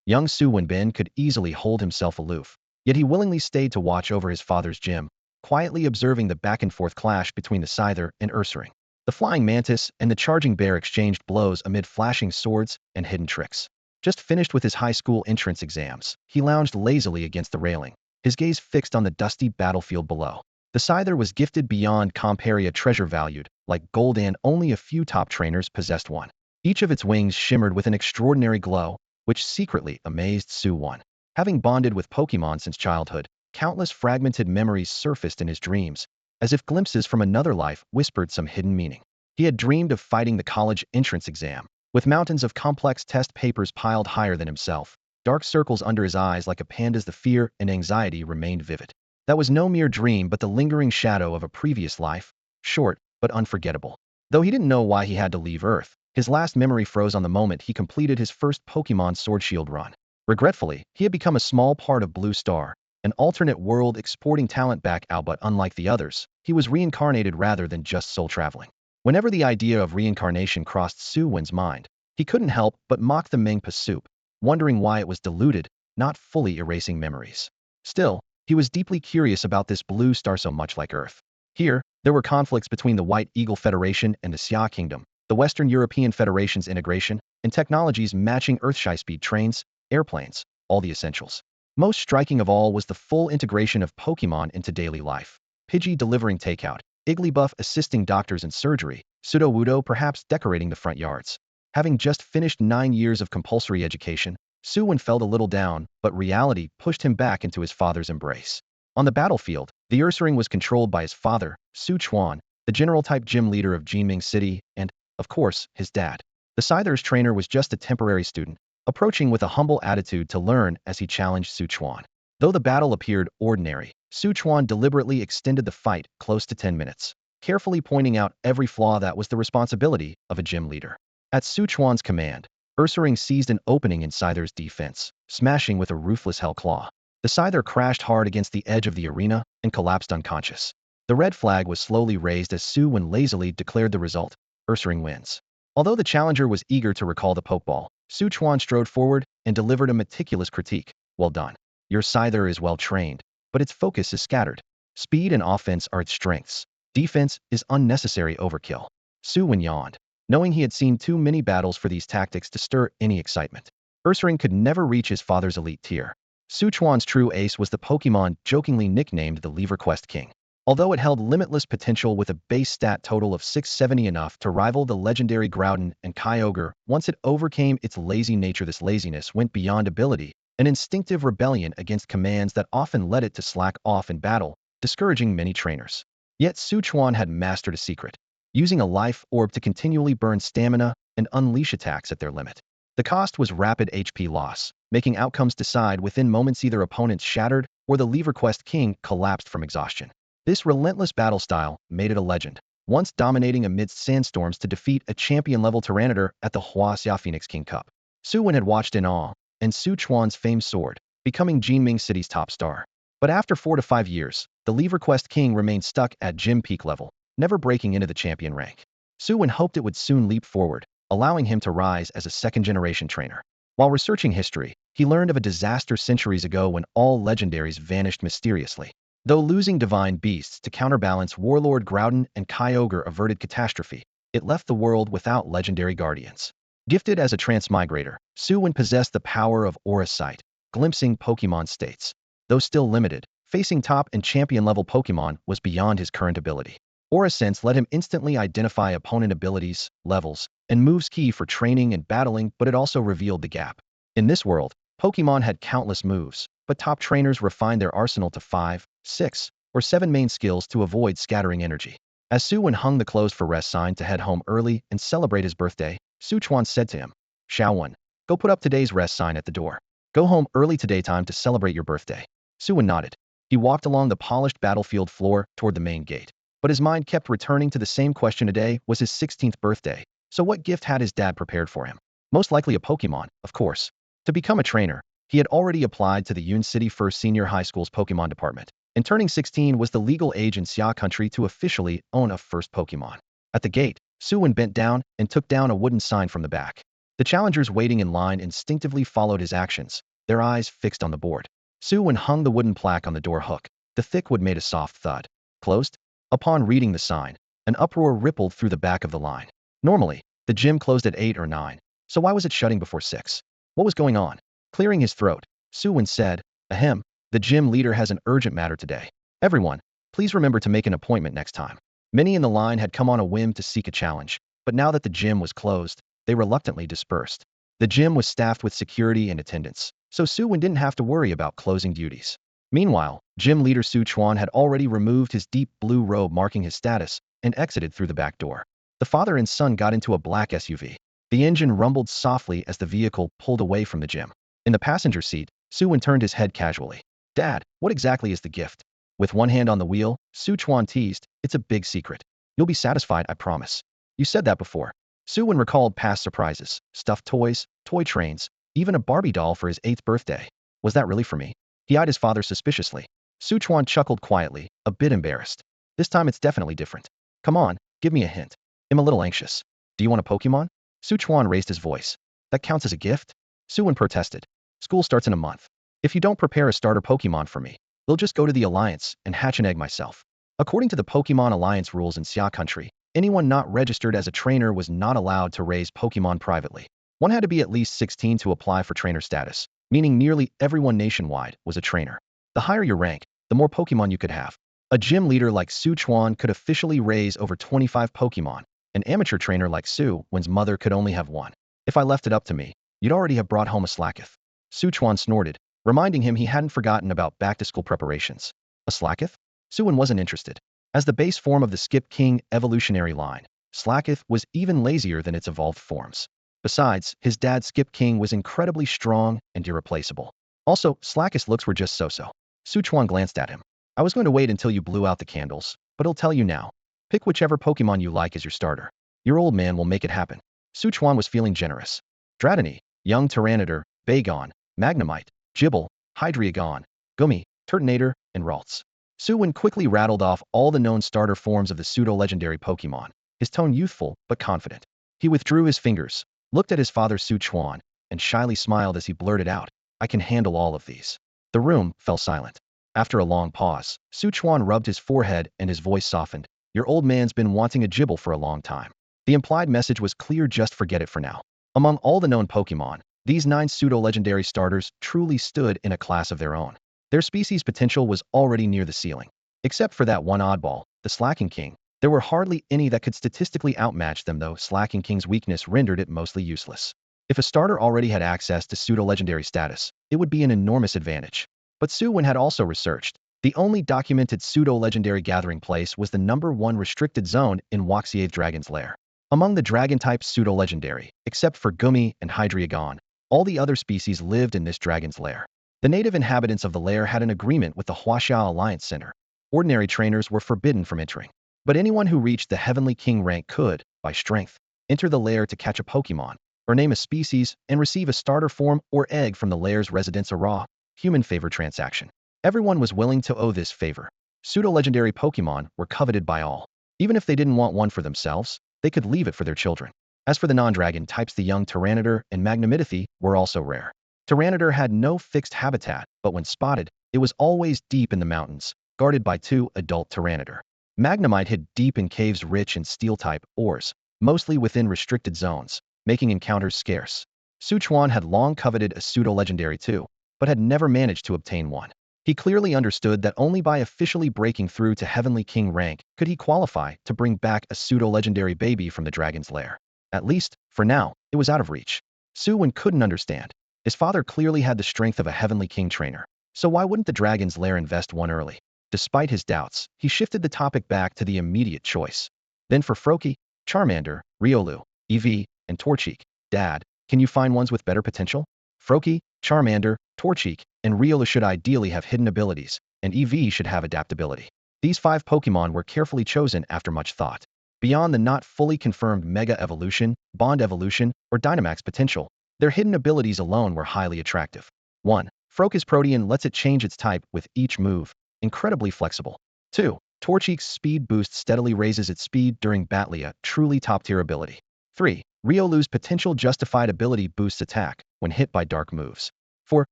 Young Su Wen could easily hold himself aloof, yet he willingly stayed to watch over his father's gym, quietly observing the back-and-forth clash between the Scyther and Ursaring. The flying mantis and the charging bear exchanged blows amid flashing swords and hidden tricks. Just finished with his high school entrance exams, he lounged lazily against the railing, his gaze fixed on the dusty battlefield below. The Scyther was gifted beyond compare, a treasure valued like gold, and only a few top trainers possessed one. Each of its wings shimmered with an extraordinary glow, which secretly amazed Su Wen. Having bonded with Pokémon since childhood, countless fragmented memories surfaced in his dreams, as if glimpses from another life whispered some hidden meaning. He had dreamed of fighting the college entrance exam, with mountains of complex test papers piled higher than himself, dark circles under his eyes like a panda's. The fear and anxiety remained vivid. That was no mere dream but the lingering shadow of a previous life, short but unforgettable. Though he didn't know why he had to leave Earth, his last memory froze on the moment he completed his first Pokémon Sword Shield run. Regretfully, he had become a small part of Blue Star, an alternate world exporting talent back out, but unlike the others, he was reincarnated rather than just soul traveling. Whenever the idea of reincarnation crossed Su Wen's mind, he couldn't help but mock the Mengpa soup, wondering why it was diluted, not fully erasing memories. Still, he was deeply curious about this blue star so much like Earth. Here, there were conflicts between the White Eagle Federation and the Xia Kingdom, the Western European Federation's integration, and technologies matching Earth's high-speed trains, airplanes, all the essentials. Most striking of all was the full integration of Pokémon into daily life. Pidgey delivering takeout, Igglybuff assisting doctors in surgery, Sudowoodo perhaps decorating the front yards. Having just finished 9 years of compulsory education, Su Wen felt a little down, but reality pushed him back into his father's embrace. On the battlefield, the Ursaring was controlled by his father, Su Chuan, the general-type gym leader of Jinming City, and, of course, his dad. The Scyther's trainer was just a temporary student, approaching with a humble attitude to learn as he challenged Su Chuan. Though the battle appeared ordinary, Su Chuan deliberately extended the fight close to 10 minutes, carefully pointing out every flaw that was the responsibility of a gym leader. At Su Chuan's command, Ursaring seized an opening in Scyther's defense, smashing with a ruthless hell claw. The Scyther crashed hard against the edge of the arena and collapsed unconscious. The red flag was slowly raised as Su Wen lazily declared the result: Ursaring wins. Although the challenger was eager to recall the Pokeball, Su Chuan strode forward and delivered a meticulous critique. Well done. Your Scyther is well trained, but its focus is scattered. Speed and offense are its strengths. Defense is unnecessary overkill. Su Wen yawned, knowing he had seen too many battles for these tactics to stir any excitement. Ursaring could never reach his father's elite tier. Su Chuan's true ace was the Pokémon jokingly nicknamed the EverQuest King. Although it held limitless potential with a base stat total of 670, enough to rival the legendary Groudon and Kyogre, once it overcame its lazy nature, this laziness went beyond ability, an instinctive rebellion against commands that often led it to slack off in battle, discouraging many trainers. Yet Su Chuan had mastered a secret: using a life orb to continually burn stamina and unleash attacks at their limit. The cost was rapid HP loss, making outcomes decide within moments. Either opponents shattered or the EverQuest King collapsed from exhaustion. This relentless battle style made it a legend, once dominating amidst sandstorms to defeat a champion-level Tyranitar at the Huaxia Phoenix King Cup. Su Wen had watched in awe, and Su Chuan's famed sword, becoming Jinming City's top star. But after 4 to 5 years, the EverQuest King remained stuck at gym peak level, never breaking into the champion rank. Su Wen hoped it would soon leap forward, allowing him to rise as a second-generation trainer. While researching history, he learned of a disaster centuries ago when all legendaries vanished mysteriously. Though losing divine beasts to counterbalance Warlord Groudon and Kyogre averted catastrophe, it left the world without legendary guardians. Gifted as a transmigrator, Su Wen possessed the power of Aura Sight, glimpsing Pokémon states. Though still limited, facing top and champion-level Pokémon was beyond his current ability. Aura Sense let him instantly identify opponent abilities, levels, and moves key for training and battling, but it also revealed the gap. In this world, Pokémon had countless moves, but top trainers refined their arsenal to 5, 6, or 7 main skills to avoid scattering energy. As Su Wen hung the clothes for rest sign to head home early and celebrate his birthday, Su Chuan said to him, "Xiao Wen, go put up today's rest sign at the door. Go home early today time to celebrate your birthday." Su Wen nodded. He walked along the polished battlefield floor toward the main gate. But his mind kept returning to the same question. Today was his 16th birthday, so what gift had his dad prepared for him? Most likely a Pokémon, of course. To become a trainer, he had already applied to the Yun City First Senior High School's Pokémon department, and turning 16 was the legal age in Xia country to officially own a first Pokémon. At the gate, Su Wen bent down and took down a wooden sign from the back. The challengers waiting in line instinctively followed his actions, their eyes fixed on the board. Su Wen hung the wooden plaque on the door hook. The thick wood made a soft thud. Closed? Upon reading the sign, an uproar rippled through the back of the line. Normally, the gym closed at 8 or 9, so why was it shutting before 6? What was going on? Clearing his throat, Su Wen said, "Ahem, the gym leader has an urgent matter today. Everyone, please remember to make an appointment next time." Many in the line had come on a whim to seek a challenge, but now that the gym was closed, they reluctantly dispersed. The gym was staffed with security and attendants, so Su Wen didn't have to worry about closing duties. Meanwhile, gym leader Su Chuan had already removed his deep blue robe marking his status and exited through the back door. The father and son got into a black SUV. The engine rumbled softly as the vehicle pulled away from the gym. In the passenger seat, Su Wen turned his head casually. "Dad, what exactly is the gift?" With one hand on the wheel, Su Chuan teased, "It's a big secret. You'll be satisfied, I promise." "You said that before." Su Wen recalled past surprises, stuffed toys, toy trains, even a Barbie doll for his 8th birthday. "Was that really for me?" He eyed his father suspiciously. Su Chuan chuckled quietly, a bit embarrassed. "This time it's definitely different. Come on, give me a hint. I'm a little anxious. Do you want a Pokémon?" Su Chuan raised his voice. "That counts as a gift?" Su Wen protested. "School starts in a month. If you don't prepare a starter Pokémon for me, we'll just go to the Alliance and hatch an egg myself." According to the Pokémon Alliance rules in Xia Country, anyone not registered as a trainer was not allowed to raise Pokémon privately. One had to be at least 16 to apply for trainer status, meaning nearly everyone nationwide was a trainer. The higher your rank, the more Pokémon you could have. A gym leader like Su Chuan could officially raise over 25 Pokémon. An amateur trainer like Su Wen's mother could only have one. "If I left it up to me, you'd already have brought home a Slacketh." Su Chuan snorted, reminding him he hadn't forgotten about back-to-school preparations. A Slacketh? Su Wen wasn't interested. As the base form of the Skip King evolutionary line, Slacketh was even lazier than its evolved forms. Besides, his dad Skip King was incredibly strong and irreplaceable. Also, Slacketh's looks were just so-so. Su Chuan glanced at him. "I was going to wait until you blew out the candles, but I'll tell you now. Pick whichever Pokemon you like as your starter. Your old man will make it happen." Su Chuan was feeling generous. Dratini, young Tyranitar, Bagon, Magnemite, Gible, Hydreigon, Gummy, Turtonator, and Ralts. Su Wen quickly rattled off all the known starter forms of the pseudo-legendary Pokemon, his tone youthful but confident. He withdrew his fingers, looked at his father Su Chuan, and shyly smiled as he blurted out, "I can handle all of these." The room fell silent. After a long pause, Su Chuan rubbed his forehead and his voice softened. "Your old man's been wanting a Gible for a long time." The implied message was clear: just forget it for now. Among all the known Pokemon, these 9 pseudo-legendary starters truly stood in a class of their own. Their species potential was already near the ceiling. Except for that one oddball, the Slacking King, there were hardly any that could statistically outmatch them, though Slacking King's weakness rendered it mostly useless. If a starter already had access to pseudo-legendary status, it would be an enormous advantage. But Su Wen had also researched. The only documented pseudo-legendary gathering place was the #1 restricted zone in Waxiave Dragon's Lair. Among the dragon-type pseudo-legendary, except for Gummy and Hydreigon, all the other species lived in this dragon's lair. The native inhabitants of the lair had an agreement with the Huaxia Alliance Center. Ordinary trainers were forbidden from entering, but anyone who reached the Heavenly King rank could, by strength, enter the lair to catch a Pokemon, or name a species and receive a starter form or egg from the lair's residents, a raw, human favor transaction. Everyone was willing to owe this favor. Pseudo-legendary Pokemon were coveted by all. Even if they didn't want one for themselves, they could leave it for their children. As for the non-dragon types, the young Tyranitar and Magnemite were also rare. Tyranitar had no fixed habitat, but when spotted, it was always deep in the mountains, guarded by 2 adult Tyranitar. Magnemite hid deep in caves rich in steel-type ores, mostly within restricted zones, making encounters scarce. Su Chuan had long coveted a pseudo-legendary too, but had never managed to obtain one. He clearly understood that only by officially breaking through to Heavenly King rank could he qualify to bring back a pseudo-legendary baby from the dragon's lair. At least, for now, it was out of reach. Su Wen couldn't understand. His father clearly had the strength of a Heavenly King trainer, so why wouldn't the dragon's lair invest one early? Despite his doubts, he shifted the topic back to the immediate choice. Then for Froakie, Charmander, Riolu, Eevee, and Torchic, "Dad, can you find ones with better potential?" Froakie, Charmander, Torchic, and Riolu should ideally have hidden abilities, and Eevee should have adaptability. These 5 Pokemon were carefully chosen after much thought. Beyond the not fully confirmed Mega Evolution, Bond Evolution, or Dynamax potential, their hidden abilities alone were highly attractive. 1. Froakie's Protean lets it change its type with each move, incredibly flexible. 2. Torchic's speed boost steadily raises its speed during Battlia, truly top-tier ability. 3. Riolu's potential justified ability boosts attack when hit by dark moves. 4.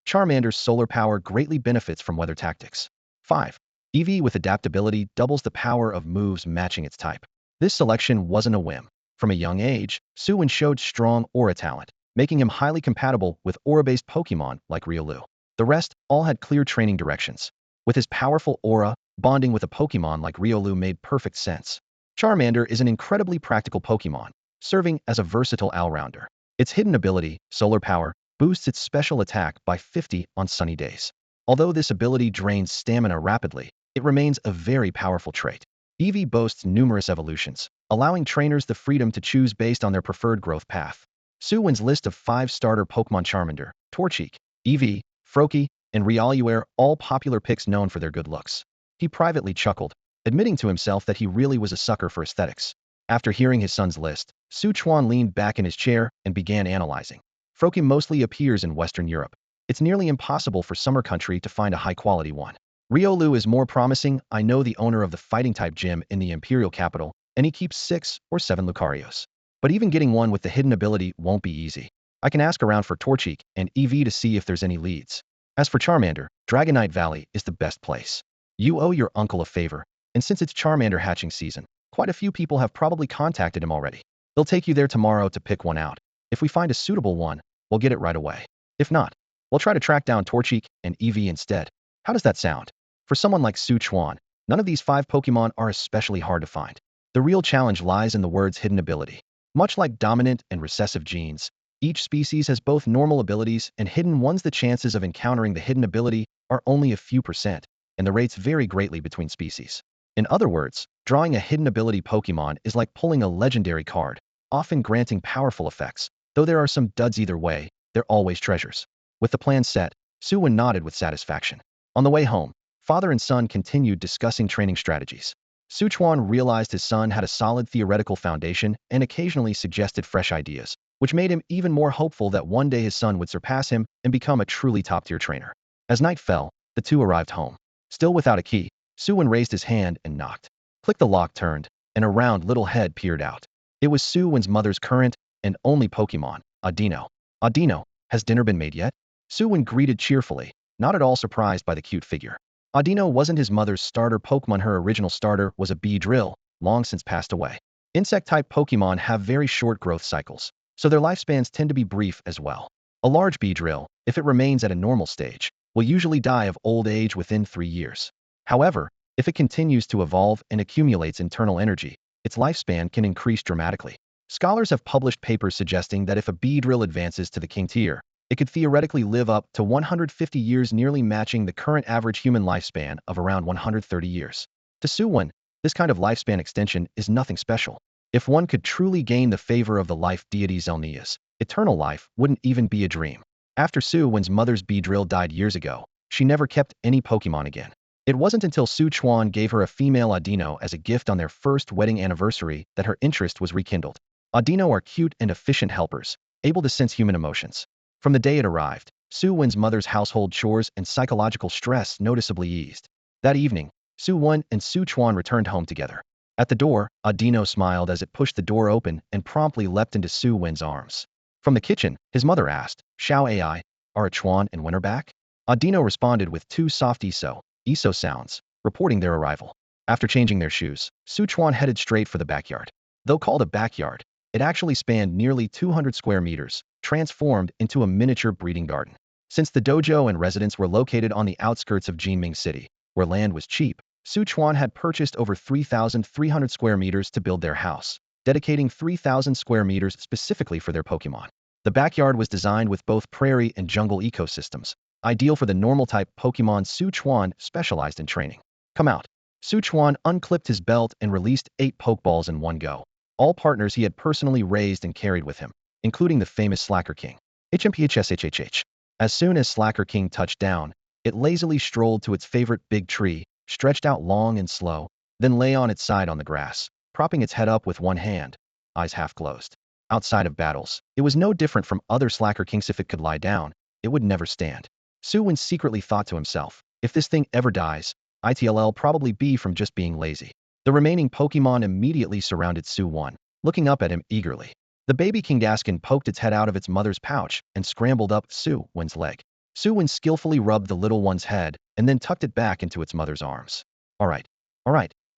Charmander's solar power greatly benefits from weather tactics. 5. Eevee with adaptability doubles the power of moves matching its type. This selection wasn't a whim. From a young age, Su Wen showed strong aura talent, making him highly compatible with aura-based Pokémon like Riolu. The rest all had clear training directions. With his powerful aura, bonding with a Pokémon like Riolu made perfect sense. Charmander is an incredibly practical Pokémon, serving as a versatile all-rounder. Its hidden ability, Solar Power, boosts its special attack by 50 on sunny days. Although this ability drains stamina rapidly, it remains a very powerful trait. Eevee boasts numerous evolutions, allowing trainers the freedom to choose based on their preferred growth path. Su Wen's list of 5 starter Pokémon Charmander, Torchic, Eevee, Froakie, and Riolu are all popular picks known for their good looks. He privately chuckled, admitting to himself that he really was a sucker for aesthetics. After hearing his son's list, Su Chuan leaned back in his chair and began analyzing. Froakie mostly appears in Western Europe. It's nearly impossible for Summer Country to find a high-quality one. Riolu is more promising. I know the owner of the fighting-type gym in the Imperial capital, and he keeps 6 or 7 Lucarios. But even getting one with the hidden ability won't be easy. I can ask around for Torchic and Eevee to see if there's any leads. As for Charmander, Dragonite Valley is the best place. You owe your uncle a favor, and since it's Charmander hatching season, quite a few people have probably contacted him already. They'll take you there tomorrow to pick one out. If we find a suitable one, we'll get it right away. If not, we'll try to track down Torchic and Eevee instead. How does that sound? For someone like Su Chuan, none of these 5 Pokémon are especially hard to find. The real challenge lies in the word's hidden ability. Much like dominant and recessive genes, each species has both normal abilities and hidden ones. The chances of encountering the hidden ability are only a few percent, and the rates vary greatly between species. In other words, drawing a hidden ability Pokémon is like pulling a legendary card, often granting powerful effects. Though there are some duds either way, they're always treasures. With the plan set, Su Wen nodded with satisfaction. On the way home, father and son continued discussing training strategies. Su Chuan realized his son had a solid theoretical foundation and occasionally suggested fresh ideas, which made him even more hopeful that one day his son would surpass him and become a truly top-tier trainer. As night fell, the two arrived home. Still without a key, Su Wen raised his hand and knocked. Click, the lock turned, and a round little head peered out. It was Su Wen's mother's current and only Pokémon, Audino. Audino, has dinner been made yet? Su Wen greeted cheerfully, not at all surprised by the cute figure. Audino wasn't his mother's starter Pokémon. Her original starter was a Beedrill, long since passed away. Insect-type Pokémon have very short growth cycles, so their lifespans tend to be brief as well. A large Beedrill, if it remains at a normal stage, will usually die of old age within 3 years. However, if it continues to evolve and accumulates internal energy, its lifespan can increase dramatically. Scholars have published papers suggesting that if a Beedrill advances to the king tier, it could theoretically live up to 150 years, nearly matching the current average human lifespan of around 130 years. To Su Wen, this kind of lifespan extension is nothing special. If one could truly gain the favor of the life deity Zelnias, eternal life wouldn't even be a dream. After Su Wen's mother's Beedrill died years ago, she never kept any Pokémon again. It wasn't until Su Chuan gave her a female Audino as a gift on their first wedding anniversary that her interest was rekindled. Audino are cute and efficient helpers, able to sense human emotions. From the day it arrived, Su Wen's mother's household chores and psychological stress noticeably eased. That evening, Su Wen and Su Chuan returned home together. At the door, Audino smiled as it pushed the door open and promptly leapt into Su Wen's arms. From the kitchen, his mother asked, "Xiao Ai, are Chuan and Wen are back?" Audino responded with 2 soft iso sounds, reporting their arrival. After changing their shoes, Su Chuan headed straight for the backyard. Though called a backyard, it actually spanned nearly 200 square meters, transformed into a miniature breeding garden. Since the dojo and residence were located on the outskirts of Jinming City, where land was cheap, Su Chuan had purchased over 3,300 square meters to build their house, dedicating 3,000 square meters specifically for their Pokémon. The backyard was designed with both prairie and jungle ecosystems, ideal for the normal-type Pokémon. Su Chuan specialized in training. Come out. Su Chuan unclipped his belt and released 8 Pokeballs in one go, all partners he had personally raised and carried with him, including the famous Slacker King. HMPHSHHH. As soon as Slacker King touched down, it lazily strolled to its favorite big tree, stretched out long and slow, then lay on its side on the grass, propping its head up with one hand, eyes half closed. Outside of battles, it was no different from other Slacker Kings. If it could lie down, it would never stand. Su Wen secretly thought to himself, if this thing ever dies, it'll probably be from just being lazy. The remaining Pokémon immediately surrounded Su Wen, looking up at him eagerly. The baby Kangaskhan poked its head out of its mother's pouch and scrambled up Su Wen's leg. Su Wen skillfully rubbed the little one's head and then tucked it back into its mother's arms. All right,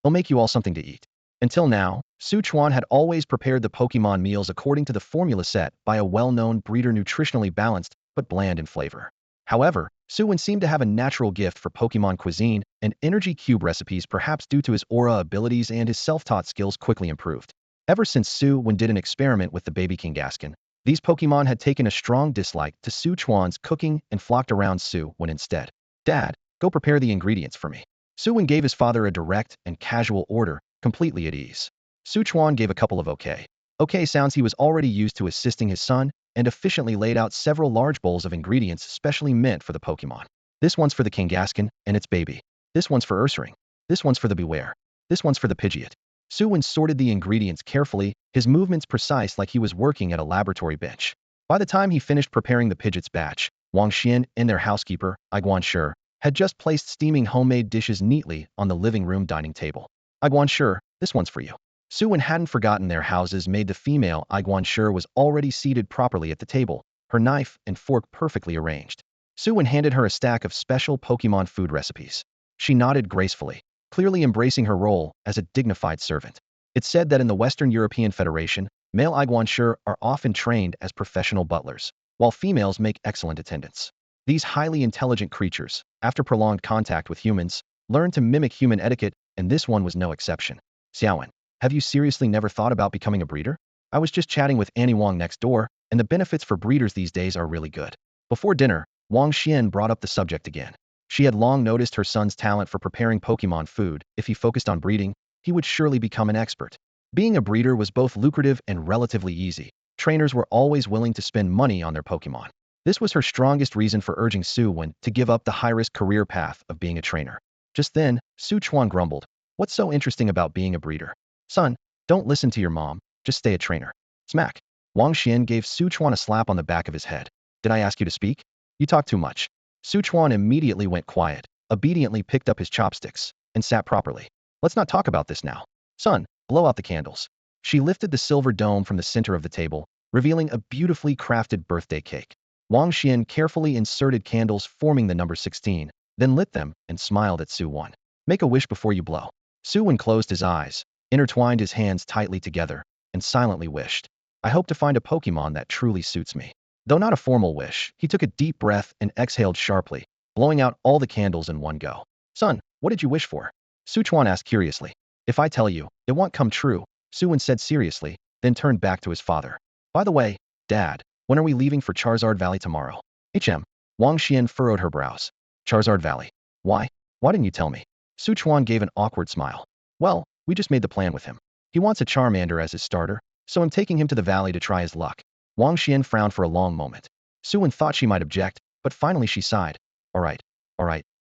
I'll make you all something to eat. Until now, Su Chuan had always prepared the Pokemon meals according to the formula set by a well-known breeder, nutritionally balanced but bland in flavor. However, Su Wen seemed to have a natural gift for Pokemon cuisine and energy cube recipes, perhaps due to his aura abilities, and his self-taught skills quickly improved. Ever since Su Wen did an experiment with the baby Kangaskhan, these Pokemon had taken a strong dislike to Su Chuan's cooking and flocked around Su Wen instead. Dad, go prepare the ingredients for me. Su Wen gave his father a direct and casual order, completely at ease. Su Chuan gave a couple of okay sounds. He was already used to assisting his son and efficiently laid out several large bowls of ingredients specially meant for the Pokemon. This one's for the Kangaskhan and its baby. This one's for Ursaring. This one's for the Beware. This one's for the Pidgeot. Su Wen sorted the ingredients carefully, his movements precise like he was working at a laboratory bench. By the time he finished preparing the Pidgeot's batch, Wang Xian and their housekeeper, Iguan Shi, had just placed steaming homemade dishes neatly on the living room dining table. Iguan Shi, this one's for you. Su Wen hadn't forgotten their houses maid. The female Iguan Shi was already seated properly at the table, her knife and fork perfectly arranged. Su Wen handed her a stack of special Pokemon food recipes. She nodded gracefully, clearly embracing her role as a dignified servant. It's said that in the Western European Federation, male Iguan Shi are often trained as professional butlers, while females make excellent attendants. These highly intelligent creatures, after prolonged contact with humans, learn to mimic human etiquette, and this one was no exception. Xiaowen, have you seriously never thought about becoming a breeder? I was just chatting with Annie Wang next door, and the benefits for breeders these days are really good. Before dinner, Wang Xian brought up the subject again. She had long noticed her son's talent for preparing Pokemon food. If he focused on breeding, he would surely become an expert. Being a breeder was both lucrative and relatively easy. Trainers were always willing to spend money on their Pokemon. This was her strongest reason for urging Su Wen to give up the high-risk career path of being a trainer. Just then, Su Chuan grumbled, "What's so interesting about being a breeder? Son, don't listen to your mom, just stay a trainer." Smack. Wang Xian gave Su Chuan a slap on the back of his head. "Did I ask you to speak? You talk too much." Su Chuan immediately went quiet, obediently picked up his chopsticks, and sat properly. "Let's not talk about this now. Son, blow out the candles." She lifted the silver dome from the center of the table, revealing a beautifully crafted birthday cake. Wang Xian carefully inserted candles forming the number 16, then lit them and smiled at Su Wen. "Make a wish before you blow." Su Wen closed his eyes, intertwined his hands tightly together, and silently wished, "I hope to find a Pokemon that truly suits me." Though not a formal wish, he took a deep breath and exhaled sharply, blowing out all the candles in one go. "Son, what did you wish for?" Su Chuan asked curiously. "If I tell you, it won't come true," Su Wen said seriously, then turned back to his father. "By the way, Dad, when are we leaving for Charizard Valley tomorrow?" Wang Xian furrowed her brows. "Charizard Valley? Why? Why didn't you tell me?" Su Chuan gave an awkward smile. "Well, we just made the plan with him. He wants a Charmander as his starter, so I'm taking him to the valley to try his luck." Wang Xian frowned for a long moment. Su Wen thought she might object, but finally she sighed. All right,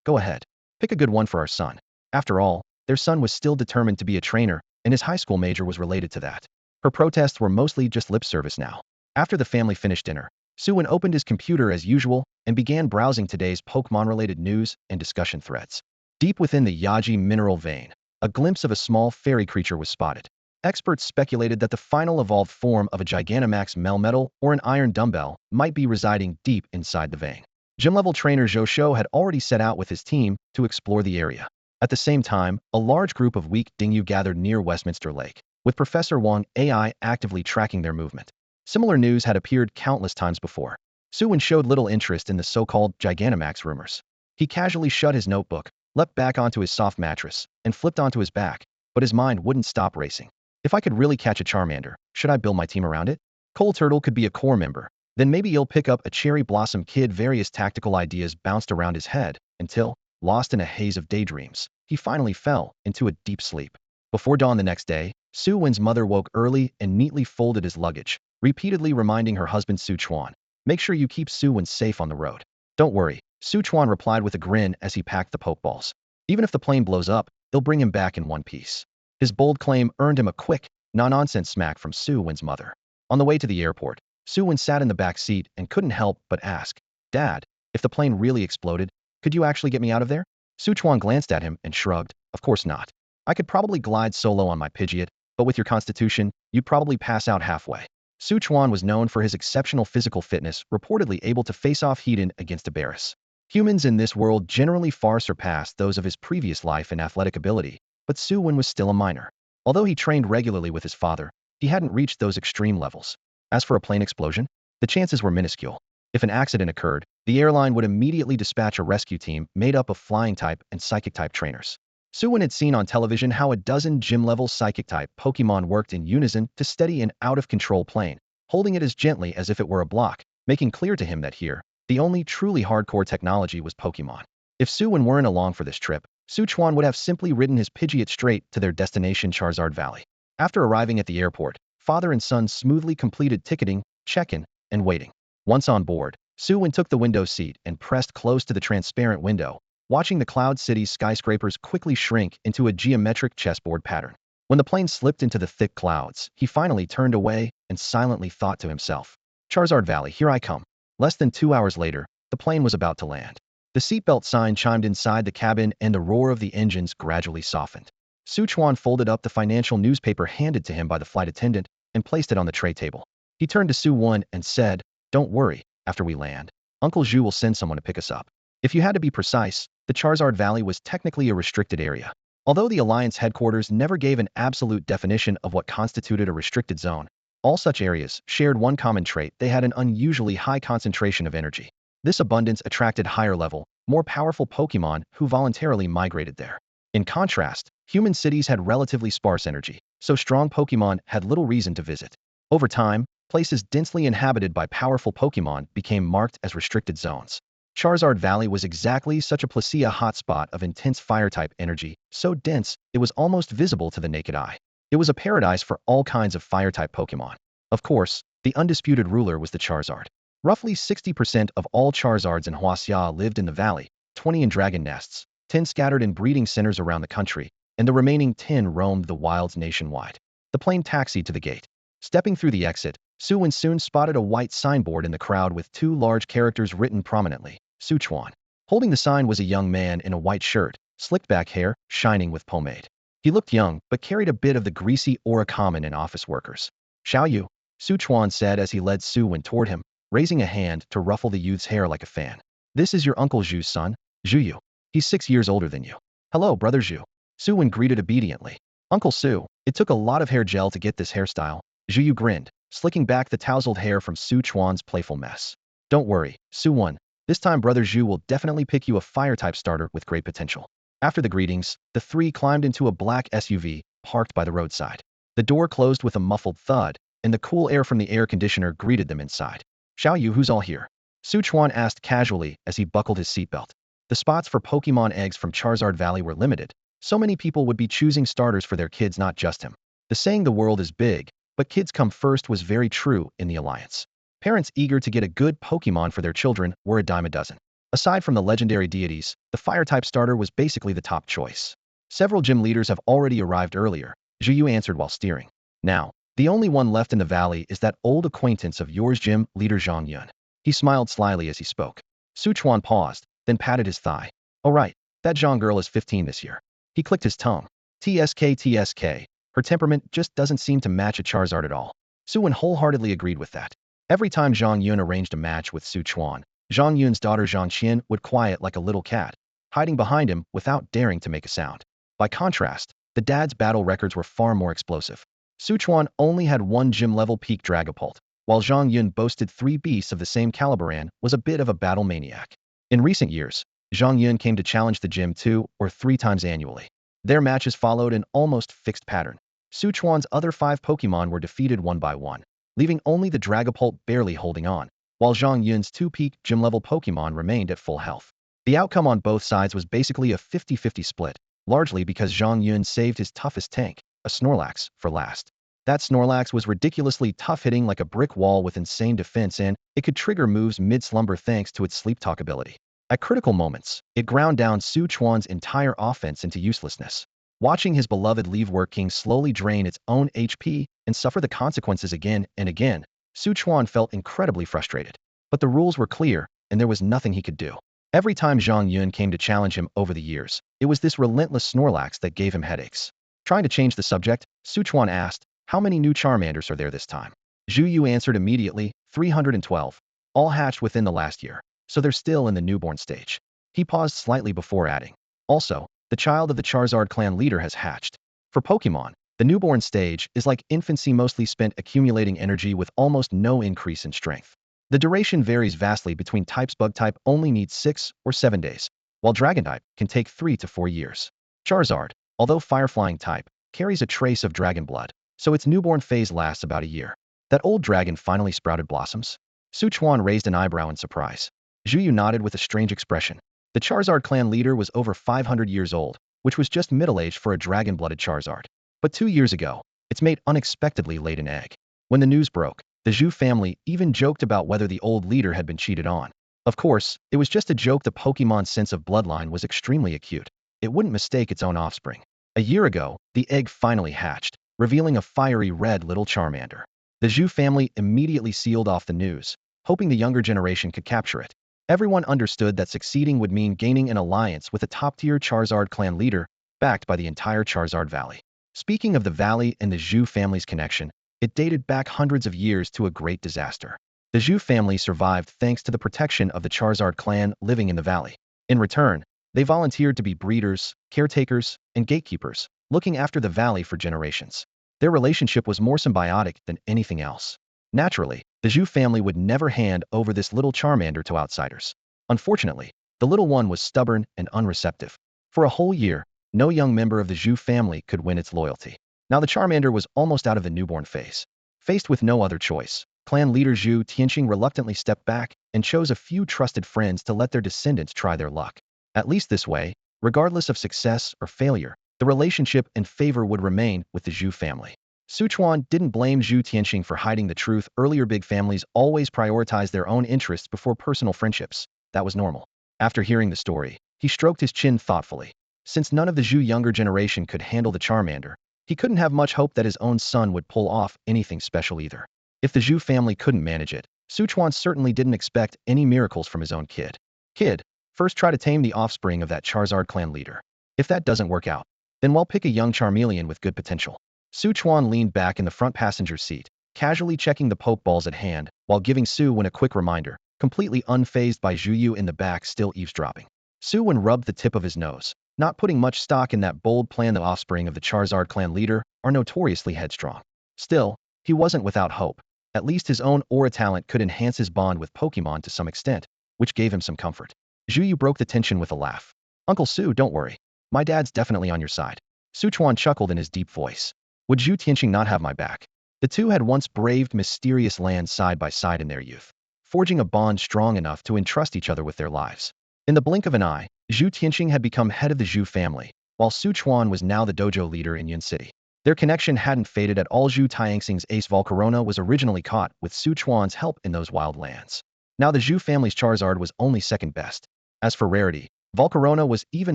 go ahead. Pick a good one for our son." After all, their son was still determined to be a trainer, and his high school major was related to that. Her protests were mostly just lip service now. After the family finished dinner, Su Wen opened his computer as usual and began browsing today's Pokemon-related news and discussion threads. Deep within the Yaji mineral vein, a glimpse of a small fairy creature was spotted. Experts speculated that the final evolved form of a Gigantamax Melmetal or an iron dumbbell might be residing deep inside the vein. Gym-level trainer Zhou Shou had already set out with his team to explore the area. At the same time, a large group of weak Dingyu gathered near Westminster Lake, with Professor Wang AI actively tracking their movement. Similar news had appeared countless times before. Su Wen showed little interest in the so-called Gigantamax rumors. He casually shut his notebook, leapt back onto his soft mattress, and flipped onto his back, but his mind wouldn't stop racing. If I could really catch a Charmander, should I build my team around it? Coal Turtle could be a core member. Then maybe he'll pick up a Cherry Blossom Kid. Various tactical ideas bounced around his head until, lost in a haze of daydreams, he finally fell into a deep sleep. Before dawn the next day, Su Wen's mother woke early and neatly folded his luggage, repeatedly reminding her husband Su Chuan, "Make sure you keep Su Wen safe on the road." "Don't worry," Su Chuan replied with a grin as he packed the Pokeballs. "Even if the plane blows up, they'll bring him back in one piece." His bold claim earned him a quick, no-nonsense smack from Su Wen's mother. On the way to the airport, Su Wen sat in the back seat and couldn't help but ask, "Dad, if the plane really exploded, could you actually get me out of there?" Su Chuan glanced at him and shrugged. "Of course not. I could probably glide solo on my Pidgeot, but with your constitution, you'd probably pass out halfway." Su Wen was known for his exceptional physical fitness, reportedly able to face off head-on against a Barris. Humans in this world generally far surpassed those of his previous life in athletic ability, but Su Wen was still a minor. Although he trained regularly with his father, he hadn't reached those extreme levels. As for a plane explosion, the chances were minuscule. If an accident occurred, the airline would immediately dispatch a rescue team made up of flying-type and psychic-type trainers. Su Wen had seen on television how a dozen gym-level psychic-type Pokémon worked in unison to steady an out-of-control plane, holding it as gently as if it were a block, making clear to him that here, the only truly hardcore technology was Pokémon. If Su Wen weren't along for this trip, Su Wen would have simply ridden his Pidgeot straight to their destination Charizard Valley. After arriving at the airport, father and son smoothly completed ticketing, check-in, and waiting. Once on board, Su Wen took the window seat and pressed close to the transparent window, watching the Cloud City's skyscrapers quickly shrink into a geometric chessboard pattern. When the plane slipped into the thick clouds, he finally turned away and silently thought to himself, Charizard Valley, here I come. Less than 2 hours later, the plane was about to land. The seatbelt sign chimed inside the cabin and the roar of the engines gradually softened. Su Wen folded up the financial newspaper handed to him by the flight attendant and placed it on the tray table. He turned to Su Wen and said, Don't worry, after we land, Uncle Zhu will send someone to pick us up. If you had to be precise, the Charizard Valley was technically a restricted area. Although the Alliance headquarters never gave an absolute definition of what constituted a restricted zone, all such areas shared one common trait: they had an unusually high concentration of energy. This abundance attracted higher-level, more powerful Pokémon who voluntarily migrated there. In contrast, human cities had relatively sparse energy, so strong Pokémon had little reason to visit. Over time, places densely inhabited by powerful Pokémon became marked as restricted zones. Charizard Valley was exactly such a Placia hotspot of intense fire-type energy, so dense it was almost visible to the naked eye. It was a paradise for all kinds of fire-type Pokémon. Of course, the undisputed ruler was the Charizard. Roughly 60% of all Charizards in Huaxia lived in the valley, 20 in dragon nests, 10 scattered in breeding centers around the country, and the remaining 10 roamed the wilds nationwide. The plane taxied to the gate. Stepping through the exit, Su Wen soon spotted a white signboard in the crowd with 2 large characters written prominently, Su Wen. Holding the sign was a young man in a white shirt, slicked back hair, shining with pomade. He looked young, but carried a bit of the greasy aura common in office workers. Xiaoyu, Su Wen said as he led Su Wen toward him, raising a hand to ruffle the youth's hair like a fan. This is your Uncle Zhu's son, Zhuyu. He's 6 years older than you. Hello, Brother Zhu. Su Wen greeted obediently. Uncle Su, it took a lot of hair gel to get this hairstyle. Zhuyu grinned, slicking back the tousled hair from Su Wen's playful mess. Don't worry, Su Wen. This time Brother Zhu will definitely pick you a fire-type starter with great potential. After the greetings, the 3 climbed into a black SUV, parked by the roadside. The door closed with a muffled thud, and the cool air from the air conditioner greeted them inside. Xiaoyu, who's all here? Su Wen asked casually as he buckled his seatbelt. The spots for Pokémon eggs from Charizard Valley were limited. So many people would be choosing starters for their kids, not just him. The saying the world is big, but kids come first was very true in the Alliance. Parents eager to get a good Pokémon for their children were a dime a dozen. Aside from the legendary deities, the fire-type starter was basically the top choice. Several gym leaders have already arrived earlier, Zhuyu answered while steering. Now, the only one left in the valley is that old acquaintance of yours, gym leader Zhang Yun. He smiled slyly as he spoke. Su Wen paused, then patted his thigh. Oh right, that Zhang girl is 15 this year. He clicked his tongue. TSK. Her temperament just doesn't seem to match a Charizard at all. Su Wen wholeheartedly agreed with that. Every time Zhang Yun arranged a match with Su Wen, Zhang Yun's daughter Zhang Qian would quiet like a little cat, hiding behind him without daring to make a sound. By contrast, the dad's battle records were far more explosive. Su Wen only had 1 gym-level peak Dragapult, while Zhang Yun boasted 3 beasts of the same caliber and was a bit of a battle maniac. In recent years, Zhang Yun came to challenge the gym 2 or 3 times annually. Their matches followed an almost fixed pattern. Su Wen's other 5 Pokémon were defeated one by one, leaving only the Dragapult barely holding on, while Zhang Yun's 2 peak gym-level Pokémon remained at full health. The outcome on both sides was basically a 50-50 split, largely because Zhang Yun saved his toughest tank, a Snorlax, for last. That Snorlax was ridiculously tough, hitting like a brick wall with insane defense, and it could trigger moves mid-slumber thanks to its sleep talk ability. At critical moments, it ground down Su Wen's entire offense into uselessness. Watching his beloved Leavework King slowly drain its own HP and suffer the consequences again and again, Su Wen felt incredibly frustrated. But the rules were clear, and there was nothing he could do. Every time Zhang Yun came to challenge him over the years, it was this relentless Snorlax that gave him headaches. Trying to change the subject, Su Wen asked, how many new Charmanders are there this time? Zhu Yu answered immediately, 312. All hatched within the last year, so they're still in the newborn stage. He paused slightly before adding, also, the child of the Charizard clan leader has hatched. For Pokémon, the newborn stage is like infancy, mostly spent accumulating energy with almost no increase in strength. The duration varies vastly between types. Bug type only needs 6 or 7 days, while Dragon type can take 3 to 4 years. Charizard, although fire-flying type, carries a trace of dragon blood, so its newborn phase lasts about a year. That old dragon finally sprouted blossoms? Su Wen raised an eyebrow in surprise. Zhu Yu nodded with a strange expression. The Charizard clan leader was over 500 years old, which was just middle-aged for a dragon-blooded Charizard. But 2 years ago, its mate unexpectedly laid an egg. When the news broke, the Zhu family even joked about whether the old leader had been cheated on. Of course, it was just a joke. The Pokemon's sense of bloodline was extremely acute. It wouldn't mistake its own offspring. A year ago, the egg finally hatched, revealing a fiery red little Charmander. The Zhu family immediately sealed off the news, hoping the younger generation could capture it. Everyone understood that succeeding would mean gaining an alliance with a top-tier Charizard clan leader, backed by the entire Charizard Valley. Speaking of the valley and the Zhu family's connection, it dated back hundreds of years to a great disaster. The Zhu family survived thanks to the protection of the Charizard clan living in the valley. In return, they volunteered to be breeders, caretakers, and gatekeepers, looking after the valley for generations. Their relationship was more symbiotic than anything else. Naturally, the Zhu family would never hand over this little Charmander to outsiders. Unfortunately, the little one was stubborn and unreceptive. For a whole year, no young member of the Zhu family could win its loyalty. Now the Charmander was almost out of the newborn phase. Faced with no other choice, clan leader Zhu Tianqing reluctantly stepped back and chose a few trusted friends to let their descendants try their luck. At least this way, regardless of success or failure, the relationship and favor would remain with the Zhu family. Su Wen didn't blame Zhu Tianqing for hiding the truth. Earlier, big families always prioritized their own interests before personal friendships. That was normal. After hearing the story, he stroked his chin thoughtfully. Since none of the Zhu younger generation could handle the Charmander, he couldn't have much hope that his own son would pull off anything special either. If the Zhu family couldn't manage it, Su Wen certainly didn't expect any miracles from his own kid. Kid, first try to tame the offspring of that Charizard clan leader. If that doesn't work out, then we'll pick a young Charmeleon with good potential. Su Wen leaned back in the front passenger seat, casually checking the Pokeballs at hand, while giving Su Wen a quick reminder, completely unfazed by Zhu Yu in the back still eavesdropping. Su Wen rubbed the tip of his nose, not putting much stock in that bold plan. The offspring of the Charizard clan leader are notoriously headstrong. Still, he wasn't without hope. At least his own aura talent could enhance his bond with Pokemon to some extent, which gave him some comfort. Zhu Yu broke the tension with a laugh. Uncle Su, don't worry. My dad's definitely on your side. Su Wen chuckled in his deep voice. Would Zhu Tianqing not have my back? The two had once braved mysterious lands side by side in their youth, forging a bond strong enough to entrust each other with their lives. In the blink of an eye, Zhu Tianqing had become head of the Zhu family, while Su Wen was now the dojo leader in Yun City. Their connection hadn't faded at all. Zhu Tianxing's ace Volcarona was originally caught with Su Wen's help in those wild lands. Now the Zhu family's Charizard was only second best. As for rarity, Volcarona was even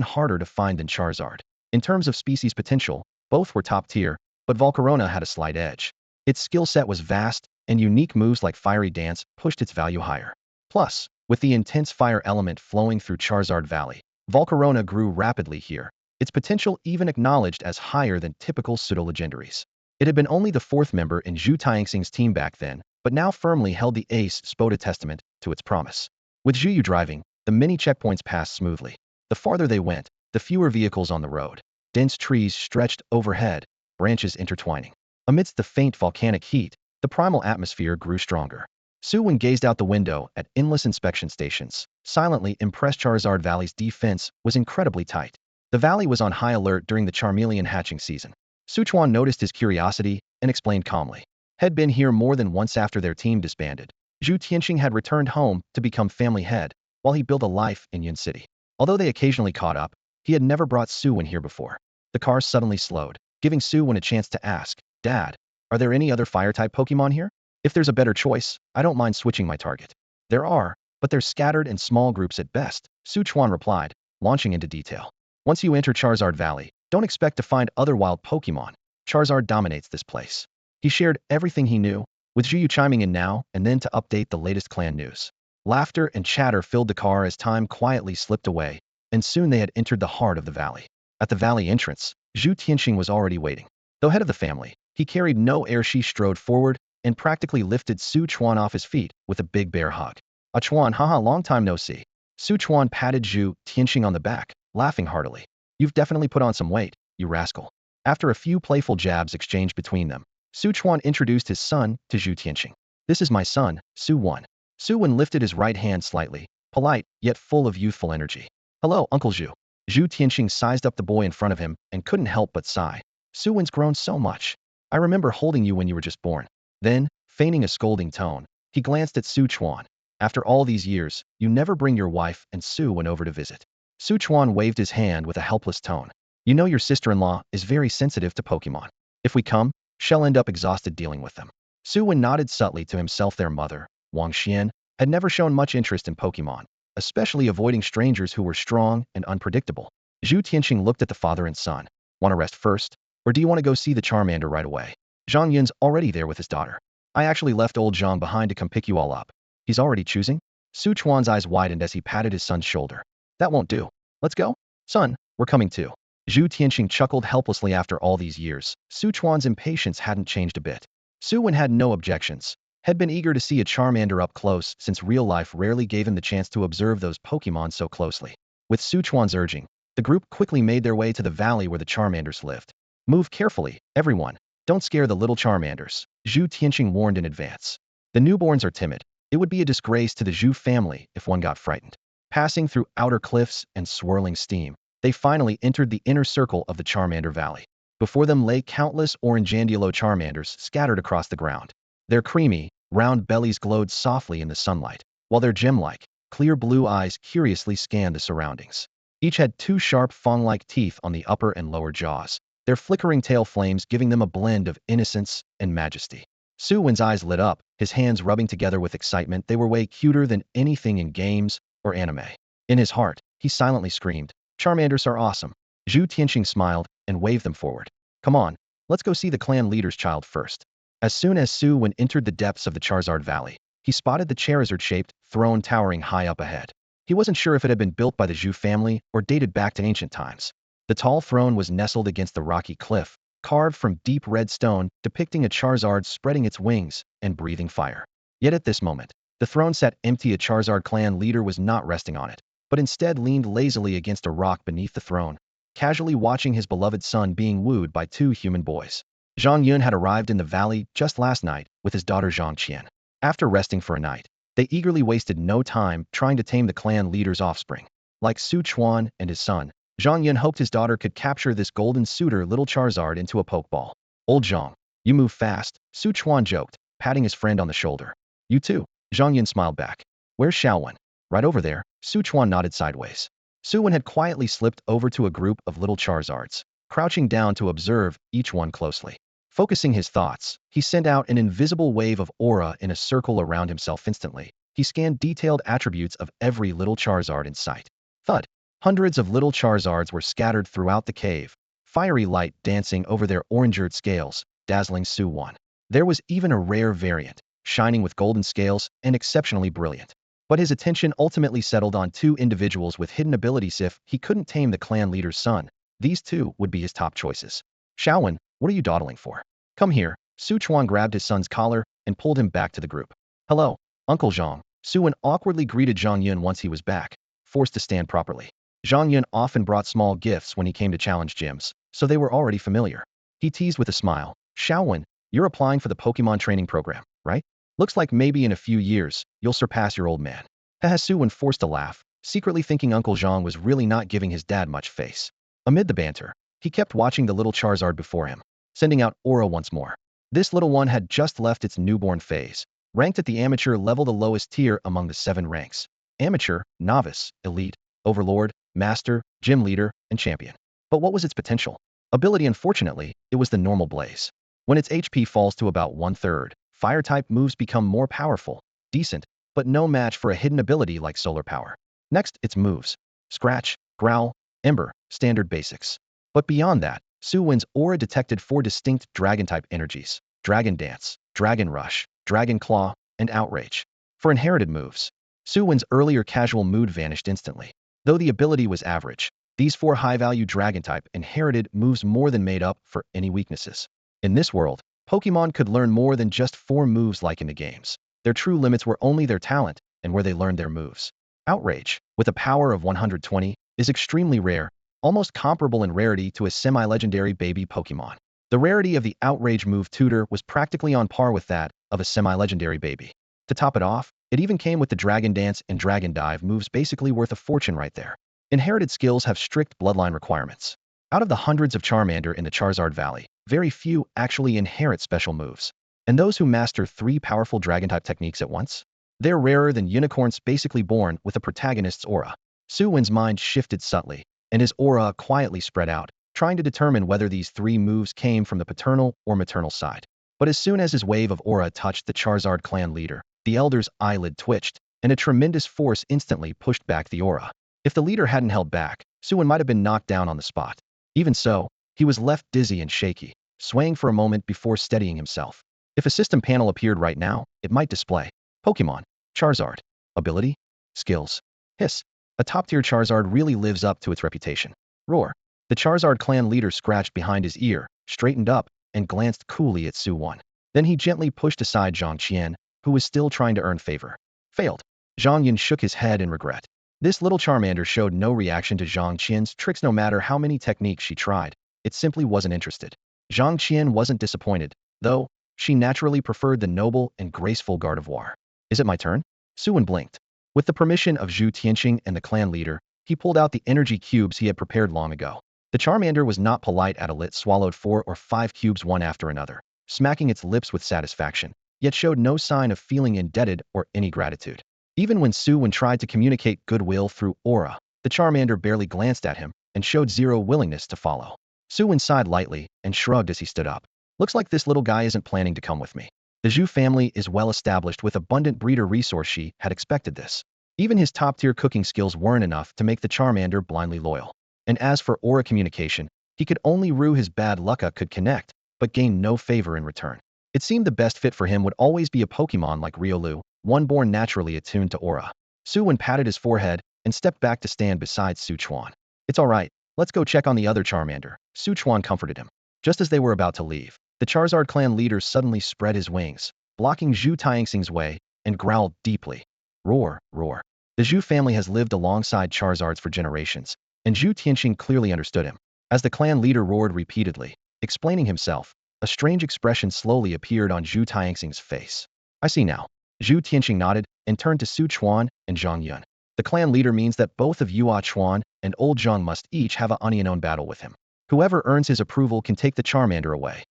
harder to find than Charizard. In terms of species potential, both were top tier, but Volcarona had a slight edge. Its skill set was vast, and unique moves like Fiery Dance pushed its value higher. Plus, with the intense fire element flowing through Charizard Valley, Volcarona grew rapidly here, its potential even acknowledged as higher than typical pseudo-legendaries. It had been only the fourth member in Zhu Tianxing's team back then, but now firmly held the ace spoke a testament to its promise. With Zhu Yu driving, the many checkpoints passed smoothly. The farther they went, the fewer vehicles on the road. Dense trees stretched overhead, branches intertwining. Amidst the faint volcanic heat, the primal atmosphere grew stronger. Su Wen gazed out the window at endless inspection stations, silently impressed. Charizard Valley's defense was incredibly tight. The valley was on high alert during the Charmeleon hatching season. Su Wen noticed his curiosity and explained calmly. Had been here more than once after their team disbanded. Zhu Tianqing had returned home to become family head, while he built a life in Yun City. Although they occasionally caught up, he had never brought Su Wen here before. The car suddenly slowed, giving Su Wen a chance to ask, Dad, are there any other fire-type Pokemon here? If there's a better choice, I don't mind switching my target. There are, but they're scattered in small groups at best, Su Wen replied, launching into detail. Once you enter Charizard Valley, don't expect to find other wild Pokemon. Charizard dominates this place. He shared everything he knew, with Zhu Yu chiming in now and then to update the latest clan news. Laughter and chatter filled the car as time quietly slipped away, and soon they had entered the heart of the valley. At the valley entrance, Zhu Tianqing was already waiting. Though head of the family, he carried no air. She strode forward and practically lifted Su Chuan off his feet with a big bear hug. Chuan, haha, long time no see. Su Chuan patted Zhu Tianxing on the back, laughing heartily. You've definitely put on some weight, you rascal. After a few playful jabs exchanged between them, Su Chuan introduced his son to Zhu Tianxing. This is my son, Su Wen. Su Wen lifted his right hand slightly, polite, yet full of youthful energy. Hello, Uncle Zhu. Zhu Tianxing sized up the boy in front of him and couldn't help but sigh. Su Wen's grown so much. I remember holding you when you were just born. Then, feigning a scolding tone, he glanced at Su Chuan. After all these years, you never bring your wife and Su Wen over to visit. Su Chuan waved his hand with a helpless tone. You know your sister-in-law is very sensitive to Pokémon. If we come, she'll end up exhausted dealing with them. Su Wen nodded subtly to himself. Their mother, Wang Xian, had never shown much interest in Pokémon, especially avoiding strangers who were strong and unpredictable. Zhu Tianxing looked at the father and son. Want to rest first? Or do you want to go see the Charmander right away? Zhang Yun's already there with his daughter. I actually left old Zhang behind to come pick you all up. He's already choosing? Su Chuan's eyes widened as he patted his son's shoulder. That won't do. Let's go? Son, we're coming too. Zhu Tianxing chuckled helplessly. After all these years, Su Chuan's impatience hadn't changed a bit. Su Wen had no objections, had been eager to see a Charmander up close since real life rarely gave him the chance to observe those Pokémon so closely. With Su Chuan's urging, the group quickly made their way to the valley where the Charmanders lived. Move carefully, everyone. Don't scare the little Charmanders, Zhu Tianxing warned in advance. The newborns are timid. It would be a disgrace to the Zhu family if one got frightened. Passing through outer cliffs and swirling steam, they finally entered the inner circle of the Charmander Valley. Before them lay countless Orangeandulo Charmanders scattered across the ground. Their creamy, round bellies glowed softly in the sunlight, while their gem-like, clear blue eyes curiously scanned the surroundings. Each had two sharp fang-like teeth on the upper and lower jaws, their flickering tail flames giving them a blend of innocence and majesty. Su Wen's eyes lit up, his hands rubbing together with excitement. They were way cuter than anything in games or anime. In his heart, he silently screamed, Charmanders are awesome. Zhu Tianxing smiled and waved them forward. Come on, let's go see the clan leader's child first. As soon as Su Wen entered the depths of the Charizard Valley, he spotted the Charizard-shaped throne towering high up ahead. He wasn't sure if it had been built by the Zhu family or dated back to ancient times. The tall throne was nestled against the rocky cliff, carved from deep red stone, depicting a Charizard spreading its wings and breathing fire. Yet at this moment, the throne sat empty. A Charizard clan leader was not resting on it, but instead leaned lazily against a rock beneath the throne, casually watching his beloved son being wooed by two human boys. Zhang Yun had arrived in the valley just last night with his daughter Zhang Qian. After resting for a night, they eagerly wasted no time trying to tame the clan leader's offspring. Like Su Chuan and his son, Zhang Yun hoped his daughter could capture this golden suitor little Charizard into a Pokeball. Old Zhang, you move fast, Su Chuan joked, patting his friend on the shoulder. You too, Zhang Yun smiled back. Where's Wen? Right over there, Su Chuan nodded sideways. Su Wen had quietly slipped over to a group of little Charizards, crouching down to observe each one closely. Focusing his thoughts, he sent out an invisible wave of aura in a circle around himself. Instantly, he scanned detailed attributes of every little Charizard in sight. Thud! Hundreds of little Charizards were scattered throughout the cave, fiery light dancing over their orangered scales, dazzling Su Wen. There was even a rare variant, shining with golden scales and exceptionally brilliant. But his attention ultimately settled on two individuals with hidden abilities. If he couldn't tame the clan leader's son, these two would be his top choices. Wen, what are you dawdling for? Come here. Su Chuan grabbed his son's collar and pulled him back to the group. Hello, Uncle Zhang. Su Wen awkwardly greeted Zhang Yun once he was back, forced to stand properly. Zhang Yun often brought small gifts when he came to challenge gyms, so they were already familiar. He teased with a smile. Wen, you're applying for the Pokemon training program, right? Looks like maybe in a few years, you'll surpass your old man. Haha. Su Wen forced a laugh, secretly thinking Uncle Zhang was really not giving his dad much face. Amid the banter, he kept watching the little Charizard before him, sending out aura once more. This little one had just left its newborn phase, ranked at the amateur level, the lowest tier among the 7 ranks. Amateur, novice, elite, overlord, master, gym leader, and champion. But what was its potential? Ability. Unfortunately, it was the normal blaze. When its HP falls to about 1/3, fire-type moves become more powerful, decent, but no match for a hidden ability like solar power. Next, its moves. Scratch, growl, ember, standard basics. But beyond that, Su Wen's aura detected 4 distinct dragon-type energies: Dragon Dance, Dragon Rush, Dragon Claw, and Outrage. For inherited moves, Su Wen's earlier casual mood vanished instantly. Though the ability was average, these 4 high-value dragon-type inherited moves more than made up for any weaknesses. In this world, Pokemon could learn more than just 4 moves like in the games. Their true limits were only their talent and where they learned their moves. Outrage, with a power of 120, is extremely rare, almost comparable in rarity to a semi-legendary baby Pokemon. The rarity of the Outrage move tutor was practically on par with that of a semi-legendary baby. To top it off, it even came with the Dragon Dance and Dragon Dive moves, basically worth a fortune right there. Inherited skills have strict bloodline requirements. Out of the hundreds of Charmander in the Charizard Valley, very few actually inherit special moves. And those who master 3 powerful Dragon-type techniques at once? They're rarer than unicorns, basically born with a protagonist's aura. Su Wen's mind shifted subtly, and his aura quietly spread out, trying to determine whether these 3 moves came from the paternal or maternal side. But as soon as his wave of aura touched the Charizard clan leader, the elder's eyelid twitched, and a tremendous force instantly pushed back the aura. If the leader hadn't held back, Su Wen might have been knocked down on the spot. Even so, he was left dizzy and shaky, swaying for a moment before steadying himself. If a system panel appeared right now, it might display Pokémon, Charizard, ability, skills. Hiss. A top-tier Charizard really lives up to its reputation. Roar. The Charizard clan leader scratched behind his ear, straightened up, and glanced coolly at Su Wen. Then he gently pushed aside Zhang Qian, who was still trying to earn favor. Failed. Zhang Yan shook his head in regret. This little Charmander showed no reaction to Zhang Qian's tricks no matter how many techniques she tried. It simply wasn't interested. Zhang Qian wasn't disappointed, though. She naturally preferred the noble and graceful Gardevoir. Is it my turn? Su Wen blinked. With the permission of Zhu Tianqing and the clan leader, he pulled out the energy cubes he had prepared long ago. The Charmander was not polite at all. It swallowed 4 or 5 cubes one after another, smacking its lips with satisfaction, yet showed no sign of feeling indebted or any gratitude. Even when Su Wen tried to communicate goodwill through aura, the Charmander barely glanced at him and showed zero willingness to follow. Su Wen sighed lightly and shrugged as he stood up. Looks like this little guy isn't planning to come with me. The Zhu family is well established with abundant breeder resource. She had expected this. Even his top-tier cooking skills weren't enough to make the Charmander blindly loyal. And as for aura communication, he could only rue his bad luck could connect, but gain no favor in return. It seemed the best fit for him would always be a Pokemon like Riolu, one born naturally attuned to aura. Su Wen patted his forehead and stepped back to stand beside Su Chuan. It's all right, let's go check on the other Charmander. Su Chuan comforted him. Just as they were about to leave, the Charizard clan leader suddenly spread his wings, blocking Zhu Tianxing's way, and growled deeply. Roar, roar. The Zhu family has lived alongside Charizards for generations, and Zhu Tianxing clearly understood him. As the clan leader roared repeatedly, explaining himself, a strange expression slowly appeared on Zhu Tianxing's face. I see now. Zhu Tianxing nodded and turned to Su Chuan and Zhang Yun. The clan leader means that both of Yua Chuan and Old Zhang must each have an unknown battle with him. Whoever earns his approval can take the Charmander away.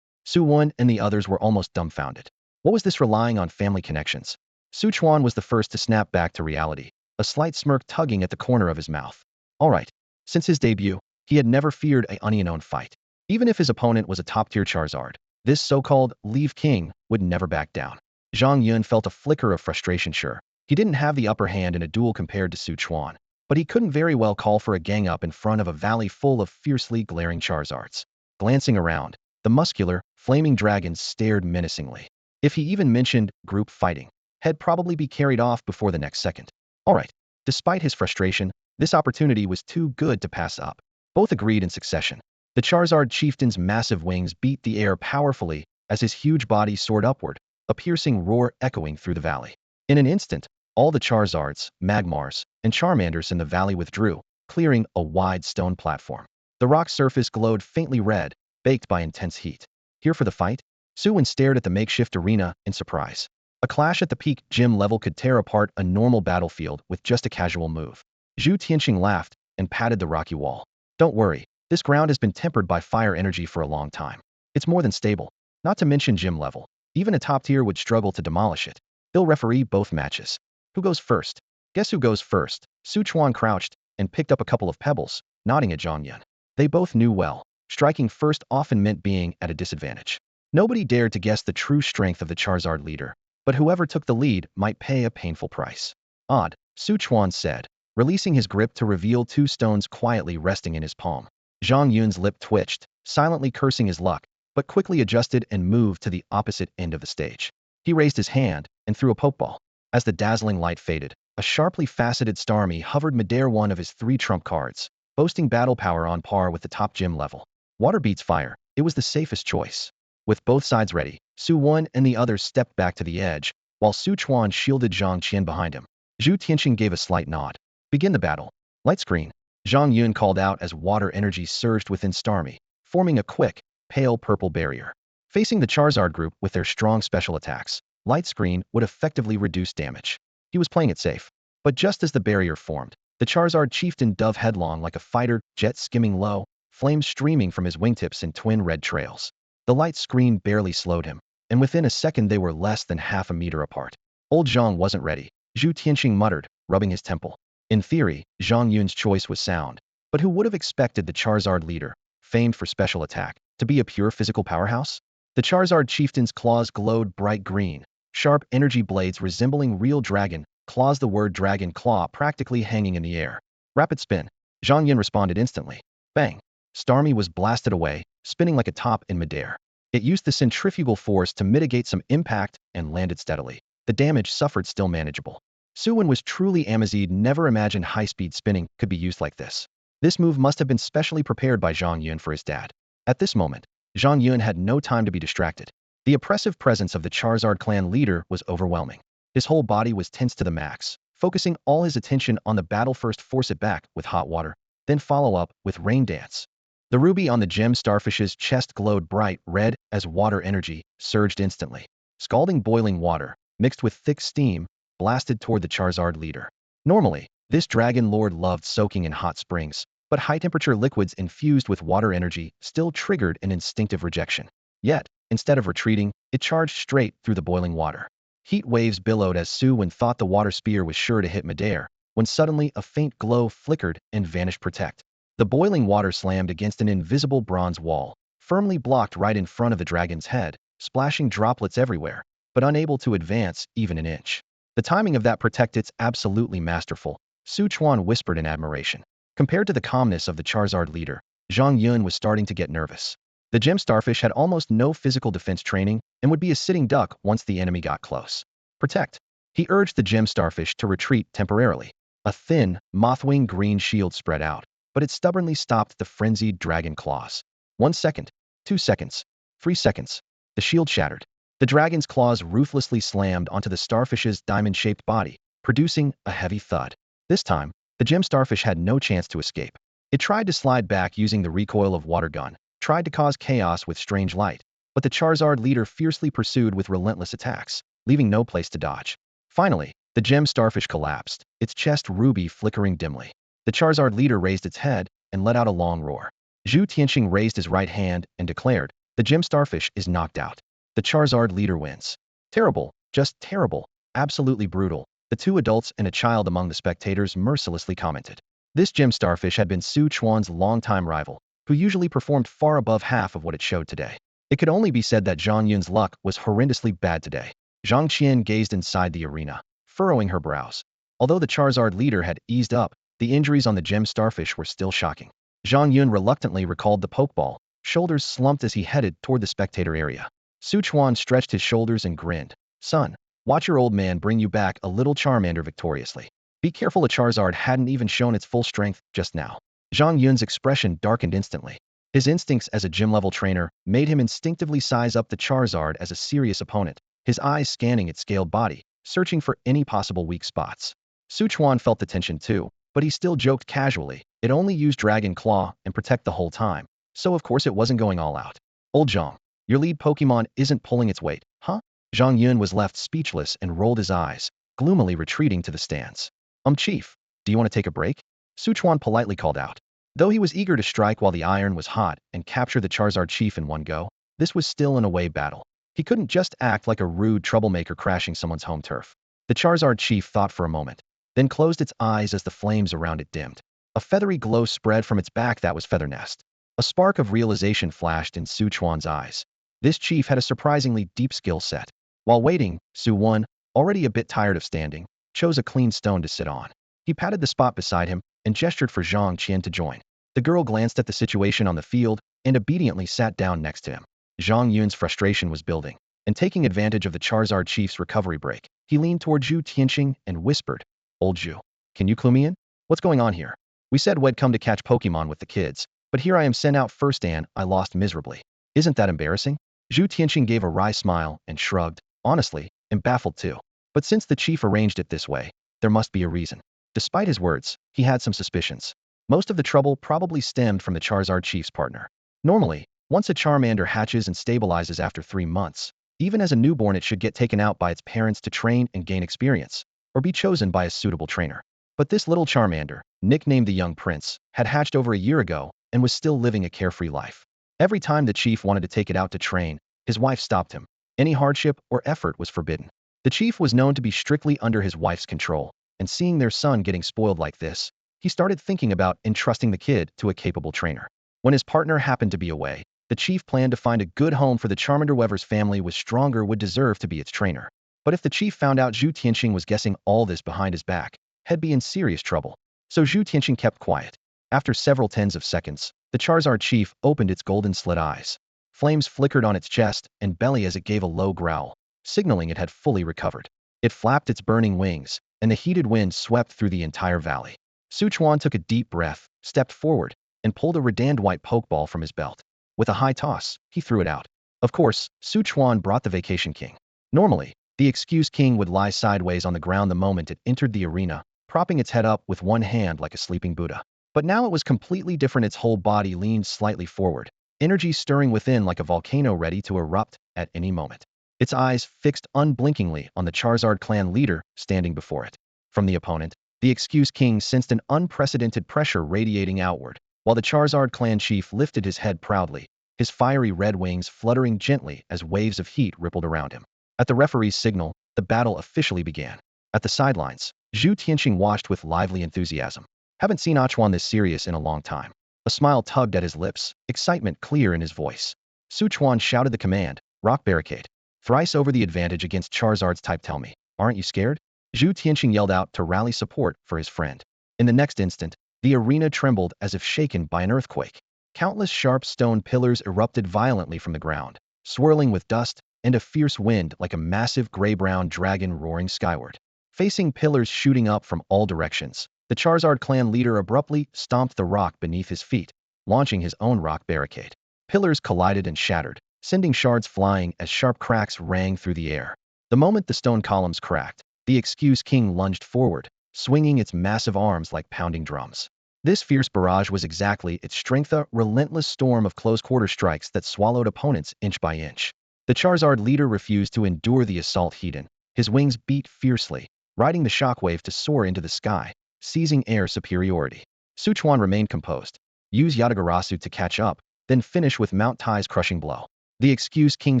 Su Wen and the others were almost dumbfounded. What was this relying on family connections? Su Chuan was the first to snap back to reality, a slight smirk tugging at the corner of his mouth. All right. Since his debut, he had never feared a unknown fight. Even if his opponent was a top-tier Charizard, this so-called Leaf King would never back down. Zhang Yun felt a flicker of frustration. Sure, he didn't have the upper hand in a duel compared to Su Chuan, but he couldn't very well call for a gang-up in front of a valley full of fiercely glaring Charizards. Glancing around, the muscular, flaming dragons stared menacingly. If he even mentioned group fighting, he'd probably be carried off before the next second. All right. Despite his frustration, this opportunity was too good to pass up. Both agreed in succession. The Charizard chieftain's massive wings beat the air powerfully as his huge body soared upward, a piercing roar echoing through the valley. In an instant, all the Charizards, Magmars, and Charmanders in the valley withdrew, clearing a wide stone platform. The rock surface glowed faintly red, baked by intense heat. Here for the fight? Su Wen stared at the makeshift arena in surprise. A clash at the peak gym level could tear apart a normal battlefield with just a casual move. Zhu Tianqing laughed and patted the rocky wall. Don't worry, this ground has been tempered by fire energy for a long time. It's more than stable, not to mention gym level. Even a top tier would struggle to demolish it. He'll referee both matches. Who goes first? Guess who goes first? Su Chuan crouched and picked up a couple of pebbles, nodding at Zhang Yun. They both knew well. Striking first often meant being at a disadvantage. Nobody dared to guess the true strength of the Charizard leader, but whoever took the lead might pay a painful price. Odd, Su Chuan said, releasing his grip to reveal 2 stones quietly resting in his palm. Zhang Yun's lip twitched, silently cursing his luck, but quickly adjusted and moved to the opposite end of the stage. He raised his hand and threw a pokeball. As the dazzling light faded, a sharply faceted Starmie hovered midair, one of his 3 trump cards, boasting battle power on par with the top gym level. Water beats fire. It was the safest choice. With both sides ready, Su Wen and the others stepped back to the edge, while Su Chuan shielded Zhang Qian behind him. Zhu Tianqing gave a slight nod. Begin the battle. Light screen. Zhang Yun called out as water energy surged within Starmie, forming a quick, pale purple barrier. Facing the Charizard group with their strong special attacks, light screen would effectively reduce damage. He was playing it safe. But just as the barrier formed, the Charizard chieftain dove headlong like a fighter jet skimming low, flames streaming from his wingtips in twin red trails. The light screen barely slowed him, and within a second they were less than half a meter apart. Old Zhang wasn't ready, Zhu Tianqing muttered, rubbing his temple. In theory, Zhang Yun's choice was sound, but who would have expected the Charizard leader, famed for special attack, to be a pure physical powerhouse? The Charizard chieftain's claws glowed bright green, sharp energy blades resembling real dragon claws, the word dragon claw practically hanging in the air. Rapid spin. Zhang Yun responded instantly. Bang. Starmie was blasted away, spinning like a top in midair. It used the centrifugal force to mitigate some impact and landed steadily. The damage suffered still manageable. Su Wen was truly Amazed, never imagined high-speed spinning could be used like this. This move must have been specially prepared by Zhang Yun for his dad. At this moment, Zhang Yun had no time to be distracted. The oppressive presence of the Charizard clan leader was overwhelming. His whole body was tense to the max, focusing all his attention on the battle. First force it back with hot water, then follow up with rain dance. The ruby on the gem starfish's chest glowed bright red as water energy surged instantly. Scalding boiling water, mixed with thick steam, blasted toward the Charizard leader. Normally, this dragon lord loved soaking in hot springs, but high-temperature liquids infused with water energy still triggered an instinctive rejection. Yet, instead of retreating, it charged straight through the boiling water. Heat waves billowed as Su Wen thought the water spear was sure to hit midair, when suddenly a faint glow flickered and vanished. Protect. The boiling water slammed against an invisible bronze wall, firmly blocked right in front of the dragon's head, splashing droplets everywhere, but unable to advance even an inch. The timing of that protect, it's absolutely masterful, Su Chuan whispered in admiration. Compared to the calmness of the Charizard leader, Zhang Yun was starting to get nervous. The gem starfish had almost no physical defense training and would be a sitting duck once the enemy got close. Protect. He urged the gem starfish to retreat temporarily. A thin, mothwing green shield spread out, but it stubbornly stopped the frenzied dragon claws. 1 second, 2 seconds, 3 seconds. The shield shattered. The dragon's claws ruthlessly slammed onto the starfish's diamond-shaped body, producing a heavy thud. This time, the gem starfish had no chance to escape. It tried to slide back using the recoil of water gun, tried to cause chaos with strange light, but the Charizard leader fiercely pursued with relentless attacks, leaving no place to dodge. Finally, the gem starfish collapsed, its chest ruby flickering dimly. The Charizard leader raised its head and let out a long roar. Zhu Tianqing raised his right hand and declared, "The gem starfish is knocked out. The Charizard leader wins." Terrible, just terrible, absolutely brutal, the two adults and a child among the spectators mercilessly commented. This gem starfish had been Su Chuan's longtime rival, who usually performed far above half of what it showed today. It could only be said that Zhang Yun's luck was horrendously bad today. Zhang Qian gazed inside the arena, furrowing her brows. Although the Charizard leader had eased up, the injuries on the gem starfish were still shocking. Zhang Yun reluctantly recalled the Pokeball, shoulders slumped as he headed toward the spectator area. Su Chuan stretched his shoulders and grinned. "Son, watch your old man bring you back a little Charmander victoriously. Be careful, a Charizard hadn't even shown its full strength just now." Zhang Yun's expression darkened instantly. His instincts as a gym-level trainer made him instinctively size up the Charizard as a serious opponent, his eyes scanning its scaled body, searching for any possible weak spots. Su Chuan felt the tension too, but he still joked casually, it only used Dragon Claw and Protect the whole time, so of course it wasn't going all out. "Old Zhang, your lead Pokemon isn't pulling its weight, huh?" Zhang Yun was left speechless and rolled his eyes, gloomily retreating to the stands. Chief, do you want to take a break?" Su Chuan politely called out. Though he was eager to strike while the iron was hot and capture the Charizard chief in one go, this was still an away battle. He couldn't just act like a rude troublemaker crashing someone's home turf. The Charizard chief thought for a moment, then closed its eyes as the flames around it dimmed. A feathery glow spread from its back. That was Feather Nest. A spark of realization flashed in Su Chuan's eyes. This chief had a surprisingly deep skill set. While waiting, Su Wen, already a bit tired of standing, chose a clean stone to sit on. He patted the spot beside him and gestured for Zhang Qian to join. The girl glanced at the situation on the field and obediently sat down next to him. Zhang Yun's frustration was building, and taking advantage of the Charizard chief's recovery break, he leaned toward Zhu Tianqing and whispered, "Old Zhu, can you clue me in? What's going on here? We said we'd come to catch Pokemon with the kids, but here I am sent out first and I lost miserably. Isn't that embarrassing?" Zhu Tianqing gave a wry smile and shrugged. Honestly, I'm baffled too. But since the chief arranged it this way, there must be a reason. Despite his words, he had some suspicions. Most of the trouble probably stemmed from the Charizard chief's partner. Normally, once a Charmander hatches and stabilizes after 3 months, even as a newborn it should get taken out by its parents to train and gain experience, or be chosen by a suitable trainer. But this little Charmander, nicknamed the Young Prince, had hatched over a year ago and was still living a carefree life. Every time the chief wanted to take it out to train, his wife stopped him. Any hardship or effort was forbidden. The chief was known to be strictly under his wife's control, and seeing their son getting spoiled like this, he started thinking about entrusting the kid to a capable trainer. When his partner happened to be away, the chief planned to find a good home for the Charmander. Whoever's family was stronger would deserve to be its trainer. But if the chief found out Zhu Tianqing was guessing all this behind his back, he'd be in serious trouble. So Zhu Tianqing kept quiet. After several tens of seconds, the Charizard chief opened its golden slit eyes. Flames flickered on its chest and belly as it gave a low growl, signaling it had fully recovered. It flapped its burning wings, and the heated wind swept through the entire valley. Su Wen took a deep breath, stepped forward, and pulled a redanned white pokeball from his belt. With a high toss, he threw it out. Of course, Su Wen brought the Vacation King. Normally, the Excuse King would lie sideways on the ground the moment it entered the arena, propping its head up with one hand like a sleeping Buddha. But now it was completely different. Its whole body leaned slightly forward, energy stirring within like a volcano ready to erupt at any moment. Its eyes fixed unblinkingly on the Charizard clan leader standing before it. From the opponent, the Excuse King sensed an unprecedented pressure radiating outward, while the Charizard clan chief lifted his head proudly, his fiery red wings fluttering gently as waves of heat rippled around him. At the referee's signal, the battle officially began. At the sidelines, Zhu Tianqing watched with lively enthusiasm. Haven't seen Achuan this serious in a long time. A smile tugged at his lips, excitement clear in his voice. Su Wen shouted the command, "Rock Barricade." Thrice over the advantage against Charizard's type. Tell me, aren't you scared? Zhu Tianqing yelled out to rally support for his friend. In the next instant, the arena trembled as if shaken by an earthquake. Countless sharp stone pillars erupted violently from the ground, swirling with dust and a fierce wind like a massive gray-brown dragon roaring skyward. Facing pillars shooting up from all directions, the Charizard clan leader abruptly stomped the rock beneath his feet, launching his own rock barricade. Pillars collided and shattered, sending shards flying as sharp cracks rang through the air. The moment the stone columns cracked, the Excuse King lunged forward, swinging its massive arms like pounding drums. This fierce barrage was exactly its strength, a relentless storm of close-quarter strikes that swallowed opponents inch by inch. The Charizard leader refused to endure the assault heat-in. His wings beat fiercely, riding the shockwave to soar into the sky, seizing air superiority. Su Wen remained composed. Use Yatagarasu to catch up, then finish with Mount Tai's crushing blow. The Excuse King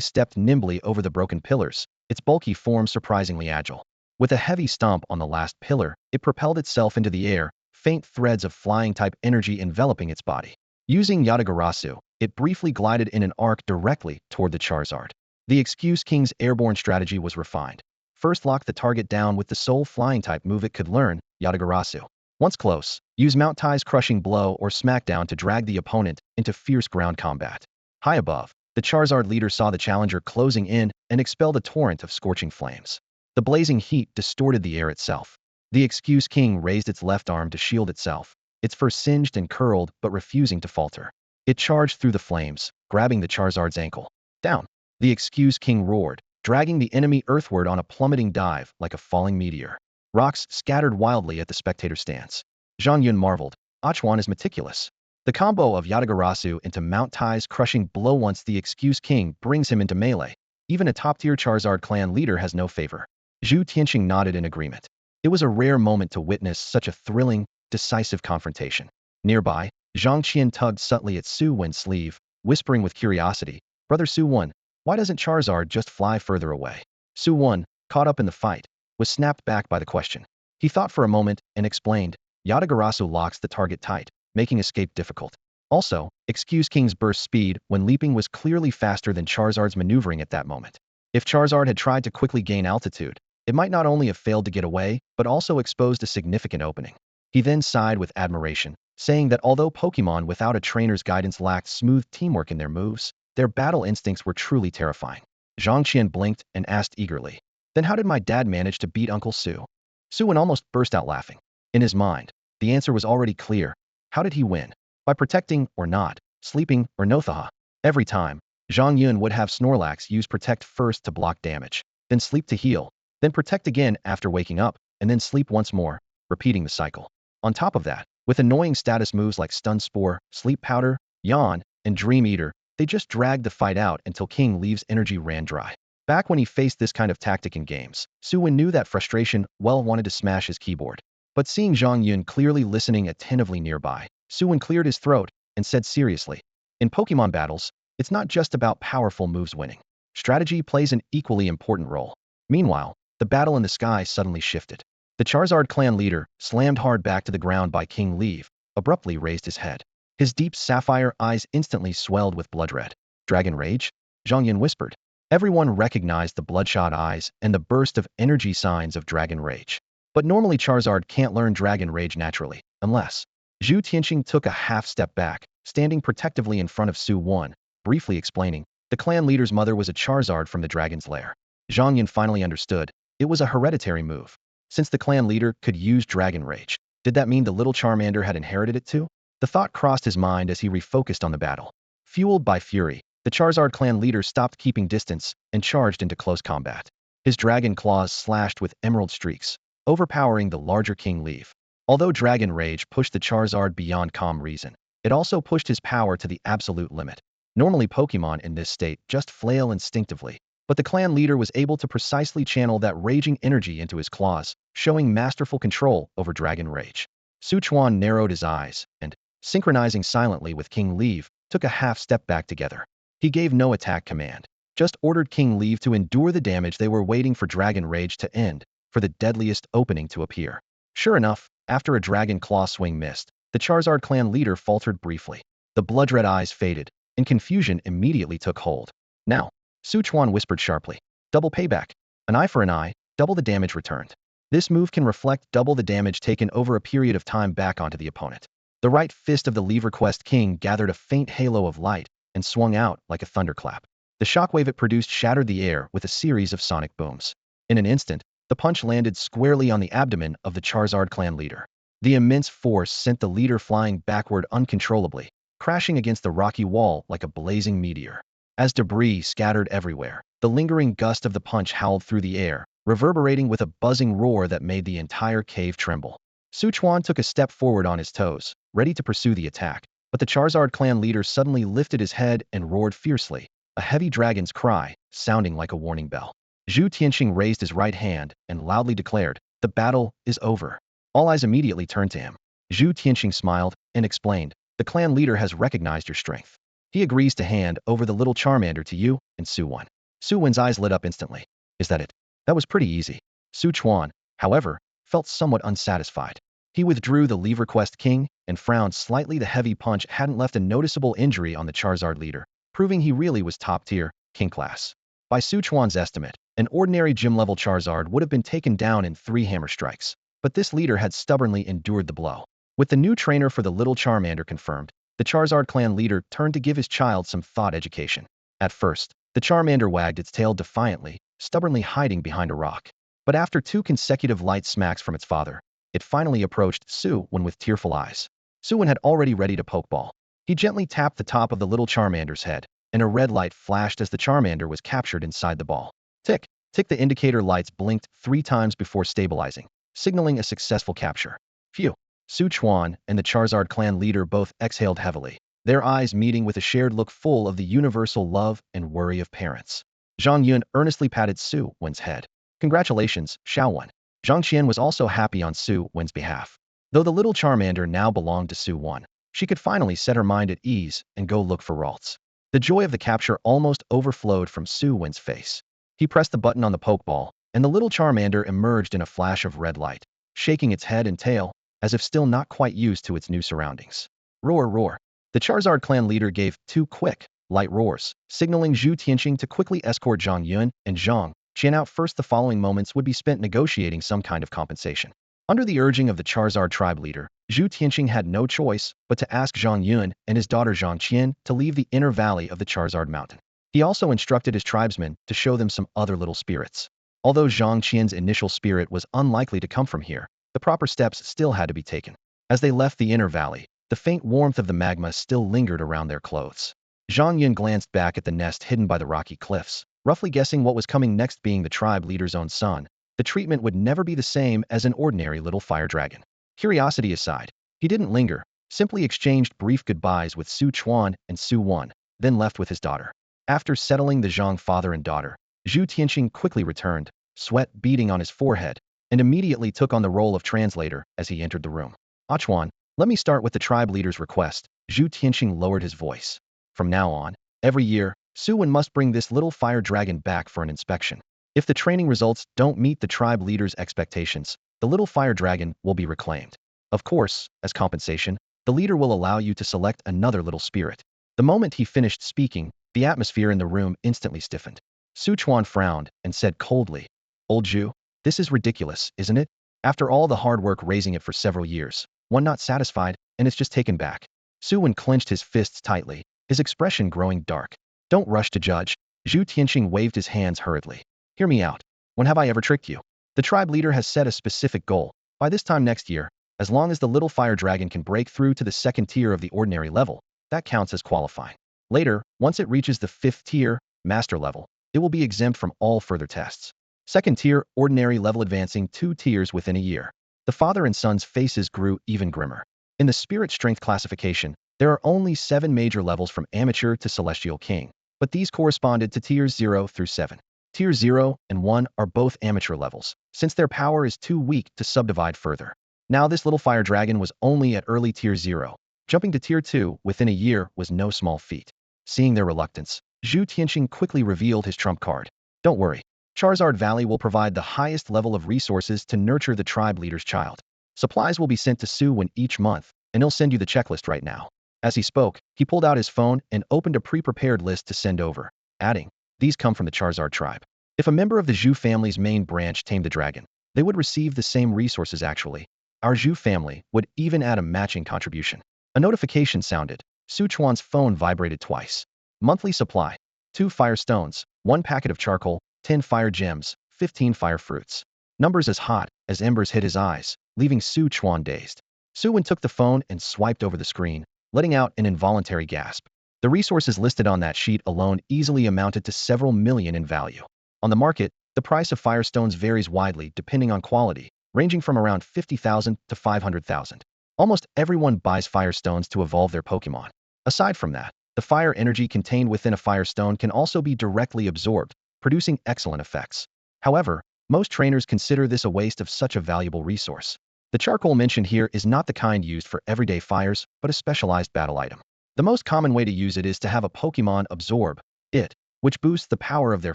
stepped nimbly over the broken pillars, its bulky form surprisingly agile. With a heavy stomp on the last pillar, it propelled itself into the air, faint threads of flying-type energy enveloping its body. Using Yatagarasu, it briefly glided in an arc directly toward the Charizard. The Excuse King's airborne strategy was refined. First, lock the target down with the sole flying-type move it could learn, Yatagarasu. Once close, use Mount Tai's crushing blow or smackdown to drag the opponent into fierce ground combat. High above, the Charizard leader saw the challenger closing in and expelled a torrent of scorching flames. The blazing heat distorted the air itself. The Excuse King raised its left arm to shield itself, its fur singed and curled but refusing to falter. It charged through the flames, grabbing the Charizard's ankle. Down! The Excuse King roared, dragging the enemy earthward on a plummeting dive like a falling meteor. Rocks scattered wildly at the spectator stands. Zhang Yun marveled. Achuan is meticulous. The combo of Yatagarasu into Mount Tai's crushing blow once the Excuse King brings him into melee. Even a top-tier Charizard clan leader has no favor. Zhu Tianqing nodded in agreement. It was a rare moment to witness such a thrilling, decisive confrontation. Nearby, Zhang Qian tugged subtly at Su Wen's sleeve, whispering with curiosity, "Brother Su Wen, why doesn't Charizard just fly further away?" Su Wen, caught up in the fight, was snapped back by the question. He thought for a moment and explained, "Yatagarasu locks the target tight, making escape difficult. Also, Excuse King's burst speed when leaping was clearly faster than Charizard's maneuvering at that moment. If Charizard had tried to quickly gain altitude, it might not only have failed to get away, but also exposed a significant opening." He then sighed with admiration, saying that although Pokémon without a trainer's guidance lacked smooth teamwork in their moves, their battle instincts were truly terrifying. Zhang Qian blinked and asked eagerly, "Then how did my dad manage to beat Uncle Su?" Su Wen almost burst out laughing. In his mind, the answer was already clear. How did he win? By protecting or not, sleeping or no thaha. Every time, Zhang Yun would have Snorlax use Protect first to block damage, then Sleep to heal, then Protect again after waking up, and then Sleep once more, repeating the cycle. On top of that, with annoying status moves like Stun Spore, Sleep Powder, Yawn, and Dream Eater, they just dragged the fight out until King Leave's energy ran dry. Back when he faced this kind of tactic in games, Su Wen knew that frustration wanted to smash his keyboard. But seeing Zhang Yun clearly listening attentively nearby, Su Wen cleared his throat and said seriously, "In Pokemon battles, it's not just about powerful moves winning. Strategy plays an equally important role." Meanwhile, the battle in the sky suddenly shifted. The Charizard clan leader, slammed hard back to the ground by King Leave, abruptly raised his head. His deep sapphire eyes instantly swelled with blood red. "Dragon Rage?" Zhang Yun whispered. Everyone recognized the bloodshot eyes and the burst of energy signs of Dragon Rage. But normally Charizard can't learn Dragon Rage naturally, unless. Zhu Tianqing took a half step back, standing protectively in front of Su Wen, briefly explaining, the clan leader's mother was a Charizard from the Dragon's Lair. Zhang Yun finally understood. It was a hereditary move. Since the clan leader could use Dragon Rage, did that mean the little Charmander had inherited it too? The thought crossed his mind as he refocused on the battle. Fueled by fury, the Charizard clan leader stopped keeping distance and charged into close combat. His dragon claws slashed with emerald streaks, overpowering the larger King Leaf. Although Dragon Rage pushed the Charizard beyond calm reason, it also pushed his power to the absolute limit. Normally Pokemon in this state just flail instinctively, but the clan leader was able to precisely channel that raging energy into his claws, showing masterful control over Dragon Rage. Su Chuan narrowed his eyes and, synchronizing silently with King Leaf, took a half step back together. He gave no attack command, just ordered King Leaf to endure the damage. They were waiting for Dragon Rage to end, for the deadliest opening to appear. Sure enough, after a Dragon Claw swing missed, the Charizard clan leader faltered briefly. The blood-red eyes faded, and confusion immediately took hold. "Now," Su Chuan whispered sharply. "Double payback. An eye for an eye, double the damage returned." This move can reflect double the damage taken over a period of time back onto the opponent. The right fist of the Lever Quest King gathered a faint halo of light and swung out like a thunderclap. The shockwave it produced shattered the air with a series of sonic booms. In an instant, the punch landed squarely on the abdomen of the Charizard clan leader. The immense force sent the leader flying backward uncontrollably, crashing against the rocky wall like a blazing meteor. As debris scattered everywhere, the lingering gust of the punch howled through the air, reverberating with a buzzing roar that made the entire cave tremble. Su Chuan took a step forward on his toes, ready to pursue the attack, but the Charizard clan leader suddenly lifted his head and roared fiercely, a heavy dragon's cry, sounding like a warning bell. Zhu Tianqing raised his right hand and loudly declared, "The battle is over." All eyes immediately turned to him. Zhu Tianqing smiled and explained, "The clan leader has recognized your strength. He agrees to hand over the little Charmander to you and Su Wen." Su Wen's eyes lit up instantly. "Is that it?" That was pretty easy. Su Chuan, however, felt somewhat unsatisfied. He withdrew the Lever Quest King and frowned slightly. The heavy punch hadn't left a noticeable injury on the Charizard leader, proving he really was top-tier, King class. By Su Chuan's estimate, an ordinary gym-level Charizard would have been taken down in 3 hammer strikes, but this leader had stubbornly endured the blow. With the new trainer for the little Charmander confirmed, the Charizard clan leader turned to give his child some thought education. At first, the Charmander wagged its tail defiantly, stubbornly hiding behind a rock. But after 2 consecutive light smacks from its father, it finally approached Su Wen with tearful eyes. Su Wen had already readied a pokeball. He gently tapped the top of the little Charmander's head, and a red light flashed as the Charmander was captured inside the ball. Tick, tick, the indicator lights blinked 3 times before stabilizing, signaling a successful capture. Phew. Su Chuan and the Charizard clan leader both exhaled heavily, their eyes meeting with a shared look full of the universal love and worry of parents. Zhang Yun earnestly patted Su Wen's head. "Congratulations, Xiao Wen." Zhang Qian was also happy on Su Wen's behalf. Though the little Charmander now belonged to Su Wen, she could finally set her mind at ease and go look for Ralts. The joy of the capture almost overflowed from Su Wen's face. He pressed the button on the Pokeball, and the little Charmander emerged in a flash of red light, shaking its head and tail, as if still not quite used to its new surroundings. Roar, roar. The Charizard clan leader gave 2 quick, light roars, signaling Zhu Tianqing to quickly escort Zhang Yun and Zhang Qian out first. The following moments would be spent negotiating some kind of compensation. Under the urging of the Charizard tribe leader, Zhu Tianqing had no choice but to ask Zhang Yun and his daughter Zhang Qian to leave the inner valley of the Charizard mountain. He also instructed his tribesmen to show them some other little spirits. Although Zhang Qian's initial spirit was unlikely to come from here, the proper steps still had to be taken. As they left the inner valley, the faint warmth of the magma still lingered around their clothes. Zhang Yin glanced back at the nest hidden by the rocky cliffs, roughly guessing what was coming next. Being the tribe leader's own son, the treatment would never be the same as an ordinary little fire dragon. Curiosity aside, he didn't linger, simply exchanged brief goodbyes with Su Chuan and Su Wen, then left with his daughter. After settling the Zhang father and daughter, Zhu Tianqing quickly returned, sweat beading on his forehead, and immediately took on the role of translator as he entered the room. Chuan, let me start with the tribe leader's request. Zhu Tianqing lowered his voice. From now on, every year, Su Wen must bring this little fire dragon back for an inspection. If the training results don't meet the tribe leader's expectations, the little fire dragon will be reclaimed. Of course, as compensation, the leader will allow you to select another little spirit. The moment he finished speaking, the atmosphere in the room instantly stiffened. Su Chuan frowned and said coldly, "Old Zhu, this is ridiculous, isn't it? After all the hard work raising it for several years, one not satisfied, and it's just taken back." Su Wen clenched his fists tightly, his expression growing dark. "Don't rush to judge." Zhu Tianqing waved his hands hurriedly. "Hear me out. When have I ever tricked you? The tribe leader has set a specific goal. By this time next year, as long as the little fire dragon can break through to the second tier of the ordinary level, that counts as qualifying. Later, once it reaches the fifth tier, master level, it will be exempt from all further tests. Second tier, ordinary level, advancing 2 tiers within a year." The father and son's faces grew even grimmer. In the spirit strength classification, there are only 7 major levels from amateur to celestial king, but these corresponded to tiers 0 through 7. Tier 0 and 1 are both amateur levels, since their power is too weak to subdivide further. Now this little fire dragon was only at early tier 0. Jumping to tier 2 within a year was no small feat. Seeing their reluctance, Zhu Tianqing quickly revealed his trump card. "Don't worry. Charizard Valley will provide the highest level of resources to nurture the tribe leader's child. Supplies will be sent to Su Wen each month, and he'll send you the checklist right now." As he spoke, he pulled out his phone and opened a pre-prepared list to send over, adding, "These come from the Charizard tribe. If a member of the Zhu family's main branch tamed the dragon, they would receive the same resources actually. Our Zhu family would even add a matching contribution." A notification sounded. Su Chuan's phone vibrated twice. Monthly supply: 2 fire stones, 1 packet of charcoal, 10 fire gems, 15 fire fruits. Numbers as hot as embers hit his eyes, leaving Su Chuan dazed. Su Wen took the phone and swiped over the screen, letting out an involuntary gasp. The resources listed on that sheet alone easily amounted to several million in value. On the market, the price of firestones varies widely depending on quality, ranging from around 50,000 to 500,000. Almost everyone buys firestones to evolve their Pokémon. Aside from that, the fire energy contained within a firestone can also be directly absorbed, producing excellent effects. However, most trainers consider this a waste of such a valuable resource. The charcoal mentioned here is not the kind used for everyday fires, but a specialized battle item. The most common way to use it is to have a Pokémon absorb it, which boosts the power of their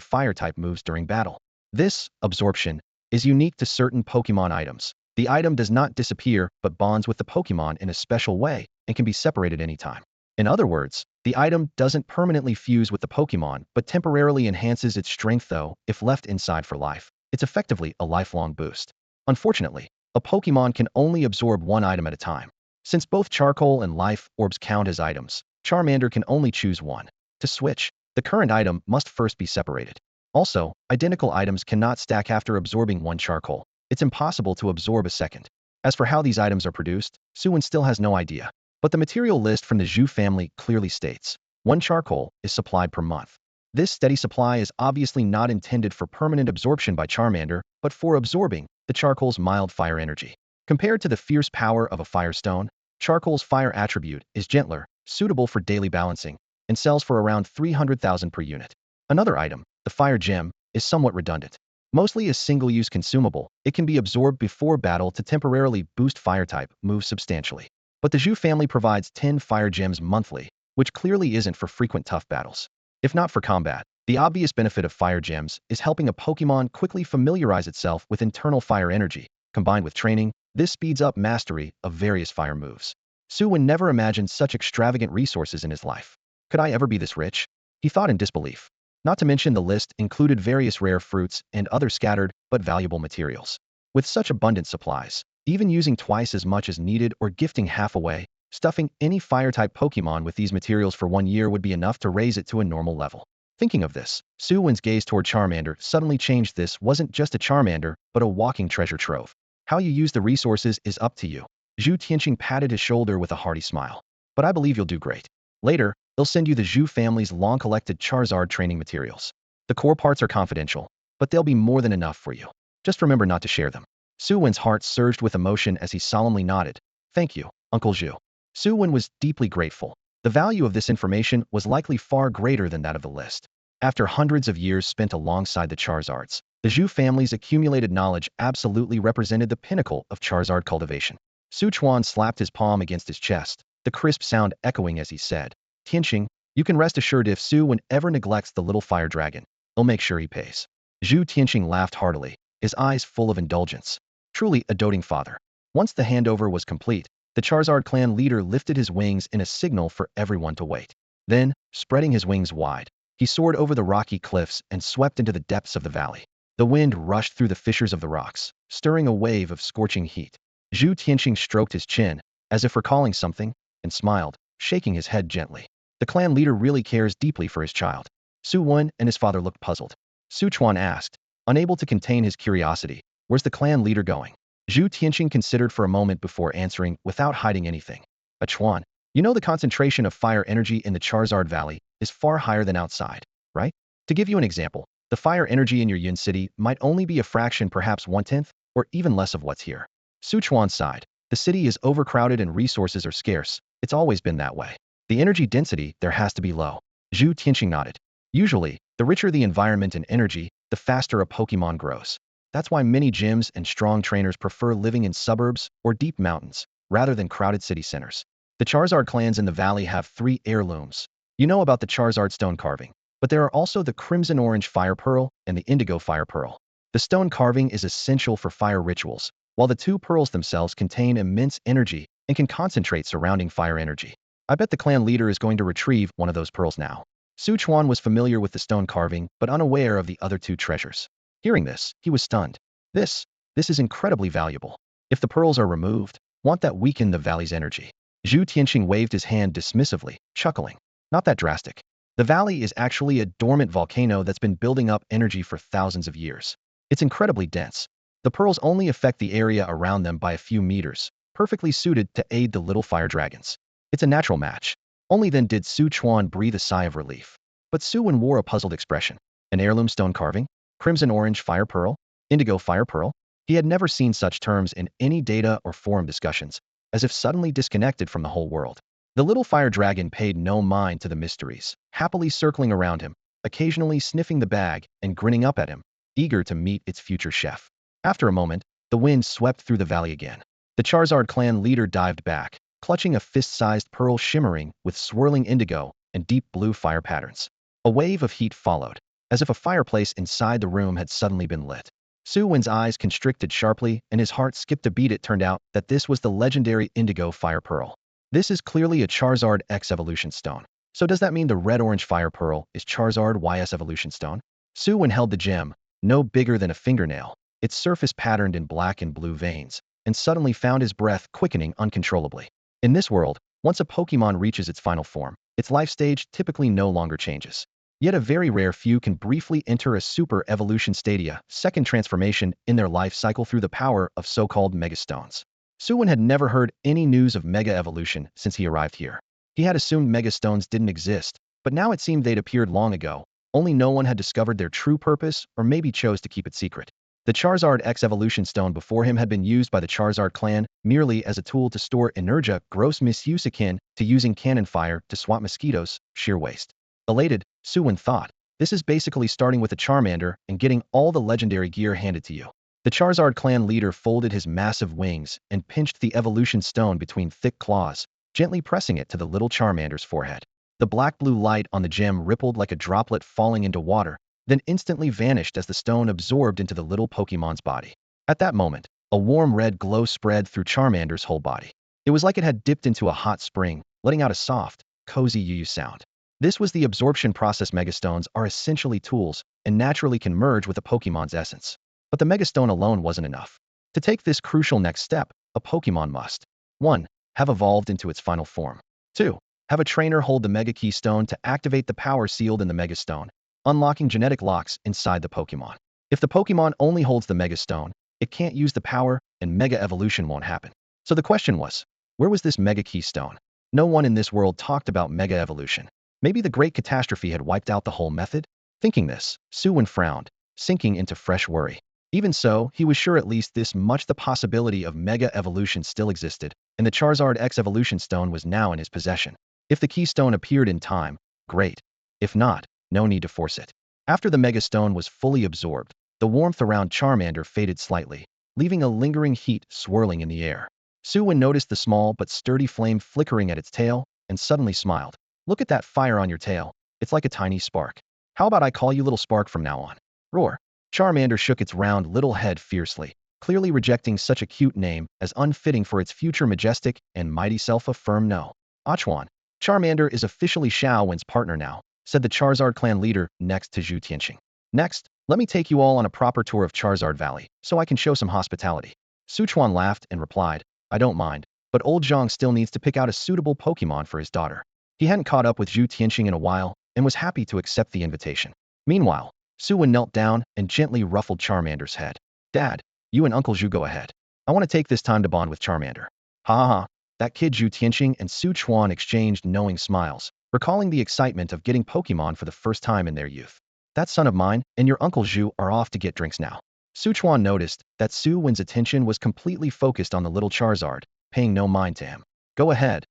fire-type moves during battle. This absorption is unique to certain Pokémon items. The item does not disappear but bonds with the Pokémon in a special way and can be separated anytime. In other words, the item doesn't permanently fuse with the Pokémon but temporarily enhances its strength, though, if left inside for life. It's effectively a lifelong boost. Unfortunately, a Pokémon can only absorb one item at a time. Since both charcoal and life orbs count as items, Charmander can only choose one. To switch, the current item must first be separated. Also, identical items cannot stack after absorbing one charcoal. It's impossible to absorb a second. As for how these items are produced, Su Wen still has no idea. But the material list from the Zhu family clearly states 1 charcoal is supplied per month. This steady supply is obviously not intended for permanent absorption by Charmander, but for absorbing the charcoal's mild fire energy. Compared to the fierce power of a firestone, charcoal's fire attribute is gentler, suitable for daily balancing, and sells for around 300,000 per unit. Another item, the fire gem, is somewhat redundant. Mostly a single-use consumable, it can be absorbed before battle to temporarily boost fire-type moves substantially. But the Zhu family provides 10 fire gems monthly, which clearly isn't for frequent tough battles. If not for combat, the obvious benefit of fire gems is helping a Pokémon quickly familiarize itself with internal fire energy. Combined with training, this speeds up mastery of various fire moves. Su Wen never imagined such extravagant resources in his life. Could I ever be this rich? He thought in disbelief. Not to mention the list included various rare fruits and other scattered but valuable materials. With such abundant supplies, even using twice as much as needed or gifting half away, stuffing any fire-type Pokémon with these materials for 1 year would be enough to raise it to a normal level. Thinking of this, Su Wen's gaze toward Charmander suddenly changed. This wasn't just a Charmander, but a walking treasure trove. How you use the resources is up to you. Zhu Tianqing patted his shoulder with a hearty smile. But I believe you'll do great. Later, They'll send you the Zhu family's long-collected Charizard training materials. The core parts are confidential, but they'll be more than enough for you. Just remember not to share them. Su Wen's heart surged with emotion as he solemnly nodded. Thank you, Uncle Zhu. Su Wen was deeply grateful. The value of this information was likely far greater than that of the list. After hundreds of years spent alongside the Charizards, the Zhu family's accumulated knowledge absolutely represented the pinnacle of Charizard cultivation. Su Chuan slapped his palm against his chest, the crisp sound echoing as he said, Tianqing, you can rest assured if Su Wen ever neglects the little fire dragon, he'll make sure he pays. Zhu Tianqing laughed heartily, his eyes full of indulgence. Truly a doting father. Once the handover was complete, the Charizard clan leader lifted his wings in a signal for everyone to wait. Then, spreading his wings wide, he soared over the rocky cliffs and swept into the depths of the valley. The wind rushed through the fissures of the rocks, stirring a wave of scorching heat. Zhu Tianqing stroked his chin, as if recalling something, and smiled, shaking his head gently. The clan leader really cares deeply for his child. Su Wen and his father looked puzzled. Su Chuan asked, unable to contain his curiosity, where's the clan leader going? Zhu Tianqing considered for a moment before answering without hiding anything. Chuan, you know the concentration of fire energy in the Charizard Valley is far higher than outside, right? To give you an example, the fire energy in your Yun city might only be a fraction, perhaps 1/10, or even less of what's here. Su Chuan sighed. The city is overcrowded and resources are scarce. It's always been that way. The energy density there has to be low. Zhu Tianqing nodded. Usually, the richer the environment and energy, the faster a Pokémon grows. That's why many gyms and strong trainers prefer living in suburbs or deep mountains, rather than crowded city centers. The Charizard clans in the valley have 3 heirlooms. You know about the Charizard stone carving, but there are also the Crimson Orange Fire Pearl and the Indigo Fire Pearl. The stone carving is essential for fire rituals, while the 2 pearls themselves contain immense energy and can concentrate surrounding fire energy. I bet the clan leader is going to retrieve one of those pearls now. Su Chuan was familiar with the stone carving, but unaware of the other 2 treasures. Hearing this, he was stunned. This is incredibly valuable. If the pearls are removed, won't that weaken the valley's energy? Zhu Tianqing waved his hand dismissively, chuckling. Not that drastic. The valley is actually a dormant volcano that's been building up energy for thousands of years. It's incredibly dense. The pearls only affect the area around them by a few meters, perfectly suited to aid the little fire dragons. It's a natural match. Only then did Su Chuan breathe a sigh of relief. But Su Wen wore a puzzled expression. An heirloom stone carving? Crimson Orange Fire Pearl? Indigo Fire Pearl? He had never seen such terms in any data or forum discussions, as if suddenly disconnected from the whole world. The little fire dragon paid no mind to the mysteries, happily circling around him, occasionally sniffing the bag and grinning up at him, eager to meet its future chef. After a moment, the wind swept through the valley again. The Charizard clan leader dived back, clutching a fist-sized pearl shimmering with swirling indigo and deep blue fire patterns. A wave of heat followed, as if a fireplace inside the room had suddenly been lit. Su Wen's eyes constricted sharply and his heart skipped a beat. It turned out that this was the legendary Indigo Fire Pearl. This is clearly a Charizard X Evolution Stone. So does that mean the Red-Orange Fire Pearl is Charizard YS Evolution Stone? Su Wen held the gem, no bigger than a fingernail, its surface patterned in black and blue veins, and suddenly found his breath quickening uncontrollably. In this world, once a Pokémon reaches its final form, its life stage typically no longer changes. Yet a very rare few can briefly enter a super evolution stadia, second transformation, in their life cycle through the power of so-called megastones. Su Wen had never heard any news of mega evolution since he arrived here. He had assumed megastones didn't exist, but now it seemed they'd appeared long ago, only no one had discovered their true purpose or maybe chose to keep it secret. The Charizard X Evolution Stone before him had been used by the Charizard clan merely as a tool to store energy, gross misuse akin to using cannon fire to swat mosquitoes, sheer waste. Elated, Su Wen thought, this is basically starting with a Charmander and getting all the legendary gear handed to you. The Charizard clan leader folded his massive wings and pinched the evolution stone between thick claws, gently pressing it to the little Charmander's forehead. The black-blue light on the gem rippled like a droplet falling into water, then instantly vanished as the stone absorbed into the little Pokémon's body. At that moment, a warm red glow spread through Charmander's whole body. It was like it had dipped into a hot spring, letting out a soft, cozy yu-yu sound. This was the absorption process. Megastones are essentially tools and naturally can merge with a Pokémon's essence. But the Megastone alone wasn't enough. To take this crucial next step, a Pokémon must 1. Have evolved into its final form. 2. Have a trainer hold the Mega Key Stone to activate the power sealed in the Megastone, unlocking genetic locks inside the Pokémon. If the Pokémon only holds the Megastone, it can't use the power and Mega Evolution won't happen. So the question was, where was this Mega Key Stone? No one in this world talked about Mega Evolution. Maybe the great catastrophe had wiped out the whole method? Thinking this, Su Wen frowned, sinking into fresh worry. Even so, he was sure at least this much the possibility of mega evolution still existed, and the Charizard X evolution stone was now in his possession. If the keystone appeared in time, great. If not, no need to force it. After the mega stone was fully absorbed, the warmth around Charmander faded slightly, leaving a lingering heat swirling in the air. Su Wen noticed the small but sturdy flame flickering at its tail, and suddenly smiled. Look at that fire on your tail. It's like a tiny spark. How about I call you Little Spark from now on? Roar. Charmander shook its round little head fiercely, clearly rejecting such a cute name as unfitting for its future majestic and mighty self. A firm no. Achuan. Charmander is officially Xiao Wen's partner now, said the Charizard clan leader next to Zhu Tianqing. Next, let me take you all on a proper tour of Charizard Valley, so I can show some hospitality. Sichuan laughed and replied, I don't mind, but old Zhang still needs to pick out a suitable Pokémon for his daughter. He hadn't caught up with Zhu Tianqing in a while, and was happy to accept the invitation. Meanwhile, Su Wen knelt down and gently ruffled Charmander's head. Dad, you and Uncle Zhu go ahead. I want to take this time to bond with Charmander. Ha ha ha. That kid Zhu Tianqing and Su Chuan exchanged knowing smiles, recalling the excitement of getting Pokémon for the first time in their youth. That son of mine and your Uncle Zhu are off to get drinks now. Su Chuan noticed that Su Wen's attention was completely focused on the little Charizard, paying no mind to him. Go ahead,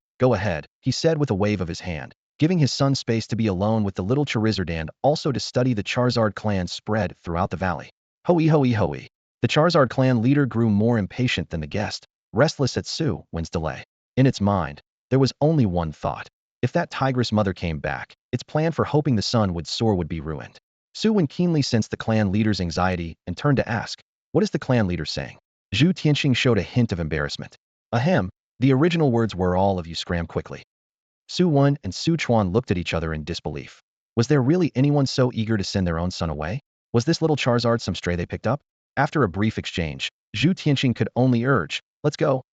he said with a wave of his hand, giving his son space to be alone with the little Charizard and also to study the Charizard clan spread throughout the valley. Hoi hoi hoi. The Charizard clan leader grew more impatient than the guest, restless at Su Wen's delay. In its mind, there was only one thought. If that tigress mother came back, its plan for hoping the son would soar would be ruined. Su Wen keenly sensed the clan leader's anxiety and turned to ask, what is the clan leader saying? Zhu Tianqing showed a hint of embarrassment. Ahem, the original words were all of you scram quickly. Su Wen and Su Chuan looked at each other in disbelief. Was there really anyone so eager to send their own son away? Was this little Charizard some stray they picked up? After a brief exchange, Zhu Tianqing could only urge, let's go,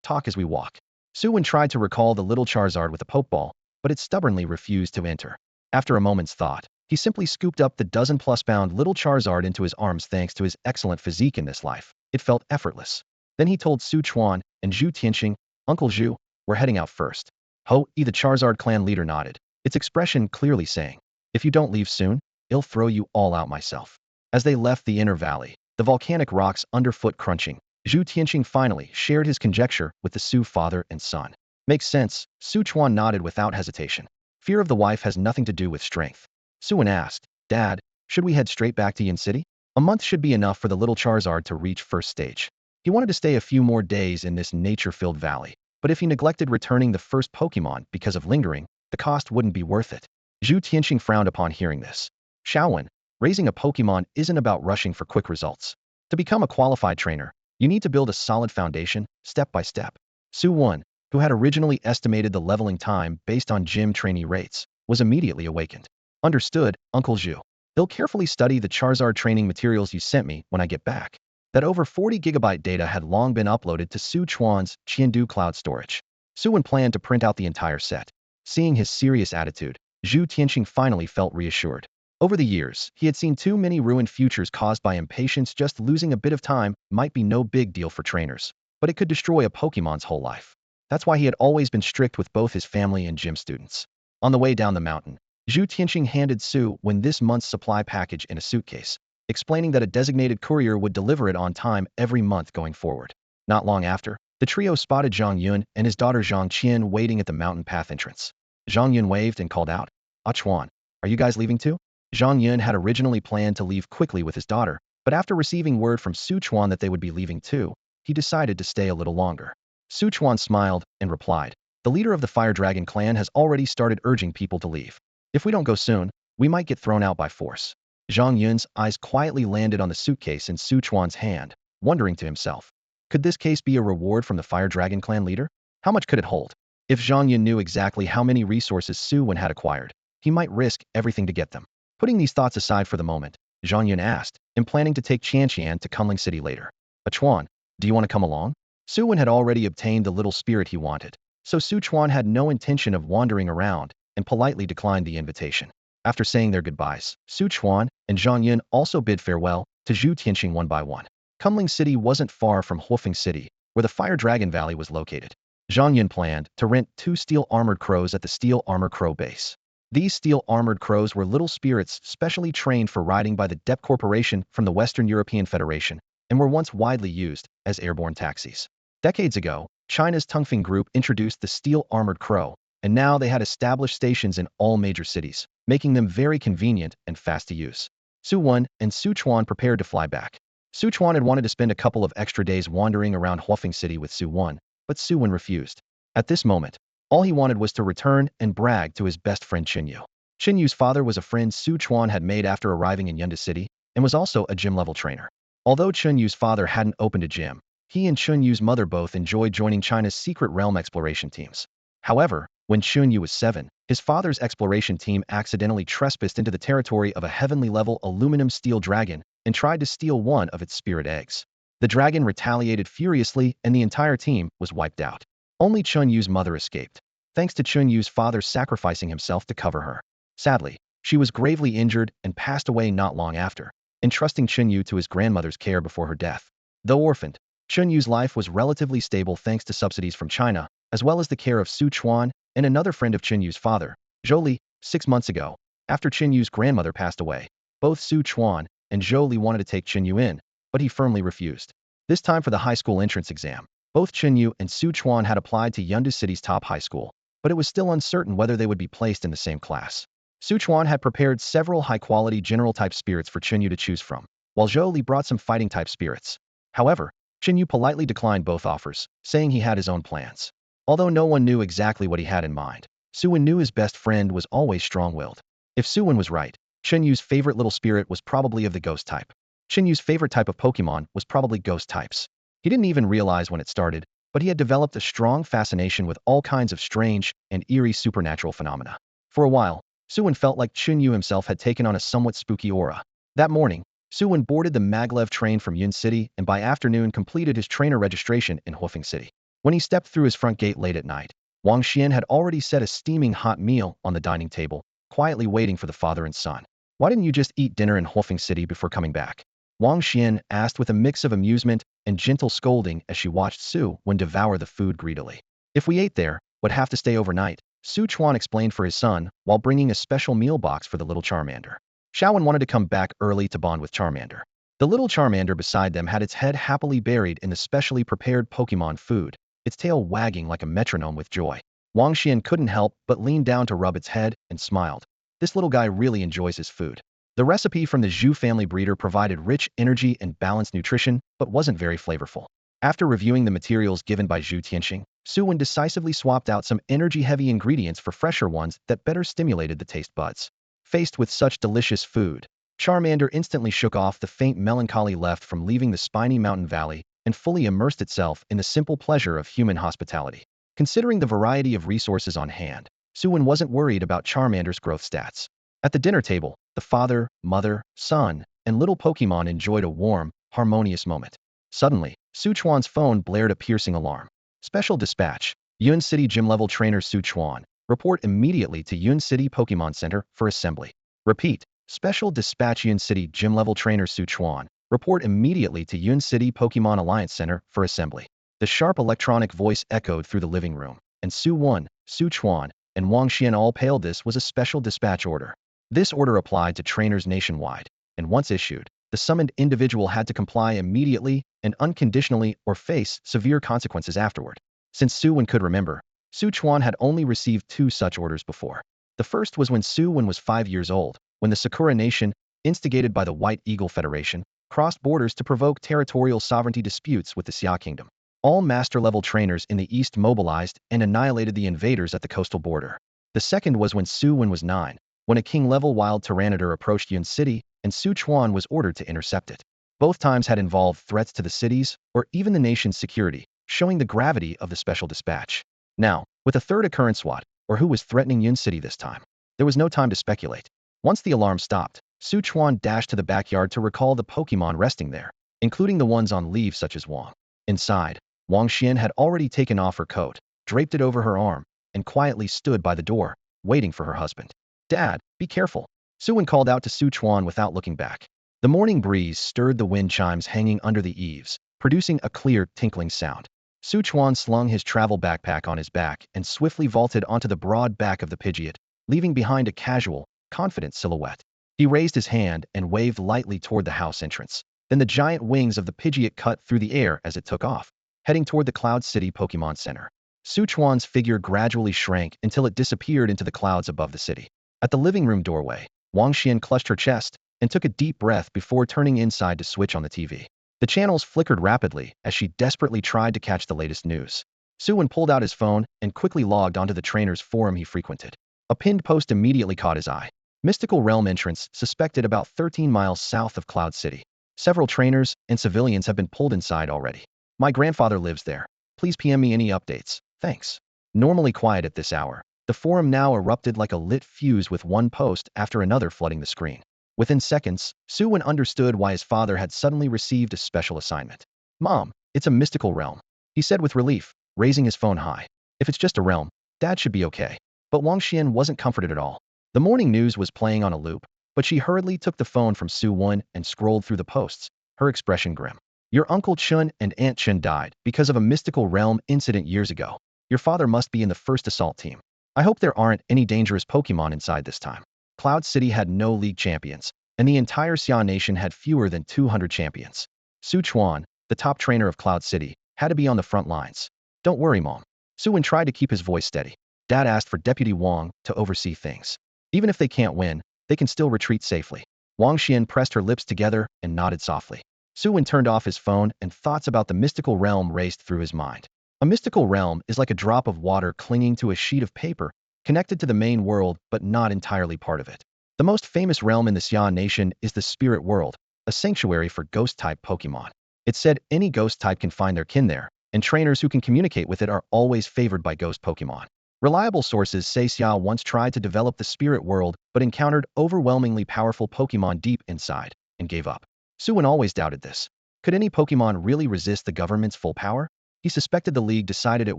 talk as we walk. Su Wen tried to recall the little Charizard with a pokeball, but it stubbornly refused to enter. After a moment's thought, he simply scooped up the dozen-plus-pound little Charizard into his arms. Thanks to his excellent physique in this life, it felt effortless. Then he told Su Chuan and Zhu Tianqing, Uncle Zhu, we're heading out first. The Charizard clan leader nodded, its expression clearly saying, if you don't leave soon, I'll throw you all out myself. As they left the inner valley, the volcanic rocks underfoot crunching, Zhu Tianqing finally shared his conjecture with the Su father and son. Makes sense, Su Chuan nodded without hesitation. Fear of the wife has nothing to do with strength. Su Wen asked, Dad, should we head straight back to Yin City? A month should be enough for the little Charizard to reach first stage. He wanted to stay a few more days in this nature-filled valley, but if he neglected returning the first Pokémon because of lingering, the cost wouldn't be worth it. Zhu Tianqing frowned upon hearing this. Xiaowen, raising a Pokémon isn't about rushing for quick results. To become a qualified trainer, you need to build a solid foundation, step by step. Su Wen, who had originally estimated the leveling time based on gym trainee rates, was immediately awakened. Understood, Uncle Zhu. I'll carefully study the Charizard training materials you sent me when I get back. That over 40 GB data had long been uploaded to Su Chuan's Qiandu cloud storage. Su Wen planned to print out the entire set. Seeing his serious attitude, Zhu Tianqing finally felt reassured. Over the years, he had seen too many ruined futures caused by impatience. Just losing a bit of time might be no big deal for trainers, but it could destroy a Pokémon's whole life. That's why he had always been strict with both his family and gym students. On the way down the mountain, Zhu Tianqing handed Su Wen this month's supply package in a suitcase, explaining that a designated courier would deliver it on time every month going forward. Not long after, the trio spotted Zhang Yun and his daughter Zhang Qian waiting at the mountain path entrance. Zhang Yun waved and called out, Chuan, are you guys leaving too? Zhang Yun had originally planned to leave quickly with his daughter, but after receiving word from Su Chuan that they would be leaving too, he decided to stay a little longer. Su Chuan smiled and replied, the leader of the Fire Dragon clan has already started urging people to leave. If we don't go soon, we might get thrown out by force. Zhang Yun's eyes quietly landed on the suitcase in Su Chuan's hand, wondering to himself, could this case be a reward from the Fire Dragon clan leader? How much could it hold? If Zhang Yun knew exactly how many resources Su Wen had acquired, he might risk everything to get them. Putting these thoughts aside for the moment, Zhang Yun asked, in planning to take Qianqian to Kunling City later. Chuan, do you want to come along? Su Wen had already obtained the little spirit he wanted, so Su Chuan had no intention of wandering around and politely declined the invitation. After saying their goodbyes, Su Chuan and Zhang Yun also bid farewell to Zhu Tianqing one by one. Kunling City wasn't far from Huofeng City, where the Fire Dragon Valley was located. Zhang Yun planned to rent 2 steel armored crows at the steel armor crow base. These steel-armored crows were little spirits specially trained for riding by the DEP Corporation from the Western European Federation and were once widely used as airborne taxis. Decades ago, China's Tungfeng Group introduced the steel-armored crow, and now they had established stations in all major cities, making them very convenient and fast to use. Su Wen and Su Chuan prepared to fly back. Su Chuan had wanted to spend a couple of extra days wandering around Huafeng City with Su Wen, but Su Wen refused. At this moment, all he wanted was to return and brag to his best friend Qin Yu's father was a friend Su Chuan had made after arriving in Yunda City and was also a gym-level trainer. Although Qin Yu's father hadn't opened a gym, he and Qin Yu's mother both enjoyed joining China's secret realm exploration teams. However, when Qin Yu was 7, his father's exploration team accidentally trespassed into the territory of a heavenly-level aluminum steel dragon and tried to steal one of its spirit eggs. The dragon retaliated furiously and the entire team was wiped out. Only Qin Yu's mother escaped, thanks to Qin Yu's father sacrificing himself to cover her. Sadly, she was gravely injured and passed away not long after, entrusting Qin Yu to his grandmother's care before her death. Though orphaned, Qin Yu's life was relatively stable thanks to subsidies from China, as well as the care of Su Chuan and another friend of Qin Yu's father, Zhou Li. 6 months ago, after Qin Yu's grandmother passed away, both Su Chuan and Zhou Li wanted to take Qin Yu in, but he firmly refused. This time for the high school entrance exam, both Qin Yu and Su Chuan had applied to Yunda City's top high school, but it was still uncertain whether they would be placed in the same class. Su Chuan had prepared several high-quality general-type spirits for Qin Yu to choose from, while Zhou Li brought some fighting-type spirits. However, Qin Yu politely declined both offers, saying he had his own plans. Although no one knew exactly what he had in mind, Su Wen knew his best friend was always strong-willed. If Su Wen was right, Qin Yu's favorite little spirit was probably of the ghost type. Qin Yu's favorite type of Pokémon was probably ghost types. He didn't even realize when it started, but he had developed a strong fascination with all kinds of strange and eerie supernatural phenomena. For a while, Su Wen felt like Qin Yu himself had taken on a somewhat spooky aura. That morning, Su Wen boarded the maglev train from Yun City and by afternoon completed his trainer registration in Huafeng City. When he stepped through his front gate late at night, Wang Xian had already set a steaming hot meal on the dining table, quietly waiting for the father and son. "Why didn't you just eat dinner in Huafeng City before coming back?" Wang Xian asked with a mix of amusement and gentle scolding as she watched Su Wen devour the food greedily. "If we ate there, would have to stay overnight," Su Chuan explained for his son while bringing a special meal box for the little Charmander. Xiaowen wanted to come back early to bond with Charmander. The little Charmander beside them had its head happily buried in the specially prepared Pokémon food, its tail wagging like a metronome with joy. Wang Xian couldn't help but lean down to rub its head and smiled. This little guy really enjoys his food. The recipe from the Zhu family breeder provided rich energy and balanced nutrition, but wasn't very flavorful. After reviewing the materials given by Zhu Tianxing, Su Wen decisively swapped out some energy-heavy ingredients for fresher ones that better stimulated the taste buds. Faced with such delicious food, Charmander instantly shook off the faint melancholy left from leaving the spiny mountain valley and fully immersed itself in the simple pleasure of human hospitality. Considering the variety of resources on hand, Su Wen wasn't worried about Charmander's growth stats. At the dinner table, the father, mother, son, and little Pokémon enjoyed a warm, harmonious moment. Suddenly, Su Chuan's phone blared a piercing alarm. Special dispatch. Yun City Gym-level trainer Su Chuan. Report immediately to Yun City Pokémon Center for assembly. Repeat. Special dispatch Yun City Gym-level trainer Su Chuan. Report immediately to Yun City Pokémon Alliance Center for assembly. The sharp electronic voice echoed through the living room, and Su Wen, Su Chuan, and Wang Xian all paled. This was a special dispatch order. This order applied to trainers nationwide, and once issued, the summoned individual had to comply immediately and unconditionally or face severe consequences afterward. Since Su Wen could remember, Su Chuan had only received 2 such orders before. The first was when Su Wen was 5 years old, when the Sakura Nation, instigated by the White Eagle Federation, crossed borders to provoke territorial sovereignty disputes with the Xia Kingdom. All master-level trainers in the east mobilized and annihilated the invaders at the coastal border. The second was when Su Wen was 9, when a king-level wild Tyranitar approached Yun City, and Su Chuan was ordered to intercept it. Both times had involved threats to the cities, or even the nation's security, showing the gravity of the special dispatch. Now, with a third occurrence, what, or who was threatening Yun City this time? There was no time to speculate. Once the alarm stopped, Su Chuan dashed to the backyard to recall the Pokémon resting there, including the ones on leave such as Wang. Inside, Wang Xian had already taken off her coat, draped it over her arm, and quietly stood by the door, waiting for her husband. "Dad, be careful," Su Wen called out to Su Chuan without looking back. The morning breeze stirred the wind chimes hanging under the eaves, producing a clear, tinkling sound. Su Chuan slung his travel backpack on his back and swiftly vaulted onto the broad back of the Pidgeot, leaving behind a casual, confident silhouette. He raised his hand and waved lightly toward the house entrance. Then the giant wings of the Pidgeot cut through the air as it took off, heading toward the Cloud City Pokémon Center. Su Chuan's figure gradually shrank until it disappeared into the clouds above the city. At the living room doorway, Wang Xian clutched her chest and took a deep breath before turning inside to switch on the TV. The channels flickered rapidly as she desperately tried to catch the latest news. Su Wen pulled out his phone and quickly logged onto the trainer's forum he frequented. A pinned post immediately caught his eye. Mystical realm entrance suspected about 13 miles south of Cloud City. Several trainers and civilians have been pulled inside already. My grandfather lives there. Please PM me any updates. Thanks. Normally quiet at this hour, the forum now erupted like a lit fuse with one post after another flooding the screen. Within seconds, Su Wen understood why his father had suddenly received a special assignment. Mom, it's a mystical realm, he said with relief, raising his phone high. If it's just a realm, Dad should be okay. But Wang Xian wasn't comforted at all. The morning news was playing on a loop, but she hurriedly took the phone from Su Wen and scrolled through the posts, her expression grim. Your Uncle Chun and Aunt Chun died because of a mystical realm incident years ago. Your father must be in the first assault team. I hope there aren't any dangerous Pokemon inside this time. Cloud City had no league champions, and the entire Xia Nation had fewer than 200 champions. Su Chuan, the top trainer of Cloud City, had to be on the front lines. Don't worry, Mom. Su Wen tried to keep his voice steady. Dad asked for Deputy Wang to oversee things. Even if they can't win, they can still retreat safely. Wang Xian pressed her lips together and nodded softly. Su Wen turned off his phone and thoughts about the mystical realm raced through his mind. A mystical realm is like a drop of water clinging to a sheet of paper, connected to the main world but not entirely part of it. The most famous realm in the Xia Nation is the Spirit World, a sanctuary for ghost-type Pokemon. It's said any ghost type can find their kin there, and trainers who can communicate with it are always favored by ghost Pokemon. Reliable sources say Xia once tried to develop the Spirit World but encountered overwhelmingly powerful Pokemon deep inside, and gave up. Su Wen always doubted this. Could any Pokemon really resist the government's full power? He suspected the League decided it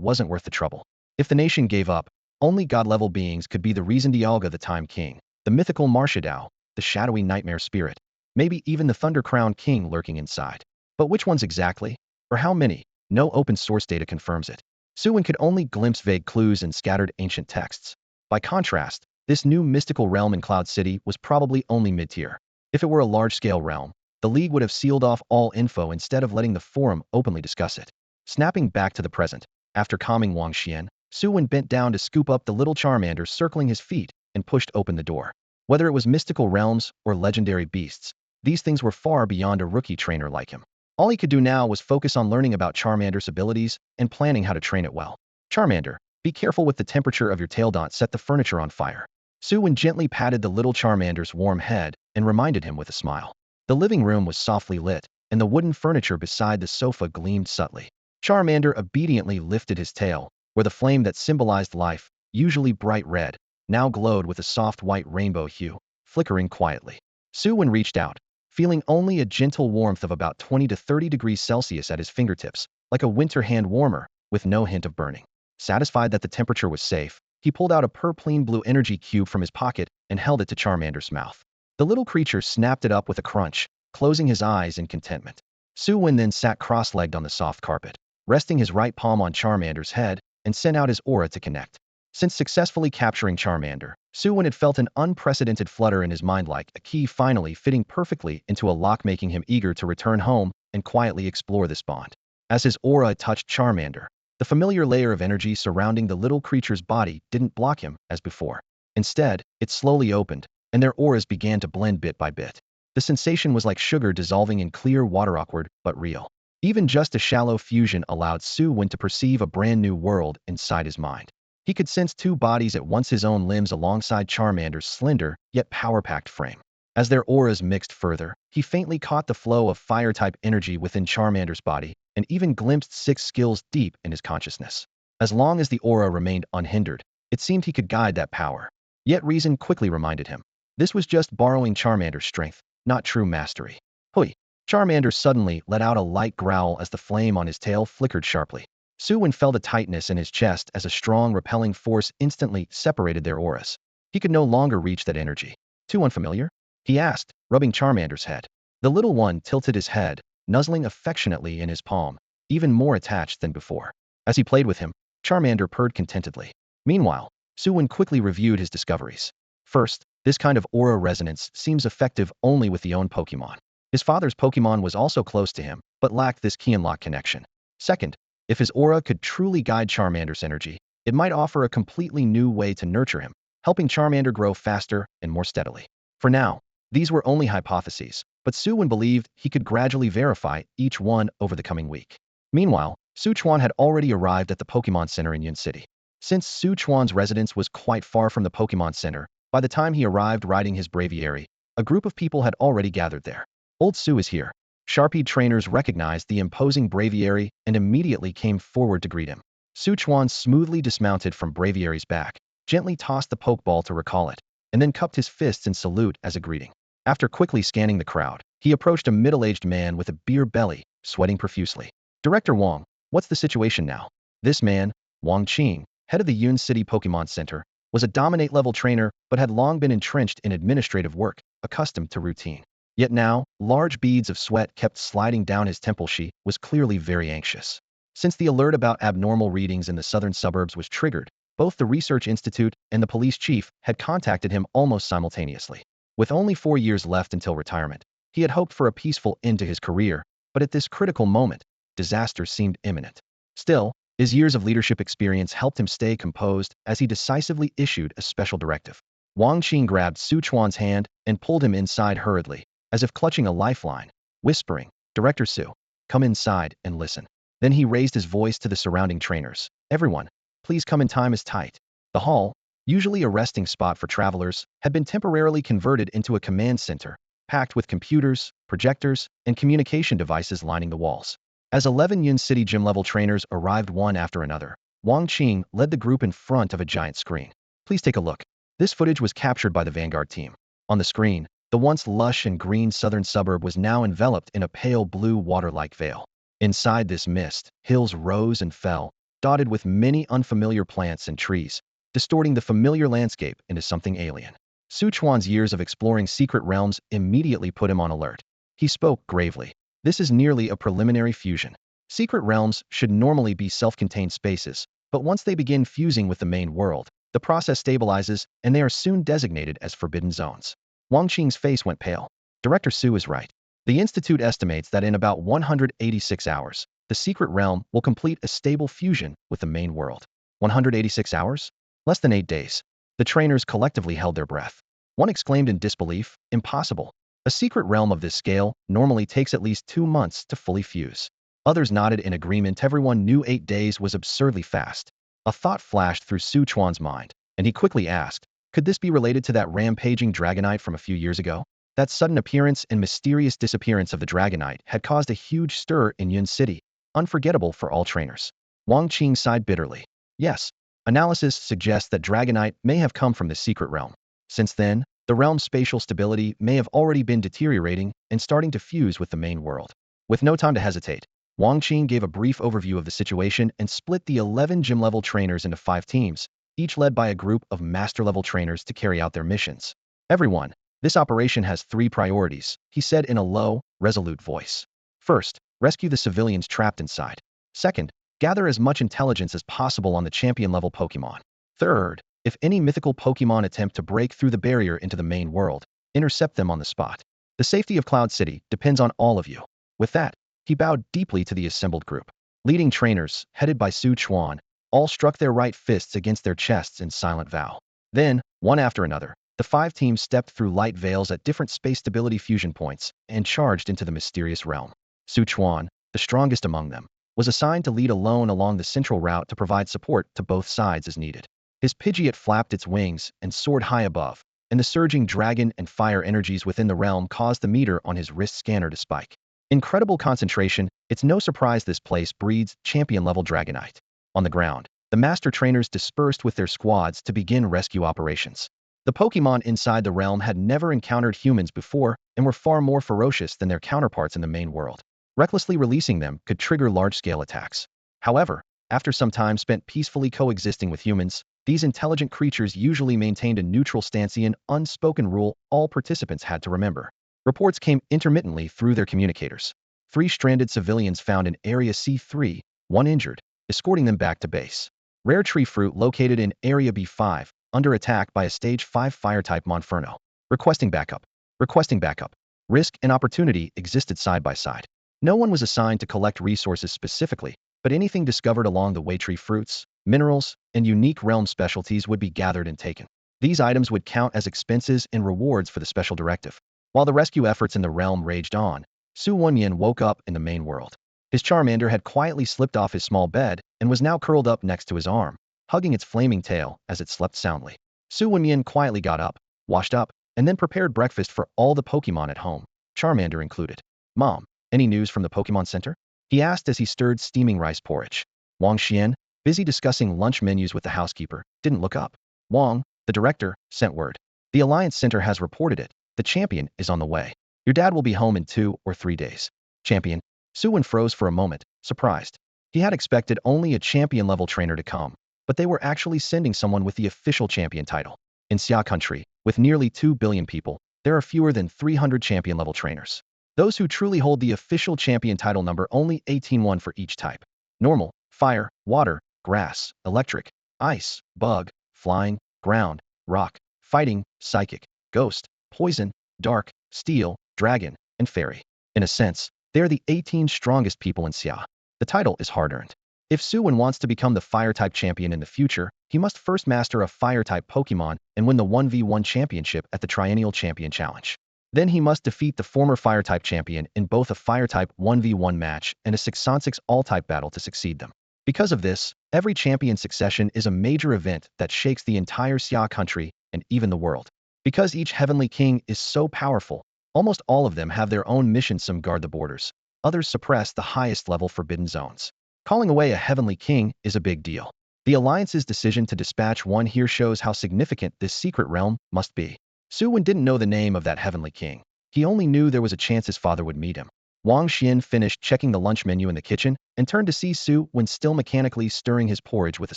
wasn't worth the trouble. If the nation gave up, only god-level beings could be the reason Dialga the Time King, the mythical Marshadao, the shadowy nightmare spirit, maybe even the Thunder Crown King lurking inside. But which ones exactly? Or how many? No open source data confirms it. Su Wen could only glimpse vague clues in scattered ancient texts. By contrast, this new mystical realm in Cloud City was probably only mid-tier. If it were a large-scale realm, the League would have sealed off all info instead of letting the forum openly discuss it. Snapping back to the present, after calming Wang Xian, Su Wen bent down to scoop up the little Charmander circling his feet and pushed open the door. Whether it was mystical realms or legendary beasts, these things were far beyond a rookie trainer like him. All he could do now was focus on learning about Charmander's abilities and planning how to train it well. Charmander, be careful with the temperature of your tail. Set the furniture on fire. Su Wen gently patted the little Charmander's warm head and reminded him with a smile. The living room was softly lit, and the wooden furniture beside the sofa gleamed subtly. Charmander obediently lifted his tail, where the flame that symbolized life, usually bright red, now glowed with a soft white rainbow hue, flickering quietly. Su Wen reached out, feeling only a gentle warmth of about 20 to 30 degrees Celsius at his fingertips, like a winter hand warmer, with no hint of burning. Satisfied that the temperature was safe, he pulled out a purpline blue energy cube from his pocket and held it to Charmander's mouth. The little creature snapped it up with a crunch, closing his eyes in contentment. Su Wen then sat cross-legged on the soft carpet, resting his right palm on Charmander's head, and sent out his aura to connect. Since successfully capturing Charmander, Su Wen had felt an unprecedented flutter in his mind, like a key finally fitting perfectly into a lock, making him eager to return home and quietly explore this bond. As his aura touched Charmander, the familiar layer of energy surrounding the little creature's body didn't block him as before. Instead, it slowly opened, and their auras began to blend bit by bit. The sensation was like sugar dissolving in clear water, awkward but real. Even just a shallow fusion allowed Su Wen to perceive a brand new world inside his mind. He could sense two bodies at once, his own limbs alongside Charmander's slender, yet power-packed frame. As their auras mixed further, he faintly caught the flow of fire-type energy within Charmander's body, and even glimpsed 6 skills deep in his consciousness. As long as the aura remained unhindered, it seemed he could guide that power. Yet reason quickly reminded him. This was just borrowing Charmander's strength, not true mastery. Hui! Charmander suddenly let out a light growl as the flame on his tail flickered sharply. Su Wen felt a tightness in his chest as a strong repelling force instantly separated their auras. He could no longer reach that energy. Too unfamiliar? He asked, rubbing Charmander's head. The little one tilted his head, nuzzling affectionately in his palm, even more attached than before. As he played with him, Charmander purred contentedly. Meanwhile, Su Wen quickly reviewed his discoveries. First, this kind of aura resonance seems effective only with the own Pokémon. His father's Pokémon was also close to him, but lacked this key-unlock connection. Second, if his aura could truly guide Charmander's energy, it might offer a completely new way to nurture him, helping Charmander grow faster and more steadily. For now, these were only hypotheses, but Su Wen believed he could gradually verify each one over the coming week. Meanwhile, Su Chuan had already arrived at the Pokémon Center in Yun City. Since Su Chuan's residence was quite far from the Pokémon Center, by the time he arrived riding his Braviary, a group of people had already gathered there. Old Su is here. Sharpie trainers recognized the imposing Braviary and immediately came forward to greet him. Su Chuan smoothly dismounted from Braviary's back, gently tossed the Pokeball to recall it, and then cupped his fists in salute as a greeting. After quickly scanning the crowd, he approached a middle-aged man with a beer belly, sweating profusely. Director Wang, what's the situation now? This man, Wang Qing, head of the Yun City Pokemon Center, was a dominate-level trainer but had long been entrenched in administrative work, accustomed to routine. Yet now, large beads of sweat kept sliding down his temple. She was clearly very anxious. Since the alert about abnormal readings in the southern suburbs was triggered, both the research institute and the police chief had contacted him almost simultaneously. With only 4 years left until retirement, he had hoped for a peaceful end to his career, but at this critical moment, disaster seemed imminent. Still, his years of leadership experience helped him stay composed as he decisively issued a special directive. Wang Qing grabbed Su Chuan's hand and pulled him inside hurriedly, as if clutching a lifeline, whispering, "Director Su, come inside and listen." Then he raised his voice to the surrounding trainers. "Everyone, please come in, time is tight." The hall, usually a resting spot for travelers, had been temporarily converted into a command center, packed with computers, projectors, and communication devices lining the walls. As 11 Yun City gym-level trainers arrived one after another, Wang Qing led the group in front of a giant screen. "Please take a look." This footage was captured by the Vanguard team. On the screen, the once lush and green southern suburb was now enveloped in a pale blue water-like veil. Inside this mist, hills rose and fell, dotted with many unfamiliar plants and trees, distorting the familiar landscape into something alien. Su Chuan's years of exploring secret realms immediately put him on alert. He spoke gravely. "This is merely a preliminary fusion. Secret realms should normally be self-contained spaces, but once they begin fusing with the main world, the process stabilizes and they are soon designated as forbidden zones." Wang Qing's face went pale. Director Su is right. The Institute estimates that in about 186 hours, the secret realm will complete a stable fusion with the main world. 186 hours? Less than 8 days. The trainers collectively held their breath. One exclaimed in disbelief, "Impossible. A secret realm of this scale normally takes at least 2 months to fully fuse." Others nodded in agreement. Everyone knew 8 days was absurdly fast. A thought flashed through Su Chuan's mind, and he quickly asked, could this be related to that rampaging Dragonite from a few years ago? That sudden appearance and mysterious disappearance of the Dragonite had caused a huge stir in Yun City, unforgettable for all trainers. Wang Qing sighed bitterly. Yes, analysis suggests that Dragonite may have come from the secret realm. Since then, the realm's spatial stability may have already been deteriorating and starting to fuse with the main world. With no time to hesitate, Wang Qing gave a brief overview of the situation and split the 11 gym-level trainers into 5 teams, each led by a group of master-level trainers to carry out their missions. "Everyone, this operation has 3 priorities," he said in a low, resolute voice. "First, rescue the civilians trapped inside. Second, gather as much intelligence as possible on the champion-level Pokémon. Third, if any mythical Pokémon attempt to break through the barrier into the main world, intercept them on the spot. The safety of Cloud City depends on all of you." With that, he bowed deeply to the assembled group. Leading trainers, headed by Su Chuan, all struck their right fists against their chests in silent vow. Then, one after another, the 5 teams stepped through light veils at different space stability fusion points and charged into the mysterious realm. Su Chuan, the strongest among them, was assigned to lead alone along the central route to provide support to both sides as needed. His Pidgeot flapped its wings and soared high above, and the surging dragon and fire energies within the realm caused the meter on his wrist scanner to spike. Incredible concentration. It's no surprise this place breeds champion-level Dragonite. On the ground, the master trainers dispersed with their squads to begin rescue operations. The Pokémon inside the realm had never encountered humans before and were far more ferocious than their counterparts in the main world. Recklessly releasing them could trigger large-scale attacks. However, after some time spent peacefully coexisting with humans, these intelligent creatures usually maintained a neutral stance, an unspoken rule all participants had to remember. Reports came intermittently through their communicators. 3 stranded civilians found in Area C3, 1 injured, escorting them back to base. rare tree fruit located in Area B5, under attack by a Stage 5 Fire-type Monferno. Requesting backup. Requesting backup. Risk and opportunity existed side by side. No one was assigned to collect resources specifically, but anything discovered along the way, tree fruits, minerals, and unique realm specialties would be gathered and taken. These items would count as expenses and rewards for the special directive. While the rescue efforts in the realm raged on, Su Wen woke up in the main world. His Charmander had quietly slipped off his small bed and was now curled up next to his arm, hugging its flaming tail as it slept soundly. Su Wen quietly got up, washed up, and then prepared breakfast for all the Pokémon at home, Charmander included. "Mom, any news from the Pokémon Center?" he asked as he stirred steaming rice porridge. Wang Xian, busy discussing lunch menus with the housekeeper, didn't look up. Wang, the director, sent word. "The Alliance Center has reported it. The champion is on the way. Your dad will be home in 2 or 3 days." Champion? Su Wen froze for a moment, surprised. He had expected only a champion-level trainer to come, but they were actually sending someone with the official champion title. In Xia country, with nearly 2 billion people, there are fewer than 300 champion-level trainers. Those who truly hold the official champion title number only 18 for each type. Normal, fire, water, grass, electric, ice, bug, flying, ground, rock, fighting, psychic, ghost, poison, dark, steel, dragon, and fairy. In a sense, they are the 18 strongest people in Xia. The title is hard-earned. If Su Wen wants to become the Fire-type champion in the future, he must first master a Fire-type Pokémon and win the 1v1 championship at the Triennial Champion Challenge. Then he must defeat the former Fire-type champion in both a Fire-type 1v1 match and a 6-on-6 all-type battle to succeed them. Because of this, every champion succession is a major event that shakes the entire Xia country and even the world. Because each Heavenly King is so powerful, almost all of them have their own missions. Some guard the borders. Others suppress the highest level forbidden zones. Calling away a Heavenly King is a big deal. The Alliance's decision to dispatch one here shows how significant this secret realm must be. Su Wen didn't know the name of that Heavenly King. He only knew there was a chance his father would meet him. Wang Xian finished checking the lunch menu in the kitchen and turned to see Su Wen still mechanically stirring his porridge with a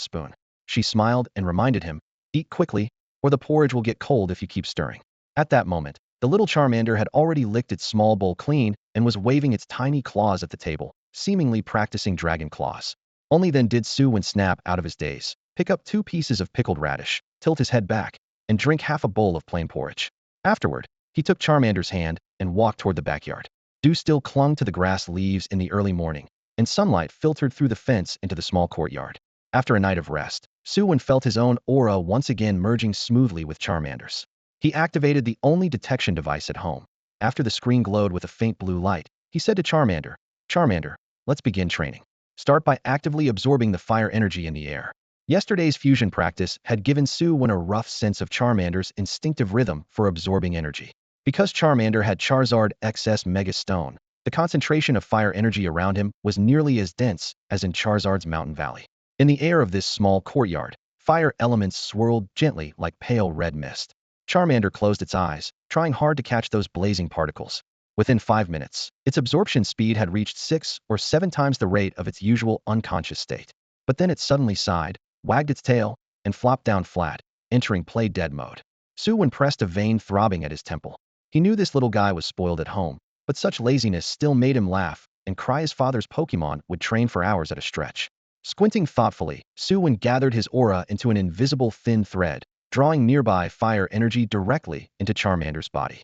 spoon. She smiled and reminded him, "Eat quickly, or the porridge will get cold if you keep stirring." At that moment, the little Charmander had already licked its small bowl clean and was waving its tiny claws at the table, seemingly practicing dragon claws. Only then did Su Wen snap out of his daze, pick up 2 pieces of pickled radish, tilt his head back, and drink half a bowl of plain porridge. Afterward, he took Charmander's hand and walked toward the backyard. Dew still clung to the grass leaves in the early morning, and sunlight filtered through the fence into the small courtyard. After a night of rest, Su Wen felt his own aura once again merging smoothly with Charmander's. He activated the only detection device at home. After the screen glowed with a faint blue light, he said to Charmander, "Charmander, let's begin training. Start by actively absorbing the fire energy in the air." Yesterday's fusion practice had given Su Wen a rough sense of Charmander's instinctive rhythm for absorbing energy. Because Charmander had Charizard XS Mega Stone, the concentration of fire energy around him was nearly as dense as in Charizard's mountain valley. In the air of this small courtyard, fire elements swirled gently like pale red mist. Charmander closed its eyes, trying hard to catch those blazing particles. Within 5 minutes, its absorption speed had reached 6 or 7 times the rate of its usual unconscious state. But then it suddenly sighed, wagged its tail, and flopped down flat, entering play dead mode. Su Wen pressed a vein throbbing at his temple. He knew this little guy was spoiled at home, but such laziness still made him laugh and cry. His father's Pokémon would train for hours at a stretch. Squinting thoughtfully, Su Wen gathered his aura into an invisible thin thread, drawing nearby fire energy directly into Charmander's body.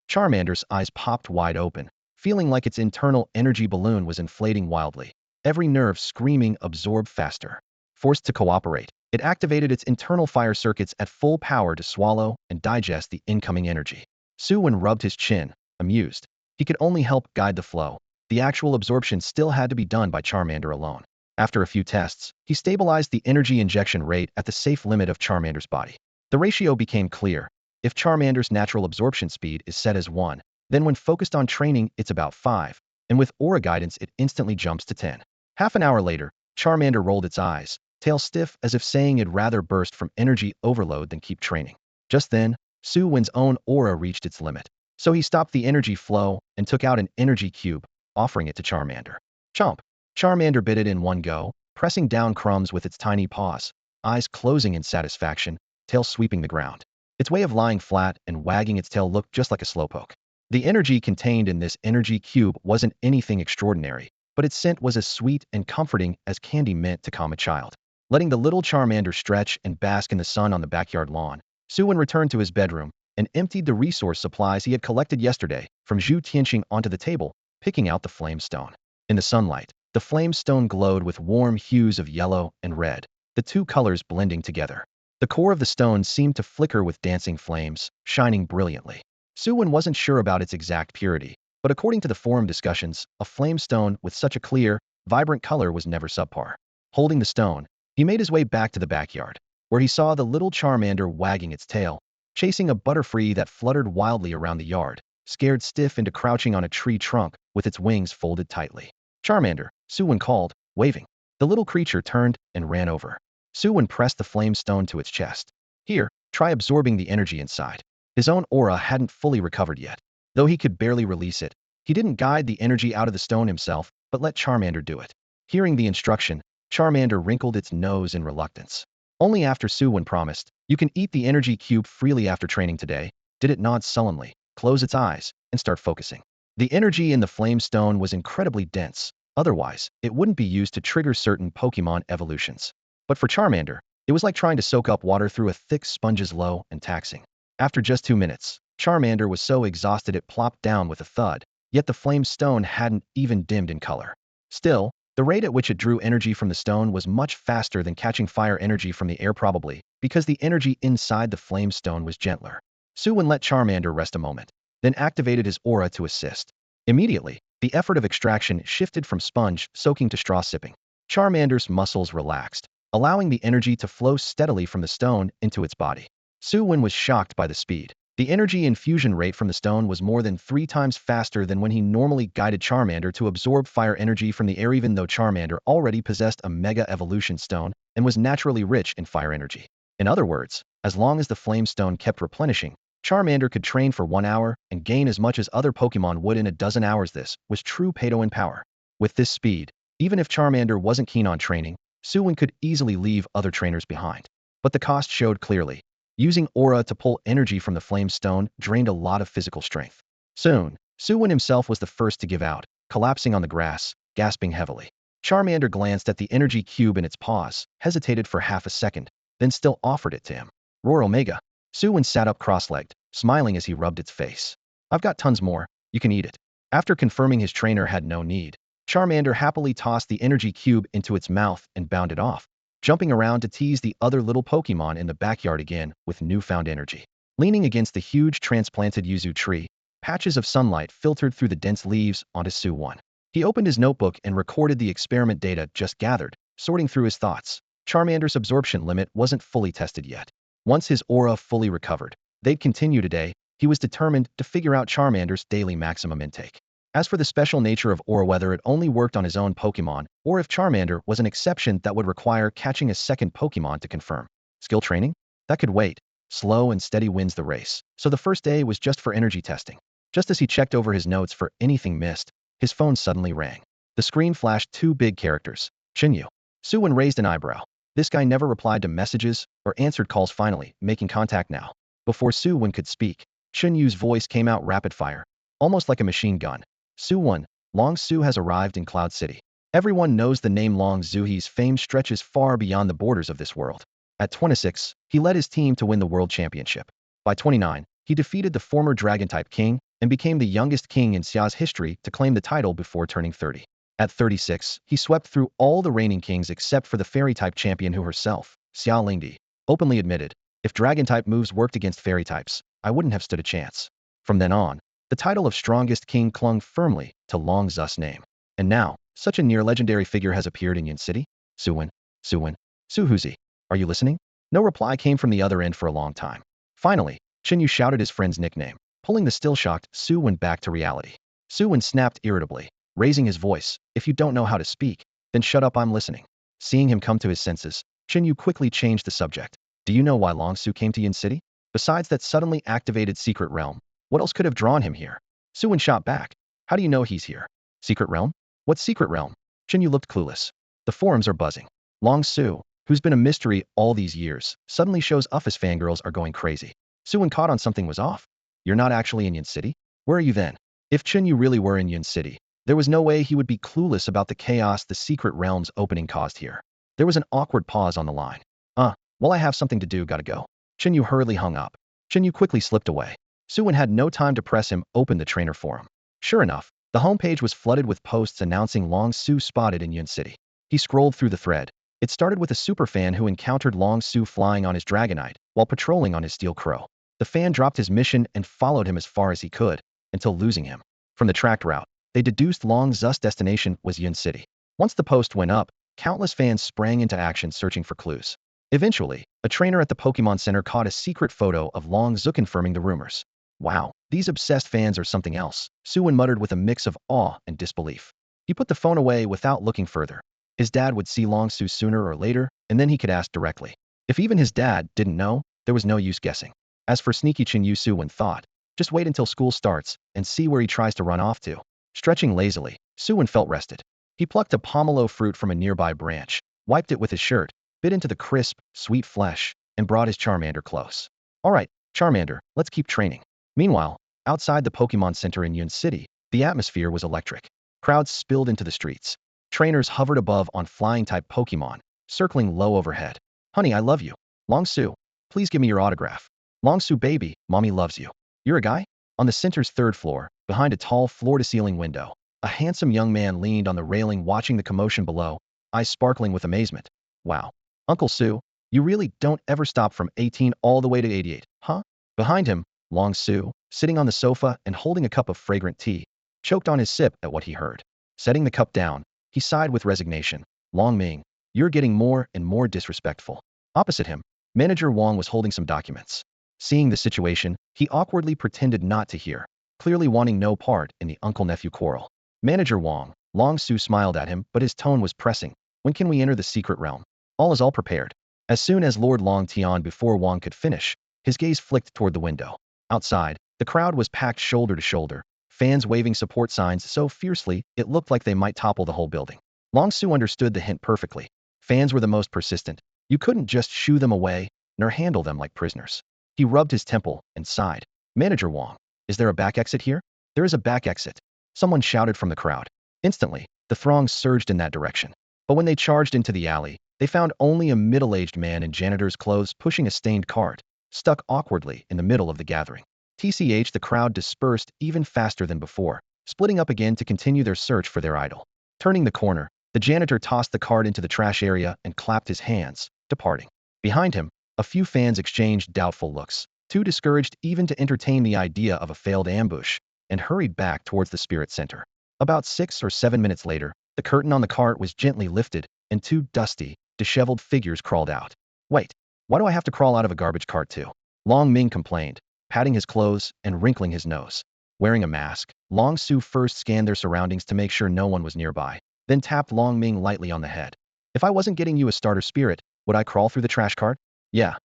Charmander's eyes popped wide open, feeling like its internal energy balloon was inflating wildly. Every nerve screaming, "Absorb faster." Forced to cooperate, it activated its internal fire circuits at full power to swallow and digest the incoming energy. Su Wen rubbed his chin, amused. He could only help guide the flow. The actual absorption still had to be done by Charmander alone. After a few tests, he stabilized the energy injection rate at the safe limit of Charmander's body. The ratio became clear. If Charmander's natural absorption speed is set as 1, then when focused on training, it's about 5, and with aura guidance, it instantly jumps to 10. Half an hour later, Charmander rolled its eyes, tail stiff as if saying it'd rather burst from energy overload than keep training. Just then, Su Wen's own aura reached its limit, so he stopped the energy flow and took out an energy cube, offering it to Charmander. Chomp! Charmander bit it in one go, pressing down crumbs with its tiny paws, eyes closing in satisfaction, tail sweeping the ground. Its way of lying flat and wagging its tail looked just like a slowpoke. The energy contained in this energy cube wasn't anything extraordinary, but its scent was as sweet and comforting as candy meant to calm a child. Letting the little Charmander stretch and bask in the sun on the backyard lawn, Su Wen returned to his bedroom and emptied the resource supplies he had collected yesterday from Zhu Tianxing onto the table, picking out the flame stone. In the sunlight, the flame stone glowed with warm hues of yellow and red, the two colors blending together. The core of the stone seemed to flicker with dancing flames, shining brilliantly. Su Wen wasn't sure about its exact purity, but according to the forum discussions, a flame stone with such a clear, vibrant color was never subpar. Holding the stone, he made his way back to the backyard, where he saw the little Charmander wagging its tail, chasing a butterfree that fluttered wildly around the yard, scared stiff into crouching on a tree trunk with its wings folded tightly. Charmander, Su Wen called, waving. The little creature turned and ran over. Su Wen pressed the flame stone to its chest. Here, try absorbing the energy inside. His own aura hadn't fully recovered yet. Though he could barely release it, he didn't guide the energy out of the stone himself, but let Charmander do it. Hearing the instruction, Charmander wrinkled its nose in reluctance. Only after Su Wen promised, "You can eat the energy cube freely after training today," did it nod sullenly, close its eyes, and start focusing. The energy in the flame stone was incredibly dense, otherwise, it wouldn't be used to trigger certain Pokémon evolutions. But for Charmander, it was like trying to soak up water through a thick sponge's low and taxing. After just 2 minutes, Charmander was so exhausted it plopped down with a thud, yet the flame stone hadn't even dimmed in color. Still, the rate at which it drew energy from the stone was much faster than catching fire energy from the air, probably because the energy inside the flame stone was gentler. Su Wen let Charmander rest a moment, then activated his aura to assist. Immediately, the effort of extraction shifted from sponge soaking to straw sipping. Charmander's muscles relaxed, allowing the energy to flow steadily from the stone into its body. Su Wen was shocked by the speed. The energy infusion rate from the stone was more than 3 times faster than when he normally guided Charmander to absorb fire energy from the air, even though Charmander already possessed a Mega Evolution Stone and was naturally rich in fire energy. In other words, as long as the Flame Stone kept replenishing, Charmander could train for 1 hour and gain as much as other Pokemon would in a dozen hours. This was true Pei-To in power. With this speed, even if Charmander wasn't keen on training, Su Wen could easily leave other trainers behind. But the cost showed clearly. Using aura to pull energy from the flame stone drained a lot of physical strength. Soon, Su Wen himself was the first to give out, collapsing on the grass, gasping heavily. Charmander glanced at the energy cube in its paws, hesitated for half a second, then still offered it to him. Roar Omega. Su Wen sat up cross-legged, smiling as he rubbed its face. "I've got tons more, you can eat it." After confirming his trainer had no need, Charmander happily tossed the energy cube into its mouth and bounded off, jumping around to tease the other little Pokemon in the backyard again with newfound energy. Leaning against the huge transplanted yuzu tree, patches of sunlight filtered through the dense leaves onto Su Wen. He opened his notebook and recorded the experiment data just gathered, sorting through his thoughts. Charmander's absorption limit wasn't fully tested yet. Once his aura fully recovered, they'd continue today. He was determined to figure out Charmander's daily maximum intake. As for the special nature of aura, whether it only worked on his own Pokemon, or if Charmander was an exception that would require catching a second Pokemon to confirm. Skill training? That could wait. Slow and steady wins the race. So the first day was just for energy testing. Just as he checked over his notes for anything missed, his phone suddenly rang. The screen flashed 2 big characters. Chinyu. Su Wen raised an eyebrow. This guy never replied to messages or answered calls, finally making contact now. Before Su Wen could speak, Chinyu's voice came out rapid fire, almost like a machine gun. Su Wen, Long Su has arrived in Cloud City. Everyone knows the name Long Su. His fame stretches far beyond the borders of this world. At 26, he led his team to win the World Championship. By 29, he defeated the former Dragon-type king and became the youngest king in Xia's history to claim the title before turning 30. At 36, he swept through all the reigning kings except for the Fairy-type champion who herself, Xia Lingdi, openly admitted, "If Dragon-type moves worked against Fairy types, I wouldn't have stood a chance." From then on, the title of strongest king clung firmly to Long Zu's name. And now, such a near-legendary figure has appeared in Yin City? Su Wen, Su Wen, Su Huzi, are you listening? No reply came from the other end for a long time. Finally, Chinyu shouted his friend's nickname, pulling the still-shocked Su Wen back to reality. Su Wen snapped irritably, raising his voice, "If you don't know how to speak, then shut up, I'm listening." Seeing him come to his senses, Chinyu quickly changed the subject. "Do you know why Long Su came to Yin City? Besides that suddenly activated secret realm, what else could have drawn him here?" Su Wen shot back. "How do you know he's here? Secret realm? What secret realm?" Chinyu looked clueless. The forums are buzzing. Long Su, who's been a mystery all these years, suddenly shows up as fangirls are going crazy. Su Wen caught on something was off. "You're not actually in Yin City? Where are you then?" If Chinyu really were in Yin City, there was no way he would be clueless about the chaos the secret realm's opening caused here. There was an awkward pause on the line. Well, I have something to do, gotta go. Chen Yu hurriedly hung up. Chen Yu quickly slipped away. Su Wen had no time to press him open the trainer forum. Sure enough, the homepage was flooded with posts announcing Long Su spotted in Yun City. He scrolled through the thread. It started with a superfan who encountered Long Su flying on his Dragonite while patrolling on his Steel Crow. The fan dropped his mission and followed him as far as he could, until losing him. From the tracked route, they deduced Long Zu's destination was Yun City. Once the post went up, countless fans sprang into action searching for clues. Eventually, a trainer at the Pokémon Center caught a secret photo of Long Zu confirming the rumors. Wow, these obsessed fans are something else, Su Wen muttered with a mix of awe and disbelief. He put the phone away without looking further. His dad would see Long Su sooner or later, and then he could ask directly. If even his dad didn't know, there was no use guessing. As for sneaky Chen Yu, Su Wen thought, just wait until school starts and see where he tries to run off to. Stretching lazily, Su Wen felt rested. He plucked a pomelo fruit from a nearby branch, wiped it with his shirt, bit into the crisp, sweet flesh, and brought his Charmander close. All right, Charmander, let's keep training. Meanwhile, outside the Pokémon Center in Yun City, the atmosphere was electric. Crowds spilled into the streets. Trainers hovered above on flying-type Pokémon, circling low overhead. Honey, I love you. Long Su, please give me your autograph. Long Su baby, mommy loves you. You're a guy? On the center's third floor, behind a tall floor-to-ceiling window, a handsome young man leaned on the railing watching the commotion below, eyes sparkling with amazement. Wow. Uncle Su, you really don't ever stop from 18 all the way to 88, huh? Behind him, Long Su, sitting on the sofa and holding a cup of fragrant tea, choked on his sip at what he heard. Setting the cup down, he sighed with resignation. Long Ming, you're getting more and more disrespectful. Opposite him, Manager Wang was holding some documents. Seeing the situation, he awkwardly pretended not to hear, clearly wanting no part in the uncle-nephew quarrel. Manager Wang, Long Su smiled at him, but his tone was pressing. When can we enter the secret realm? All is all prepared. As soon as Lord Long Tian before Wang could finish, his gaze flicked toward the window. Outside, the crowd was packed shoulder to shoulder, fans waving support signs so fiercely it looked like they might topple the whole building. Long Su understood the hint perfectly. Fans were the most persistent. You couldn't just shoo them away, nor handle them like prisoners. He rubbed his temple and sighed. Manager Wang, is there a back exit here? There is a back exit. Someone shouted from the crowd. Instantly, the throng surged in that direction. But when they charged into the alley, they found only a middle-aged man in janitor's clothes pushing a stained cart, stuck awkwardly in the middle of the gathering. TCH, the crowd dispersed even faster than before, splitting up again to continue their search for their idol. Turning the corner, the janitor tossed the cart into the trash area and clapped his hands, departing. Behind him, a few fans exchanged doubtful looks, too discouraged even to entertain the idea of a failed ambush, and hurried back towards the spirit center. About 6 or 7 minutes later, the curtain on the cart was gently lifted, and 2 dusty, disheveled figures crawled out. Wait, why do I have to crawl out of a garbage cart too? Long Ming complained, patting his clothes and wrinkling his nose. Wearing a mask, Long Su first scanned their surroundings to make sure no one was nearby, then tapped Long Ming lightly on the head. If I wasn't getting you a starter spirit, would I crawl through the trash cart? Yeah.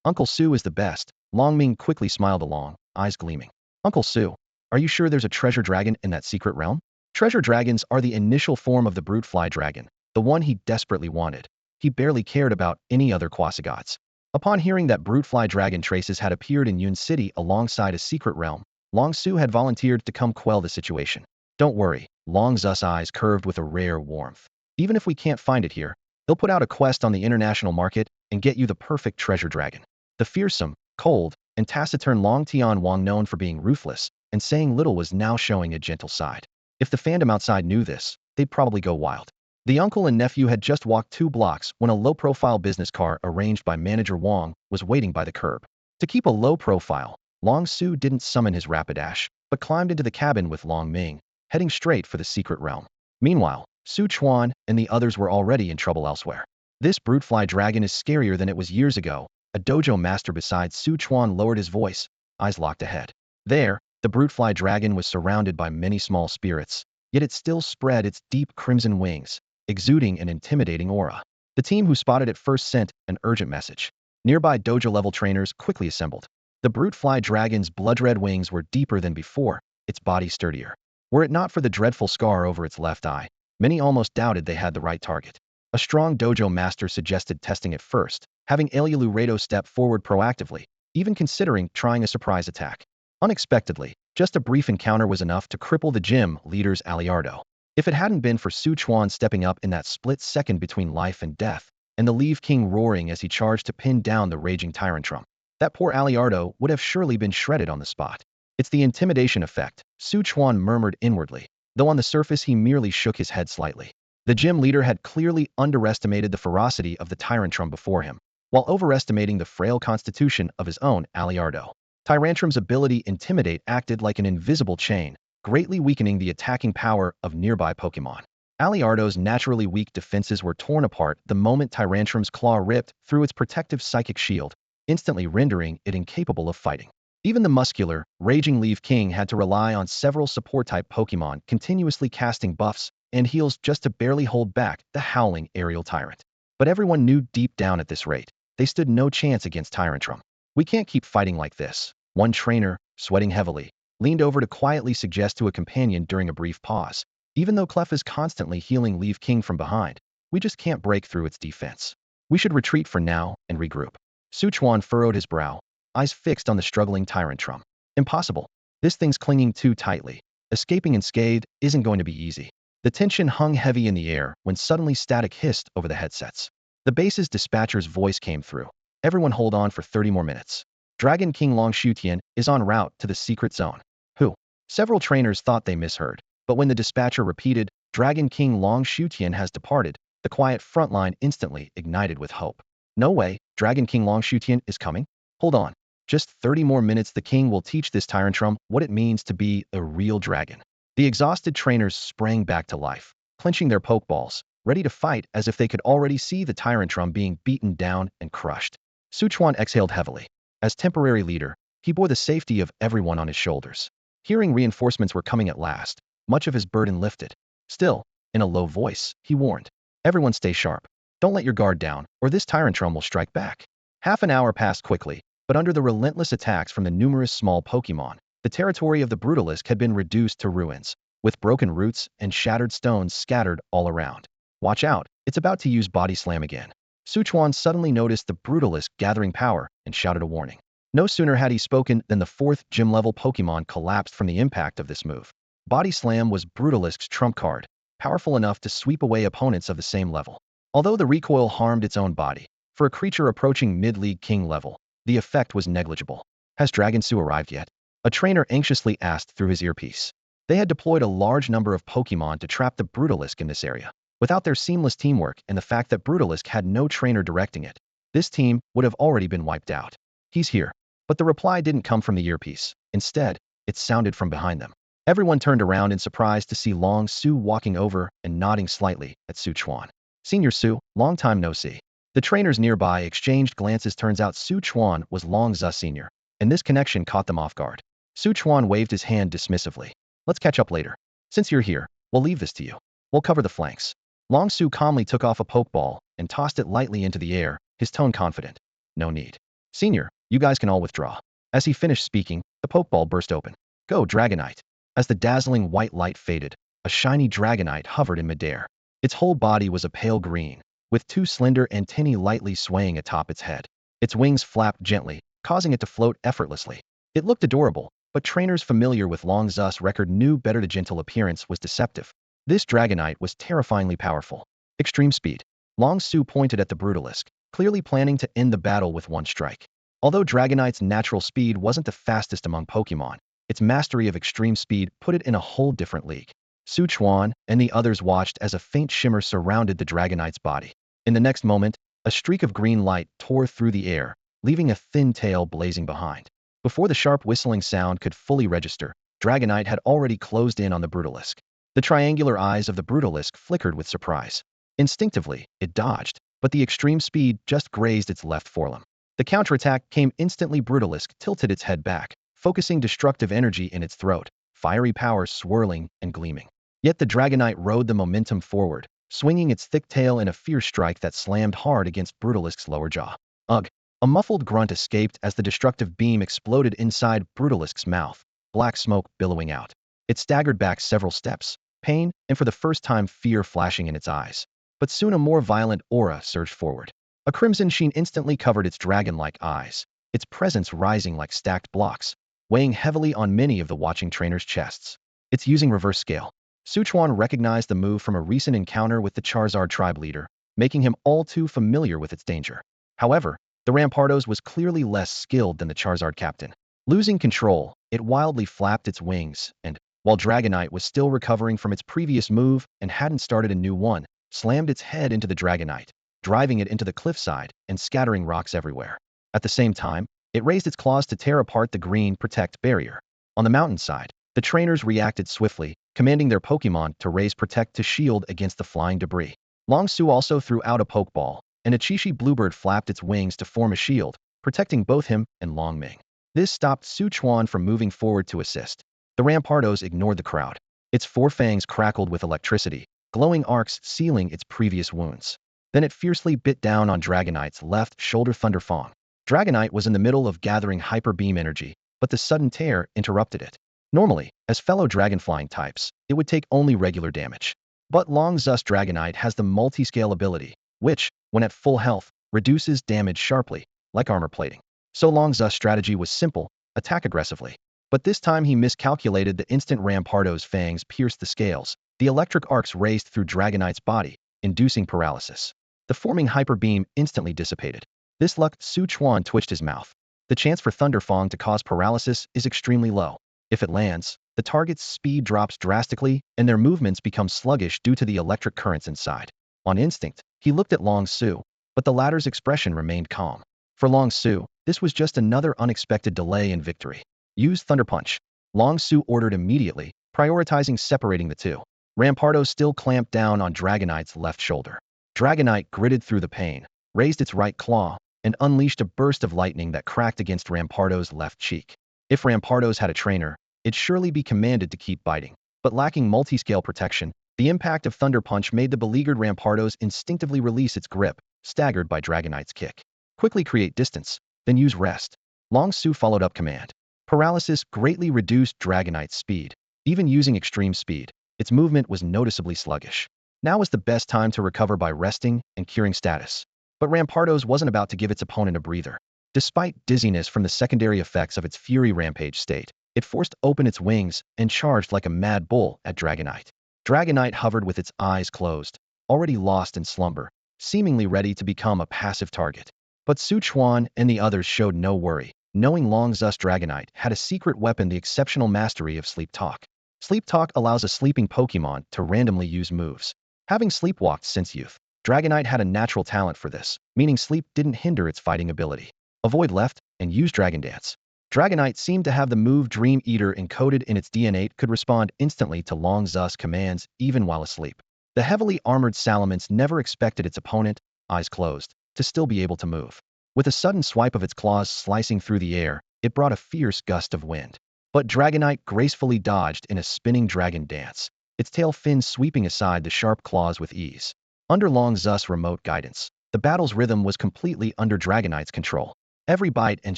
Uncle Su is the best. Long Ming quickly smiled along, eyes gleaming. Uncle Su, are you sure there's a treasure dragon in that secret realm? Treasure dragons are the initial form of the brute fly dragon, the one he desperately wanted. He barely cared about any other quasigods. Upon hearing that brute fly dragon traces had appeared in Yun City alongside a secret realm, Long Su had volunteered to come quell the situation. Don't worry, Long Zu's eyes curved with a rare warmth. Even if we can't find it here, he'll put out a quest on the international market and get you the perfect treasure dragon. The fearsome, cold, and taciturn Long Tian Wang, known for being ruthless and saying little, was now showing a gentle side. If the fandom outside knew this, they'd probably go wild. The uncle and nephew had just walked 2 blocks when a low-profile business car arranged by Manager Wang was waiting by the curb. To keep a low profile, Long Su didn't summon his Rapidash, but climbed into the cabin with Long Ming, heading straight for the secret realm. Meanwhile, Su Chuan and the others were already in trouble elsewhere. This brute fly dragon is scarier than it was years ago. A dojo master beside Su Chuan lowered his voice, eyes locked ahead. There, the brute fly dragon was surrounded by many small spirits, yet it still spread its deep crimson wings, exuding an intimidating aura. The team who spotted it first sent an urgent message. Nearby dojo-level trainers quickly assembled. The brute fly dragon's blood-red wings were deeper than before, its body sturdier. Were it not for the dreadful scar over its left eye, many almost doubted they had the right target. A strong dojo master suggested testing it first, having Elielu Rado step forward proactively, even considering trying a surprise attack. Unexpectedly, just a brief encounter was enough to cripple the gym leader's Aliardo. If it hadn't been for Su Chuan stepping up in that split second between life and death, and the Leaf King roaring as he charged to pin down the raging Tyrantrum, that poor Aliardo would have surely been shredded on the spot. It's the intimidation effect, Su Chuan murmured inwardly, though on the surface he merely shook his head slightly. The gym leader had clearly underestimated the ferocity of the Tyrantrum before him, while overestimating the frail constitution of his own Aliardo. Tyrantrum's ability to intimidate acted like an invisible chain, greatly weakening the attacking power of nearby Pokémon. Aliardo's naturally weak defenses were torn apart the moment Tyrantrum's claw ripped through its protective psychic shield, instantly rendering it incapable of fighting. Even the muscular, raging Leaf King had to rely on several support-type Pokémon continuously casting buffs and heals just to barely hold back the howling aerial tyrant. But everyone knew deep down at this rate, they stood no chance against Tyrantrum. "We can't keep fighting like this," one trainer, sweating heavily, leaned over to quietly suggest to a companion during a brief pause. "Even though Clef is constantly healing Leaf King from behind, we just can't break through its defense. We should retreat for now and regroup." Su Chuan furrowed his brow, eyes fixed on the struggling Tyrantrum. "Impossible. This thing's clinging too tightly. Escaping unscathed isn't going to be easy." The tension hung heavy in the air when suddenly static hissed over the headsets. The base's dispatcher's voice came through. "Everyone hold on for 30 more minutes. Dragon King Long Shutian is en route to the secret zone." Who? Several trainers thought they misheard, but when the dispatcher repeated, "Dragon King Long Shutian has departed," the quiet front line instantly ignited with hope. "No way, Dragon King Long Shutian is coming? Hold on. Just 30 more minutes the king will teach this Tyrantrum what it means to be a real dragon." The exhausted trainers sprang back to life, clenching their pokeballs, ready to fight as if they could already see the Tyrantrum being beaten down and crushed. Su Chuan exhaled heavily. As temporary leader, he bore the safety of everyone on his shoulders. Hearing reinforcements were coming at last, much of his burden lifted. Still, in a low voice, he warned, "Everyone stay sharp. Don't let your guard down, or this Tyrantrum will strike back." Half an hour passed quickly, but under the relentless attacks from the numerous small Pokémon, the territory of the Brutalisk had been reduced to ruins, with broken roots and shattered stones scattered all around. "Watch out, it's about to use Body Slam again." Su Chuan suddenly noticed the Brutalisk gathering power and shouted a warning. No sooner had he spoken than the fourth gym-level Pokémon collapsed from the impact of this move. Body Slam was Brutalisk's trump card, powerful enough to sweep away opponents of the same level. Although the recoil harmed its own body, for a creature approaching mid-league king level, the effect was negligible. "Has Dragon Su arrived yet?" a trainer anxiously asked through his earpiece. They had deployed a large number of Pokémon to trap the Brutalisk in this area. Without their seamless teamwork and the fact that Brutalisk had no trainer directing it, this team would have already been wiped out. "He's here." But the reply didn't come from the earpiece. Instead, it sounded from behind them. Everyone turned around in surprise to see Long Su walking over and nodding slightly at Su Chuan. "Senior Su, long time no see." The trainers nearby exchanged glances. Turns out Su Chuan was Long Zu Senior, and this connection caught them off guard. Su Chuan waved his hand dismissively. "Let's catch up later. Since you're here, we'll leave this to you. We'll cover the flanks." Long Su calmly took off a Pokeball and tossed it lightly into the air, his tone confident. "No need. Senior, you guys can all withdraw." As he finished speaking, the Pokeball burst open. "Go, Dragonite." As the dazzling white light faded, a shiny Dragonite hovered in midair. Its whole body was a pale green, with two slender antennae lightly swaying atop its head. Its wings flapped gently, causing it to float effortlessly. It looked adorable, but trainers familiar with Long Zu's record knew better. The gentle appearance was deceptive. This Dragonite was terrifyingly powerful. Extreme speed. Long Su pointed at the Brutalisk, clearly planning to end the battle with one strike. Although Dragonite's natural speed wasn't the fastest among Pokémon, its mastery of extreme speed put it in a whole different league. Su Chuan and the others watched as a faint shimmer surrounded the Dragonite's body. In the next moment, a streak of green light tore through the air, leaving a thin tail blazing behind. Before the sharp whistling sound could fully register, Dragonite had already closed in on the Brutalisk. The triangular eyes of the Brutalisk flickered with surprise. Instinctively, it dodged, but the extreme speed just grazed its left forelimb. The counterattack came instantly. Brutalisk tilted its head back, focusing destructive energy in its throat, fiery power swirling and gleaming. Yet the Dragonite rode the momentum forward, swinging its thick tail in a fierce strike that slammed hard against Brutalisk's lower jaw. Ugh! A muffled grunt escaped as the destructive beam exploded inside Brutalisk's mouth, black smoke billowing out. It staggered back several steps, pain and for the first time fear flashing in its eyes. But soon a more violent aura surged forward. A crimson sheen instantly covered its dragon-like eyes, its presence rising like stacked blocks, weighing heavily on many of the watching trainers' chests. "It's using reverse scale." Su Wen recognized the move from a recent encounter with the Charizard tribe leader, making him all too familiar with its danger. However, the Rampardos was clearly less skilled than the Charizard captain. Losing control, it wildly flapped its wings, and, while Dragonite was still recovering from its previous move and hadn't started a new one, slammed its head into the Dragonite, driving it into the cliffside and scattering rocks everywhere. At the same time, it raised its claws to tear apart the green Protect barrier. On the mountainside, the trainers reacted swiftly, commanding their Pokémon to raise Protect to shield against the flying debris. Long Su also threw out a Pokeball, and a Chishi Bluebird flapped its wings to form a shield, protecting both him and Long Ming. This stopped Su Wen from moving forward to assist. The Rampardos ignored the crowd. Its four fangs crackled with electricity, glowing arcs sealing its previous wounds. Then it fiercely bit down on Dragonite's left shoulder Thunderfang. Dragonite was in the middle of gathering Hyper Beam energy, but the sudden tear interrupted it. Normally, as fellow Dragonflying types, it would take only regular damage. But Long Zus Dragonite has the multi-scale ability, which, when at full health, reduces damage sharply, like armor plating. So Long Zus' strategy was simple: attack aggressively. But this time he miscalculated. The instant Rampardo's fangs pierced the scales, the electric arcs raced through Dragonite's body, inducing paralysis. The forming Hyper Beam instantly dissipated. This luck, Su Wen twitched his mouth. The chance for Thunderfang to cause paralysis is extremely low. If it lands, the target's speed drops drastically and their movements become sluggish due to the electric currents inside. On instinct, he looked at Long Su, but the latter's expression remained calm. For Long Su, this was just another unexpected delay in victory. Use Thunder Punch. Long Su ordered immediately, prioritizing separating the two. Rampardo still clamped down on Dragonite's left shoulder. Dragonite gritted through the pain, raised its right claw, and unleashed a burst of lightning that cracked against Rampardo's left cheek. If Rampardos had a trainer, it'd surely be commanded to keep biting. But lacking multi-scale protection, the impact of Thunder Punch made the beleaguered Rampardos instinctively release its grip, staggered by Dragonite's kick. Quickly create distance, then use Rest. Long Su followed up command. Paralysis greatly reduced Dragonite's speed. Even using extreme speed, its movement was noticeably sluggish. Now was the best time to recover by resting and curing status. But Rampardos wasn't about to give its opponent a breather. Despite dizziness from the secondary effects of its Fury Rampage state, it forced open its wings and charged like a mad bull at Dragonite. Dragonite hovered with its eyes closed, already lost in slumber, seemingly ready to become a passive target. But Su Wen and the others showed no worry, knowing Long Zus Dragonite had a secret weapon: the exceptional mastery of Sleep Talk. Sleep Talk allows a sleeping Pokémon to randomly use moves. Having sleepwalked since youth, Dragonite had a natural talent for this, meaning sleep didn't hinder its fighting ability. Avoid left and use Dragon Dance. Dragonite seemed to have the move Dream Eater encoded in its DNA. It could respond instantly to Long Zus commands even while asleep. The heavily armored Salamence never expected its opponent, eyes closed, to still be able to move. With a sudden swipe of its claws slicing through the air, it brought a fierce gust of wind. But Dragonite gracefully dodged in a spinning Dragon Dance, its tail fins sweeping aside the sharp claws with ease. Under Long Zus' remote guidance, the battle's rhythm was completely under Dragonite's control. Every bite and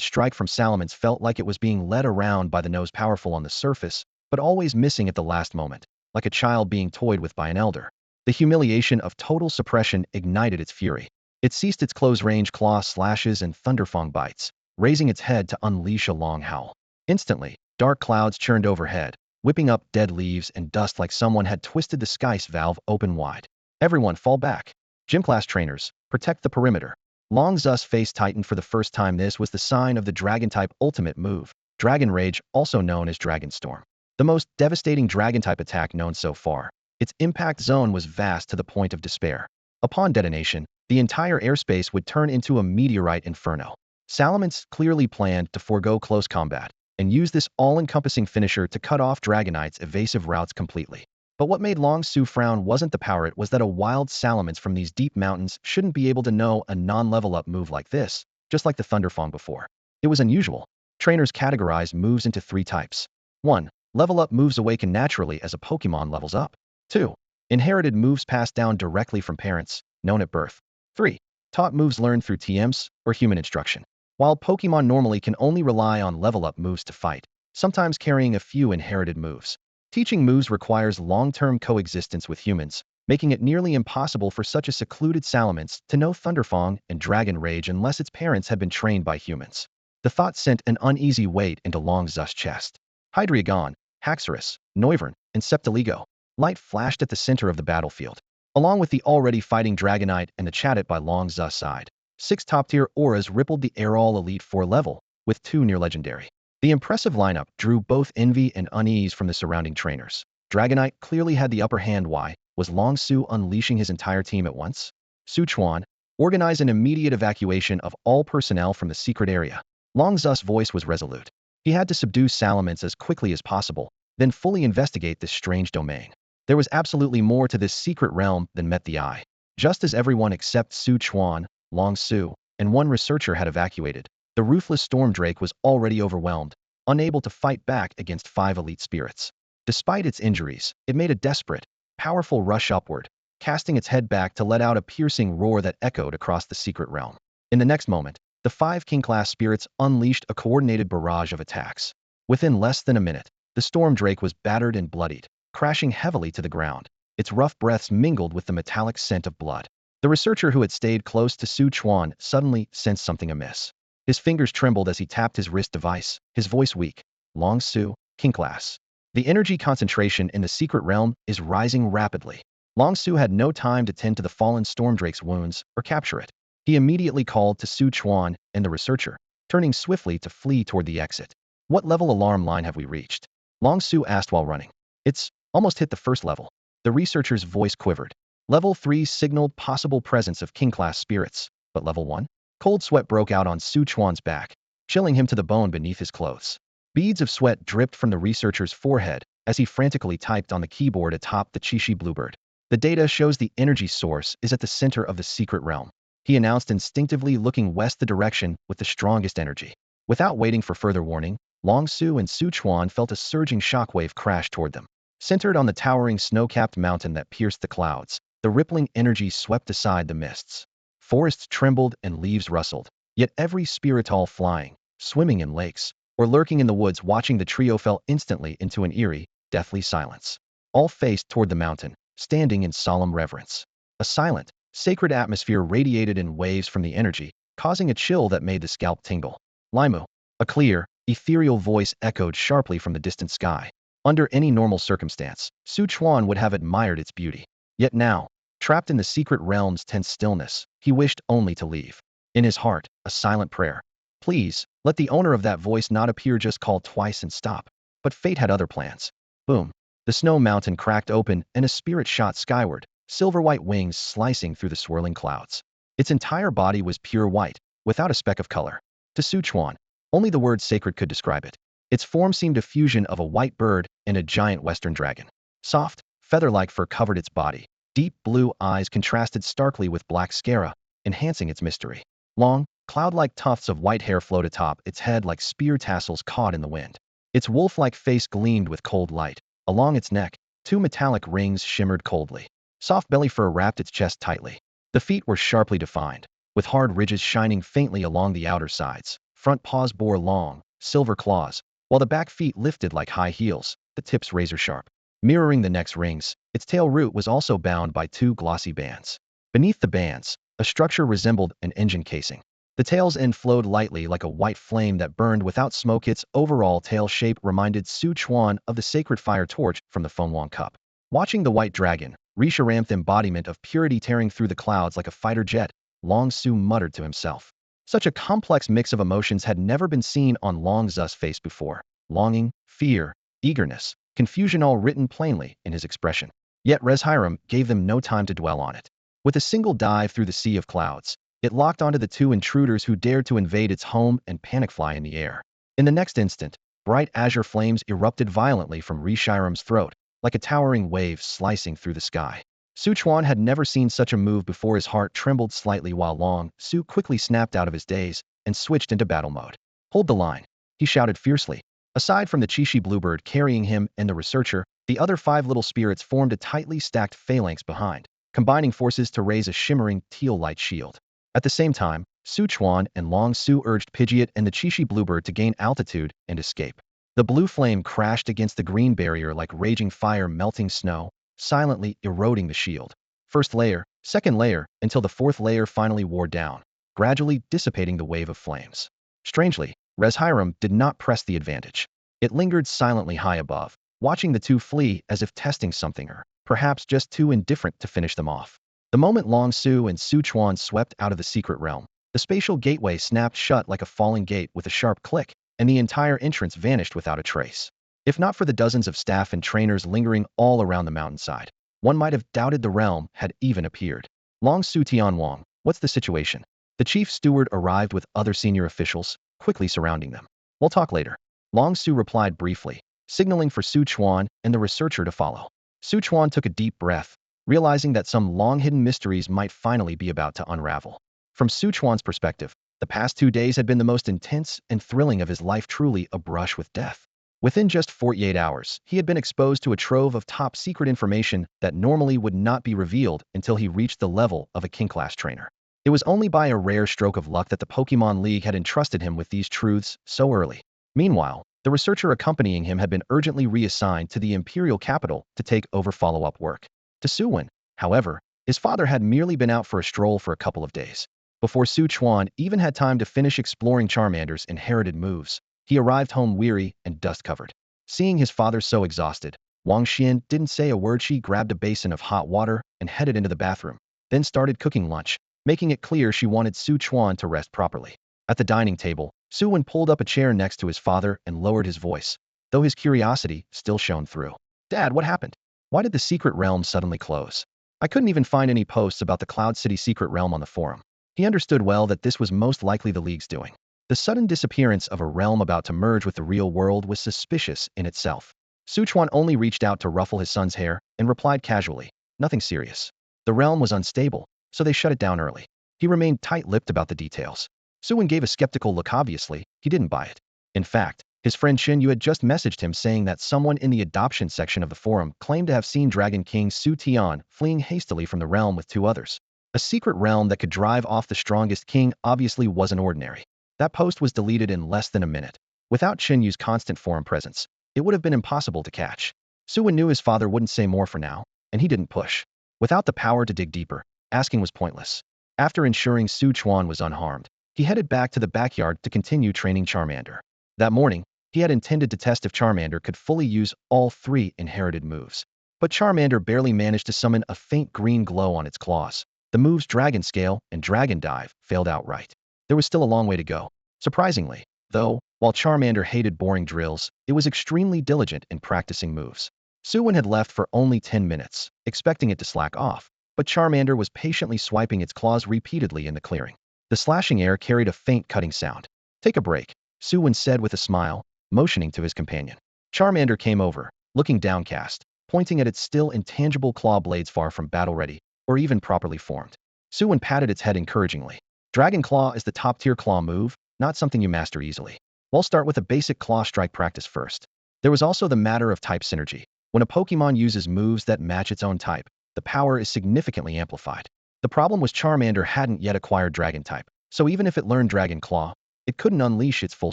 strike from Salamence felt like it was being led around by the nose, powerful on the surface, but always missing at the last moment, like a child being toyed with by an elder. The humiliation of total suppression ignited its fury. It ceased its close-range claw slashes and Thunderfang bites, raising its head to unleash a long howl. Instantly, dark clouds churned overhead, whipping up dead leaves and dust like someone had twisted the sky's valve open wide. Everyone fall back. Gym-class trainers, protect the perimeter. Long Zus' face tightened for the first time. This was the sign of the Dragon-type ultimate move, Dragon Rage, also known as Dragon Storm. The most devastating Dragon-type attack known so far. Its impact zone was vast to the point of despair. Upon detonation, the entire airspace would turn into a meteorite inferno. Salamence clearly planned to forego close combat and use this all-encompassing finisher to cut off Dragonite's evasive routes completely. But what made Long Su frown wasn't the power, it was that a wild Salamence from these deep mountains shouldn't be able to know a non-level-up move like this, just like the Thunderfang before. It was unusual. Trainers categorized moves into three types. 1. Level-up moves awaken naturally as a Pokémon levels up. 2. Inherited moves passed down directly from parents, known at birth. 3. Taught moves learned through TMs or human instruction. While Pokémon normally can only rely on level-up moves to fight, sometimes carrying a few inherited moves. Teaching moves requires long-term coexistence with humans, making it nearly impossible for such a secluded Salamence to know Thunderfang and Dragon Rage unless its parents had been trained by humans. The thought sent an uneasy weight into Long Zus' chest. Hydreigon, Haxorus, Noivern, and Septiligo. Light flashed at the center of the battlefield. Along with the already fighting Dragonite and the Chatot by Long Zu's side, 6 top-tier auras rippled the air. All Elite 4 level, with 2 near-legendary. The impressive lineup drew both envy and unease from the surrounding trainers. Dragonite clearly had the upper hand. Why was Long Su unleashing his entire team at once? Su Wen organized an immediate evacuation of all personnel from the secret area. Long Zu's voice was resolute. He had to subdue Salamence as quickly as possible, then fully investigate this strange domain. There was absolutely more to this secret realm than met the eye. Just as everyone except Su Wen, Long Su, and one researcher had evacuated, the ruthless Storm Drake was already overwhelmed, unable to fight back against 5 elite spirits. Despite its injuries, it made a desperate, powerful rush upward, casting its head back to let out a piercing roar that echoed across the secret realm. In the next moment, the 5 King-class spirits unleashed a coordinated barrage of attacks. Within less than a minute, the Storm Drake was battered and bloodied, crashing heavily to the ground. Its rough breaths mingled with the metallic scent of blood. The researcher who had stayed close to Su Wen suddenly sensed something amiss. His fingers trembled as he tapped his wrist device, his voice weak. Long Su, King Class. The energy concentration in the secret realm is rising rapidly. Long Su had no time to tend to the fallen Storm Drake's wounds or capture it. He immediately called to Su Wen and the researcher, turning swiftly to flee toward the exit. What level alarm line have we reached? Long Su asked while running. It's almost hit the first level. The researcher's voice quivered. Level 3 signaled possible presence of King-class spirits, but level 1? Cold sweat broke out on Su Wen's back, chilling him to the bone beneath his clothes. Beads of sweat dripped from the researcher's forehead as he frantically typed on the keyboard atop the Chishi Bluebird. The data shows the energy source is at the center of the secret realm, he announced, instinctively looking west, the direction with the strongest energy. Without waiting for further warning, Long Su and Su Wen felt a surging shockwave crash toward them. Centered on the towering snow-capped mountain that pierced the clouds, the rippling energy swept aside the mists. Forests trembled and leaves rustled, yet every spiritol flying, swimming in lakes, or lurking in the woods watching the trio fell instantly into an eerie, deathly silence. All faced toward the mountain, standing in solemn reverence. A silent, sacred atmosphere radiated in waves from the energy, causing a chill that made the scalp tingle. Limu. A clear, ethereal voice echoed sharply from the distant sky. Under any normal circumstance, Su Wen would have admired its beauty. Yet now, trapped in the secret realm's tense stillness, he wished only to leave. In his heart, a silent prayer. Please, let the owner of that voice not appear. Just call twice and stop. But fate had other plans. Boom. The snow mountain cracked open and a spirit shot skyward, silver-white wings slicing through the swirling clouds. Its entire body was pure white, without a speck of color. To Su Wen, only the word sacred could describe it. Its form seemed a fusion of a white bird and a giant western dragon. Soft, feather-like fur covered its body. Deep blue eyes contrasted starkly with black scara, enhancing its mystery. Long, cloud-like tufts of white hair flowed atop its head like spear tassels caught in the wind. Its wolf-like face gleamed with cold light. Along its neck, 2 metallic rings shimmered coldly. Soft belly fur wrapped its chest tightly. The feet were sharply defined, with hard ridges shining faintly along the outer sides. Front paws bore long, silver claws, while the back feet lifted like high heels, the tips razor-sharp. Mirroring the neck's rings, its tail root was also bound by 2 glossy bands. Beneath the bands, a structure resembled an engine casing. The tail's end flowed lightly like a white flame that burned without smoke. Its overall tail shape reminded Su Wen of the sacred fire torch from the Fengwang Cup. Watching the white dragon, Risharamth embodiment of purity tearing through the clouds like a fighter jet, Long Su muttered to himself. Such a complex mix of emotions had never been seen on Long Zu's face before. Longing, fear, eagerness, confusion, all written plainly in his expression. Yet Reshiram gave them no time to dwell on it. With a single dive through the sea of clouds, it locked onto the 2 intruders who dared to invade its home and panic fly in the air. In the next instant, bright azure flames erupted violently from Rishiram's throat, like a towering wave slicing through the sky. Su Wen had never seen such a move before. His heart trembled slightly while Long Su quickly snapped out of his daze and switched into battle mode. Hold the line, he shouted fiercely. Aside from the Chishi Bluebird carrying him and the researcher, the other 5 little spirits formed a tightly stacked phalanx behind, combining forces to raise a shimmering teal-light shield. At the same time, Su Wen and Long Su urged Pidgeot and the Chishi Bluebird to gain altitude and escape. The blue flame crashed against the green barrier like raging fire melting snow, silently eroding the shield. First layer, second layer, until the 4th layer finally wore down, gradually dissipating the wave of flames. Strangely, Reshiram did not press the advantage. It lingered silently high above, watching the two flee as if testing something or perhaps just too indifferent to finish them off. The moment Long Su and Su Chuan swept out of the secret realm, the spatial gateway snapped shut like a falling gate with a sharp click, and the entire entrance vanished without a trace. If not for the dozens of staff and trainers lingering all around the mountainside, one might have doubted the realm had even appeared. Long Su Tianwang, what's the situation? The chief steward arrived with other senior officials, quickly surrounding them. We'll talk later. Long Su replied briefly, signaling for Su Chuan and the researcher to follow. Su Chuan took a deep breath, realizing that some long-hidden mysteries might finally be about to unravel. From Su Chuan's perspective, the past 2 days had been the most intense and thrilling of his life, truly a brush with death. Within just 48 hours, he had been exposed to a trove of top-secret information that normally would not be revealed until he reached the level of a king-class trainer. It was only by a rare stroke of luck that the Pokémon League had entrusted him with these truths so early. Meanwhile, the researcher accompanying him had been urgently reassigned to the imperial capital to take over follow-up work. To Su Wen, however, his father had merely been out for a stroll for a couple of days. Before Su Chuan even had time to finish exploring Charmander's inherited moves, he arrived home weary and dust-covered. Seeing his father so exhausted, Wang Xian didn't say a word. She grabbed a basin of hot water and headed into the bathroom, then started cooking lunch, making it clear she wanted Su Chuan to rest properly. At the dining table, Su Wen pulled up a chair next to his father and lowered his voice, though his curiosity still shone through. "Dad, what happened? Why did the secret realm suddenly close? I couldn't even find any posts about the Cloud City secret realm on the forum." He understood well that this was most likely the League's doing. The sudden disappearance of a realm about to merge with the real world was suspicious in itself. Su Chuan only reached out to ruffle his son's hair and replied casually, "Nothing serious. The realm was unstable, so they shut it down early." He remained tight-lipped about the details. Su Wen gave a skeptical look. Obviously, he didn't buy it. In fact, his friend Xin Yu had just messaged him saying that someone in the adoption section of the forum claimed to have seen Dragon King Su Tian fleeing hastily from the realm with 2 others. A secret realm that could drive off the strongest king obviously wasn't ordinary. That post was deleted in less than a minute. Without Xin Yu's constant forum presence, it would have been impossible to catch. Su Wen knew his father wouldn't say more for now, and he didn't push. Without the power to dig deeper, asking was pointless. After ensuring Su Chuan was unharmed, he headed back to the backyard to continue training Charmander. That morning, he had intended to test if Charmander could fully use all 3 inherited moves. But Charmander barely managed to summon a faint green glow on its claws. The moves Dragon Scale and Dragon Dive failed outright. There was still a long way to go. Surprisingly, though, while Charmander hated boring drills, it was extremely diligent in practicing moves. Su Wen had left for only 10 minutes, expecting it to slack off, but Charmander was patiently swiping its claws repeatedly in the clearing. The slashing air carried a faint cutting sound. "Take a break," Su Wen said with a smile, motioning to his companion. Charmander came over, looking downcast, pointing at its still intangible claw blades far from battle-ready, or even properly formed. Su Wen patted its head encouragingly. "Dragon Claw is the top-tier claw move, not something you master easily. We'll start with a basic claw strike practice first." There was also the matter of type synergy. When a Pokémon uses moves that match its own type, the power is significantly amplified. The problem was Charmander hadn't yet acquired Dragon type, so even if it learned Dragon Claw, it couldn't unleash its full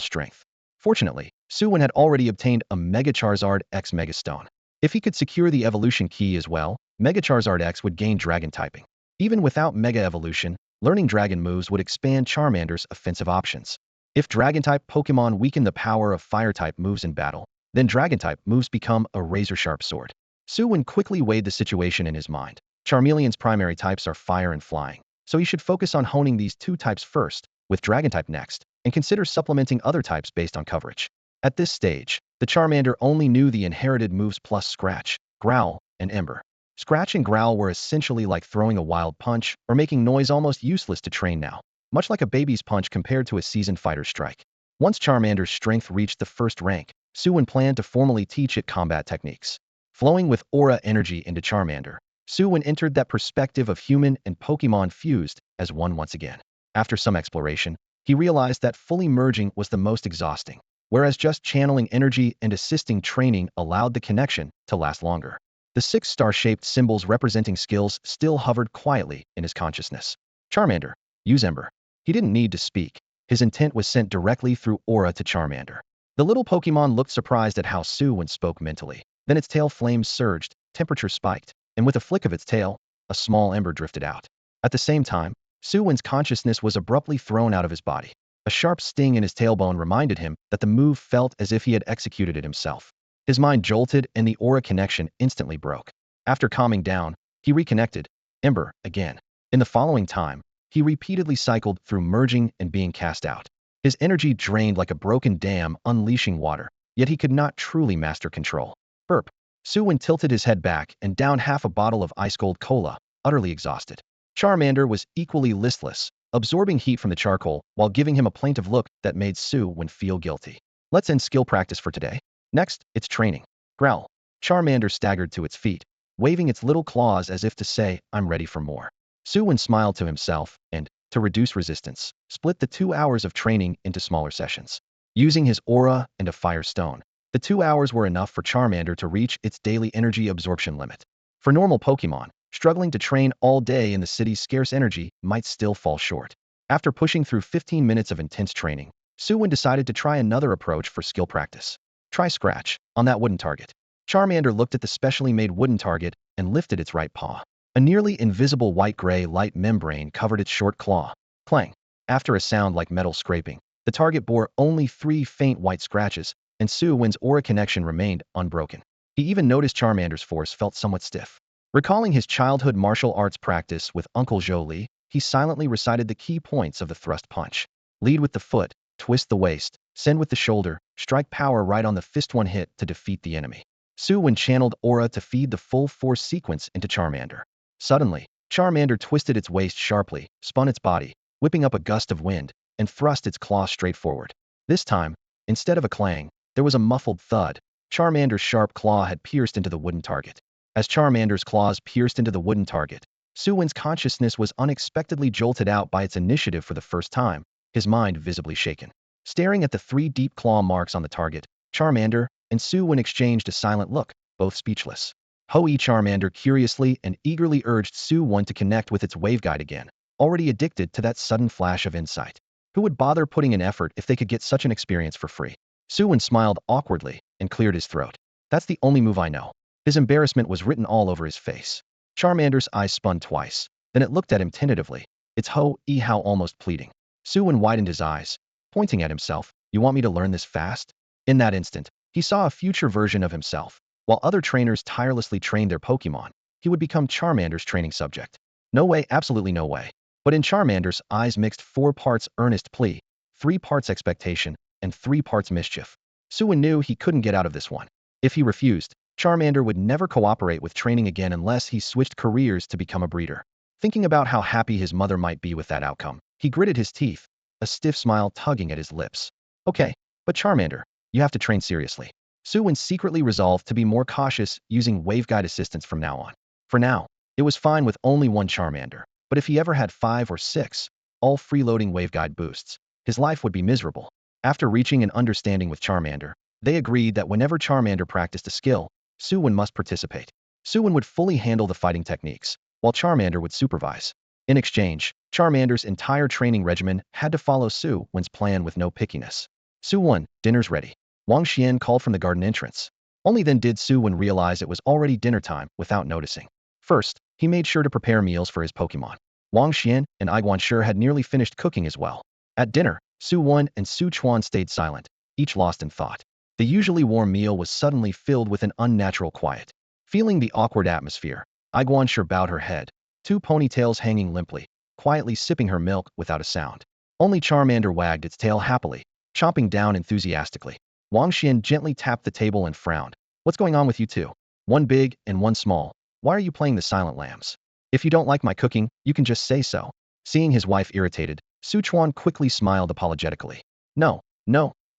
strength. Fortunately, Su Wen had already obtained a Mega Charizard X Mega Stone. If he could secure the evolution key as well, Mega Charizard X would gain Dragon typing. Even without Mega Evolution, learning Dragon moves would expand Charmander's offensive options. If Dragon-type Pokémon weaken the power of Fire-type moves in battle, then Dragon-type moves become a razor-sharp sword. Su Wen quickly weighed the situation in his mind. Charmeleon's primary types are Fire and Flying, so he should focus on honing these 2 types first, with Dragon-type next, and consider supplementing other types based on coverage. At this stage, the Charmander only knew the inherited moves plus Scratch, Growl, and Ember. Scratch and Growl were essentially like throwing a wild punch or making noise, almost useless to train now, much like a baby's punch compared to a seasoned fighter's strike. Once Charmander's strength reached the 1st rank, Su Wen planned to formally teach it combat techniques. Flowing with aura energy into Charmander, Su Wen entered that perspective of human and Pokémon fused as one once again. After some exploration, he realized that fully merging was the most exhausting, whereas just channeling energy and assisting training allowed the connection to last longer. The 6 star-shaped symbols representing skills still hovered quietly in his consciousness. "Charmander, use Ember." He didn't need to speak. His intent was sent directly through aura to Charmander. The little Pokémon looked surprised at how Su Wen spoke mentally. Then its tail flames surged, temperature spiked, and with a flick of its tail, a small ember drifted out. At the same time, Su Wen's consciousness was abruptly thrown out of his body. A sharp sting in his tailbone reminded him that the move felt as if he had executed it himself. His mind jolted and the aura connection instantly broke. After calming down, he reconnected, Ember, again. In the following time, he repeatedly cycled through merging and being cast out. His energy drained like a broken dam unleashing water, yet he could not truly master control. Burp. Su Wen tilted his head back and downed half a bottle of ice-cold cola, utterly exhausted. Charmander was equally listless, absorbing heat from the charcoal while giving him a plaintive look that made Su Wen feel guilty. Let's end skill practice for today. Next, it's training. Growl. Charmander staggered to its feet, waving its little claws as if to say, I'm ready for more. Su Wen smiled to himself and, to reduce resistance, split the 2 hours of training into smaller sessions. Using his aura and a fire stone, the 2 hours were enough for Charmander to reach its daily energy absorption limit. For normal Pokémon, struggling to train all day in the city's scarce energy might still fall short. After pushing through 15 minutes of intense training, Su Wen decided to try another approach for skill practice. Try Scratch on that wooden target. Charmander looked at the specially made wooden target and lifted its right paw. A nearly invisible white-gray light membrane covered its short claw. Clang. After a sound like metal scraping, the target bore only 3 faint white scratches, and Su Wen's aura connection remained unbroken. He even noticed Charmander's force felt somewhat stiff. Recalling his childhood martial arts practice with Uncle Zhou, he silently recited the key points of the thrust punch. Lead with the foot, twist the waist, send with the shoulder, strike power right on the fist, one hit to defeat the enemy. Su Wen channeled aura to feed the full force sequence into Charmander. Suddenly, Charmander twisted its waist sharply, spun its body, whipping up a gust of wind, and thrust its claw straight forward. This time, instead of a clang, there was a muffled thud. Charmander's sharp claw had pierced into the wooden target. As Charmander's claws pierced into the wooden target, Su Wen's consciousness was unexpectedly jolted out by its initiative for the first time, his mind visibly shaken. Staring at the 3 deep claw marks on the target, Charmander and Su Wen exchanged a silent look, both speechless. Charmander curiously and eagerly urged Su Wen to connect with its waveguide again, already addicted to that sudden flash of insight. Who would bother putting in effort if they could get such an experience for free? Su Wen smiled awkwardly and cleared his throat. That's the only move I know. His embarrassment was written all over his face. Charmander's eyes spun twice. Then it looked at him tentatively, its how almost pleading. Su Wen widened his eyes, pointing at himself. You want me to learn this fast? In that instant, he saw a future version of himself. While other trainers tirelessly trained their Pokémon, he would become Charmander's training subject. No way, absolutely no way. But in Charmander's eyes mixed 4 parts earnest plea, 3 parts expectation, and 3 parts mischief. Su Wen knew he couldn't get out of this one. If he refused, Charmander would never cooperate with training again unless he switched careers to become a breeder. Thinking about how happy his mother might be with that outcome, he gritted his teeth, a stiff smile tugging at his lips. Okay, but Charmander, you have to train seriously. Su Wen secretly resolved to be more cautious using waveguide assistance from now on. For now, it was fine with only 1 Charmander, but if he ever had 5 or 6, all freeloading waveguide boosts, his life would be miserable. After reaching an understanding with Charmander, they agreed that whenever Charmander practiced a skill, Su Wen must participate. Su Wen would fully handle the fighting techniques, while Charmander would supervise. In exchange, Charmander's entire training regimen had to follow Su Wen's plan with no pickiness. Su Wen, dinner's ready. Wang Xian called from the garden entrance. Only then did Su Wen realize it was already dinner time without noticing. First, he made sure to prepare meals for his Pokémon. Wang Xian and Aiguanshi had nearly finished cooking as well. At dinner, Su Wen and Su Chuan stayed silent, each lost in thought. The usually warm meal was suddenly filled with an unnatural quiet. Feeling the awkward atmosphere, Aiguanshi bowed her head, 2 ponytails hanging limply, quietly sipping her milk without a sound. Only Charmander wagged its tail happily, chomping down enthusiastically. Wang Xian gently tapped the table and frowned. What's going on with you two? One big and one small. Why are you playing the silent lambs? If you don't like my cooking, you can just say so. Seeing his wife irritated, Su Chuan quickly smiled apologetically. No,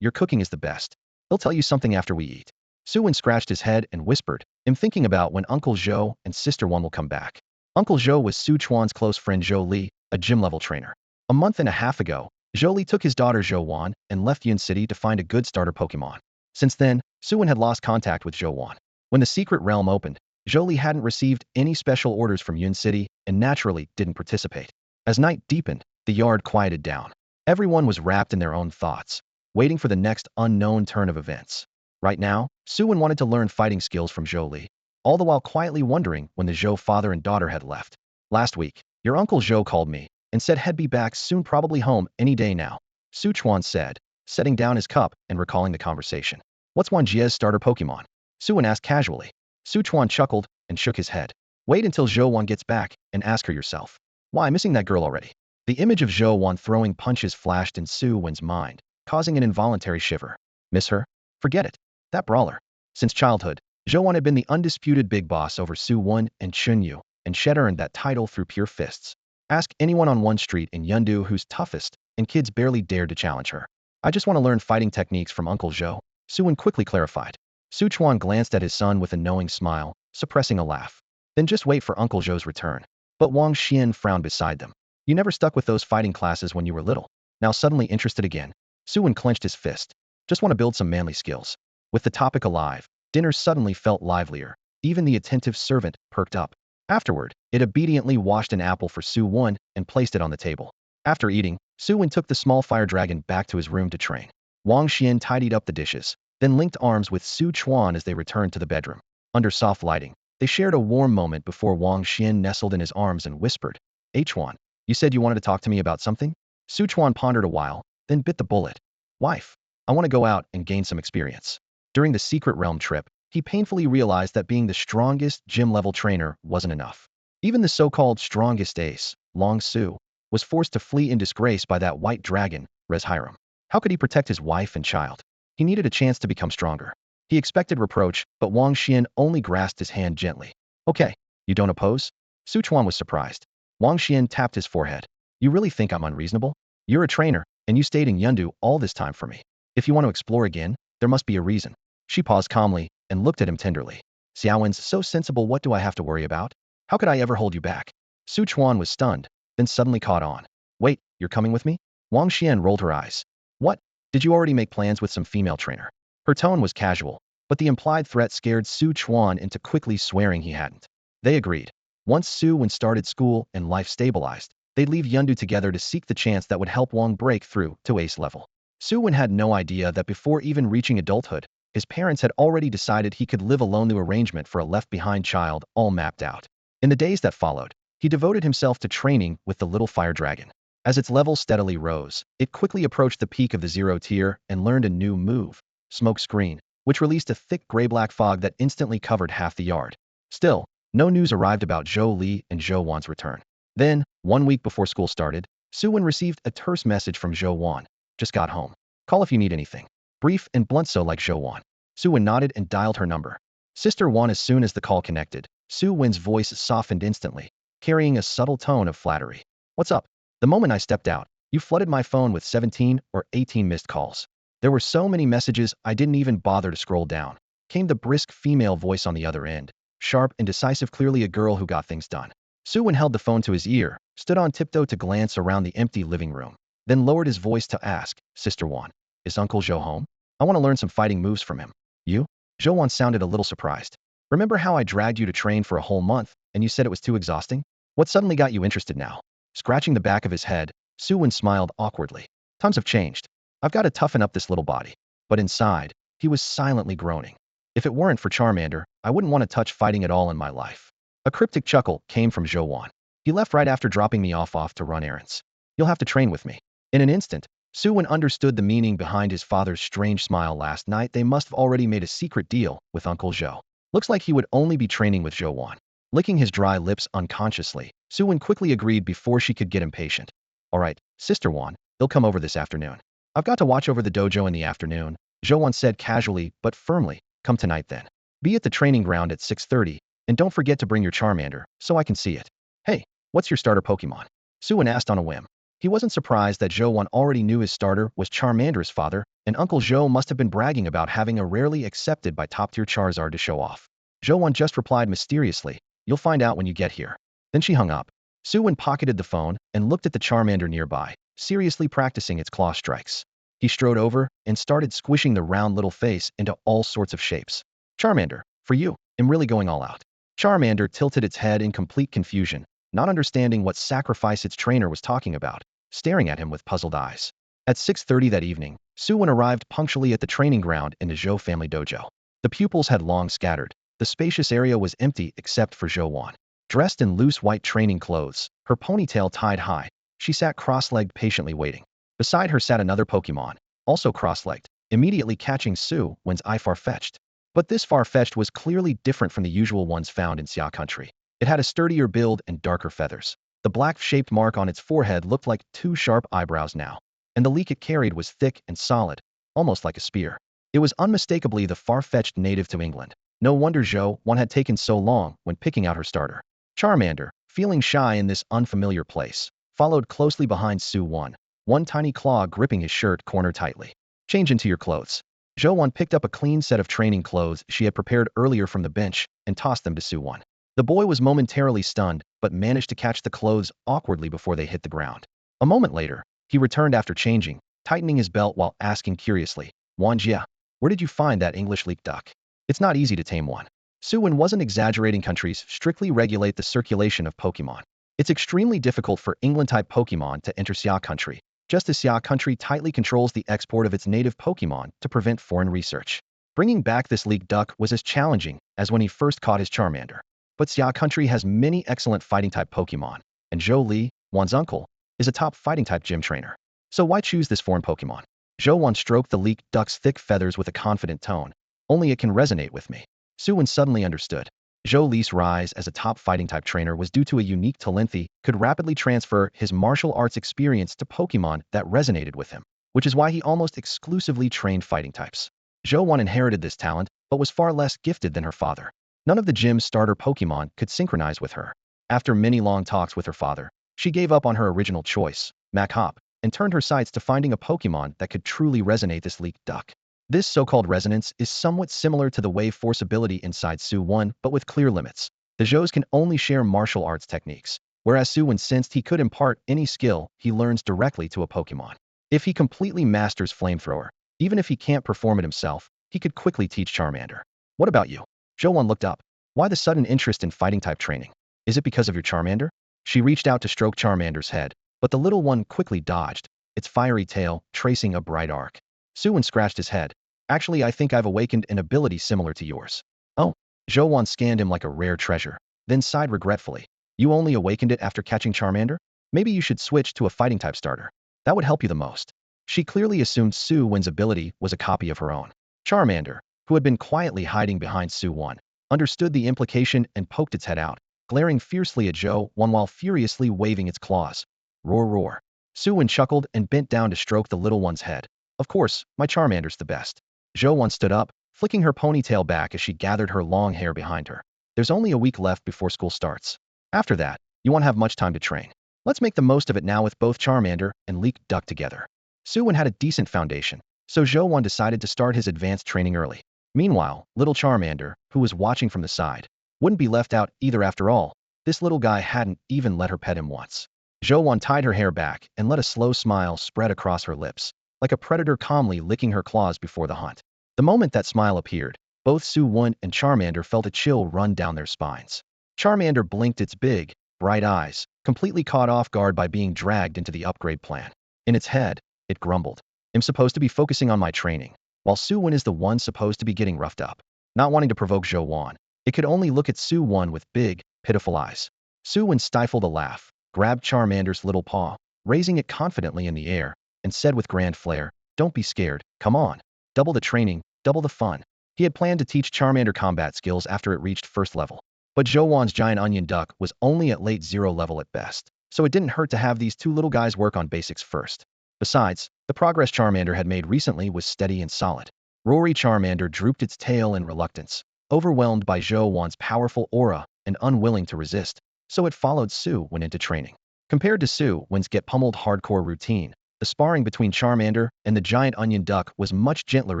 your cooking is the best. He'll tell you something after we eat. Su Wen scratched his head and whispered, I'm thinking about when Uncle Zhou and Sister Wen will come back. Uncle Zhou was Su Chuan's close friend Zhou Li, a gym-level trainer. A month and a half ago, Zhou Li took his daughter Zhou Wan and left Yun City to find a good starter Pokémon. Since then, Su Wen had lost contact with Zhou Wan. When the secret realm opened, Zhou Li hadn't received any special orders from Yun City and naturally didn't participate. As night deepened, the yard quieted down. Everyone was wrapped in their own thoughts, waiting for the next unknown turn of events. Right now, Su Wen wanted to learn fighting skills from Zhou Li, all the while quietly wondering when the Zhou father and daughter had left. Last week, your Uncle Zhou called me and said he'd be back soon, probably home any day now, Su Chuan said, setting down his cup and recalling the conversation. What's Wan Jie's starter Pokémon? Su Wen asked casually. Su Chuan chuckled and shook his head. Wait until Zhou Wan gets back and ask her yourself. Why, missing that girl already? The image of Zhou Wan throwing punches flashed in Su Wen's mind, causing an involuntary shiver. Miss her? Forget it. That brawler. Since childhood, Zhou Wan had been the undisputed big boss over Su Wen and Chun Yu, and she had earned that title through pure fists. Ask anyone on one street in Yundu who's toughest, and kids barely dared to challenge her. I just want to learn fighting techniques from Uncle Zhou, Su Wen quickly clarified. Su Chuan glanced at his son with a knowing smile, suppressing a laugh. Then just wait for Uncle Zhou's return. But Wang Xian frowned beside them. You never stuck with those fighting classes when you were little. Now suddenly interested again. Su Wen clenched his fist. Just want to build some manly skills. With the topic alive, dinner suddenly felt livelier. Even the attentive servant perked up. Afterward, it obediently washed an apple for Su Wen and placed it on the table. After eating, Su Wen took the small fire dragon back to his room to train. Wang Xian tidied up the dishes, then linked arms with Su Chuan as they returned to the bedroom. Under soft lighting, they shared a warm moment before Wang Xian nestled in his arms and whispered, "Hey Chuan, you said you wanted to talk to me about something?" Su Chuan pondered a while, then bit the bullet. "Wife, I want to go out and gain some experience." During the Secret Realm trip, he painfully realized that being the strongest gym-level trainer wasn't enough. Even the so-called strongest ace, Long Su, was forced to flee in disgrace by that white dragon, Reshiram. How could he protect his wife and child? He needed a chance to become stronger. He expected reproach, but Wang Xian only grasped his hand gently. Okay, you don't oppose? Su Chuan was surprised. Wang Xian tapped his forehead. You really think I'm unreasonable? You're a trainer, and you stayed in Yundu all this time for me. If you want to explore again, there must be a reason. She paused calmly and looked at him tenderly. Xiaowen's so sensible, what do I have to worry about? How could I ever hold you back? Su Chuan was stunned, then suddenly caught on. Wait, you're coming with me? Wang Xian rolled her eyes. What? Did you already make plans with some female trainer? Her tone was casual, but the implied threat scared Su Chuan into quickly swearing he hadn't. They agreed. Once Su Wen started school and life stabilized, they'd leave Yundu together to seek the chance that would help Wang break through to ace level. Su Wen had no idea that before even reaching adulthood, his parents had already decided he could live alone. The arrangement for a left-behind child all mapped out. In the days that followed, he devoted himself to training with the little fire dragon. As its level steadily rose, it quickly approached the peak of the 0 tier and learned a new move, Smoke Screen, which released a thick gray-black fog that instantly covered half the yard. Still, no news arrived about Zhou Li and Zhou Wan's return. Then, 1 week before school started, Su Wen received a terse message from Zhou Wan. Just got home. Call if you need anything. Brief and blunt, so like Zhou Wan. Su Wen nodded and dialed her number. Sister Wan. As soon as the call connected, Su Wen's voice softened instantly, carrying a subtle tone of flattery. What's up? The moment I stepped out, you flooded my phone with 17 or 18 missed calls. There were so many messages I didn't even bother to scroll down. Came the brisk female voice on the other end, sharp and decisive, clearly a girl who got things done. Su Wen held the phone to his ear, stood on tiptoe to glance around the empty living room, then lowered his voice to ask, Sister Wan, is Uncle Zhou home? I want to learn some fighting moves from him. You? Zhou Wan sounded a little surprised. Remember how I dragged you to train for a whole month, and you said it was too exhausting? What suddenly got you interested now? Scratching the back of his head, Su Wen smiled awkwardly. Times have changed. I've got to toughen up this little body. But inside, he was silently groaning. If it weren't for Charmander, I wouldn't want to touch fighting at all in my life. A cryptic chuckle came from Zhou Wan. He left right after dropping me off to run errands. You'll have to train with me. In an instant, Su Wen understood the meaning behind his father's strange smile. Last night they must have already made a secret deal with Uncle Zhou. Looks like he would only be training with Zhou Wan. Licking his dry lips unconsciously, Su Wen quickly agreed before she could get impatient. All right, Sister Wan, they'll come over this afternoon. I've got to watch over the dojo in the afternoon, Zhou Wan said casually but firmly. Come tonight then. Be at the training ground at 6:30, and don't forget to bring your Charmander, so I can see it. Hey, what's your starter Pokémon? Su Wen asked on a whim. He wasn't surprised that Zhou Wan already knew his starter was Charmander's father, and Uncle Zhou must have been bragging about having a rarely accepted by top-tier Charizard to show off. Zhou Wan just replied mysteriously, you'll find out when you get here. Then she hung up. Su Wen pocketed the phone and looked at the Charmander nearby, seriously practicing its claw strikes. He strode over and started squishing the round little face into all sorts of shapes. Charmander, for you, I'm really going all out. Charmander tilted its head in complete confusion, not understanding what sacrifice its trainer was talking about, staring at him with puzzled eyes. At 6:30 that evening, Su Wen arrived punctually at the training ground in the Zhou family dojo. The pupils had long scattered. The spacious area was empty except for Zhou Wan. Dressed in loose white training clothes, her ponytail tied high, she sat cross-legged patiently waiting. Beside her sat another Pokémon, also cross-legged, immediately catching Su Wen's eye. Far-fetched. But this far-fetched was clearly different from the usual ones found in Xia country. It had a sturdier build and darker feathers. The black-shaped mark on its forehead looked like two sharp eyebrows now, and the leek it carried was thick and solid, almost like a spear. It was unmistakably the far-fetched native to England. No wonder Zhou Wen had taken so long when picking out her starter. Charmander, feeling shy in this unfamiliar place, followed closely behind Su Wen, one tiny claw gripping his shirt corner tightly. Change into your clothes. Zhou Wen picked up a clean set of training clothes she had prepared earlier from the bench and tossed them to Su Wen. The boy was momentarily stunned, but managed to catch the clothes awkwardly before they hit the ground. A moment later, he returned after changing, tightening his belt while asking curiously, Wanjia, where did you find that English leek duck? It's not easy to tame one. Su Wen wasn't exaggerating. Countries strictly regulate the circulation of Pokémon. It's extremely difficult for England-type Pokémon to enter Xia country, just as Xia country tightly controls the export of its native Pokémon to prevent foreign research. Bringing back this leek duck was as challenging as when he first caught his Charmander. But Xia country has many excellent fighting-type Pokémon, and Zhou Li, Wan's uncle, is a top fighting-type gym trainer. So why choose this foreign Pokémon? Zhou Wen stroked the leek duck's thick feathers with a confident tone. Only it can resonate with me. Su Wen suddenly understood. Zhou Li's rise as a top fighting-type trainer was due to a unique talent. He could rapidly transfer his martial arts experience to Pokémon that resonated with him, which is why he almost exclusively trained fighting types. Zhou Wen inherited this talent, but was far less gifted than her father. None of the gym's starter Pokémon could synchronize with her. After many long talks with her father, she gave up on her original choice, Mach-Hop, and turned her sights to finding a Pokémon that could truly resonate this leek duck. This so-called resonance is somewhat similar to the wave force ability inside Su Wen, but with clear limits. The Zhous can only share martial arts techniques, whereas Su Wen sensed he could impart any skill he learns directly to a Pokémon. If he completely masters Flamethrower, even if he can't perform it himself, he could quickly teach Charmander. What about you? Zhou Wen looked up. Why the sudden interest in fighting-type training? Is it because of your Charmander? She reached out to stroke Charmander's head, but the little one quickly dodged, its fiery tail tracing a bright arc. Su Wen scratched his head. Actually, I think I've awakened an ability similar to yours. Oh. Zhou Wen scanned him like a rare treasure, then sighed regretfully. You only awakened it after catching Charmander? Maybe you should switch to a fighting-type starter. That would help you the most. She clearly assumed Su Wen's ability was a copy of her own. Charmander, who had been quietly hiding behind Su Wen, understood the implication and poked its head out, glaring fiercely at Zhou Wen while furiously waving its claws. Roar, roar. Su Wen chuckled and bent down to stroke the little one's head. Of course, my Charmander's the best. Zhou Wen stood up, flicking her ponytail back as she gathered her long hair behind her. There's only a week left before school starts. After that, you won't have much time to train. Let's make the most of it now with both Charmander and leek duck together. Su Wen had a decent foundation, so Zhou Wen decided to start his advanced training early. Meanwhile, little Charmander, who was watching from the side, wouldn't be left out either. After all, this little guy hadn't even let her pet him once. Zhou Wen tied her hair back and let a slow smile spread across her lips, like a predator calmly licking her claws before the hunt. The moment that smile appeared, both Su Wen and Charmander felt a chill run down their spines. Charmander blinked its big, bright eyes, completely caught off guard by being dragged into the upgrade plan. In its head, it grumbled. I'm supposed to be focusing on my training, while Su Wen is the one supposed to be getting roughed up. Not wanting to provoke Zhou Wen, it could only look at Su Wen with big, pitiful eyes. Su Wen stifled a laugh, grabbed Charmander's little paw, raising it confidently in the air, and said with grand flair, "Don't be scared, come on. Double the training, double the fun." He had planned to teach Charmander combat skills after it reached first level. But Zhou Wan's giant onion duck was only at late 0 level at best, so it didn't hurt to have these two little guys work on basics first. Besides, the progress Charmander had made recently was steady and solid. Rory Charmander drooped its tail in reluctance, overwhelmed by Zhou Wan's powerful aura and unwilling to resist, so it followed Su Wen into training. Compared to Su Wen's get pummeled hardcore routine, the sparring between Charmander and the giant onion duck was much gentler,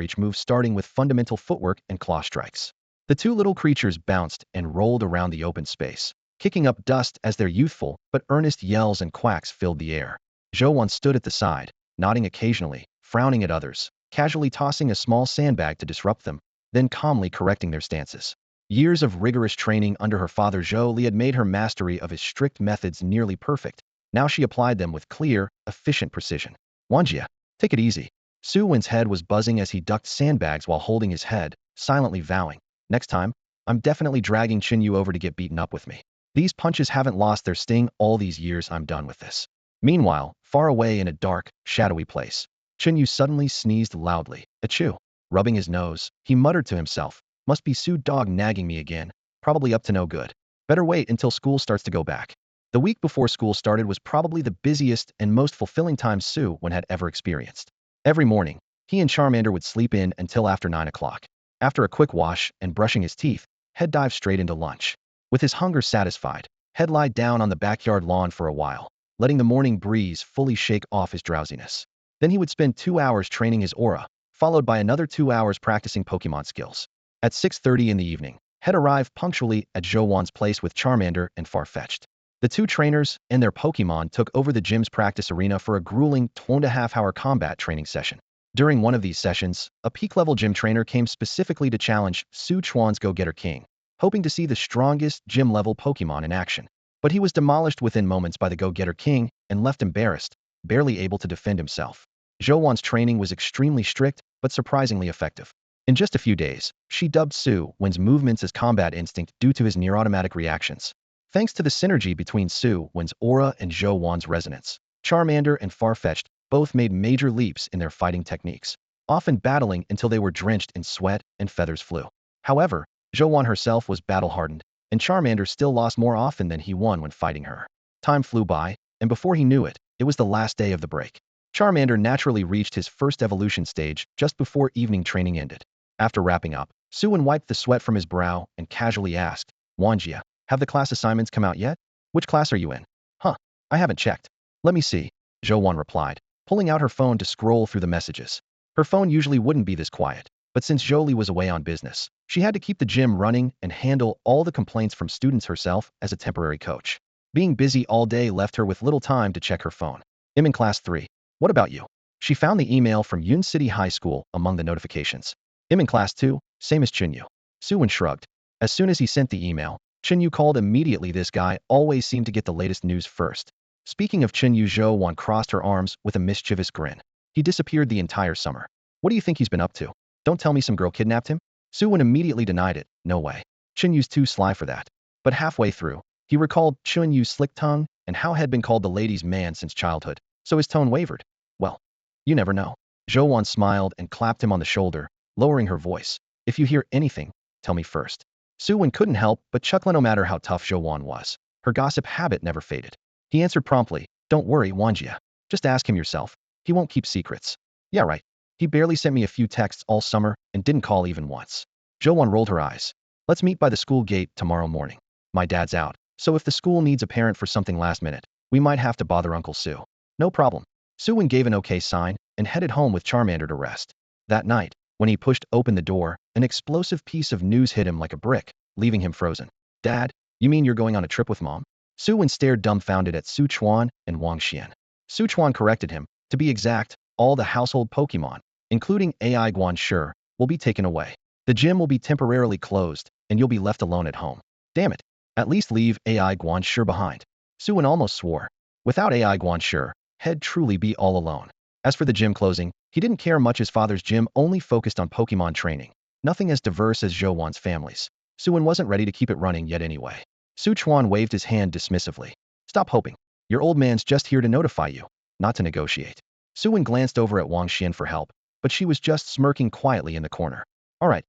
each move starting with fundamental footwork and claw strikes. The two little creatures bounced and rolled around the open space, kicking up dust as their youthful but earnest yells and quacks filled the air. Zhou Wen stood at the side, nodding occasionally, frowning at others, casually tossing a small sandbag to disrupt them, then calmly correcting their stances. Years of rigorous training under her father Zhou Li had made her mastery of his strict methods nearly perfect. Now she applied them with clear, efficient precision. Wanjia, take it easy. Su Wen's head was buzzing as he ducked sandbags while holding his head, silently vowing, next time, I'm definitely dragging Chinyu over to get beaten up with me. These punches haven't lost their sting all these years. I'm done with this. Meanwhile, far away in a dark, shadowy place, Chinyu suddenly sneezed loudly. Achoo! Rubbing his nose, he muttered to himself, Must be Su dog nagging me again, probably up to no good. Better wait until school starts to go back. The week before school started was probably the busiest and most fulfilling time Su Wen had ever experienced. Every morning, he and Charmander would sleep in until after 9 o'clock. After a quick wash and brushing his teeth, Head dived straight into lunch. With his hunger satisfied, Head lied down on the backyard lawn for a while, letting the morning breeze fully shake off his drowsiness. Then he would spend 2 hours training his aura, followed by another 2 hours practicing Pokémon skills. At 6:30 in the evening, Head arrived punctually at Zhou Wan's place with Charmander and Farfetch'd. The two trainers and their Pokémon took over the gym's practice arena for a grueling 2.5-hour combat training session. During one of these sessions, a peak-level gym trainer came specifically to challenge Su Chuan's Go-Getter King, hoping to see the strongest gym-level Pokémon in action. But he was demolished within moments by the Go-Getter King and left embarrassed, barely able to defend himself. Zhou Wan's training was extremely strict, but surprisingly effective. In just a few days, she dubbed Su Wen's movements as combat instinct due to his near-automatic reactions. Thanks to the synergy between Su Wen's aura and Zhou Wan's resonance, Charmander and Farfetch'd both made major leaps in their fighting techniques, often battling until they were drenched in sweat and feathers flew. However, Zhou Wan herself was battle-hardened, and Charmander still lost more often than he won when fighting her. Time flew by, and before he knew it, it was the last day of the break. Charmander naturally reached his first evolution stage just before evening training ended. After wrapping up, Su Wen wiped the sweat from his brow and casually asked, "Wanjia, have the class assignments come out yet? Which class are you in?" "Huh, I haven't checked. Let me see," Zhou Wan replied, pulling out her phone to scroll through the messages. Her phone usually wouldn't be this quiet, but since Jolie was away on business, she had to keep the gym running and handle all the complaints from students herself as a temporary coach. Being busy all day left her with little time to check her phone. "I'm in class 3. What about you?" She found the email from Yun City High School among the notifications. "I'm in class 2, same as Chinyu." Su Wen shrugged. As soon as he sent the email, Chinyu called immediately. This guy always seemed to get the latest news first. Speaking of Chinyu, Zhou Wan crossed her arms with a mischievous grin. He disappeared the entire summer. "What do you think he's been up to? Don't tell me some girl kidnapped him?" Su Wen immediately denied it. "No way. Chinyu's too sly for that." But halfway through, he recalled Chinyu's slick tongue and how had been called the ladies' man since childhood, so his tone wavered. "Well, you never know." Zhou Wan smiled and clapped him on the shoulder, lowering her voice. "If you hear anything, tell me first." Su Wen couldn't help but chuckle. No matter how tough Zhou Wan was, her gossip habit never faded. He answered promptly, "Don't worry, Wanjia. Just ask him yourself. He won't keep secrets." "Yeah, right. He barely sent me a few texts all summer and didn't call even once." Zhou Wan rolled her eyes. "Let's meet by the school gate tomorrow morning. My dad's out, so if the school needs a parent for something last minute, we might have to bother Uncle Su." "No problem." Su Wen gave an okay sign and headed home with Charmander to rest. That night, when he pushed open the door, an explosive piece of news hit him like a brick, leaving him frozen. "Dad, you mean you're going on a trip with Mom?" Su Wen stared dumbfounded at Su Chuan and Wang Xian. Su Chuan corrected him. "To be exact, all the household Pokémon, including AI Guanxi, will be taken away. The gym will be temporarily closed, and you'll be left alone at home." "Damn it. At least leave AI Guanxi behind." Su Wen almost swore. Without AI Guanxi, He'd truly be all alone. As for the gym closing, he didn't care much. His father's gym only focused on Pokémon training, nothing as diverse as Zhou Wan's family's. Su Wen wasn't ready to keep it running yet anyway. Su Chuan waved his hand dismissively. "Stop hoping. Your old man's just here to notify you, not to negotiate." Su Wen glanced over at Wang Xian for help, but she was just smirking quietly in the corner. All right,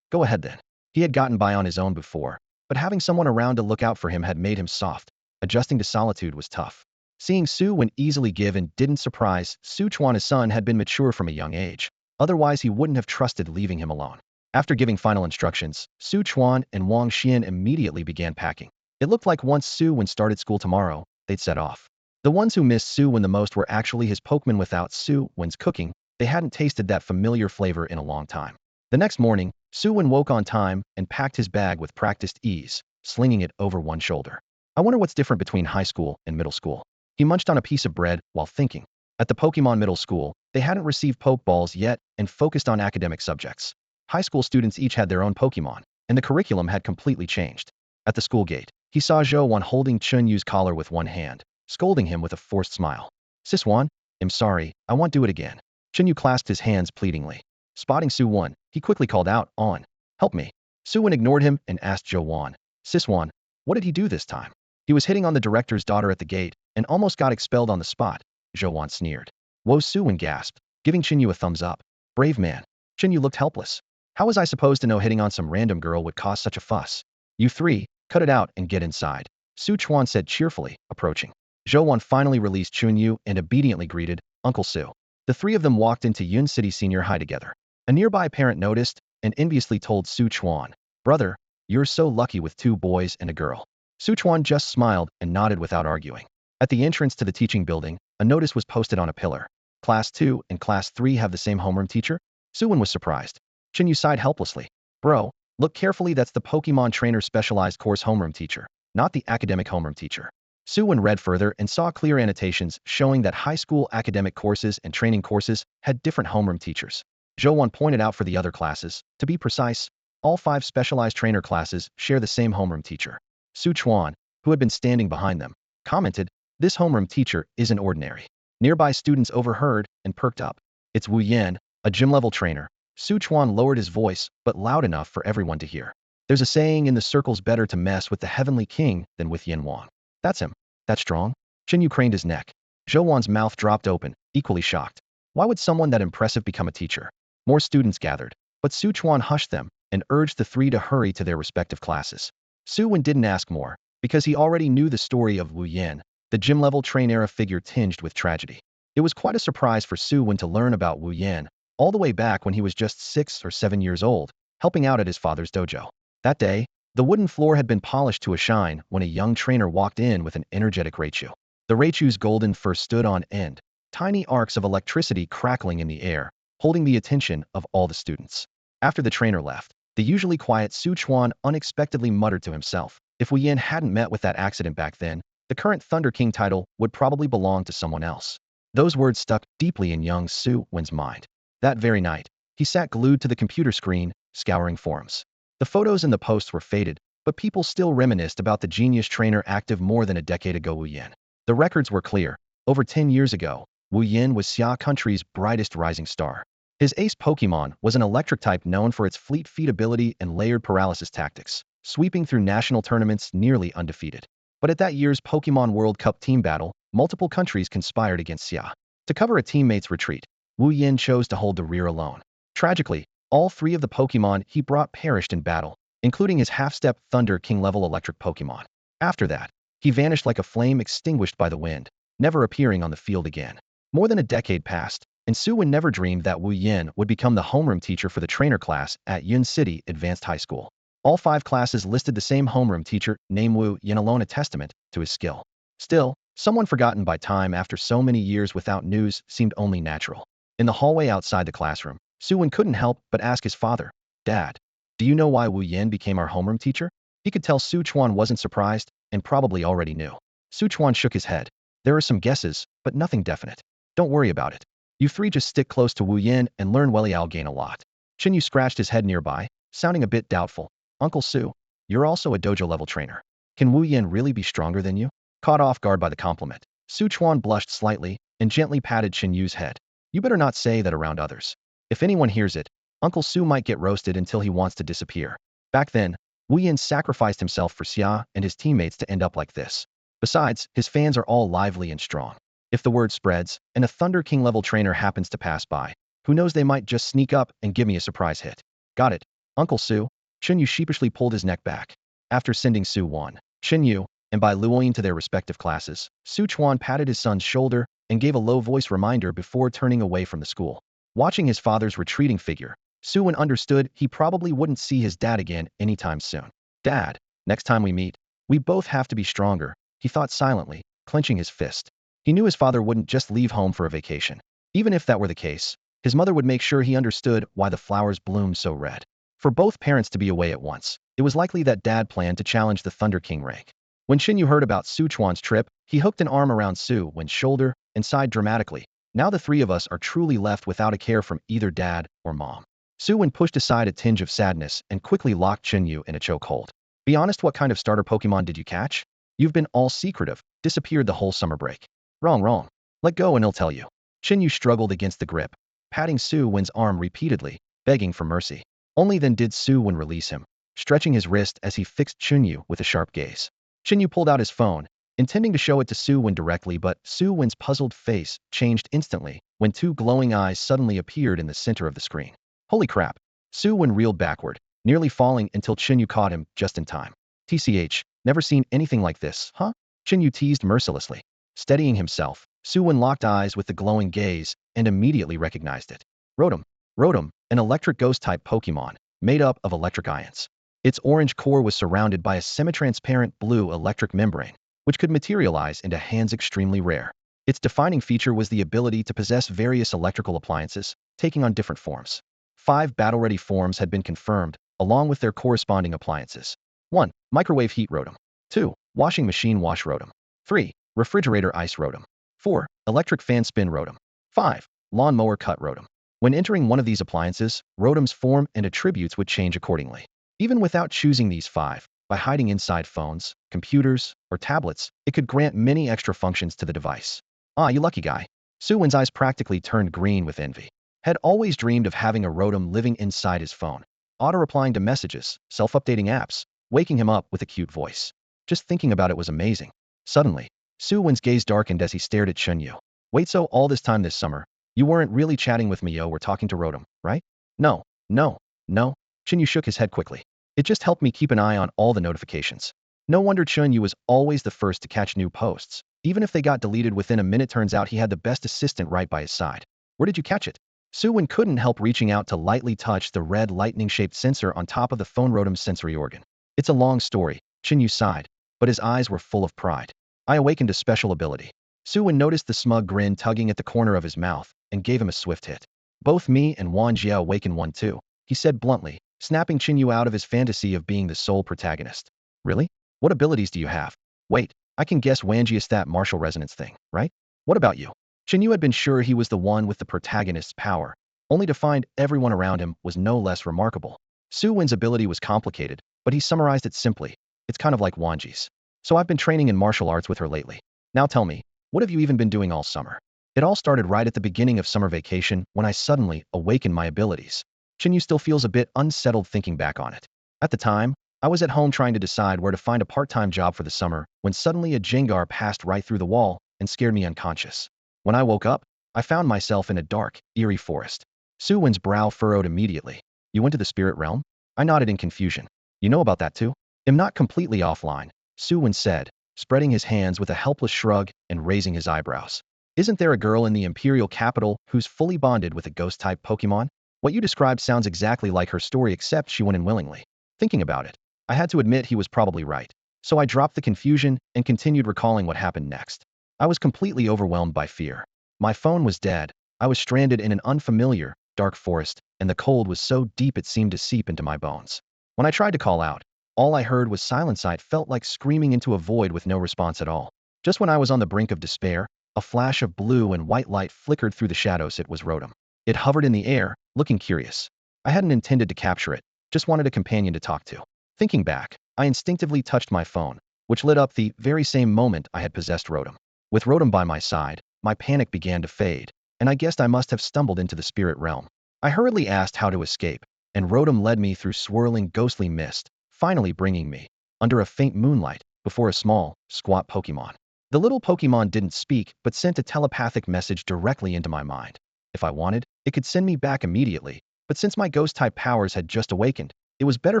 go ahead then." He had gotten by on his own before, but having someone around to look out for him had made him soft. Adjusting to solitude was tough. Seeing Su Wen easily give in didn't surprise. Su Chuan, his son, had been mature from a young age. Otherwise, he wouldn't have trusted leaving him alone. After giving final instructions, Su Chuan and Wang Xian immediately began packing. It looked like once Su Wen started school tomorrow, they'd set off. The ones who missed Su Wen the most were actually his Pokémon. Without Su Wen's cooking, they hadn't tasted that familiar flavor in a long time. The next morning, Su Wen woke on time and packed his bag with practiced ease, slinging it over one shoulder. I wonder what's different between high school and middle school. He munched on a piece of bread while thinking. At the Pokémon middle school, they hadn't received Pokeballs yet and focused on academic subjects. High school students each had their own Pokémon, and the curriculum had completely changed. At the school gate, he saw Zhou Wan holding Chunyu's collar with one hand, scolding him with a forced smile. "Sis Wan, I'm sorry, I won't do it again." Chunyu clasped his hands pleadingly. Spotting Su Wan, he quickly called out, "On, help me." Su Wan ignored him and asked Zhou Wan, "Sis Wan, what did he do this time?" "He was hitting on the director's daughter at the gate and almost got expelled on the spot," Zhou Wan sneered. Whoa, Su Wan gasped, giving Chinyu a thumbs up. "Brave man." Chinyu looked helpless. How was I supposed to know hitting on some random girl would cause such a fuss? You three, cut it out and get inside, Su Chuan said cheerfully, approaching. Zhou Wan finally released Chunyu and obediently greeted Uncle Su. The three of them walked into Yun City Senior High together. A nearby parent noticed and enviously told Su Chuan, "Brother, you're so lucky with two boys and a girl." Su Chuan just smiled and nodded without arguing. At the entrance to the teaching building, a notice was posted on a pillar. Class 2 and Class 3 have the same homeroom teacher? Su Wen was surprised. Chin Yu sighed helplessly. Bro, look carefully, that's the Pokemon Trainer Specialized Course homeroom teacher, not the academic homeroom teacher. Su Wen read further and saw clear annotations showing that high school academic courses and training courses had different homeroom teachers. Zhou Wan pointed out for the other classes, to be precise, all 5 specialized trainer classes share the same homeroom teacher. Su Chuan, who had been standing behind them, commented, "This homeroom teacher isn't ordinary." Nearby students overheard and perked up. "It's Wu Yan, a gym-level trainer." Su Chuan lowered his voice, but loud enough for everyone to hear. "There's a saying in the circles, better to mess with the heavenly king than with Yin Wang." "That's him. That strong?" Chin Yu craned his neck. Zhou Wan's mouth dropped open, equally shocked. Why would someone that impressive become a teacher? More students gathered, but Su Chuan hushed them and urged the three to hurry to their respective classes. Su Wen didn't ask more, because he already knew the story of Wu Yan, the gym-level trainer figure tinged with tragedy. It was quite a surprise for Su Wen to learn about Wu Yan, all the way back when he was just 6 or 7 years old, helping out at his father's dojo. That day, the wooden floor had been polished to a shine when a young trainer walked in with an energetic Raichu. The Raichu's golden fur stood on end, tiny arcs of electricity crackling in the air, holding the attention of all the students. After the trainer left, the usually quiet Su Chuan unexpectedly muttered to himself, if Wu Yan hadn't met with that accident back then, the current Thunder King title would probably belong to someone else. Those words stuck deeply in young Su Wen's mind. That very night, he sat glued to the computer screen, scouring forums. The photos and the posts were faded, but people still reminisced about the genius trainer active more than a decade ago, Wu Yan. The records were clear. Over 10 years ago, Wu Yan was Xia country's brightest rising star. His ace Pokemon was an electric type known for its fleet feet ability and layered paralysis tactics, sweeping through national tournaments nearly undefeated. But at that year's Pokemon World Cup team battle, multiple countries conspired against Xia. To cover a teammate's retreat, Wu Yan chose to hold the rear alone. Tragically, all 3 of the Pokemon he brought perished in battle, including his half-step Thunder King-level electric Pokemon. After that, he vanished like a flame extinguished by the wind, never appearing on the field again. More than a decade passed, and Su Wen never dreamed that Wu Yan would become the homeroom teacher for the trainer class at Yun City Advanced High School. All 5 classes listed the same homeroom teacher, named Wu Yan, alone a testament to his skill. Still, someone forgotten by time after so many years without news seemed only natural. In the hallway outside the classroom, Su Wen couldn't help but ask his father, "Dad, do you know why Wu Yan became our homeroom teacher?" He could tell Su Chuan wasn't surprised and probably already knew. Su Chuan shook his head. "There are some guesses, but nothing definite. Don't worry about it. You 3 just stick close to Wu Yan and learn well, I'll gain a lot." Chin Yu scratched his head nearby, sounding a bit doubtful. "Uncle Su, you're also a dojo-level trainer. Can Wu Yan really be stronger than you?" Caught off guard by the compliment, Su Chuan blushed slightly and gently patted Chin Yu's head. "You better not say that around others. If anyone hears it, Uncle Su might get roasted until he wants to disappear." Back then, Wu Yan sacrificed himself for Xia and his teammates to end up like this. Besides, his fans are all lively and strong. If the word spreads, and a Thunder King-level trainer happens to pass by, who knows, they might just sneak up and give me a surprise hit. "Got it, Uncle Su." Chin Yu sheepishly pulled his neck back. After sending Su Wan, Chin Yu, and by Luoyin to their respective classes, Su Chuan patted his son's shoulder and gave a low-voiced reminder before turning away from the school. Watching his father's retreating figure, Su Wen understood he probably wouldn't see his dad again anytime soon. "Dad, next time we meet, we both have to be stronger," he thought silently, clenching his fist. He knew his father wouldn't just leave home for a vacation. Even if that were the case, his mother would make sure he understood why the flowers bloomed so red. For both parents to be away at once, it was likely that Dad planned to challenge the Thunder King rank. When Shin Yu heard about Su Chuan's trip, he hooked an arm around Su Wen's shoulder and sighed dramatically. "Now the 3 of us are truly left without a care from either Dad or Mom." Su Wen pushed aside a tinge of sadness and quickly locked Chin Yu in a chokehold. "Be honest, what kind of starter Pokemon did you catch? You've been all secretive, disappeared the whole summer break." Wrong. Let go and he'll tell you." Chin Yu struggled against the grip, patting Su Wen's arm repeatedly, begging for mercy. Only then did Su Wen release him, stretching his wrist as he fixed Chin Yu with a sharp gaze. Chin Yu pulled out his phone, intending to show it to Su Wen directly, but Su Wen's puzzled face changed instantly when 2 glowing eyes suddenly appeared in the center of the screen. "Holy crap, Su Wen reeled backward, nearly falling until Chin Yu caught him just in time. TCH, never seen anything like this, huh? Chin Yu teased mercilessly. Steadying himself, Su Wen locked eyes with the glowing gaze and immediately recognized it. Rotom. Rotom, an electric ghost-type Pokémon, made up of electric ions. Its orange core was surrounded by a semi-transparent blue electric membrane, which could materialize into hands extremely rare. Its defining feature was the ability to possess various electrical appliances, taking on different forms. 5 battle-ready forms had been confirmed, along with their corresponding appliances. 1. Microwave heat Rotom. 2. Washing machine wash Rotom. 3. Refrigerator ice Rotom. 4. Electric fan spin Rotom. 5. Lawnmower cut Rotom. When entering one of these appliances, Rotom's form and attributes would change accordingly. Even without choosing these 5, by hiding inside phones, computers, or tablets, it could grant many extra functions to the device. Ah, you lucky guy. Su Wen's eyes practically turned green with envy. Had always dreamed of having a Rotom living inside his phone, auto-replying to messages, self-updating apps, waking him up with a cute voice. Just thinking about it was amazing. Suddenly, Su Wen's gaze darkened as he stared at Chun Yu. Wait, so all this time this summer, you weren't really chatting with me, yo, we're talking to Rotom, right? No, no, no. Chun Yu shook his head quickly. It just helped me keep an eye on all the notifications. No wonder Chun Yu was always the first to catch new posts. Even if they got deleted within a minute, turns out he had the best assistant right by his side. Where did you catch it? Su Wen couldn't help reaching out to lightly touch the red lightning-shaped sensor on top of the phone Rotom's sensory organ. It's a long story, Chun Yu sighed, but his eyes were full of pride. I awakened a special ability. Su Wen noticed the smug grin tugging at the corner of his mouth and gave him a swift hit. Both me and Wan Jia awakened one too, he said bluntly, snapping Chin Yu out of his fantasy of being the sole protagonist. Really? What abilities do you have? Wait, I can guess Wanjia's that martial resonance thing, right? What about you? Chin Yu had been sure he was the one with the protagonist's power, only to find everyone around him was no less remarkable. Su Wen's ability was complicated, but he summarized it simply. It's kind of like Wanji's. So I've been training in martial arts with her lately. Now tell me, what have you even been doing all summer? It all started right at the beginning of summer vacation when I suddenly awakened my abilities. Chin Yu still feels a bit unsettled thinking back on it. At the time, I was at home trying to decide where to find a part-time job for the summer when suddenly a Jengar passed right through the wall and scared me unconscious. When I woke up, I found myself in a dark, eerie forest. Su Wen's brow furrowed immediately. You went to the spirit realm? I nodded in confusion. You know about that too? I'm not completely offline, Su Wen said, spreading his hands with a helpless shrug and raising his eyebrows. Isn't there a girl in the Imperial capital who's fully bonded with a ghost-type Pokémon? What you described sounds exactly like her story, except she went in willingly. Thinking about it, I had to admit he was probably right. So I dropped the confusion and continued recalling what happened next. I was completely overwhelmed by fear. My phone was dead. I was stranded in an unfamiliar, dark forest, and the cold was so deep it seemed to seep into my bones. When I tried to call out, all I heard was silence. It felt like screaming into a void with no response at all. Just when I was on the brink of despair, a flash of blue and white light flickered through the shadows. It was Rotom. It hovered in the air, looking curious. I hadn't intended to capture it, just wanted a companion to talk to. Thinking back, I instinctively touched my phone, which lit up the very same moment I had possessed Rotom. With Rotom by my side, my panic began to fade, and I guessed I must have stumbled into the spirit realm. I hurriedly asked how to escape, and Rotom led me through swirling ghostly mist, finally bringing me, under a faint moonlight, before a small, squat Pokémon. The little Pokémon didn't speak, but sent a telepathic message directly into my mind. If I wanted, it could send me back immediately, but since my ghost-type powers had just awakened, it was better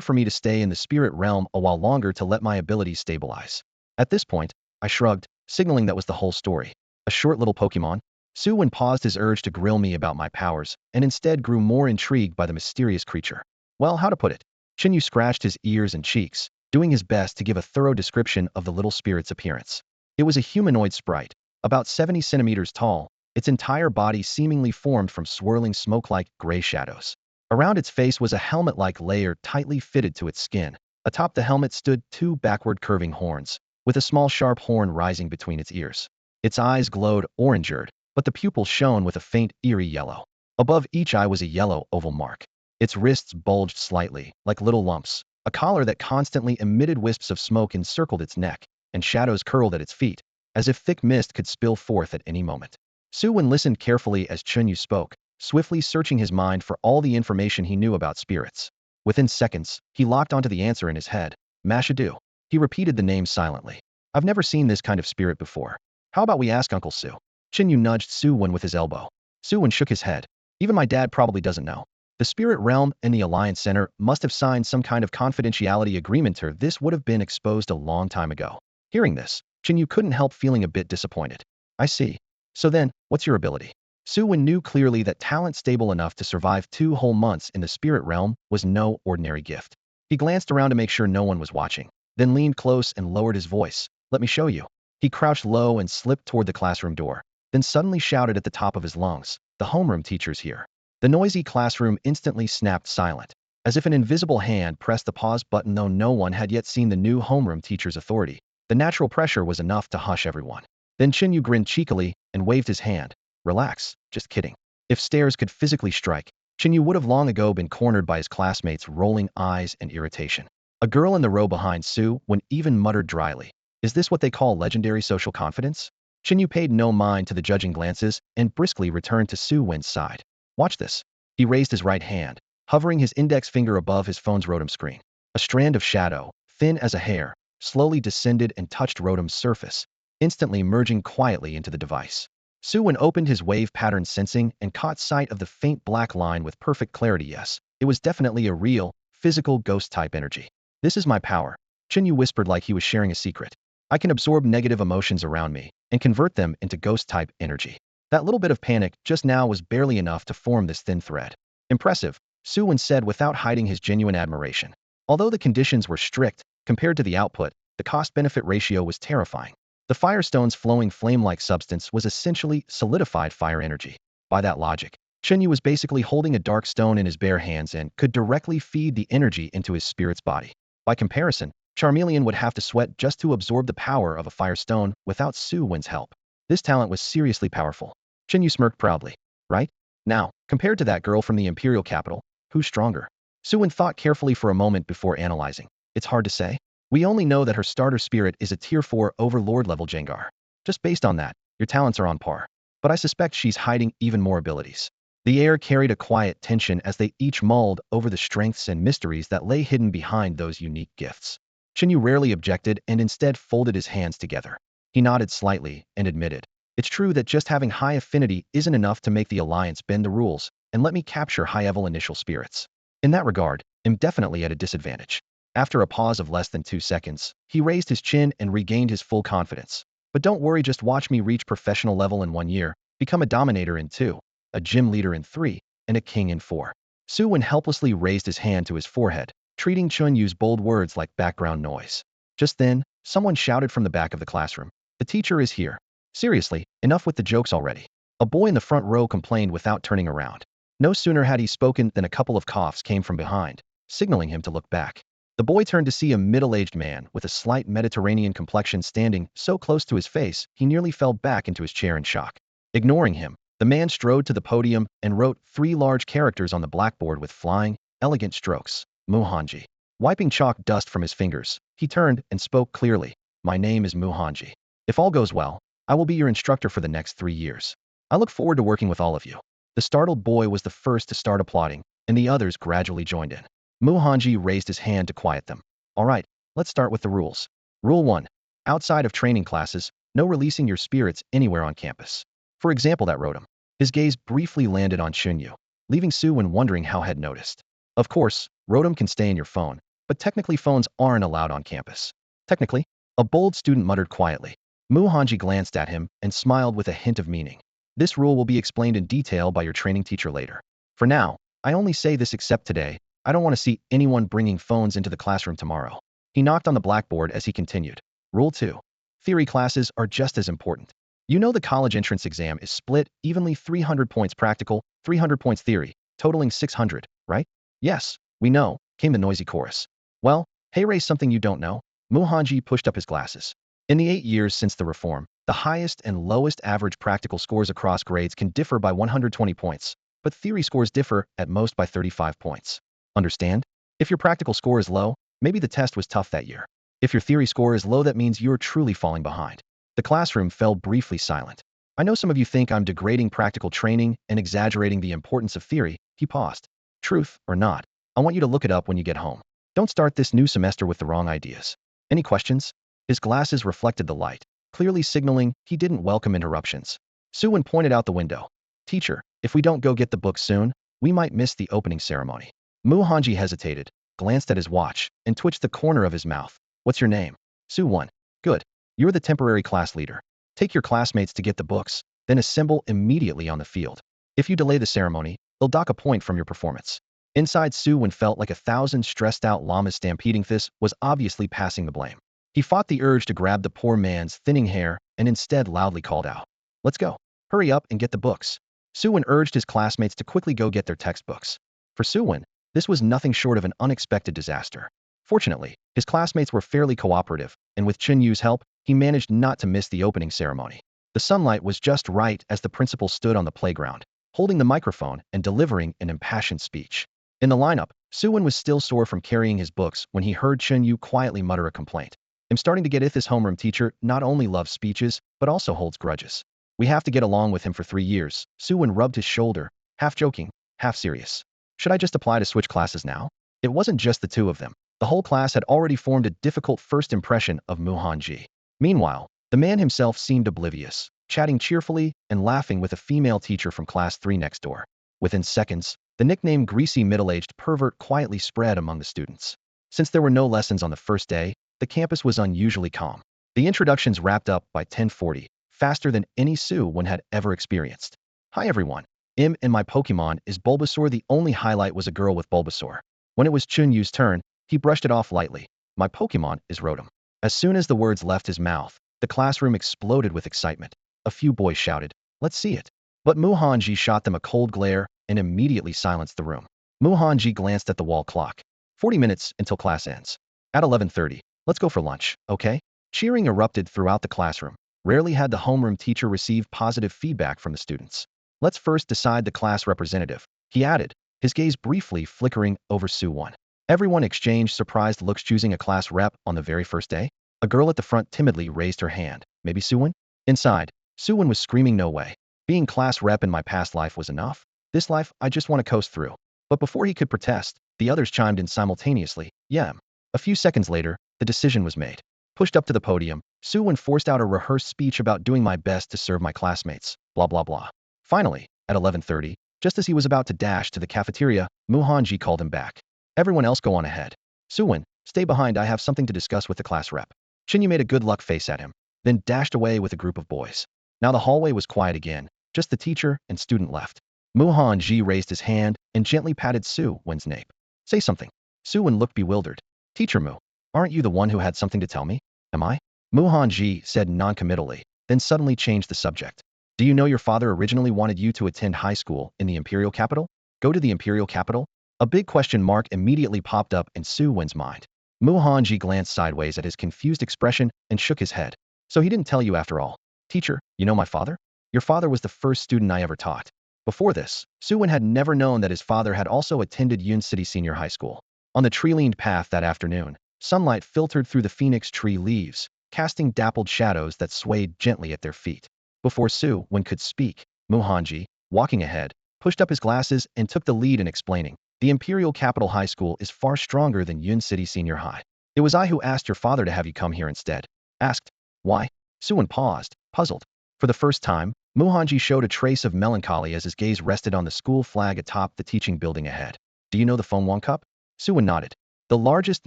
for me to stay in the spirit realm a while longer to let my abilities stabilize. At this point, I shrugged, signaling that was the whole story. A short little Pokémon? Su Wen paused his urge to grill me about my powers, and instead grew more intrigued by the mysterious creature. Well, how to put it? Chin Yu scratched his ears and cheeks, doing his best to give a thorough description of the little spirit's appearance. It was a humanoid sprite, about 70 centimeters tall, its entire body seemingly formed from swirling smoke-like gray shadows. Around its face was a helmet-like layer tightly fitted to its skin. Atop the helmet stood 2 backward curving horns, with a small sharp horn rising between its ears. Its eyes glowed orange-red, but the pupils shone with a faint, eerie yellow. Above each eye was a yellow oval mark. Its wrists bulged slightly, like little lumps. A collar that constantly emitted wisps of smoke encircled its neck, and shadows curled at its feet, as if thick mist could spill forth at any moment. Su Wen listened carefully as Chun Yu spoke, swiftly searching his mind for all the information he knew about spirits. Within seconds, he locked onto the answer in his head. Mashadu. He repeated the name silently. I've never seen this kind of spirit before. How about we ask Uncle Su? Chin Yu nudged Su Wen with his elbow. Su Wen shook his head. Even my dad probably doesn't know. The Spirit Realm and the Alliance Center must have signed some kind of confidentiality agreement, or this would have been exposed a long time ago. Hearing this, Chinyu couldn't help feeling a bit disappointed. I see. So then, what's your ability? Su Wen knew clearly that talent stable enough to survive 2 whole months in the Spirit Realm was no ordinary gift. He glanced around to make sure no one was watching, then leaned close and lowered his voice. Let me show you. He crouched low and slipped toward the classroom door, then suddenly shouted at the top of his lungs, the homeroom teacher's here. The noisy classroom instantly snapped silent, as if an invisible hand pressed the pause button. Though no one had yet seen the new homeroom teacher's authority, the natural pressure was enough to hush everyone. Then Chinyu grinned cheekily and waved his hand. Relax, just kidding. If stairs could physically strike, Chinyu would have long ago been cornered by his classmates' rolling eyes and irritation. A girl in the row behind Su Wen even muttered dryly, is this what they call legendary social confidence? Chinyu paid no mind to the judging glances and briskly returned to Su Wen's side. Watch this. He raised his right hand, hovering his index finger above his phone's Rotom screen. A strand of shadow, thin as a hair, slowly descended and touched Rotom's surface, instantly merging quietly into the device. Su Wen opened his wave pattern sensing and caught sight of the faint black line with perfect clarity. Yes, it was definitely a real, physical ghost-type energy. This is my power, Chinyu whispered like he was sharing a secret. I can absorb negative emotions around me and convert them into ghost-type energy. That little bit of panic just now was barely enough to form this thin thread. Impressive, Su Wen said without hiding his genuine admiration. Although the conditions were strict, compared to the output, the cost-benefit ratio was terrifying. The Firestone's flowing flame-like substance was essentially solidified fire energy. By that logic, Chinyu was basically holding a dark stone in his bare hands and could directly feed the energy into his spirit's body. By comparison, Charmeleon would have to sweat just to absorb the power of a Firestone without Su Wen's help. This talent was seriously powerful. Chinyu smirked proudly. Right? Now, compared to that girl from the Imperial capital, who's stronger? Su Wen thought carefully for a moment before analyzing. It's hard to say. We only know that her starter spirit is a tier 4 overlord level Jengar. Just based on that, your talents are on par. But I suspect she's hiding even more abilities. The air carried a quiet tension as they each mulled over the strengths and mysteries that lay hidden behind those unique gifts. Chinyu rarely objected and instead folded his hands together. He nodded slightly and admitted, it's true that just having high affinity isn't enough to make the Alliance bend the rules and let me capture high-level initial spirits. In that regard, I'm definitely at a disadvantage. After a pause of less than 2 seconds, he raised his chin and regained his full confidence. But don't worry, just watch me reach professional level in 1 year, become a dominator in 2, a gym leader in 3, and a king in 4. Su Wen helplessly raised his hand to his forehead, treating Chunyu's bold words like background noise. Just then, someone shouted from the back of the classroom. The teacher is here. Seriously, enough with the jokes already. A boy in the front row complained without turning around. No sooner had he spoken than a couple of coughs came from behind, signaling him to look back. The boy turned to see a middle-aged man with a slight Mediterranean complexion standing so close to his face he nearly fell back into his chair in shock. Ignoring him, the man strode to the podium and wrote 3 large characters on the blackboard with flying, elegant strokes. Muhanji. Wiping chalk dust from his fingers, he turned and spoke clearly. My name is Muhanji. If all goes well, I will be your instructor for the next 3 years. I look forward to working with all of you. The startled boy was the first to start applauding, and the others gradually joined in. Muhanji raised his hand to quiet them. All right, let's start with the rules. Rule 1. Outside of training classes, no releasing your spirits anywhere on campus. For example, that Rotom. His gaze briefly landed on Chinyu, leaving Su Wen wondering how had noticed. Of course, Rotom can stay in your phone, but technically phones aren't allowed on campus. Technically? A bold student muttered quietly. Muhanji glanced at him and smiled with a hint of meaning. This rule will be explained in detail by your training teacher later. For now, I only say this except today. I don't want to see anyone bringing phones into the classroom tomorrow. He knocked on the blackboard as he continued. Rule 2. Theory classes are just as important. You know the college entrance exam is split evenly 300 points practical, 300 points theory, totaling 600, right? Yes, we know, came the noisy chorus. Well, hey Ray, something you don't know? Muhanji pushed up his glasses. In the 8 years since the reform, the highest and lowest average practical scores across grades can differ by 120 points, but theory scores differ at most by 35 points. Understand? If your practical score is low, maybe the test was tough that year. If your theory score is low, that means you're truly falling behind. The classroom fell briefly silent. I know some of you think I'm degrading practical training and exaggerating the importance of theory. He paused. Truth or not, I want you to look it up when you get home. Don't start this new semester with the wrong ideas. Any questions? His glasses reflected the light, clearly signaling he didn't welcome interruptions. Su Wen pointed out the window. Teacher, if we don't go get the book soon, we might miss the opening ceremony. Mu Hanji hesitated, glanced at his watch, and twitched the corner of his mouth. What's your name? Su Wen. Good. You're the temporary class leader. Take your classmates to get the books, then assemble immediately on the field. If you delay the ceremony, they'll dock a point from your performance. Inside, Su Wen felt like 1,000 stressed-out llamas stampeding. This was obviously passing the blame. He fought the urge to grab the poor man's thinning hair and instead loudly called out, "Let's go. Hurry up and get the books." Su Wen urged his classmates to quickly go get their textbooks. For Su Wen, this was nothing short of an unexpected disaster. Fortunately, his classmates were fairly cooperative, and with Chun Yu's help, he managed not to miss the opening ceremony. The sunlight was just right as the principal stood on the playground, holding the microphone and delivering an impassioned speech. In the lineup, Su Wen was still sore from carrying his books when he heard Chun Yu quietly mutter a complaint. "I'm starting to get it. This homeroom teacher not only loves speeches, but also holds grudges. We have to get along with him for 3 years." Su Wen rubbed his shoulder, half joking, half serious. Should I just apply to switch classes now? It wasn't just the two of them. The whole class had already formed a difficult first impression of Mu Hanji. Meanwhile, the man himself seemed oblivious, chatting cheerfully and laughing with a female teacher from class 3 next door. Within seconds, the nickname greasy middle-aged pervert quietly spread among the students. Since there were no lessons on the first day, the campus was unusually calm. The introductions wrapped up by 10:40, faster than any Su Wen had ever experienced. "Hi everyone. And my Pokémon is Bulbasaur." The only highlight was a girl with Bulbasaur. When it was Chun Yu's turn, he brushed it off lightly. "My Pokémon is Rotom." As soon as the words left his mouth, the classroom exploded with excitement. A few boys shouted, "Let's see it." But Mu Hanji shot them a cold glare and immediately silenced the room. Mu Hanji glanced at the wall clock. 40 minutes until class ends. At 11:30, let's go for lunch, okay? Cheering erupted throughout the classroom. Rarely had the homeroom teacher received positive feedback from the students. "Let's first decide the class representative," he added, his gaze briefly flickering over Su Wen. Everyone exchanged surprised looks. Choosing a class rep on the very first day? A girl at the front timidly raised her hand. "Maybe Su Wen?" Inside, Su Wen was screaming, "No way. Being class rep in my past life was enough. This life, I just want to coast through." But before he could protest, the others chimed in simultaneously, "Yeah." A few seconds later, the decision was made. Pushed up to the podium, Su Wen forced out a rehearsed speech about doing my best to serve my classmates, blah blah blah. Finally, at 11:30, just as he was about to dash to the cafeteria, Mu Hanji called him back. "Everyone else go on ahead. Su Wen, stay behind. I have something to discuss with the class rep." Chin Yu made a good luck face at him, then dashed away with a group of boys. Now the hallway was quiet again, just the teacher and student left. Mu Hanji raised his hand and gently patted Su Wen's nape. "Say something." Su Wen looked bewildered. "Teacher Mu, aren't you the one who had something to tell me? Am I?" Mu Hanji said noncommittally, then suddenly changed the subject. "Do you know your father originally wanted you to attend high school in the imperial capital? Go to the imperial capital?" A big question mark immediately popped up in Su Wen's mind. Mu Hanji glanced sideways at his confused expression and shook his head. "So he didn't tell you after all. Teacher, you know my father? Your father was the first student I ever taught." Before this, Su Wen had never known that his father had also attended Yun City Senior High School. On the tree-lined path that afternoon, sunlight filtered through the phoenix tree leaves, casting dappled shadows that swayed gently at their feet. Before Su Wen could speak, Mu Hanji, walking ahead, pushed up his glasses and took the lead in explaining, "The Imperial Capital High School is far stronger than Yun City Senior High. It was I who asked your father to have you come here instead." Asked, "Why?" Su Wen paused, puzzled. For the first time, Mu Hanji showed a trace of melancholy as his gaze rested on the school flag atop the teaching building ahead. "Do you know the Phonwon Cup?" Su Wen nodded. "The largest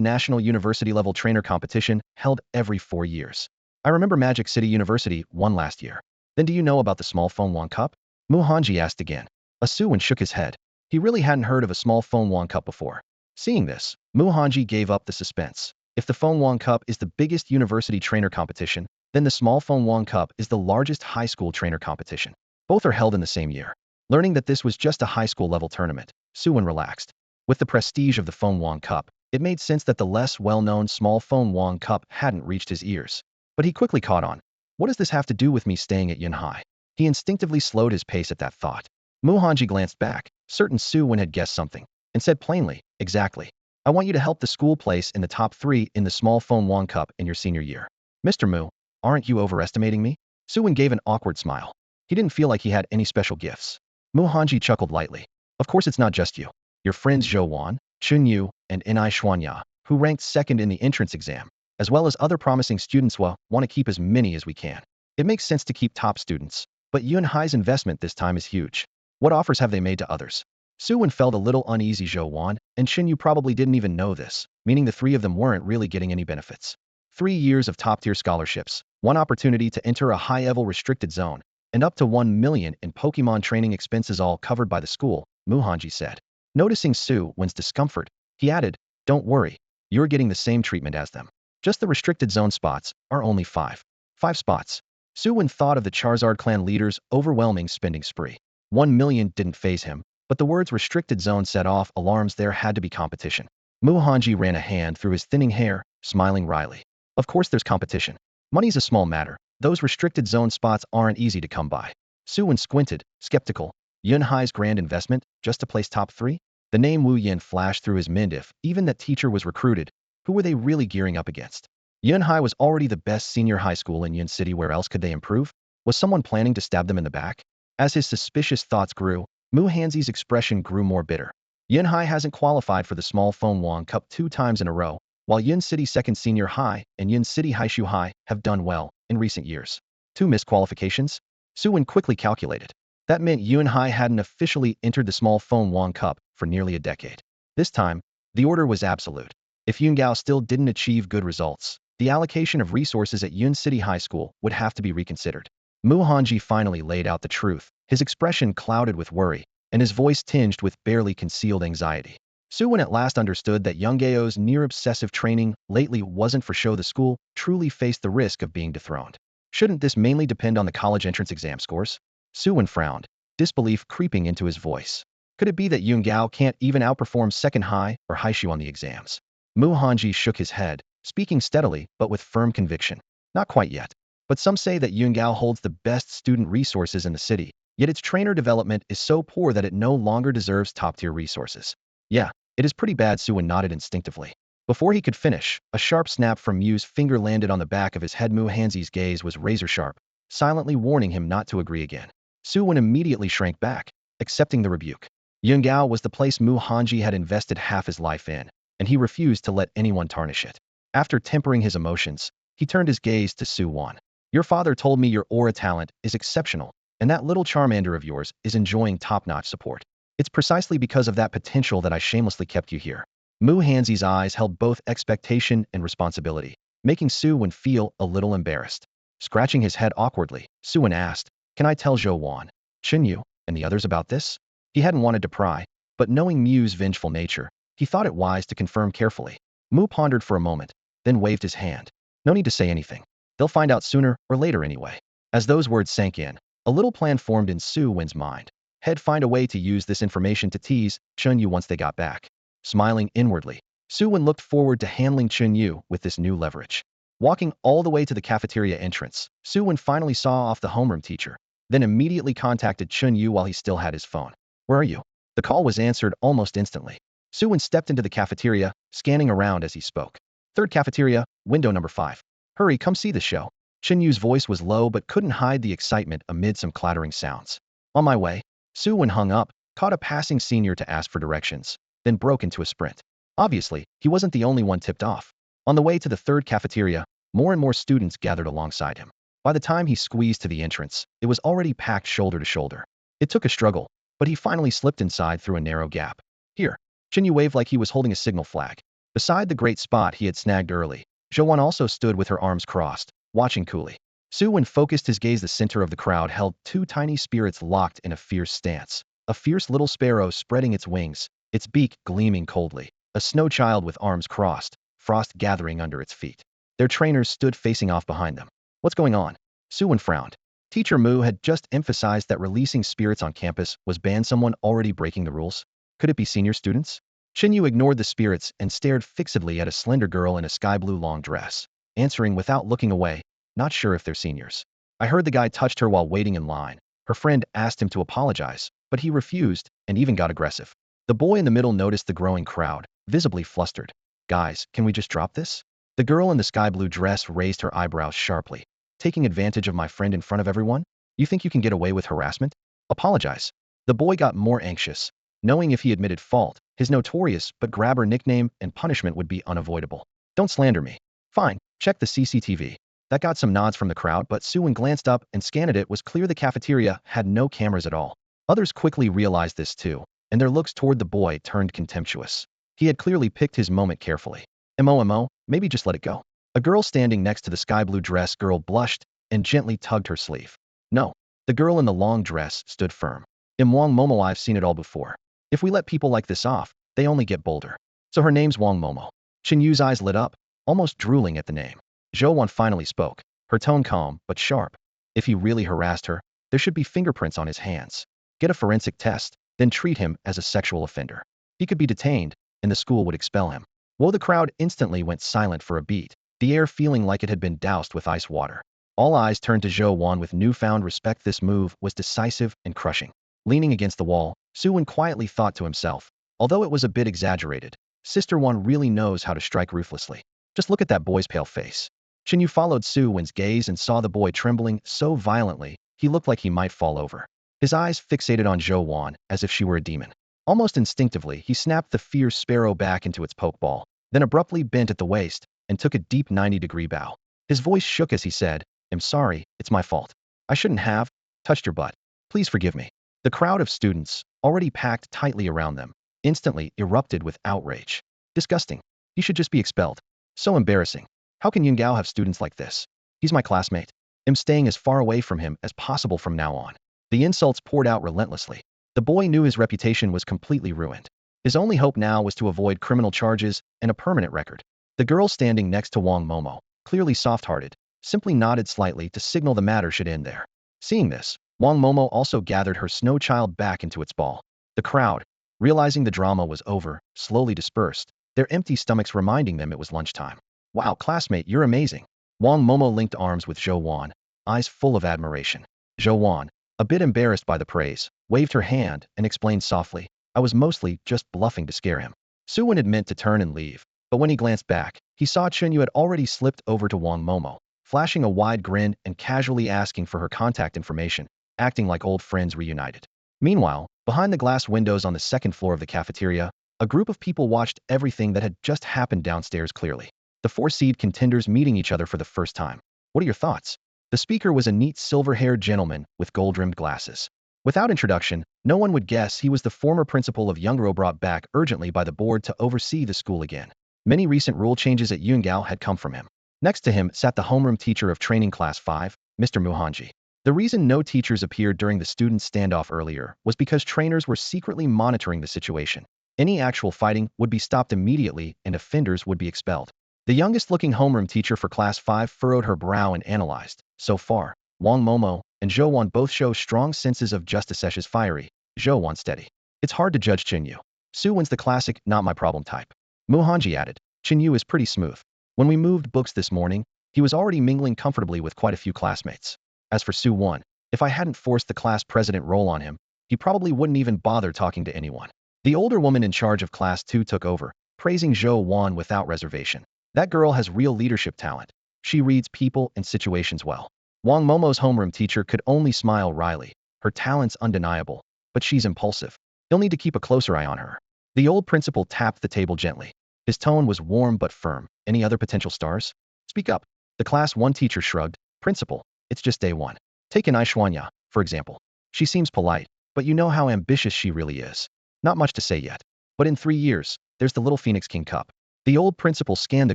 national university-level trainer competition held every 4 years. I remember Magic City University won last year." "Then do you know about the small Phonwon Cup?" Mu Hanji asked again. Su Wen shook his head. He really hadn't heard of a small Phonwon Cup before. Seeing this, Mu Hanji gave up the suspense. If the Phonwon Cup is the biggest university trainer competition, then the small Phonwon Cup is the largest high school trainer competition. Both are held in the same year. Learning that this was just a high school level tournament, Su Wen relaxed. With the prestige of the Phonwon Cup, it made sense that the less well-known small Phonwon Cup hadn't reached his ears. But he quickly caught on. What does this have to do with me staying at Yun High? He instinctively slowed his pace at that thought. Mu Hanji glanced back, certain Su Wen had guessed something, and said plainly, "Exactly. I want you to help the school place in the top 3 in the small Phonwon Cup in your senior year." "Mr. Mu, aren't you overestimating me?" Su Wen gave an awkward smile. He didn't feel like he had any special gifts. Mu Hanji chuckled lightly. "Of course it's not just you. Your friends Zhou Wan, Chun Yu, and Ni Xuanya, who ranked second in the entrance exam, as well as other promising students, want to keep as many as we can. It makes sense to keep top students, but Yun High's investment this time is huge. What offers have they made to others?" Su Wen felt a little uneasy. Zhou Wan and Qin Yu probably didn't even know this, meaning the three of them weren't really getting any benefits. 3 years of top-tier scholarships, one opportunity to enter a high-level restricted zone, and up to 1 million in Pokémon training expenses all covered by the school, Mu Hanji said. Noticing Su Wen's discomfort, he added, "Don't worry, you're getting the same treatment as them. Just the restricted zone spots are only 5. 5 spots." Su Wen thought of the Charizard clan leader's overwhelming spending spree. 1 million didn't faze him, but the words restricted zone set off alarms. There had to be competition. Mu Hanji ran a hand through his thinning hair, smiling wryly. Of course there's competition. Money's a small matter. Those restricted zone spots aren't easy to come by. Su Wen squinted, skeptical. Yun Hai's grand investment, just to place top 3? The name Wu Yin flashed through his mind. If even that teacher was recruited, who were they really gearing up against? Yun Hai was already the best senior high school in Yun City. Where else could they improve? Was someone planning to stab them in the back? As his suspicious thoughts grew, Mu Hanzi's expression grew more bitter. Yun Hai hasn't qualified for the small phone Wong Cup 2 times in a row, while Yun City Second Senior High and Yun City Haishu High have done well in recent years. 2 missed qualifications? Su Wen quickly calculated. That meant Yun Hai hadn't officially entered the small phone Wong Cup for nearly a decade. This time, the order was absolute. If Yun Gao still didn't achieve good results, the allocation of resources at Yun City High School would have to be reconsidered. Mu Hanji finally laid out the truth, his expression clouded with worry, and his voice tinged with barely concealed anxiety. Su Wen at last understood that Young Gao's near-obsessive training lately wasn't for show. The school truly faced the risk of being dethroned. Shouldn't this mainly depend on the college entrance exam scores? Su Wen frowned, disbelief creeping into his voice. Could it be that Yun Gao can't even outperform Second High or Haishu on the exams? Mu Hanji shook his head, speaking steadily but with firm conviction. Not quite yet. But some say that Yun Gao holds the best student resources in the city, yet its trainer development is so poor that it no longer deserves top-tier resources. Yeah, it is pretty bad. Su Wen nodded instinctively. Before he could finish, a sharp snap from Mu's finger landed on the back of his head. Mu Hanzi's gaze was razor-sharp, silently warning him not to agree again. Su Wen immediately shrank back, accepting the rebuke. Yun Gao was the place Mu Hanji had invested half his life in, and he refused to let anyone tarnish it. After tempering his emotions, he turned his gaze to Su Wan. Your father told me your aura talent is exceptional, and that little Charmander of yours is enjoying top-notch support. It's precisely because of that potential that I shamelessly kept you here. Mu Hanzi's eyes held both expectation and responsibility, making Su Wen feel a little embarrassed. Scratching his head awkwardly, Su Wen asked, "Can I tell Zhou Wan, Qin Yu, and the others about this?" He hadn't wanted to pry, but knowing Mu's vengeful nature, he thought it wise to confirm carefully. Mu pondered for a moment, then waved his hand. No need to say anything. They'll find out sooner or later anyway. As those words sank in, a little plan formed in Su Wen's mind. He'd find a way to use this information to tease Qin Yu once they got back. Smiling inwardly, Su Wen looked forward to handling Qin Yu with this new leverage. Walking all the way to the cafeteria entrance, Su Wen finally saw off the homeroom teacher, then immediately contacted Qin Yu while he still had his phone. "Where are you?" The call was answered almost instantly. Su Wen stepped into the cafeteria, scanning around as he spoke. "Third cafeteria, window number 5. Hurry, come see the show." Qin Yu's voice was low but couldn't hide the excitement amid some clattering sounds. "On my way." Su Wen hung up, caught a passing senior to ask for directions, then broke into a sprint. Obviously, he wasn't the only one tipped off. On the way to the third cafeteria, more and more students gathered alongside him. By the time he squeezed to the entrance, it was already packed shoulder to shoulder. It took a struggle, but he finally slipped inside through a narrow gap. "Here." Qin Yu waved like he was holding a signal flag. Beside the great spot he had snagged early, Zhou Wan also stood with her arms crossed, watching coolly. Su Wen focused his gaze. The center of the crowd held 2 tiny spirits locked in a fierce stance. A fierce little sparrow spreading its wings, its beak gleaming coldly. A snow child with arms crossed, frost gathering under its feet. Their trainers stood facing off behind them. "What's going on?" Su Wen frowned. Teacher Mu had just emphasized that releasing spirits on campus was banned. Someone already breaking the rules? Could it be senior students? Qin Yu ignored the spirits and stared fixedly at a slender girl in a sky-blue long dress, answering without looking away, "Not sure if they're seniors. I heard the guy touched her while waiting in line." Her friend asked him to apologize, but he refused and even got aggressive. The boy in the middle noticed the growing crowd, visibly flustered. "Guys, can we just drop this?" The girl in the sky-blue dress raised her eyebrows sharply. "Taking advantage of my friend in front of everyone? You think you can get away with harassment? Apologize." The boy got more anxious, knowing if he admitted fault, his notorious but grabber nickname and punishment would be unavoidable. "Don't slander me." "Fine, check the CCTV." That got some nods from the crowd, but Su Wen glanced up and scanned it. It was clear the cafeteria had no cameras at all. Others quickly realized this too, and their looks toward the boy turned contemptuous. He had clearly picked his moment carefully. Mo, maybe just let it go. A girl standing next to the sky blue dress girl blushed and gently tugged her sleeve. No. The girl in the long dress stood firm. Wang Momo, I've seen it all before. If we let people like this off, they only get bolder. So her name's Wang Momo. Qin Yu's eyes lit up, almost drooling at the name. Zhou Wan finally spoke, her tone calm but sharp. If he really harassed her, there should be fingerprints on his hands. Get a forensic test, then treat him as a sexual offender. He could be detained, and the school would expel him. Whoa, the crowd instantly went silent for a beat, the air feeling like it had been doused with ice water. All eyes turned to Zhou Wan with newfound respect. This move was decisive and crushing. Leaning against the wall, Su Wen quietly thought to himself, although it was a bit exaggerated, Sister Wan really knows how to strike ruthlessly. Just look at that boy's pale face. Qin Yu followed Su Wen's gaze and saw the boy trembling so violently, he looked like he might fall over. His eyes fixated on Zhou Wan as if she were a demon. Almost instinctively, he snapped the fierce sparrow back into its pokeball, then abruptly bent at the waist and took a deep 90-degree bow. His voice shook as he said, I'm sorry, it's my fault. I shouldn't have touched your butt. Please forgive me. The crowd of students, already packed tightly around them, instantly erupted with outrage. Disgusting. He should just be expelled. So embarrassing. How can Yunggao have students like this? He's my classmate. I'm staying as far away from him as possible from now on. The insults poured out relentlessly. The boy knew his reputation was completely ruined. His only hope now was to avoid criminal charges and a permanent record. The girl standing next to Wang Momo, clearly soft-hearted, simply nodded slightly to signal the matter should end there. Seeing this, Wang Momo also gathered her snow child back into its ball. The crowd, realizing the drama was over, slowly dispersed, their empty stomachs reminding them it was lunchtime. Wow, classmate, you're amazing. Wang Momo linked arms with Zhou Wan, eyes full of admiration. Zhou Wan, a bit embarrassed by the praise, waved her hand and explained softly, I was mostly just bluffing to scare him. Su Wen had meant to turn and leave, but when he glanced back, he saw Qin Yu had already slipped over to Wang Momo, flashing a wide grin and casually asking for her contact information, acting like old friends reunited. Meanwhile, behind the glass windows on the second floor of the cafeteria, a group of people watched everything that had just happened downstairs clearly. The four-seed contenders meeting each other for the first time. What are your thoughts? The speaker was a neat silver-haired gentleman with gold-rimmed glasses. Without introduction, no one would guess he was the former principal of Yunggao, brought back urgently by the board to oversee the school again. Many recent rule changes at Yunggao had come from him. Next to him sat the homeroom teacher of training class 5, Mr. Muhanji. The reason no teachers appeared during the student standoff earlier was because trainers were secretly monitoring the situation. Any actual fighting would be stopped immediately and offenders would be expelled. The youngest-looking homeroom teacher for Class 5 furrowed her brow and analyzed. So far, Wang Momo and Zhou Wan both show strong senses of justice. Is fiery, Zhou Wan steady. It's hard to judge Qin Yu. Su Wen's the classic, not my problem type. Muhanji added, Qin Yu is pretty smooth. When we moved books this morning, he was already mingling comfortably with quite a few classmates. As for Su Wen, if I hadn't forced the class president role on him, he probably wouldn't even bother talking to anyone. The older woman in charge of Class 2 took over, praising Zhou Wan without reservation. That girl has real leadership talent. She reads people and situations well. Wang Momo's homeroom teacher could only smile wryly. Her talent's undeniable, but she's impulsive. He'll need to keep a closer eye on her. The old principal tapped the table gently. His tone was warm but firm. Any other potential stars? Speak up. The Class 1 teacher shrugged. Principal, it's just day one. Take an Aishwanya, for example. She seems polite, but you know how ambitious she really is. Not much to say yet. But in 3 years, there's the Little Phoenix King Cup. The old principal scanned the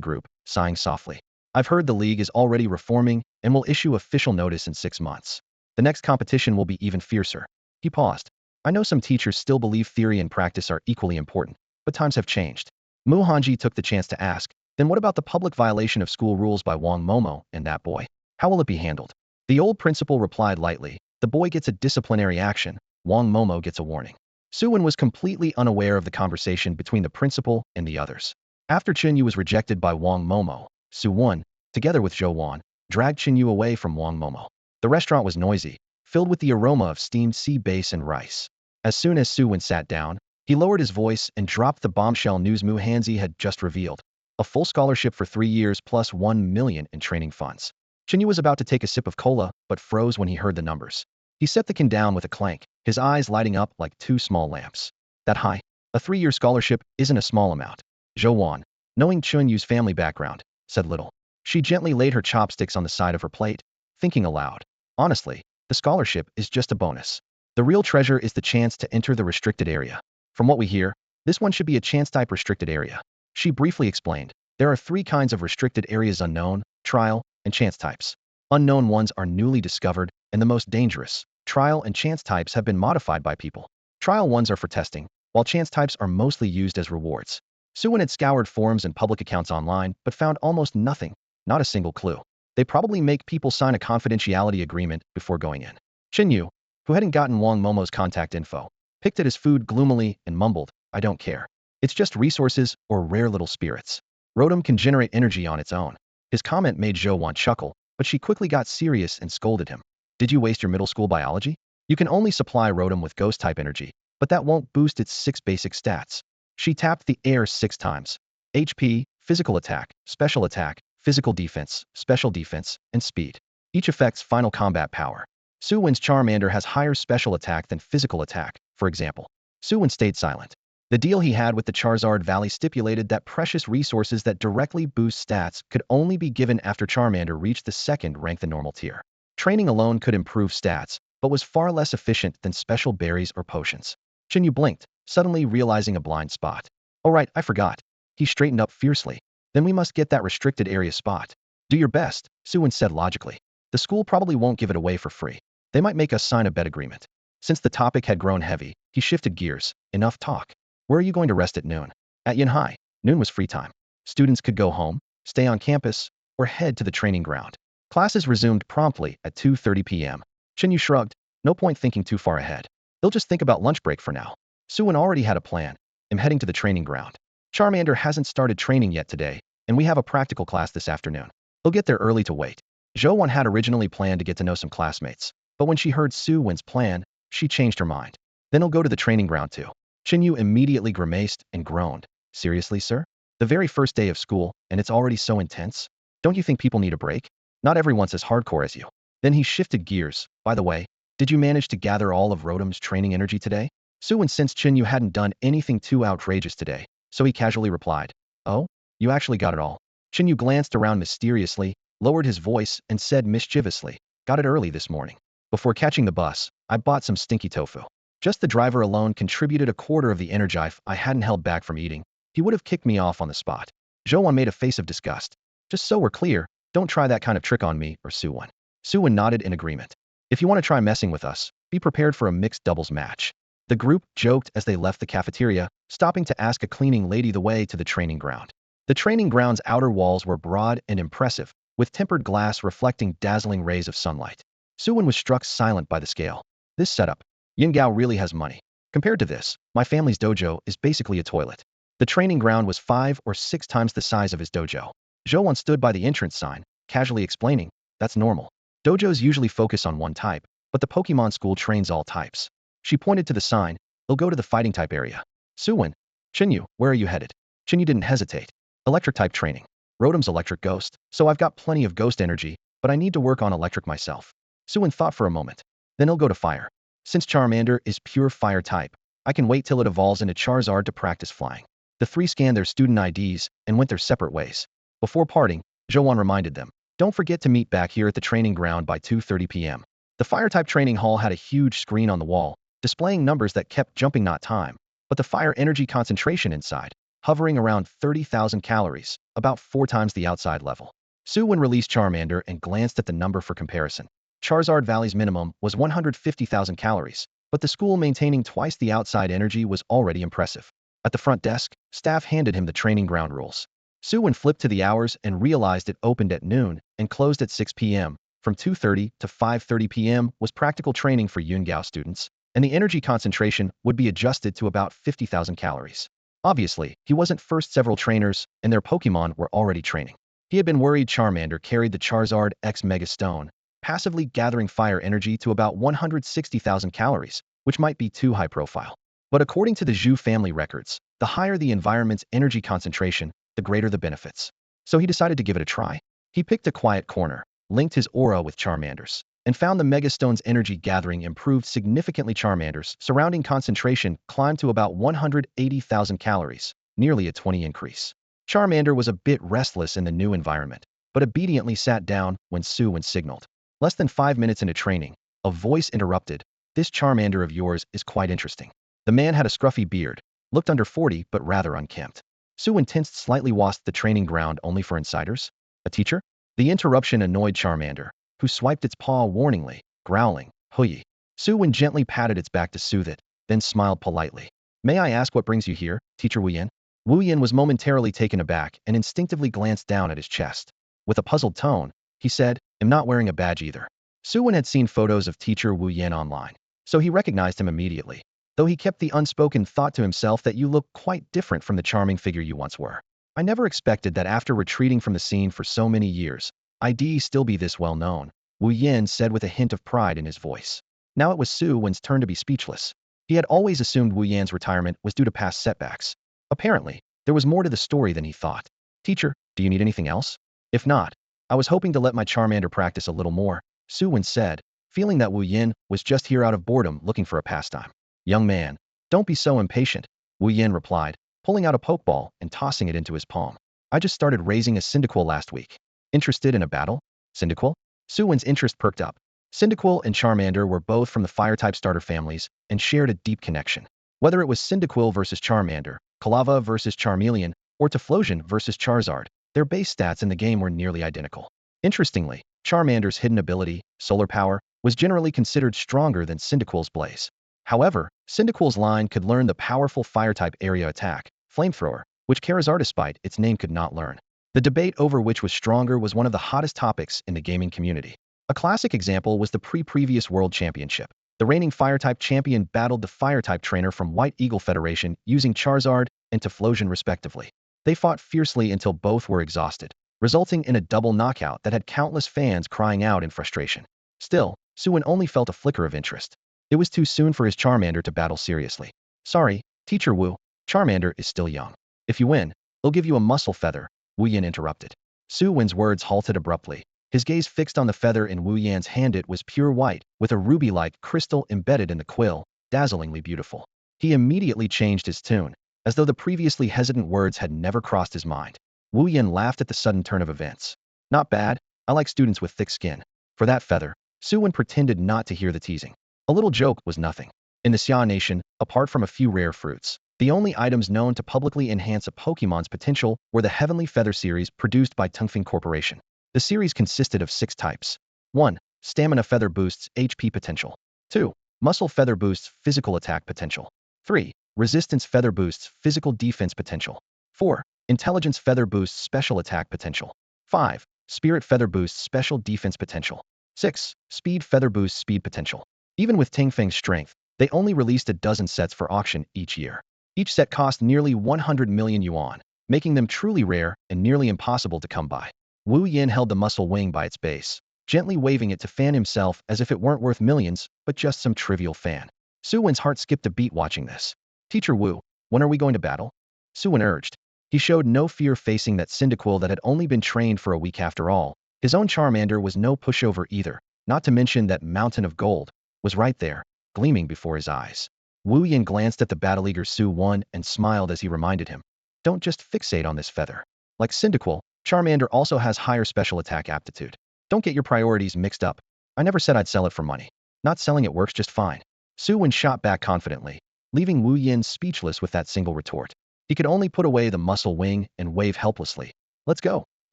group, sighing softly. I've heard the league is already reforming and will issue official notice in 6 months. The next competition will be even fiercer. He paused. I know some teachers still believe theory and practice are equally important, but times have changed. Muhanji took the chance to ask, then what about the public violation of school rules by Wang Momo and that boy? How will it be handled? The old principal replied lightly, the boy gets a disciplinary action, Wang Momo gets a warning. Su Wen was completely unaware of the conversation between the principal and the others. After Qin Yu was rejected by Wang Momo, Su Wen, together with Zhou Wan, dragged Qin Yu away from Wang Momo. The restaurant was noisy, filled with the aroma of steamed sea bass and rice. As soon as Su Wen sat down, he lowered his voice and dropped the bombshell news Muhanji had just revealed. A full scholarship for 3 years plus 1 million in training funds. Qin Yu was about to take a sip of cola, but froze when he heard the numbers. He set the can down with a clank, his eyes lighting up like 2 small lamps. That high. A 3-year scholarship isn't a small amount. Zhou Wan, knowing Qin Yu's family background, said little. She gently laid her chopsticks on the side of her plate, thinking aloud. Honestly, the scholarship is just a bonus. The real treasure is the chance to enter the restricted area. From what we hear, this one should be a chance-type restricted area. She briefly explained, there are 3 kinds of restricted areas: unknown, trial, and chance types. Unknown ones are newly discovered and the most dangerous. Trial and chance types have been modified by people. Trial ones are for testing, while chance types are mostly used as rewards. Su Wen had scoured forums and public accounts online, but found almost nothing, not a single clue. They probably make people sign a confidentiality agreement before going in. Chen Yu, who hadn't gotten Wang Momo's contact info, picked at his food gloomily and mumbled, I don't care. It's just resources or rare little spirits. Rotom can generate energy on its own. His comment made Zhou Wan chuckle, but she quickly got serious and scolded him. Did you waste your middle school biology? You can only supply Rotom with ghost-type energy, but that won't boost its 6 basic stats. She tapped the air 6 times. HP, physical attack, physical defense, special defense, and speed. Each affects final combat power. Su Wen's Charmander has higher special attack than physical attack, for example. Su Wen stayed silent. The deal he had with the Charizard Valley stipulated that precious resources that directly boost stats could only be given after Charmander reached the 2nd rank, the normal tier. Training alone could improve stats, but was far less efficient than special berries or potions. Chinyu blinked, suddenly realizing a blind spot. Oh right, I forgot. He straightened up fiercely. Then we must get that restricted area spot. Do your best, Su Wen said logically. The school probably won't give it away for free. They might make us sign a bet agreement. Since the topic had grown heavy, he shifted gears. Enough talk. Where are you going to rest at noon? At Yin High. Noon was free time. Students could go home, stay on campus, or head to the training ground. Classes resumed promptly at 2:30 p.m. Chinyu shrugged. No point thinking too far ahead. They'll just think about lunch break for now. Su Wen already had a plan. I'm heading to the training ground. Charmander hasn't started training yet today, and we have a practical class this afternoon. He'll get there early to wait. Zhou Wan had originally planned to get to know some classmates, but when she heard Su Wen's plan, she changed her mind. Then he'll go to the training ground too. Chinyu immediately grimaced and groaned. Seriously, sir? The very first day of school, and it's already so intense? Don't you think people need a break? Not everyone's as hardcore as you. Then he shifted gears. By the way, did you manage to gather all of Rotom's training energy today? Su Wen sensed Chinyu hadn't done anything too outrageous today, so he casually replied, Oh? You actually got it all. Chinyu glanced around mysteriously, lowered his voice, and said mischievously, Got it early this morning. Before catching the bus, I bought some stinky tofu. Just the driver alone contributed a quarter of the energy I hadn't held back from eating. He would have kicked me off on the spot. Zhou Wan made a face of disgust. Just so we're clear, don't try that kind of trick on me or Su Wen. Su Wen nodded in agreement. If you want to try messing with us, be prepared for a mixed doubles match. The group joked as they left the cafeteria, stopping to ask a cleaning lady the way to the training ground. The training ground's outer walls were broad and impressive, with tempered glass reflecting dazzling rays of sunlight. Su Wen was struck silent by the scale. This setup. Yin Gao really has money. Compared to this, my family's dojo is basically a toilet. The training ground was 5 or 6 times the size of his dojo. Zhou Wan stood by the entrance sign, casually explaining, That's normal. Dojos usually focus on one type, but the Pokémon school trains all types. She pointed to the sign, They'll go to the fighting type area. Su Wen. Chinyu, where are you headed? Chinyu didn't hesitate. Electric type training. Rotom's electric ghost, so I've got plenty of ghost energy, but I need to work on electric myself. Su Wen thought for a moment. Then he'll go to fire. Since Charmander is pure fire type, I can wait till it evolves into Charizard to practice flying. The 3 scanned their student IDs and went their separate ways. Before parting, Zhou Wan reminded them, Don't forget to meet back here at the training ground by 2:30 p.m. The fire-type training hall had a huge screen on the wall, displaying numbers that kept jumping not time, but the fire energy concentration inside, hovering around 30,000 calories, about 4 times the outside level. Su Wen released Charmander and glanced at the number for comparison. Charizard Valley's minimum was 150,000 calories, but the school maintaining twice the outside energy was already impressive. At the front desk, staff handed him the training ground rules. Su Wen flipped to the hours and realized it opened at noon and closed at 6 p.m. From 2:30 to 5:30 p.m. was practical training for Yungao students, and the energy concentration would be adjusted to about 50,000 calories. Obviously, he wasn't first. Several trainers and their Pokémon were already training. He had been worried Charmander carried the Charizard X Mega Stone, passively gathering fire energy to about 160,000 calories, which might be too high profile. But according to the Zhu family records, the higher the environment's energy concentration, the greater the benefits. So he decided to give it a try. He picked a quiet corner, linked his aura with Charmander's, and found the Mega Stone's energy gathering improved significantly. Charmander's surrounding concentration climbed to about 180,000 calories, nearly a 20 increase. Charmander was a bit restless in the new environment, but obediently sat down when Su Wen signaled. Less than 5 minutes into training, a voice interrupted, This Charmander of yours is quite interesting. The man had a scruffy beard, looked under 40 but rather unkempt. Su Wen tensed slightly. Was the training ground only for insiders? A teacher? The interruption annoyed Charmander, who swiped its paw warningly, growling, "Huyi." Su Wen gently patted its back to soothe it, then smiled politely. "May I ask what brings you here, Teacher Wu Yin?" Wu Yin was momentarily taken aback and instinctively glanced down at his chest. With a puzzled tone, he said, "I'm not wearing a badge either." Su Wen had seen photos of Teacher Wu Yin online, so he recognized him immediately, though he kept the unspoken thought to himself that you look quite different from the charming figure you once were. "I never expected that after retreating from the scene for so many years, I'd still be this well known," Wu Yin said with a hint of pride in his voice. Now it was Su Wen's turn to be speechless. He had always assumed Wu Yan's retirement was due to past setbacks. Apparently, there was more to the story than he thought. "Teacher, do you need anything else?" "If not, I was hoping to let my Charmander practice a little more," Su Wen said, feeling that Wu Yin was just here out of boredom looking for a pastime. "Young man, don't be so impatient," Wu Yin replied, pulling out a Pokeball and tossing it into his palm. "I just started raising a Cyndaquil last week." "Interested in a battle? Cyndaquil?" Su Wen's interest perked up. Cyndaquil and Charmander were both from the Fire-type starter families and shared a deep connection. Whether it was Cyndaquil versus Charmander, Kalava versus Charmeleon, or Typhlosion versus Charizard, their base stats in the game were nearly identical. Interestingly, Charmander's hidden ability, Solar Power, was generally considered stronger than Cyndaquil's Blaze. However, Cyndaquil's line could learn the powerful Fire-type area attack, Flamethrower, which Charizard, despite its name, could not learn. The debate over which was stronger was one of the hottest topics in the gaming community. A classic example was the previous World Championship. The reigning Fire-type champion battled the Fire-type trainer from White Eagle Federation using Charizard and Typhlosion respectively. They fought fiercely until both were exhausted, resulting in a double knockout that had countless fans crying out in frustration. Still, Su Wen only felt a flicker of interest. It was too soon for his Charmander to battle seriously. "Sorry, Teacher Wu, Charmander is still young. If you win, he'll give you a muscle feather," Wu Yin interrupted. Su Wen's words halted abruptly. His gaze fixed on the feather in Wu Yan's hand. It was pure white, with a ruby-like crystal embedded in the quill, dazzlingly beautiful. He immediately changed his tune, as though the previously hesitant words had never crossed his mind. Wu Yan laughed at the sudden turn of events. "Not bad, I like students with thick skin." For that feather, Su Wen pretended not to hear the teasing. A little joke was nothing. In the Xia Nation, apart from a few rare fruits, the only items known to publicly enhance a Pokémon's potential were the Heavenly Feather series produced by Tungfeng Corporation. The series consisted of 6 types. 1. Stamina Feather boosts HP potential. 2. Muscle Feather boosts physical attack potential. 3. Resistance Feather boosts physical defense potential. 4. Intelligence Feather boosts special attack potential. 5. Spirit Feather boosts special defense potential. 6. Speed Feather boosts speed potential. Even with Tungfeng's strength, they only released a dozen sets for auction each year. Each set cost nearly 100 million yuan, making them truly rare and nearly impossible to come by. Wu Yin held the muscle wing by its base, gently waving it to fan himself as if it weren't worth millions, but just some trivial fan. Su Wen's heart skipped a beat watching this. "Teacher Wu, when are we going to battle?" Su Wen urged. He showed no fear facing that Cyndaquil that had only been trained for a week. After all, his own Charmander was no pushover either, not to mention that mountain of gold was right there, gleaming before his eyes. Wu Yin glanced at the battle-eager Su Wen and smiled as he reminded him, "Don't just fixate on this feather. Like Cyndaquil, Charmander also has higher special attack aptitude. Don't get your priorities mixed up. I never said I'd sell it for money. Not selling it works just fine." Su Wen shot back confidently, leaving Wu Yin speechless with that single retort. He could only put away the muscle wing and wave helplessly. "Let's go.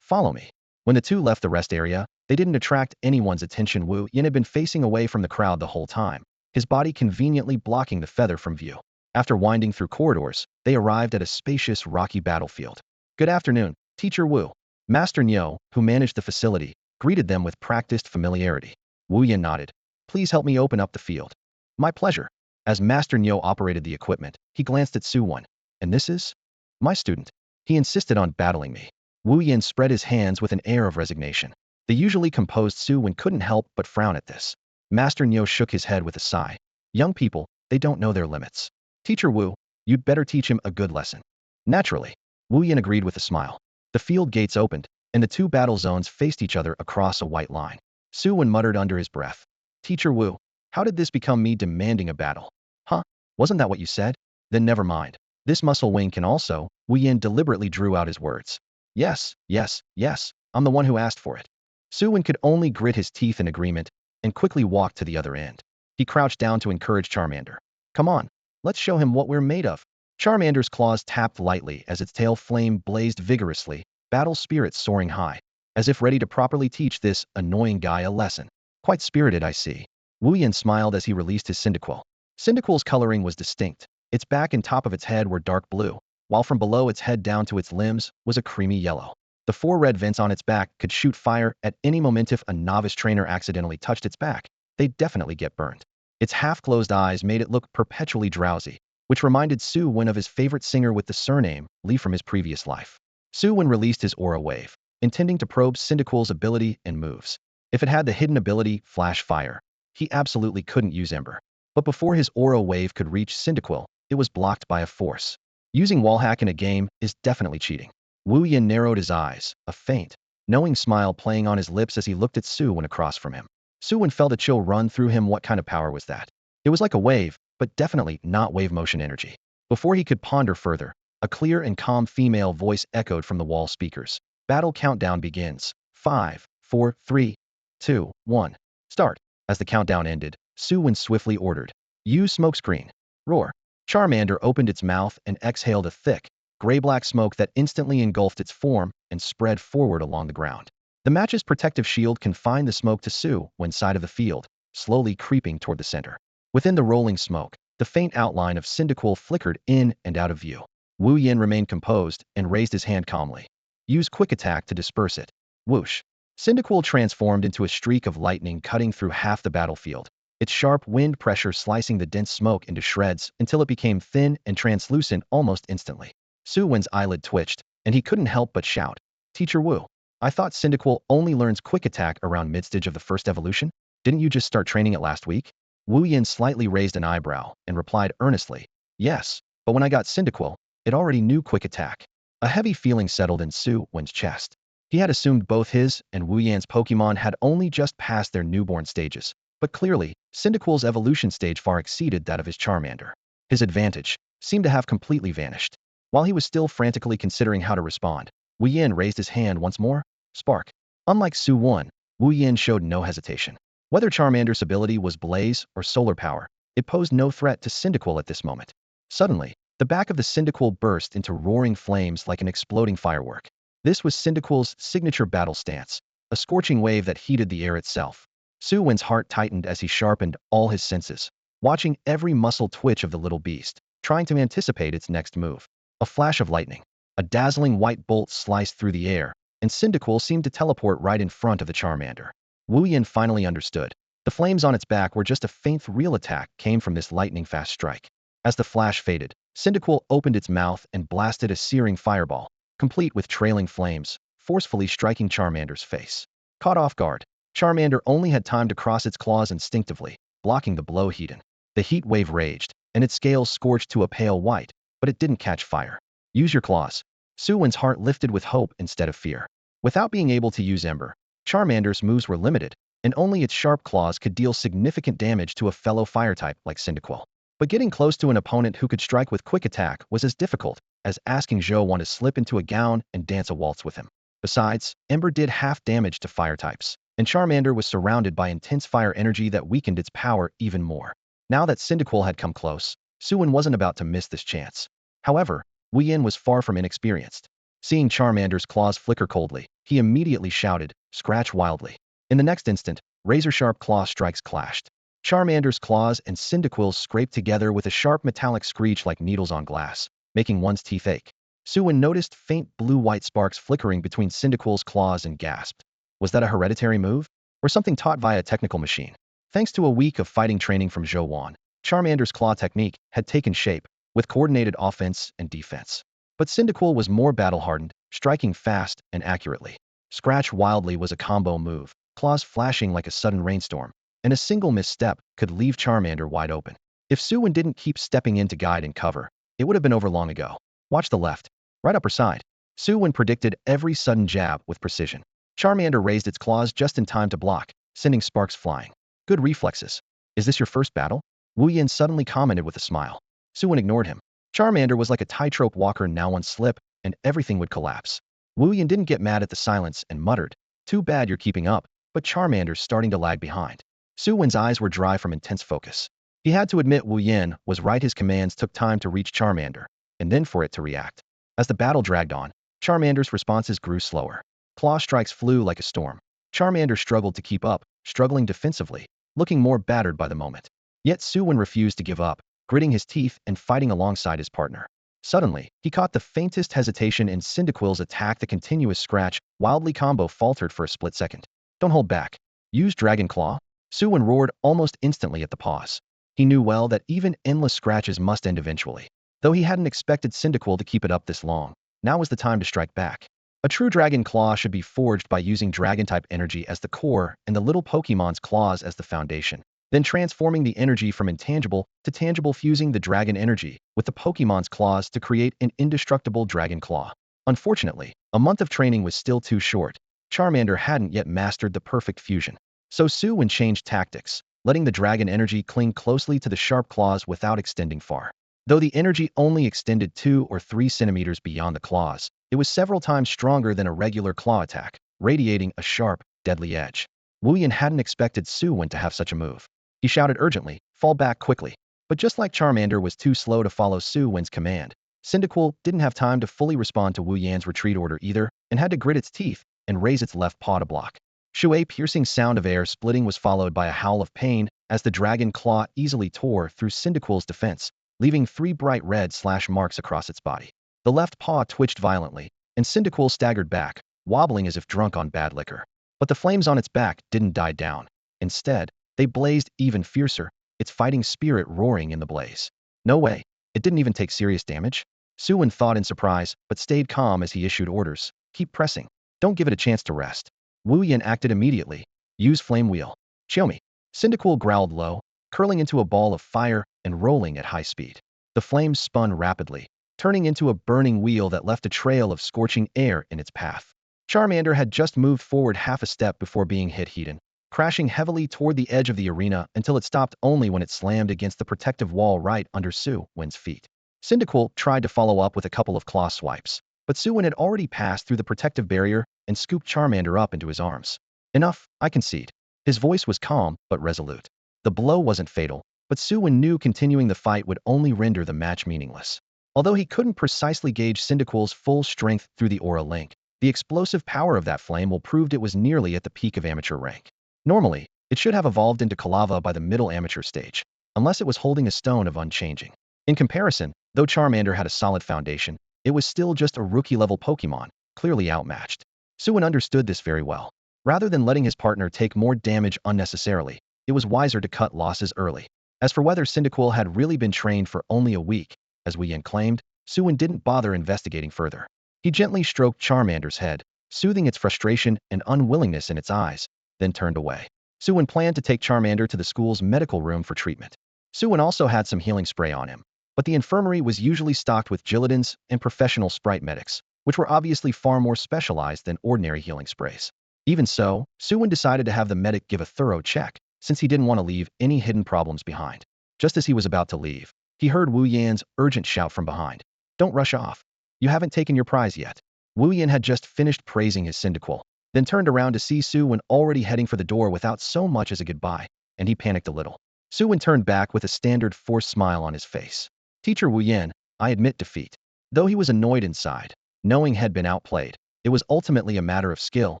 Follow me." When the two left the rest area, they didn't attract anyone's attention. Wu Yin had been facing away from the crowd the whole time, his body conveniently blocking the feather from view. After winding through corridors, they arrived at a spacious, rocky battlefield. "Good afternoon, Teacher Wu." Master Nyo, who managed the facility, greeted them with practiced familiarity. Wu Yin nodded. "Please help me open up the field." "My pleasure." As Master Nyo operated the equipment, he glanced at Su Wen. "And this is?" "My student. He insisted on battling me." Wu Yin spread his hands with an air of resignation. The usually composed Su Wen couldn't help but frown at this. Master Nyo shook his head with a sigh. "Young people, they don't know their limits. Teacher Wu, you'd better teach him a good lesson." "Naturally." Wu Yin agreed with a smile. The field gates opened, and the two battle zones faced each other across a white line. Su Wen muttered under his breath, "Teacher Wu, how did this become me demanding a battle?" "Huh? Wasn't that what you said? Then never mind. This muscle wing can also..." Wu Yin deliberately drew out his words. "Yes, yes, yes, I'm the one who asked for it." Su Wen could only grit his teeth in agreement and quickly walked to the other end. He crouched down to encourage Charmander. "Come on, let's show him what we're made of." Charmander's claws tapped lightly as its tail flame blazed vigorously, battle spirit soaring high, as if ready to properly teach this annoying guy a lesson. Quite spirited, I see. Wu Yin smiled as he released his Cyndaquil. Cyndaquil's coloring was distinct. Its back and top of its head were dark blue, while from below its head down to its limbs was a creamy yellow. The 4 red vents on its back could shoot fire at any moment. If a novice trainer accidentally touched its back, they'd definitely get burned. Its half-closed eyes made it look perpetually drowsy, which reminded Su Wen of his favorite singer with the surname Lee from his previous life. Su Wen released his aura wave, intending to probe Cyndaquil's ability and moves. If it had the hidden ability Flash Fire, he absolutely couldn't use Ember. But before his aura wave could reach Cyndaquil, it was blocked by a force. Using wallhack in a game is definitely cheating. Wu Yin narrowed his eyes, a faint, knowing smile playing on his lips as he looked at Su Wen across from him. Su Wen felt a chill run through him. What kind of power was that? It was like a wave, but definitely not wave motion energy. Before he could ponder further, a clear and calm female voice echoed from the wall speakers. Battle countdown begins. 5, 4, 3, 2, 1. Start. As the countdown ended, Su Wen swiftly ordered, use smokescreen. Roar. Charmander opened its mouth and exhaled a thick, gray-black smoke that instantly engulfed its form and spread forward along the ground. The match's protective shield confined the smoke to Su Wen's side of the field, slowly creeping toward the center. Within the rolling smoke, the faint outline of Cyndaquil flickered in and out of view. Wu Yin remained composed and raised his hand calmly. Use quick attack to disperse it. Whoosh. Cyndaquil transformed into a streak of lightning cutting through half the battlefield, its sharp wind pressure slicing the dense smoke into shreds until it became thin and translucent almost instantly. Su Wen's eyelid twitched, and he couldn't help but shout, Teacher Wu, I thought Cyndaquil only learns quick attack around mid-stage of the first evolution? Didn't you just start training it last week? Wu Yin slightly raised an eyebrow and replied earnestly, yes, but when I got Cyndaquil, it already knew quick attack. A heavy feeling settled in Su Wen's chest. He had assumed both his and Wu Yan's Pokémon had only just passed their newborn stages, but clearly, Cyndaquil's evolution stage far exceeded that of his Charmander. His advantage seemed to have completely vanished. While he was still frantically considering how to respond, Wu Yin raised his hand once more. Spark. Unlike Su Wen, Wu Yin showed no hesitation. Whether Charmander's ability was blaze or solar power, it posed no threat to Cyndaquil at this moment. Suddenly, the back of the Cyndaquil burst into roaring flames like an exploding firework. This was Cyndaquil's signature battle stance, a scorching wave that heated the air itself. Su Wen's heart tightened as he sharpened all his senses, watching every muscle twitch of the little beast, trying to anticipate its next move. A flash of lightning, a dazzling white bolt sliced through the air, and Cyndaquil seemed to teleport right in front of the Charmander. Wu Yin finally understood. The flames on its back were just a faint real attack came from this lightning-fast strike. As the flash faded, Cyndaquil opened its mouth and blasted a searing fireball, complete with trailing flames, forcefully striking Charmander's face. Caught off guard, Charmander only had time to cross its claws instinctively, blocking the blow heated. The heat wave raged, and its scales scorched to a pale white, but it didn't catch fire. Use your claws. Su Wen's heart lifted with hope instead of fear. Without being able to use Ember, Charmander's moves were limited, and only its sharp claws could deal significant damage to a fellow fire type like Cyndaquil. But getting close to an opponent who could strike with quick attack was as difficult as asking Zhou Wen to slip into a gown and dance a waltz with him. Besides, Ember did half damage to fire types, and Charmander was surrounded by intense fire energy that weakened its power even more. Now that Cyndaquil had come close, Su Wen wasn't about to miss this chance. However, Wu Yin was far from inexperienced. Seeing Charmander's claws flicker coldly, he immediately shouted, scratch wildly. In the next instant, razor-sharp claw strikes clashed. Charmander's claws and Cyndaquil's scraped together with a sharp metallic screech like needles on glass, making one's teeth ache. Su Wen noticed faint blue-white sparks flickering between Cyndaquil's claws and gasped. Was that a hereditary move? Or something taught via a technical machine? Thanks to a week of fighting training from Zhou Wen, Charmander's claw technique had taken shape, with coordinated offense and defense. But Cyndaquil was more battle-hardened, striking fast and accurately. Scratch wildly was a combo move, claws flashing like a sudden rainstorm, and a single misstep could leave Charmander wide open. If Su Wen didn't keep stepping in to guide and cover, it would have been over long ago. Watch the left, right upper side. Su Wen predicted every sudden jab with precision. Charmander raised its claws just in time to block, sending sparks flying. Good reflexes. Is this your first battle? Wu Yin suddenly commented with a smile. Su Wen ignored him. Charmander was like a tightrope walker, now one slip, and everything would collapse. Wu Yin didn't get mad at the silence and muttered, too bad you're keeping up, but Charmander's starting to lag behind. Su Wen's eyes were dry from intense focus. He had to admit Wu Yin was right, his commands took time to reach Charmander, and then for it to react. As the battle dragged on, Charmander's responses grew slower. Claw strikes flew like a storm. Charmander struggled to keep up, struggling defensively, looking more battered by the moment. Yet Su Wen refused to give up, gritting his teeth and fighting alongside his partner. Suddenly, he caught the faintest hesitation in Cyndaquil's attack. The continuous scratch, wildly combo faltered for a split second. Don't hold back. Use Dragon Claw? Su Wen roared almost instantly at the pause. He knew well that even endless scratches must end eventually. Though he hadn't expected Cyndaquil to keep it up this long, now was the time to strike back. A true Dragon Claw should be forged by using Dragon-type energy as the core and the little Pokémon's claws as the foundation, then transforming the energy from intangible to tangible, fusing the Dragon energy with the Pokémon's claws to create an indestructible Dragon Claw. Unfortunately, a month of training was still too short. Charmander hadn't yet mastered the perfect fusion. So Su Wen changed tactics, letting the Dragon energy cling closely to the sharp claws without extending far. Though the energy only extended 2 or 3 centimeters beyond the claws, it was several times stronger than a regular claw attack, radiating a sharp, deadly edge. Wu Yan hadn't expected Su Wen to have such a move. He shouted urgently, "Fall back quickly." But just like Charmander was too slow to follow Su Wen's command, Cyndaquil didn't have time to fully respond to Wu Yan's retreat order either, and had to grit its teeth and raise its left paw to block. A piercing sound of air splitting was followed by a howl of pain as the Dragon Claw easily tore through Cyndaquil's defense, leaving 3 bright red slash marks across its body. The left paw twitched violently, and Cyndaquil staggered back, wobbling as if drunk on bad liquor. But the flames on its back didn't die down. Instead, they blazed even fiercer, its fighting spirit roaring in the blaze. No way. It didn't even take serious damage? Su Wen thought in surprise, but stayed calm as he issued orders. Keep pressing. Don't give it a chance to rest. Wu Yan acted immediately. Use Flame Wheel. Show me. Cyndaquil growled low, curling into a ball of fire and rolling at high speed. The flames spun rapidly, turning into a burning wheel that left a trail of scorching air in its path. Charmander had just moved forward half a step before being hit head-on, crashing heavily toward the edge of the arena until it stopped only when it slammed against the protective wall right under Su Wen's feet. Cyndaquil tried to follow up with a couple of claw swipes, but Su Wen had already passed through the protective barrier and scooped Charmander up into his arms. Enough, I concede. His voice was calm but resolute. The blow wasn't fatal, but Su Wen knew continuing the fight would only render the match meaningless. Although he couldn't precisely gauge Cyndaquil's full strength through the aura link, the explosive power of that flame will proved it was nearly at the peak of amateur rank. Normally, it should have evolved into Kalava by the middle amateur stage, unless it was holding a stone of unchanging. In comparison, though Charmander had a solid foundation, it was still just a rookie-level Pokémon, clearly outmatched. Su Wen understood this very well. Rather than letting his partner take more damage unnecessarily, it was wiser to cut losses early. As for whether Cyndaquil had really been trained for only a week, as Wu Yan claimed, Su Wen didn't bother investigating further. He gently stroked Charmander's head, soothing its frustration and unwillingness in its eyes, then turned away. Su Wen planned to take Charmander to the school's medical room for treatment. Su Wen also had some healing spray on him, but the infirmary was usually stocked with Gilladins and professional sprite medics, which were obviously far more specialized than ordinary healing sprays. Even so, Su Wen decided to have the medic give a thorough check, since he didn't want to leave any hidden problems behind. Just as he was about to leave, he heard Wu Yan's urgent shout from behind. Don't rush off. You haven't taken your prize yet. Wu Yan had just finished praising his Cyndaquil, then turned around to see Su Wen already heading for the door without so much as a goodbye, and he panicked a little. Su Wen turned back with a standard forced smile on his face. Teacher Wu Yan, I admit defeat. Though he was annoyed inside, knowing had been outplayed, it was ultimately a matter of skill,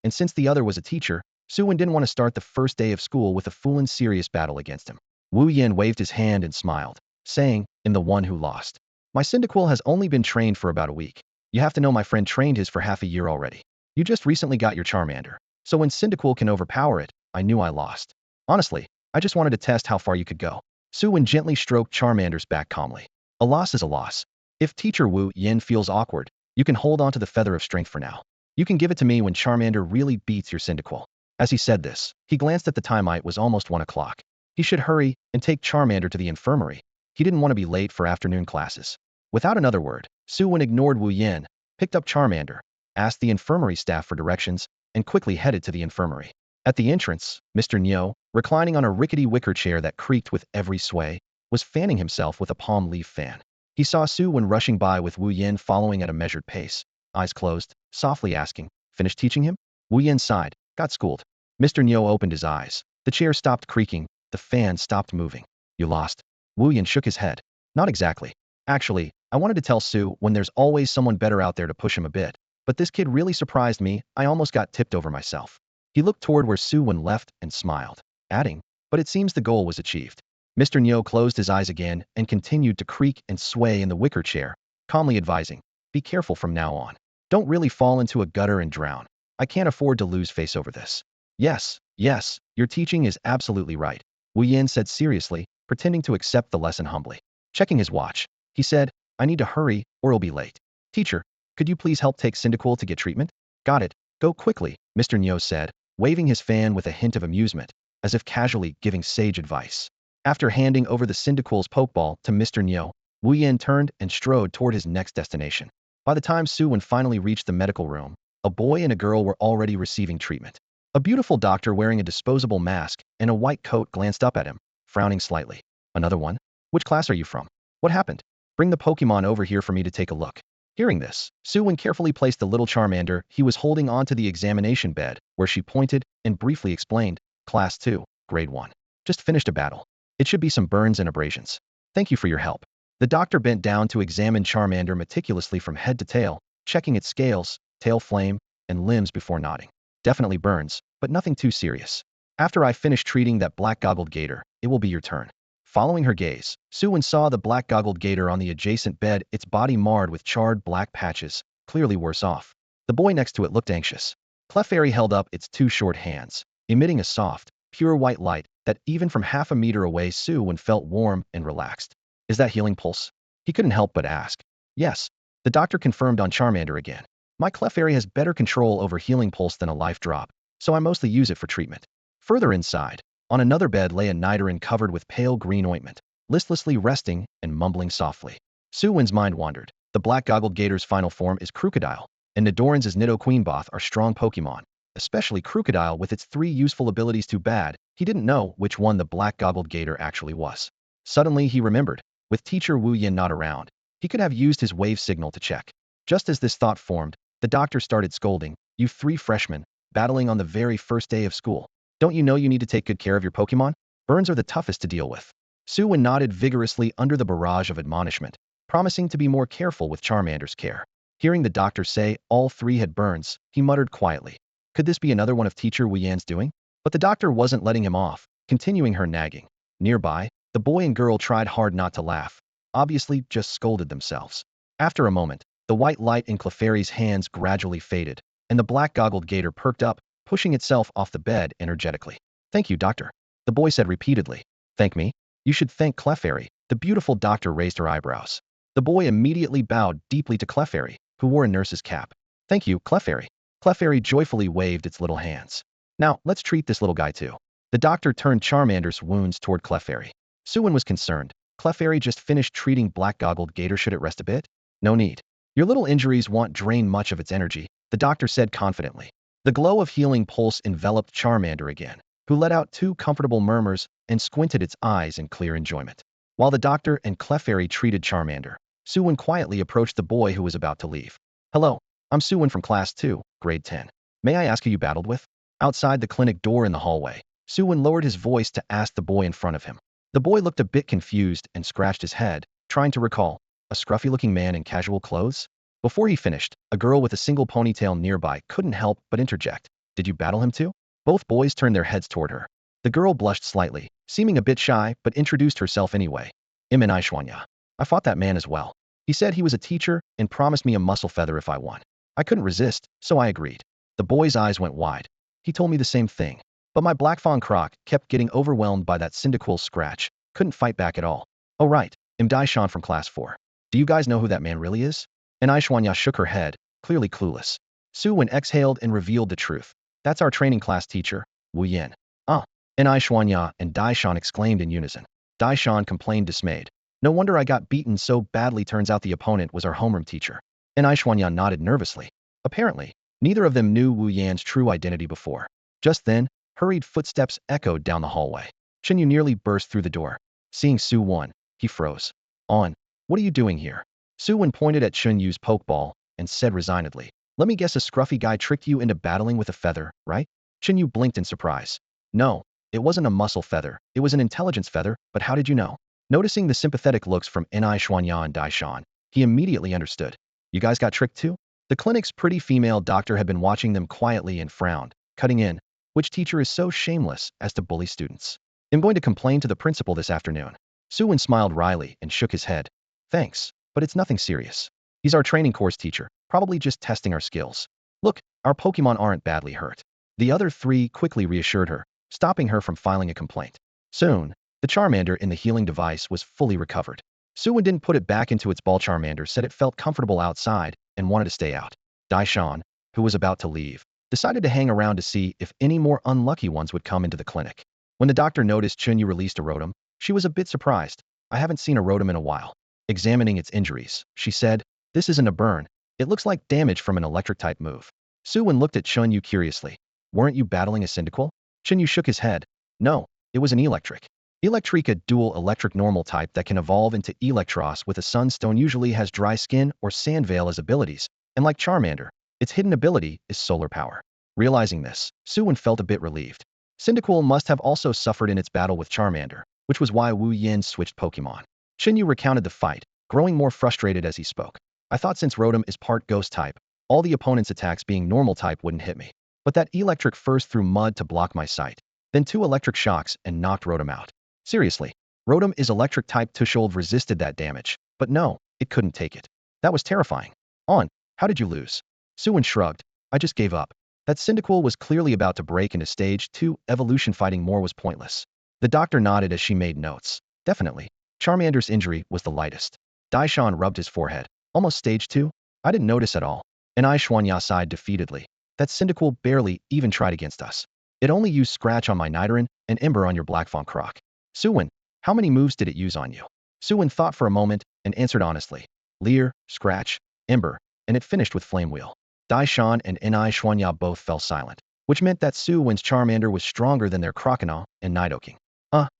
and since the other was a teacher, Su Wen didn't want to start the first day of school with a full-on serious battle against him. Wu Yan waved his hand and smiled, saying, in the one who lost. My Cyndaquil has only been trained for about a week. You have to know my friend trained his for half a year already. You just recently got your Charmander, so when Cyndaquil can overpower it, I knew I lost. Honestly, I just wanted to test how far you could go. Su Wen gently stroked Charmander's back calmly. A loss is a loss. If Teacher Wu Yan feels awkward, you can hold on to the Feather of Strength for now. You can give it to me when Charmander really beats your Cyndaquil. As he said this, he glanced at the time. It was almost 1 o'clock. He should hurry and take Charmander to the infirmary. He didn't want to be late for afternoon classes. Without another word, Su Wen ignored Wu Yan, picked up Charmander, asked the infirmary staff for directions, and quickly headed to the infirmary. At the entrance, Mr. Nyo, reclining on a rickety wicker chair that creaked with every sway, was fanning himself with a palm leaf fan. He saw Su Wen rushing by with Wu Yan following at a measured pace, eyes closed, softly asking, "Finished teaching him?" Wu Yan sighed, "Got schooled." Mr. Nyo opened his eyes. The chair stopped creaking, the fan stopped moving. You lost? Wu Yan shook his head. Not exactly. Actually, I wanted to tell Su when there's always someone better out there to push him a bit, but this kid really surprised me. I almost got tipped over myself. He looked toward where Su Wen left and smiled, adding, but it seems the goal was achieved. Mr. Nyo closed his eyes again and continued to creak and sway in the wicker chair, calmly advising, be careful from now on. Don't really fall into a gutter and drown. I can't afford to lose face over this. Yes, yes, your teaching is absolutely right, Wu Yin said seriously, pretending to accept the lesson humbly. Checking his watch, he said, I need to hurry or I'll be late. Teacher, could you please help take Cyndaquil to get treatment? Got it, go quickly, Mr. Nyo said, waving his fan with a hint of amusement, as if casually giving sage advice. After handing over the Cyndaquil's Pokeball to Mr. Nyo, Wu Yin turned and strode toward his next destination. By the time Su Wen finally reached the medical room, a boy and a girl were already receiving treatment. A beautiful doctor wearing a disposable mask and a white coat glanced up at him, frowning slightly. Another one? Which class are you from? What happened? Bring the Pokémon over here for me to take a look. Hearing this, Su Wen carefully placed the little Charmander he was holding onto the examination bed, where she pointed and briefly explained, Class 2, Grade 1. Just finished a battle. It should be some burns and abrasions. Thank you for your help. The doctor bent down to examine Charmander meticulously from head to tail, checking its scales, tail flame, and limbs before nodding. Definitely burns, but nothing too serious. After I finish treating that black-goggled gator, it will be your turn. Following her gaze, Su Wen saw the black-goggled gator on the adjacent bed, its body marred with charred black patches, clearly worse off. The boy next to it looked anxious. Clefairy held up its two short hands, emitting a soft, pure white light that even from half a meter away Su Wen felt warm and relaxed. Is that healing pulse? He couldn't help but ask. Yes. The doctor confirmed on Charmander again. My Clefairy has better control over healing pulse than a life drop, so I mostly use it for treatment. Further inside, on another bed lay a Nidoran covered with pale green ointment, listlessly resting and mumbling softly. Su Wen's mind wandered. The black-goggled gator's final form is Crocodile, and Nidoran's Nidoqueenboth are strong Pokémon, especially Crocodile with its 3 useful abilities. Too bad he didn't know which one the black-goggled gator actually was. Suddenly he remembered, with teacher Wu Yin not around, he could have used his wave signal to check. Just as this thought formed, the doctor started scolding, you 3 freshmen, battling on the very first day of school. Don't you know you need to take good care of your Pokémon? Burns are the toughest to deal with. Su Wen nodded vigorously under the barrage of admonishment, promising to be more careful with Charmander's care. Hearing the doctor say all 3 had burns, he muttered quietly. Could this be another one of teacher Wu Yan's doing? But the doctor wasn't letting him off, continuing her nagging. Nearby, the boy and girl tried hard not to laugh, obviously just scolded themselves. After a moment, the white light in Clefairy's hands gradually faded, and the black-goggled gator perked up, pushing itself off the bed energetically. Thank you, doctor, the boy said repeatedly. Thank me? You should thank Clefairy. The beautiful doctor raised her eyebrows. The boy immediately bowed deeply to Clefairy, who wore a nurse's cap. Thank you, Clefairy. Clefairy joyfully waved its little hands. Now, let's treat this little guy too. The doctor turned Charmander's wounds toward Clefairy. Su Wen was concerned. Clefairy just finished treating black-goggled gator. Should it rest a bit? No need. Your little injuries won't drain much of its energy, the doctor said confidently. The glow of healing pulse enveloped Charmander again, who let out 2 comfortable murmurs and squinted its eyes in clear enjoyment. While the doctor and Clefairy treated Charmander, Su Wen quietly approached the boy who was about to leave. Hello, I'm Su Wen from Class 2, Grade 10. May I ask who you battled with? Outside the clinic door in the hallway, Su Wen lowered his voice to ask the boy in front of him. The boy looked a bit confused and scratched his head, trying to recall. A scruffy-looking man in casual clothes? Before he finished, a girl with a single ponytail nearby couldn't help but interject. Did you battle him too? Both boys turned their heads toward her. The girl blushed slightly, seeming a bit shy, but introduced herself anyway. Im and Aishwanya. I fought that man as well. He said he was a teacher and promised me a muscle feather if I won. I couldn't resist, so I agreed. The boy's eyes went wide. He told me the same thing. But my Black Fawn Croc kept getting overwhelmed by that Cyndaquil scratch. Couldn't fight back at all. Oh right, I'm Daishan from Class 4. Do you guys know who that man really is? And Aishwanya shook her head, clearly clueless. Su Wen exhaled and revealed the truth. That's our training class teacher, Wu Yin. Ah. And Aishwanya and Daishan exclaimed in unison. Daishan complained dismayed. No wonder I got beaten so badly. Turns out the opponent was our homeroom teacher. And Aishwanya nodded nervously. Apparently, neither of them knew Wu Yan's true identity before. Just then, hurried footsteps echoed down the hallway. Chen Yu nearly burst through the door. Seeing Su Wen, he froze. On. What are you doing here? Su Wen pointed at Chen Yu's pokeball and said resignedly. Let me guess, a scruffy guy tricked you into battling with a feather, right? Chen Yu blinked in surprise. No, it wasn't a muscle feather, it was an intelligence feather, but how did you know? Noticing the sympathetic looks from Ni Xuanya and Daishan, He immediately understood. You guys got tricked too? The clinic's pretty female doctor had been watching them quietly and frowned, cutting in. Which teacher is so shameless as to bully students? I'm going to complain to the principal this afternoon. Su Wen smiled wryly and shook his head. Thanks, but it's nothing serious. He's our training course teacher, probably just testing our skills. Look, our Pokémon aren't badly hurt. The other three quickly reassured her, stopping her from filing a complaint. Soon, the Charmander in the healing device was fully recovered. Su Wen didn't put it back into its ball. Charmander said it felt comfortable outside and wanted to stay out. Daishan, who was about to leave, decided to hang around to see if any more unlucky ones would come into the clinic. When the doctor noticed Chunyu released a Rotom, she was a bit surprised. I haven't seen a Rotom in a while. Examining its injuries, she said, this isn't a burn. It looks like damage from an electric-type move. Su Wen looked at Chunyu curiously. Weren't you battling a Cyndaquil? Chunyu shook his head. No, it was an electric. Electrica dual electric normal type that can evolve into Electros with a Sunstone usually has Dry Skin or Sand Veil as abilities, and like Charmander, its hidden ability is Solar Power. Realizing this, Su Wen felt a bit relieved. Cyndaquil must have also suffered in its battle with Charmander, which was why Wu Yin switched Pokemon. Chinyu recounted the fight, growing more frustrated as he spoke. I thought since Rotom is part Ghost type, all the opponent's attacks being normal type wouldn't hit me. But that electric first threw mud to block my sight, then 2 electric shocks and knocked Rotom out. Seriously, Rotom is electric type. Tushold resisted that damage, but no, it couldn't take it. That was terrifying. How did you lose? Su Wen shrugged. I just gave up. That Cyndaquil was clearly about to break into stage 2 evolution. Fighting more was pointless. The doctor nodded as she made notes. Definitely. Charmander's injury was the lightest. Daishan rubbed his forehead. Almost stage 2? I didn't notice at all. And Xuanya sighed defeatedly. That Cyndaquil barely even tried against us. It only used Scratch on my Nidoran and Ember on your Blackfang Croc. Su Wen, how many moves did it use on you? Su Wen thought for a moment and answered honestly. Leer, Scratch, Ember, and it finished with Flame Wheel. Daishan and Xuanya both fell silent, which meant that Su Wen's Charmander was stronger than their Croconaw and Nidoking.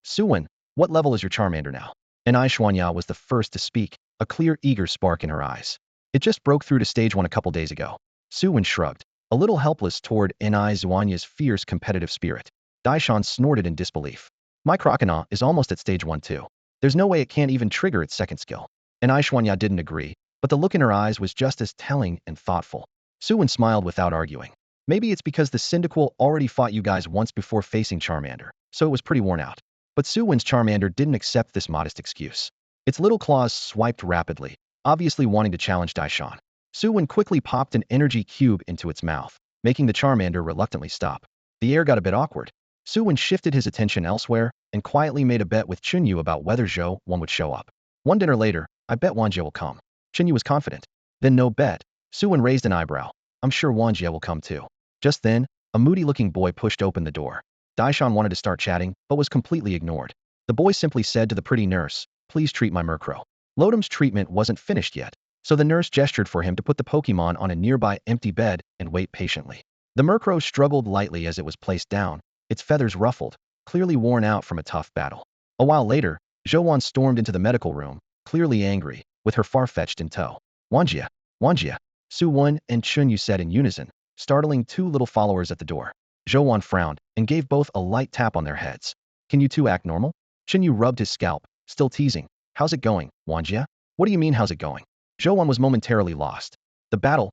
Su Wen, what level is your Charmander now? Xuanya was the first to speak, a clear, eager spark in her eyes. It just broke through to stage 1 a couple days ago. Su Wen shrugged, a little helpless toward Xuanya's fierce competitive spirit. Daishan snorted in disbelief. My Croconaw is almost at stage 1 too. There's no way it can't even trigger its second skill. Xuanya didn't agree, but the look in her eyes was just as telling and thoughtful. Su Wen smiled without arguing. Maybe it's because the Cyndaquil already fought you guys once before facing Charmander, so it was pretty worn out. But Su Wen's Charmander didn't accept this modest excuse. Its little claws swiped rapidly, obviously wanting to challenge Daishan. Su Wen quickly popped an energy cube into its mouth, making the Charmander reluctantly stop. The air got a bit awkward. Su Wen shifted his attention elsewhere and quietly made a bet with Chunyu about whether Zhou Wen would show up. One dinner later, I bet Wanjie will come. Chunyu was confident. Then no bet. Su Wen raised an eyebrow. I'm sure Wanjie will come too. Just then, a moody-looking boy pushed open the door. Daishan wanted to start chatting, but was completely ignored. The boy simply said to the pretty nurse, please treat my Murkrow. Lodom's treatment wasn't finished yet, so the nurse gestured for him to put the Pokemon on a nearby empty bed and wait patiently. The Murkrow struggled lightly as it was placed down, its feathers ruffled, clearly worn out from a tough battle. A while later, Zhou Wen stormed into the medical room, clearly angry, with her Farfetch'd in tow. Wanjie, Wanjie, Su Wen and Chunyu said in unison, startling 2 little followers at the door. Zhou Wen frowned and gave both a light tap on their heads. Can you 2 act normal? Chunyu rubbed his scalp, still teasing. How's it going, Wanjie? What do you mean how's it going? Zhou Wen was momentarily lost. The battle,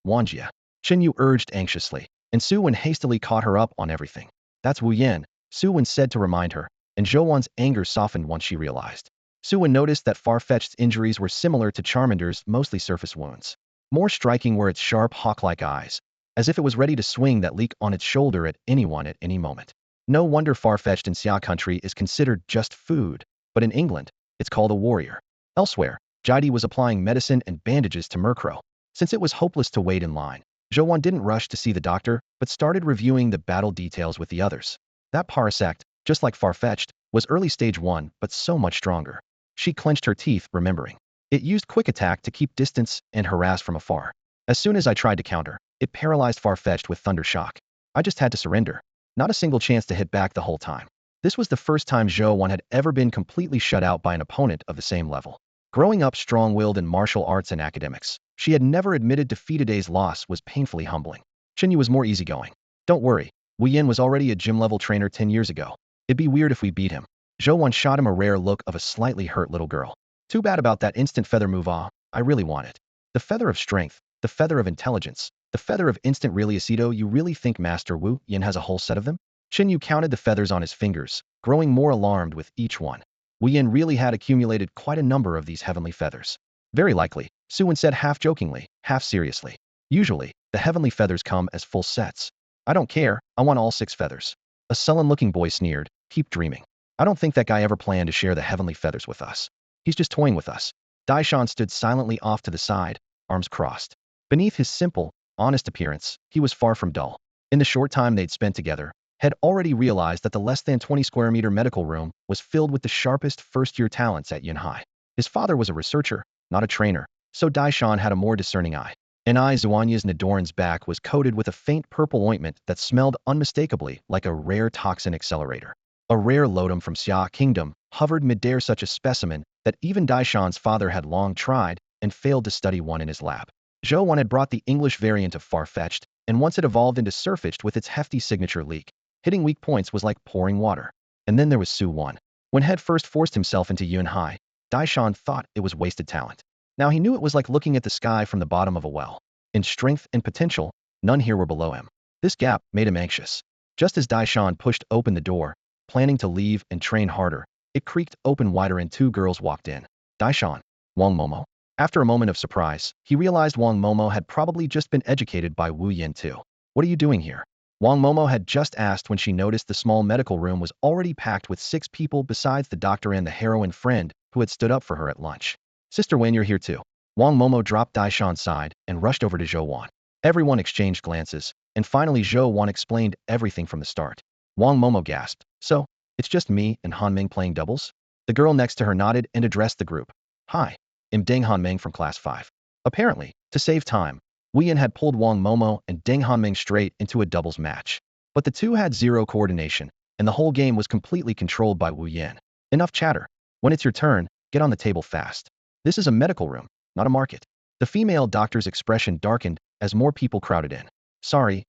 Wanjie. Chunyu urged anxiously, and Su Wen hastily caught her up on everything. That's Wu Yin, Su Wen said to remind her, and Zhou Wen's anger softened once she realized. Su Wen noticed that Farfetch'd's injuries were similar to Charmander's, mostly surface wounds. More striking were its sharp hawk-like eyes, as if it was ready to swing that leak on its shoulder at anyone at any moment. No wonder Farfetch'd in Xia country is considered just food, but in England, it's called a warrior. Elsewhere, Jidi was applying medicine and bandages to Murkrow. Since it was hopeless to wait in line, Zhou Wen didn't rush to see the doctor, but started reviewing the battle details with the others. That Parasect, just like Farfetch'd, was early stage 1, but so much stronger. She clenched her teeth, remembering. It used Quick Attack to keep distance and harass from afar. As soon as I tried to counter, it paralyzed Farfetch'd with Thunder Shock. I just had to surrender. Not a single chance to hit back the whole time. This was the first time Zhou Wen had ever been completely shut out by an opponent of the same level. Growing up strong-willed in martial arts and academics, she had never admitted defeat. Today's loss was painfully humbling. Chinyu was more easygoing. Don't worry, Wu Yin was already a gym-level trainer 10 years ago. It'd be weird if we beat him. Zhou Wen shot him a rare look of a slightly hurt little girl. Too bad about that instant feather move. I really want it. The feather of strength, the feather of intelligence, the feather of instant Reliocido. You really think Master Wu Yin has a whole set of them? Shin Yu counted the feathers on his fingers, growing more alarmed with each one. Wu Yin really had accumulated quite a number of these heavenly feathers. Very likely, Su Wen said half jokingly, half seriously. Usually, the heavenly feathers come as full sets. I don't care, I want all 6 feathers. A sullen-looking boy sneered, keep dreaming. I don't think that guy ever planned to share the heavenly feathers with us. He's just toying with us. Daishan stood silently off to the side, arms crossed. Beneath his simple, honest appearance, he was far from dull. In the short time they'd spent together, had already realized that the less than 20 square meter medical room was filled with the sharpest first-year talents at Yunhai. His father was a researcher, not a trainer, so Daishan had a more discerning eye. An eye Zuanya's Nidoran's back was coated with a faint purple ointment that smelled unmistakably like a rare toxin accelerator. A rare lodum from Xia Kingdom hovered midair, such a specimen that even Daishan's father had long tried and failed to study one in his lab. Zhou Wan had brought the English variant of far-fetched, and once it evolved into surfetched with its hefty signature leak. Hitting weak points was like pouring water. And then there was Su Wen. When Head first forced himself into Yunhai, Daishan thought it was wasted talent. Now he knew it was like looking at the sky from the bottom of a well. In strength and potential, none here were below him. This gap made him anxious. Just as Daishan pushed open the door, planning to leave and train harder, it creaked open wider and 2 girls walked in. Daishan, Wang Momo. After a moment of surprise, he realized Wang Momo had probably just been educated by Wu Yin too. What are you doing here? Wang Momo had just asked when she noticed the small medical room was already packed with 6 people besides the doctor and the heroine friend who had stood up for her at lunch. Sister Wen, you're here too. Wang Momo dropped Daishan's side and rushed over to Zhou Wan. Everyone exchanged glances, and finally Zhou Wan explained everything from the start. Wang Momo gasped, so, it's just me and Hanming playing doubles? The girl next to her nodded and addressed the group. Hi, I'm Deng Hanming from Class 5. Apparently, to save time, Wu Yin had pulled Wang Momo and Deng Hanming straight into a doubles match. But the two had zero coordination, and the whole game was completely controlled by Wu Yin. Enough chatter. When it's your turn, get on the table fast. This is a medical room, not a market. The female doctor's expression darkened as more people crowded in. Sorry,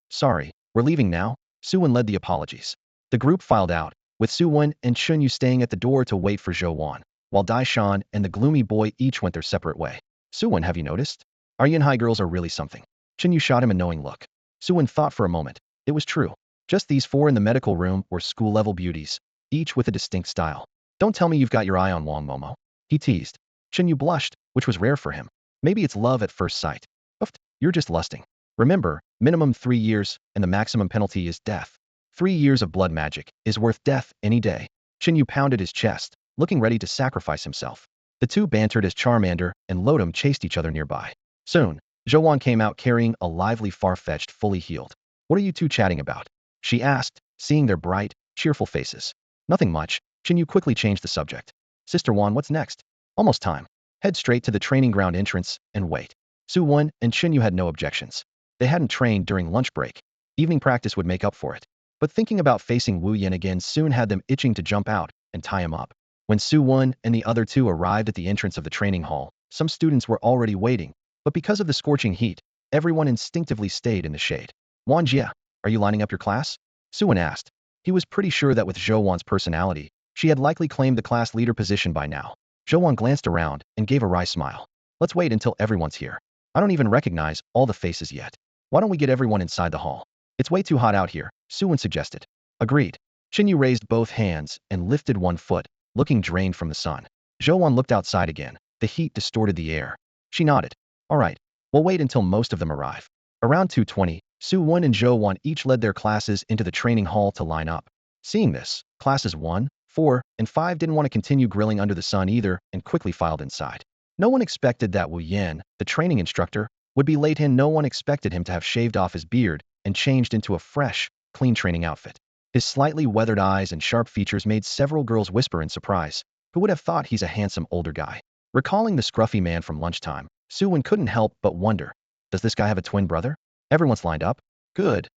we're leaving now. Su Wen led the apologies. The group filed out, with Su Wen and Chun Yu staying at the door to wait for Zhou Wan, while Daishan and the gloomy boy each went their separate way. Su Wen, have you noticed? Our Yunhai girls are really something. Chun Yu shot him a knowing look. Su Wen thought for a moment. It was true. Just these 4 in the medical room were school-level beauties, each with a distinct style. Don't tell me you've got your eye on Wang Momo. He teased. Chun Yu blushed, which was rare for him. Maybe it's love at first sight. Uft, you're just lusting. Remember, minimum 3 years, and the maximum penalty is death. 3 years of blood magic is worth death any day. Chun Yu pounded his chest, looking ready to sacrifice himself. The two bantered as Charmander and Lodum chased each other nearby. Soon, Zhou Wan came out carrying a lively far-fetched, fully healed. What are you two chatting about? She asked, seeing their bright, cheerful faces. Nothing much. Chun Yu quickly changed the subject. Sister Wan, what's next? Almost time. Head straight to the training ground entrance and wait. Su Wen and Chun Yu had no objections. They hadn't trained during lunch break. Evening practice would make up for it. But thinking about facing Wu Yin again soon had them itching to jump out and tie him up. When Su Wen and the other two arrived at the entrance of the training hall, some students were already waiting, but because of the scorching heat, everyone instinctively stayed in the shade. Wan Jia, are you lining up your class? Su Wen asked. He was pretty sure that with Zhou Wan's personality, she had likely claimed the class leader position by now. Zhou Wan glanced around and gave a wry smile. Let's wait until everyone's here. I don't even recognize all the faces yet. Why don't we get everyone inside the hall? It's way too hot out here, Su Wen suggested. Agreed. Chun Yu raised both hands and lifted one foot, looking drained from the sun. Zhou Wan looked outside again. The heat distorted the air. She nodded. All right, we'll wait until most of them arrive. Around 2:20, Su Wen and Zhou Wan each led their classes into the training hall to line up. Seeing this, classes 1, 4, and 5 didn't want to continue grilling under the sun either and quickly filed inside. No one expected that Wu Yin, the training instructor, would be late in. No one expected him to have shaved off his beard and changed into a fresh, clean training outfit. His slightly weathered eyes and sharp features made several girls whisper in surprise. Who would have thought he's a handsome older guy? Recalling the scruffy man from lunchtime, Su Wen couldn't help but wonder, does this guy have a twin brother? Everyone's lined up? Good.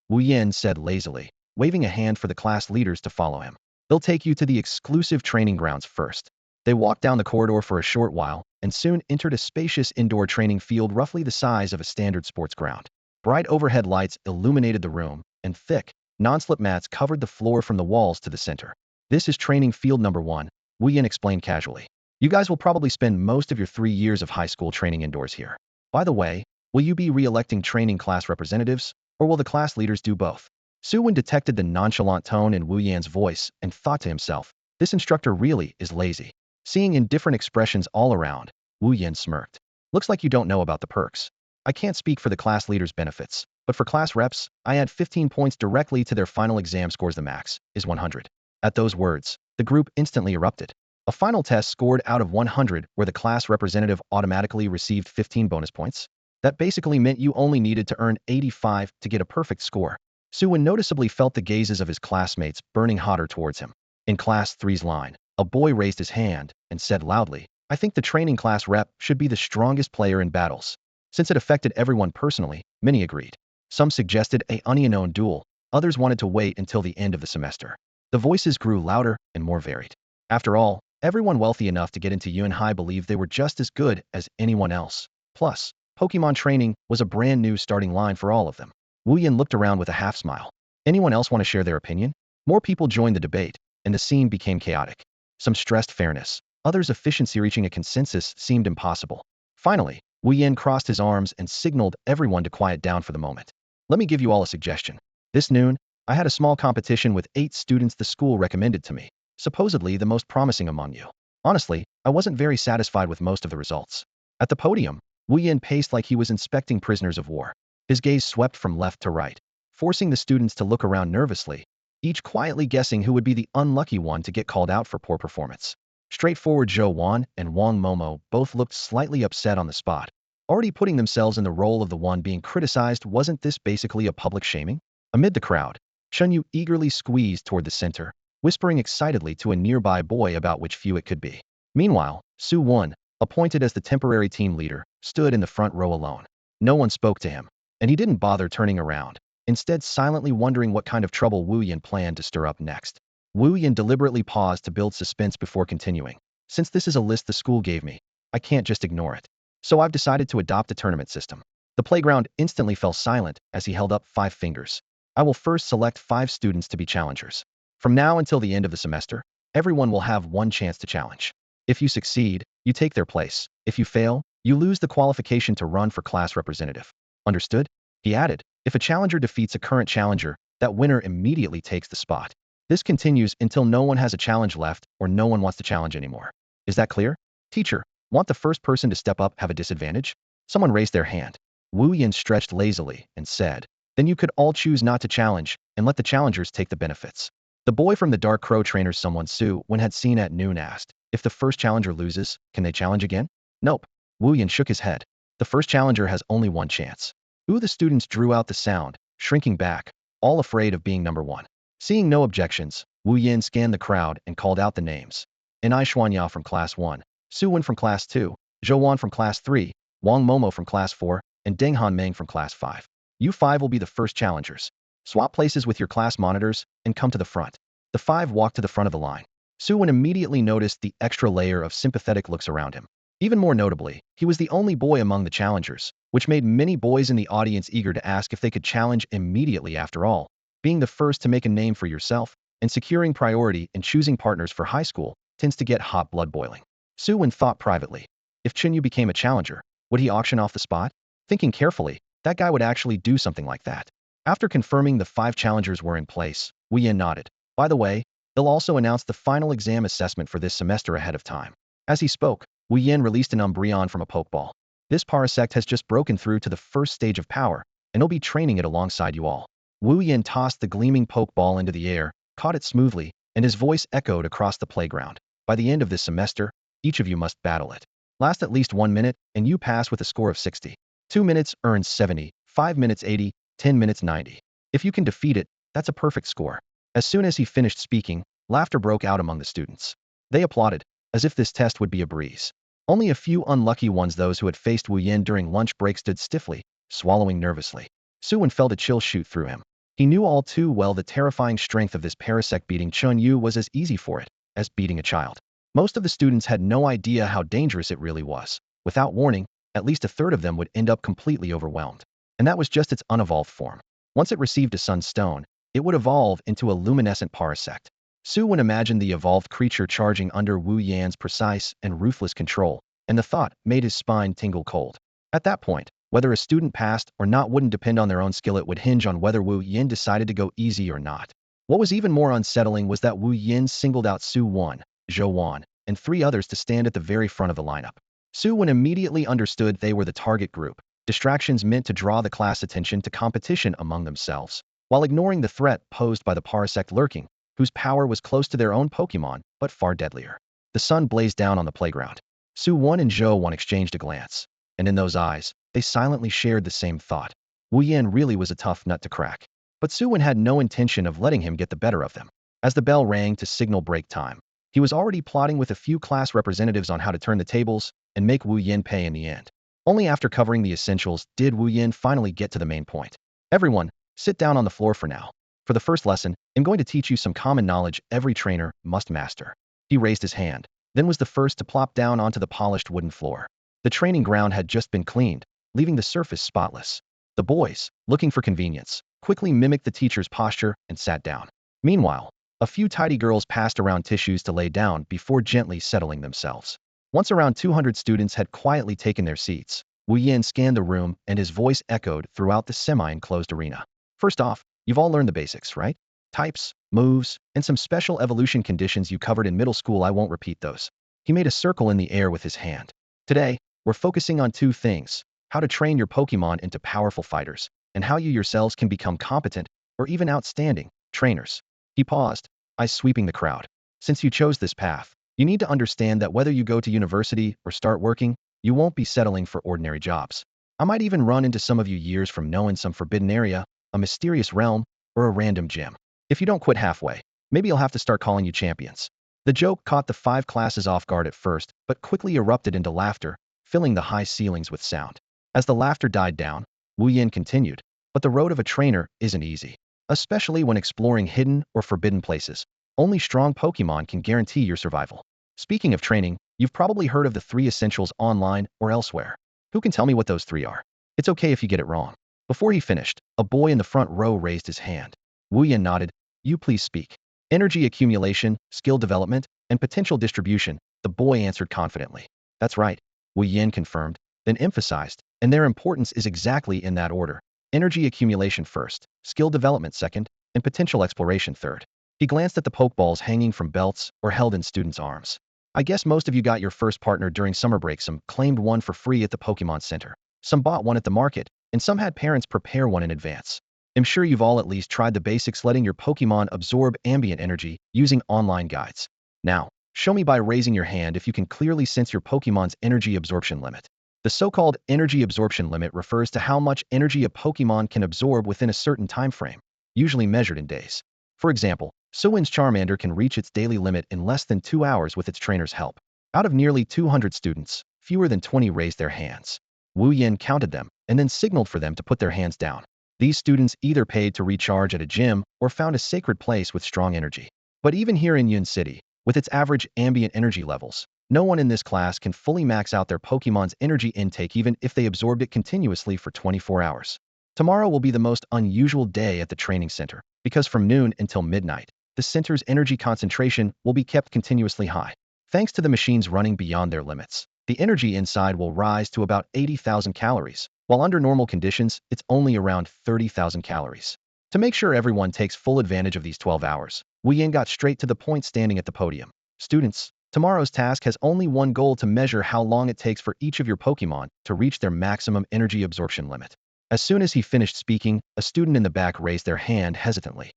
Wu Yin said lazily, waving a hand for the class leaders to follow him. They'll take you to the exclusive training grounds first. They walked down the corridor for a short while and soon entered a spacious indoor training field roughly the size of a standard sports ground. Bright overhead lights illuminated the room, and thick, non-slip mats covered the floor from the walls to the center. This is training field number 1, Wu Yin explained casually. You guys will probably spend most of your 3 years of high school training indoors here. By the way, will you be re-electing training class representatives, or will the class leaders do both? Su Wen detected the nonchalant tone in Wu Yan's voice and thought to himself, this instructor really is lazy. Seeing indifferent expressions all around, Wu Yan smirked. Looks like you don't know about the perks. I can't speak for the class leaders' benefits, but for class reps, I add 15 points directly to their final exam scores. The max is 100. At those words, the group instantly erupted. A final test scored out of 100 where the class representative automatically received 15 bonus points. That basically meant you only needed to earn 85 to get a perfect score. Su Wen noticeably felt the gazes of his classmates burning hotter towards him. In Class 3's line, a boy raised his hand and said loudly, I think the training class rep should be the strongest player in battles. Since it affected everyone personally, many agreed. Some suggested a unknown duel, others wanted to wait until the end of the semester. The voices grew louder and more varied. After all, everyone wealthy enough to get into Yuan High believed they were just as good as anyone else. Plus, Pokemon training was a brand new starting line for all of them. Wu Yan looked around with a half smile. Anyone else want to share their opinion? More people joined the debate, and the scene became chaotic. Some stressed fairness. Others' efficiency. Reaching a consensus seemed impossible. Finally, Wu Yan crossed his arms and signaled everyone to quiet down for the moment. Let me give you all a suggestion. This noon, I had a small competition with 8 students the school recommended to me, supposedly the most promising among you. Honestly, I wasn't very satisfied with most of the results. At the podium, Wu Yan paced like he was inspecting prisoners of war. His gaze swept from left to right, forcing the students to look around nervously, each quietly guessing who would be the unlucky one to get called out for poor performance. Straightforward Zhou Wan and Wang Momo both looked slightly upset on the spot. Already putting themselves in the role of the one being criticized, wasn't this basically a public shaming? Amid the crowd, Chunyu eagerly squeezed toward the center, whispering excitedly to a nearby boy about which few it could be. Meanwhile, Su Wen, appointed as the temporary team leader, stood in the front row alone. No one spoke to him, and he didn't bother turning around, instead silently wondering what kind of trouble Wu Yan planned to stir up next. Wu Yan deliberately paused to build suspense before continuing. Since this is a list the school gave me, I can't just ignore it. So I've decided to adopt a tournament system. The playground instantly fell silent as he held up 5 fingers. I will first select 5 students to be challengers. From now until the end of the semester, everyone will have one chance to challenge. If you succeed, you take their place. If you fail, you lose the qualification to run for class representative. Understood? He added, if a challenger defeats a current challenger, that winner immediately takes the spot. This continues until no one has a challenge left or no one wants to challenge anymore. Is that clear? Teacher, want the first person to step up have a disadvantage? Someone raised their hand. Wu Yan stretched lazily and said, then you could all choose not to challenge and let the challengers take the benefits. The boy from the Dark Crow trainer someone Su Wen had seen at noon asked, if the first challenger loses, can they challenge again? Nope. Wu Yan shook his head. The first challenger has only one chance. The students drew out the sound, shrinking back, all afraid of being number 1. Seeing no objections, Wu Yan scanned the crowd and called out the names. Enai Xuanya from Class 1, Su Wen from Class 2, Zhou Wan from Class 3, Wang Momo from Class 4, and Deng Han Meng from Class 5. You 5 will be the first challengers. Swap places with your class monitors and come to the front. The 5 walked to the front of the line. Su Wen immediately noticed the extra layer of sympathetic looks around him. Even more notably, he was the only boy among the challengers, which made many boys in the audience eager to ask if they could challenge immediately. After all, being the first to make a name for yourself and securing priority in choosing partners for high school tends to get hot blood boiling. Su Wen thought privately. If Chinyu became a challenger, would he auction off the spot? Thinking carefully, that guy would actually do something like that. After confirming the 5 challengers were in place, Wu Yan nodded. By the way, they'll also announce the final exam assessment for this semester ahead of time. As he spoke, Wu Yan released an Umbreon from a Pokeball. This Parasect has just broken through to the first stage of power, and he'll be training it alongside you all. Wu Yan tossed the gleaming Pokeball into the air, caught it smoothly, and his voice echoed across the playground. By the end of this semester, each of you must battle it. Last at least 1 minute, and you pass with a score of 60. 2 minutes earns 70, 5 minutes 80, 10 minutes 90. If you can defeat it, that's a perfect score. As soon as he finished speaking, laughter broke out among the students. They applauded, as if this test would be a breeze. Only a few unlucky ones, those who had faced Wu Yan during lunch break, stood stiffly, swallowing nervously. Su Wen felt a chill shoot through him. He knew all too well the terrifying strength of this Parasect. Beating Chun Yu was as easy for it as beating a child. Most of the students had no idea how dangerous it really was. Without warning, at least a third of them would end up completely overwhelmed. And that was just its unevolved form. Once it received a Sun Stone, it would evolve into a luminescent Parasect. Su Wen imagined the evolved creature charging under Wu Yan's precise and ruthless control, and the thought made his spine tingle cold. At that point, whether a student passed or not wouldn't depend on their own skill, it would hinge on whether Wu Yin decided to go easy or not. What was even more unsettling was that Wu Yin singled out Su Wen, Zhou Wan, and 3 others to stand at the very front of the lineup. Su Wen immediately understood they were the target group, distractions meant to draw the class attention to competition among themselves, while ignoring the threat posed by the parasect lurking, whose power was close to their own Pokémon, but far deadlier. The sun blazed down on the playground. Su Wen and Zhou Wan exchanged a glance, and in those eyes, they silently shared the same thought. Wu Yan really was a tough nut to crack. But Su Wen had no intention of letting him get the better of them. As the bell rang to signal break time, he was already plotting with a few class representatives on how to turn the tables and make Wu Yan pay in the end. Only after covering the essentials did Wu Yan finally get to the main point. Everyone, sit down on the floor for now. For the first lesson, I'm going to teach you some common knowledge every trainer must master. He raised his hand, then was the first to plop down onto the polished wooden floor. The training ground had just been cleaned, leaving the surface spotless. The boys, looking for convenience, quickly mimicked the teacher's posture and sat down. Meanwhile, a few tidy girls passed around tissues to lay down before gently settling themselves. Once around 200 students had quietly taken their seats, Wu Yan scanned the room and his voice echoed throughout the semi-enclosed arena. First off, you've all learned the basics, right? Types, moves, and some special evolution conditions you covered in middle school. I won't repeat those. He made a circle in the air with his hand. Today, we're focusing on 2 things: how to train your Pokémon into powerful fighters, and how you yourselves can become competent, or even outstanding, trainers. He paused, eyes sweeping the crowd. Since you chose this path, you need to understand that whether you go to university or start working, you won't be settling for ordinary jobs. I might even run into some of you years from now in some forbidden area, a mysterious realm, or a random gym. If you don't quit halfway, maybe I'll have to start calling you champions. The joke caught the 5 classes off guard at first, but quickly erupted into laughter, filling the high ceilings with sound. As the laughter died down, Wu Yan continued, but the road of a trainer isn't easy, especially when exploring hidden or forbidden places. Only strong Pokémon can guarantee your survival. Speaking of training, you've probably heard of the 3 essentials online or elsewhere. Who can tell me what those 3 are? It's okay if you get it wrong. Before he finished, a boy in the front row raised his hand. Wu Yan nodded. You please speak. Energy accumulation, skill development, and potential distribution, the boy answered confidently. That's right, Wu Yan confirmed, then emphasized, and their importance is exactly in that order. Energy accumulation first, skill development second, and potential exploration third. He glanced at the Pokeballs hanging from belts or held in students' arms. I guess most of you got your first partner during summer break. Some claimed one for free at the Pokemon Center. Some bought one at the market, and some had parents prepare one in advance. I'm sure you've all at least tried the basics, letting your Pokemon absorb ambient energy using online guides. Now, show me by raising your hand if you can clearly sense your Pokemon's energy absorption limit. The so-called energy absorption limit refers to how much energy a Pokemon can absorb within a certain time frame, usually measured in days. For example, Su Wen's Charmander can reach its daily limit in less than 2 hours with its trainer's help. Out of nearly 200 students, fewer than 20 raised their hands. Wu Yan counted them and then signaled for them to put their hands down. These students either paid to recharge at a gym or found a sacred place with strong energy. But even here in Yun City, with its average ambient energy levels, no one in this class can fully max out their Pokemon's energy intake even if they absorbed it continuously for 24 hours. Tomorrow will be the most unusual day at the training center, because from noon until midnight, the center's energy concentration will be kept continuously high. Thanks to the machines running beyond their limits, the energy inside will rise to about 80,000 calories, while under normal conditions, it's only around 30,000 calories. To make sure everyone takes full advantage of these 12 hours, Wu Yan got straight to the point standing at the podium. Students, tomorrow's task has only one goal: to measure how long it takes for each of your Pokemon to reach their maximum energy absorption limit. As soon as he finished speaking, a student in the back raised their hand hesitantly.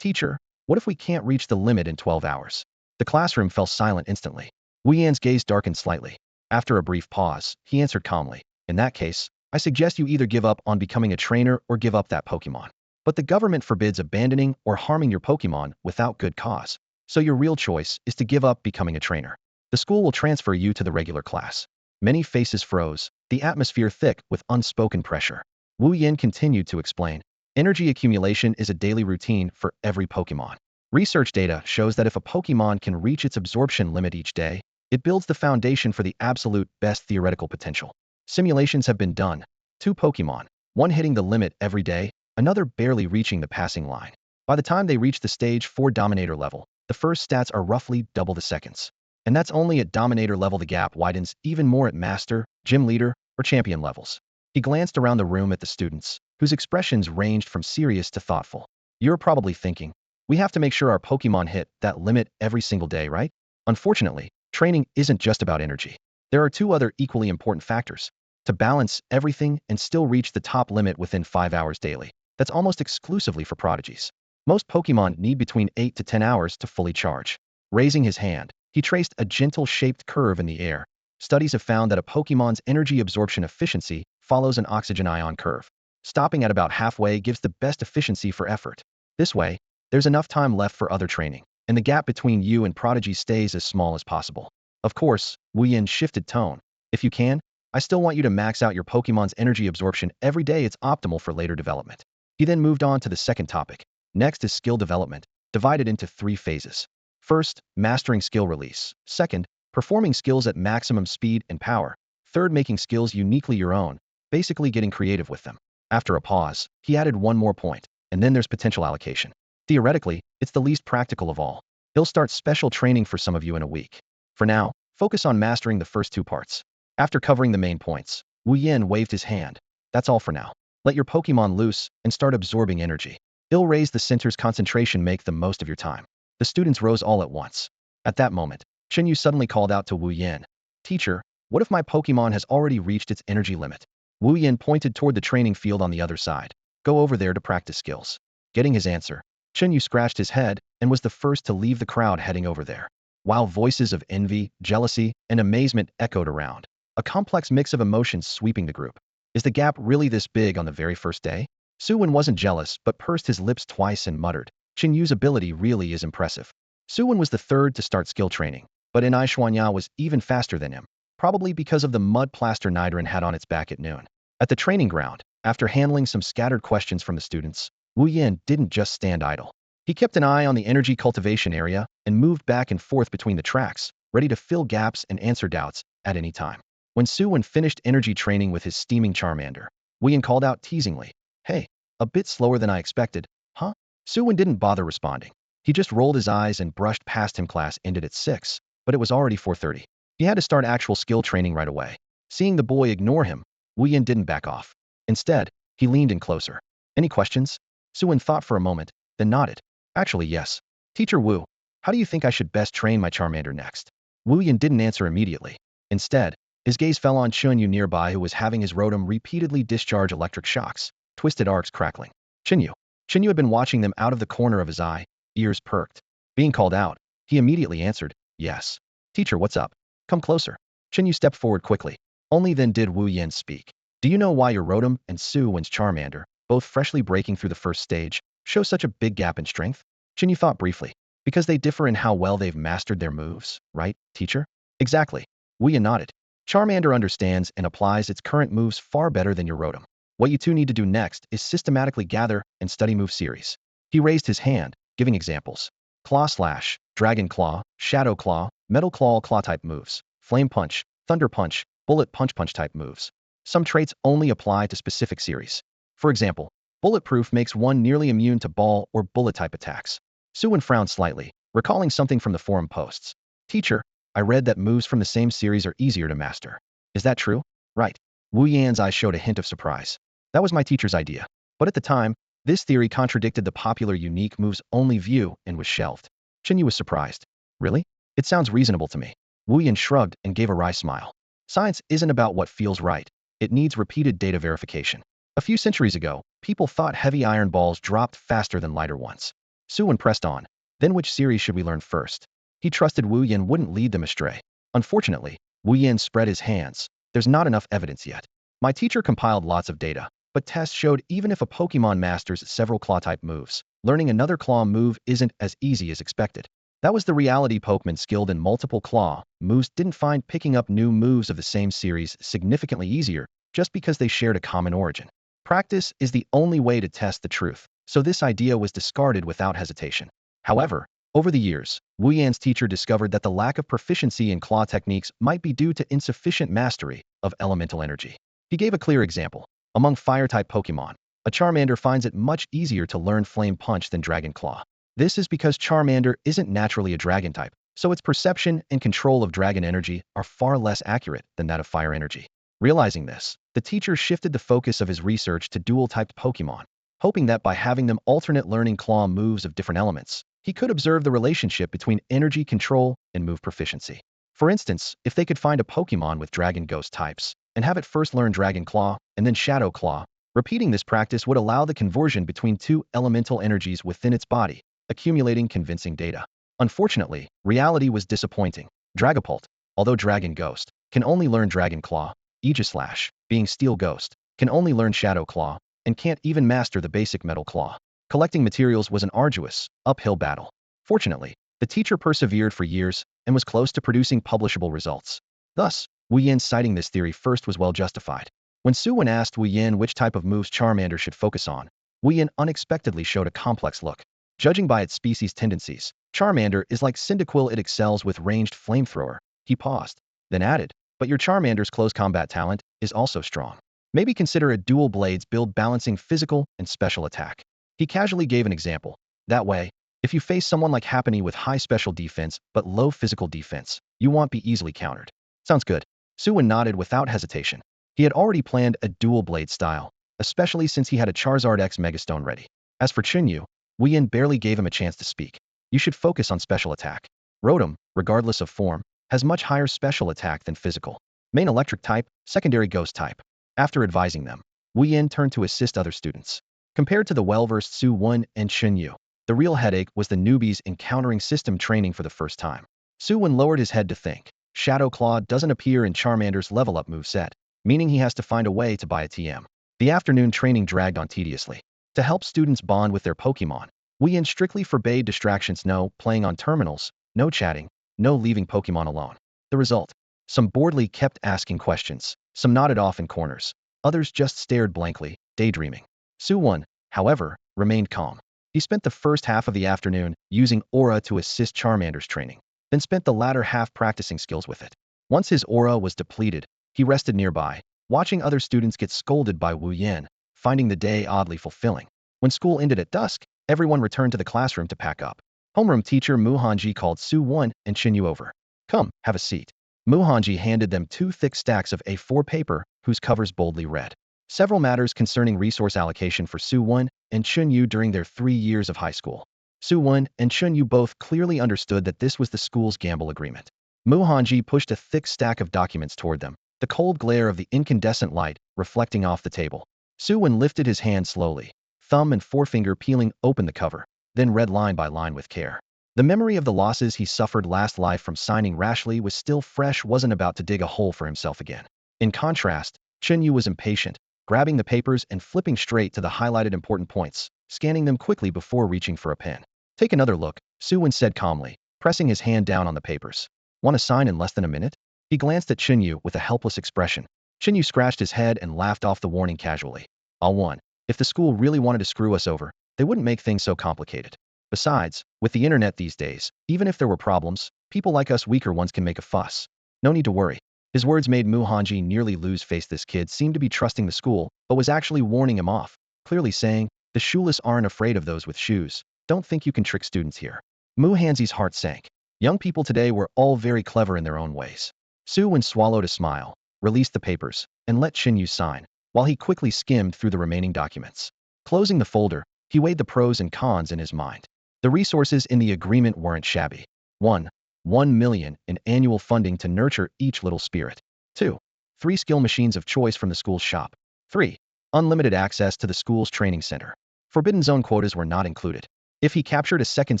Teacher, what if we can't reach the limit in 12 hours? The classroom fell silent instantly. Wu Yan's gaze darkened slightly. After a brief pause, he answered calmly. In that case, I suggest you either give up on becoming a trainer or give up that Pokemon. But the government forbids abandoning or harming your Pokemon without good cause. So your real choice is to give up becoming a trainer. The school will transfer you to the regular class. Many faces froze, the atmosphere thick with unspoken pressure. Wu Yan continued to explain. Energy accumulation is a daily routine for every Pokemon. Research data shows that if a Pokemon can reach its absorption limit each day, it builds the foundation for the absolute best theoretical potential. Simulations have been done. 2 Pokemon, one hitting the limit every day, another barely reaching the passing line. By the time they reach the stage 4 Dominator level, The first stats are roughly double the second's. And that's only at Dominator level. The gap widens even more at Master, Gym Leader, or Champion levels. He glanced around the room at the students, whose expressions ranged from serious to thoughtful. You're probably thinking, we have to make sure our Pokémon hit that limit every single day, right? Unfortunately, training isn't just about energy. There are two other equally important factors. To balance everything and still reach the top limit within 5 hours daily. That's almost exclusively for prodigies. Most Pokémon need between 8 to 10 hours to fully charge. Raising his hand, he traced a gentle shaped curve in the air. Studies have found that a Pokémon's energy absorption efficiency follows an oxygen ion curve. Stopping at about halfway gives the best efficiency for effort. This way, there's enough time left for other training, and the gap between you and prodigy stays as small as possible. Of course, Wu Yin shifted tone. If you can, I still want you to max out your Pokémon's energy absorption every day. It's optimal for later development. He then moved on to the second topic. Next is skill development, divided into 3 phases. First, mastering skill release. Second, performing skills at maximum speed and power. Third, making skills uniquely your own, basically getting creative with them. After a pause, he added one more point, and then there's potential allocation. Theoretically, it's the least practical of all. He'll start special training for some of you in a week. For now, focus on mastering the first 2 parts. After covering the main points, Wu Yin waved his hand. That's all for now. Let your Pokémon loose and start absorbing energy. It'll raise the center's concentration, make the most of your time. The students rose all at once. At that moment, Yu suddenly called out to Wu Yin. Teacher, what if my Pokémon has already reached its energy limit? Wu Yin pointed toward the training field on the other side. Go over there to practice skills. Getting his answer, Yu scratched his head and was the first to leave the crowd heading over there. While voices of envy, jealousy, and amazement echoed around, a complex mix of emotions sweeping the group. Is the gap really this big on the very first day? Su Wen wasn't jealous but pursed his lips twice and muttered, Yu's ability really is impressive. Su Wen was the third to start skill training, but Inai Xuanya was even faster than him, probably because of the mud plaster Nidoran had on its back at noon. At the training ground, after handling some scattered questions from the students, Wu Yin didn't just stand idle. He kept an eye on the energy cultivation area and moved back and forth between the tracks, ready to fill gaps and answer doubts at any time. When Su Wen finished energy training with his steaming Charmander, Wu Yin called out teasingly, Hey, a bit slower than I expected, huh? Su Wen didn't bother responding. He just rolled his eyes and brushed past him. Class ended at 6, but it was already 4:30. He had to start actual skill training right away. Seeing the boy ignore him, Wu Yin didn't back off. Instead, he leaned in closer. Any questions? Su Wen thought for a moment, then nodded. Actually, yes. Teacher Wu, how do you think I should best train my Charmander next? Wu Yin didn't answer immediately. Instead, his gaze fell on Yu nearby, who was having his Rotom repeatedly discharge electric shocks, twisted arcs crackling. Yu had been watching them out of the corner of his eye, ears perked. Being called out, he immediately answered, Yes. Teacher, what's up? Come closer. Yu stepped forward quickly. Only then did Wu Yin speak. Do you know why your Rotom and Su Wen's Charmander, both freshly breaking through the first stage, show such a big gap in strength? Yu thought briefly. Because they differ in how well they've mastered their moves, right, teacher? Exactly. Wu Yin nodded. Charmander understands and applies its current moves far better than your Rotom. What you two need to do next is systematically gather and study move series. He raised his hand, giving examples. Claw Slash, Dragon Claw, Shadow Claw, Metal Claw type moves, Flame Punch, Thunder Punch, Bullet Punch type moves. Some traits only apply to specific series. For example, Bulletproof makes one nearly immune to ball or bullet type attacks. Su Wen frowned slightly, recalling something from the forum posts. Teacher, I read that moves from the same series are easier to master. Is that true? Right. Wu Yan's eyes showed a hint of surprise. That was my teacher's idea. But at the time, this theory contradicted the popular unique moves only view and was shelved. Yu was surprised. Really? It sounds reasonable to me. Wu Yan shrugged and gave a wry smile. Science isn't about what feels right. It needs repeated data verification. A few centuries ago, people thought heavy iron balls dropped faster than lighter ones. Su Wen pressed on. Then which series should we learn first? He trusted Wu Yan wouldn't lead them astray. Unfortunately, Wu Yan spread his hands. There's not enough evidence yet. My teacher compiled lots of data, but tests showed even if a Pokémon masters several claw-type moves, learning another claw move isn't as easy as expected. That was the reality. Pokémon skilled in multiple claw moves didn't find picking up new moves of the same series significantly easier just because they shared a common origin. Practice is the only way to test the truth, so this idea was discarded without hesitation. However, over the years, Wu Yan's teacher discovered that the lack of proficiency in claw techniques might be due to insufficient mastery of elemental energy. He gave a clear example. Among fire-type Pokémon, a Charmander finds it much easier to learn Flame Punch than Dragon Claw. This is because Charmander isn't naturally a dragon type, so its perception and control of dragon energy are far less accurate than that of fire energy. Realizing this, the teacher shifted the focus of his research to dual-typed Pokémon, hoping that by having them alternate learning claw moves of different elements, he could observe the relationship between energy control and move proficiency. For instance, if they could find a Pokémon with Dragon Ghost types, and have it first learn Dragon Claw and then Shadow Claw, repeating this practice would allow the conversion between two elemental energies within its body, accumulating convincing data. Unfortunately, reality was disappointing. Dragapult, although Dragon Ghost, can only learn Dragon Claw. Aegislash, being Steel Ghost, can only learn Shadow Claw, and can't even master the basic Metal Claw. Collecting materials was an arduous, uphill battle. Fortunately, the teacher persevered for years and was close to producing publishable results. Thus, Wu Yin citing this theory first was well justified. When Su Wen asked Wu Yin which type of moves Charmander should focus on, Wu Yin unexpectedly showed a complex look. Judging by its species tendencies, Charmander is like Cyndaquil, it excels with ranged flamethrower. He paused, then added, but your Charmander's close combat talent is also strong. Maybe consider a dual blades build balancing physical and special attack. He casually gave an example. That way, if you face someone like Happiny with high special defense but low physical defense, you won't be easily countered. Sounds good. Su Wen nodded without hesitation. He had already planned a dual blade style, especially since he had a Charizard X Megastone ready. As for Chunyu, Wu Yin barely gave him a chance to speak. You should focus on special attack. Rotom, regardless of form, has much higher special attack than physical. Main electric type, secondary ghost type. After advising them, Wu Yin turned to assist other students. Compared to the well-versed Su Wen and Chunyu, the real headache was the newbies encountering system training for the first time. Su Wen lowered his head to think. Shadow Claw doesn't appear in Charmander's level-up moveset, meaning he has to find a way to buy a TM. The afternoon training dragged on tediously. To help students bond with their Pokémon, Wu Yin strictly forbade distractions, no playing on terminals, no chatting, no leaving Pokémon alone. The result? Some boredly kept asking questions, some nodded off in corners, others just stared blankly, daydreaming. Su Wen, however, remained calm. He spent the first half of the afternoon using Aura to assist Charmander's training, then spent the latter half practicing skills with it. Once his Aura was depleted, he rested nearby, watching other students get scolded by Wu Yin, finding the day oddly fulfilling. When school ended at dusk, everyone returned to the classroom to pack up. Homeroom teacher Mu Hanji called Su Wen and Chinyu over. Come, have a seat. Mu Hanji handed them 2 thick stacks of A4 paper, whose covers boldly read several matters concerning resource allocation for Su Wen and Chunyu during their 3 years of high school. Su Wen and Chunyu both clearly understood that this was the school's gamble agreement. Mu Hanji pushed a thick stack of documents toward them, the cold glare of the incandescent light reflecting off the table. Su Wen lifted his hand slowly, thumb and forefinger peeling open the cover, then read line by line with care. The memory of the losses he suffered last life from signing rashly was still fresh, wasn't about to dig a hole for himself again. In contrast, Chunyu was impatient, grabbing the papers and flipping straight to the highlighted important points, scanning them quickly before reaching for a pen. Take another look, Su Wen said calmly, pressing his hand down on the papers. Want to sign in less than a minute? He glanced at Chunyu with a helpless expression. Chunyu scratched his head and laughed off the warning casually. All one. If the school really wanted to screw us over, they wouldn't make things so complicated. Besides, with the internet these days, even if there were problems, people like us weaker ones can make a fuss. No need to worry. His words made Mu Hanji nearly lose face. This kid seemed to be trusting the school, but was actually warning him off, clearly saying, the shoeless aren't afraid of those with shoes. Don't think you can trick students here. Mu Hanji's heart sank. Young people today were all very clever in their own ways. Su Wen swallowed a smile, released the papers, and let Chinyu sign, while he quickly skimmed through the remaining documents. Closing the folder, he weighed the pros and cons in his mind. The resources in the agreement weren't shabby. 1. 1 million in annual funding to nurture each little spirit. 2. 3 skill machines of choice from the school's shop. 3. Unlimited access to the school's training center. Forbidden zone quotas were not included. If he captured a second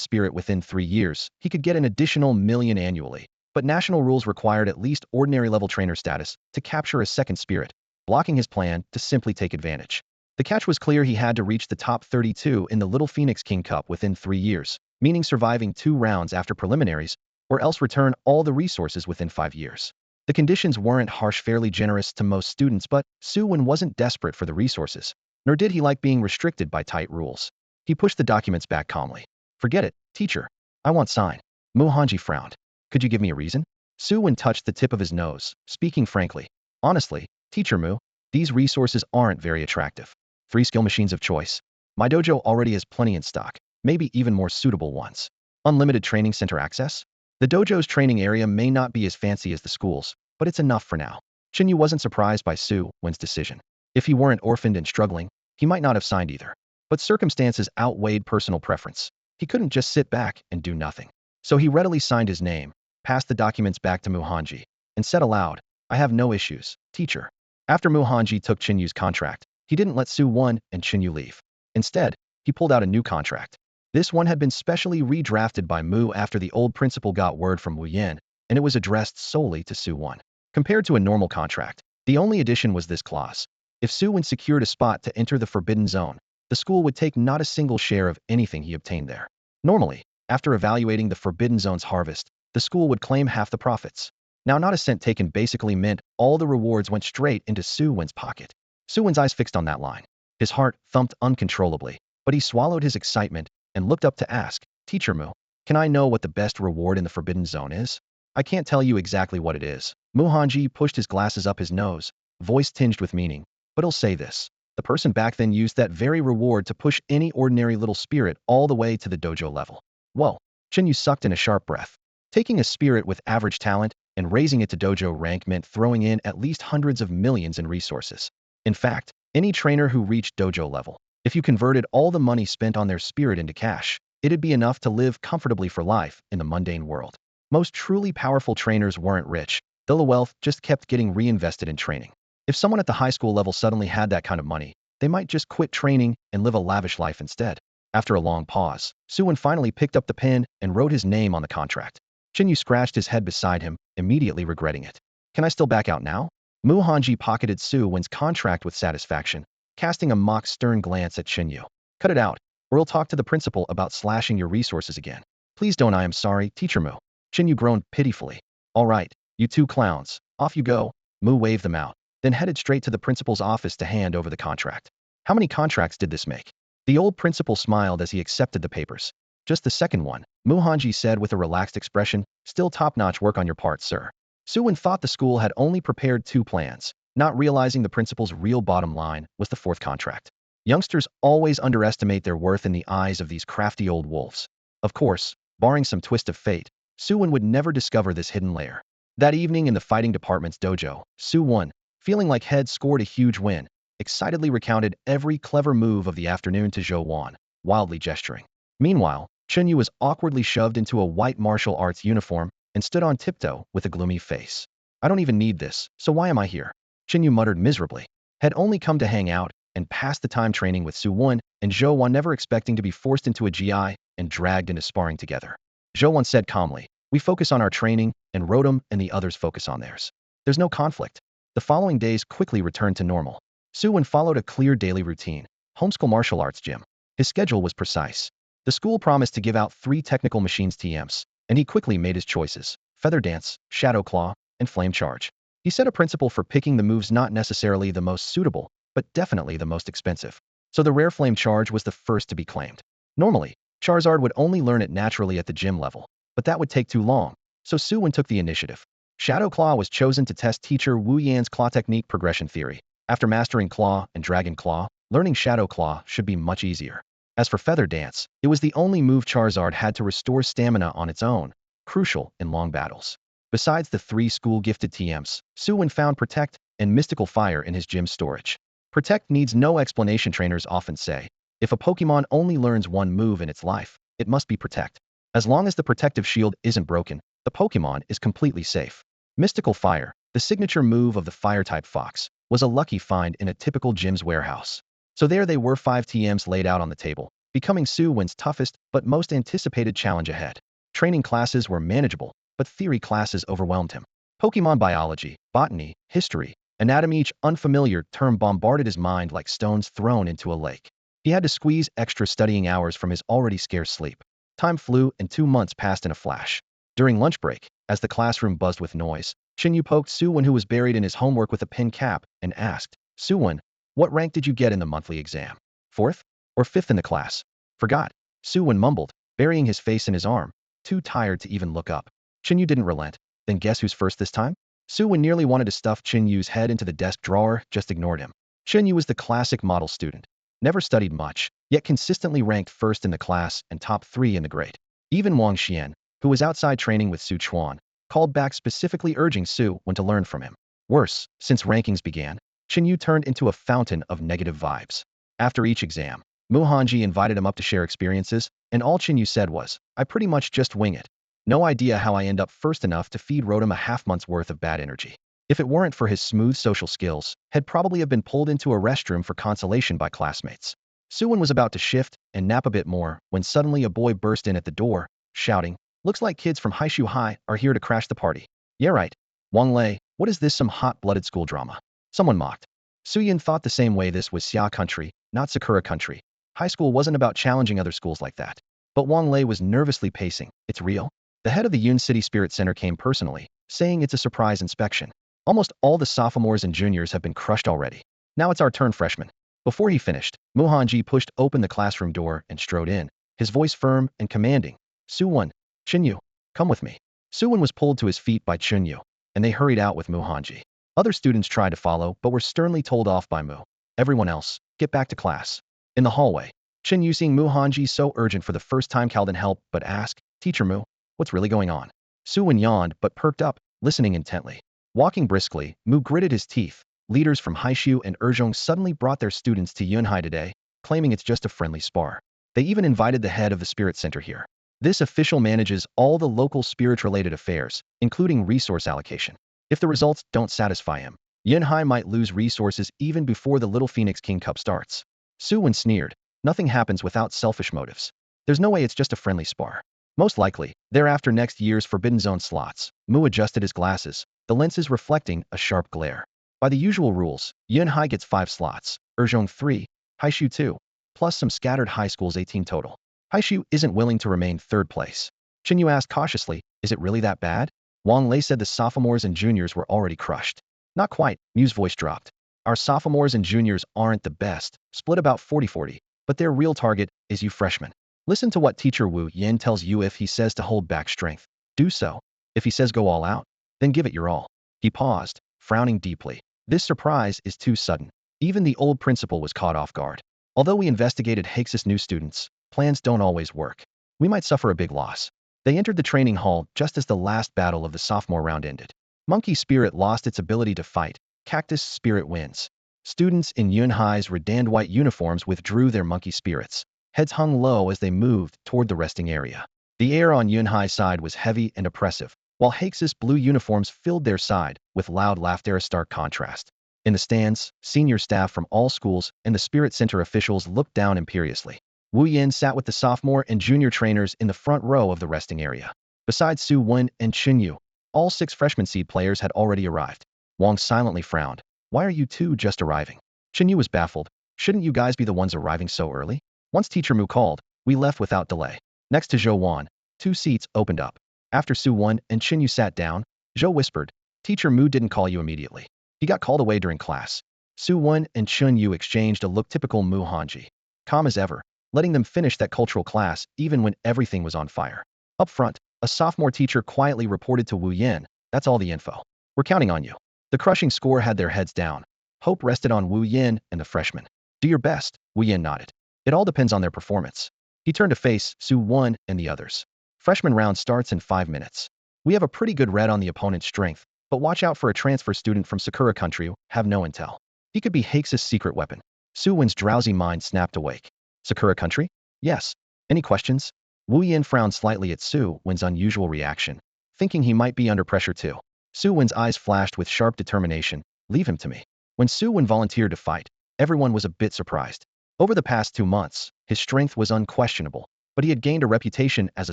spirit within 3 years, he could get an additional million annually, but national rules required at least ordinary level trainer status to capture a second spirit, blocking his plan to simply take advantage. The catch was clear: he had to reach the top 32 in the Little Phoenix King Cup within 3 years, meaning surviving 2 rounds after preliminaries, or else return all the resources within 5 years. The conditions weren't harsh, fairly generous to most students, but Su Wen wasn't desperate for the resources, nor did he like being restricted by tight rules. He pushed the documents back calmly. Forget it, teacher. I want sign. Mu Hanji frowned. Could you give me a reason? Su Wen touched the tip of his nose, speaking frankly. Honestly, Teacher Mu, these resources aren't very attractive. 3 skill machines of choice. My dojo already has plenty in stock. maybe even more suitable ones. Unlimited training center access? The dojo's training area may not be as fancy as the school's, but it's enough for now. Chinyu wasn't surprised by Su Wen's decision. If he weren't orphaned and struggling, he might not have signed either. But circumstances outweighed personal preference. He couldn't just sit back and do nothing. So he readily signed his name, passed the documents back to Muhanji, and said aloud, "I have no issues, teacher." After Muhanji took Chinyu's contract, he didn't let Su Wen and Chinyu leave. Instead, he pulled out a new contract. This one had been specially redrafted by Mu after the old principal got word from Wu Yan, and it was addressed solely to Su Wen. Compared to a normal contract, the only addition was this clause. If Su Wen secured a spot to enter the Forbidden Zone, the school would take not a single share of anything he obtained there. Normally, after evaluating the Forbidden Zone's harvest, the school would claim half the profits. Now not a cent taken basically meant all the rewards went straight into Su Wen's pocket. Su Wen's eyes fixed on that line. His heart thumped uncontrollably, but he swallowed his excitement and looked up to ask, "Teacher Mu, can I know what the best reward in the Forbidden Zone is?" "I can't tell you exactly what it is." Muhanji pushed his glasses up his nose, voice tinged with meaning, "but I'll say this. The person back then used that very reward to push any ordinary little spirit all the way to the dojo level." Whoa, Chinyu sucked in a sharp breath. Taking a spirit with average talent and raising it to dojo rank meant throwing in at least hundreds of millions in resources. In fact, any trainer who reached dojo level, if you converted all the money spent on their spirit into cash, it'd be enough to live comfortably for life in the mundane world. Most truly powerful trainers weren't rich, though the wealth just kept getting reinvested in training. If someone at the high school level suddenly had that kind of money, they might just quit training and live a lavish life instead. After a long pause, Su Wen finally picked up the pen and wrote his name on the contract. Chinyu scratched his head beside him, immediately regretting it. "Can I still back out now?" Muhanji pocketed Su Wen's contract with satisfaction, casting a mock stern glance at Chinyu. "Cut it out, or he'll talk to the principal about slashing your resources again." "Please don't, I am sorry, Teacher Mu." Chinyu groaned pitifully. "All right, you two clowns, off you go." Mu waved them out, then headed straight to the principal's office to hand over the contract. How many contracts did this make? The old principal smiled as he accepted the papers. "Just the second one," Muhanji said with a relaxed expression. "Still top-notch work on your part, sir." Su Wen thought the school had only prepared 2 plans, not realizing the principal's real bottom line was the 4th contract. Youngsters always underestimate their worth in the eyes of these crafty old wolves. Of course, barring some twist of fate, Su Wen would never discover this hidden layer. That evening in the fighting department's dojo, Su Wen, feeling like he'd scored a huge win, excitedly recounted every clever move of the afternoon to Zhou Wan, wildly gesturing. Meanwhile, Chinyu was awkwardly shoved into a white martial arts uniform and stood on tiptoe with a gloomy face. "I don't even need this, so why am I here?" Chinyu muttered miserably. Had only come to hang out and pass the time training with Su Wen and Zhou Wan, never expecting to be forced into a GI and dragged into sparring together. Zhou Wan said calmly, "We focus on our training, and Rotom and the others focus on theirs. There's no conflict." The following days quickly returned to normal. Su Wen followed a clear daily routine, homeschool martial arts gym. His schedule was precise. The school promised to give out 3 technical machines TMs, and he quickly made his choices: Feather Dance, Shadow Claw, and Flame Charge. He set a principle for picking the moves not necessarily the most suitable, but definitely the most expensive. So the rare Flame Charge was the first to be claimed. Normally, Charizard would only learn it naturally at the gym level, but that would take too long, so Su Wen took the initiative. Shadow Claw was chosen to test teacher Wu Yan's claw technique progression theory. After mastering Claw and Dragon Claw, learning Shadow Claw should be much easier. As for Feather Dance, it was the only move Charizard had to restore stamina on its own, crucial in long battles. Besides the 3 school-gifted TMs, Su Wen found Protect and Mystical Fire in his gym storage. Protect needs no explanation, trainers often say. If a Pokémon only learns one move in its life, it must be Protect. As long as the protective shield isn't broken, the Pokémon is completely safe. Mystical Fire, the signature move of the Fire-type Fox, was a lucky find in a typical gym's warehouse. So there they were, 5 TMs laid out on the table, becoming Su Wen's toughest but most anticipated challenge ahead. Training classes were manageable, but theory classes overwhelmed him. Pokémon biology, botany, history, anatomy, each unfamiliar term bombarded his mind like stones thrown into a lake. He had to squeeze extra studying hours from his already scarce sleep. Time flew and 2 months passed in a flash. During lunch break, as the classroom buzzed with noise, Chinyu poked Su Wen, who was buried in his homework, with a pin cap and asked, "Su Wen, what rank did you get in the monthly exam? 4th? Or 5th in the class?" "Forgot." Su Wen mumbled, burying his face in his arm, too tired to even look up. Chinyu didn't relent. "Then guess who's first this time?" Su Wen nearly wanted to stuff Chinyu's head into the desk drawer, just ignored him. Chinyu was the classic model student. never studied much, yet consistently ranked first in the class and top 3 in the grade. Even Wang Xian, who was outside training with Su Chuan, called back specifically urging Su Wen to learn from him. Worse, since rankings began, Yu turned into a fountain of negative vibes. After each exam, Mu Hanji invited him up to share experiences, and all Yu said was, "I pretty much just wing it. No idea how I end up first enough to feed Rotom a half month's worth of bad energy. If it weren't for his smooth social skills, he'd probably have been pulled into a restroom for consolation by classmates." Su Wen was about to shift and nap a bit more when suddenly a boy burst in at the door, shouting, "Looks like kids from Haishu High are here to crash the party." "Yeah right. Wang Lei, what is this, some hot-blooded school drama?" Someone mocked. Su Yin thought the same way. This was Xia country, not Sakura country. High school wasn't about challenging other schools like that. But Wang Lei was nervously pacing. "It's real?" The head of the Yun City Spirit Center came personally, saying it's a surprise inspection. "Almost all the sophomores and juniors have been crushed already. Now it's our turn, freshmen." Before he finished, Mu Hanji pushed open the classroom door and strode in, his voice firm and commanding. "Su Wen, Yu, come with me." Su Wen was pulled to his feet by Yu, and they hurried out with Mu Hanji. Other students tried to follow but were sternly told off by Mu. "Everyone else, get back to class." In the hallway, Yu, seeing Mu Hanji so urgent for the first time, called in help but asked, "Teacher Mu, what's really going on?" Su Wen yawned but perked up, listening intently. Walking briskly, Mu gritted his teeth. Leaders from Haishu and Erzhong suddenly brought their students to Yunhai today, claiming it's just a friendly spar. They even invited the head of the Spirit Center here. This official manages all the local spirit-related affairs, including resource allocation. If the results don't satisfy him, Yunhai might lose resources even before the Little Phoenix King Cup starts. Su Wen sneered. Nothing happens without selfish motives. There's no way it's just a friendly spar. Most likely, they're after next year's Forbidden Zone slots. Mu adjusted his glasses, the lenses reflecting a sharp glare. By the usual rules, Yunhai gets 5 slots, Erzhong 3, Haishu 2, plus some scattered high schools, 18 total. Haishu isn't willing to remain third place. Yu asked cautiously, "Is it really that bad?" Wang Lei said the sophomores and juniors were already crushed. "Not quite," Mu's voice dropped. "Our sophomores and juniors aren't the best, split about 40-40, but their real target is you freshmen. Listen to what Teacher Wu Yin tells you. If he says to hold back strength, do so. If he says go all out, then give it your all." He paused, frowning deeply. This surprise is too sudden. Even the old principal was caught off guard. "Although we investigated Hakes's new students, plans don't always work. We might suffer a big loss." They entered the training hall just as the last battle of the sophomore round ended. Monkey Spirit lost its ability to fight. Cactus Spirit wins. Students in Yunhai's redand white uniforms withdrew their monkey spirits. Heads hung low as they moved toward the resting area. The air on Yunhai's side was heavy and oppressive, while Hakes's blue uniforms filled their side with loud laughter, a stark contrast. In the stands, senior staff from all schools and the Spirit Center officials looked down imperiously. Wu Yin sat with the sophomore and junior trainers in the front row of the resting area. Besides Su Wen and Yu, all 6 freshman seed players had already arrived. Wang silently frowned. "Why are you two just arriving?" Yu was baffled. "Shouldn't you guys be the ones arriving so early?" Once Teacher Mu called, we left without delay. Next to Zhou Wan, 2 seats opened up. After Su Wen and Yu sat down, Zhou whispered, "Teacher Mu didn't call you immediately. He got called away during class." Su Wen and Yu exchanged a look typical Mu Hanji. Calm as ever, letting them finish that cultural class even when everything was on fire. Up front, a sophomore teacher quietly reported to Wu Yin, "That's all the info. We're counting on you." The crushing score had their heads down. Hope rested on Wu Yin and the freshmen. "Do your best," Wu Yin nodded. "It all depends on their performance." He turned to face Su Wen and the others. "Freshman round starts in 5 minutes. We have a pretty good read on the opponent's strength, but watch out for a transfer student from Sakura country. Have no intel. He could be Hakes's secret weapon." Su Wen's drowsy mind snapped awake. "Sakura country?" "Yes. Any questions?" Wu Yin frowned slightly at Su Wen's unusual reaction, thinking he might be under pressure too. Su Wen's eyes flashed with sharp determination. "Leave him to me." When Su Wen volunteered to fight, everyone was a bit surprised. Over the past 2 months, his strength was unquestionable, but he had gained a reputation as a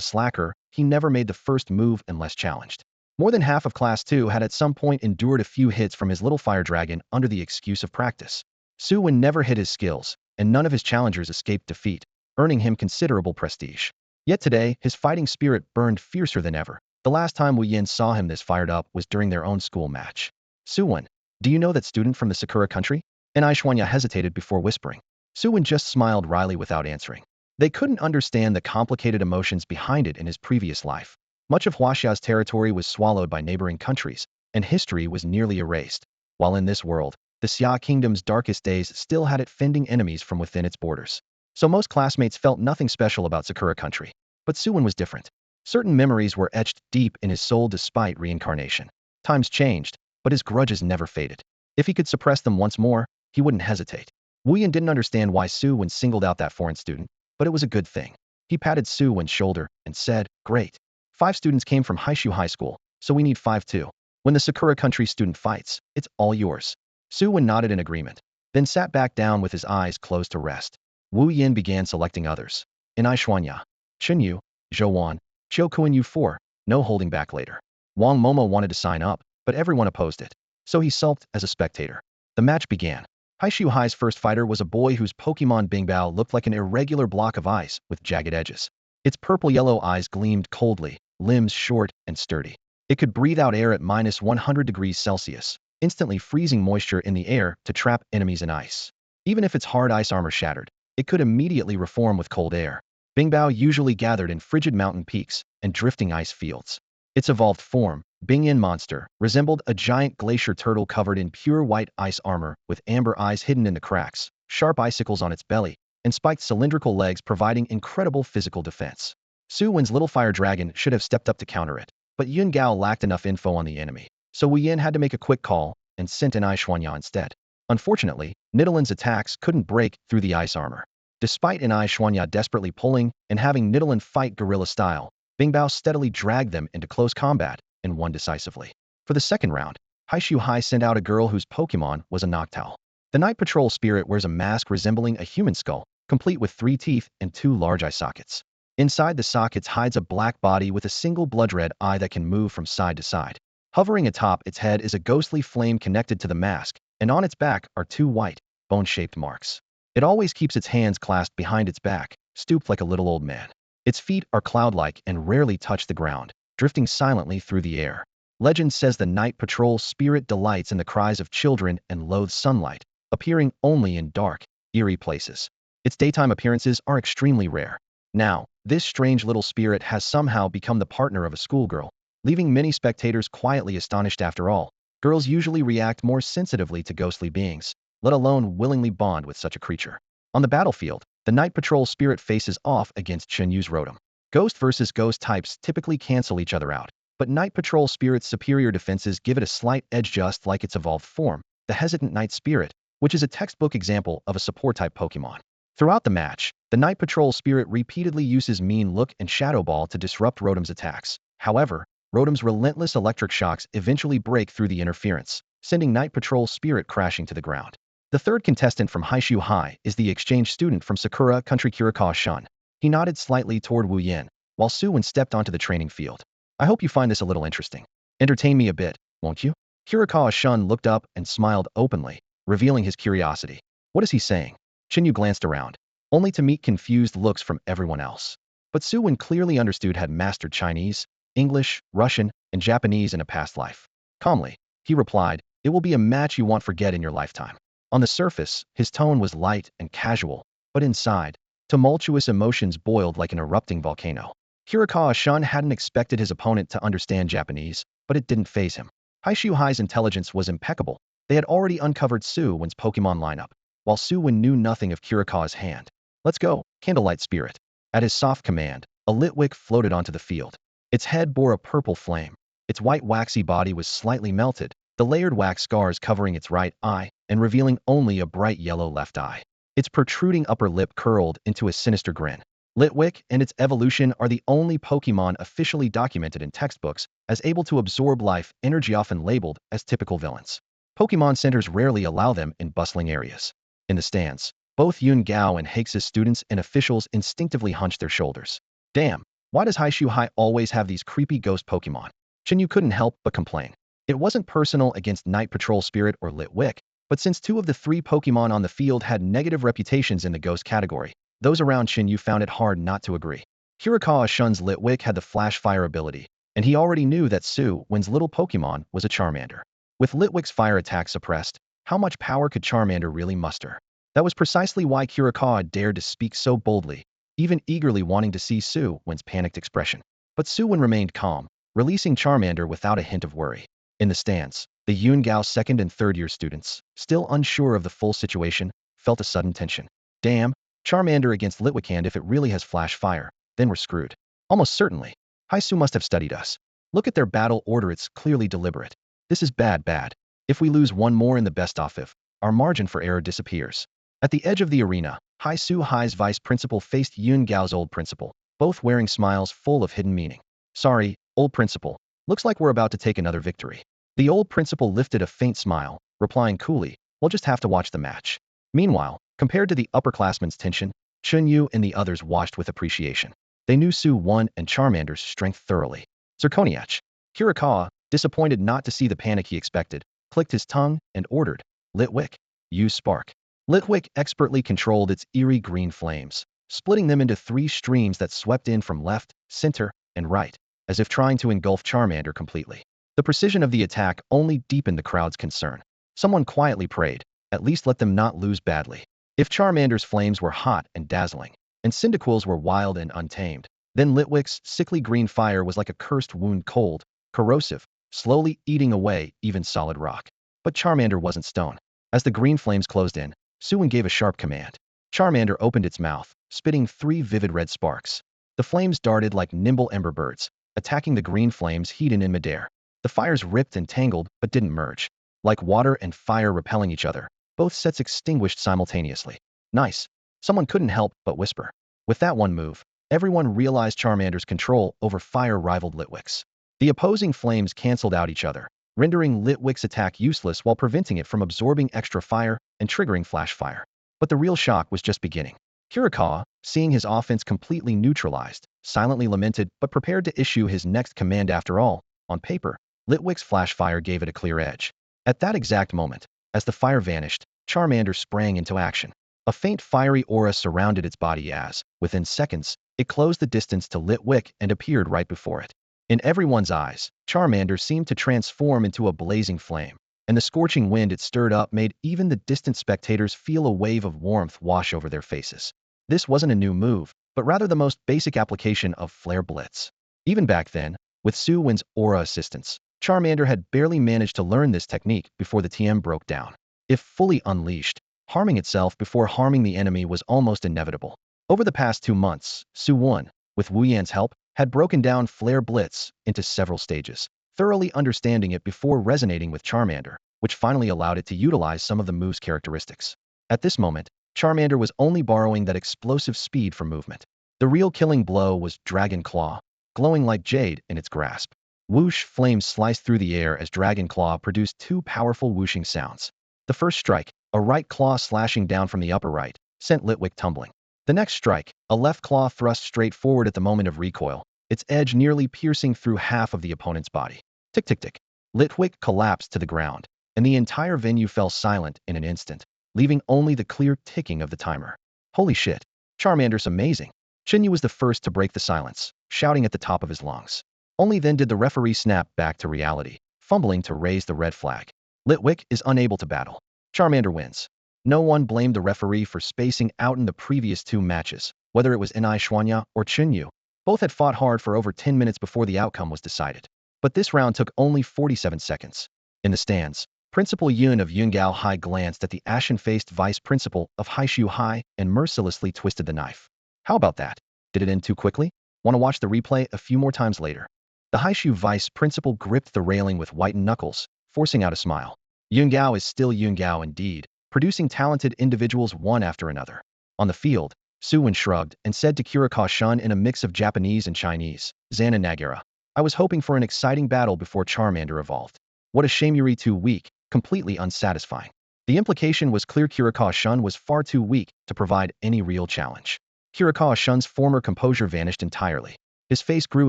slacker. He never made the first move unless challenged. More than half of Class 2 had at some point endured a few hits from his little fire dragon under the excuse of practice. Su Wen never hid his skills, and none of his challengers escaped defeat, earning him considerable prestige. Yet today, his fighting spirit burned fiercer than ever. The last time Wu Yin saw him this fired up was during their own school match. "Su Wen, do you know that student from the Sakura country?" And Aishwanya hesitated before whispering. Su Wen just smiled wryly without answering. They couldn't understand the complicated emotions behind it in his previous life. Much of Huaxia's territory was swallowed by neighboring countries, and history was nearly erased. While in this world, The Xia Kingdom's darkest days still had it fending enemies from within its borders. So most classmates felt nothing special about Sakura country. But Su Wen was different. Certain memories were etched deep in his soul despite reincarnation. Times changed, but his grudges never faded. If he could suppress them once more, he wouldn't hesitate. Wu Yan didn't understand why Su Wen singled out that foreign student, but it was a good thing. He patted Su Wen's shoulder and said, "Great. 5 students came from Haishu High School, so we need 5 too. When the Sakura country student fights, it's all yours." Su Wen nodded in agreement, then sat back down with his eyes closed to rest. Wu Yan began selecting others. In Aishuanya, Chenyu, Zhou Wan, Chiu Kuan 4, no holding back later. Wang Momo wanted to sign up, but everyone opposed it, so he sulked as a spectator. The match began. Haishu Hai's first fighter was a boy whose Pokemon Bingbao looked like an irregular block of ice with jagged edges. Its purple-yellow eyes gleamed coldly, limbs short and sturdy. It could breathe out air at -100 degrees Celsius, instantly freezing moisture in the air to trap enemies in ice. Even if its hard ice armor shattered, it could immediately reform with cold air. Bingbao usually gathered in frigid mountain peaks and drifting ice fields. Its evolved form, Bingyan Monster, resembled a giant glacier turtle covered in pure white ice armor with amber eyes hidden in the cracks, sharp icicles on its belly, and spiked cylindrical legs providing incredible physical defense. Su Wen's little fire dragon should have stepped up to counter it, but Yun Gao lacked enough info on the enemy, so Wu Yan had to make a quick call and sent an Aishuanya instead. Unfortunately, Nidalee's attacks couldn't break through the ice armor. Despite an Aishuanya desperately pulling and having Nidalee fight guerrilla style, Bingbao steadily dragged them into close combat and won decisively. For the second round, Haishu Hai sent out a girl whose Pokemon was a Noctowl. The Night Patrol spirit wears a mask resembling a human skull, complete with 3 teeth and 2 large eye sockets. Inside the sockets hides a black body with a single blood-red eye that can move from side to side. Hovering atop its head is a ghostly flame connected to the mask, and on its back are 2 white, bone-shaped marks. It always keeps its hands clasped behind its back, stooped like a little old man. Its feet are cloud-like and rarely touch the ground, drifting silently through the air. Legend says the Night Patrol spirit delights in the cries of children and loathes sunlight, appearing only in dark, eerie places. Its daytime appearances are extremely rare. Now, this strange little spirit has somehow become the partner of a schoolgirl, leaving many spectators quietly astonished. After all, girls usually react more sensitively to ghostly beings, let alone willingly bond with such a creature. On the battlefield, the Night Patrol spirit faces off against Chenyu's Rotom. Ghost versus ghost types typically cancel each other out, but Night Patrol spirit's superior defenses give it a slight edge, just like its evolved form, the Hesitant Night Spirit, which is a textbook example of a support-type Pokemon. Throughout the match, the Night Patrol spirit repeatedly uses Mean Look and Shadow Ball to disrupt Rotom's attacks. However, Rotom's relentless electric shocks eventually break through the interference, sending Night Patrol spirit crashing to the ground. The third contestant from Haishu High is the exchange student from Sakura Country, Kirikawa Shun. He nodded slightly toward Wu Yan, while Su Wen stepped onto the training field. "I hope you find this a little interesting. Entertain me a bit, won't you?" Kirikawa Shun looked up and smiled openly, revealing his curiosity. "What is he saying?" Chenyu glanced around, only to meet confused looks from everyone else. But Su Wen clearly understood, had mastered Chinese, English, Russian, and Japanese in a past life. Calmly, he replied, "It will be a match you won't forget in your lifetime." On the surface, his tone was light and casual, but inside, tumultuous emotions boiled like an erupting volcano. Kirikawa Shun hadn't expected his opponent to understand Japanese, but it didn't faze him. Haishu Hai's intelligence was impeccable. They had already uncovered Su Wen's Pokemon lineup, while Su Wen knew nothing of Kirikawa's hand. "Let's go, Candlelight Spirit." At his soft command, a Litwick floated onto the field. Its head bore a purple flame. Its white waxy body was slightly melted, the layered wax scars covering its right eye and revealing only a bright yellow left eye. Its protruding upper lip curled into a sinister grin. Litwick and its evolution are the only Pokemon officially documented in textbooks as able to absorb life energy, often labeled as typical villains. Pokemon centers rarely allow them in bustling areas. In the stands, both Yun Gao and Haix's students and officials instinctively hunched their shoulders. "Damn, why does Haishu Hai always have these creepy ghost Pokemon?" Chenyu couldn't help but complain. It wasn't personal against Night Patrol Spirit or Litwick, but since 2 of the 3 Pokemon on the field had negative reputations in the ghost category, those around Chenyu found it hard not to agree. Kirikawa Shun's Litwick had the Flash Fire ability, and he already knew that Su Wen's little Pokemon was a Charmander. With Litwick's fire attack suppressed, how much power could Charmander really muster? That was precisely why Kirikawa dared to speak so boldly, even eagerly wanting to see Su Wen's panicked expression. But Su Wen remained calm, releasing Charmander without a hint of worry. In the stands, The Yun-Gao second and third year students, still unsure of the full situation, felt a sudden tension. Damn, Charmander against Litwick, if it really has flash fire, then we're screwed. Almost certainly. Haisu must have studied us. Look at their battle order, it's clearly deliberate. This is bad. If we lose one more in the best-of, our margin for error disappears. At the edge of the arena, Haisu Hai's vice principal faced Yun-Gao's old principal, both wearing smiles full of hidden meaning. Sorry, old principal. Looks like we're about to take another victory. The old principal lifted a faint smile, replying coolly, we'll just have to watch the match. Meanwhile, compared to the upperclassmen's tension, Chunyu and the others watched with appreciation. They knew Su Wen and Charmander's strength thoroughly. Zirconiach. Kirikawa, disappointed not to see the panic he expected, clicked his tongue and ordered, Litwick, use spark. Litwick expertly controlled its eerie green flames, splitting them into 3 streams that swept in from left, center, and right, as if trying to engulf Charmander completely. The precision of the attack only deepened the crowd's concern. Someone quietly prayed, at least let them not lose badly. If Charmander's flames were hot and dazzling, and Cyndaquil's were wild and untamed, then Litwick's sickly green fire was like a cursed wound, cold, corrosive, slowly eating away even solid rock. But Charmander wasn't stone. As the green flames closed in, Su Wen gave a sharp command. Charmander opened its mouth, spitting 3 vivid red sparks. The flames darted like nimble ember birds, attacking the green flames heated in midair. The fires ripped and tangled, but didn't merge. Like water and fire repelling each other, both sets extinguished simultaneously. Nice. Someone couldn't help but whisper. With that one move, everyone realized Charmander's control over fire rivaled Litwick's. The opposing flames canceled out each other, rendering Litwick's attack useless while preventing it from absorbing extra fire and triggering flash fire. But the real shock was just beginning. Kirikawa, seeing his offense completely neutralized, silently lamented but prepared to issue his next command. After all, on paper, Litwick's flash fire gave it a clear edge. At that exact moment, as the fire vanished, Charmander sprang into action. A faint fiery aura surrounded its body as, within seconds, it closed the distance to Litwick and appeared right before it. In everyone's eyes, Charmander seemed to transform into a blazing flame, and the scorching wind it stirred up made even the distant spectators feel a wave of warmth wash over their faces. This wasn't a new move, but rather the most basic application of Flare Blitz. Even back then, with Su Wen's aura assistance, Charmander had barely managed to learn this technique before the TM broke down. If fully unleashed, harming itself before harming the enemy was almost inevitable. Over the past 2 months, Su Wen, with Wu Yan's help, had broken down Flare Blitz into several stages, thoroughly understanding it before resonating with Charmander, which finally allowed it to utilize some of the move's characteristics. At this moment, Charmander was only borrowing that explosive speed for movement. The real killing blow was Dragon Claw, glowing like jade in its grasp. Whoosh, flames sliced through the air as Dragon Claw produced 2 powerful whooshing sounds. The first strike, a right claw slashing down from the upper right, sent Litwick tumbling. The next strike, a left claw thrust straight forward at the moment of recoil, its edge nearly piercing through half of the opponent's body. Tick tick tick. Litwick collapsed to the ground, and the entire venue fell silent in an instant, leaving only the clear ticking of the timer. Holy shit. Charmander's amazing. Chinyu was the first to break the silence, shouting at the top of his lungs. Only then did the referee snap back to reality, fumbling to raise the red flag. Litwick is unable to battle. Charmander wins. No one blamed the referee for spacing out in the previous 2 matches, whether it was Ni Xuanya or Chinyu. Both had fought hard for over 10 minutes before the outcome was decided. But this round took only 47 seconds. In the stands, Principal Yun of Yun-Gao High glanced at the ashen-faced vice principal of Haishu High and mercilessly twisted the knife. How about that? Did it end too quickly? Want to watch the replay a few more times later? The Haishu vice principal gripped the railing with whitened knuckles, forcing out a smile. Yun-Gao is still Yun-Gao indeed, producing talented individuals one after another. On the field, Su Wen shrugged and said to Kirikawa-shun in a mix of Japanese and Chinese, Zana Nagara, I was hoping for an exciting battle before Charmander evolved. What a shame you're too weak, completely unsatisfying. The implication was clear. Kirikawa-shun was far too weak to provide any real challenge. Kirikawa-shun's former composure vanished entirely. His face grew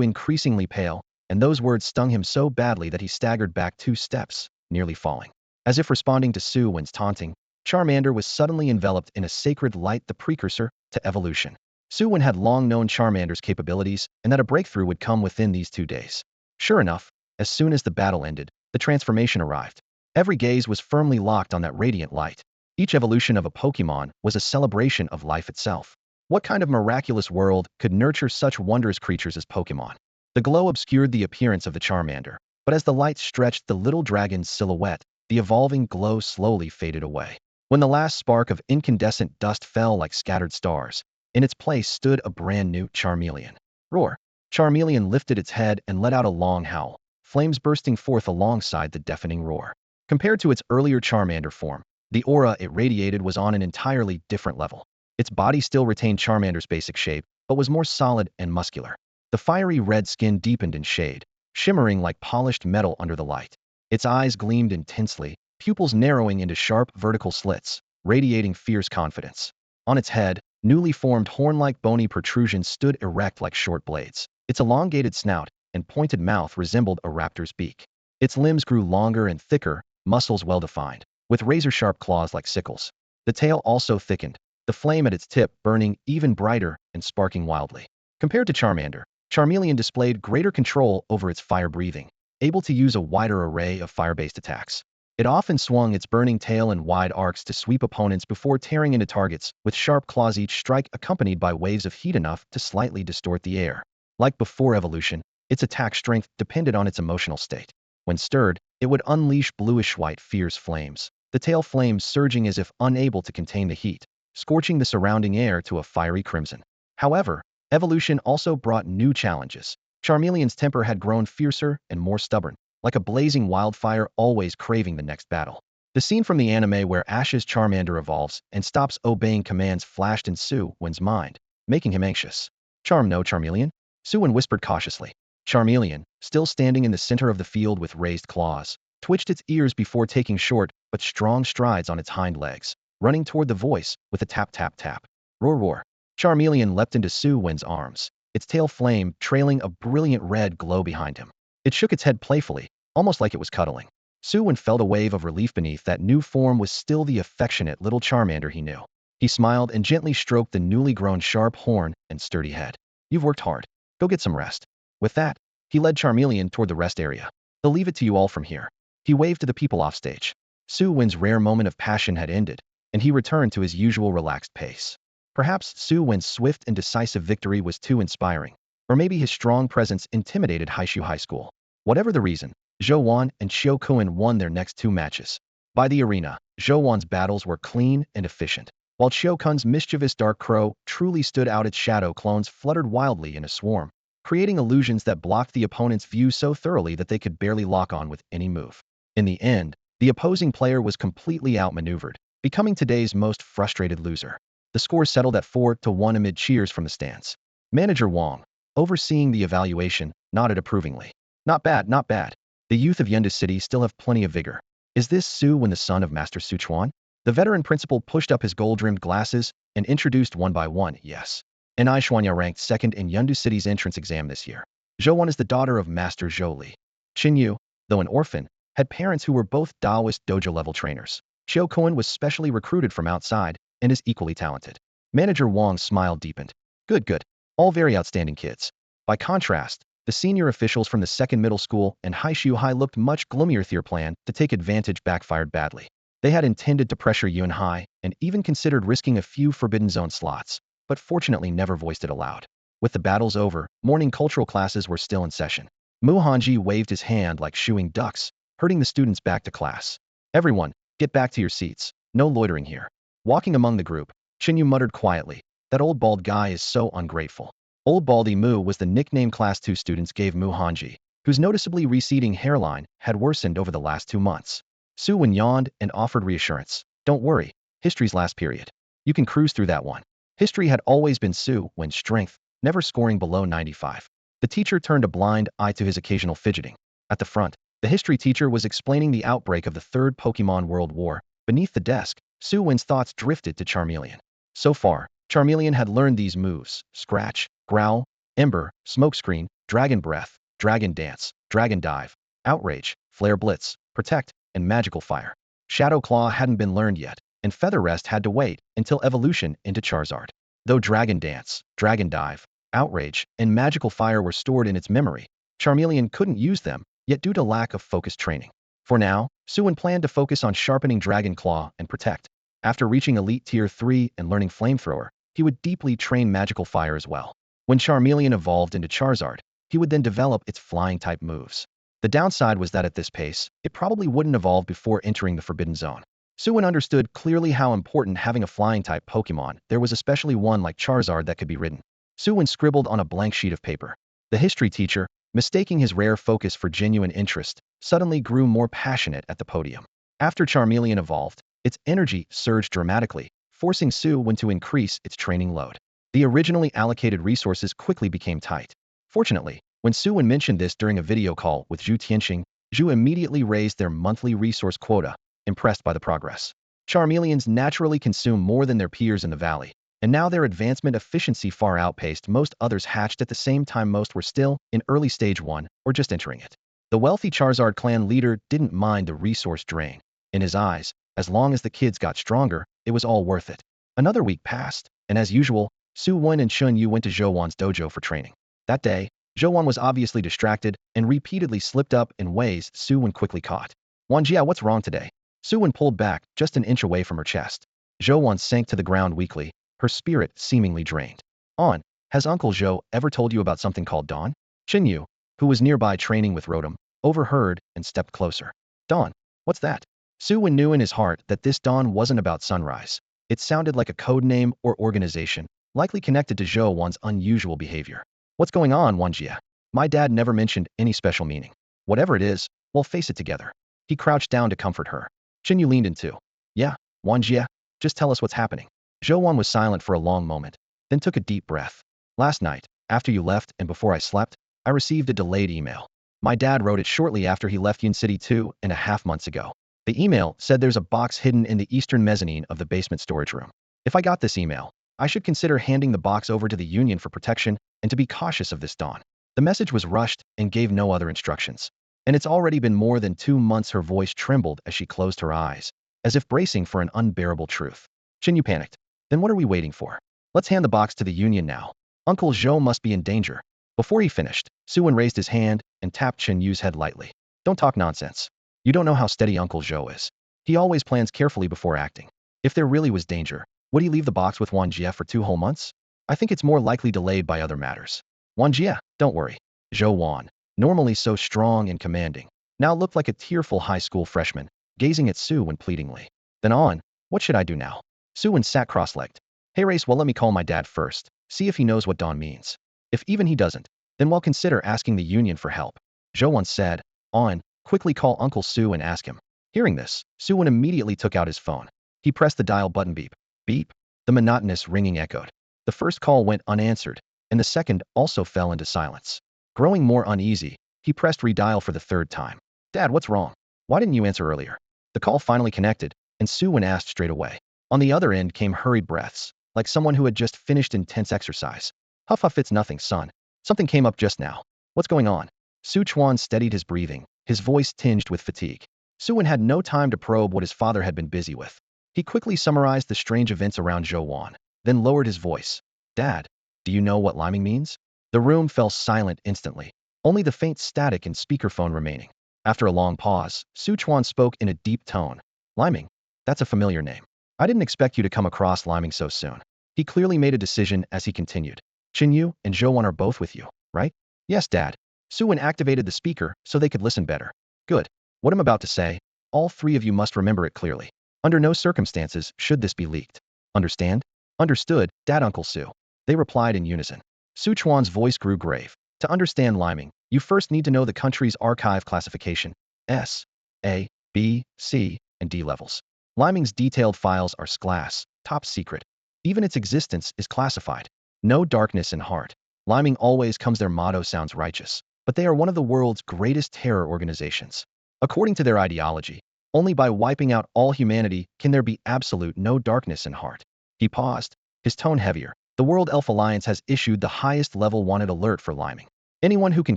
increasingly pale, and those words stung him so badly that he staggered back 2 steps, nearly falling. As if responding to Su Wen's taunting, Charmander was suddenly enveloped in a sacred light, the precursor to evolution. Su Wen had long known Charmander's capabilities and that a breakthrough would come within these 2 days. Sure enough, as soon as the battle ended, the transformation arrived. Every gaze was firmly locked on that radiant light. Each evolution of a Pokémon was a celebration of life itself. What kind of miraculous world could nurture such wondrous creatures as Pokémon? The glow obscured the appearance of the Charmander, But as the light stretched the little dragon's silhouette, the evolving glow slowly faded away. When the last spark of incandescent dust fell like scattered stars, in its place stood a brand new Charmeleon. Roar! Charmeleon lifted its head and let out a long howl, flames bursting forth alongside the deafening roar. Compared to its earlier Charmander form, the aura it radiated was on an entirely different level. Its body still retained Charmander's basic shape, but was more solid and muscular. The fiery red skin deepened in shade, shimmering like polished metal under the light. Its eyes gleamed intensely, pupils narrowing into sharp vertical slits, radiating fierce confidence. On its head, newly formed horn-like bony protrusions stood erect like short blades. Its elongated snout and pointed mouth resembled a raptor's beak. Its limbs grew longer and thicker, muscles well-defined, with razor-sharp claws like sickles. The tail also thickened, the flame at its tip burning even brighter and sparking wildly. Compared to Charmander, Charmeleon displayed greater control over its fire breathing, able to use a wider array of fire-based attacks. It often swung its burning tail in wide arcs to sweep opponents before tearing into targets, with sharp claws each strike accompanied by waves of heat enough to slightly distort the air. Like before evolution, its attack strength depended on its emotional state. When stirred, it would unleash bluish-white fierce flames, the tail flames surging as if unable to contain the heat, scorching the surrounding air to a fiery crimson. However, evolution also brought new challenges. Charmeleon's temper had grown fiercer and more stubborn, like a blazing wildfire always craving the next battle. The scene from the anime where Ash's Charmander evolves and stops obeying commands flashed in Su Wen's mind, making him anxious. No, Charmeleon? Su Wen whispered cautiously. Charmeleon, still standing in the center of the field with raised claws, twitched its ears before taking short but strong strides on its hind legs, running toward the voice with a tap-tap-tap. Roar roar. Charmeleon leapt into Su Wen's arms, its tail flame trailing a brilliant red glow behind him. It shook its head playfully, almost like it was cuddling. Su Wen felt a wave of relief beneath that new form was still the affectionate little Charmander he knew. He smiled and gently stroked the newly grown sharp horn and sturdy head. You've worked hard. Go get some rest. With that, he led Charmeleon toward the rest area. They'll leave it to you all from here. He waved to the people offstage. Su Wen's rare moment of passion had ended, and he returned to his usual relaxed pace. Perhaps Su Wen's swift and decisive victory was too inspiring, or maybe his strong presence intimidated Haishu High School. Whatever the reason, Zhou Wan and Xiao Kuan won their next two matches. By the arena, Zhou Wan's battles were clean and efficient, while Xiao Kun's mischievous Dark Crow truly stood out. Its shadow clones fluttered wildly in a swarm, creating illusions that blocked the opponent's view so thoroughly that they could barely lock on with any move. In the end, the opposing player was completely outmaneuvered, becoming today's most frustrated loser. The score settled at 4-1 amid cheers from the stands. Manager Wang, overseeing the evaluation, nodded approvingly. Not bad, not bad. The youth of Yunde City still have plenty of vigor. Is this Su Wen, the son of Master Sichuan? The veteran principal pushed up his gold-rimmed glasses and introduced one by one. Yes. Nai Xuanya ranked second in Yunde City's entrance exam this year. Zhou Wan is the daughter of Master Zhou Li. Qin Yu, though an orphan, had parents who were both Taoist dojo-level trainers. Xiao Kuan was specially recruited from outside and is equally talented. Manager Wang's smile deepened. Good, good. All very outstanding kids. By contrast, the senior officials from the second middle school and Haishu High looked much gloomier. Their plan to take advantage backfired badly. They had intended to pressure Yun Hai and even considered risking a few forbidden zone slots, but fortunately never voiced it aloud. With the battles over, morning cultural classes were still in session. Mu Hanji waved his hand like shooing ducks, herding the students back to class. Everyone, get back to your seats. No loitering here. Walking among the group, Chinyu muttered quietly, that old bald guy is so ungrateful. Old Baldy Mu was the nickname Class 2 students gave Mu Hanji, whose noticeably receding hairline had worsened over the last 2 months. Su Wen yawned and offered reassurance. Don't worry, history's last period. You can cruise through that one. History had always been Su Wen's strength, never scoring below 95. The teacher turned a blind eye to his occasional fidgeting. At the front, the history teacher was explaining the outbreak of the Third Pokémon World War. Beneath the desk, Su Wen's thoughts drifted to Charmeleon. So far, Charmeleon had learned these moves: Scratch, Growl, Ember, Smokescreen, Dragon Breath, Dragon Dance, Dragon Dive, Outrage, Flare Blitz, Protect, and Magical Fire. Shadow Claw hadn't been learned yet, and Feather Rest had to wait until evolution into Charizard. Though Dragon Dance, Dragon Dive, Outrage, and Magical Fire were stored in its memory, Charmeleon couldn't use them, yet due to lack of focused training. For now, Su Wen planned to focus on sharpening Dragon Claw and Protect. After reaching Elite Tier 3 and learning Flamethrower, he would deeply train Magical Fire as well. When Charmeleon evolved into Charizard, he would then develop its Flying-type moves. The downside was that at this pace, it probably wouldn't evolve before entering the Forbidden Zone. Su Wen understood clearly how important having a flying-type Pokémon, there was especially one like Charizard that could be ridden. Su Wen scribbled on a blank sheet of paper. The history teacher, mistaking his rare focus for genuine interest, suddenly grew more passionate at the podium. After Charmeleon evolved, its energy surged dramatically, forcing Su Wen to increase its training load. The originally allocated resources quickly became tight. Fortunately, when Su Wen mentioned this during a video call with Zhu Tianxing, Zhu immediately raised their monthly resource quota, impressed by the progress. Charmeleons naturally consume more than their peers in the valley, and now their advancement efficiency far outpaced most others hatched at the same time most were still in early stage 1 or just entering it. The wealthy Charizard clan leader didn't mind the resource drain. In his eyes, as long as the kids got stronger, it was all worth it. Another week passed, and as usual, Su Wen and Chun Yu went to Zhou Wan's dojo for training. That day, Zhou Wan was obviously distracted and repeatedly slipped up in ways Su Wen quickly caught. "Wanjia, what's wrong today?" Su Wen pulled back just an inch away from her chest. Zhou Wan sank to the ground weakly, her spirit seemingly drained. "On, has Uncle Zhou ever told you about something called dawn?" Chin Yu, who was nearby training with Rotom, overheard and stepped closer. "Dawn? What's that?" Su Wen knew in his heart that this dawn wasn't about sunrise. It sounded like a code name or organization, likely connected to Zhou Wan's unusual behavior. "What's going on, Wanjia? My dad never mentioned any special meaning. Whatever it is, we'll face it together." He crouched down to comfort her. Chin Yu leaned in too. "Yeah, Wanjia, just tell us what's happening." Zhou Wan was silent for a long moment, then took a deep breath. "Last night, after you left and before I slept, I received a delayed email. My dad wrote it shortly after he left Yun City 2.5 months ago. The email said there's a box hidden in the eastern mezzanine of the basement storage room. If I got this email, I should consider handing the box over to the Union for protection and to be cautious of this dawn." The message was rushed and gave no other instructions. "And it's already been more than 2 months." Her voice trembled as she closed her eyes, as if bracing for an unbearable truth. Chin Yu panicked. "Then what are we waiting for? Let's hand the box to the Union now. Uncle Zhou must be in danger." Before he finished, Su Wen raised his hand and tapped Chin Yu's head lightly. "Don't talk nonsense. You don't know how steady Uncle Zhou is. He always plans carefully before acting. If there really was danger, would he leave the box with Wan Jie for 2 whole months? I think it's more likely delayed by other matters." "Wan Jie, don't worry." Zhou Wan, normally so strong and commanding, now looked like a tearful high school freshman, gazing at Su Wen pleadingly. "Then on, what should I do now?" Su Wen sat cross-legged. "Hey Race, well let me call my dad first, see if he knows what dawn means. If even he doesn't, then we'll consider asking the Union for help." Zhou Wan said. "On, quickly call Uncle Su and ask him." Hearing this, Su Wen immediately took out his phone. He pressed the dial button. Beep. Beep. The monotonous ringing echoed. The first call went unanswered, and the second also fell into silence. Growing more uneasy, he pressed redial for the 3rd time. "Dad, what's wrong? Why didn't you answer earlier?" The call finally connected, and Su Wen asked straight away. On the other end came hurried breaths, like someone who had just finished intense exercise. "Huff huff, it's nothing, son. Something came up just now. What's going on?" Su Chuan steadied his breathing, his voice tinged with fatigue. Su Wen had no time to probe what his father had been busy with. He quickly summarized the strange events around Zhou Wan, then lowered his voice. "Dad, do you know what liming means?" The room fell silent instantly, only the faint static and speakerphone remaining. After a long pause, Su Chuan spoke in a deep tone. "Liming? That's a familiar name. I didn't expect you to come across liming so soon." He clearly made a decision as he continued. "Chin Yu and Zhou Wan are both with you, right?" "Yes, Dad." Su Wen activated the speaker so they could listen better. "Good. What I'm about to say, all 3 of you must remember it clearly. Under no circumstances should this be leaked. Understand?" "Understood, Dad." Uncle Su. They replied in unison. Su Chuan's voice grew grave. "To understand liming, you first need to know the country's archive classification. S, A, B, C, and D levels. Liming's detailed files are class, top secret. Even its existence is classified. No darkness in heart. Liming always comes. Their motto sounds righteous, but they are one of the world's greatest terror organizations. According to their ideology, only by wiping out all humanity can there be absolute no darkness in heart." He paused, his tone heavier. "The World Elf Alliance has issued the highest level wanted alert for liming. Anyone who can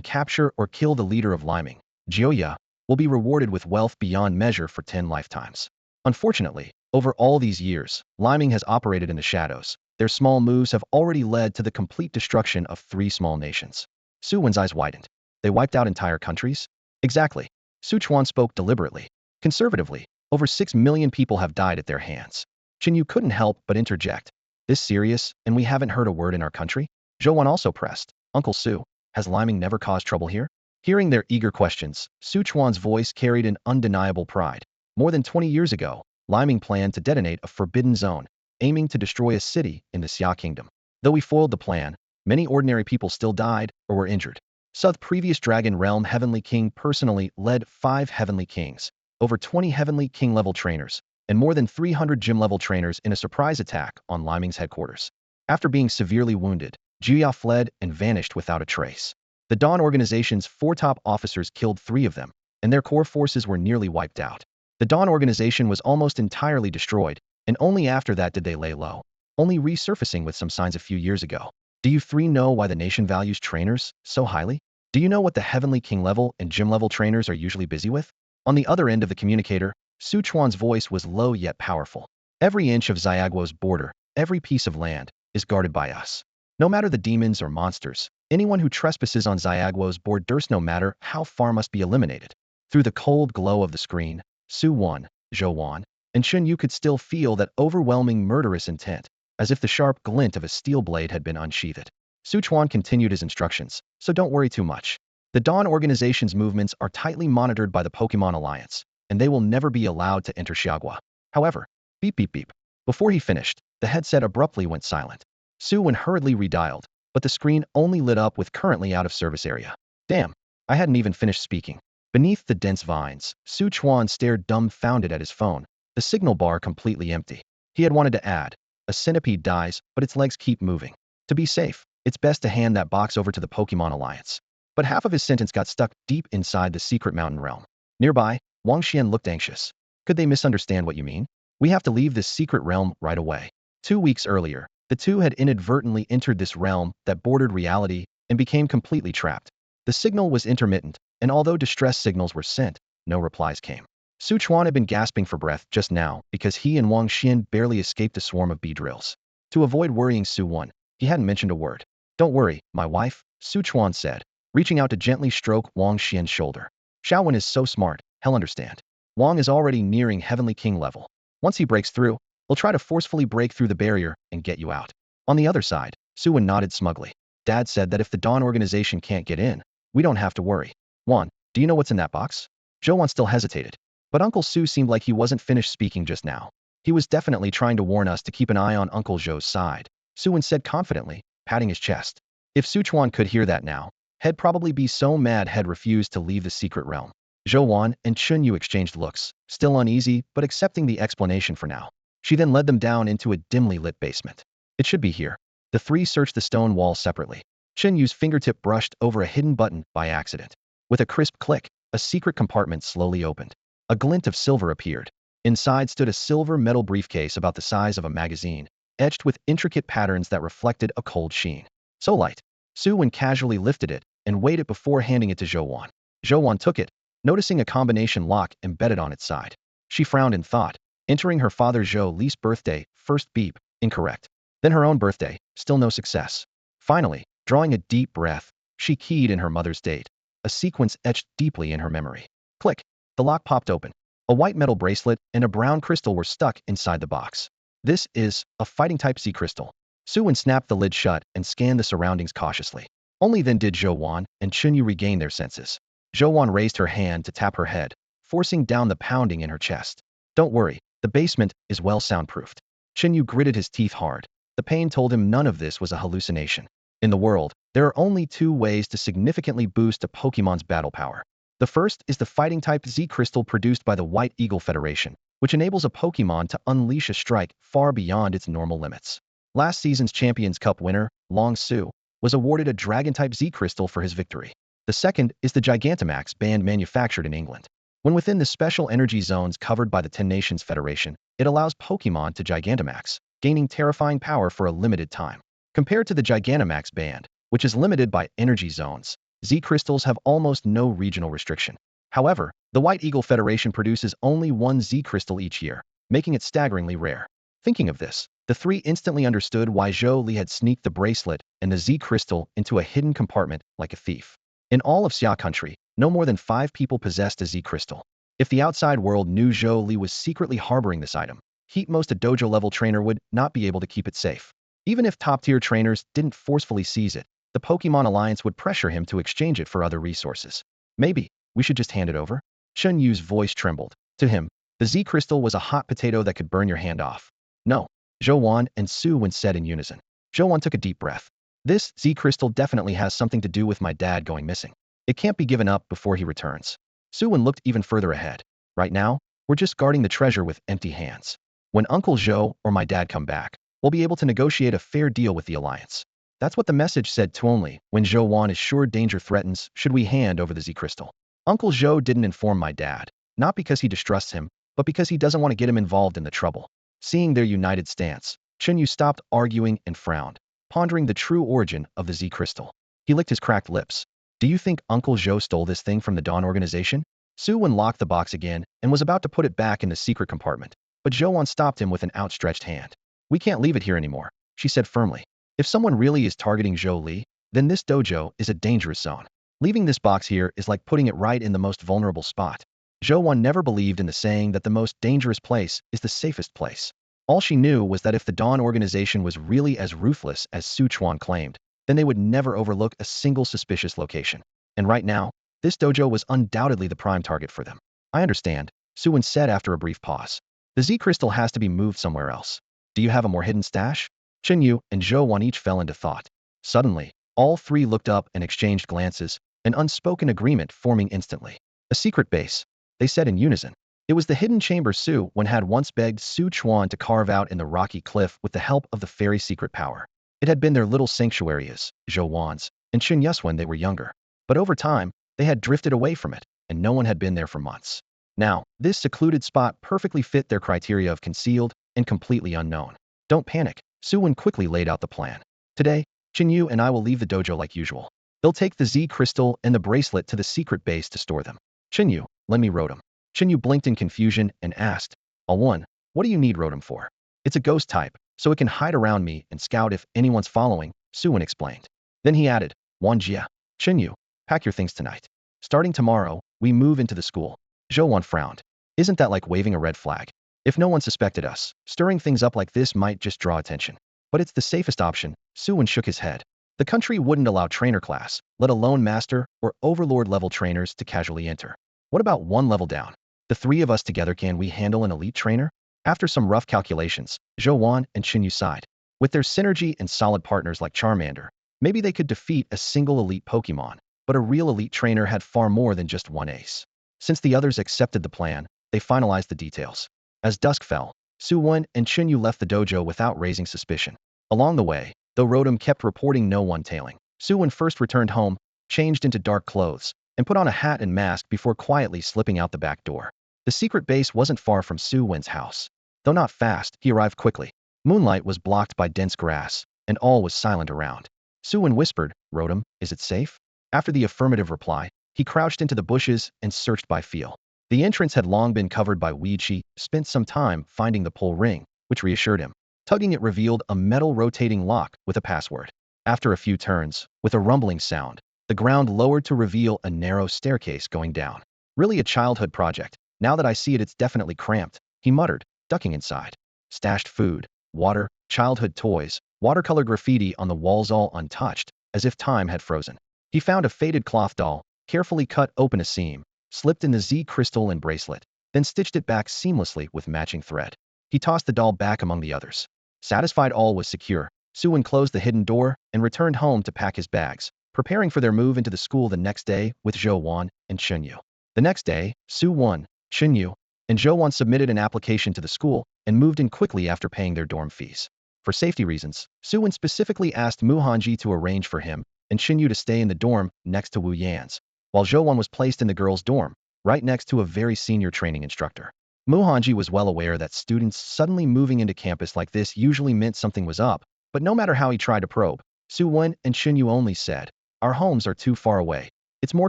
capture or kill the leader of liming, Jioya, will be rewarded with wealth beyond measure for 10 lifetimes. Unfortunately, over all these years, liming has operated in the shadows. Their small moves have already led to the complete destruction of 3 small nations." Su Wen's eyes widened. "They wiped out entire countries?" "Exactly." Su Chuan spoke deliberately. "Conservatively, over 6 million people have died at their hands." Chin Yu couldn't help but interject. "This serious, and we haven't heard a word in our country?" Zhou Wan also pressed. "Uncle Su, has liming never caused trouble here?" Hearing their eager questions, Su Chuan's voice carried an undeniable pride. More than 20 years ago, Liming planned to detonate a forbidden zone, aiming to destroy a city in the Xia Kingdom. Though we foiled the plan, many ordinary people still died or were injured. Su's previous Dragon Realm Heavenly King personally led 5 Heavenly Kings, over 20 Heavenly King-level trainers, and more than 300 gym-level trainers in a surprise attack on Liming's headquarters. After being severely wounded, Jia fled and vanished without a trace. The Dawn Organization's 4 top officers killed 3 of them, and their core forces were nearly wiped out. The Dawn Organization was almost entirely destroyed, and only after that did they lay low, only resurfacing with some signs a few years ago. Do you 3 know why the nation values trainers so highly? Do you know what the Heavenly King level and gym level trainers are usually busy with? On the other end of the communicator, Su Chuan's voice was low yet powerful. Every inch of Xiaguo's border, every piece of land, is guarded by us. No matter the demons or monsters, anyone who trespasses on Xiaguo's borders, no matter how far, must be eliminated. Through the cold glow of the screen, Su Wen, Zhou Wan, and Chun Yu could still feel that overwhelming murderous intent, as if the sharp glint of a steel blade had been unsheathed. Su Chuan continued his instructions, so don't worry too much. The Dawn Organization's movements are tightly monitored by the Pokémon Alliance, and they will never be allowed to enter Xiagua. However, beep beep beep. Before he finished, the headset abruptly went silent. Su Wen hurriedly redialed, but the screen only lit up with currently out of service area. Damn, I hadn't even finished speaking. Beneath the dense vines, Su Chuan stared dumbfounded at his phone, the signal bar completely empty. He had wanted to add, a centipede dies, but its legs keep moving. To be safe, it's best to hand that box over to the Pokémon Alliance. But half of his sentence got stuck deep inside the secret mountain realm. Nearby, Wang Xian looked anxious. Could they misunderstand what you mean? We have to leave this secret realm right away. 2 weeks earlier, the two had inadvertently entered this realm that bordered reality and became completely trapped. The signal was intermittent, and although distress signals were sent, no replies came. Su Chuan had been gasping for breath just now because he and Wang Xian barely escaped a swarm of bee drills. To avoid worrying Su Wen, he hadn't mentioned a word. Don't worry, my wife, Su Chuan said, reaching out to gently stroke Wang Xian's shoulder. Xiao Wen is so smart, he'll understand. Wang is already nearing Heavenly King level. Once he breaks through, he'll try to forcefully break through the barrier and get you out. On the other side, Su Wen nodded smugly. Dad said that if the Dawn Organization can't get in, we don't have to worry. Wan, do you know what's in that box? Zhou Wan still hesitated. But Uncle Su seemed like he wasn't finished speaking just now. He was definitely trying to warn us to keep an eye on Uncle Zhou's side, Su Wen said confidently, patting his chest. If Su Chuan could hear that now, he'd probably be so mad he'd refused to leave the secret realm. Zhou Wan and Chun Yu exchanged looks, still uneasy but accepting the explanation for now. She then led them down into a dimly lit basement. It should be here. The 3 searched the stone wall separately. Chun Yu's fingertip brushed over a hidden button by accident. With a crisp click, a secret compartment slowly opened. A glint of silver appeared. Inside stood a silver metal briefcase about the size of a magazine, etched with intricate patterns that reflected a cold sheen. So light. Su Wen casually lifted it and weighed it before handing it to Zhou Wan. Zhou Wan took it, noticing a combination lock embedded on its side. She frowned in thought, entering her father Zhou Li's birthday, first beep, incorrect. Then her own birthday, still no success. Finally, drawing a deep breath, she keyed in her mother's date, a sequence etched deeply in her memory. Click. The lock popped open. A white metal bracelet and a brown crystal were stuck inside the box. This is a fighting-type Z crystal. Su Wen snapped the lid shut and scanned the surroundings cautiously. Only then did Zhou Wan and Chun Yu regain their senses. Zhou Wan raised her hand to tap her head, forcing down the pounding in her chest. Don't worry, the basement is well soundproofed. Chun Yu gritted his teeth hard. The pain told him none of this was a hallucination. In the world, there are only 2 ways to significantly boost a Pokémon's battle power. The first is the fighting-type Z crystal produced by the White Eagle Federation, which enables a Pokémon to unleash a strike far beyond its normal limits. Last season's Champions Cup winner, Long Su, was awarded a Dragon-type Z crystal for his victory. The second is the Gigantamax band manufactured in England. When within the special energy zones covered by the 10 Nations Federation, it allows Pokémon to Gigantamax, gaining terrifying power for a limited time. Compared to the Gigantamax band, which is limited by energy zones, Z crystals have almost no regional restriction. However, the White Eagle Federation produces only 1 Z crystal each year, making it staggeringly rare. Thinking of this, the 3 instantly understood why Zhou Li had sneaked the bracelet and the Z crystal into a hidden compartment like a thief. In all of Xia country, no more than 5 people possessed a Z crystal. If the outside world knew Zhou Li was secretly harboring this item, most a dojo-level trainer would not be able to keep it safe. Even if top-tier trainers didn't forcefully seize it, the Pokémon Alliance would pressure him to exchange it for other resources. Maybe we should just hand it over? Shen Yu's voice trembled. To him, the Z crystal was a hot potato that could burn your hand off. No, Zhou Wan and Su Wen said in unison. Zhou Wan took a deep breath. This Z crystal definitely has something to do with my dad going missing. It can't be given up before he returns. Su Wen looked even further ahead. Right now, we're just guarding the treasure with empty hands. When Uncle Zhou or my dad come back, we'll be able to negotiate a fair deal with the alliance. That's what the message said to only when Zhou Wan is sure danger threatens should we hand over the Z crystal. Uncle Zhou didn't inform my dad, not because he distrusts him, but because he doesn't want to get him involved in the trouble. Seeing their united stance, Chen Yu stopped arguing and frowned, pondering the true origin of the Z crystal. He licked his cracked lips. Do you think Uncle Zhou stole this thing from the Dawn organization? Su Wen locked the box again and was about to put it back in the secret compartment, but Zhou Wan stopped him with an outstretched hand. We can't leave it here anymore, she said firmly. If someone really is targeting Zhou Li, then this dojo is a dangerous zone. Leaving this box here is like putting it right in the most vulnerable spot. Zhou Wan never believed in the saying that the most dangerous place is the safest place. All she knew was that if the Dawn organization was really as ruthless as Su Chuan claimed, then they would never overlook a single suspicious location. And right now, this dojo was undoubtedly the prime target for them. I understand, Su Wen said after a brief pause. The Z crystal has to be moved somewhere else. Do you have a more hidden stash? Chen Yu and Zhou Wan each fell into thought. Suddenly, all three looked up and exchanged glances, an unspoken agreement forming instantly. A secret base, they said in unison. It was the hidden chamber Su Wen had once begged Su Chuan to carve out in the rocky cliff with the help of the fairy secret power. It had been their little sanctuary as Zhou Wan's and Chen Yu's when they were younger. But over time, they had drifted away from it, and no one had been there for months. Now, this secluded spot perfectly fit their criteria of concealed and completely unknown. Don't panic, Su Wen quickly laid out the plan. Today, Chen Yu and I will leave the dojo like usual. They'll take the Z crystal and the bracelet to the secret base to store them. Chen Yu, lend me Rotom. Chen Yu blinked in confusion and asked, All-one, what do you need Rotom for? It's a ghost type, so it can hide around me and scout if anyone's following, Su Wen explained. Then he added, Wanjia, Chen Yu, pack your things tonight. Starting tomorrow, we move into the school. Zhou Wan frowned. Isn't that like waving a red flag? If no one suspected us, stirring things up like this might just draw attention. But it's the safest option, Su Wen shook his head. The country wouldn't allow trainer class, let alone master or overlord level trainers to casually enter. What about one level down? The three of us together, can we handle an elite trainer? After some rough calculations, Zhou Wan and Chen Yu sighed. With their synergy and solid partners like Charmander, maybe they could defeat a single elite Pokémon, but a real elite trainer had far more than just one ace. Since the others accepted the plan, they finalized the details. As dusk fell, Su Wen and Chen Yu left the dojo without raising suspicion. Along the way, though Rotom kept reporting no one tailing, Su Wen first returned home, changed into dark clothes, and put on a hat and mask before quietly slipping out the back door. The secret base wasn't far from Su Wen's house. Though not fast, he arrived quickly. Moonlight was blocked by dense grass, and all was silent around. Su Wen whispered, Rotom, is it safe? After the affirmative reply, he crouched into the bushes and searched by feel. The entrance had long been covered by weed. She spent some time finding the pull ring, which reassured him. Tugging it revealed a metal rotating lock with a password. After a few turns, with a rumbling sound, the ground lowered to reveal a narrow staircase going down. Really a childhood project. Now that I see it, it's definitely cramped, he muttered, ducking inside. Stashed food, water, childhood toys, watercolor graffiti on the walls all untouched, as if time had frozen. He found a faded cloth doll, carefully cut open a seam, slipped in the Z crystal and bracelet, then stitched it back seamlessly with matching thread. He tossed the doll back among the others. Satisfied all was secure, Su Wen closed the hidden door and returned home to pack his bags, preparing for their move into the school the next day with Zhou Wan and Chen Yu. The next day, Su Wen, Chen Yu, and Zhou Wan submitted an application to the school and moved in quickly after paying their dorm fees. For safety reasons, Su Wen specifically asked Mu Hanji to arrange for him and Chen Yu to stay in the dorm next to Wu Yan's, while Zhou Wan was placed in the girls' dorm, right next to a very senior training instructor. Mu Hanji was well aware that students suddenly moving into campus like this usually meant something was up, but no matter how he tried to probe, Su Wen and Chen Yu only said, Our homes are too far away. It's more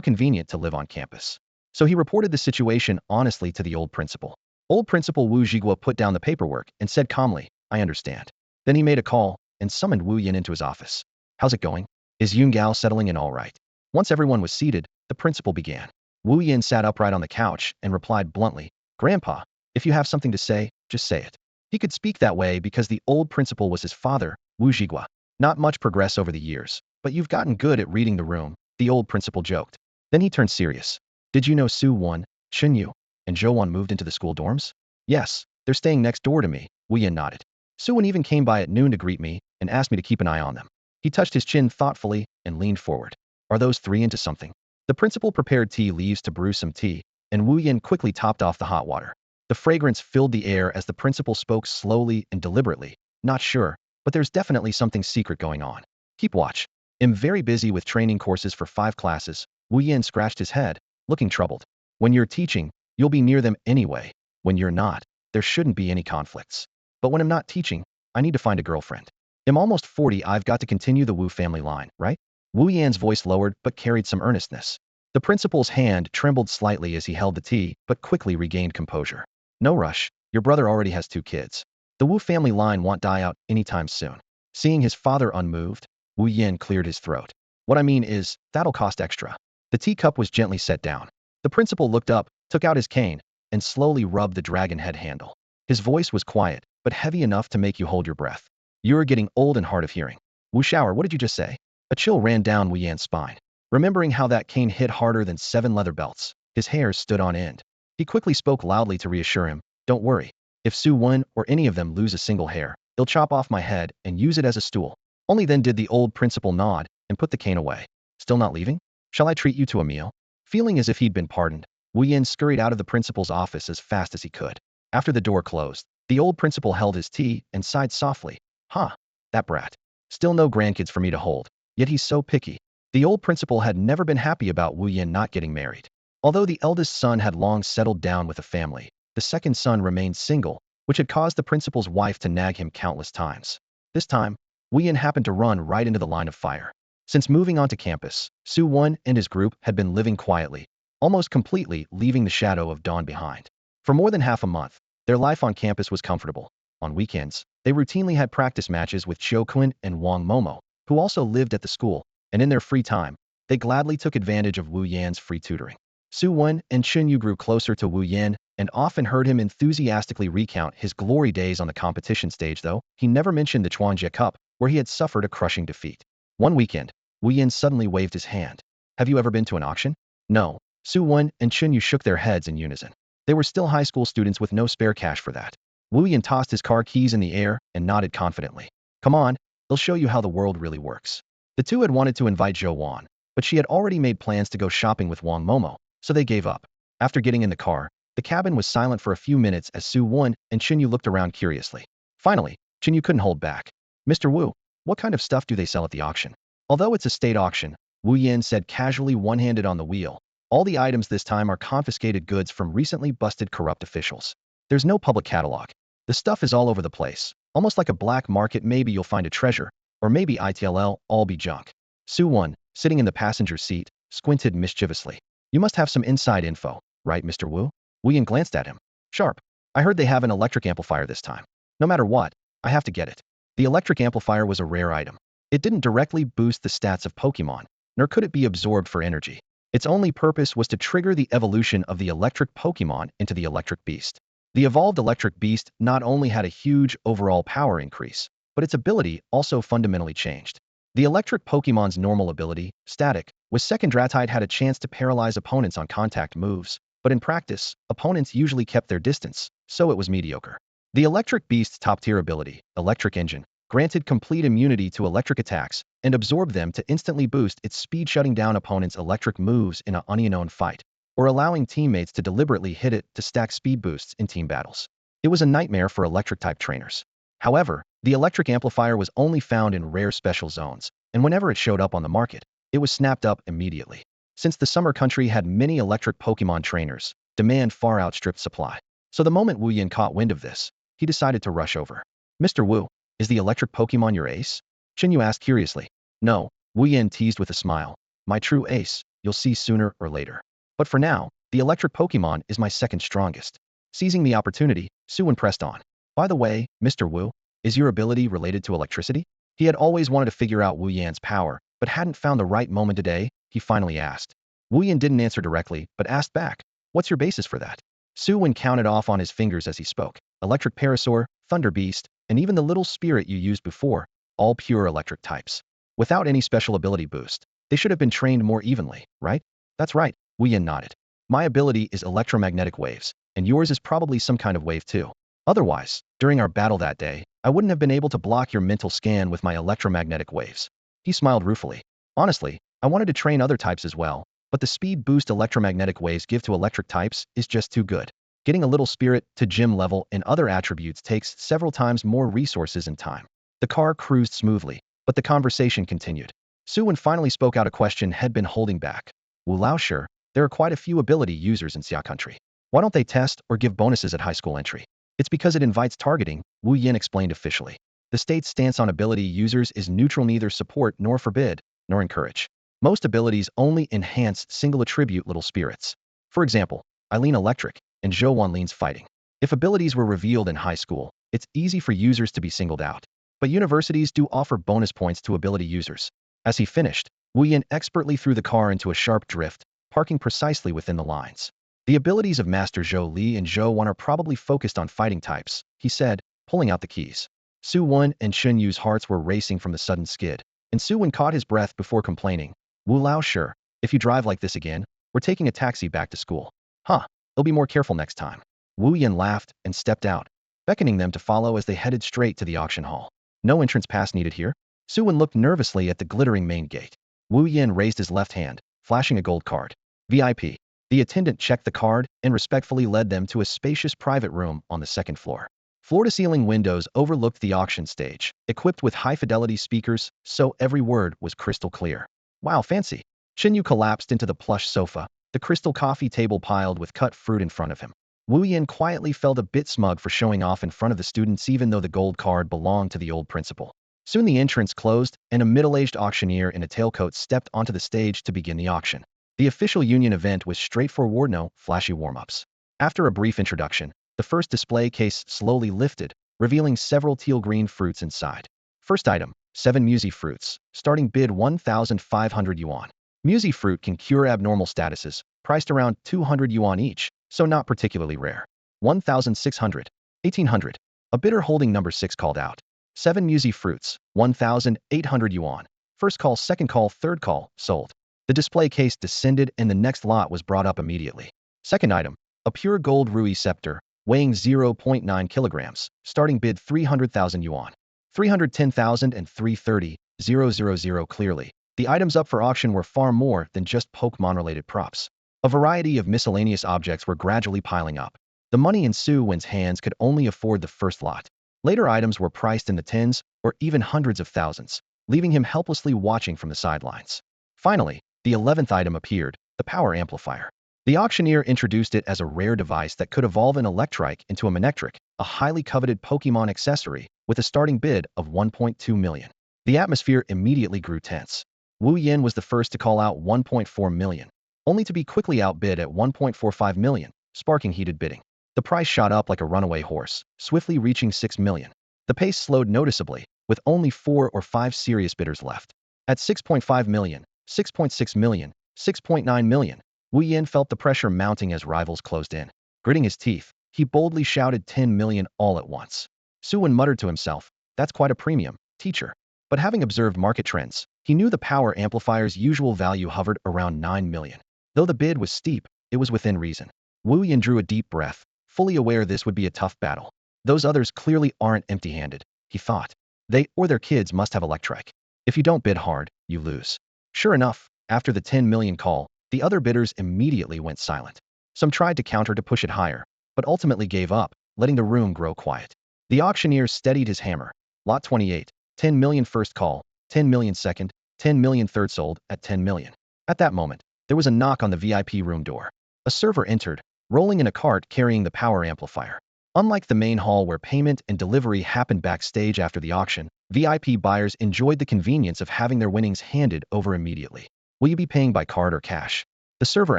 convenient to live on campus. So he reported the situation honestly to the old principal. Old Principal Wu Zhigua put down the paperwork and said calmly, I understand. Then he made a call and summoned Wu Yin into his office. How's it going? Is Yun Gao settling in all right? Once everyone was seated, the principal began. Wu Yin sat upright on the couch and replied bluntly, Grandpa, if you have something to say, just say it. He could speak that way because the old principal was his father, Wu Zhigua. Not much progress over the years, but you've gotten good at reading the room, the old principal joked. Then he turned serious. Did you know Su Wen, Shen Yu, and Zhou Wan moved into the school dorms? Yes, they're staying next door to me, Wu Yin nodded. Su Wen even came by at noon to greet me and asked me to keep an eye on them. He touched his chin thoughtfully and leaned forward. Are those three into something? The principal prepared tea leaves to brew some tea, and Wu Yin quickly topped off the hot water. The fragrance filled the air as the principal spoke slowly and deliberately. Not sure, but there's definitely something secret going on. Keep watch. I'm very busy with training courses for 5 classes. Wu Yin scratched his head, looking troubled. When you're teaching, you'll be near them anyway. When you're not, there shouldn't be any conflicts. But when I'm not teaching, I need to find a girlfriend. I'm almost 40, I've got to continue the Wu family line, right? Wu Yan's voice lowered but carried some earnestness. The principal's hand trembled slightly as he held the tea, but quickly regained composure. No rush, your brother already has 2 kids. The Wu family line won't die out anytime soon. Seeing his father unmoved, Wu Yin cleared his throat. What I mean is, that'll cost extra. The teacup was gently set down. The principal looked up, took out his cane, and slowly rubbed the dragon head handle. His voice was quiet, but heavy enough to make you hold your breath. You're getting old and hard of hearing. Wu Shower, what did you just say? A chill ran down Wu Yan's spine. Remembering how that cane hit harder than 7 leather belts, his hairs stood on end. He quickly spoke loudly to reassure him. Don't worry. If Su Wen or any of them lose a single hair, they'll chop off my head and use it as a stool. Only then did the old principal nod and put the cane away. Still not leaving? Shall I treat you to a meal? Feeling as if he'd been pardoned, Wu Yin scurried out of the principal's office as fast as he could. After the door closed, the old principal held his tea and sighed softly. Huh, that brat. Still no grandkids for me to hold, yet he's so picky. The old principal had never been happy about Wu Yin not getting married. Although the eldest son had long settled down with a family, the second son remained single, which had caused the principal's wife to nag him countless times. This time, Wu Yin happened to run right into the line of fire. Since moving onto campus, Su Wen and his group had been living quietly, almost completely leaving the shadow of dawn behind. For more than half a month, their life on campus was comfortable. On weekends, they routinely had practice matches with Xiu Kun and Wang Momo, who also lived at the school, and in their free time, they gladly took advantage of Wu Yan's free tutoring. Su Wen and Chen Yu grew closer to Wu Yan and often heard him enthusiastically recount his glory days on the competition stage, though he never mentioned the Chuanjie Cup, where he had suffered a crushing defeat. One weekend, Wu Yan suddenly waved his hand. Have you ever been to an auction? No. Su Wen and Chen Yu shook their heads in unison. They were still high school students with no spare cash for that. Wu Yan tossed his car keys in the air and nodded confidently. Come on, they'll show you how the world really works. The two had wanted to invite Zhou Wan, but she had already made plans to go shopping with Wang Momo, so they gave up. After getting in the car, the cabin was silent for a few minutes as Su Wen and Chen Yu looked around curiously. Finally, Chen Yu couldn't hold back. Mr. Wu, what kind of stuff do they sell at the auction? Although it's a state auction, Wu Yan said casually, one-handed on the wheel. All the items this time are confiscated goods from recently busted corrupt officials. There's no public catalog. The stuff is all over the place, almost like a black market. Maybe you'll find a treasure, or maybe it'll all be junk. Su Wen, sitting in the passenger seat, squinted mischievously. You must have some inside info, right, Mr. Wu? Wu Yan glanced at him. Sharp. I heard they have an electric amplifier this time. No matter what, I have to get it. The electric amplifier was a rare item. It didn't directly boost the stats of Pokémon, nor could it be absorbed for energy. Its only purpose was to trigger the evolution of the electric Pokémon into the electric beast. The evolved electric beast not only had a huge overall power increase, but its ability also fundamentally changed. The electric Pokémon's normal ability, Static, was second Dratite had a chance to paralyze opponents on contact moves, but in practice, opponents usually kept their distance, so it was mediocre. The electric beast's top-tier ability, Electric Engine, granted complete immunity to electric attacks and absorbed them to instantly boost its speed, shutting down opponents' electric moves in an unknown fight, or allowing teammates to deliberately hit it to stack speed boosts in team battles. It was a nightmare for electric-type trainers. However, the electric amplifier was only found in rare special zones, and whenever it showed up on the market, it was snapped up immediately. Since the summer country had many electric Pokémon trainers, demand far outstripped supply. So the moment Wu Yan caught wind of this, he decided to rush over. Mr. Wu, is the electric Pokémon your ace? Chen Yu asked curiously. No, Wu Yan teased with a smile. My true ace, you'll see sooner or later. But for now, the electric Pokémon is my second strongest. Seizing the opportunity, Su Wen pressed on. By the way, Mr. Wu, is your ability related to electricity? He had always wanted to figure out Wu Yan's power, but hadn't found the right moment. Today, he finally asked. Wu Yan didn't answer directly, but asked back. What's your basis for that? Su Wen counted off on his fingers as he spoke. Electric Parasaur, Thunder Beast, and even the little spirit you used before, all pure electric types. Without any special ability boost, they should have been trained more evenly, right? That's right, Wu Yin nodded. My ability is electromagnetic waves, and yours is probably some kind of wave too. Otherwise, during our battle that day, I wouldn't have been able to block your mental scan with my electromagnetic waves. He smiled ruefully. Honestly, I wanted to train other types as well, but the speed boost electromagnetic waves give to electric types is just too good. Getting a little spirit to gym level and other attributes takes several times more resources and time. The car cruised smoothly, but the conversation continued. Su Wen finally spoke out a question had been holding back. Wu Lao, sure, there are quite a few ability users in Xia country. Why don't they test or give bonuses at high school entry? It's because it invites targeting, Wu Yin explained officially. The state's stance on ability users is neutral, neither support nor forbid, nor encourage. Most abilities only enhance single attribute little spirits. For example, I lean electric, and Zhou Wan leans fighting. If abilities were revealed in high school, it's easy for users to be singled out. But universities do offer bonus points to ability users. As he finished, Wu Yin expertly threw the car into a sharp drift, parking precisely within the lines. The abilities of Master Zhou Li and Zhou Wan are probably focused on fighting types, he said, pulling out the keys. Su Wen and Shun Yu's hearts were racing from the sudden skid, and Su Wen caught his breath before complaining. Wu Lao, sure, if you drive like this again, we're taking a taxi back to school. Huh, they'll be more careful next time. Wu Yin laughed and stepped out, beckoning them to follow as they headed straight to the auction hall. No entrance pass needed here. Su Wen looked nervously at the glittering main gate. Wu Yin raised his left hand, flashing a gold card. VIP. The attendant checked the card and respectfully led them to a spacious private room on the second floor. Floor-to-ceiling windows overlooked the auction stage, equipped with high-fidelity speakers, so every word was crystal clear. Wow, fancy. Shinyu collapsed into the plush sofa, the crystal coffee table piled with cut fruit in front of him. Wu Yin quietly felt a bit smug for showing off in front of the students even though the gold card belonged to the old principal. Soon the entrance closed, and a middle-aged auctioneer in a tailcoat stepped onto the stage to begin the auction. The official union event was straightforward, no flashy warm-ups. After a brief introduction, the first display case slowly lifted, revealing several teal-green fruits inside. First item, 7 Musi fruits, starting bid 1,500 yuan. Musi fruit can cure abnormal statuses, priced around 200 yuan each, so not particularly rare. 1,600. 1,800. A bidder holding number 6 called out. 7 Musi fruits, 1,800 yuan. First call, second call, third call, sold. The display case descended and the next lot was brought up immediately. Second item, a pure gold Rui scepter, weighing 0.9 kilograms, starting bid 300,000 yuan. 310,000 and 330,000 clearly. The items up for auction were far more than just Pokémon-related props. A variety of miscellaneous objects were gradually piling up. The money in Su Wen's hands could only afford the first lot. Later items were priced in the tens or even hundreds of thousands, leaving him helplessly watching from the sidelines. Finally, the 11th item appeared, the power amplifier. The auctioneer introduced it as a rare device that could evolve an Electrike into a Manectric, a highly coveted Pokémon accessory, with a starting bid of 1.2 million. The atmosphere immediately grew tense. Wu Yin was the first to call out 1.4 million, only to be quickly outbid at 1.45 million, sparking heated bidding. The price shot up like a runaway horse, swiftly reaching 6 million. The pace slowed noticeably, with only 4 or 5 serious bidders left. At 6.5 million, 6.6 million, 6.9 million, Wu Yin felt the pressure mounting as rivals closed in. Gritting his teeth, he boldly shouted 10 million all at once. Su Wen muttered to himself, that's quite a premium, teacher. But having observed market trends, he knew the power amplifier's usual value hovered around 9 million. Though the bid was steep, it was within reason. Wu Yin drew a deep breath, fully aware this would be a tough battle. Those others clearly aren't empty-handed, he thought. They or their kids must have Electrike. If you don't bid hard, you lose. Sure enough, after the 10 million call, the other bidders immediately went silent. Some tried to counter to push it higher, but ultimately gave up, letting the room grow quiet. The auctioneer steadied his hammer. Lot 28, 10 million first call, 10 million second, 10 million third, sold at 10 million. At that moment, there was a knock on the VIP room door. A server entered, rolling in a cart carrying the power amplifier. Unlike the main hall where payment and delivery happened backstage after the auction, VIP buyers enjoyed the convenience of having their winnings handed over immediately. Will you be paying by card or cash? The server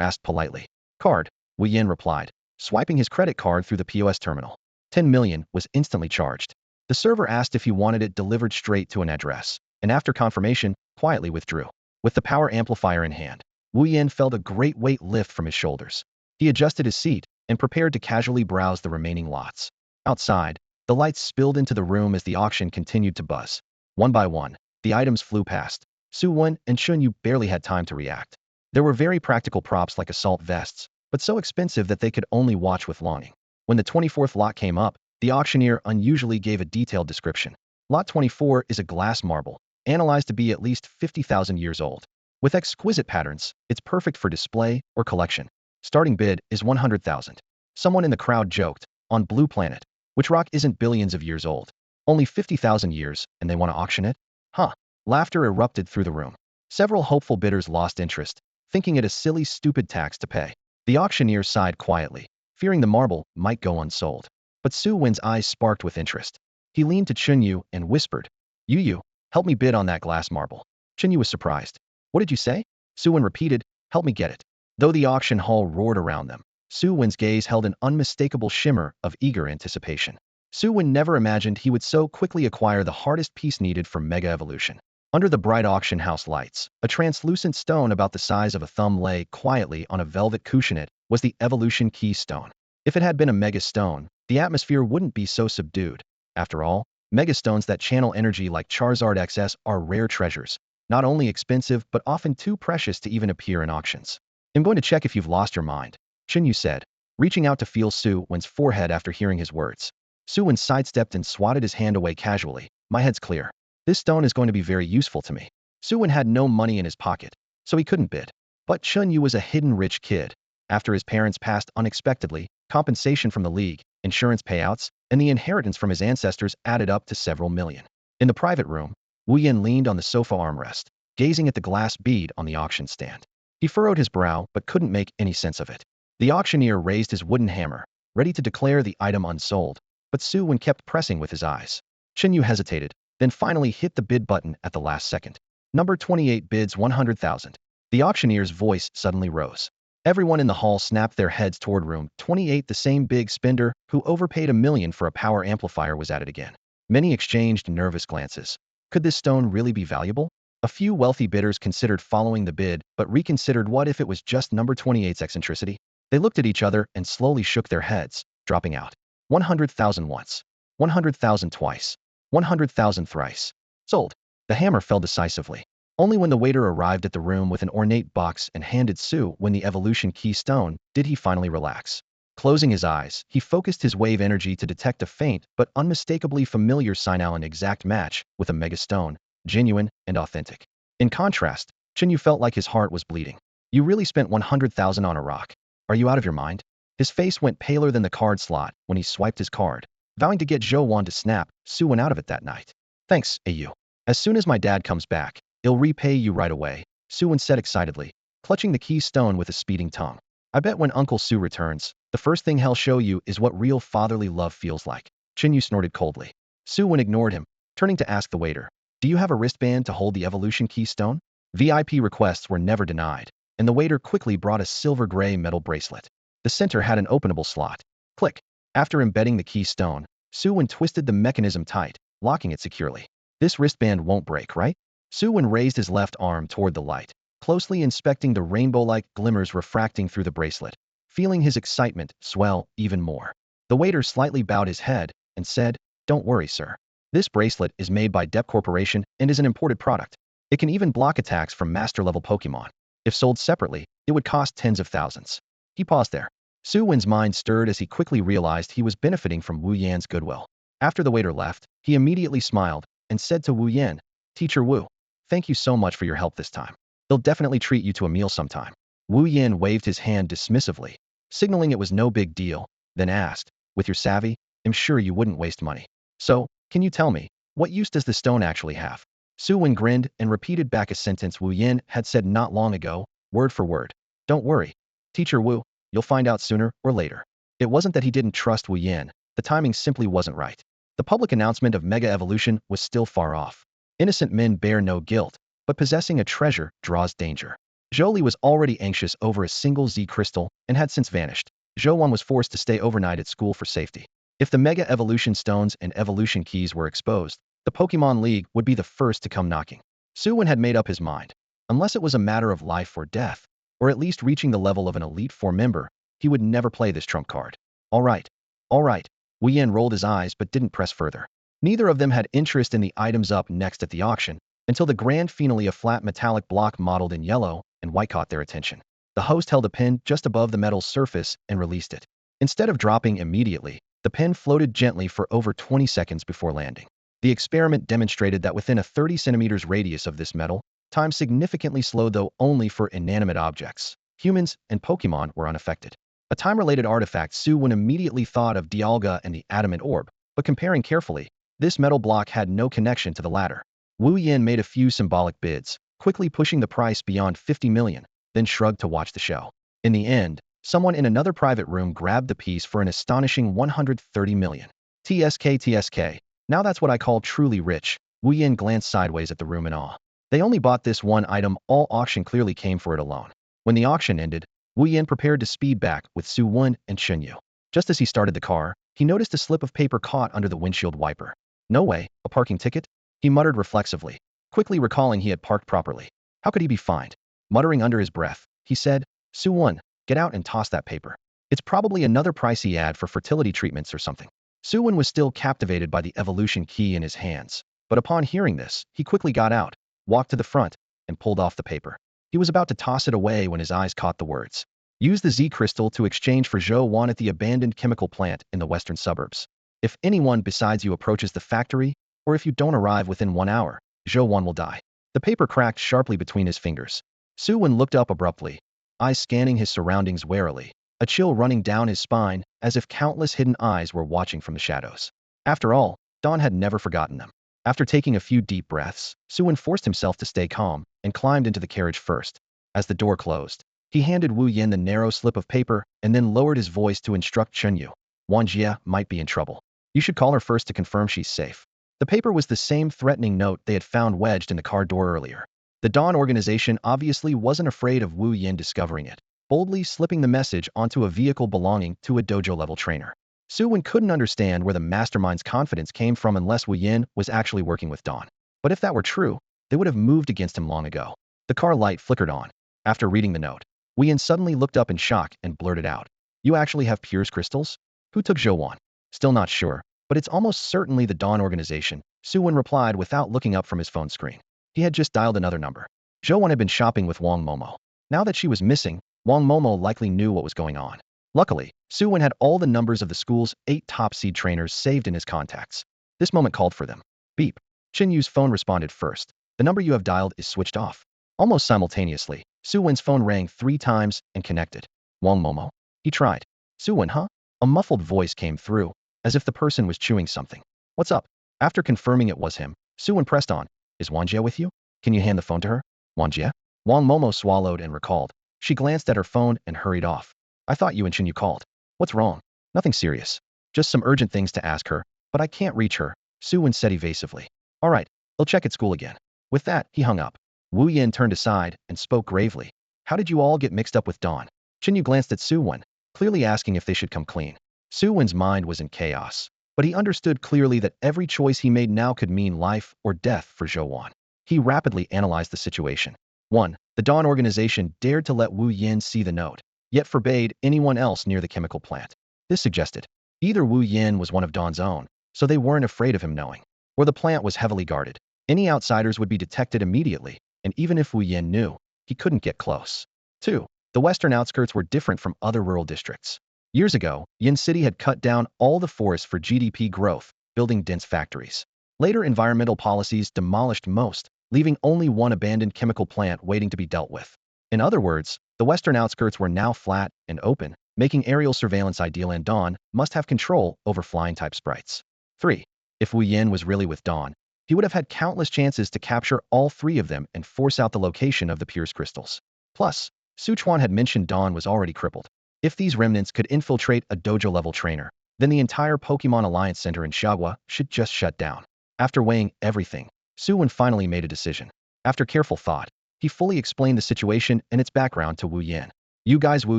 asked politely. Card, Wu Yin replied, swiping his credit card through the POS terminal. 10 million was instantly charged. The server asked if he wanted it delivered straight to an address, and after confirmation, quietly withdrew. With the power amplifier in hand, Wu Yin felt a great weight lift from his shoulders. He adjusted his seat and prepared to casually browse the remaining lots. Outside, the lights spilled into the room as the auction continued to buzz. One by one, the items flew past. Su Wen and Shun Yu barely had time to react. There were very practical props like assault vests, but so expensive that they could only watch with longing. When the 24th lot came up, the auctioneer unusually gave a detailed description. Lot 24 is a glass marble, analyzed to be at least 50,000 years old. With exquisite patterns, it's perfect for display or collection. Starting bid is 100,000. Someone in the crowd joked, on Blue Planet, which rock isn't billions of years old? Only 50,000 years, and they want to auction it? Huh. Laughter erupted through the room. Several hopeful bidders lost interest, thinking it a silly, stupid tax to pay. The auctioneer sighed quietly, fearing the marble might go unsold. But Su Wen's eyes sparked with interest. He leaned to Chunyu and whispered, Yu, help me bid on that glass marble. Chunyu was surprised. What did you say? Su Wen repeated, help me get it. Though the auction hall roared around them, Su Wen's gaze held an unmistakable shimmer of eager anticipation. Su Wen never imagined he would so quickly acquire the hardest piece needed for mega evolution. Under the bright auction house lights, a translucent stone about the size of a thumb lay quietly on a velvet cushion. Was the evolution key stone. If it had been a mega stone, the atmosphere wouldn't be so subdued. After all, mega stones that channel energy like Charizard XS are rare treasures, not only expensive but often too precious to even appear in auctions. I'm going to check if you've lost your mind, Chunyu said, reaching out to feel Su Wen's forehead after hearing his words. Su Wen sidestepped and swatted his hand away casually. My head's clear. This stone is going to be very useful to me. Su Wen had no money in his pocket, so he couldn't bid. But Chunyu was a hidden rich kid. After his parents passed unexpectedly, compensation from the league, insurance payouts, and the inheritance from his ancestors added up to several million. In the private room, Wu Yan leaned on the sofa armrest, gazing at the glass bead on the auction stand. He furrowed his brow but couldn't make any sense of it. The auctioneer raised his wooden hammer, ready to declare the item unsold, but Su Wen kept pressing with his eyes. Chunyu hesitated, then finally hit the bid button at the last second. Number 28 bids 100,000. The auctioneer's voice suddenly rose. Everyone in the hall snapped their heads toward room 28. The same big spender who overpaid $1 million for a power amplifier was at it again. Many exchanged nervous glances. Could this stone really be valuable? A few wealthy bidders considered following the bid, but reconsidered what if it was just number 28's eccentricity. They looked at each other and slowly shook their heads, dropping out. 100,000 once. 100,000 twice. 100,000 thrice. Sold. The hammer fell decisively. Only when the waiter arrived at the room with an ornate box and handed Su Wen the evolution key stone did he finally relax. Closing his eyes, he focused his wave energy to detect a faint but unmistakably familiar signal, an exact match with a mega stone, genuine and authentic. In contrast, Chunyu felt like his heart was bleeding. You really spent 100,000 on a rock. Are you out of your mind? His face went paler than the card slot when he swiped his card, vowing to get Zhou Wan to snap Su Wen out of it that night. Thanks, AU. As soon as my dad comes back, he'll repay you right away, Su Wen said excitedly, clutching the key stone with a speeding tongue. I bet when Uncle Su returns, the first thing he'll show you is what real fatherly love feels like. Chunyu snorted coldly. Su Wen ignored him, turning to ask the waiter, do you have a wristband to hold the evolution key stone? VIP requests were never denied, and the waiter quickly brought a silver-gray metal bracelet. The center had an openable slot. Click. After embedding the key stone, Su Wen twisted the mechanism tight, locking it securely. This wristband won't break, right? Su Wen raised his left arm toward the light, closely inspecting the rainbow-like glimmers refracting through the bracelet, feeling his excitement swell even more. The waiter slightly bowed his head and said, don't worry, sir. This bracelet is made by Dep Corporation and is an imported product. It can even block attacks from master-level Pokémon. If sold separately, it would cost tens of thousands. He paused there. Su Wen's mind stirred as he quickly realized he was benefiting from Wu Yan's goodwill. After the waiter left, he immediately smiled and said to Wu Yan, Teacher Wu, thank you so much for your help this time. They'll definitely treat you to a meal sometime. Wu Yan waved his hand dismissively, signaling it was no big deal, then asked, with your savvy, I'm sure you wouldn't waste money. So, can you tell me, what use does the stone actually have? Su Wen grinned and repeated back a sentence Wu Yan had said not long ago, word for word. Don't worry, Teacher Wu, you'll find out sooner or later. It wasn't that he didn't trust Wu Yan, the timing simply wasn't right. The public announcement of mega evolution was still far off. Innocent men bear no guilt, but possessing a treasure draws danger. Zhou was already anxious over a single Z crystal and had since vanished. Zhou Wan was forced to stay overnight at school for safety. If the mega evolution stones and evolution keys were exposed, the Pokémon League would be the first to come knocking. Su Wen had made up his mind. Unless it was a matter of life or death, or at least reaching the level of an Elite Four member, he would never play this trump card. All right. Wu Yan rolled his eyes but didn't press further. Neither of them had interest in the items up next at the auction, until the grand finale, a flat metallic block modeled in yellow, and white caught their attention. The host held a pin just above the metal's surface and released it. Instead of dropping immediately, the pin floated gently for over 20 seconds before landing. The experiment demonstrated that within a 30 centimeters radius of this metal, time significantly slowed, though only for inanimate objects. Humans and Pokémon were unaffected. A time-related artifact. Su Wen immediately thought of Dialga and the adamant orb, but comparing carefully, this metal block had no connection to the latter. Wu Yin made a few symbolic bids, quickly pushing the price beyond 50 million, then shrugged to watch the show. In the end, someone in another private room grabbed the piece for an astonishing 130 million. TSK. Now that's what I call truly rich. Wu Yin glanced sideways at the room in awe. They only bought this one item. All auction clearly came for it alone. When the auction ended, Wu Yin prepared to speed back with Su Wen and Yu. Just as he started the car, he noticed a slip of paper caught under the windshield wiper. No way, a parking ticket? He muttered reflexively, quickly recalling he had parked properly. How could he be fined? Muttering under his breath, he said, Su Wen, get out and toss that paper. It's probably another pricey ad for fertility treatments or something. Su Wen was still captivated by the evolution key in his hands, but upon hearing this, he quickly got out, walked to the front, and pulled off the paper. He was about to toss it away when his eyes caught the words. Use the Z crystal to exchange for Su Wen at the abandoned chemical plant in the western suburbs. If anyone besides you approaches the factory, or if you don't arrive within 1 hour, Su Wen will die. The paper cracked sharply between his fingers. Su Wen looked up abruptly, eyes scanning his surroundings warily, a chill running down his spine as if countless hidden eyes were watching from the shadows. After all, Dawn had never forgotten them. After taking a few deep breaths, Su Wen forced himself to stay calm and climbed into the carriage first. As the door closed, he handed Wu Yin the narrow slip of paper and then lowered his voice to instruct Yu. Wan Jia might be in trouble. You should call her first to confirm she's safe. The paper was the same threatening note they had found wedged in the car door earlier. The Dawn organization obviously wasn't afraid of Wu Yin discovering it, boldly slipping the message onto a vehicle belonging to a dojo-level trainer. Su Wen couldn't understand where the mastermind's confidence came from unless Wu Yin was actually working with Dawn. But if that were true, they would have moved against him long ago. The car light flickered on. After reading the note, Wu Yin suddenly looked up in shock and blurted out, You actually have Pure's crystals? Who took Su Wen? Still not sure, but it's almost certainly the Dawn organization, Su Wen replied without looking up from his phone screen. He had just dialed another number. Su Wen had been shopping with Wang Momo. Now that she was missing, Wang Momo likely knew what was going on. Luckily, Su Wen had all the numbers of the school's 8 top seed trainers saved in his contacts. This moment called for them. Beep. Yu's phone responded first. The number you have dialed is switched off. Almost simultaneously, Su Wen's phone rang 3 times and connected. Wang Momo? He tried. Su Wen, huh? A muffled voice came through, as if the person was chewing something. What's up? After confirming it was him, Su Wen pressed on. Is Wan Jia with you? Can you hand the phone to her? Wan Jia? Wang Momo swallowed and recalled. She glanced at her phone and hurried off. I thought you and you called. What's wrong? Nothing serious. Just some urgent things to ask her, but I can't reach her, Su Wen said evasively. All right, I'll check at school again. With that, he hung up. Wu Yin turned aside and spoke gravely. How did you all get mixed up with Dawn? Yu glanced at Su Wen, clearly asking if they should come clean. Su Wen's mind was in chaos, but he understood clearly that every choice he made now could mean life or death for Su Wen. He rapidly analyzed the situation. 1. The Dawn organization dared to let Wu Yin see the note, yet forbade anyone else near the chemical plant. This suggested either Wu Yin was one of Dawn's own, so they weren't afraid of him knowing, or the plant was heavily guarded. Any outsiders would be detected immediately, and even if Wu Yin knew, he couldn't get close. 2. The western outskirts were different from other rural districts. Years ago, Yin City had cut down all the forests for GDP growth, building dense factories. Later environmental policies demolished most, leaving only one abandoned chemical plant waiting to be dealt with. In other words, the western outskirts were now flat and open, making aerial surveillance ideal, and Dawn must have control over flying-type sprites. 3. If Wu Yin was really with Dawn, he would have had countless chances to capture all 3 of them and force out the location of the Pure's crystals. Plus, Su Chuan had mentioned Dawn was already crippled. If these remnants could infiltrate a dojo-level trainer, then the entire Pokémon Alliance Center in Xiaogua should just shut down. After weighing everything, Su Wen finally made a decision. After careful thought, he fully explained the situation and its background to Wu Yin. You guys. Wu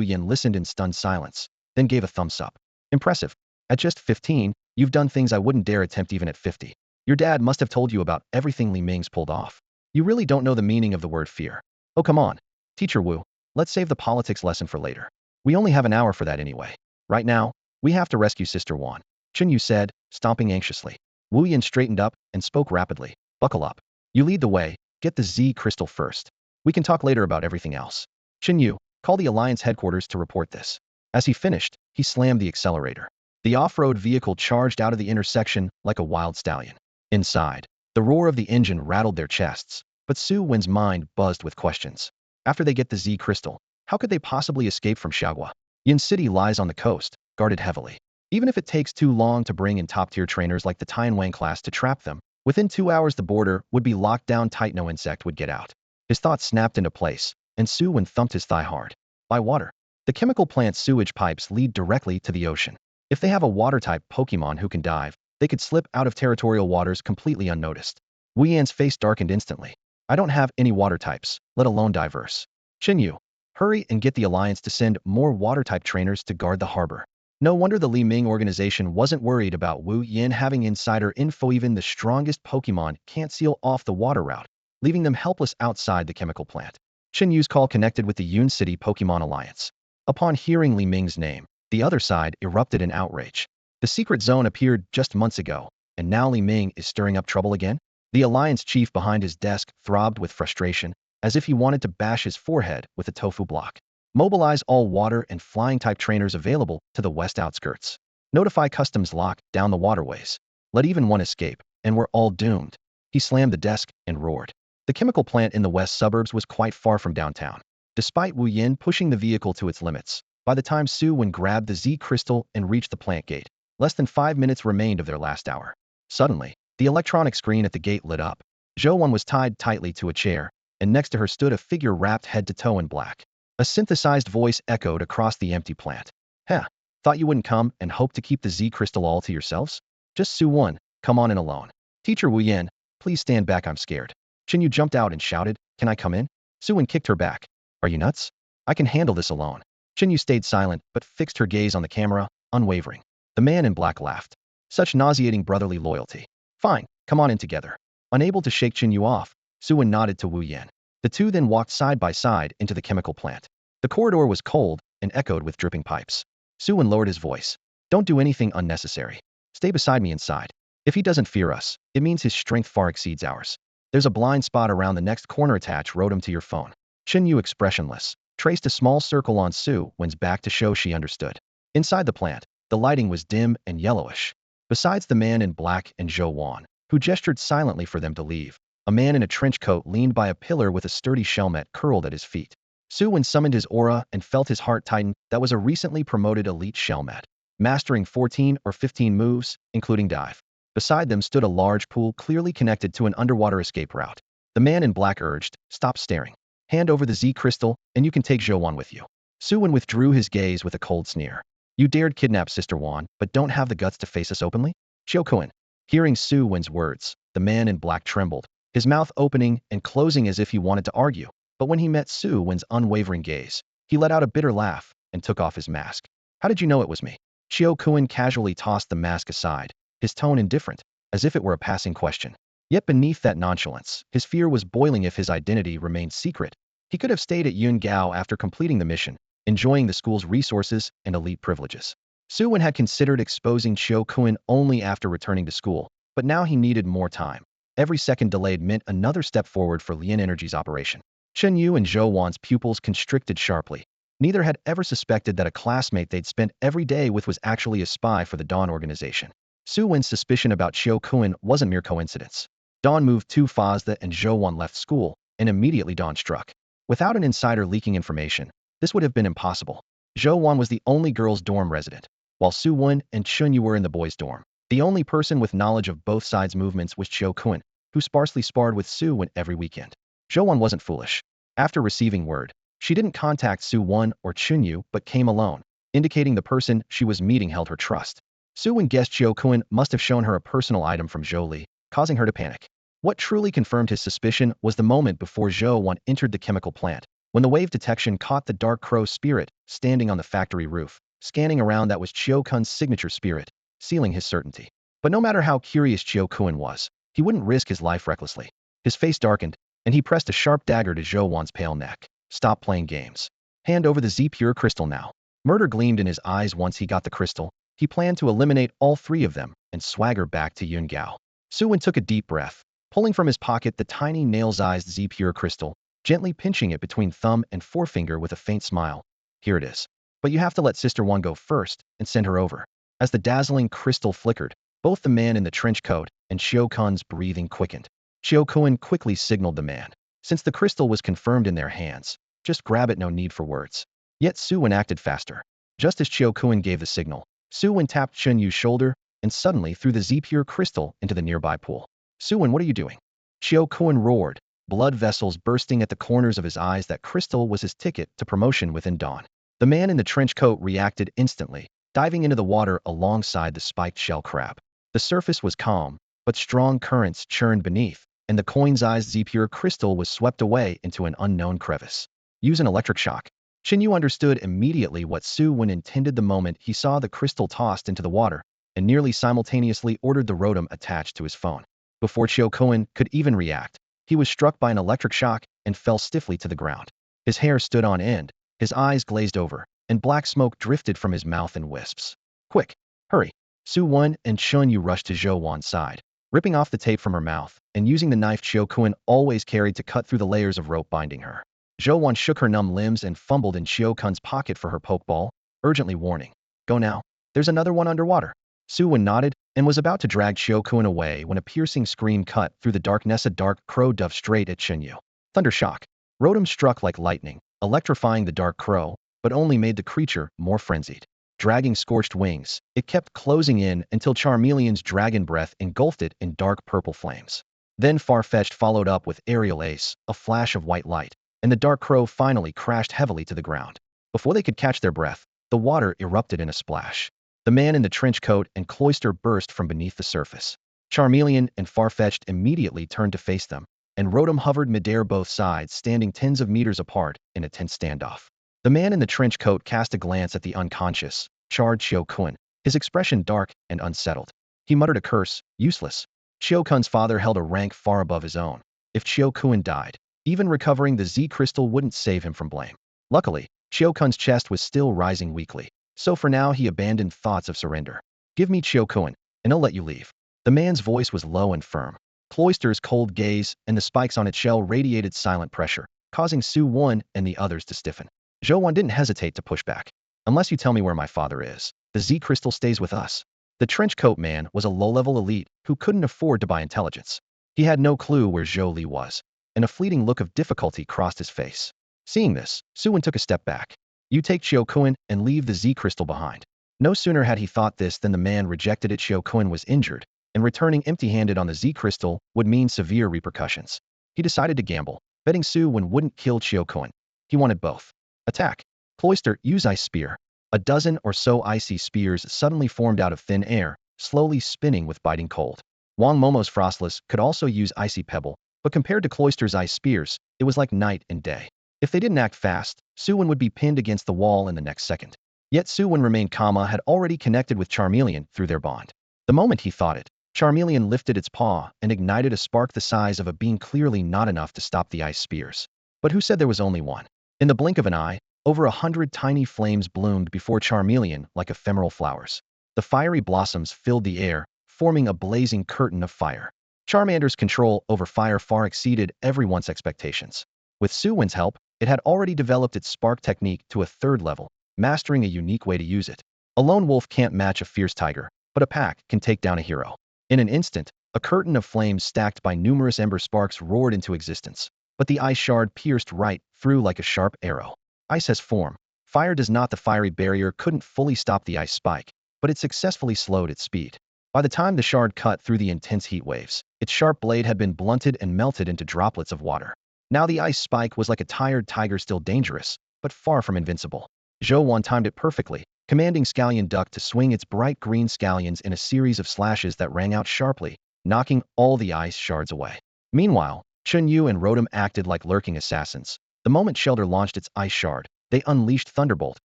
Yin listened in stunned silence, then gave a thumbs up. Impressive. At just 15, you've done things I wouldn't dare attempt even at 50. Your dad must have told you about everything Li Ming's pulled off. You really don't know the meaning of the word fear. Oh, come on. Teacher Wu, let's save the politics lesson for later. We only have an hour for that anyway. Right now, we have to rescue Sister Wan, Yu said, stomping anxiously. Wu Yin straightened up and spoke rapidly. Buckle up. You lead the way, get the Z crystal first. We can talk later about everything else. Chen Yu, call the Alliance headquarters to report this. As he finished, he slammed the accelerator. The off-road vehicle charged out of the intersection like a wild stallion. Inside, the roar of the engine rattled their chests, but Su Wen's mind buzzed with questions. After they get the Z crystal, how could they possibly escape from Xiaogua? Yin City lies on the coast, guarded heavily. Even if it takes too long to bring in top-tier trainers like the Tianwang class to trap them, within 2 hours the border would be locked down tight, no insect would get out. His thoughts snapped into place, and Su Wen thumped his thigh hard. By water. The chemical plant's sewage pipes lead directly to the ocean. If they have a water-type Pokémon who can dive, they could slip out of territorial waters completely unnoticed. Wu Yan's face darkened instantly. I don't have any water types, let alone diverse. Chen Yu, hurry and get the Alliance to send more water-type trainers to guard the harbor. No wonder the Li Ming organization wasn't worried about Wu Yan having insider info. Even the strongest Pokémon can't seal off the water route, leaving them helpless outside the chemical plant. Chen Yu's call connected with the Yun City Pokémon Alliance. Upon hearing Li Ming's name, the other side erupted in outrage. The secret zone appeared just months ago, and now Li Ming is stirring up trouble again? The Alliance chief behind his desk throbbed with frustration, as if he wanted to bash his forehead with a tofu block. Mobilize all water and flying-type trainers available to the west outskirts. Notify customs lock down the waterways. Let even one escape, and we're all doomed. He slammed the desk and roared. The chemical plant in the west suburbs was quite far from downtown. Despite Wu Yin pushing the vehicle to its limits, by the time Su Wen grabbed the Z crystal and reached the plant gate, less than 5 minutes remained of their last hour. Suddenly, the electronic screen at the gate lit up. Zhou Wan was tied tightly to a chair, and next to her stood a figure wrapped head to toe in black. A synthesized voice echoed across the empty plant. Heh, thought you wouldn't come and hope to keep the Z crystal all to yourselves? Just Su Wen, come on in alone. Teacher Wu Yin, please stand back, I'm scared. Chen Yu jumped out and shouted, can I come in? Su Wen kicked her back. Are you nuts? I can handle this alone. Chen Yu stayed silent but fixed her gaze on the camera, unwavering. The man in black laughed. Such nauseating brotherly loyalty. Fine, come on in together. Unable to shake Chen Yu off, Su Wen nodded to Wu Yan. The two then walked side by side into the chemical plant. The corridor was cold and echoed with dripping pipes. Su Wen lowered his voice. Don't do anything unnecessary. Stay beside me inside. If he doesn't fear us, it means his strength far exceeds ours. There's a blind spot around the next corner. Attach ROTEM to your phone. Chen Yu, expressionless, traced a small circle on Su Wen's back to show she understood. Inside the plant, the lighting was dim and yellowish. Besides the man in black and Zhou Wan, who gestured silently for them to leave, a man in a trench coat leaned by a pillar with a sturdy shelmet curled at his feet. Su Wen summoned his aura and felt his heart tighten. That was a recently promoted elite shelmet, mastering 14 or 15 moves, including dive. Beside them stood a large pool clearly connected to an underwater escape route. The man in black urged, stop staring. Hand over the Z crystal, and you can take Zhou Wan with you. Su Wen withdrew his gaze with a cold sneer. You dared kidnap Sister Wan, but don't have the guts to face us openly? Xiao Kuan. Hearing Su Wen's words, the man in black trembled, his mouth opening and closing as if he wanted to argue. But when he met Su Wen's unwavering gaze, he let out a bitter laugh and took off his mask. How did you know it was me? Xiao Kuan casually tossed the mask aside, his tone indifferent, as if it were a passing question. Yet beneath that nonchalance, his fear was boiling. If his identity remained secret, he could have stayed at Yun Gao after completing the mission, enjoying the school's resources and elite privileges. Su Wen had considered exposing Xiao Kuan only after returning to school, but now he needed more time. Every second delayed meant another step forward for Lian Energy's operation. Chen Yu and Zhou Wan's pupils constricted sharply. Neither had ever suspected that a classmate they'd spent every day with was actually a spy for the Dawn organization. Su Wen's suspicion about Xiao Kuan wasn't mere coincidence. Dawn moved to Fazda and Zhou Wan left school, and immediately Dawn struck. Without an insider leaking information, this would have been impossible. Zhou Wan was the only girls' dorm resident, while Su Wen and Chun Yu were in the boys' dorm. The only person with knowledge of both sides' movements was Xiao Kuan, who sparsely sparred with Su Wen every weekend. Zhou Wan wasn't foolish. After receiving word, she didn't contact Su Wen or Chun Yu but came alone, indicating the person she was meeting held her trust. Su Wen guessed Xiao Kuan must have shown her a personal item from Zhou Li, causing her to panic. What truly confirmed his suspicion was the moment before Zhou Wan entered the chemical plant, when the wave detection caught the dark crow spirit standing on the factory roof, scanning around. That was Xiao Kun's signature spirit, sealing his certainty. But no matter how curious Xiao Kuan was, he wouldn't risk his life recklessly. His face darkened, and he pressed a sharp dagger to Zhou Wan's pale neck. Stop playing games. Hand over the Z pure crystal now. Murder gleamed in his eyes once he got the crystal. He planned to eliminate all three of them and swagger back to Yun Gao. Su Wen took a deep breath. Pulling from his pocket the tiny nail-sized Z pure crystal, gently pinching it between thumb and forefinger with a faint smile. Here it is. But you have to let Sister Wan go first and send her over. As the dazzling crystal flickered, both the man in the trench coat and Xiao Kun's breathing quickened. Xiao Kun quickly signaled the man. Since the crystal was confirmed in their hands, just grab it, no need for words. Yet Su Wen acted faster. Just as Xiao Kun gave the signal, Su Wen tapped Chen Yu's shoulder and suddenly threw the Z-Pure crystal into the nearby pool. Su Wen, what are you doing? Xiao Kun roared, blood vessels bursting at the corners of his eyes. That crystal was his ticket to promotion within Dawn. The man in the trench coat reacted instantly, diving into the water alongside the spiked shell crab. The surface was calm, but strong currents churned beneath, and the coin's-sized Z-Pure crystal was swept away into an unknown crevice. Use an electric shock. Shin Yu understood immediately what Su Wen intended the moment he saw the crystal tossed into the water, and nearly simultaneously ordered the rotom attached to his phone. Before Xiao Kun could even react, he was struck by an electric shock and fell stiffly to the ground. His hair stood on end, his eyes glazed over, and black smoke drifted from his mouth in wisps. Quick! Hurry! Su Wen and Chun Yu rushed to Zhou Wan's side, ripping off the tape from her mouth and using the knife Xiao Kun always carried to cut through the layers of rope binding her. Zhou Wan shook her numb limbs and fumbled in Xiao Kun's pocket for her pokeball, urgently warning, "Go now. There's another one underwater." Su Wen nodded and was about to drag Xiao Kun away when a piercing scream cut through the darkness. A dark crow dove straight at Chen Yu. Thundershock. Rotom struck like lightning, electrifying the dark crow, but only made the creature more frenzied. Dragging scorched wings, it kept closing in until Charmeleon's dragon breath engulfed it in dark purple flames. Then Farfetch'd followed up with Aerial Ace, a flash of white light, and the dark crow finally crashed heavily to the ground. Before they could catch their breath, the water erupted in a splash. The man in the trench coat and Cloyster burst from beneath the surface. Charmeleon and Farfetch'd immediately turned to face them, and Rotom hovered midair, both sides standing tens of meters apart in a tense standoff. The man in the trench coat cast a glance at the unconscious, charred Xiao Kun, his expression dark and unsettled. He muttered a curse, useless. Xiao Kun's father held a rank far above his own. If Xiao Kun died, even recovering the Z crystal wouldn't save him from blame. Luckily, Xiao Kun's chest was still rising weakly, so for now he abandoned thoughts of surrender. "Give me Xiao Kun, and I'll let you leave." The man's voice was low and firm. Cloyster's cold gaze and the spikes on its shell radiated silent pressure, causing Su Wen and the others to stiffen. Zhou Wan didn't hesitate to push back. "Unless you tell me where my father is, the Z crystal stays with us." The trench coat man was a low-level elite who couldn't afford to buy intelligence. He had no clue where Zhou Li was, and a fleeting look of difficulty crossed his face. Seeing this, Su Wen took a step back. "You take Xiao Kun and leave the Z crystal behind." No sooner had he thought this than the man rejected it. Xiao Kun was injured, and returning empty-handed on the Z crystal would mean severe repercussions. He decided to gamble, betting Su Wen wouldn't kill Xiao Kun. He wanted both. Attack. Cloyster, use Ice Spear. A dozen or so icy spears suddenly formed out of thin air, slowly spinning with biting cold. Wang Momo's Frostless could also use Icy Pebble, but compared to Cloyster's ice spears, it was like night and day. If they didn't act fast, Su Wen would be pinned against the wall in the next second. Yet Su Wen remained calm, had already connected with Charmeleon through their bond. The moment he thought it, Charmeleon lifted its paw and ignited a spark the size of a bean, clearly not enough to stop the ice spears. But who said there was only one? In the blink of an eye, over 100 tiny flames bloomed before Charmeleon like ephemeral flowers. The fiery blossoms filled the air, forming a blazing curtain of fire. Charmander's control over fire far exceeded everyone's expectations. With Su Wen's help, it had already developed its spark technique to a third level, mastering a unique way to use it. A lone wolf can't match a fierce tiger, but a pack can take down a hero. In an instant, a curtain of flames stacked by numerous ember sparks roared into existence, but the ice shard pierced right through like a sharp arrow. Ice has form. Fire does not. The fiery barrier couldn't fully stop the ice spike, but it successfully slowed its speed. By the time the shard cut through the intense heat waves, its sharp blade had been blunted and melted into droplets of water. Now the ice spike was like a tired tiger, still dangerous, but far from invincible. Zhou Wan timed it perfectly, commanding Scallion Duck to swing its bright green scallions in a series of slashes that rang out sharply, knocking all the ice shards away. Meanwhile, Chun Yu and Rotom acted like lurking assassins. The moment Shelter launched its ice shard, they unleashed Thunderbolt,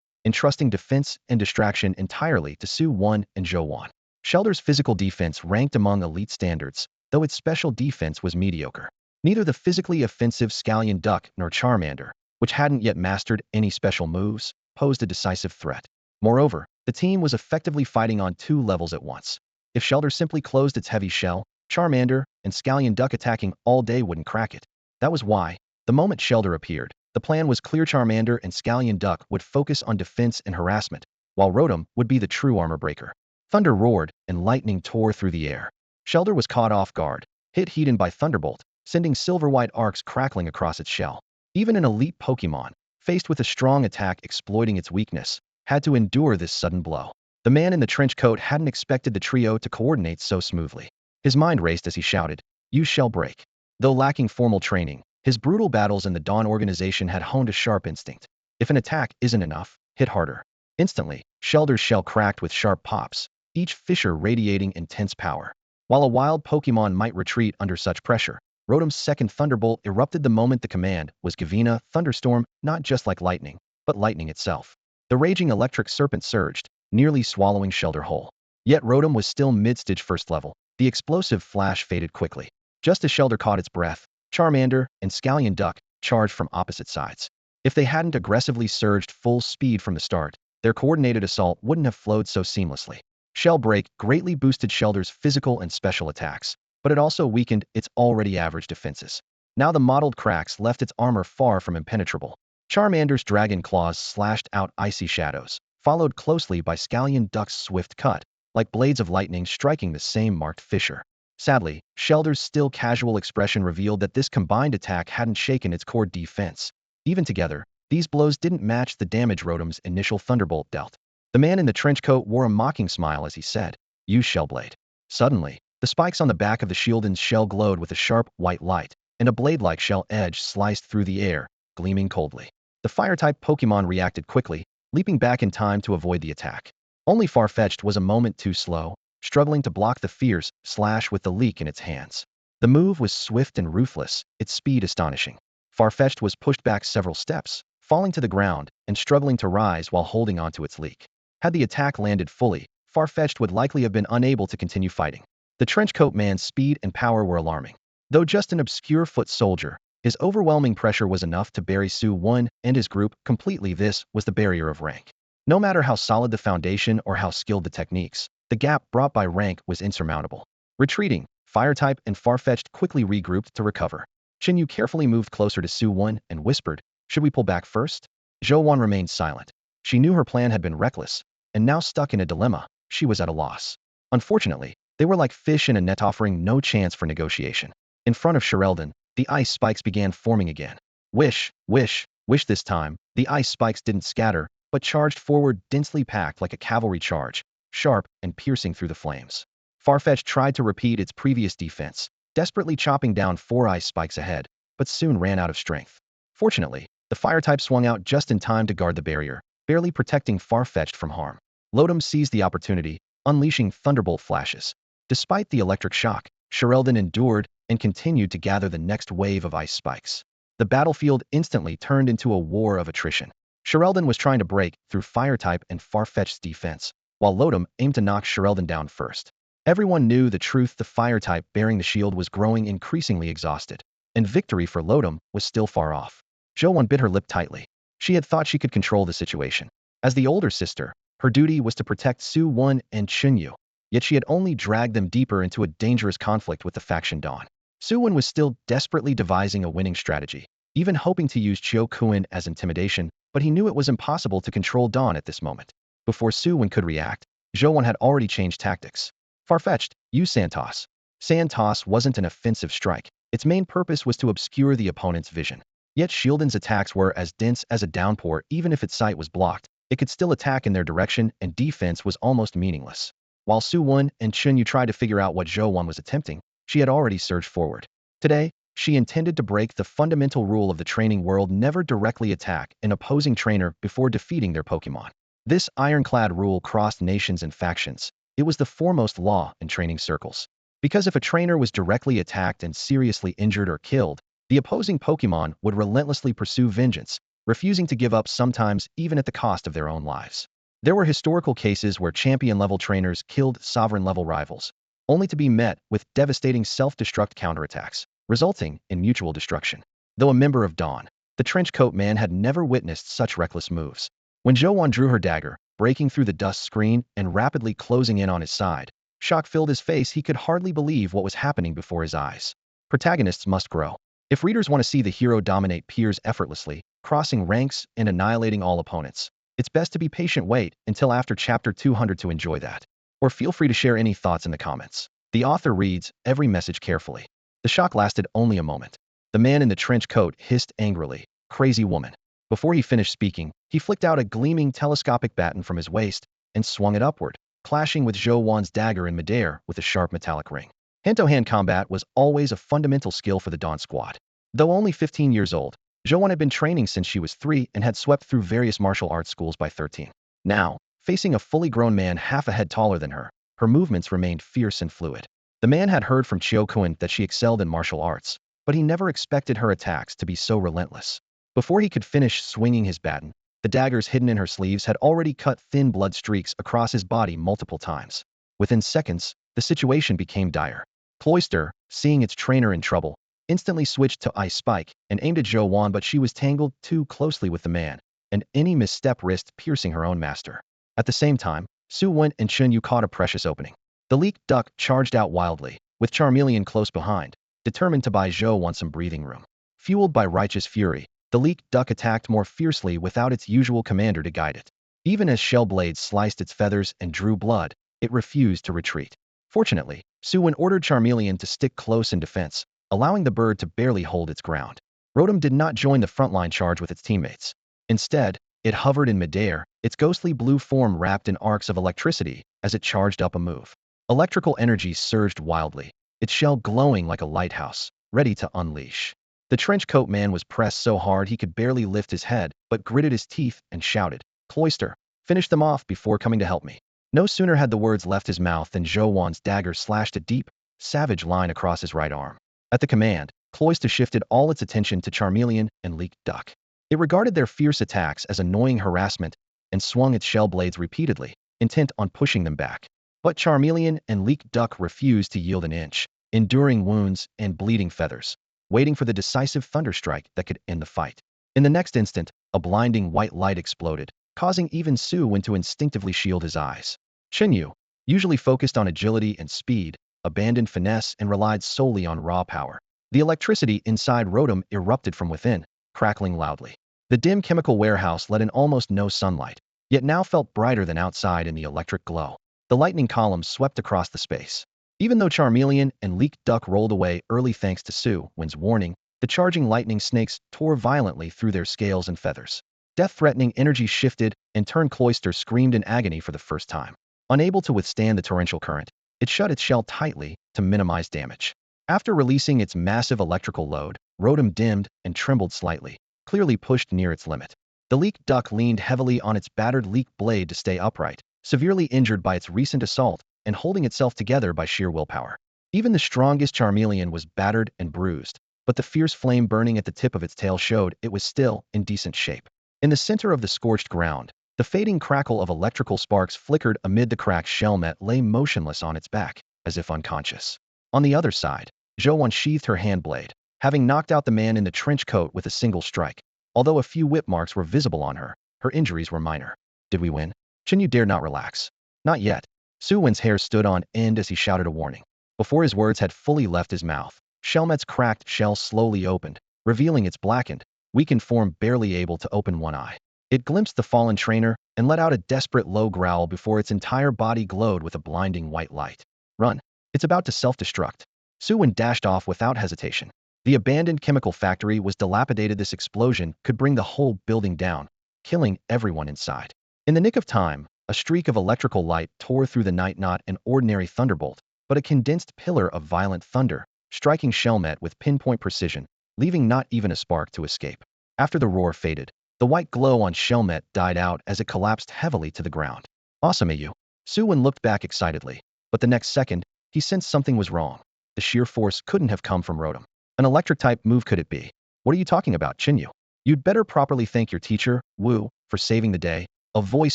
entrusting defense and distraction entirely to Su Wen and Zhou Wan. Shelter's physical defense ranked among elite standards, though its special defense was mediocre. Neither the physically offensive Scallion Duck nor Charmander, which hadn't yet mastered any special moves, posed a decisive threat. Moreover, the team was effectively fighting on two levels at once. If Shelter simply closed its heavy shell, Charmander and Scallion Duck attacking all day wouldn't crack it. That was why, The moment Shelder appeared, the plan was clear. Charmander and Scallion Duck would focus on defense and harassment, while Rotom would be the true armor breaker. Thunder roared, and lightning tore through the air. Shelder was caught off guard, hit heated by Thunderbolt, sending silver-white arcs crackling across its shell. Even an elite Pokémon, faced with a strong attack exploiting its weakness, had to endure this sudden blow. The man in the trench coat hadn't expected the trio to coordinate so smoothly. His mind raced as he shouted, "You shall break." Though lacking formal training, his brutal battles in the Dawn organization had honed a sharp instinct. If an attack isn't enough, hit harder. Instantly, Shelder's shell cracked with sharp pops, each fissure radiating intense power. While a wild Pokémon might retreat under such pressure, Rotom's second Thunderbolt erupted the moment the command was given. A thunderstorm, not just like lightning, but lightning itself. The raging electric serpent surged, nearly swallowing Shelder whole. Yet Rotom was still mid-stage first level. The explosive flash faded quickly. Just as Shelder caught its breath, Charmander and Scallion Duck charged from opposite sides. If they hadn't aggressively surged full speed from the start, their coordinated assault wouldn't have flowed so seamlessly. Shell Break greatly boosted Shelder's physical and special attacks, but it also weakened its already average defenses. Now the mottled cracks left its armor far from impenetrable. Charmander's dragon claws slashed out icy shadows, followed closely by Scallion Duck's swift cut, like blades of lightning striking the same marked fissure. Sadly, Shelder's still casual expression revealed that this combined attack hadn't shaken its core defense. Even together, these blows didn't match the damage Rotom's initial Thunderbolt dealt. The man in the trench coat wore a mocking smile as he said, "Use Shellblade." Suddenly, the spikes on the back of the Shieldon's shell glowed with a sharp, white light, and a blade-like shell edge sliced through the air, gleaming coldly. The Fire-type Pokémon reacted quickly, leaping back in time to avoid the attack. Only Farfetch'd was a moment too slow, struggling to block the fierce slash with the leak in its hands. The move was swift and ruthless, its speed astonishing. Farfetch'd was pushed back several steps, falling to the ground and struggling to rise while holding onto its leak. Had the attack landed fully, Farfetch'd would likely have been unable to continue fighting. The trenchcoat man's speed and power were alarming. Though just an obscure foot soldier, his overwhelming pressure was enough to bury Su Wen and his group completely. This was the barrier of rank. No matter how solid the foundation or how skilled the techniques, the gap brought by rank was insurmountable. Retreating, Fire-type and Farfetch'd quickly regrouped to recover. Chinyu carefully moved closer to Su Wen and whispered, "Should we pull back first?" Zhou Wan remained silent. She knew her plan had been reckless, and now stuck in a dilemma, she was at a loss. Unfortunately, they were like fish in a net offering no chance for negotiation. In front of Sheldon, the ice spikes began forming again. Wish, wish, wish. This time, the ice spikes didn't scatter, but charged forward densely packed like a cavalry charge, sharp and piercing through the flames. Farfetch'd tried to repeat its previous defense, desperately chopping down 4 ice spikes ahead, but soon ran out of strength. Fortunately, the Fire-type swung out just in time to guard the barrier, barely protecting Farfetch'd from harm. Rotom seized the opportunity, unleashing Thunderbolt flashes. Despite the electric shock, Sheldon endured and continued to gather the next wave of ice spikes. The battlefield instantly turned into a war of attrition. Sheldon was trying to break through Fire-type and Farfetch'd's defense, while Rotom aimed to knock Sheldon down first. Everyone knew the truth: the Fire-type bearing the shield was growing increasingly exhausted, and victory for Rotom was still far off. Zhou bit her lip tightly. She had thought she could control the situation. As the older sister, her duty was to protect Su Wen and Chinyu, yet she had only dragged them deeper into a dangerous conflict with the faction Dawn. Su Wen was still desperately devising a winning strategy, even hoping to use Chiu Kuan as intimidation, but he knew it was impossible to control Dawn at this moment. Before Su Wen could react, Zhou had already changed tactics. Farfetch'd, use Sand Toss. Sand Toss wasn't an offensive strike. Its main purpose was to obscure the opponent's vision. Yet Sheldon's attacks were as dense as a downpour. Even if its sight was blocked, it could still attack in their direction, and defense was almost meaningless. While Su Wen and Chinyu tried to figure out what Zhou was attempting, she had already surged forward. Today, she intended to break the fundamental rule of the training world: never directly attack an opposing trainer before defeating their Pokémon. This ironclad rule crossed nations and factions. It was the foremost law in training circles. Because if a trainer was directly attacked and seriously injured or killed, the opposing Pokémon would relentlessly pursue vengeance, refusing to give up, sometimes even at the cost of their own lives. There were historical cases where champion-level trainers killed sovereign-level rivals, only to be met with devastating self-destruct counterattacks, resulting in mutual destruction. Though a member of Dawn, the trenchcoat man had never witnessed such reckless moves. When Zhou drew her dagger, breaking through the dust screen and rapidly closing in on his side, shock filled his face. He could hardly believe what was happening before his eyes. Protagonists must grow. If readers want to see the hero dominate peers effortlessly, crossing ranks and annihilating all opponents, it's best to be patient. Wait until after chapter 200 to enjoy that. Or feel free to share any thoughts in the comments. The author reads every message carefully. The shock lasted only a moment. The man in the trench coat hissed angrily, "Crazy woman." Before he finished speaking, he flicked out a gleaming telescopic baton from his waist and swung it upward, clashing with Zhou Wan's dagger in midair with a sharp metallic ring. Hand-to-hand combat was always a fundamental skill for the Dawn Squad. Though only 15 years old, Zhou Wen had been training since she was 3 and had swept through various martial arts schools by 13. Now, facing a fully grown man half a head taller than her movements remained fierce and fluid. The man had heard from Chiu Wen that she excelled in martial arts, but he never expected her attacks to be so relentless. Before he could finish swinging his baton, the daggers hidden in her sleeves had already cut thin blood streaks across his body multiple times. Within seconds, the situation became dire. Cloister, seeing its trainer in trouble, instantly switched to Ice Spike and aimed at Zhou Wan, but she was tangled too closely with the man, and any misstep risked piercing her own master. At the same time, Su Wen and Chen Yu caught a precious opening. The leaked duck charged out wildly, with Charmeleon close behind, determined to buy Zhou Wan some breathing room. Fueled by righteous fury, the leaked duck attacked more fiercely without its usual commander to guide it. Even as shell blades sliced its feathers and drew blood, it refused to retreat. Fortunately, Su Wen ordered Charmeleon to stick close in defense, allowing the bird to barely hold its ground. Rotom did not join the frontline charge with its teammates. Instead, it hovered in midair, its ghostly blue form wrapped in arcs of electricity as it charged up a move. Electrical energy surged wildly, its shell glowing like a lighthouse, ready to unleash. The trench coat man was pressed so hard he could barely lift his head, but gritted his teeth and shouted, "Cloister, finish them off before coming to help me." No sooner had the words left his mouth than Zhou Wan's dagger slashed a deep, savage line across his right arm. At the command, Cloister shifted all its attention to Charmeleon and Leaked Duck. It regarded their fierce attacks as annoying harassment and swung its shell blades repeatedly, intent on pushing them back. But Charmeleon and Leaked Duck refused to yield an inch, enduring wounds and bleeding feathers, waiting for the decisive thunderstrike that could end the fight. In the next instant, a blinding white light exploded, causing even Su Wen to instinctively shield his eyes. Chen Yu, usually focused on agility and speed, abandoned finesse and relied solely on raw power. The electricity inside Rotom erupted from within, crackling loudly. The dim chemical warehouse let in almost no sunlight, yet now felt brighter than outside in the electric glow. The lightning columns swept across the space. Even though Charmeleon and Leaked Duck rolled away early thanks to Su Wen's warning, the charging lightning snakes tore violently through their scales and feathers. Death-threatening energy shifted, and turned Cloister screamed in agony for the first time. Unable to withstand the torrential current, it shut its shell tightly to minimize damage. After releasing its massive electrical load, Rotom dimmed and trembled slightly, clearly pushed near its limit. The Leaked Duck leaned heavily on its battered leak blade to stay upright, severely injured by its recent assault and holding itself together by sheer willpower. Even the strongest Charmeleon was battered and bruised, but the fierce flame burning at the tip of its tail showed it was still in decent shape. In the center of the scorched ground, the fading crackle of electrical sparks flickered amid the cracks. Shelmet lay motionless on its back, as if unconscious. On the other side, Zhou Wen sheathed her hand blade, having knocked out the man in the trench coat with a single strike. Although a few whip marks were visible on her, her injuries were minor. Did we win? Chen Yu dared not relax. Not yet. Su Wen's hair stood on end as he shouted a warning. Before his words had fully left his mouth, Shelmet's cracked shell slowly opened, revealing its blackened, weakened form barely able to open one eye. It glimpsed the fallen trainer and let out a desperate low growl before its entire body glowed with a blinding white light. Run. It's about to self-destruct. Su Wen dashed off without hesitation. The abandoned chemical factory was dilapidated. This explosion could bring the whole building down, killing everyone inside. In the nick of time, a streak of electrical light tore through the night, not an ordinary thunderbolt, but a condensed pillar of violent thunder, striking Shelmet with pinpoint precision, leaving not even a spark to escape. After the roar faded, the white glow on Shelmet died out as it collapsed heavily to the ground. Awesome, AU. Su Wen looked back excitedly, but the next second, he sensed something was wrong. The sheer force couldn't have come from Rotom. An electric-type move could it be? What are you talking about, Chen Yu? You'd better properly thank your teacher, Wu, for saving the day. A voice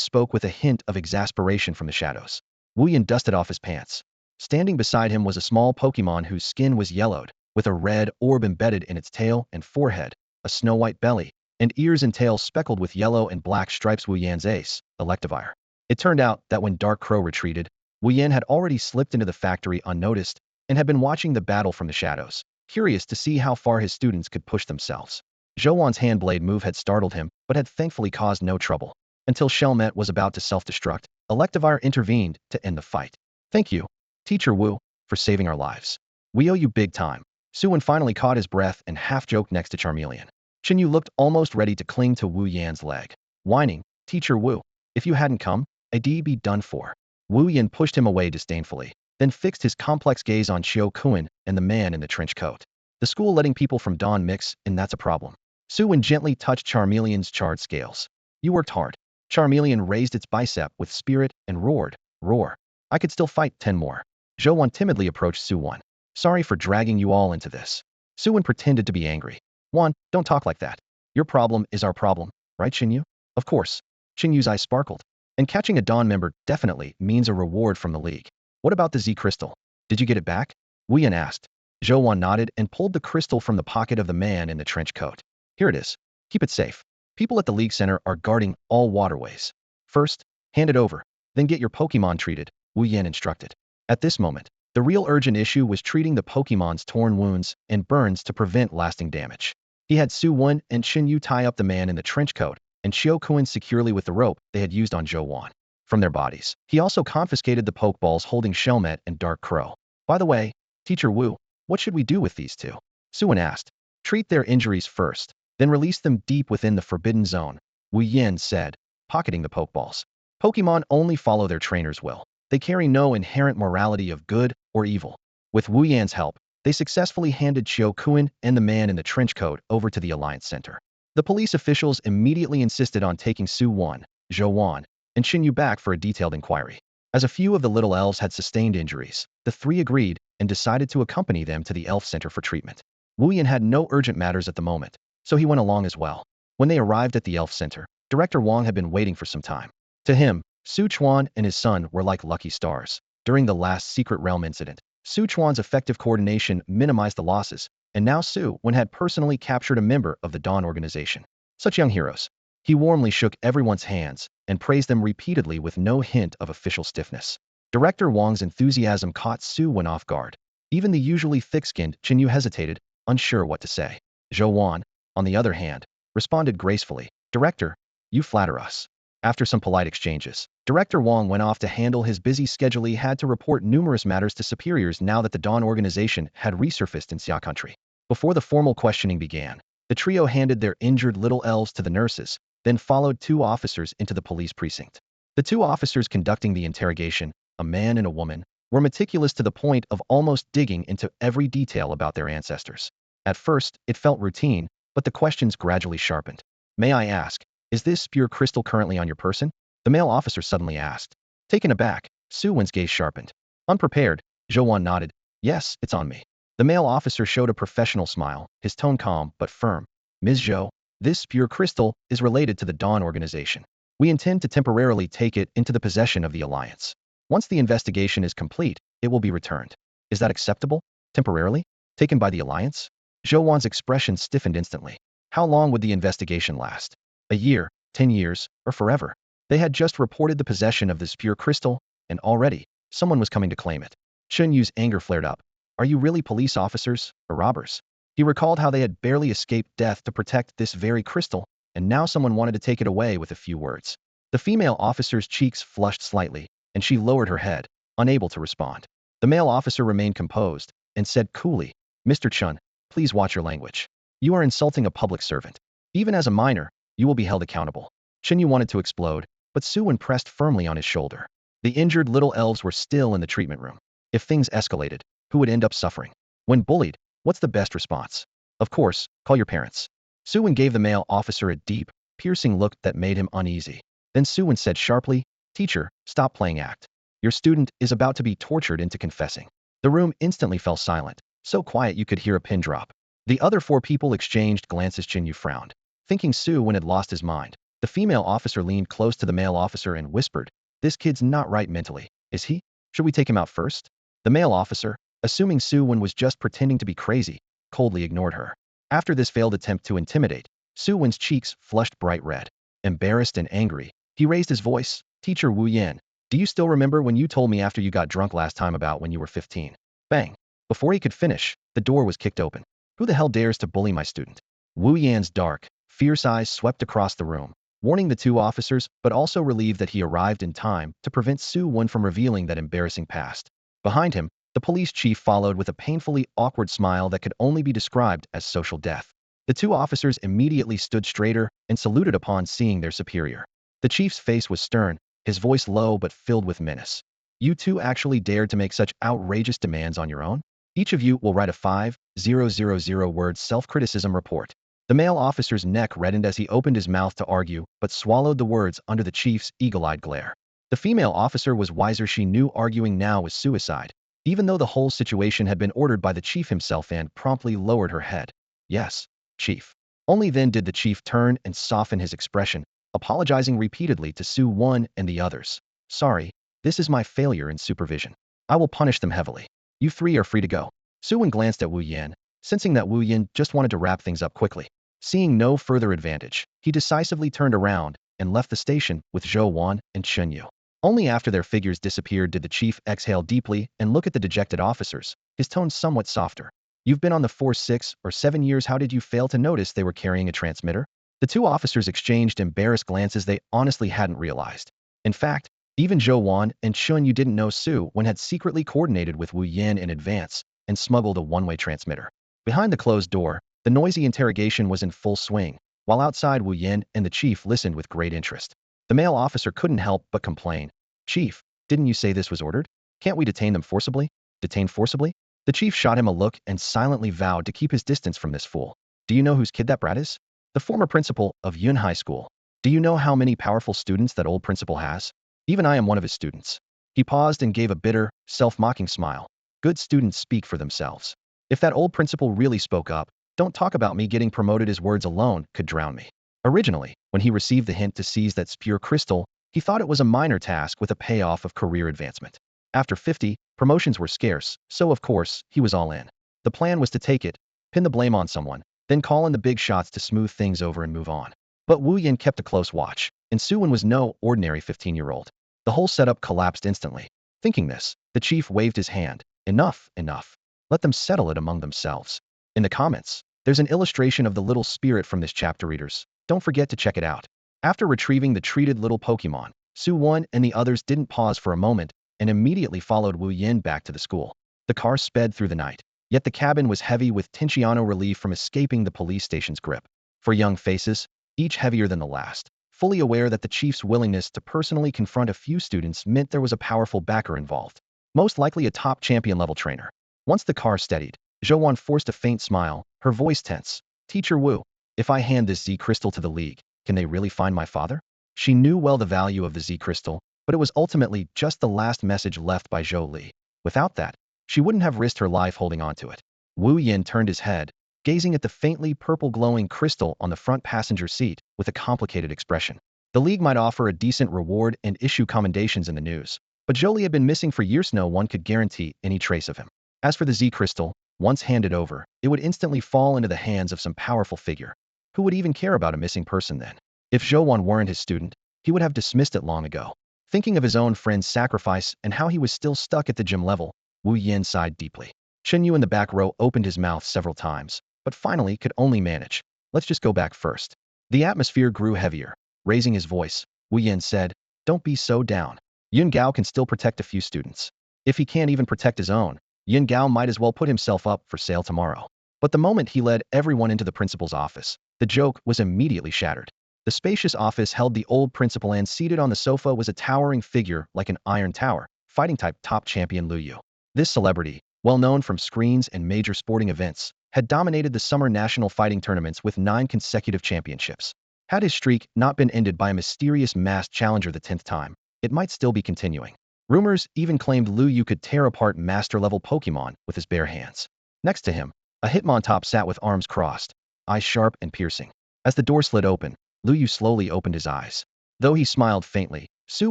spoke with a hint of exasperation from the shadows. Wu Yan dusted off his pants. Standing beside him was a small Pokémon whose skin was yellowed, with a red orb embedded in its tail and forehead, a snow-white belly, and ears and tail speckled with yellow and black stripes. Wu Yan's ace, Electivire. It turned out that when Dark Crow retreated, Wu Yan had already slipped into the factory unnoticed and had been watching the battle from the shadows. curious to see how far his students could push themselves. Zhou Wan's hand blade move had startled him, but had thankfully caused no trouble. Until Shelmet was about to self-destruct, Electivire intervened to end the fight. Thank you, Teacher Wu, for saving our lives. We owe you big time. Su Wen finally caught his breath and half-joked next to Charmeleon. Yu looked almost ready to cling to Wu Yan's leg. Whining, Teacher Wu, if you hadn't come, I'd be done for. Wu Yan pushed him away disdainfully, then fixed his complex gaze on Xiao Kun and the man in the trench coat. The school letting people from Dawn mix, and that's a problem. Su Wen gently touched Charmeleon's charred scales. You worked hard. Charmeleon raised its bicep with spirit and roared, roar. I could still fight 10 more. Zhou Wan timidly approached Su Wen. Sorry for dragging you all into this. Su Wen pretended to be angry. Wan, don't talk like that. Your problem is our problem, right Xinyu? Of course. Xinyu's eyes sparkled. And catching a Dawn member definitely means a reward from the League. What about the Z crystal? Did you get it back? Wu Yan asked. Zhou Wan nodded and pulled the crystal from the pocket of the man in the trench coat. Here it is. Keep it safe. People at the League Center are guarding all waterways. First, hand it over, then get your Pokémon treated, Wu Yan instructed. At this moment, the real urgent issue was treating the Pokémon's torn wounds and burns to prevent lasting damage. He had Su Wen and Xinyu tie up the man in the trench coat, and Xiao Kun securely with the rope they had used on Zhou Wan. From their bodies, he also confiscated the Pokeballs holding Shelmet and Dark Crow. By the way, Teacher Wu, what should we do with these two? Su Wen asked. Treat their injuries first, then release them deep within the Forbidden Zone, Wu Yan said, pocketing the Pokeballs. Pokemon only follow their trainer's will. They carry no inherent morality of good or evil. With Wu Yan's help, they successfully handed Xiao Kun and the man in the trench coat over to the Alliance Center. The police officials immediately insisted on taking Su Wen, Zhou Wan, and Xinyu back for a detailed inquiry. As a few of the little elves had sustained injuries, the three agreed and decided to accompany them to the Elf Center for treatment. Wu Yan had no urgent matters at the moment, so he went along as well. When they arrived at the Elf Center, Director Wang had been waiting for some time. To him, Su Chuan and his son were like lucky stars. During the last Secret Realm incident, Su Chuan's effective coordination minimized the losses, and now Su Wen had personally captured a member of the Dawn organization. Such young heroes. He warmly shook everyone's hands and praised them repeatedly with no hint of official stiffness. Director Wang's enthusiasm caught Su Wen off guard. Even the usually thick-skinned Xinyu hesitated, unsure what to say. Zhou Wan, on the other hand, responded gracefully. Director, you flatter us. After some polite exchanges, Director Wang went off to handle his busy schedule. He had to report numerous matters to superiors now that the Dawn organization had resurfaced in Xia country. Before the formal questioning began, the trio handed their injured little elves to the nurses, then followed two officers into the police precinct. The two officers conducting the interrogation, a man and a woman, were meticulous to the point of almost digging into every detail about their ancestors. At first, it felt routine, but the questions gradually sharpened. May I ask, is this pure crystal currently on your person? The male officer suddenly asked. Taken aback, Su Wen's gaze sharpened. Unprepared, Zhou Wan nodded. Yes, it's on me. The male officer showed a professional smile, his tone calm but firm. Ms. Zhou, this pure crystal is related to the Dawn organization. We intend to temporarily take it into the possession of the Alliance. Once the investigation is complete, it will be returned. Is that acceptable? Temporarily? Taken by the Alliance? Zhou Wan's expression stiffened instantly. How long would the investigation last? A year, 10 years, or forever? They had just reported the possession of this pure crystal, and already, someone was coming to claim it. Chun Yu's anger flared up. Are you really police officers, or robbers? He recalled how they had barely escaped death to protect this very crystal, and now someone wanted to take it away with a few words. The female officer's cheeks flushed slightly, and she lowered her head, unable to respond. The male officer remained composed, and said coolly, Mr. Chun, please watch your language. You are insulting a public servant. Even as a minor, you will be held accountable. Xinyu wanted to explode, but Su Wen pressed firmly on his shoulder. The injured little elves were still in the treatment room. If things escalated, who would end up suffering? When bullied, what's the best response? Of course, call your parents. Su Wen gave the male officer a deep, piercing look that made him uneasy. Then Su Wen said sharply, Teacher, stop playing act. Your student is about to be tortured into confessing. The room instantly fell silent, so quiet you could hear a pin drop. The other four people exchanged glances. Xinyu frowned. Thinking Su Wen had lost his mind, the female officer leaned close to the male officer and whispered, This kid's not right mentally, is he? Should we take him out first? The male officer, assuming Su Wen was just pretending to be crazy, coldly ignored her. After this failed attempt to intimidate, Su Wen's cheeks flushed bright red. Embarrassed and angry, he raised his voice, Teacher Wu Yan, do you still remember when you told me after you got drunk last time about when you were 15? Bang. Before he could finish, the door was kicked open. Who the hell dares to bully my student? Wu Yan's dark, fierce eyes swept across the room, warning the two officers, but also relieved that he arrived in time to prevent Su Wen from revealing that embarrassing past. Behind him, the police chief followed with a painfully awkward smile that could only be described as social death. The two officers immediately stood straighter and saluted upon seeing their superior. The chief's face was stern, his voice low but filled with menace. You two actually dared to make such outrageous demands on your own? Each of you will write a 5,000-word self-criticism report. The male officer's neck reddened as he opened his mouth to argue, but swallowed the words under the chief's eagle-eyed glare. The female officer was wiser. She knew arguing now was suicide, even though the whole situation had been ordered by the chief himself, and promptly lowered her head. Yes, chief. Only then did the chief turn and soften his expression, apologizing repeatedly to Su Wen and the others. Sorry, this is my failure in supervision. I will punish them heavily. You three are free to go. Su Wen glanced at Wu Yan, sensing that Wu Yan just wanted to wrap things up quickly. Seeing no further advantage, he decisively turned around and left the station with Zhou Wan and Chen Yu. Only after their figures disappeared did the chief exhale deeply and look at the dejected officers, his tone somewhat softer. You've been on the force 6 or 7 years. How did you fail to notice they were carrying a transmitter? The two officers exchanged embarrassed glances. They honestly hadn't realized. In fact, even Zhou Wan and Chen Yu didn't know Su Wen had secretly coordinated with Wu Yan in advance and smuggled a one-way transmitter. Behind the closed door, the noisy interrogation was in full swing, while outside Wu Yan and the chief listened with great interest. The male officer couldn't help but complain. Chief, didn't you say this was ordered? Can't we detain them forcibly? Detain forcibly? The chief shot him a look and silently vowed to keep his distance from this fool. Do you know whose kid that brat is? The former principal of Yun High School. Do you know how many powerful students that old principal has? Even I am one of his students. He paused and gave a bitter, self-mocking smile. Good students speak for themselves. If that old principal really spoke up, don't talk about me getting promoted. His words alone could drown me. Originally, when he received the hint to seize that pure crystal, he thought it was a minor task with a payoff of career advancement. After 50, promotions were scarce, so of course, he was all in. The plan was to take it, pin the blame on someone, then call in the big shots to smooth things over and move on. But Wu Yan kept a close watch, and Su Wen was no ordinary 15-year-old. The whole setup collapsed instantly. Thinking this, the chief waved his hand. Enough, enough. Let them settle it among themselves. In the comments, there's an illustration of the little spirit from this chapter, readers. Don't forget to check it out. After retrieving the treated little Pokémon, Su Wen and the others didn't pause for a moment and immediately followed Wu Yan back to the school. The car sped through the night, yet the cabin was heavy with Tinciano relief from escaping the police station's grip. For young faces, each heavier than the last, fully aware that the chief's willingness to personally confront a few students meant there was a powerful backer involved, most likely a top champion-level trainer. Once the car steadied, Zhou Wan forced a faint smile, her voice tense. Teacher Wu, if I hand this Z crystal to the league, can they really find my father? She knew well the value of the Z crystal, but it was ultimately just the last message left by Zhou Li. Without that, she wouldn't have risked her life holding onto it. Wu Yan turned his head, gazing at the faintly purple glowing crystal on the front passenger seat with a complicated expression. The league might offer a decent reward and issue commendations in the news, but Zhou Li had been missing for years. No one could guarantee any trace of him. As for the Z crystal, once handed over, it would instantly fall into the hands of some powerful figure. Who would even care about a missing person then? If Zhou Wan weren't his student, he would have dismissed it long ago. Thinking of his own friend's sacrifice and how he was still stuck at the gym level, Wu Yan sighed deeply. Chen Yu in the back row opened his mouth several times, but finally could only manage. Let's just go back first. The atmosphere grew heavier. Raising his voice, Wu Yan said, don't be so down. Yun Gao can still protect a few students. If he can't even protect his own, Yun Gao might as well put himself up for sale tomorrow. But the moment he led everyone into the principal's office, the joke was immediately shattered. The spacious office held the old principal, and seated on the sofa was a towering figure like an iron tower, fighting-type top champion Liu Yu. This celebrity, well known from screens and major sporting events, had dominated the summer national fighting tournaments with 9 consecutive championships. Had his streak not been ended by a mysterious masked challenger the 10th time, it might still be continuing. Rumors even claimed Liu Yu could tear apart master-level Pokémon with his bare hands. Next to him, a Hitmontop sat with arms crossed, eyes sharp and piercing. As the door slid open, Liu Yu slowly opened his eyes. Though he smiled faintly, Su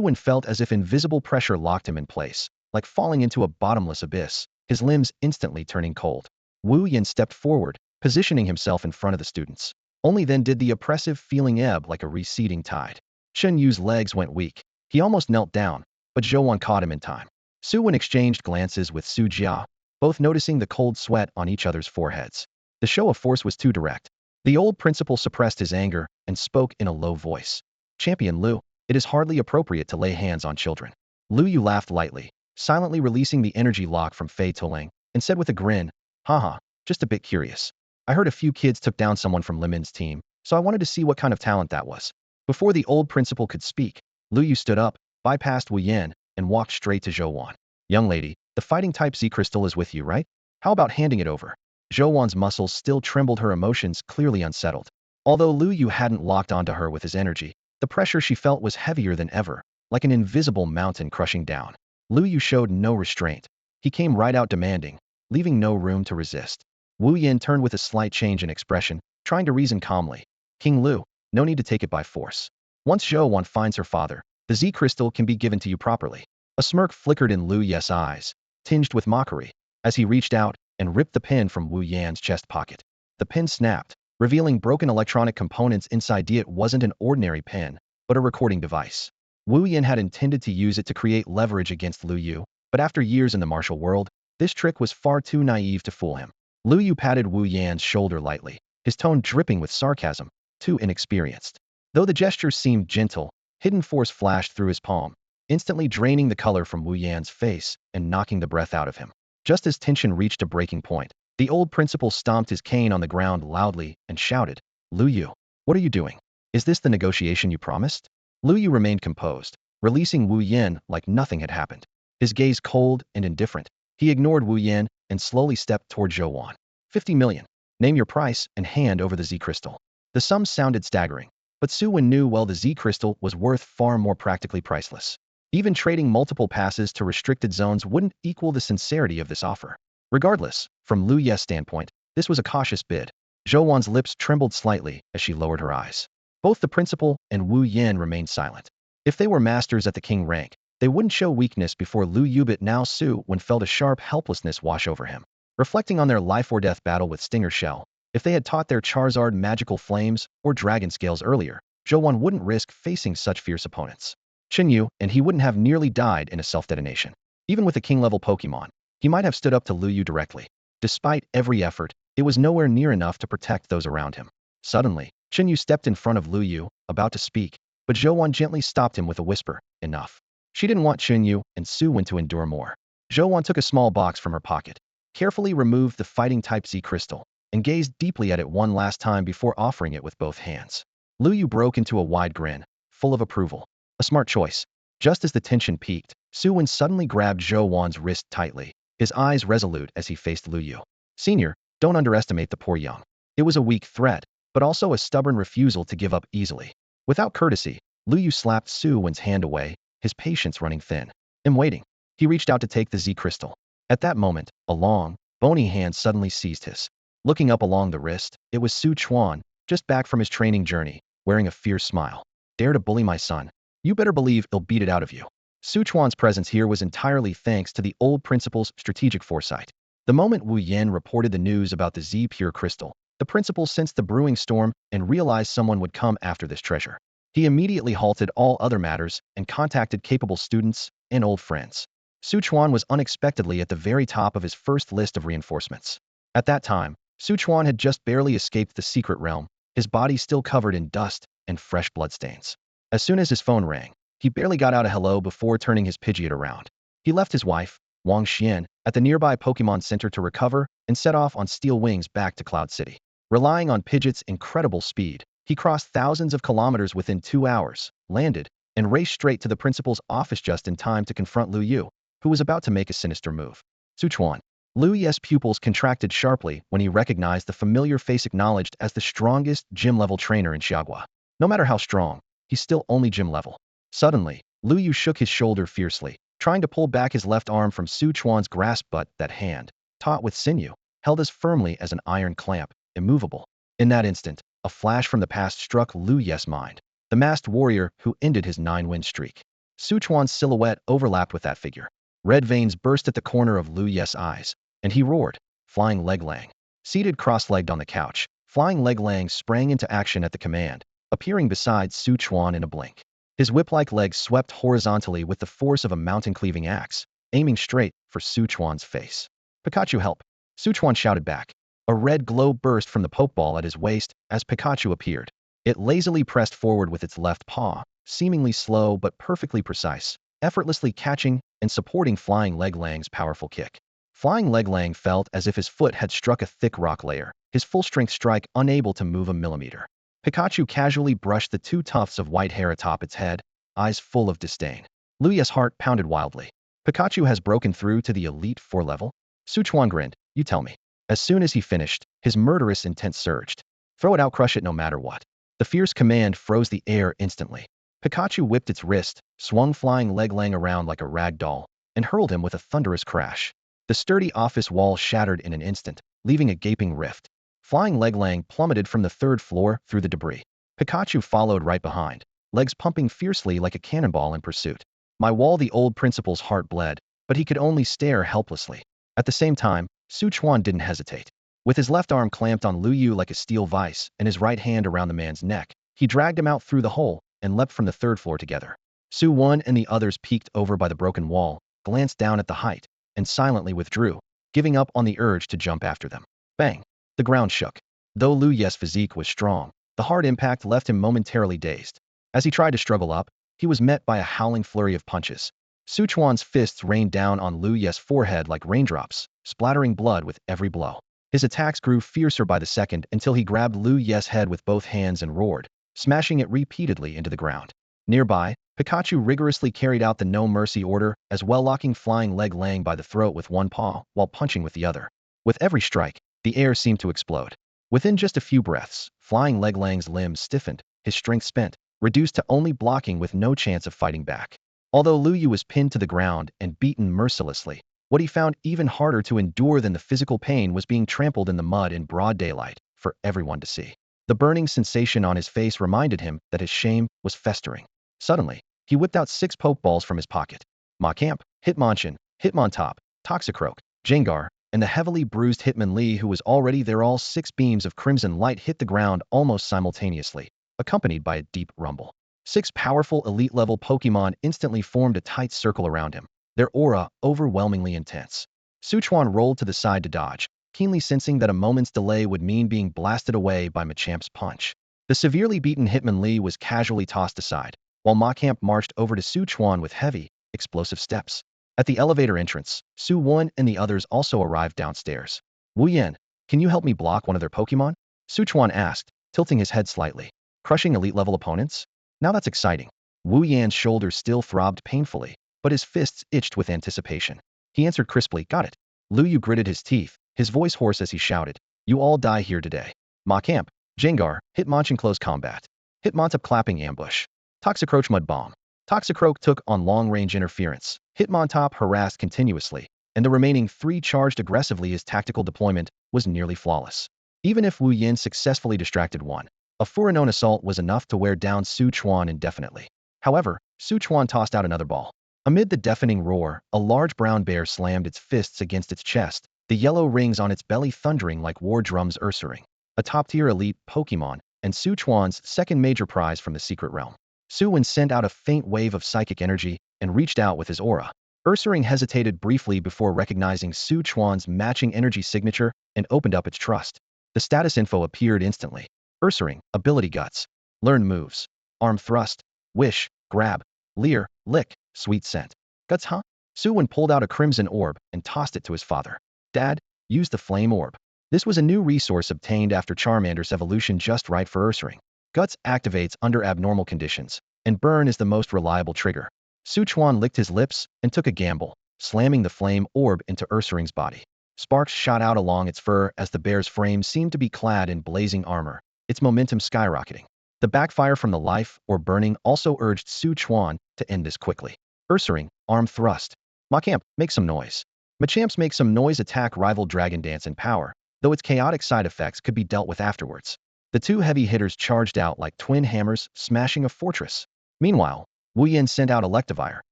Wen felt as if invisible pressure locked him in place, like falling into a bottomless abyss, his limbs instantly turning cold. Wu Yan stepped forward, positioning himself in front of the students. Only then did the oppressive feeling ebb like a receding tide. Chen Yu's legs went weak. He almost knelt down, but Zhou Wan caught him in time. Su Wen exchanged glances with Su Jia. both noticing the cold sweat on each other's foreheads. The show of force was too direct. The old principal suppressed his anger and spoke in a low voice. Champion Lu, it is hardly appropriate to lay hands on children. Lu Yu laughed lightly, silently releasing the energy lock from Fei Toling, and said with a grin, haha, just a bit curious. I heard a few kids took down someone from Limin's team, so I wanted to see what kind of talent that was. Before the old principal could speak, Lu Yu stood up, bypassed Wu Yan, and walked straight to Zhou Wan. Young lady, the fighting type Z crystal is with you, right? How about handing it over? Zhou Wan's muscles still trembled, her emotions clearly unsettled. Although Lu Yu hadn't locked onto her with his energy, the pressure she felt was heavier than ever, like an invisible mountain crushing down. Lu Yu showed no restraint. He came right out demanding, leaving no room to resist. Wu Yin turned with a slight change in expression, trying to reason calmly. King Lu, no need to take it by force. Once Zhou Wan finds her father, the Z crystal can be given to you properly. A smirk flickered in Lu Ye's eyes, tinged with mockery, as he reached out and ripped the pin from Wu Yan's chest pocket. The pin snapped, revealing broken electronic components inside. It wasn't an ordinary pin, but a recording device. Wu Yan had intended to use it to create leverage against Lu Yu, but after years in the martial world, this trick was far too naive to fool him. Lu Yu patted Wu Yan's shoulder lightly, his tone dripping with sarcasm, too inexperienced. Though the gesture seemed gentle, hidden force flashed through his palm, instantly draining the color from Wu Yan's face and knocking the breath out of him. Just as tension reached a breaking point, the old principal stomped his cane on the ground loudly and shouted, Lu Yu, what are you doing? Is this the negotiation you promised? Lu Yu remained composed, releasing Wu Yan like nothing had happened. His gaze cold and indifferent, he ignored Wu Yan and slowly stepped toward Zhou Wan. 50 million. Name your price and hand over the Z crystal. The sum sounded staggering, but Su Wen knew well the Z crystal was worth far more, practically priceless. Even trading multiple passes to restricted zones wouldn't equal the sincerity of this offer. Regardless, from Lu Ye's standpoint, this was a cautious bid. Zhou Wan's lips trembled slightly as she lowered her eyes. Both the principal and Wu Yan remained silent. If they were masters at the king rank, they wouldn't show weakness before Lu Yu, but now Su Wen felt a sharp helplessness wash over him. Reflecting on their life-or-death battle with Stinger Shell, if they had taught their Charizard magical flames or dragon scales earlier, Zhou Wan wouldn't risk facing such fierce opponents. Qin Yu and he wouldn't have nearly died in a self-detonation. Even with a king-level Pokémon, he might have stood up to Lu Yu directly. Despite every effort, it was nowhere near enough to protect those around him. Suddenly, Qin Yu stepped in front of Lu Yu, about to speak, but Zhou Wan gently stopped him with a whisper, enough. She didn't want Qin Yu and Su Wen to endure more. Zhou Wan took a small box from her pocket, carefully removed the fighting type Z crystal, and gazed deeply at it one last time before offering it with both hands. Lu Yu broke into a wide grin, full of approval. A smart choice. Just as the tension peaked, Su Wen suddenly grabbed Zhou Wan's wrist tightly, his eyes resolute as he faced Lu Yu. Senior, don't underestimate the poor young. It was a weak threat, but also a stubborn refusal to give up easily. Without courtesy, Lu Yu slapped Su Wen's hand away, his patience running thin. I'm waiting. He reached out to take the Z crystal. At that moment, a long, bony hand suddenly seized his. Looking up along the wrist, it was Su Chuan, just back from his training journey, wearing a fierce smile. Dare to bully my son? You better believe he'll beat it out of you. Su Chuan's presence here was entirely thanks to the old principal's strategic foresight. The moment Wu Yan reported the news about the Z pure crystal, the principal sensed the brewing storm and realized someone would come after this treasure. He immediately halted all other matters and contacted capable students and old friends. Su Chuan was unexpectedly at the very top of his first list of reinforcements. At that time, Su Chuan had just barely escaped the secret realm, his body still covered in dust and fresh bloodstains. As soon as his phone rang, he barely got out a hello before turning his Pidgeot around. He left his wife, Wang Xian, at the nearby Pokémon Center to recover and set off on steel wings back to Cloud City. Relying on Pidgeot's incredible speed, he crossed thousands of kilometers within 2 hours, landed, and raced straight to the principal's office just in time to confront Lu Yu, who was about to make a sinister move. Su Chuan. Lu Yu's pupils contracted sharply when he recognized the familiar face, acknowledged as the strongest gym-level trainer in Xiagua. No matter how strong, he's still only gym level. Suddenly, Lu Yu shook his shoulder fiercely, trying to pull back his left arm from Su Chuan's grasp, but that hand, taut with sinew, held as firmly as an iron clamp, immovable. In that instant, a flash from the past struck Lu Yu's mind. The masked warrior who ended his 9-win streak. Su Chuan's silhouette overlapped with that figure. Red veins burst at the corner of Lu Yu's eyes, and he roared, Flying Leg Lang. Seated cross-legged on the couch, Flying Leg Lang sprang into action at the command, appearing beside Su Chuan in a blink. His whip-like legs swept horizontally with the force of a mountain-cleaving axe, aiming straight for Su Chuan's face. Pikachu, help! Suchuan shouted back. A red glow burst from the Pokeball at his waist as Pikachu appeared. It lazily pressed forward with its left paw, seemingly slow but perfectly precise, effortlessly catching and supporting Flying Leglang's powerful kick. Flying Leglang felt as if his foot had struck a thick rock layer, his full-strength strike unable to move a millimeter. Pikachu casually brushed the two tufts of white hair atop its head, eyes full of disdain. Luya's heart pounded wildly. Pikachu has broken through to the Elite Four level? Suchuan grinned. You tell me. As soon as he finished, his murderous intent surged. Throw it out, crush it no matter what. The fierce command froze the air instantly. Pikachu whipped its wrist, swung Flying Leglang around like a rag doll, and hurled him with a thunderous crash. The sturdy office wall shattered in an instant, leaving a gaping rift. Flying Leglang plummeted from the third floor through the debris. Pikachu followed right behind, legs pumping fiercely like a cannonball in pursuit. My wall, the old principal's heart bled, but he could only stare helplessly. At the same time, Suchuan didn't hesitate. With his left arm clamped on Luyu like a steel vise and his right hand around the man's neck, he dragged him out through the hole and leapt from the third floor together. Su Wen and the others peeked over by the broken wall, glanced down at the height, and silently withdrew, giving up on the urge to jump after them. Bang! The ground shook. Though Lu Ye's physique was strong, the hard impact left him momentarily dazed. As he tried to struggle up, he was met by a howling flurry of punches. Suchuan's fists rained down on Lu Ye's forehead like raindrops, splattering blood with every blow. His attacks grew fiercer by the second until he grabbed Lu Ye's head with both hands and roared, smashing it repeatedly into the ground. Nearby, Pikachu rigorously carried out the no mercy order, as well locking Flying Leglang by the throat with one paw while punching with the other. With every strike, the air seemed to explode. Within just a few breaths, Flying Leglang's limbs stiffened, his strength spent, reduced to only blocking with no chance of fighting back. Although Lu Yu was pinned to the ground and beaten mercilessly, what he found even harder to endure than the physical pain was being trampled in the mud in broad daylight, for everyone to see. The burning sensation on his face reminded him that his shame was festering. Suddenly, he whipped out 6 Pokeballs from his pocket. Machamp, Hitmonchan, Hitmontop, Toxicroak, Jengar, and the heavily bruised Hitmonlee, who was already there. All 6 beams of crimson light hit the ground almost simultaneously, accompanied by a deep rumble. 6 powerful elite-level Pokémon instantly formed a tight circle around him, their aura overwhelmingly intense. Suchuan rolled to the side to dodge, keenly sensing that a moment's delay would mean being blasted away by Machamp's punch. The severely beaten Hitmonlee was casually tossed aside, while Machamp marched over to Suchuan with heavy, explosive steps. At the elevator entrance, Su Wen and the others also arrived downstairs. Wu Yan, can you help me block one of their Pokémon? Suchuan asked, tilting his head slightly. Crushing elite-level opponents? Now that's exciting. Wu Yan's shoulders still throbbed painfully, but his fists itched with anticipation. He answered crisply, got it. Lu Yu gritted his teeth, his voice hoarse as he shouted, you all die here today. Machamp, Jengar, Hitmonchan close combat. Hitmontop clapping ambush. Toxicroak mud bomb. Toxicroak took on long-range interference. Hitmontop harassed continuously, and the remaining 3 charged aggressively. His tactical deployment was nearly flawless. Even if Wu Yin successfully distracted one, a Furinone assault was enough to wear down Suchuan indefinitely. However, Suchuan tossed out another ball. Amid the deafening roar, a large brown bear slammed its fists against its chest, the yellow rings on its belly thundering like war drums. Ursaring, a top-tier elite Pokémon, and Suchuan's second major prize from the secret realm. Su Wen sent out a faint wave of psychic energy and reached out with his aura. Ursaring hesitated briefly before recognizing Suchuan's matching energy signature and opened up its trust. The status info appeared instantly. Ursaring, ability guts. Learn moves. Arm thrust. Wish, grab. Leer, lick, sweet scent. Guts, huh? Su Wen pulled out a crimson orb and tossed it to his father. Dad, use the flame orb. This was a new resource obtained after Charmander's evolution, just right for Ursaring. Guts activates under abnormal conditions, and burn is the most reliable trigger. Suchuan licked his lips and took a gamble, slamming the flame orb into Ursaring's body. Sparks shot out along its fur as the bear's frame seemed to be clad in blazing armor, its momentum skyrocketing. The backfire from the life or burning also urged Suchuan to end this quickly. Ursaring, arm thrust. Machamp, make some noise. Machamp's make some noise attack rivaled Dragon Dance in power, though its chaotic side effects could be dealt with afterwards. The 2 heavy hitters charged out like twin hammers, smashing a fortress. Meanwhile, Wu Yin sent out Electivire,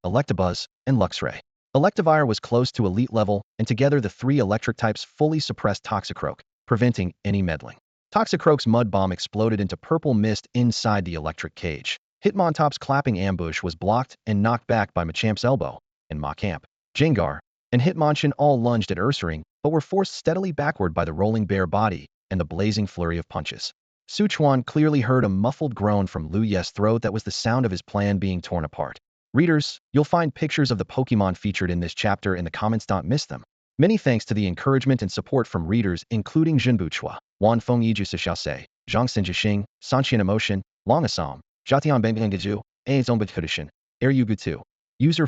Electabuzz, and Luxray. Electivire was close to elite level, and together the 3 electric types fully suppressed Toxicroak, preventing any meddling. Toxicroak's mud bomb exploded into purple mist inside the electric cage. Hitmontop's clapping ambush was blocked and knocked back by Machamp's elbow, and Machamp, Jengar, and Hitmonchan all lunged at Ursaring, but were forced steadily backward by the rolling bear body and the blazing flurry of punches. Su Chuan clearly heard a muffled groan from Lu Ye's throat that was the sound of his plan being torn apart. Readers, you'll find pictures of the Pokemon featured in this chapter in the comments. Don't miss them. Many thanks to the encouragement and support from readers including Jinbu Chua, Wan Feng Yiju Sishase, Zhang Xinjixing, Sanqian Emotion, Long Assam, Jatian Benglingaju, A Zombit Air Yugu2, User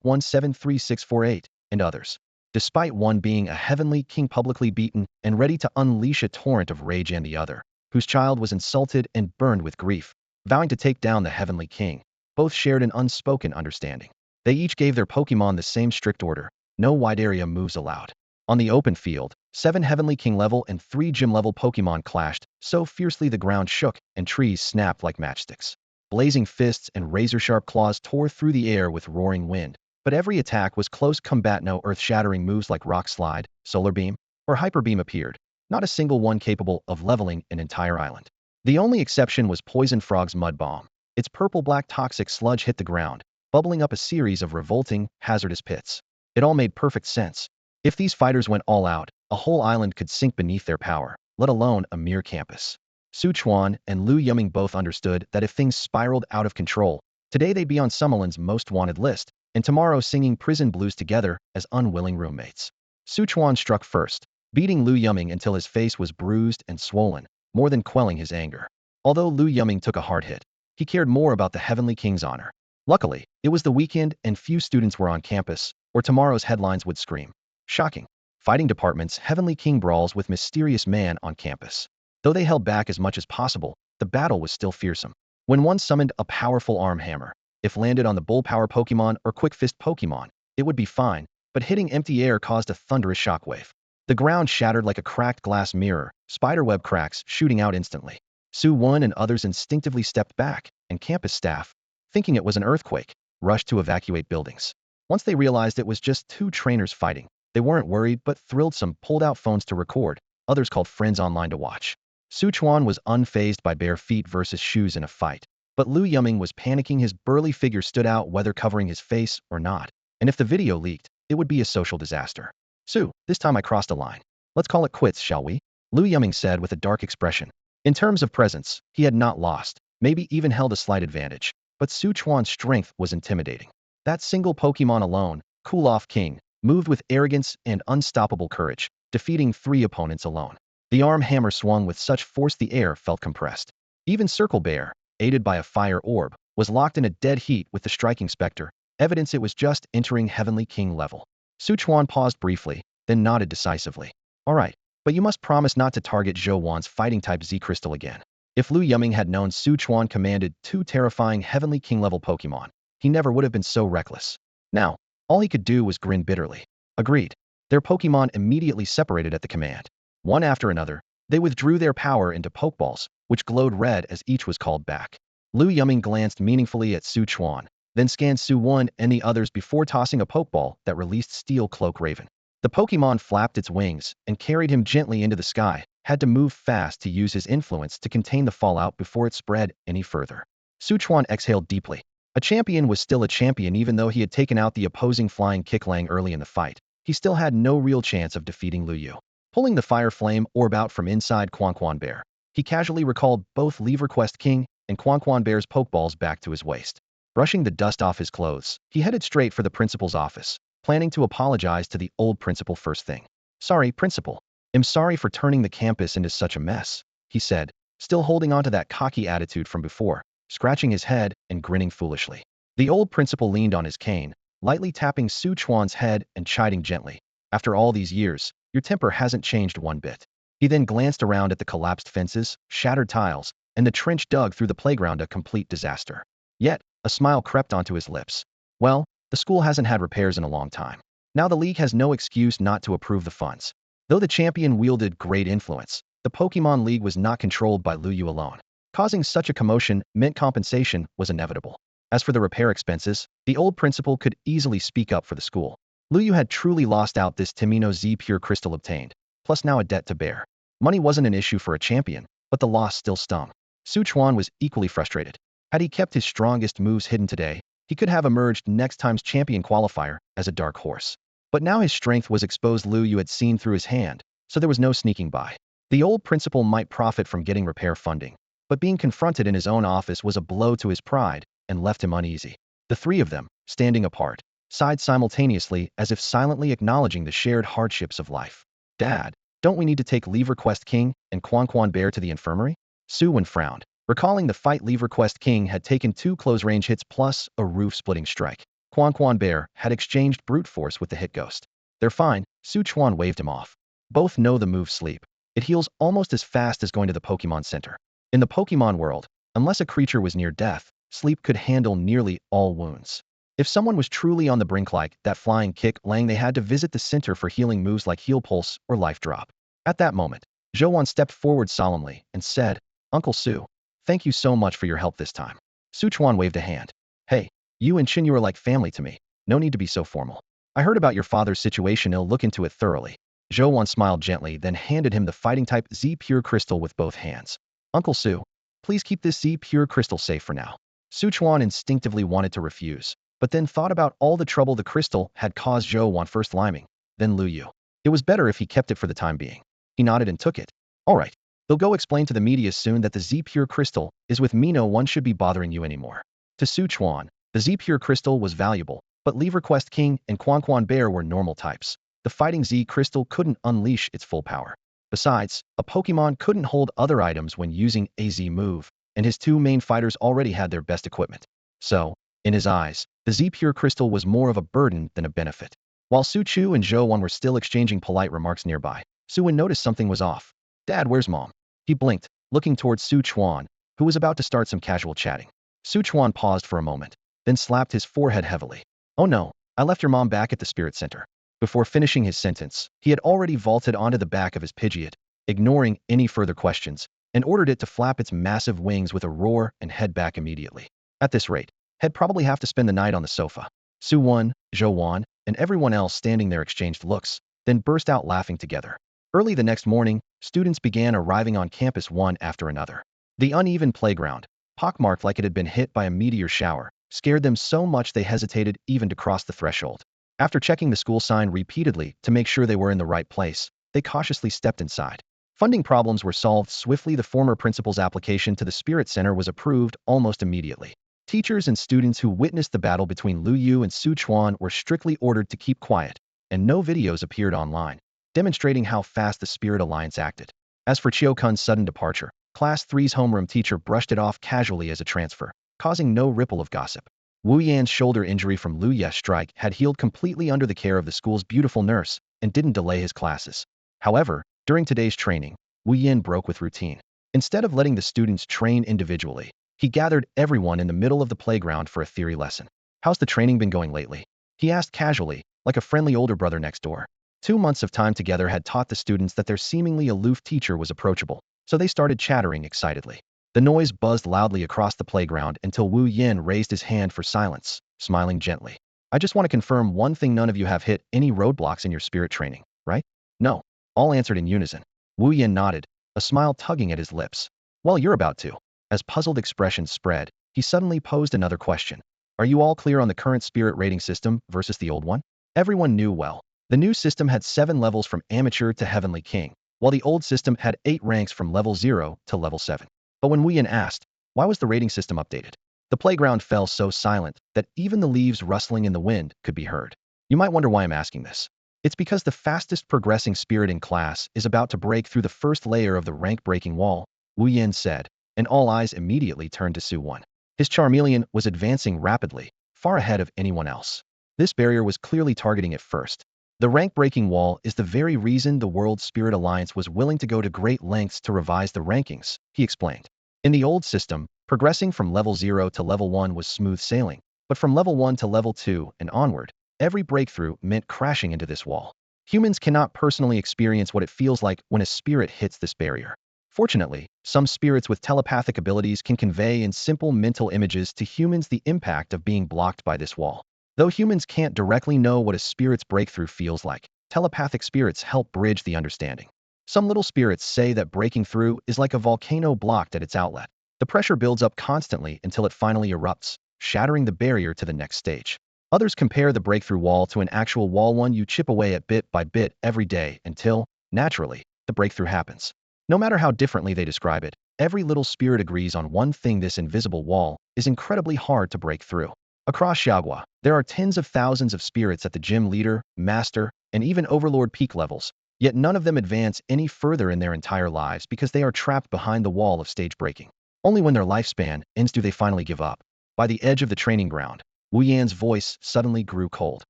421736448, and others. Despite one being a heavenly king publicly beaten and ready to unleash a torrent of rage, and the other, whose child was insulted and burned with grief, vowing to take down the heavenly king, both shared an unspoken understanding. They each gave their Pokemon the same strict order: no wide area moves allowed. On the open field, 7 Heavenly King level and 3 Gym level Pokemon clashed so fiercely the ground shook and trees snapped like matchsticks. Blazing fists and razor-sharp claws tore through the air with roaring wind, but every attack was close combat. No earth-shattering moves like Rock Slide, Solar Beam, or Hyper Beam appeared, not a single one capable of leveling an entire island. The only exception was Poison Frog's Mud Bomb. Its purple-black toxic sludge hit the ground, bubbling up a series of revolting, hazardous pits. It all made perfect sense. If these fighters went all out, a whole island could sink beneath their power, let alone a mere campus. Su Chuan and Lu Yuming both understood that if things spiraled out of control, today they'd be on Summerlin's most wanted list, and tomorrow singing prison blues together as unwilling roommates. Su Chuan struck first, beating Lu Yuming until his face was bruised and swollen, more than quelling his anger. Although Lu Yuming took a hard hit, he cared more about the Heavenly King's honor. Luckily, it was the weekend and few students were on campus, or tomorrow's headlines would scream. Shocking. Fighting department's Heavenly King brawls with mysterious man on campus. Though they held back as much as possible, the battle was still fearsome. When one summoned a powerful arm hammer, if landed on the Bull Power Pokemon or Quick Fist Pokemon, it would be fine, but hitting empty air caused a thunderous shockwave. The ground shattered like a cracked glass mirror, spiderweb cracks shooting out instantly. Su Wen and others instinctively stepped back, and campus staff, thinking it was an earthquake, rushed to evacuate buildings. Once they realized it was just 2 trainers fighting, they weren't worried but thrilled. Some pulled out phones to record, others called friends online to watch. Su Chuan was unfazed by bare feet versus shoes in a fight, but Lu Yuming was panicking. His burly figure stood out whether covering his face or not, and if the video leaked, it would be a social disaster. Su, this time I crossed a line. Let's call it quits, shall we? Lu Yuming said with a dark expression. In terms of presence, he had not lost, maybe even held a slight advantage, but Su Chuan's strength was intimidating. That single Pokemon alone, Cool-Off King, moved with arrogance and unstoppable courage, defeating 3 opponents alone. The arm hammer swung with such force the air felt compressed. Even Circle Bear, aided by a fire orb, was locked in a dead heat with the striking specter, evidence it was just entering Heavenly King level. Su Chuan paused briefly, then nodded decisively. All right, but you must promise not to target Zhou Wan's fighting type Z Crystal again. If Lu Yuming had known Su Chuan commanded 2 terrifying Heavenly King level Pokemon, he never would have been so reckless. Now, all he could do was grin bitterly. Agreed. Their Pokemon immediately separated at the command. One after another, they withdrew their power into Pokeballs, which glowed red as each was called back. Lu Yuming glanced meaningfully at Su Chuan, then scanned Su Wen and the others before tossing a Pokeball that released Steel Cloak Raven. The Pokemon flapped its wings and carried him gently into the sky, had to move fast to use his influence to contain the fallout before it spread any further. Su Chuan exhaled deeply. A champion was still a champion even though he had taken out the opposing flying Kicklang early in the fight. He still had no real chance of defeating Lu Yu. Pulling the Fire Flame orb out from inside Quan Bear, he casually recalled both Lever Quest King and Quan Bear's Pokeballs back to his waist. Brushing the dust off his clothes, he headed straight for the principal's office, planning to apologize to the old principal first thing. Sorry, principal. I'm sorry for turning the campus into such a mess, he said, still holding on to that cocky attitude from before, scratching his head and grinning foolishly. The old principal leaned on his cane, lightly tapping Su Chuan's head and chiding gently. After all these years, your temper hasn't changed one bit. He then glanced around at the collapsed fences, shattered tiles, and the trench dug through the playground, a complete disaster. Yet, a smile crept onto his lips. Well, the school hasn't had repairs in a long time. Now the league has no excuse not to approve the funds. Though the champion wielded great influence, the Pokemon League was not controlled by Lu Yu alone. Causing such a commotion meant compensation was inevitable. As for the repair expenses, the old principal could easily speak up for the school. Lu Yu had truly lost out this Timino Z Pure Crystal obtained, plus now a debt to bear. Money wasn't an issue for a champion, but the loss still stung. Su Chuan was equally frustrated. Had he kept his strongest moves hidden today, he could have emerged next time's champion qualifier as a dark horse. But now his strength was exposed. Lu Yu had seen through his hand, so there was no sneaking by. The old principal might profit from getting repair funding, but being confronted in his own office was a blow to his pride and left him uneasy. The three of them, standing apart, sighed simultaneously as if silently acknowledging the shared hardships of life. Dad, don't we need to take Lever Quest King and Quan Bear to the infirmary? Su Wen frowned, recalling the fight. Lever Quest King had taken 2 close-range hits plus a roof-splitting strike. Quan Bear had exchanged brute force with the hit ghost. They're fine, Su Chuan waved him off. Both know the move Sleep. It heals almost as fast as going to the Pokémon Center. In the Pokémon world, unless a creature was near death, Sleep could handle nearly all wounds. If someone was truly on the brink like that flying kick Lang, they had to visit the center for healing moves like Heal Pulse or Life Drop. At that moment, Zhou stepped forward solemnly and said, Uncle Su, thank you so much for your help this time. Su Chuan waved a hand. Hey, you and Qin are like family to me. No need to be so formal. I heard about your father's situation. I'll look into it thoroughly. Zhou smiled gently, then handed him the fighting-type Z Pure Crystal with both hands. Uncle Su, please keep this Z Pure Crystal safe for now. Su Chuan instinctively wanted to refuse, but then thought about all the trouble the crystal had caused Zhou, first Liming, then Lu Yu. It was better if he kept it for the time being. He nodded and took it. All right. They'll go explain to the media soon that the Z Pure Crystal is with me. No one should be bothering you anymore. To Su Chuan, the Z Pure Crystal was valuable, but Lever Quest King and Quan Bear were normal types. The fighting Z Crystal couldn't unleash its full power. Besides, a Pokémon couldn't hold other items when using a Z move, and his 2 main fighters already had their best equipment. So, in his eyes, the Z Pure Crystal was more of a burden than a benefit. While Su Chu and Zhou were still exchanging polite remarks nearby, Su Wen noticed something was off. Dad, where's Mom? He blinked, looking towards Su Chuan, who was about to start some casual chatting. Su Chuan paused for a moment, then slapped his forehead heavily. Oh no, I left your mom back at the Spirit Center. Before finishing his sentence, he had already vaulted onto the back of his Pidgeot, ignoring any further questions, and ordered it to flap its massive wings with a roar and head back immediately. At this rate, he'd probably have to spend the night on the sofa. Su Wen, Zhou, and everyone else standing there exchanged looks, then burst out laughing together. Early the next morning, students began arriving on campus one after another. The uneven playground, pockmarked like it had been hit by a meteor shower, scared them so much they hesitated even to cross the threshold. After checking the school sign repeatedly to make sure they were in the right place, they cautiously stepped inside. Funding problems were solved swiftly. The former principal's application to the Spirit Center was approved almost immediately. Teachers and students who witnessed the battle between Lu Yu and Su Chuan were strictly ordered to keep quiet, and no videos appeared online, demonstrating how fast the Spirit Alliance acted. As for Chiu Kun's sudden departure, Class 3's homeroom teacher brushed it off casually as a transfer, causing no ripple of gossip. Wu Yan's shoulder injury from Lu Ye's strike had healed completely under the care of the school's beautiful nurse and didn't delay his classes. However, during today's training, Wu Yan broke with routine. Instead of letting the students train individually, he gathered everyone in the middle of the playground for a theory lesson. How's the training been going lately? He asked casually, like a friendly older brother next door. 2 months of time together had taught the students that their seemingly aloof teacher was approachable, so they started chattering excitedly. The noise buzzed loudly across the playground until Wu Yan raised his hand for silence, smiling gently. I just want to confirm one thing: none of you have hit any roadblocks in your spirit training, right? No. All answered in unison. Wu Yan nodded, a smile tugging at his lips. Well, you're about to. As puzzled expressions spread, he suddenly posed another question. Are you all clear on the current spirit rating system versus the old one? Everyone knew well. The new system had 7 levels from Amateur to Heavenly King, while the old system had 8 ranks from level 0 to level 7. But when Wu Yan asked, why was the rating system updated? The playground fell so silent that even the leaves rustling in the wind could be heard. You might wonder why I'm asking this. It's because the fastest progressing spirit in class is about to break through the first layer of the rank-breaking wall, Wu Yan said, and all eyes immediately turned to Su Wen. His Charmeleon was advancing rapidly, far ahead of anyone else. This barrier was clearly targeting it first. The rank-breaking wall is the very reason the World Spirit Alliance was willing to go to great lengths to revise the rankings, he explained. In the old system, progressing from level 0 to level 1 was smooth sailing, but from level 1 to level 2 and onward, every breakthrough meant crashing into this wall. Humans cannot personally experience what it feels like when a spirit hits this barrier. Fortunately, some spirits with telepathic abilities can convey in simple mental images to humans the impact of being blocked by this wall. Though humans can't directly know what a spirit's breakthrough feels like, telepathic spirits help bridge the understanding. Some little spirits say that breaking through is like a volcano blocked at its outlet. The pressure builds up constantly until it finally erupts, shattering the barrier to the next stage. Others compare the breakthrough wall to an actual wall, one you chip away at bit by bit every day until, naturally, the breakthrough happens. No matter how differently they describe it, every little spirit agrees on one thing: this invisible wall is incredibly hard to break through. Across Xiaogua, there are tens of thousands of spirits at the gym leader, master, and even overlord peak levels, yet none of them advance any further in their entire lives because they are trapped behind the wall of stage breaking. Only when their lifespan ends do they finally give up. By the edge of the training ground, Wu Yan's voice suddenly grew cold.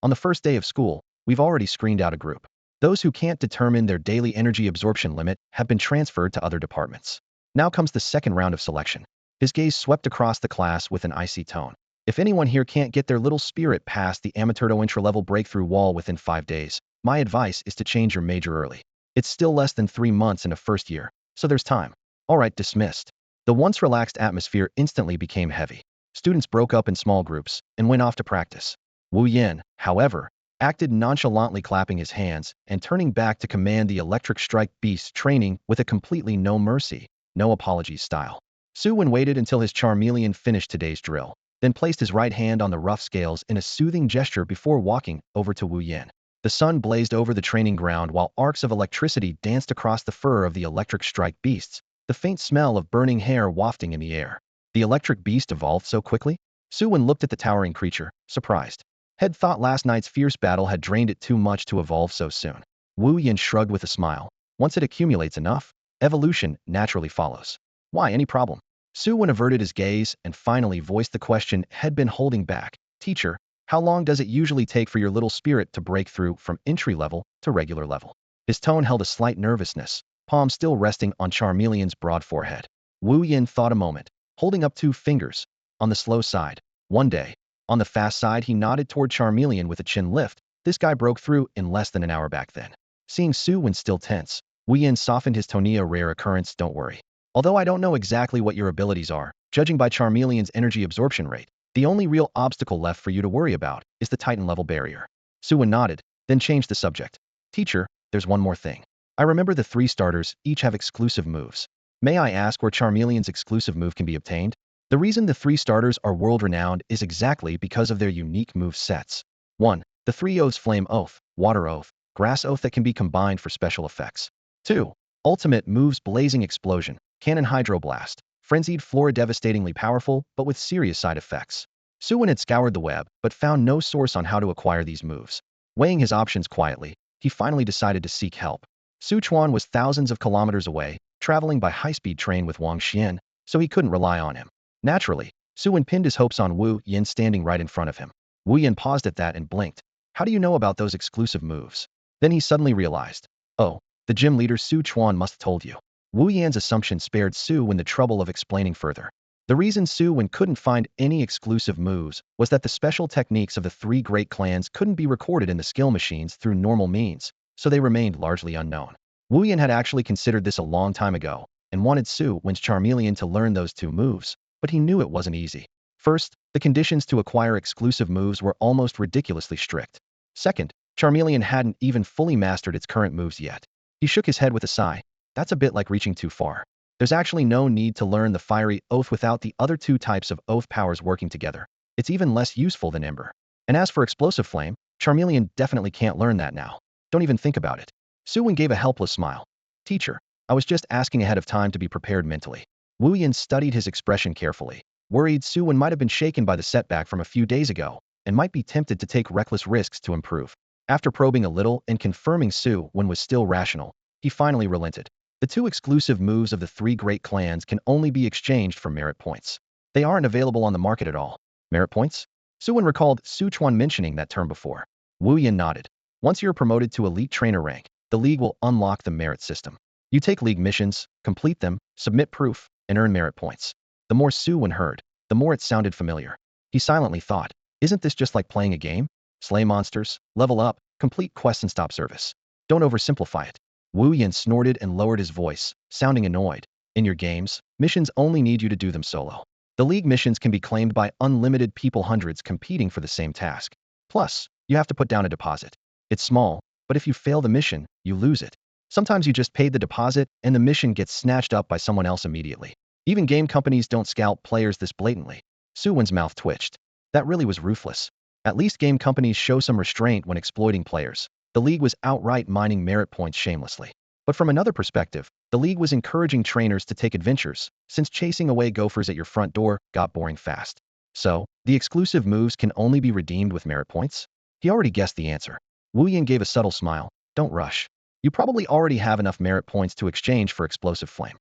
On the first day of school, we've already screened out a group. Those who can't determine their daily energy absorption limit have been transferred to other departments. Now comes the second round of selection. His gaze swept across the class with an icy tone. If anyone here can't get their little spirit past the amateur to intra-level breakthrough wall within 5 days, my advice is to change your major early. It's still less than 3 months in a first year, so there's time. All right, dismissed. The once relaxed atmosphere instantly became heavy. Students broke up in small groups and went off to practice. Wu Yan, however, acted nonchalantly, clapping his hands and turning back to command the electric strike beast training with a completely no mercy, no apologies style. Su Wen waited until his Charmeleon finished today's drill, then placed his right hand on the rough scales in a soothing gesture before walking over to Wu Yan. The sun blazed over the training ground while arcs of electricity danced across the fur of the electric strike beasts, the faint smell of burning hair wafting in the air. The electric beast evolved so quickly? Su Wen looked at the towering creature, surprised. Had thought last night's fierce battle had drained it too much to evolve so soon. Wu Yan shrugged with a smile. Once it accumulates enough, evolution naturally follows. Why, any problem? Su Wen averted his gaze and finally voiced the question had been holding back. Teacher, how long does it usually take for your little spirit to break through from entry level to regular level? His tone held a slight nervousness, palm still resting on Charmeleon's broad forehead. Wu Yan thought a moment, holding up 2 fingers. On the slow side, 1 day. On the fast side, he nodded toward Charmeleon with a chin lift. This guy broke through in less than an hour back then. Seeing Su Wen still tense, Wu Yan softened his tone. A rare occurrence, don't worry. Although I don't know exactly what your abilities are, judging by Charmeleon's energy absorption rate, the only real obstacle left for you to worry about is the Titan level barrier. Su Wen nodded, then changed the subject. Teacher, there's one more thing. I remember the 3 starters each have exclusive moves. May I ask where Charmeleon's exclusive move can be obtained? The reason the 3 starters are world-renowned is exactly because of their unique move sets. 1. The 3 oaths: Flame Oath, Water Oath, Grass Oath, that can be combined for special effects. 2. Ultimate moves: Blazing Explosion, Cannon Hydroblast, Frenzied Flora, devastatingly powerful, but with serious side effects. Su Wen had scoured the web, but found no source on how to acquire these moves. Weighing his options quietly, he finally decided to seek help. Su Chuan was thousands of kilometers away, traveling by high-speed train with Wang Xian, so he couldn't rely on him. Naturally, Su Wen pinned his hopes on Wu Yan standing right in front of him. Wu Yan paused at that and blinked. How do you know about those exclusive moves? Then he suddenly realized. Oh, the gym leader Su Chuan must have told you. Wu Yan's assumption spared Su Wen the trouble of explaining further. The reason Su Wen couldn't find any exclusive moves was that the special techniques of the 3 great clans couldn't be recorded in the skill machines through normal means, so they remained largely unknown. Wu Yan had actually considered this a long time ago, and wanted Su Wen's Charmeleon to learn those 2 moves, but he knew it wasn't easy. First, the conditions to acquire exclusive moves were almost ridiculously strict. Second, Charmeleon hadn't even fully mastered its current moves yet. He shook his head with a sigh. That's a bit like reaching too far. There's actually no need to learn the Fiery Oath without the other 2 types of oath powers working together. It's even less useful than Ember. And as for Explosive Flame, Charmeleon definitely can't learn that now. Don't even think about it. Su Wen gave a helpless smile. Teacher, I was just asking ahead of time to be prepared mentally. Wu Yan studied his expression carefully, worried Su Wen might have been shaken by the setback from a few days ago, and might be tempted to take reckless risks to improve. After probing a little and confirming Su Wen was still rational, he finally relented. The 2 exclusive moves of the 3 great clans can only be exchanged for merit points. They aren't available on the market at all. Merit points? Su Wen recalled Su Chuan mentioning that term before. Wu Yan nodded. Once you're promoted to elite trainer rank, the league will unlock the merit system. You take league missions, complete them, submit proof, and earn merit points. The more Su Wen heard, the more it sounded familiar. He silently thought, isn't this just like playing a game? Slay monsters, level up, complete quests and stop service. Don't oversimplify it. Wu Yan snorted and lowered his voice, sounding annoyed. In your games, missions only need you to do them solo. The league missions can be claimed by unlimited people, hundreds competing for the same task. Plus, you have to put down a deposit. It's small, but if you fail the mission, you lose it. Sometimes you just paid the deposit and the mission gets snatched up by someone else immediately. Even game companies don't scalp players this blatantly. Su Wen's mouth twitched. That really was ruthless. At least game companies show some restraint when exploiting players. The league was outright mining merit points shamelessly. But from another perspective, the league was encouraging trainers to take adventures, since chasing away gophers at your front door got boring fast. So, the exclusive moves can only be redeemed with merit points? He already guessed the answer. Wu Yan gave a subtle smile. Don't rush. You probably already have enough merit points to exchange for explosive flame.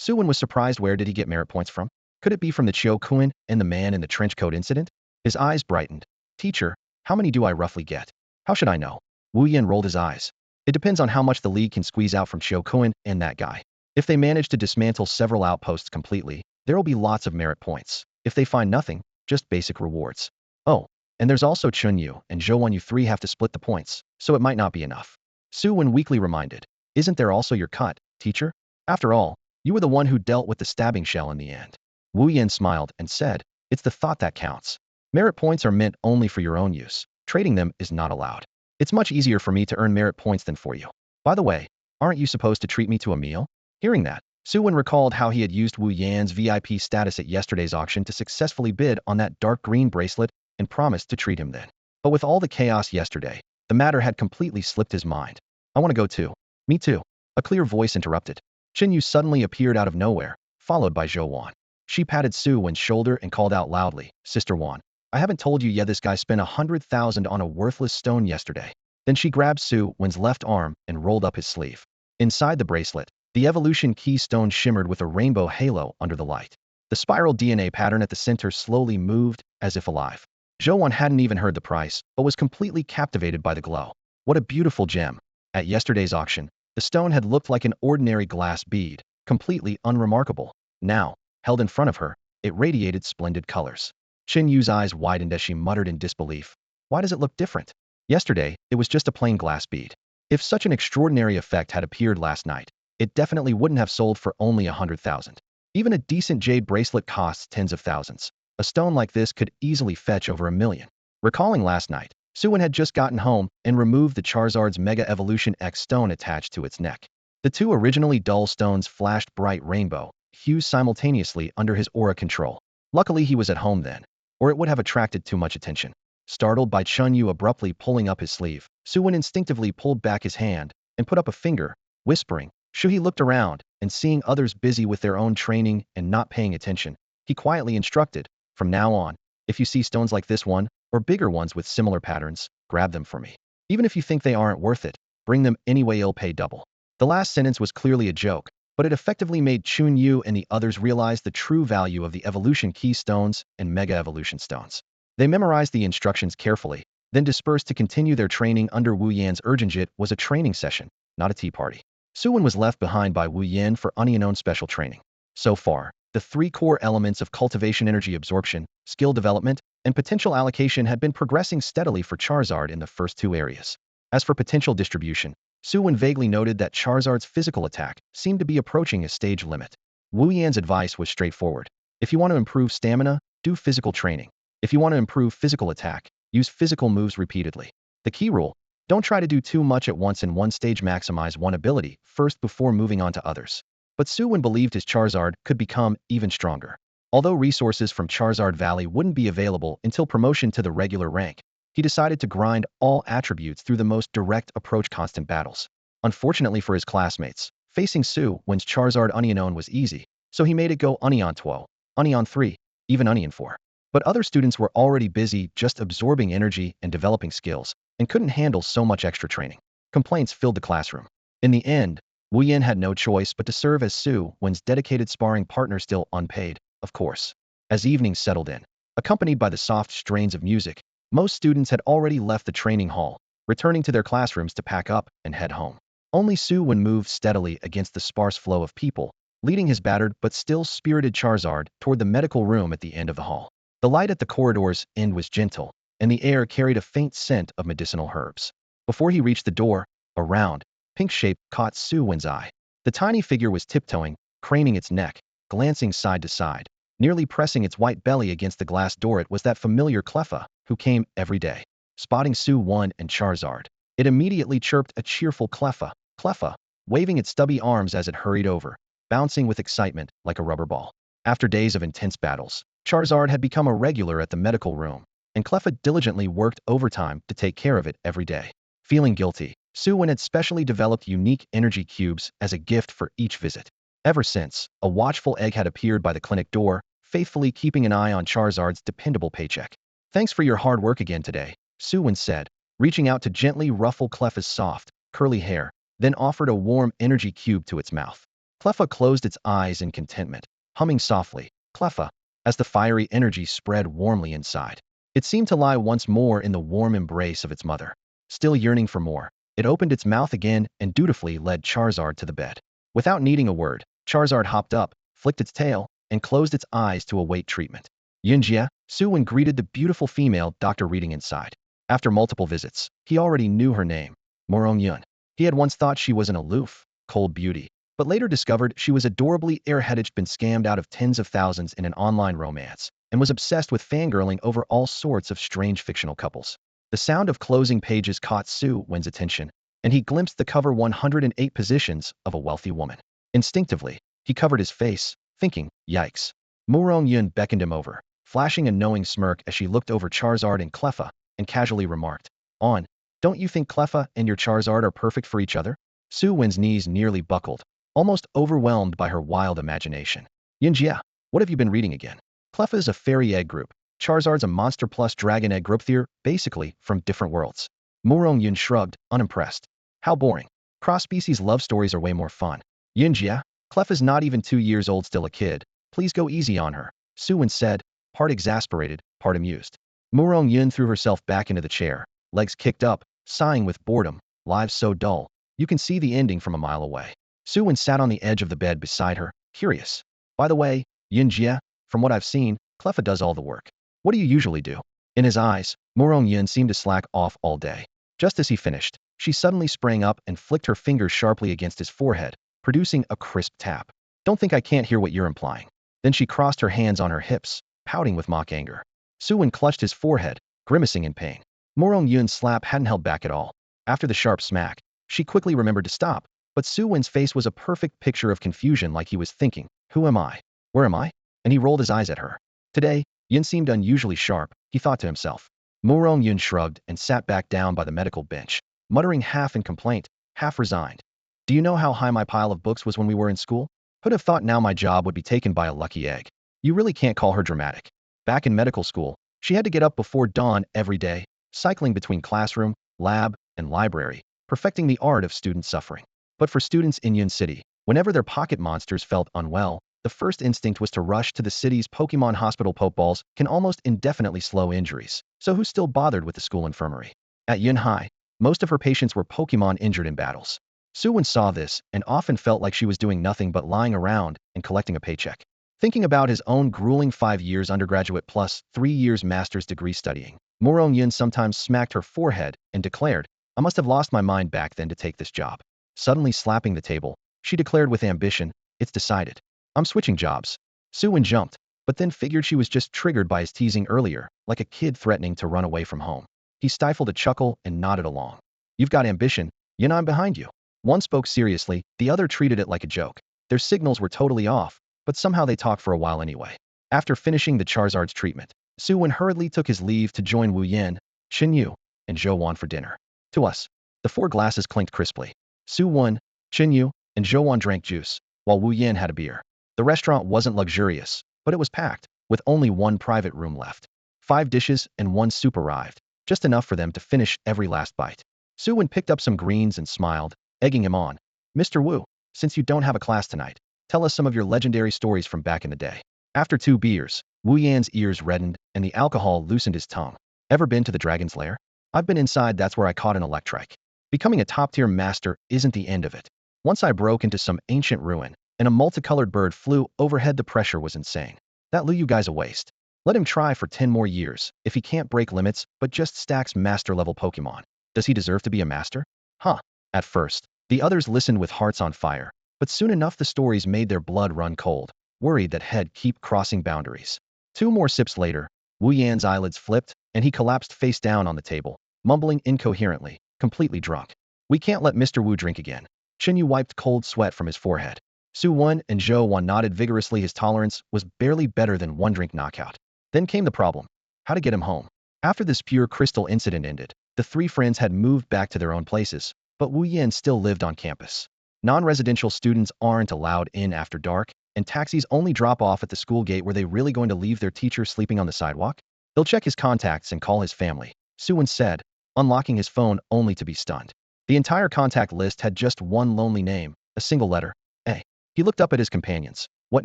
Su Wen was surprised. Where did he get merit points from? Could it be from the Chiu Kun and the man in the trench coat incident? His eyes brightened. Teacher, how many do I roughly get? How should I know? Wu Yan rolled his eyes. It depends on how much the league can squeeze out from Chiu Kun and that guy. If they manage to dismantle several outposts completely, there will be lots of merit points. If they find nothing, just basic rewards. Oh, and there's also Chun Yu and Zhou Wan. You three have to split the points, so it might not be enough. Su Wen weakly reminded. Isn't there also your cut, teacher? After all, you were the one who dealt with the stabbing shell in the end. Wu Yan smiled and said, it's the thought that counts. Merit points are meant only for your own use. Trading them is not allowed. It's much easier for me to earn merit points than for you. By the way, aren't you supposed to treat me to a meal? Hearing that, Su Wen recalled how he had used Wu Yan's VIP status at yesterday's auction to successfully bid on that dark green bracelet and promised to treat him then. But with all the chaos yesterday, the matter had completely slipped his mind. I want to go too. Me too. A clear voice interrupted. Chen Yu suddenly appeared out of nowhere, followed by Zhou Wan. She patted Su Wen's shoulder and called out loudly, Sister Wan, I haven't told you yet this guy spent 100,000 on a worthless stone yesterday. Then she grabbed Su Wen's left arm and rolled up his sleeve. Inside the bracelet, the evolution key stone shimmered with a rainbow halo under the light. The spiral DNA pattern at the center slowly moved, as if alive. Zhou Wan hadn't even heard the price, but was completely captivated by the glow. What a beautiful gem. At yesterday's auction, the stone had looked like an ordinary glass bead, completely unremarkable. Now, held in front of her, it radiated splendid colors. Chen Yu's eyes widened as she muttered in disbelief. Why does it look different? Yesterday, it was just a plain glass bead. If such an extraordinary effect had appeared last night, it definitely wouldn't have sold for only 100,000. Even a decent jade bracelet costs tens of thousands. A stone like this could easily fetch over 1,000,000. Recalling last night, Su Wen had just gotten home and removed the Charizard's Mega Evolution X stone attached to its neck. The two originally dull stones flashed bright rainbow hues simultaneously under his aura control. Luckily he was at home then, or it would have attracted too much attention. Startled by Chun Yu abruptly pulling up his sleeve, Su Wen instinctively pulled back his hand and put up a finger, whispering. He looked around, and seeing others busy with their own training and not paying attention, he quietly instructed, from now on, if you see stones like this one, or bigger ones with similar patterns, grab them for me. Even if you think they aren't worth it, bring them anyway, I'll pay double. The last sentence was clearly a joke, but it effectively made Chun Yu and the others realize the true value of the evolution key stones and mega evolution stones. They memorized the instructions carefully, then dispersed to continue their training under Wu Yan's urgent. It was a training session, not a tea party. Su Wen was left behind by Wu Yan for unknown special training. So far, the three core elements of cultivation, energy absorption, skill development, and potential allocation had been progressing steadily for Charizard in the first two areas. As for potential distribution, Su Wen vaguely noted that Charizard's physical attack seemed to be approaching a stage limit. Wu Yan's advice was straightforward. If you want to improve stamina, do physical training. If you want to improve physical attack, use physical moves repeatedly. The key rule: don't try to do too much at once in one stage. Maximize one ability first before moving on to others. But Su Wen believed his Charizard could become even stronger. Although resources from Charizard Valley wouldn't be available until promotion to the regular rank, he decided to grind all attributes through the most direct approach: constant battles. Unfortunately for his classmates, facing Su Wen's Charizard Unknown was easy, so he made it go Unknown 2, Unknown 3, even Unknown 4. But other students were already busy just absorbing energy and developing skills, and couldn't handle so much extra training. Complaints filled the classroom. In the end, Wu Yan had no choice but to serve as Su Wen's dedicated sparring partner, still unpaid, of course. As evening settled in, accompanied by the soft strains of music, most students had already left the training hall, returning to their classrooms to pack up and head home. Only Su Wen moved steadily against the sparse flow of people, leading his battered but still spirited Charizard toward the medical room at the end of the hall. The light at the corridor's end was gentle, and the air carried a faint scent of medicinal herbs. Before he reached the door, a round, pink shape caught Su Wen's eye. The tiny figure was tiptoeing, craning its neck, glancing side to side, nearly pressing its white belly against the glass door. It was that familiar Cleffa, who came every day. Spotting Su Wen and Charizard, it immediately chirped a cheerful Cleffa, Cleffa, waving its stubby arms as it hurried over, bouncing with excitement like a rubber ball. After days of intense battles, Charizard had become a regular at the medical room, and Cleffa diligently worked overtime to take care of it every day. Feeling guilty, Su Wen had specially developed unique energy cubes as a gift for each visit. Ever since, a watchful egg had appeared by the clinic door, faithfully keeping an eye on Charizard's dependable paycheck. "Thanks for your hard work again today," Su Wen said, reaching out to gently ruffle Cleffa's soft, curly hair, then offered a warm energy cube to its mouth. Cleffa closed its eyes in contentment, humming softly, "Cleffa," as the fiery energy spread warmly inside. It seemed to lie once more in the warm embrace of its mother. Still yearning for more, it opened its mouth again and dutifully led Charizard to the bed. Without needing a word, Charizard hopped up, flicked its tail, and closed its eyes to await treatment. "Yunjia," Su Wen greeted the beautiful female doctor reading inside. After multiple visits, he already knew her name, Morong Yun. He had once thought she was an aloof, cold beauty, but later discovered she was adorably airheaded, been scammed out of tens of thousands in an online romance, and was obsessed with fangirling over all sorts of strange fictional couples. The sound of closing pages caught Su Wen's attention, and he glimpsed the cover 108 positions of a wealthy woman. Instinctively, he covered his face, thinking, "Yikes." Morong Yun beckoned him over, flashing a knowing smirk as she looked over Charizard and Cleffa, and casually remarked, "Don't you think Cleffa and your Charizard are perfect for each other?" Su Wen's knees nearly buckled, almost overwhelmed by her wild imagination. "Yunjia, what have you been reading again?" Cleffa is a fairy egg group. Charizard's a monster plus dragon egg group. They're basically from different worlds. Morong Yun shrugged, unimpressed. "How boring. Cross-species love stories are way more fun." "Yunjia, Cleffa's not even 2 years old, still a kid. Please go easy on her," Su Wen said, part exasperated, part amused. Morong Yun threw herself back into the chair, legs kicked up, sighing with boredom. "Lives so dull. You can see the ending from a mile away." Su Wen sat on the edge of the bed beside her, curious. "By the way, Yunjia, from what I've seen, Cleffa does all the work. What do you usually do?" In his eyes, Morong Yun seemed to slack off all day. Just as he finished, she suddenly sprang up and flicked her fingers sharply against his forehead, producing a crisp tap. "Don't think I can't hear what you're implying." Then she crossed her hands on her hips, pouting with mock anger. Su Wen clutched his forehead, grimacing in pain. Morong Yun's slap hadn't held back at all. After the sharp smack, she quickly remembered to stop, but Su Wen's face was a perfect picture of confusion, like he was thinking, "Who am I? Where am I?" And he rolled his eyes at her. Today, Yun seemed unusually sharp, he thought to himself. Morong Yun shrugged and sat back down by the medical bench, muttering half in complaint, half resigned. "Do you know how high my pile of books was when we were in school? Who'd have thought now my job would be taken by a lucky egg?" You really can't call her dramatic. Back in medical school, she had to get up before dawn every day, cycling between classroom, lab, and library, perfecting the art of student suffering. But for students in Yun City, whenever their pocket monsters felt unwell, the first instinct was to rush to the city's Pokémon hospital. Pokeballs can almost indefinitely slow injuries, so who still bothered with the school infirmary? At Yun High, most of her patients were Pokémon injured in battles. Su Wen saw this and often felt like she was doing nothing but lying around and collecting a paycheck. Thinking about his own grueling 5 years undergraduate plus 3 years master's degree studying, Morong Yun sometimes smacked her forehead and declared, "I must have lost my mind back then to take this job." Suddenly slapping the table, she declared with ambition, "It's decided. I'm switching jobs." Su Wen jumped, but then figured she was just triggered by his teasing earlier, like a kid threatening to run away from home. He stifled a chuckle and nodded along. "You've got ambition, Yun, I'm behind you." One spoke seriously, the other treated it like a joke. Their signals were totally off, but somehow they talked for a while anyway. After finishing the Charizard's treatment, Su Wen hurriedly took his leave to join Wu Yan, Chen Yu, and Zhou Wan for dinner. "To us." The 4 glasses clinked crisply. Su Wen, Chen Yu, and Zhou Wan drank juice, while Wu Yan had a beer. The restaurant wasn't luxurious, but it was packed, with only one private room left. 5 dishes and 1 soup arrived, just enough for them to finish every last bite. Su Wen picked up some greens and smiled, egging him on. "Mr. Wu, since you don't have a class tonight, tell us some of your legendary stories from back in the day." After 2 beers, Wu Yan's ears reddened and the alcohol loosened his tongue. "Ever been to the Dragon's Lair?" "I've been inside. That's where I caught an Electrike." Becoming a top-tier master isn't the end of it. "Once I broke into some ancient ruin, and a multicolored bird flew overhead. The pressure was insane. That Lu Yu guy's a waste. Let him try for 10 more years if he can't break limits but just stacks master-level Pokemon. Does he deserve to be a master?" Huh. At first, the others listened with hearts on fire, but soon enough the stories made their blood run cold, worried that he'd keep crossing boundaries. 2 more sips later, Wu Yan's eyelids flipped, and he collapsed face down on the table, mumbling incoherently, completely drunk. "We can't let Mr. Wu drink again." Chen Yu wiped cold sweat from his forehead. Su Wen and Zhou Wan nodded vigorously. His tolerance was barely better than 1 drink knockout. Then came the problem. How to get him home. After this pure crystal incident ended, the three friends had moved back to their own places, but Wu Yan still lived on campus. Non-residential students aren't allowed in after dark, and taxis only drop off at the school gate. Were they really going to leave their teacher sleeping on the sidewalk? They'll check his contacts and call his family, Su Wen said, unlocking his phone only to be stunned. The entire contact list had just one lonely name, a single letter, A. He looked up at his companions. What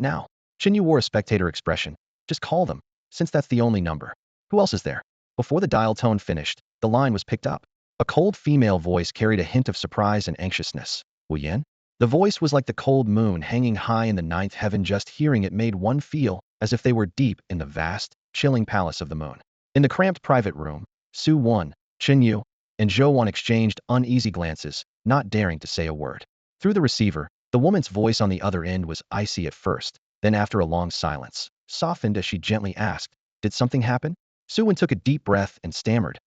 now? Chin Yu wore a spectator expression. Just call them, since that's the only number. Who else is there? Before the dial tone finished, the line was picked up. A cold female voice carried a hint of surprise and anxiousness. Wu Yan? The voice was like the cold moon hanging high in the ninth heaven. Just hearing it made one feel as if they were deep in the vast, chilling palace of the moon. In the cramped private room, Su Wen, Chin Yu, and Zhou Wan exchanged uneasy glances, not daring to say a word. Through the receiver, the woman's voice on the other end was icy at first, then after a long silence, softened as she gently asked, "Did something happen?" Su Wen took a deep breath and stammered,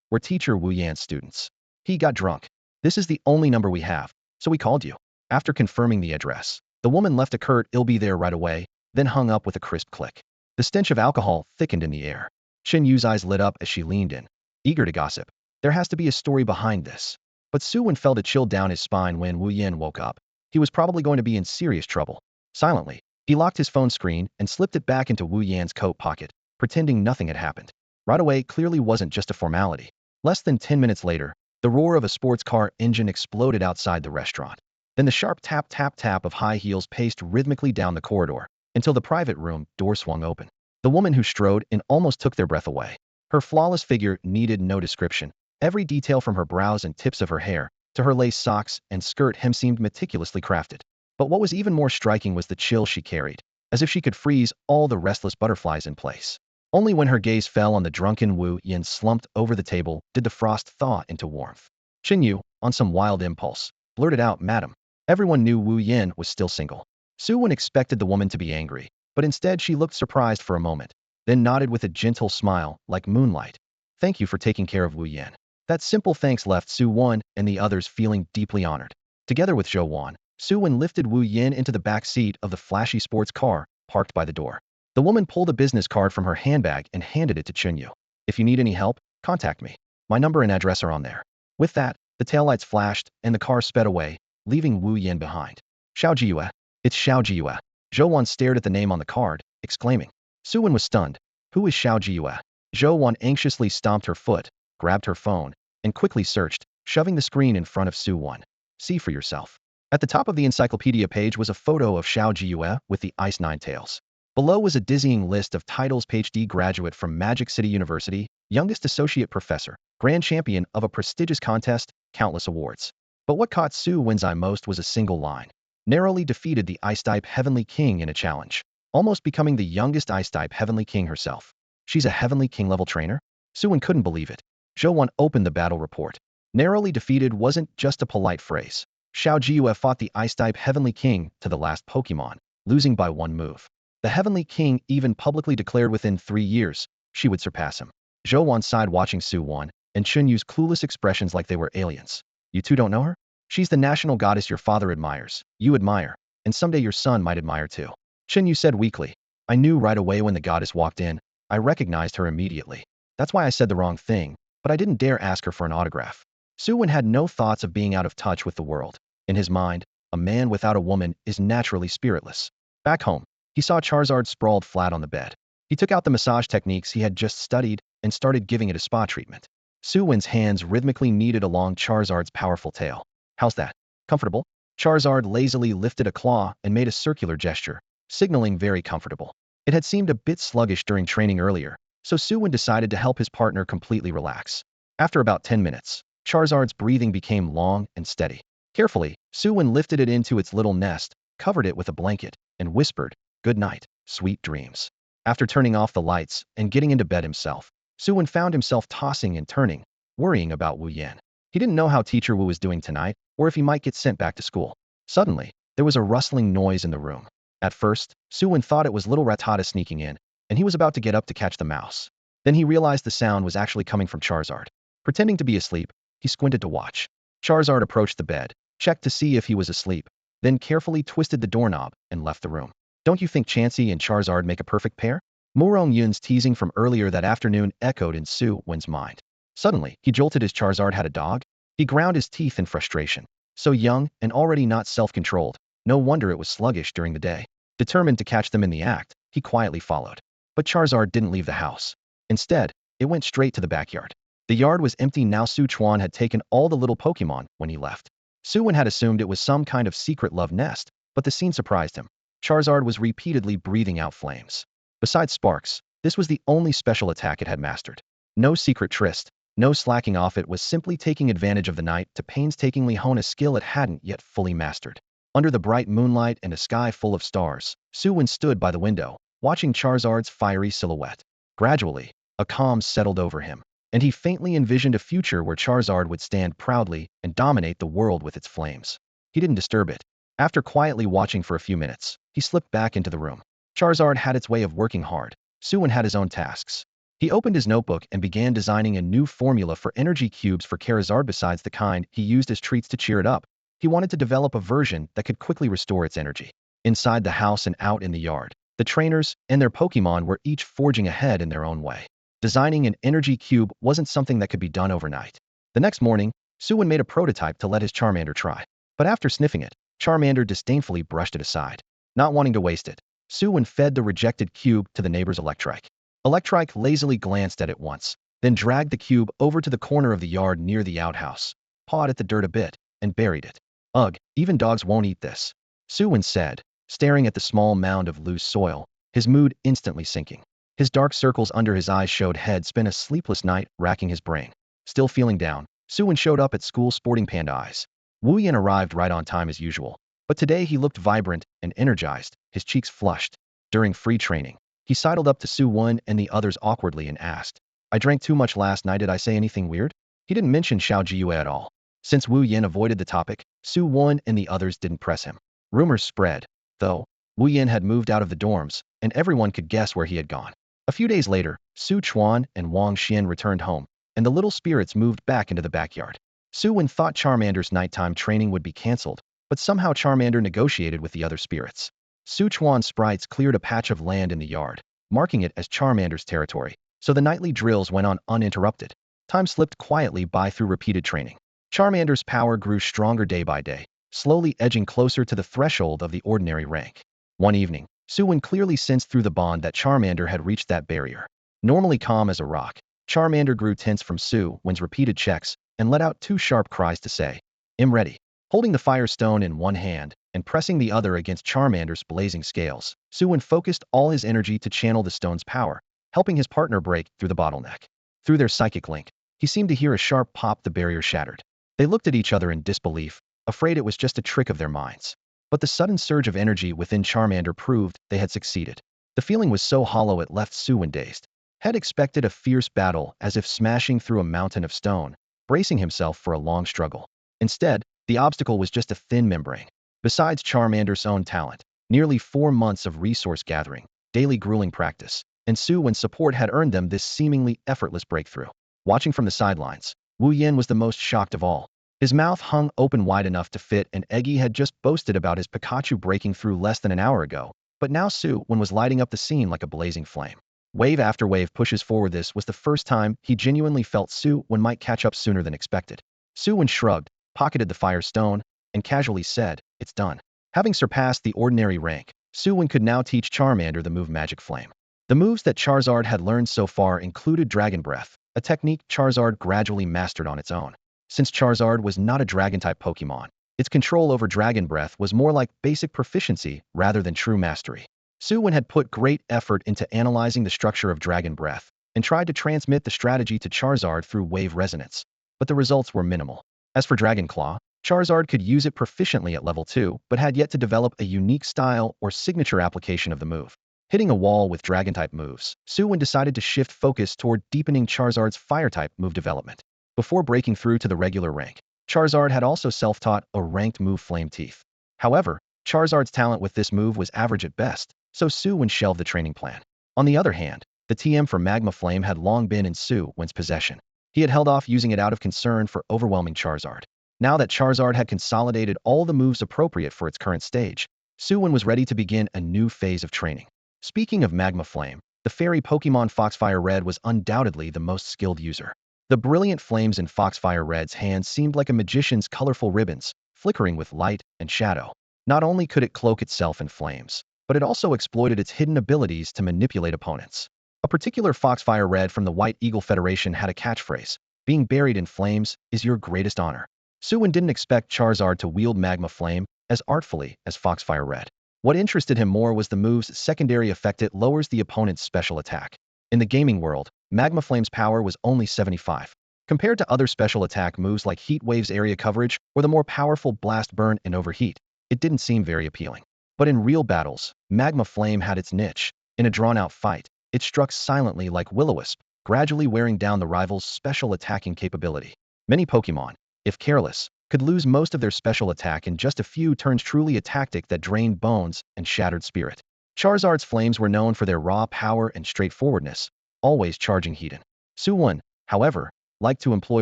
we're teacher Wu Yan's students. He got drunk. This is the only number we have, so we called you." After confirming the address, the woman left a curt "I'll be there right away," then hung up with a crisp click. The stench of alcohol thickened in the air. Chin Yu's eyes lit up as she leaned in, eager to gossip. There has to be a story behind this. But Su Wen felt a chill down his spine when Wu Yan woke up. He was probably going to be in serious trouble. Silently, he locked his phone screen and slipped it back into Wu Yan's coat pocket, pretending nothing had happened. Right away clearly wasn't just a formality. Less than 10 minutes later, the roar of a sports car engine exploded outside the restaurant. Then the sharp tap tap tap of high heels paced rhythmically down the corridor until the private room door swung open. The woman who strode in almost took their breath away. Her flawless figure needed no description. Every detail from her brows and tips of her hair to her lace socks and skirt hem seemed meticulously crafted. But what was even more striking was the chill she carried, as if she could freeze all the restless butterflies in place. Only when her gaze fell on the drunken Wu Yan slumped over the table did the frost thaw into warmth. Chin Yu, on some wild impulse, blurted out, "Madam." Everyone knew Wu Yan was still single. Su Wen expected the woman to be angry, but instead she looked surprised for a moment, then nodded with a gentle smile, like moonlight. "Thank you for taking care of Wu Yan." That simple thanks left Su Wen and the others feeling deeply honored. Together with Zhou Wan, Su Wen lifted Wu Yan into the back seat of the flashy sports car parked by the door. The woman pulled a business card from her handbag and handed it to Chin Yu. "If you need any help, contact me. My number and address are on there." With that, the taillights flashed and the car sped away, leaving Wu Yan behind. "Xiao Jiyue. It's Xiao Jiyue." Zhou Wan stared at the name on the card, exclaiming. Su Wen was stunned. "Who is Xiao Jiyue?" Zhou Wan anxiously stomped her foot, grabbed her phone, and quickly searched, shoving the screen in front of Su Wen. "See for yourself." At the top of the encyclopedia page was a photo of Xiao Jiyue with the Ice Nine Tails. Below was a dizzying list of titles: PhD graduate from Magic City University, youngest associate professor, grand champion of a prestigious contest, countless awards. But what caught Su Wen's eye most was a single line. Narrowly defeated the Ice-type Heavenly King in a challenge, almost becoming the youngest Ice-type Heavenly King herself. She's a Heavenly King level trainer? Su Wen couldn't believe it. Zhou Wan opened the battle report. Narrowly defeated wasn't just a polite phrase. Xiao Jiyue fought the Ice-type Heavenly King to the last Pokémon, losing by one move. The Heavenly King even publicly declared within 3 years, she would surpass him. Zhou Wan sighed watching Su Wen and Chun Yu's clueless expressions like they were aliens. "You two don't know her? She's the national goddess your father admires, you admire, and someday your son might admire too." Chun Yu said weakly. "I knew right away when the goddess walked in. I recognized her immediately. That's why I said the wrong thing, but I didn't dare ask her for an autograph." Su Wen had no thoughts of being out of touch with the world. In his mind, a man without a woman is naturally spiritless. Back home, he saw Charizard sprawled flat on the bed. He took out the massage techniques he had just studied and started giving it a spa treatment. Su Wen's hands rhythmically kneaded along Charizard's powerful tail. "How's that? Comfortable?" Charizard lazily lifted a claw and made a circular gesture, signaling very comfortable. It had seemed a bit sluggish during training earlier, so Su Wen decided to help his partner completely relax. After about 10 minutes, Charizard's breathing became long and steady. Carefully, Su Wen lifted it into its little nest, covered it with a blanket, and whispered, "Good night, sweet dreams." After turning off the lights and getting into bed himself, Su Wen found himself tossing and turning, worrying about Wu Yan. He didn't know how Teacher Wu was doing tonight, or if he might get sent back to school. Suddenly, there was a rustling noise in the room. At first, Su Wen thought it was little Rattata sneaking in, and he was about to get up to catch the mouse. Then he realized the sound was actually coming from Charizard. Pretending to be asleep, he squinted to watch. Charizard approached the bed, checked to see if he was asleep, then carefully twisted the doorknob and left the room. "Don't you think Chansey and Charizard make a perfect pair?" Murong Yun's teasing from earlier that afternoon echoed in Su Wen's mind. Suddenly, he jolted his Charizard had a dog. He ground his teeth in frustration. So young and already not self-controlled, no wonder it was sluggish during the day. Determined to catch them in the act, he quietly followed. But Charizard didn't leave the house. Instead, it went straight to the backyard. The yard was empty now. Su Chuan had taken all the little Pokémon when he left. Su Wen had assumed it was some kind of secret love nest, but the scene surprised him. Charizard was repeatedly breathing out flames. Besides sparks, this was the only special attack it had mastered. No secret tryst, no slacking off, it was simply taking advantage of the night to painstakingly hone a skill it hadn't yet fully mastered. Under the bright moonlight and a sky full of stars, Su Wen stood by the window, watching Charizard's fiery silhouette. Gradually, a calm settled over him, and he faintly envisioned a future where Charizard would stand proudly and dominate the world with its flames. He didn't disturb it. After quietly watching for a few minutes, he slipped back into the room. Charizard had its way of working hard. Su Wen had his own tasks. He opened his notebook and began designing a new formula for energy cubes for Charizard. Besides the kind he used as treats to cheer it up, he wanted to develop a version that could quickly restore its energy. Inside the house and out in the yard, the trainers and their Pokémon were each forging ahead in their own way. Designing an energy cube wasn't something that could be done overnight. The next morning, Su Wen made a prototype to let his Charmander try. But after sniffing it, Charmander disdainfully brushed it aside. Not wanting to waste it, Su Wen fed the rejected cube to the neighbor's Electrike. Electrike lazily glanced at it once, then dragged the cube over to the corner of the yard near the outhouse, pawed at the dirt a bit, and buried it. Ugh, even dogs won't eat this, Su Wen said, staring at the small mound of loose soil, his mood instantly sinking. His dark circles under his eyes showed he'd spent a sleepless night racking his brain. Still feeling down, Su Wen showed up at school sporting Panda Eyes. Wu Yan arrived right on time as usual, but today he looked vibrant and energized, his cheeks flushed. During free training, he sidled up to Su Wen and the others awkwardly and asked, "I drank too much last night. Did I say anything weird?" He didn't mention Xiao Jiyue at all. Since Wu Yan avoided the topic, Su Wen and the others didn't press him. Rumors spread, though. Wu Yan had moved out of the dorms, and everyone could guess where he had gone. A few days later, Su Chuan and Wang Xian returned home, and the little spirits moved back into the backyard. Su Wen thought Charmander's nighttime training would be cancelled, but somehow Charmander negotiated with the other spirits. Su Chuan's sprites cleared a patch of land in the yard, marking it as Charmander's territory, so the nightly drills went on uninterrupted. Time slipped quietly by through repeated training. Charmander's power grew stronger day by day, slowly edging closer to the threshold of the ordinary rank. One evening, Su Wen clearly sensed through the bond that Charmander had reached that barrier. Normally calm as a rock, Charmander grew tense from Su Wen's repeated checks and let out two sharp cries to say, "I'm ready." Holding the fire stone in one hand and pressing the other against Charmander's blazing scales, Su Wen focused all his energy to channel the stone's power, helping his partner break through the bottleneck. Through their psychic link, he seemed to hear a sharp pop. The barrier shattered. They looked at each other in disbelief, afraid it was just a trick of their minds. But the sudden surge of energy within Charmander proved they had succeeded. The feeling was so hollow it left Su Wen dazed. Had expected a fierce battle, as if smashing through a mountain of stone, bracing himself for a long struggle. Instead, the obstacle was just a thin membrane. Besides Charmander's own talent, nearly 4 months of resource gathering, daily grueling practice, and Su Wen's support had earned them this seemingly effortless breakthrough. Watching from the sidelines, Wu Yan was the most shocked of all. His mouth hung open wide enough to fit, and Eggy had just boasted about his Pikachu breaking through less than an hour ago, but now Su Wen was lighting up the scene like a blazing flame. Wave after wave pushes forward. This was the first time he genuinely felt Su Wen might catch up sooner than expected. Su Wen shrugged, pocketed the fire stone, and casually said, "It's done." Having surpassed the ordinary rank, Su Wen could now teach Charmander the move Magic Flame. The moves that Charizard had learned so far included Dragon Breath, a technique Charizard gradually mastered on its own. Since Charizard was not a Dragon-type Pokémon, its control over Dragon Breath was more like basic proficiency rather than true mastery. Su Wen had put great effort into analyzing the structure of Dragon Breath and tried to transmit the strategy to Charizard through wave resonance, but the results were minimal. As for Dragon Claw, Charizard could use it proficiently at level 2, but had yet to develop a unique style or signature application of the move. Hitting a wall with Dragon-type moves, Su Wen decided to shift focus toward deepening Charizard's Fire-type move development. Before breaking through to the regular rank, Charizard had also self-taught a ranked move Flame Teeth. However, Charizard's talent with this move was average at best, so Su Wen shelved the training plan. On the other hand, the TM for Magma Flame had long been in Su Wen's possession. He had held off using it out of concern for overwhelming Charizard. Now that Charizard had consolidated all the moves appropriate for its current stage, Su Wen was ready to begin a new phase of training. Speaking of Magma Flame, The fairy Pokemon Foxfire Red was undoubtedly the most skilled user. The brilliant flames in Foxfire Red's hands seemed like a magician's colorful ribbons, flickering with light and shadow. Not only could it cloak itself in flames, but it also exploited its hidden abilities to manipulate opponents. A particular Foxfire Red from the White Eagle Federation had a catchphrase: "Being buried in flames is your greatest honor." Su Wen didn't expect Charizard to wield Magma Flame as artfully as Foxfire Red. What interested him more was the move's secondary effect: it lowers the opponent's special attack. In the gaming world, Magma Flame's power was only 75. Compared to other special attack moves like Heat Wave's area coverage or the more powerful Blast Burn and Overheat, it didn't seem very appealing. But in real battles, Magma Flame had its niche. In a drawn-out fight, it struck silently like Will-O-Wisp, gradually wearing down the rival's special attacking capability. Many Pokemon, if careless, could lose most of their special attack in just a few turns, truly a tactic that drained bones and shattered spirit. Charizard's flames were known for their raw power and straightforwardness, always charging heat in. Su Wen, however, liked to employ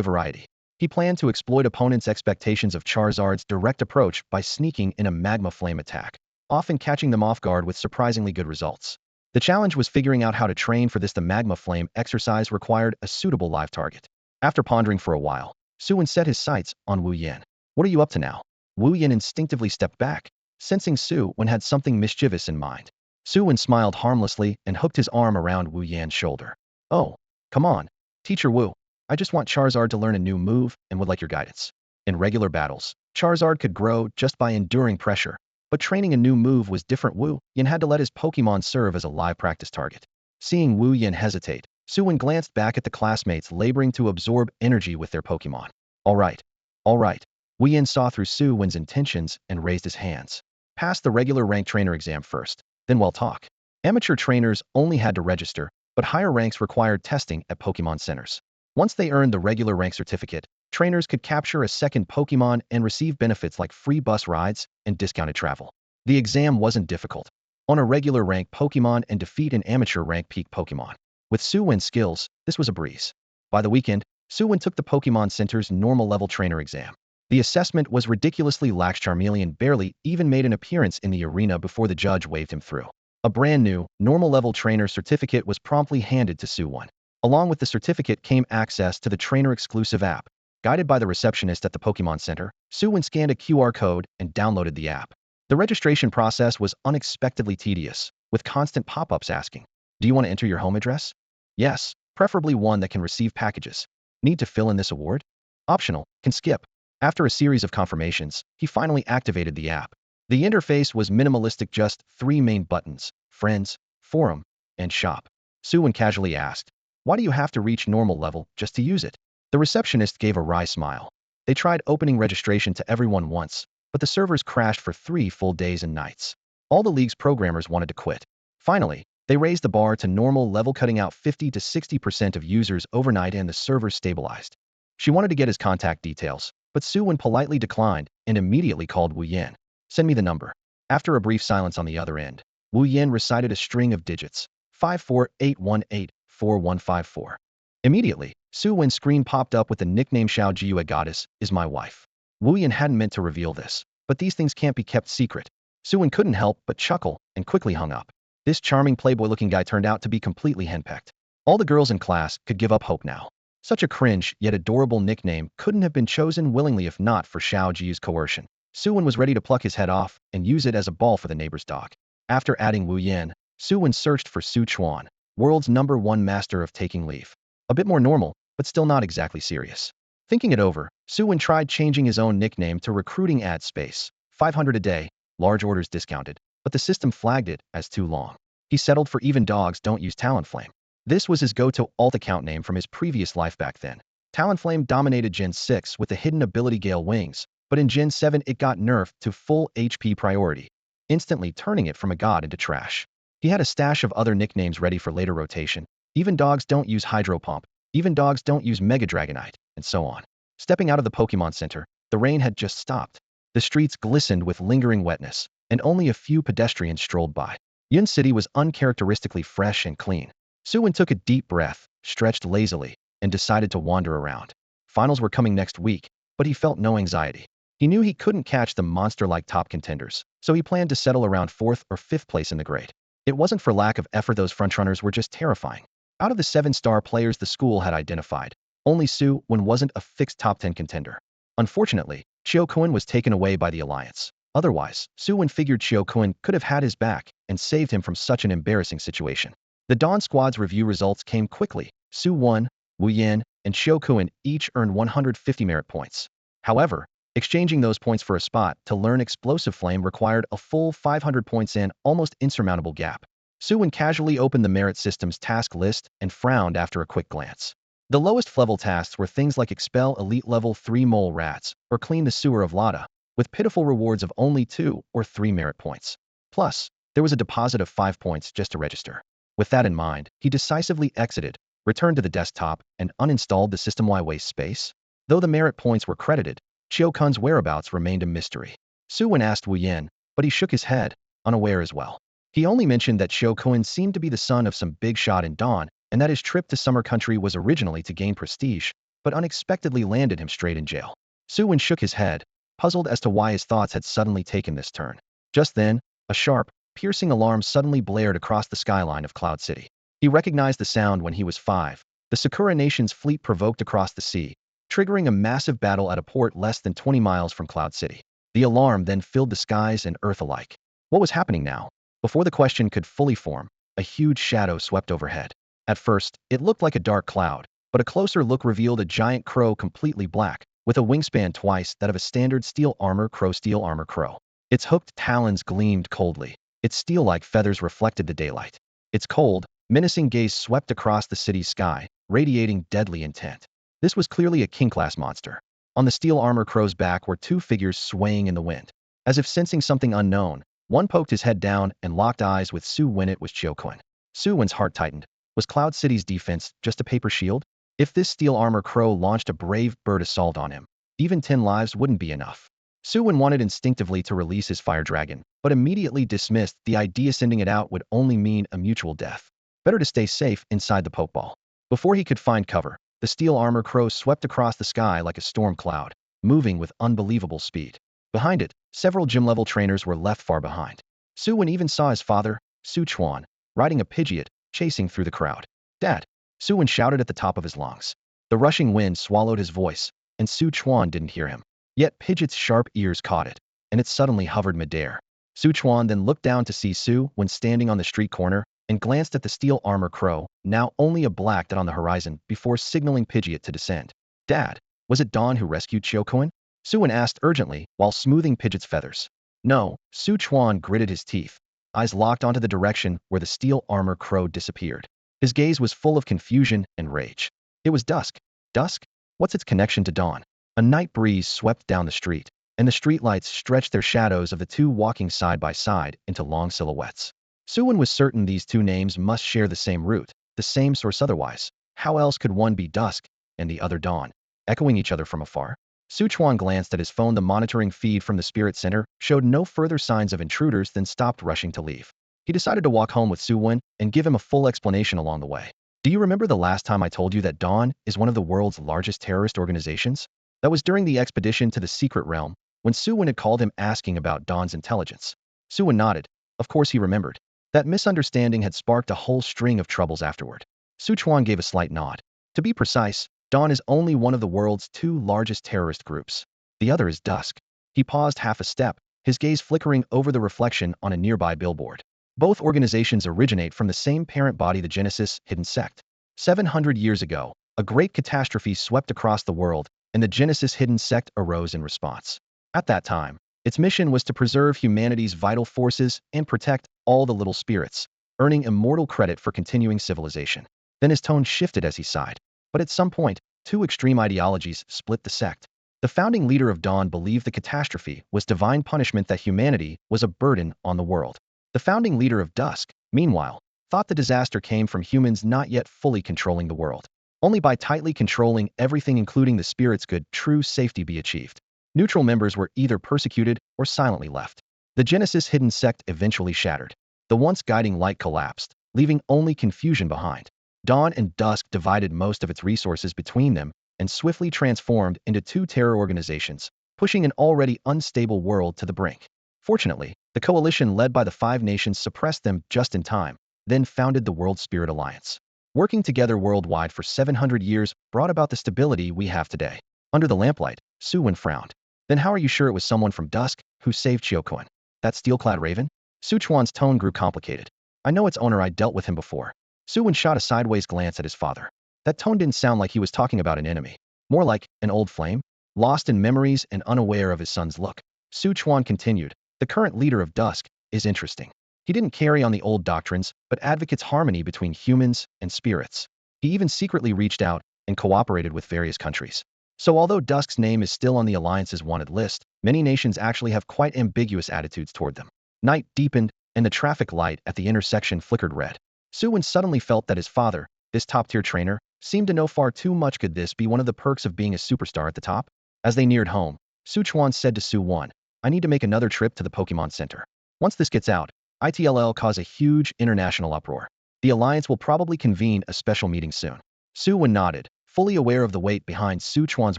variety. He planned to exploit opponents' expectations of Charizard's direct approach by sneaking in a Magma Flame attack, often catching them off guard with surprisingly good results. The challenge was figuring out how to train for this. The Magma Flame exercise required a suitable live target. After pondering for a while, Su Wen set his sights on Wu Yan. "What are you up to now?" Wu Yan instinctively stepped back, sensing Su Wen had something mischievous in mind. Su Wen smiled harmlessly and hooked his arm around Wu Yan's shoulder. "Oh, come on, Teacher Wu. I just want Charizard to learn a new move and would like your guidance." In regular battles, Charizard could grow just by enduring pressure, but training a new move was different. Wu Yan had to let his Pokemon serve as a live practice target. Seeing Wu Yan hesitate, Su Wen glanced back at the classmates laboring to absorb energy with their Pokemon. All right. Wu Yan saw through Su Wen's intentions and raised his hands. "Pass the regular rank trainer exam first, then we'll talk." Amateur trainers only had to register, but higher ranks required testing at Pokemon centers. Once they earned the regular rank certificate, trainers could capture a second Pokemon and receive benefits like free bus rides and discounted travel. The exam wasn't difficult. On a regular rank Pokemon and defeat an amateur rank peak Pokemon. With Su Wen's skills, this was a breeze. By the weekend, Su Wen took the Pokemon Center's normal level trainer exam. The assessment was ridiculously lax. Charmeleon barely even made an appearance in the arena before the judge waved him through. A brand new, normal level trainer certificate was promptly handed to Su Wen. Along with the certificate came access to the trainer-exclusive app. Guided by the receptionist at the Pokemon Center, Su Wen scanned a QR code and downloaded the app. The registration process was unexpectedly tedious, with constant pop-ups asking, "Do you want to enter your home address?" "Yes, preferably one that can receive packages." "Need to fill in this award?" "Optional, can skip." After a series of confirmations, he finally activated the app. The interface was minimalistic, just 3 main buttons: Friends, Forum, and Shop. Su Wen casually asked, "Why do you have to reach normal level just to use it?" The receptionist gave a wry smile. They tried opening registration to everyone once, but the servers crashed for 3 full days and nights. All the league's programmers wanted to quit. Finally, they raised the bar to normal level, cutting out 50 to 60% of users overnight, and the servers stabilized. She wanted to get his contact details, but Su Wen politely declined and immediately called Wu Yan. "Send me the number." After a brief silence on the other end, Wu Yan recited a string of digits: 548184154. Immediately, Su Wen's screen popped up with the nickname Xiao Jiue Goddess is my wife. Wu Yan hadn't meant to reveal this, but these things can't be kept secret. Su Wen couldn't help but chuckle and quickly hung up. This charming playboy-looking guy turned out to be completely henpecked. All the girls in class could give up hope now. Such a cringe yet adorable nickname couldn't have been chosen willingly if not for Xiao Jiu's coercion. Su Wen was ready to pluck his head off and use it as a ball for the neighbor's dog. After adding Wu Yan, Su Wen searched for Su Chuan, world's #1 master of taking leave. A bit more normal, but still not exactly serious. Thinking it over, Su Wen tried changing his own nickname to Recruiting Ad Space, 500 a day, large orders discounted, but the system flagged it as too long. He settled for Even Dogs Don't Use Talonflame. This was his go-to alt account name from his previous life back then. Talonflame dominated Gen 6 with the hidden ability Gale Wings, but in Gen 7 it got nerfed to full HP priority, instantly turning it from a god into trash. He had a stash of other nicknames ready for later rotation. Even Dogs Don't Use Hydro Pump, Even Dogs Don't Use Mega Dragonite, and so on. Stepping out of the Pokemon Center, the rain had just stopped. The streets glistened with lingering wetness, and only a few pedestrians strolled by. Yun City was uncharacteristically fresh and clean. Su Wen took a deep breath, stretched lazily, and decided to wander around. Finals were coming next week, but he felt no anxiety. He knew he couldn't catch the monster-like top contenders, so he planned to settle around 4th or 5th place in the grade. It wasn't for lack of effort, those frontrunners were just terrifying. Out of the 7-star players the school had identified, only Su Wen wasn't a fixed top 10 contender. Unfortunately, Chiao Kuan was taken away by the Alliance. Otherwise, Su Wen figured Chiao Kuan could have had his back and saved him from such an embarrassing situation. The Dawn Squad's review results came quickly. Su Wen, Wu Yan, and Chiao Kuan each earned 150 merit points. However, exchanging those points for a spot to learn Explosive Flame required a full 500 points, an almost insurmountable gap. Su Wen casually opened the merit system's task list and frowned after a quick glance. The lowest level tasks were things like expel elite level 3 mole rats or clean the sewer of Lada, with pitiful rewards of only 2 or 3 merit points. Plus, there was a deposit of 5 points just to register. With that in mind, he decisively exited, returned to the desktop, and uninstalled the system-wide waste space. Though the merit points were credited, Chiao Kuan's whereabouts remained a mystery. Su Wen asked Wu Yan, but he shook his head, unaware as well. He only mentioned that Chiao Kuan seemed to be the son of some big shot in Dawn, and that his trip to Summer Country was originally to gain prestige, but unexpectedly landed him straight in jail. Su Wen shook his head, puzzled as to why his thoughts had suddenly taken this turn. Just then, a sharp, piercing alarm suddenly blared across the skyline of Cloud City. He recognized the sound when he was 5. The Sakura Nation's fleet provoked across the sea, triggering a massive battle at a port less than 20 miles from Cloud City. The alarm then filled the skies and earth alike. What was happening now? Before the question could fully form, a huge shadow swept overhead. At first, it looked like a dark cloud, but a closer look revealed a giant crow completely black, with a wingspan twice that of a standard steel armor crow. Its hooked talons gleamed coldly. Its steel-like feathers reflected the daylight. Its cold, menacing gaze swept across the city's sky, radiating deadly intent. This was clearly a king-class monster. On the steel armor crow's back were 2 figures swaying in the wind. As if sensing something unknown, one poked his head down and locked eyes with Su Wen. It was Chiao Kuan. Su Wen's heart tightened. Was Cloud City's defense just a paper shield? If this steel armor crow launched a brave bird assault on him, even 10 lives wouldn't be enough. Su Wen wanted instinctively to release his fire dragon, but immediately dismissed the idea. Sending it out would only mean a mutual death. Better to stay safe inside the pokeball. Before he could find cover, the steel armor crow swept across the sky like a storm cloud, moving with unbelievable speed. Behind it, several gym-level trainers were left far behind. Su Wen even saw his father, Su Chuan, riding a Pidgeot, chasing through the crowd. "Dad!" Su Wen shouted at the top of his lungs. The rushing wind swallowed his voice, and Su Chuan didn't hear him. Yet Pidgeot's sharp ears caught it, and it suddenly hovered midair. Su Chuan then looked down to see Su Wen standing on the street corner and glanced at the steel armor crow, now only a black dot on the horizon, before signaling Pidgeot to descend. "Dad, was it Dawn who rescued Chiao Kuan?" Su Wen asked urgently while smoothing Pidgeot's feathers. "No," Su Chuan gritted his teeth, eyes locked onto the direction where the steel armor crow disappeared. His gaze was full of confusion and rage. It was dusk. Dusk? What's its connection to dawn? A night breeze swept down the street, and the streetlights stretched their shadows of the 2 walking side by side into long silhouettes. Su Wen was certain these 2 names must share the same root, the same source. Otherwise, how else could one be dusk and the other dawn, echoing each other from afar? Su Chuan glanced at his phone. The monitoring feed from the Spirit Center showed no further signs of intruders, then stopped rushing to leave. He decided to walk home with Su Wen and give him a full explanation along the way. "Do you remember the last time I told you that Dawn is one of the world's largest terrorist organizations?" That was during the expedition to the Secret Realm, when Su Wen had called him asking about Dawn's intelligence. Su Wen nodded. Of course he remembered. That misunderstanding had sparked a whole string of troubles afterward. Su Chuan gave a slight nod. To be precise, Dawn is only one of the world's 2 largest terrorist groups. The other is Dusk. He paused half a step, his gaze flickering over the reflection on a nearby billboard. Both organizations originate from the same parent body, the Genesis Hidden Sect. 700 years ago, a great catastrophe swept across the world, and the Genesis Hidden Sect arose in response. At that time, its mission was to preserve humanity's vital forces and protect all the little spirits, earning immortal credit for continuing civilization. Then his tone shifted as he sighed. But at some point, 2 extreme ideologies split the sect. The founding leader of Dawn believed the catastrophe was divine punishment, that humanity was a burden on the world. The founding leader of Dusk, meanwhile, thought the disaster came from humans not yet fully controlling the world. Only by tightly controlling everything, including the spirits, could true safety be achieved. Neutral members were either persecuted or silently left. The Genesis Hidden Sect eventually shattered. The once guiding light collapsed, leaving only confusion behind. Dawn and Dusk divided most of its resources between them and swiftly transformed into 2 terror organizations, pushing an already unstable world to the brink. Fortunately, the coalition led by the five nations suppressed them just in time, then founded the World Spirit Alliance. Working together worldwide for 700 years brought about the stability we have today. Under the lamplight, Su Wen frowned. Then how are you sure it was someone from Dusk who saved Chiokuen? That steel-clad raven? Su Chuan's tone grew complicated. I know its owner. I dealt with him before. Su Wen shot a sideways glance at his father. That tone didn't sound like he was talking about an enemy. More like an old flame, lost in memories and unaware of his son's look. Su Chuan continued, the current leader of Dusk is interesting. He didn't carry on the old doctrines, but advocates harmony between humans and spirits. He even secretly reached out and cooperated with various countries. So although Dusk's name is still on the Alliance's wanted list, many nations actually have quite ambiguous attitudes toward them. Night deepened, and the traffic light at the intersection flickered red. Su Wen suddenly felt that his father, this top-tier trainer, seemed to know far too much. Could this be one of the perks of being a superstar at the top? As they neared home, Su Chuan said to Su Wen, I need to make another trip to the Pokémon Center. Once this gets out, it'll cause a huge international uproar. The Alliance will probably convene a special meeting soon. Su Wen nodded, fully aware of the weight behind Su Chuan's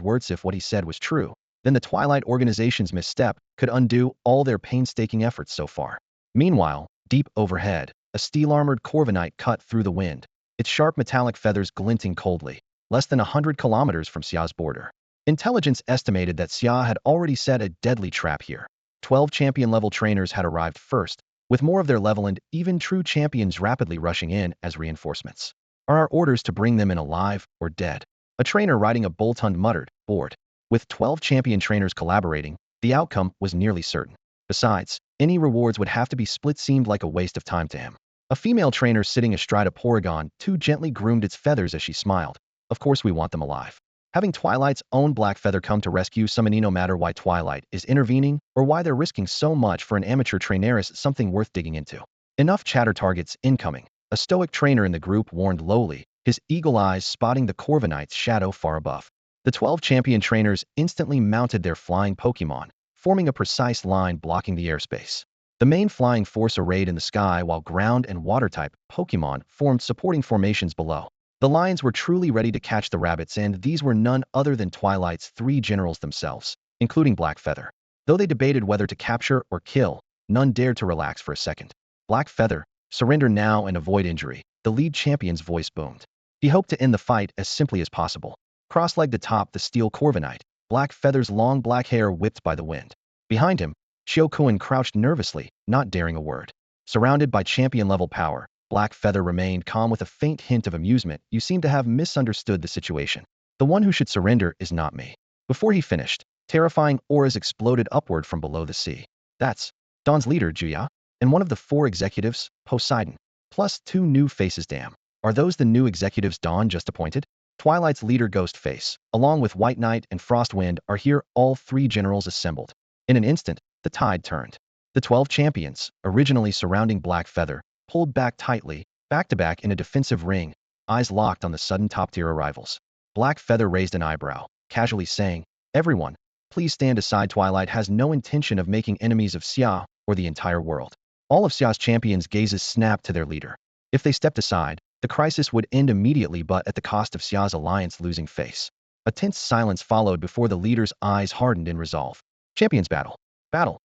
words. If what he said was true, then the Twilight Organization's misstep could undo all their painstaking efforts so far. Meanwhile, deep overhead, a steel-armored Corviknight cut through the wind, its sharp metallic feathers glinting coldly, less than 100 kilometers from Xia's border. Intelligence estimated that Xia had already set a deadly trap here. 12 champion-level trainers had arrived first, with more of their level and even true champions rapidly rushing in as reinforcements. Are our orders to bring them in alive or dead? A trainer riding a Boltund muttered, bored. With 12 champion trainers collaborating, the outcome was nearly certain. Besides, any rewards would have to be split. Seemed like a waste of time to him. A female trainer sitting astride a Porygon too gently groomed its feathers as she smiled. Of course we want them alive. Having Twilight's own Black Feather come to rescue Summoning, no matter why Twilight is intervening or why they're risking so much for an amateur trainer, is something worth digging into. Enough chatter. Targets incoming. A stoic trainer in the group warned lowly, his eagle eyes spotting the Corviknight's shadow far above. The 12 champion trainers instantly mounted their flying Pokémon, forming a precise line blocking the airspace. The main flying force arrayed in the sky, while ground and water-type Pokémon formed supporting formations below. The lions were truly ready to catch the rabbits, and these were none other than Twilight's 3 generals themselves, including Black Feather. Though they debated whether to capture or kill, none dared to relax for a second. Black Feather, surrender now and avoid injury, the lead champion's voice boomed. He hoped to end the fight as simply as possible. Cross-legged atop the steel Corviknight, Black Feather's long black hair whipped by the wind. Behind him, Chiokuen crouched nervously, not daring a word. Surrounded by champion-level power, Black Feather remained calm with a faint hint of amusement. You seem to have misunderstood the situation. The one who should surrender is not me. Before he finished, terrifying auras exploded upward from below the sea. That's Dawn's leader, Juya, and one of the 4 executives, Poseidon, plus 2 new faces. Damn. Are those the new executives Dawn just appointed? Twilight's leader, Ghostface, along with White Knight and Frostwind, are here. All 3 generals assembled. In an instant, the tide turned. The 12 champions, originally surrounding Black Feather, pulled back tightly, back-to-back in a defensive ring, eyes locked on the sudden top-tier arrivals. Black Feather raised an eyebrow, casually saying, everyone, please stand aside. Twilight has no intention of making enemies of Xia or the entire world. All of Xia's champions' gazes snapped to their leader. If they stepped aside, the crisis would end immediately, but at the cost of Xia's alliance losing face. A tense silence followed before the leader's eyes hardened in resolve. Champions battle. Battle.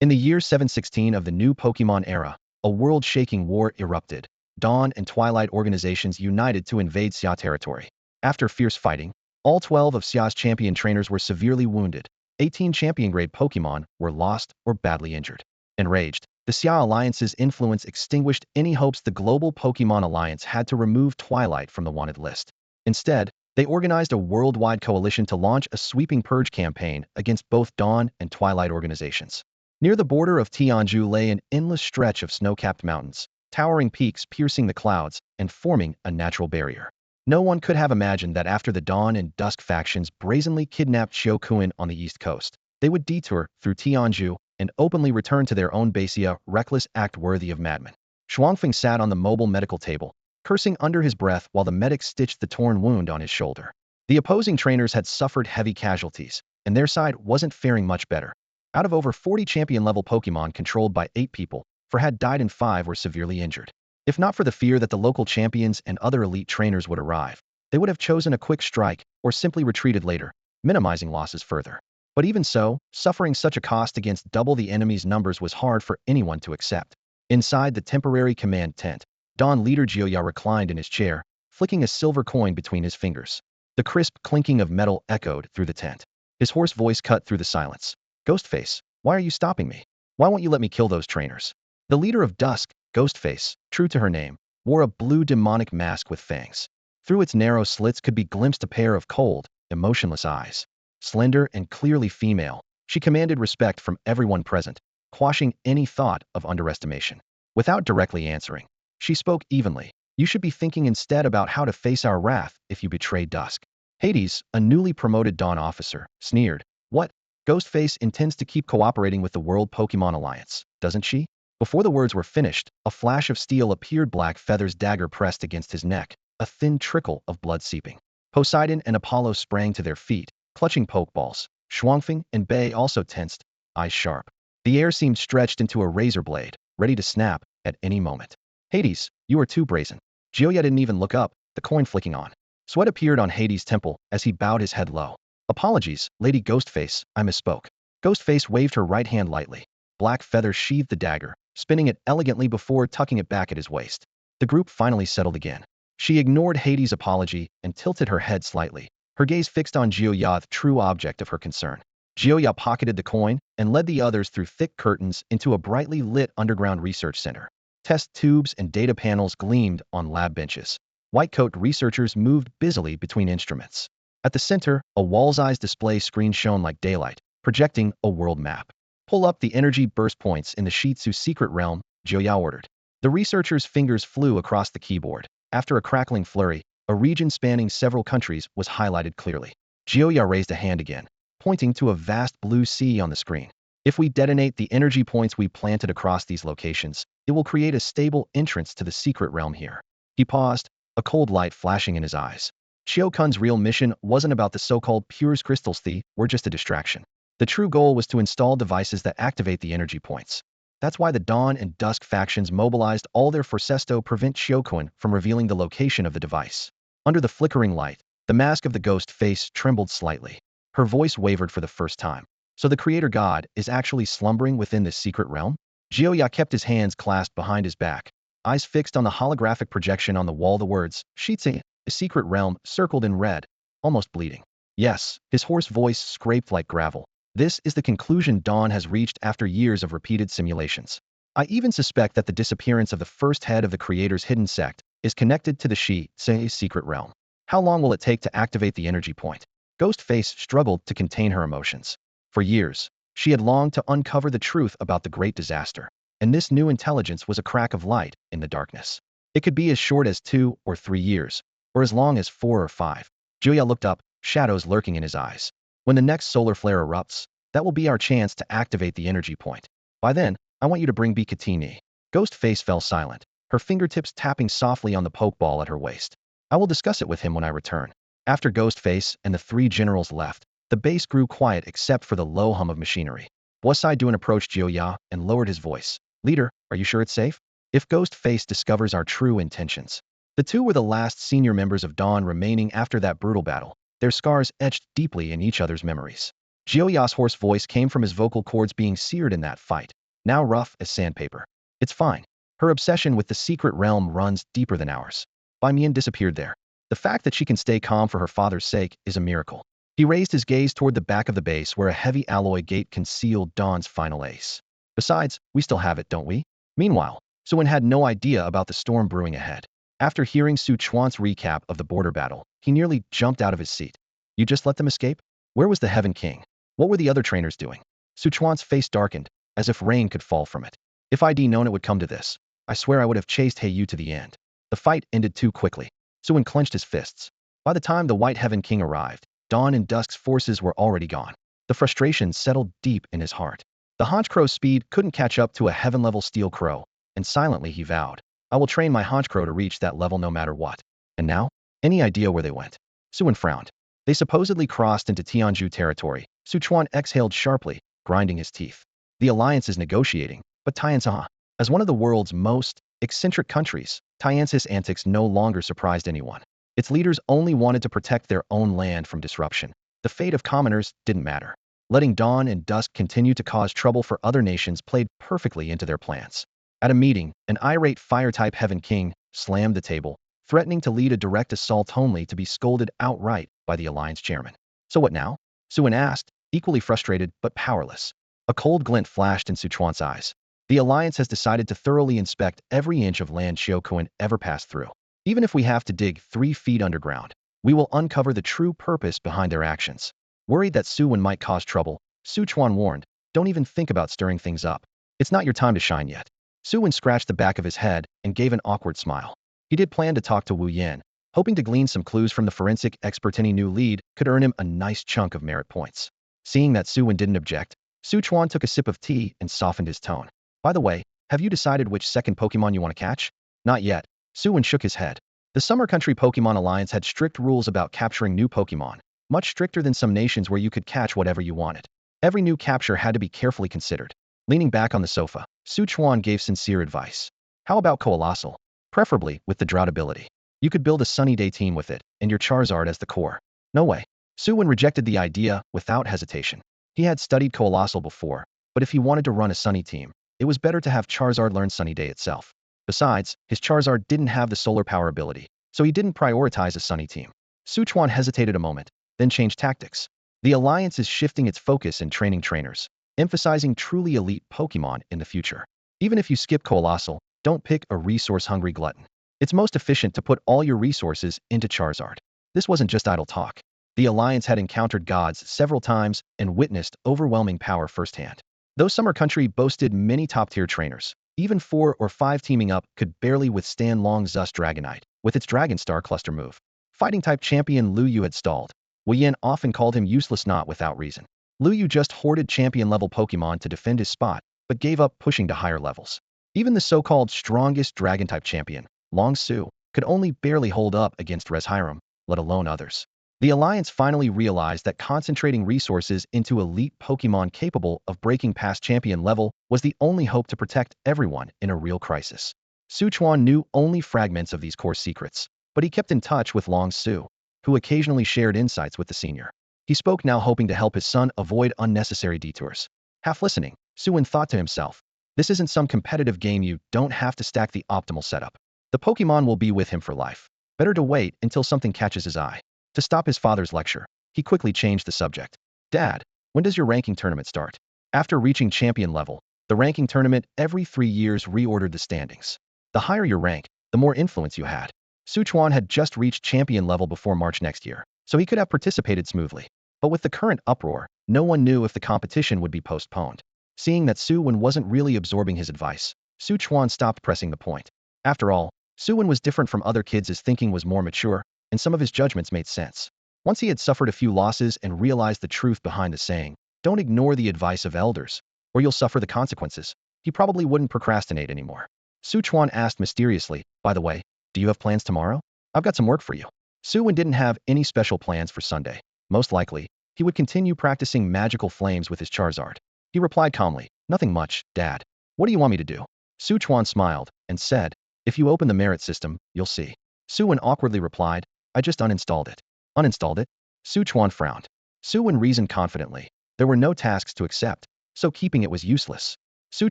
In the year 716 of the new Pokémon era, a world-shaking war erupted. Dawn and Twilight organizations united to invade Xia territory. After fierce fighting, all 12 of Xia's champion trainers were severely wounded. 18 champion-grade Pokémon were lost or badly injured. Enraged, the Xia Alliance's influence extinguished any hopes. The Global Pokémon Alliance had to remove Twilight from the wanted list. Instead, they organized a worldwide coalition to launch a sweeping purge campaign against both Dawn and Twilight organizations. Near the border of Tianju lay an endless stretch of snow-capped mountains, towering peaks piercing the clouds and forming a natural barrier. No one could have imagined that after the Dawn and Dusk factions brazenly kidnapped Chiokuen on the east coast, they would detour through Tianju and openly return to their own base, a reckless act worthy of madmen. Shuangfeng sat on the mobile medical table, cursing under his breath while the medic stitched the torn wound on his shoulder. The opposing trainers had suffered heavy casualties, and their side wasn't faring much better. Out of over 40 champion-level Pokémon controlled by 8 people, 4 had died and 5 were severely injured. If not for the fear that the local champions and other elite trainers would arrive, they would have chosen a quick strike or simply retreated later, minimizing losses further. But even so, suffering such a cost against double the enemy's numbers was hard for anyone to accept. Inside the temporary command tent, Dawn leader Jioya reclined in his chair, flicking a silver coin between his fingers. The crisp clinking of metal echoed through the tent. His hoarse voice cut through the silence. Ghostface, why are you stopping me? Why won't you let me kill those trainers? The leader of Dusk, Ghostface, true to her name, wore a blue demonic mask with fangs. Through its narrow slits could be glimpsed a pair of cold, emotionless eyes. Slender and clearly female, she commanded respect from everyone present, quashing any thought of underestimation. Without directly answering, she spoke evenly. You should be thinking instead about how to face our wrath if you betray Dusk. Hades, a newly promoted Dawn officer, sneered. What? Ghostface intends to keep cooperating with the World Pokémon Alliance, doesn't she? Before the words were finished, a flash of steel appeared, Black Feather's dagger pressed against his neck, a thin trickle of blood seeping. Poseidon and Apollo sprang to their feet, clutching pokeballs. Schwangfeng and Bei also tensed, eyes sharp. The air seemed stretched into a razor blade, ready to snap at any moment. Hades, you are too brazen. Jioya didn't even look up, the coin flicking on. Sweat appeared on Hades' temple as he bowed his head low. Apologies, Lady Ghostface, I misspoke. Ghostface waved her right hand lightly. Black Feather sheathed the dagger, spinning it elegantly before tucking it back at his waist. The group finally settled again. She ignored Hades' apology and tilted her head slightly, her gaze fixed on Jioya, the true object of her concern. Jioya pocketed the coin and led the others through thick curtains into a brightly lit underground research center. Test tubes and data panels gleamed on lab benches. White-coat researchers moved busily between instruments. At the center, a wall-sized display screen shone like daylight, projecting a world map. Pull up the energy burst points in the Shitsu secret realm, Jioya ordered. The researcher's fingers flew across the keyboard. After a crackling flurry, a region spanning several countries was highlighted clearly. Jioya raised a hand again, pointing to a vast blue sea on the screen. If we detonate the energy points we planted across these locations, it will create a stable entrance to the secret realm here. He paused, a cold light flashing in his eyes. Shiokun's real mission wasn't about the so-called Pures crystals, they were just a distraction. The true goal was to install devices that activate the energy points. That's why the Dawn and Dusk factions mobilized all their forces to prevent Shiokun from revealing the location of the device. Under the flickering light, the mask of the ghost face trembled slightly. Her voice wavered for the first time. So the creator god is actually slumbering within this secret realm? Jioya kept his hands clasped behind his back, eyes fixed on the holographic projection on the wall. The words, Shitsu, a secret realm, circled in red, almost bleeding. Yes, his hoarse voice scraped like gravel. This is the conclusion Dawn has reached after years of repeated simulations. I even suspect that the disappearance of the first head of the creator's hidden sect is connected to the Shitsu secret realm. How long will it take to activate the energy point? Ghostface struggled to contain her emotions. For years, she had longed to uncover the truth about the great disaster, and this new intelligence was a crack of light in the darkness. It could be as short as 2 or 3 years, or as long as 4 or 5. Julia looked up, shadows lurking in his eyes. When the next solar flare erupts, that will be our chance to activate the energy point. By then, I want you to bring Bikatini. Ghostface fell silent, her fingertips tapping softly on the pokeball at her waist. I will discuss it with him when I return. After Ghostface and the 3 generals left, the base grew quiet except for the low hum of machinery. Duan approached Jioya and lowered his voice. Leader, are you sure it's safe? If Ghostface discovers our true intentions. The 2 were the last senior members of Dawn remaining after that brutal battle, their scars etched deeply in each other's memories. Jioya's hoarse voice came from his vocal cords being seared in that fight, now rough as sandpaper. It's fine. Her obsession with the secret realm runs deeper than ours. Mian disappeared there. The fact that she can stay calm for her father's sake is a miracle. He raised his gaze toward the back of the base where a heavy alloy gate concealed Dawn's final ace. Besides, we still have it, don't we? Meanwhile, Su Wen had no idea about the storm brewing ahead. After hearing Su Chuan's recap of the border battle, he nearly jumped out of his seat. You just let them escape? Where was the Heaven King? What were the other trainers doing? Su Chuan's face darkened, as if rain could fall from it. If I'd known it would come to this, I swear I would have chased Yu to the end. The fight ended too quickly. Su Wen clenched his fists. By the time the White Heaven King arrived, Dawn and Dusk's forces were already gone. The frustration settled deep in his heart. The Honchcrow's speed couldn't catch up to a heaven-level steel crow, and silently he vowed, I will train my Honchcrow to reach that level no matter what. And now? Any idea where they went? Su Wen frowned. They supposedly crossed into Tianju territory. Su Chuan exhaled sharply, grinding his teeth. The alliance is negotiating, but Tiansa, as one of the world's most eccentric countries, Tiansa's antics no longer surprised anyone. Its leaders only wanted to protect their own land from disruption. The fate of commoners didn't matter. Letting dawn and dusk continue to cause trouble for other nations played perfectly into their plans. At a meeting, an irate fire-type Heaven King slammed the table, threatening to lead a direct assault only to be scolded outright by the Alliance chairman. So what now? Su Wen asked, equally frustrated but powerless. A cold glint flashed in Su Chuan's eyes. The Alliance has decided to thoroughly inspect every inch of land Xiaokuan ever passed through. Even if we have to dig 3 feet underground, we will uncover the true purpose behind their actions. Worried that Su Wen might cause trouble, Su Chuan warned, don't even think about stirring things up. It's not your time to shine yet. Su Wen scratched the back of his head and gave an awkward smile. He did plan to talk to Wu Yan, hoping to glean some clues from the forensic expert any new lead could earn him a nice chunk of merit points. Seeing that Su Wen didn't object, Su Chuan took a sip of tea and softened his tone. By the way, have you decided which second Pokémon you want to catch? Not yet. Su Wen shook his head. The Summer Country Pokémon Alliance had strict rules about capturing new Pokémon, much stricter than some nations where you could catch whatever you wanted. Every new capture had to be carefully considered. Leaning back on the sofa, Su Chuan gave sincere advice. How about Colossal? Preferably with the drought ability. You could build a sunny day team with it, and your Charizard as the core. No way. Su Wen rejected the idea without hesitation. He had studied Colossal before, but if he wanted to run a sunny team, it was better to have Charizard learn Sunny Day itself. Besides, his Charizard didn't have the solar power ability, so he didn't prioritize a sunny team. Su Chuan hesitated a moment, then changed tactics. The Alliance is shifting its focus in training trainers, emphasizing truly elite Pokémon in the future. Even if you skip Colossal, don't pick a resource-hungry glutton. It's most efficient to put all your resources into Charizard. This wasn't just idle talk. The Alliance had encountered gods several times and witnessed overwhelming power firsthand. Though Summer Country boasted many top-tier trainers, even 4 or 5 teaming up could barely withstand Long Zust Dragonite with its Dragon Star cluster move. Fighting-type champion Lu Yu had stalled. Wu Yan often called him useless not without reason. Lu Yu just hoarded champion-level Pokémon to defend his spot, but gave up pushing to higher levels. Even the so-called strongest Dragon-type champion, Long Su, could only barely hold up against Reshiram, let alone others. The Alliance finally realized that concentrating resources into elite Pokémon capable of breaking past champion level was the only hope to protect everyone in a real crisis. Su Chuan knew only fragments of these core secrets, but he kept in touch with Long Su, who occasionally shared insights with the senior. He spoke now hoping to help his son avoid unnecessary detours. Half listening, Su Wen thought to himself, this isn't some competitive game, you don't have to stack the optimal setup. The Pokémon will be with him for life. Better to wait until something catches his eye. To stop his father's lecture, he quickly changed the subject. Dad, when does your ranking tournament start? After reaching champion level, the ranking tournament every 3 years reordered the standings. The higher your rank, the more influence you had. Su Chuan had just reached champion level before March next year, so he could have participated smoothly. But with the current uproar, no one knew if the competition would be postponed. Seeing that Su Wen wasn't really absorbing his advice, Su Chuan stopped pressing the point. After all, Su Wen was different from other kids, his thinking was more mature, and some of his judgments made sense. Once he had suffered a few losses and realized the truth behind the saying, don't ignore the advice of elders, or you'll suffer the consequences, he probably wouldn't procrastinate anymore. Su Chuan asked mysteriously, by the way, do you have plans tomorrow? I've got some work for you. Su Wen didn't have any special plans for Sunday. Most likely, he would continue practicing magical flames with his Charizard. He replied calmly, nothing much, Dad. What do you want me to do? Su Chuan smiled and said, if you open the merit system, you'll see. Su Wen awkwardly replied, I just uninstalled it. Uninstalled it? Su Chuan frowned. Su Wen reasoned confidently. There were no tasks to accept, so keeping it was useless. Su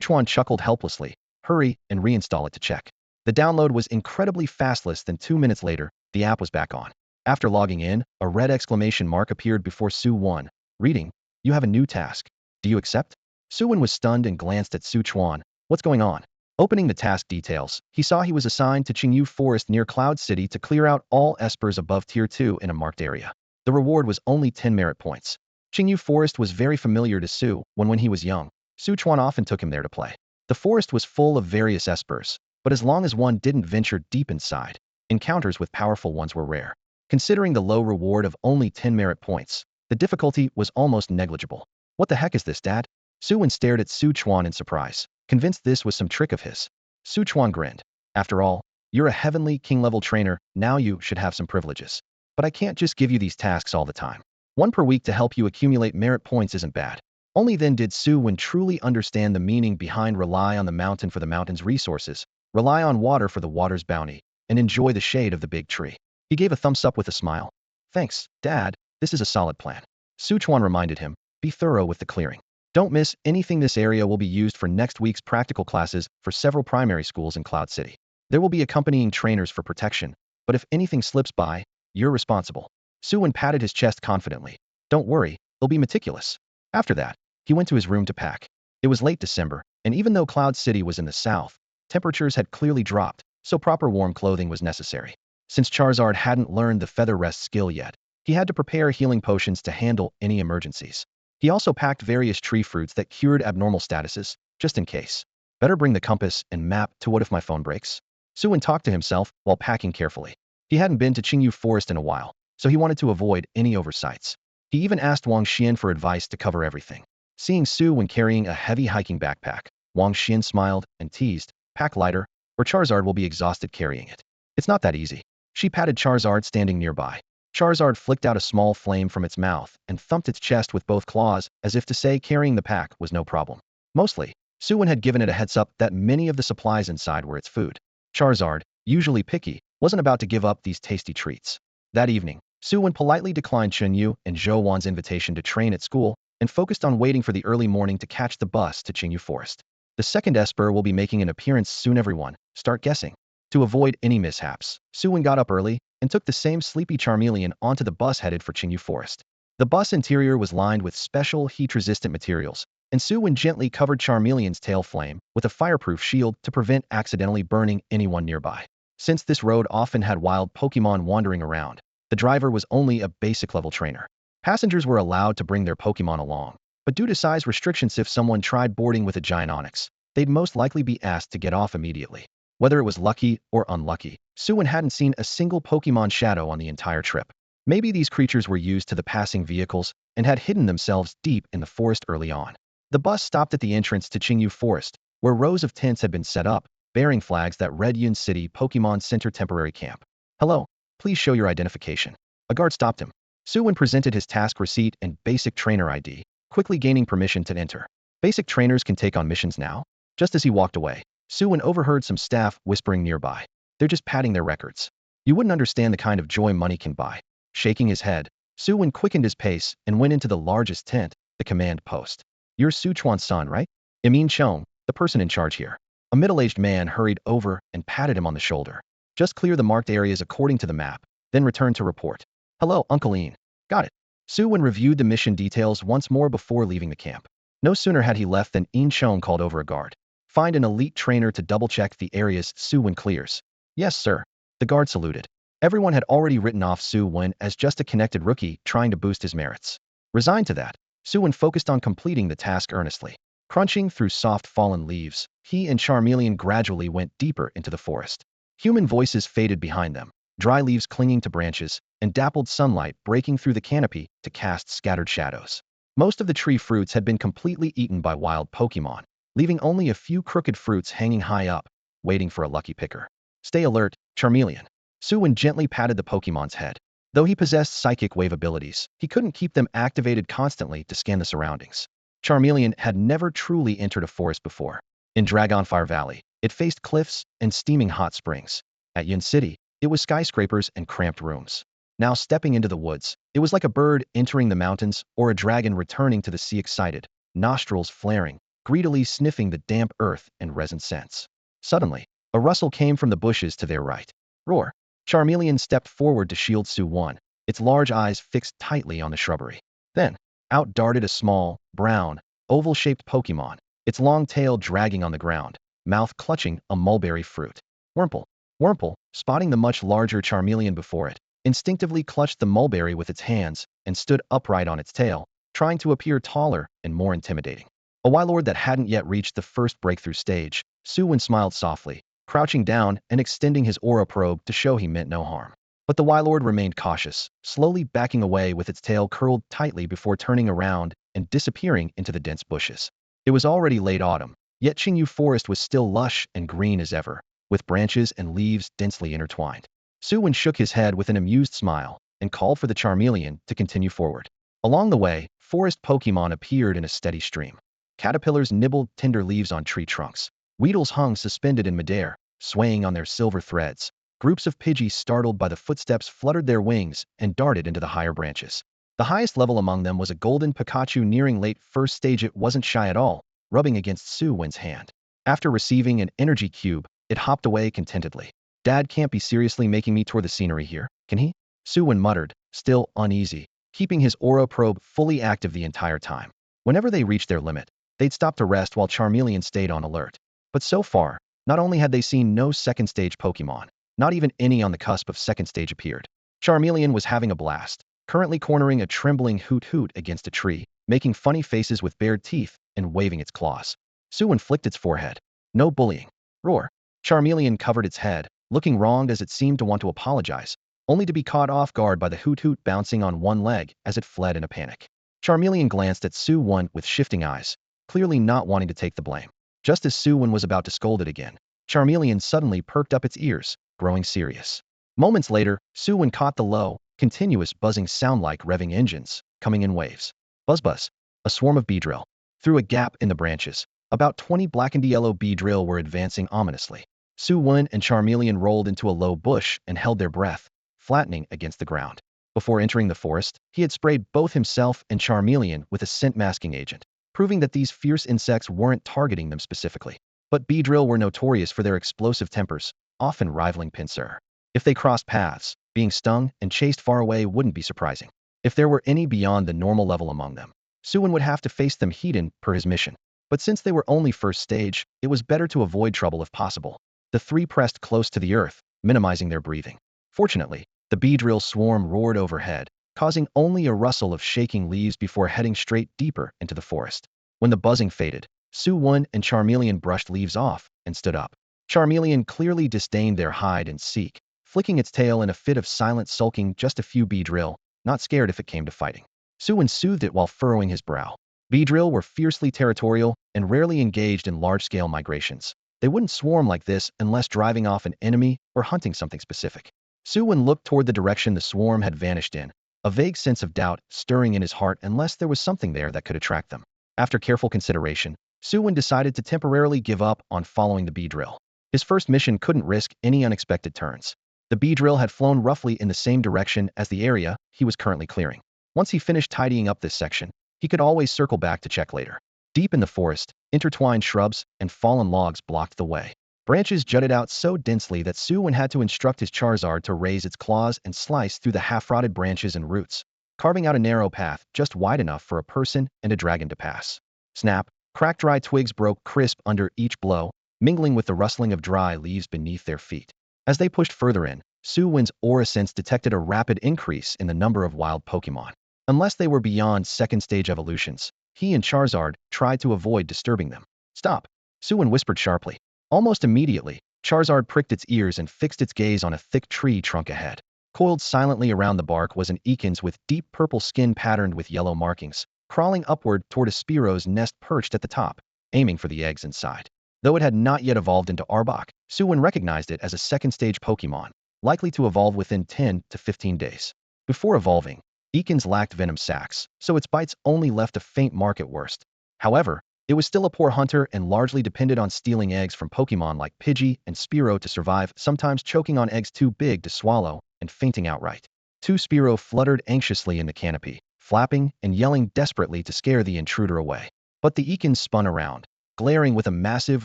Chuan chuckled helplessly. Hurry and reinstall it to check. The download was incredibly fast. Less than 2 minutes later, the app was back on. After logging in, a red exclamation mark appeared before Su Wen, reading, you have a new task. Do you accept? Su Wen was stunned and glanced at Su Chuan. What's going on? Opening the task details, he saw he was assigned to Qingyu Forest near Cloud City to clear out all espers above Tier 2 in a marked area. The reward was only 10 merit points. Qingyu Forest was very familiar to Su Wen when he was young. Su Chuan often took him there to play. The forest was full of various espers, but as long as one didn't venture deep inside, encounters with powerful ones were rare. Considering the low reward of only 10 merit points, the difficulty was almost negligible. What the heck is this, Dad? Su Wen stared at Su Chuan in surprise, convinced this was some trick of his. Su Chuan grinned. After all, you're a heavenly king-level trainer, now you should have some privileges. But I can't just give you these tasks all the time. 1 per week to help you accumulate merit points isn't bad. Only then did Su Wen truly understand the meaning behind rely on the mountain for the mountain's resources, rely on water for the water's bounty, and enjoy the shade of the big tree. He gave a thumbs up with a smile. Thanks, Dad, this is a solid plan. Su Chuan reminded him, Be thorough with the clearing. Don't miss anything. This area will be used for next week's practical classes for several primary schools in Cloud City. There will be accompanying trainers for protection, but if anything slips by, you're responsible. Su Wen patted his chest confidently. Don't worry, they'll be meticulous. After that, he went to his room to pack. It was late December, and even though Cloud City was in the south, temperatures had clearly dropped, so proper warm clothing was necessary. Since Charizard hadn't learned the Feather Rest skill yet, he had to prepare healing potions to handle any emergencies. He also packed various tree fruits that cured abnormal statuses, just in case. Better bring the compass and map to what if my phone breaks? Su Wen talked to himself while packing carefully. He hadn't been to Qingyu Forest in a while, so he wanted to avoid any oversights. He even asked Wang Xian for advice to cover everything. Seeing Su Wen carrying a heavy hiking backpack, Wang Xian smiled and teased, "Pack lighter, or Charizard will be exhausted carrying it." "It's not that easy." She patted Charizard standing nearby. Charizard flicked out a small flame from its mouth and thumped its chest with both claws as if to say carrying the pack was no problem. Mostly, Su Wen had given it a heads up that many of the supplies inside were its food. Charizard, usually picky, wasn't about to give up these tasty treats. That evening, Su Wen politely declined Chen Yu and Zhou Wan's invitation to train at school and focused on waiting for the early morning to catch the bus to Qingyu Forest. The second Esper will be making an appearance soon. Everyone, start guessing. To avoid any mishaps, Su Wen got up early and took the same sleepy Charmeleon onto the bus headed for Qingyu Forest. The bus interior was lined with special heat-resistant materials, and Su Wen gently covered Charmeleon's tail flame with a fireproof shield to prevent accidentally burning anyone nearby. Since this road often had wild Pokémon wandering around, the driver was only a basic-level trainer. Passengers were allowed to bring their Pokémon along, but due to size restrictions, if someone tried boarding with a giant Onix, they'd most likely be asked to get off immediately. Whether it was lucky or unlucky, Su Wen hadn't seen a single Pokémon shadow on the entire trip. Maybe these creatures were used to the passing vehicles and had hidden themselves deep in the forest early on. The bus stopped at the entrance to Qingyu Forest, where rows of tents had been set up, bearing flags that read Yun City Pokémon Center Temporary Camp. "Hello, please show your identification." A guard stopped him. Su Wen presented his task receipt and basic trainer ID, quickly gaining permission to enter. Basic trainers can take on missions now? Just as he walked away, Su Wen overheard some staff whispering nearby. "They're just padding their records. You wouldn't understand the kind of joy money can buy." Shaking his head, Su Wen quickened his pace and went into the largest tent, the command post. "You're Su Chuan's son, right?" Emin Chong, the person in charge here. A middle-aged man hurried over and patted him on the shoulder. "Just clear the marked areas according to the map, then return to report." "Hello, Uncle Ian." "Got it." Su Wen reviewed the mission details once more before leaving the camp. No sooner had he left than Ian Chong called over a guard. "Find an elite trainer to double-check the areas Su Wen clears." "Yes, sir." The guard saluted. Everyone had already written off Su Wen as just a connected rookie trying to boost his merits. Resigned to that, Su Wen focused on completing the task earnestly. Crunching through soft fallen leaves, he and Charmeleon gradually went deeper into the forest. Human voices faded behind them, dry leaves clinging to branches, and dappled sunlight breaking through the canopy to cast scattered shadows. Most of the tree fruits had been completely eaten by wild Pokémon, leaving only a few crooked fruits hanging high up, waiting for a lucky picker. "Stay alert, Charmeleon." Su Wen gently patted the Pokémon's head. Though he possessed psychic wave abilities, he couldn't keep them activated constantly to scan the surroundings. Charmeleon had never truly entered a forest before. In Dragonfire Valley, it faced cliffs and steaming hot springs. At Yun City, it was skyscrapers and cramped rooms. Now stepping into the woods, it was like a bird entering the mountains or a dragon returning to the sea, excited, nostrils flaring, greedily sniffing the damp earth and resin scents. Suddenly, a rustle came from the bushes to their right. "Roar!" Charmeleon stepped forward to shield Su Wen, its large eyes fixed tightly on the shrubbery. Then, out darted a small, brown, oval-shaped Pokémon, its long tail dragging on the ground, mouth clutching a mulberry fruit. Wurmple. Wurmple, spotting the much larger Charmeleon before it, instinctively clutched the mulberry with its hands and stood upright on its tail, trying to appear taller and more intimidating. A Wylord that hadn't yet reached the first breakthrough stage, Su Wen smiled softly, crouching down and extending his aura probe to show he meant no harm. But the Wylord remained cautious, slowly backing away with its tail curled tightly before turning around and disappearing into the dense bushes. It was already late autumn, yet Qingyu Forest was still lush and green as ever, with branches and leaves densely intertwined. Su Wen shook his head with an amused smile and called for the Charmeleon to continue forward. Along the way, forest Pokémon appeared in a steady stream. Caterpillars nibbled tender leaves on tree trunks. Weedles hung suspended in midair, swaying on their silver threads. Groups of Pidgeys startled by the footsteps fluttered their wings and darted into the higher branches. The highest level among them was a golden Pikachu nearing late first stage. It wasn't shy at all, rubbing against Su Wen's hand. After receiving an energy cube, it hopped away contentedly. Dad can't be seriously making me tour the scenery here, can he? Su Wen muttered, still uneasy, keeping his aura probe fully active the entire time. Whenever they reached their limit, they'd stop to rest while Charmeleon stayed on alert. But so far, not only had they seen no second stage Pokemon, not even any on the cusp of second stage appeared. Charmeleon was having a blast, currently cornering a trembling Hoot Hoot against a tree, making funny faces with bared teeth and waving its claws. Su Wen flicked its forehead. No bullying. Roar. Charmeleon covered its head, looking wronged as it seemed to want to apologize, only to be caught off guard by the Hoot Hoot bouncing on one leg as it fled in a panic. Charmeleon glanced at Su Wen with shifting eyes, clearly not wanting to take the blame. Just as Su Wen was about to scold it again, Charmeleon suddenly perked up its ears, growing serious. Moments later, Su Wen caught the low, continuous buzzing sound like revving engines, coming in waves. Buzz buzz. A swarm of Beedrill. Through a gap in the branches, about 20 blackened yellow Beedrill were advancing ominously. Su Wen and Charmeleon rolled into a low bush and held their breath, flattening against the ground. Before entering the forest, he had sprayed both himself and Charmeleon with a scent-masking agent, proving that these fierce insects weren't targeting them specifically. But Beedrill were notorious for their explosive tempers, often rivaling Pinsir. If they crossed paths, being stung and chased far away wouldn't be surprising. If there were any beyond the normal level among them, Su Wen would have to face them heat-in per his mission. But since they were only first stage, it was better to avoid trouble if possible. The three pressed close to the earth, minimizing their breathing. Fortunately, the Beedrill swarm roared overhead, causing only a rustle of shaking leaves before heading straight deeper into the forest. When the buzzing faded, Su Wen and Charmeleon brushed leaves off and stood up. Charmeleon clearly disdained their hide and seek, flicking its tail in a fit of silent sulking. Just a few Beedrill, not scared if it came to fighting. Su Wen soothed it while furrowing his brow. Beedrill were fiercely territorial and rarely engaged in large-scale migrations. They wouldn't swarm like this unless driving off an enemy or hunting something specific. Su Wen looked toward the direction the swarm had vanished in, a vague sense of doubt stirring in his heart unless there was something there that could attract them. After careful consideration, Su Wen decided to temporarily give up on following the Beedrill. His first mission couldn't risk any unexpected turns. The Beedrill had flown roughly in the same direction as the area he was currently clearing. Once he finished tidying up this section, he could always circle back to check later. Deep in the forest, intertwined shrubs and fallen logs blocked the way. Branches jutted out so densely that Su Wen had to instruct his Charizard to raise its claws and slice through the half-rotted branches and roots, carving out a narrow path just wide enough for a person and a dragon to pass. Snap! Cracked dry twigs broke crisp under each blow, mingling with the rustling of dry leaves beneath their feet. As they pushed further in, Su Wen's aura sense detected a rapid increase in the number of wild Pokémon. Unless they were beyond second-stage evolutions, he and Charizard tried to avoid disturbing them. Stop! Su Wen whispered sharply. Almost immediately, Charizard pricked its ears and fixed its gaze on a thick tree trunk ahead. Coiled silently around the bark was an Ekans with deep purple skin patterned with yellow markings, crawling upward toward a Spearow's nest perched at the top, aiming for the eggs inside. Though it had not yet evolved into Arbok, Su Wen recognized it as a second-stage Pokémon, likely to evolve within 10 to 15 days. Before evolving, Ekans lacked venom sacs, so its bites only left a faint mark at worst. However, it was still a poor hunter and largely depended on stealing eggs from Pokémon like Pidgey and Spearow to survive, sometimes choking on eggs too big to swallow and fainting outright. Two Spearow fluttered anxiously in the canopy, flapping and yelling desperately to scare the intruder away. But the Ekans spun around, glaring with a massive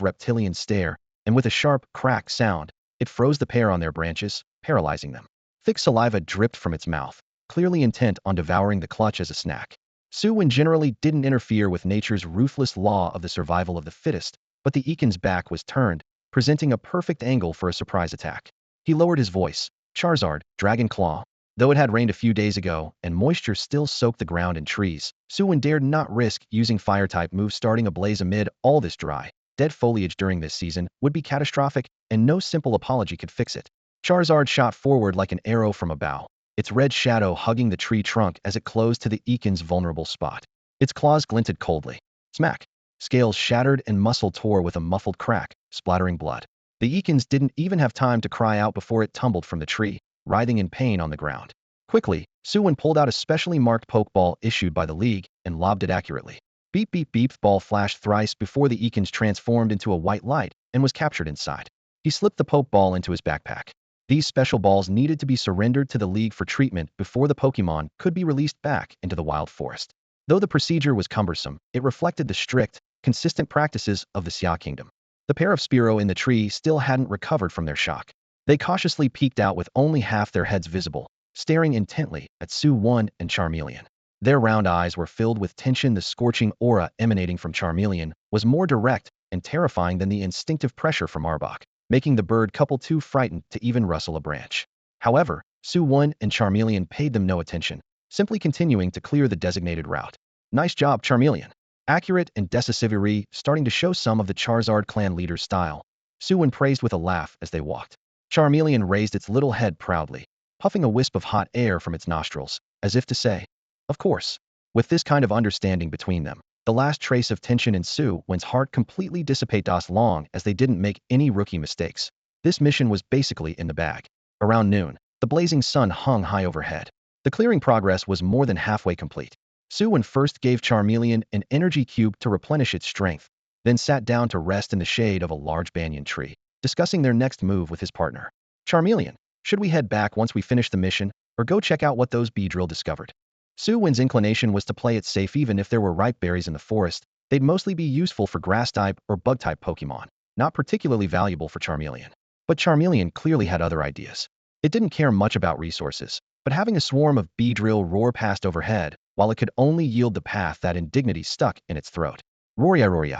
reptilian stare, and with a sharp crack sound, it froze the pair on their branches, paralyzing them. Thick saliva dripped from its mouth, clearly intent on devouring the clutch as a snack. Su Wen generally didn't interfere with nature's ruthless law of the survival of the fittest, but the Ekin's back was turned, presenting a perfect angle for a surprise attack. He lowered his voice. Charizard, Dragon Claw. Though it had rained a few days ago and moisture still soaked the ground and trees, Su Wen dared not risk using Fire-type moves. Starting a blaze amid all this dry, dead foliage during this season would be catastrophic, and no simple apology could fix it. Charizard shot forward like an arrow from a bow, its red shadow hugging the tree trunk as it closed to the Ekin's vulnerable spot. Its claws glinted coldly. Smack! Scales shattered and muscle tore with a muffled crack, splattering blood. The Ekins didn't even have time to cry out before it tumbled from the tree, writhing in pain on the ground. Quickly, Su Wen pulled out a specially marked Pokeball issued by the League and lobbed it accurately. Beep beep beep. The ball flashed thrice before the Ekins transformed into a white light and was captured inside. He slipped the Pokeball into his backpack. These special balls needed to be surrendered to the League for treatment before the Pokémon could be released back into the wild forest. Though the procedure was cumbersome, it reflected the strict, consistent practices of the Xia Kingdom. The pair of Spearow in the tree still hadn't recovered from their shock. They cautiously peeked out with only half their heads visible, staring intently at Su Wen and Charmeleon. Their round eyes were filled with tension. The scorching aura emanating from Charmeleon was more direct and terrifying than the instinctive pressure from Arbok, making the bird couple too frightened to even rustle a branch. However, Su Wen and Charmeleon paid them no attention, simply continuing to clear the designated route. Nice job, Charmeleon. Accurate and decisive, starting to show some of the Charizard clan leader's style. Su Wen praised with a laugh as they walked. Charmeleon raised its little head proudly, puffing a wisp of hot air from its nostrils, as if to say, of course. With this kind of understanding between them, the last trace of tension in Su Wen's heart completely dissipated as long as they didn't make any rookie mistakes. This mission was basically in the bag. Around noon, the blazing sun hung high overhead. The clearing progress was more than halfway complete. Su Wen first gave Charmeleon an energy cube to replenish its strength, then sat down to rest in the shade of a large banyan tree, discussing their next move with his partner. Charmeleon, should we head back once we finish the mission, or go check out what those Beedrill discovered? Su Wen's inclination was to play it safe. Even if there were ripe berries in the forest, they'd mostly be useful for grass-type or bug-type Pokémon, not particularly valuable for Charmeleon. But Charmeleon clearly had other ideas. It didn't care much about resources, but having a swarm of Beedrill roar past overhead, while it could only yield the path that indignity stuck in its throat. Rory.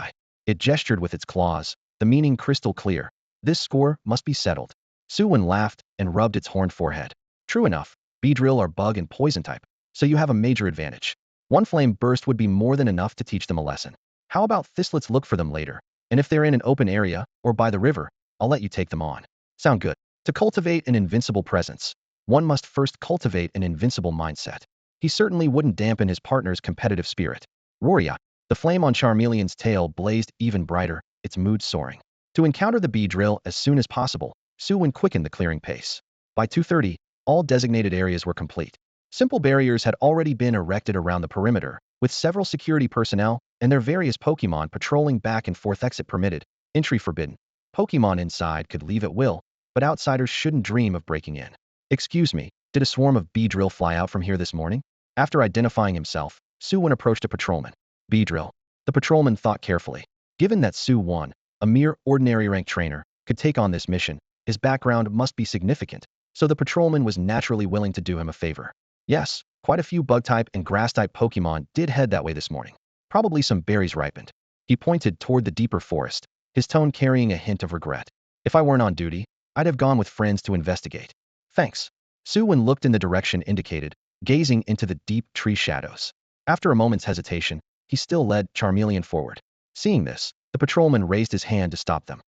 It gestured with its claws, the meaning crystal clear. This score must be settled. Su Wen laughed and rubbed its horned forehead. True enough, Beedrill are bug and poison type, so you have a major advantage. One flame burst would be more than enough to teach them a lesson. How about Thistlets? Look for them later, and if they're in an open area or by the river, I'll let you take them on. Sound good? To cultivate an invincible presence, one must first cultivate an invincible mindset. He certainly wouldn't dampen his partner's competitive spirit. Roria, the flame on Charmeleon's tail blazed even brighter, its mood soaring. To encounter the Beedrill as soon as possible, Su Wen quickened the clearing pace. By 2:30, all designated areas were complete. Simple barriers had already been erected around the perimeter, with several security personnel and their various Pokémon patrolling back and forth. Exit permitted, entry forbidden. Pokémon inside could leave at will, but outsiders shouldn't dream of breaking in. Excuse me, did a swarm of Beedrill fly out from here this morning? After identifying himself, Su Wen approached a patrolman. Beedrill. The patrolman thought carefully. Given that Su Wen, a mere ordinary rank trainer, could take on this mission, his background must be significant, so the patrolman was naturally willing to do him a favor. Yes, quite a few bug-type and grass-type Pokémon did head that way this morning. Probably some berries ripened. He pointed toward the deeper forest, his tone carrying a hint of regret. If I weren't on duty, I'd have gone with friends to investigate. Thanks. Su Wen looked in the direction indicated, gazing into the deep tree shadows. After a moment's hesitation, he still led Charmeleon forward. Seeing this, the patrolman raised his hand to stop them.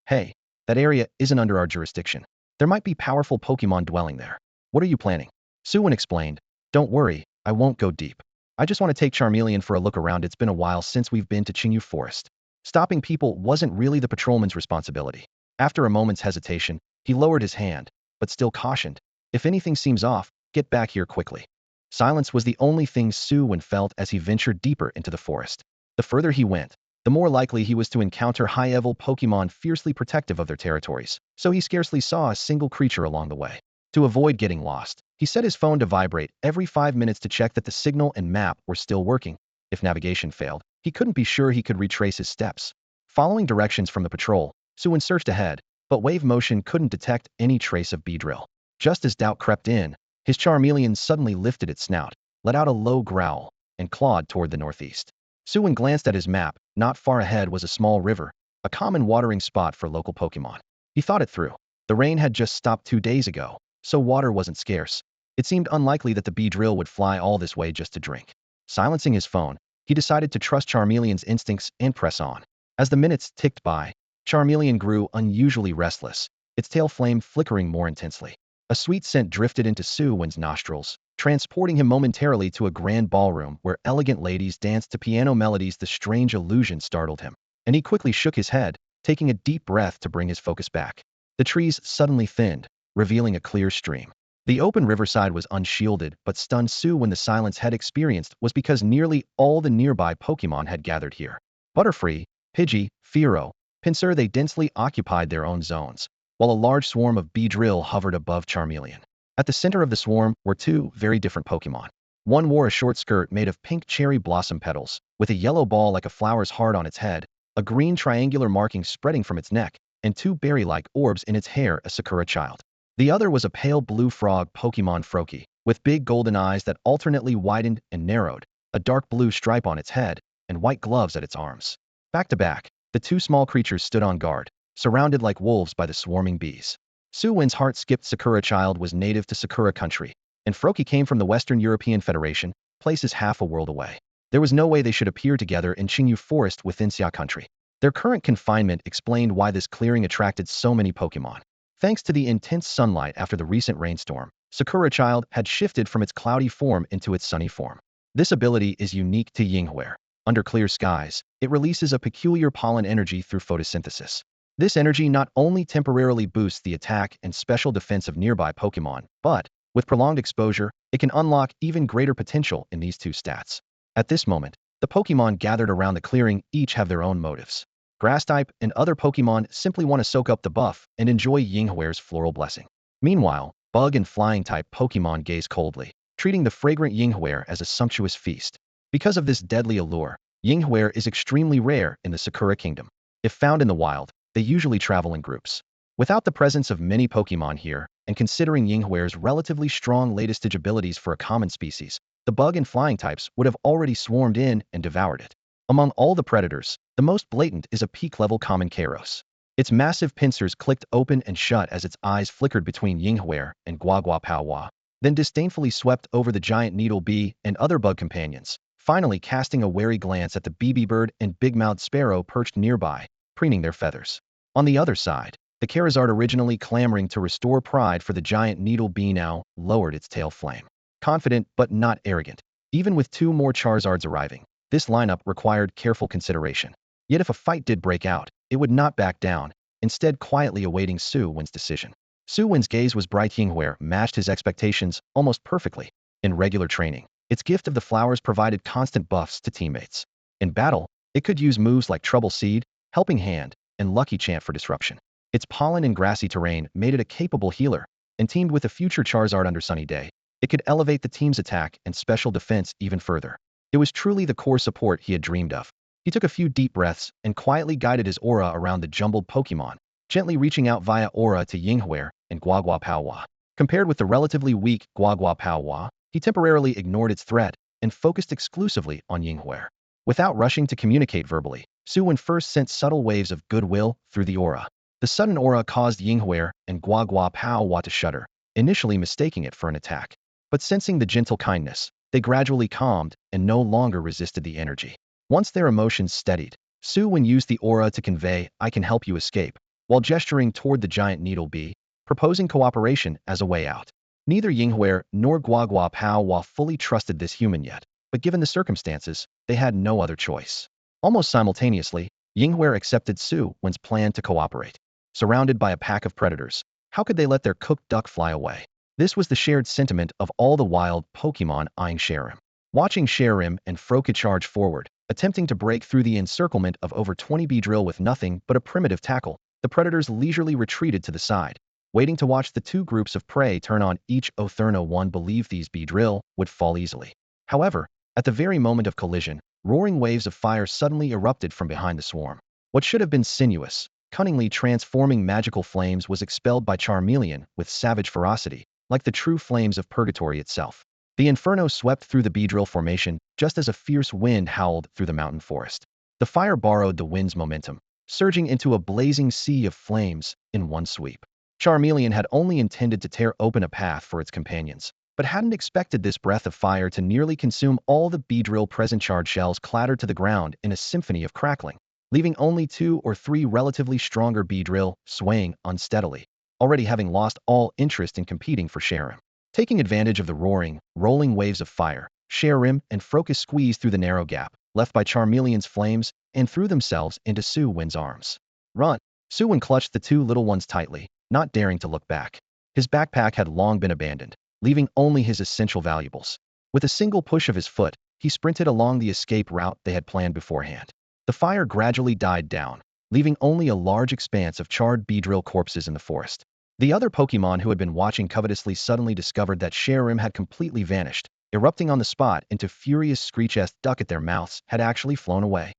Hey, that area isn't under our jurisdiction. There might be powerful Pokémon dwelling there. What are you planning? Su Wen explained. Don't worry, I won't go deep. I just want to take Charmeleon for a look around. It's been a while since we've been to Qingyu Forest. Stopping people wasn't really the patrolman's responsibility. After a moment's hesitation, he lowered his hand, but still cautioned. If anything seems off, get back here quickly. Silence was the only thing Su Wen felt as he ventured deeper into the forest. The further he went, the more likely he was to encounter high-level Pokémon fiercely protective of their territories, so he scarcely saw a single creature along the way. To avoid getting lost, he set his phone to vibrate every 5 minutes to check that the signal and map were still working. If navigation failed, he couldn't be sure he could retrace his steps. Following directions from the patrol, Su Wen searched ahead, but wave motion couldn't detect any trace of Beedrill. Just as doubt crept in, his Charmeleon suddenly lifted its snout, let out a low growl, and clawed toward the northeast. Su Wen glanced at his map. Not far ahead was a small river, a common watering spot for local Pokémon. He thought it through. The rain had just stopped 2 days ago, so water wasn't scarce. It seemed unlikely that the Beedrill would fly all this way just to drink. Silencing his phone, he decided to trust Charmeleon's instincts and press on. As the minutes ticked by, Charmeleon grew unusually restless, its tail flame flickering more intensely. A sweet scent drifted into Su Wen's nostrils, transporting him momentarily to a grand ballroom where elegant ladies danced to piano melodies. The strange illusion startled him, and he quickly shook his head, taking a deep breath to bring his focus back. The trees suddenly thinned, revealing a clear stream. The open riverside was unshielded, but stunned Su Wen the silence had experienced was because nearly all the nearby Pokémon had gathered here. Butterfree, Pidgey, Fearow, Pinsir, they densely occupied their own zones, while a large swarm of Beedrill hovered above Charmeleon. At the center of the swarm were two very different Pokémon. One wore a short skirt made of pink cherry blossom petals, with a yellow ball like a flower's heart on its head, a green triangular marking spreading from its neck, and two berry-like orbs in its hair, a Sakura child. The other was a pale blue frog Pokémon Froakie, with big golden eyes that alternately widened and narrowed, a dark blue stripe on its head, and white gloves at its arms. Back to back, the two small creatures stood on guard, surrounded like wolves by the swarming bees. Su Wen's heart skipped. Sakura child was native to Sakura country, and Froakie came from the Western European Federation, places half a world away. There was no way they should appear together in Qingyu Forest within Xia country. Their current confinement explained why this clearing attracted so many Pokémon. Thanks to the intense sunlight after the recent rainstorm, Sakura child had shifted from its cloudy form into its sunny form. This ability is unique to Yinghua. Under clear skies, it releases a peculiar pollen energy through photosynthesis. This energy not only temporarily boosts the attack and special defense of nearby Pokémon, but, with prolonged exposure, it can unlock even greater potential in these two stats. At this moment, the Pokémon gathered around the clearing each have their own motives. Grass-type and other Pokémon simply want to soak up the buff and enjoy Yinghua's floral blessing. Meanwhile, bug and flying-type Pokémon gaze coldly, treating the fragrant Yinghua as a sumptuous feast. Because of this deadly allure, Yinghua is extremely rare in the Sakura Kingdom. If found in the wild, they usually travel in groups. Without the presence of many Pokémon here, and considering Yinghua's relatively strong late-stage abilities for a common species, the bug and flying types would have already swarmed in and devoured it. Among all the predators, the most blatant is a peak-level common Kairos. Its massive pincers clicked open and shut as its eyes flickered between Yinghua and Guaguapaohua, then disdainfully swept over the giant needle bee and other bug companions, finally casting a wary glance at the BB bird and big-mouthed sparrow perched nearby, preening their feathers. On the other side, the Charizard, originally clamoring to restore pride for the giant needle bee, now lowered its tail flame. Confident but not arrogant. Even with two more Charizards arriving, this lineup required careful consideration. Yet if a fight did break out, it would not back down, instead quietly awaiting Su Wen's decision. Su Wen's gaze was bright. Yinghua matched his expectations almost perfectly. In regular training, its gift of the flowers provided constant buffs to teammates. In battle, it could use moves like Trouble Seed, Helping Hand, and Lucky Chant for disruption. Its pollen and grassy terrain made it a capable healer, and teamed with a future Charizard under Sunny Day, it could elevate the team's attack and special defense even further. It was truly the core support he had dreamed of. He took a few deep breaths and quietly guided his aura around the jumbled Pokémon, gently reaching out via aura to Yinghua and Guaguapaohua. Compared with the relatively weak Guaguapaohua, he temporarily ignored its threat and focused exclusively on Yinghua. Without rushing to communicate verbally, Su Wen first sent subtle waves of goodwill through the aura. The sudden aura caused Yinghua and Guaguapaohua to shudder, initially mistaking it for an attack. But sensing the gentle kindness, they gradually calmed and no longer resisted the energy. Once their emotions steadied, Su Wen used the aura to convey, "I can help you escape," while gesturing toward the giant needle bee, proposing cooperation as a way out. Neither Yinghua nor Guaguapaohua fully trusted this human yet, but given the circumstances, they had no other choice. Almost simultaneously, Yinghua accepted Su Wen's plan to cooperate. Surrounded by a pack of predators, how could they let their cooked duck fly away? This was the shared sentiment of all the wild Pokémon eyeing Sharim. Watching Sharim and Froakie charge forward, attempting to break through the encirclement of over 20 Beedrill with nothing but a primitive tackle, the predators leisurely retreated to the side, waiting to watch the two groups of prey turn on each other. No one believed these Beedrill would fall easily. However, at the very moment of collision, roaring waves of fire suddenly erupted from behind the swarm. What should have been sinuous, cunningly transforming magical flames was expelled by Charmeleon with savage ferocity, like the true flames of purgatory itself. The inferno swept through the Beedrill formation just as a fierce wind howled through the mountain forest. The fire borrowed the wind's momentum, surging into a blazing sea of flames in one sweep. Charmeleon had only intended to tear open a path for its companions, but hadn't expected this breath of fire to nearly consume all the Beedrill present. Charred shells clattered to the ground in a symphony of crackling, leaving only 2 or 3 relatively stronger Beedrill swaying unsteadily, already having lost all interest in competing for Sharim. Taking advantage of the roaring, rolling waves of fire, Sharim and Froakie squeezed through the narrow gap left by Charmeleon's flames and threw themselves into Su Wen's arms. "Run!" Su Wen clutched the two little ones tightly, not daring to look back. His backpack had long been abandoned, leaving only his essential valuables. With a single push of his foot, he sprinted along the escape route they had planned beforehand. The fire gradually died down, leaving only a large expanse of charred beedrill corpses in the forest. The other Pokémon who had been watching covetously suddenly discovered that Shayrim had completely vanished, erupting on the spot into furious screech-esque duck at their mouths had actually flown away.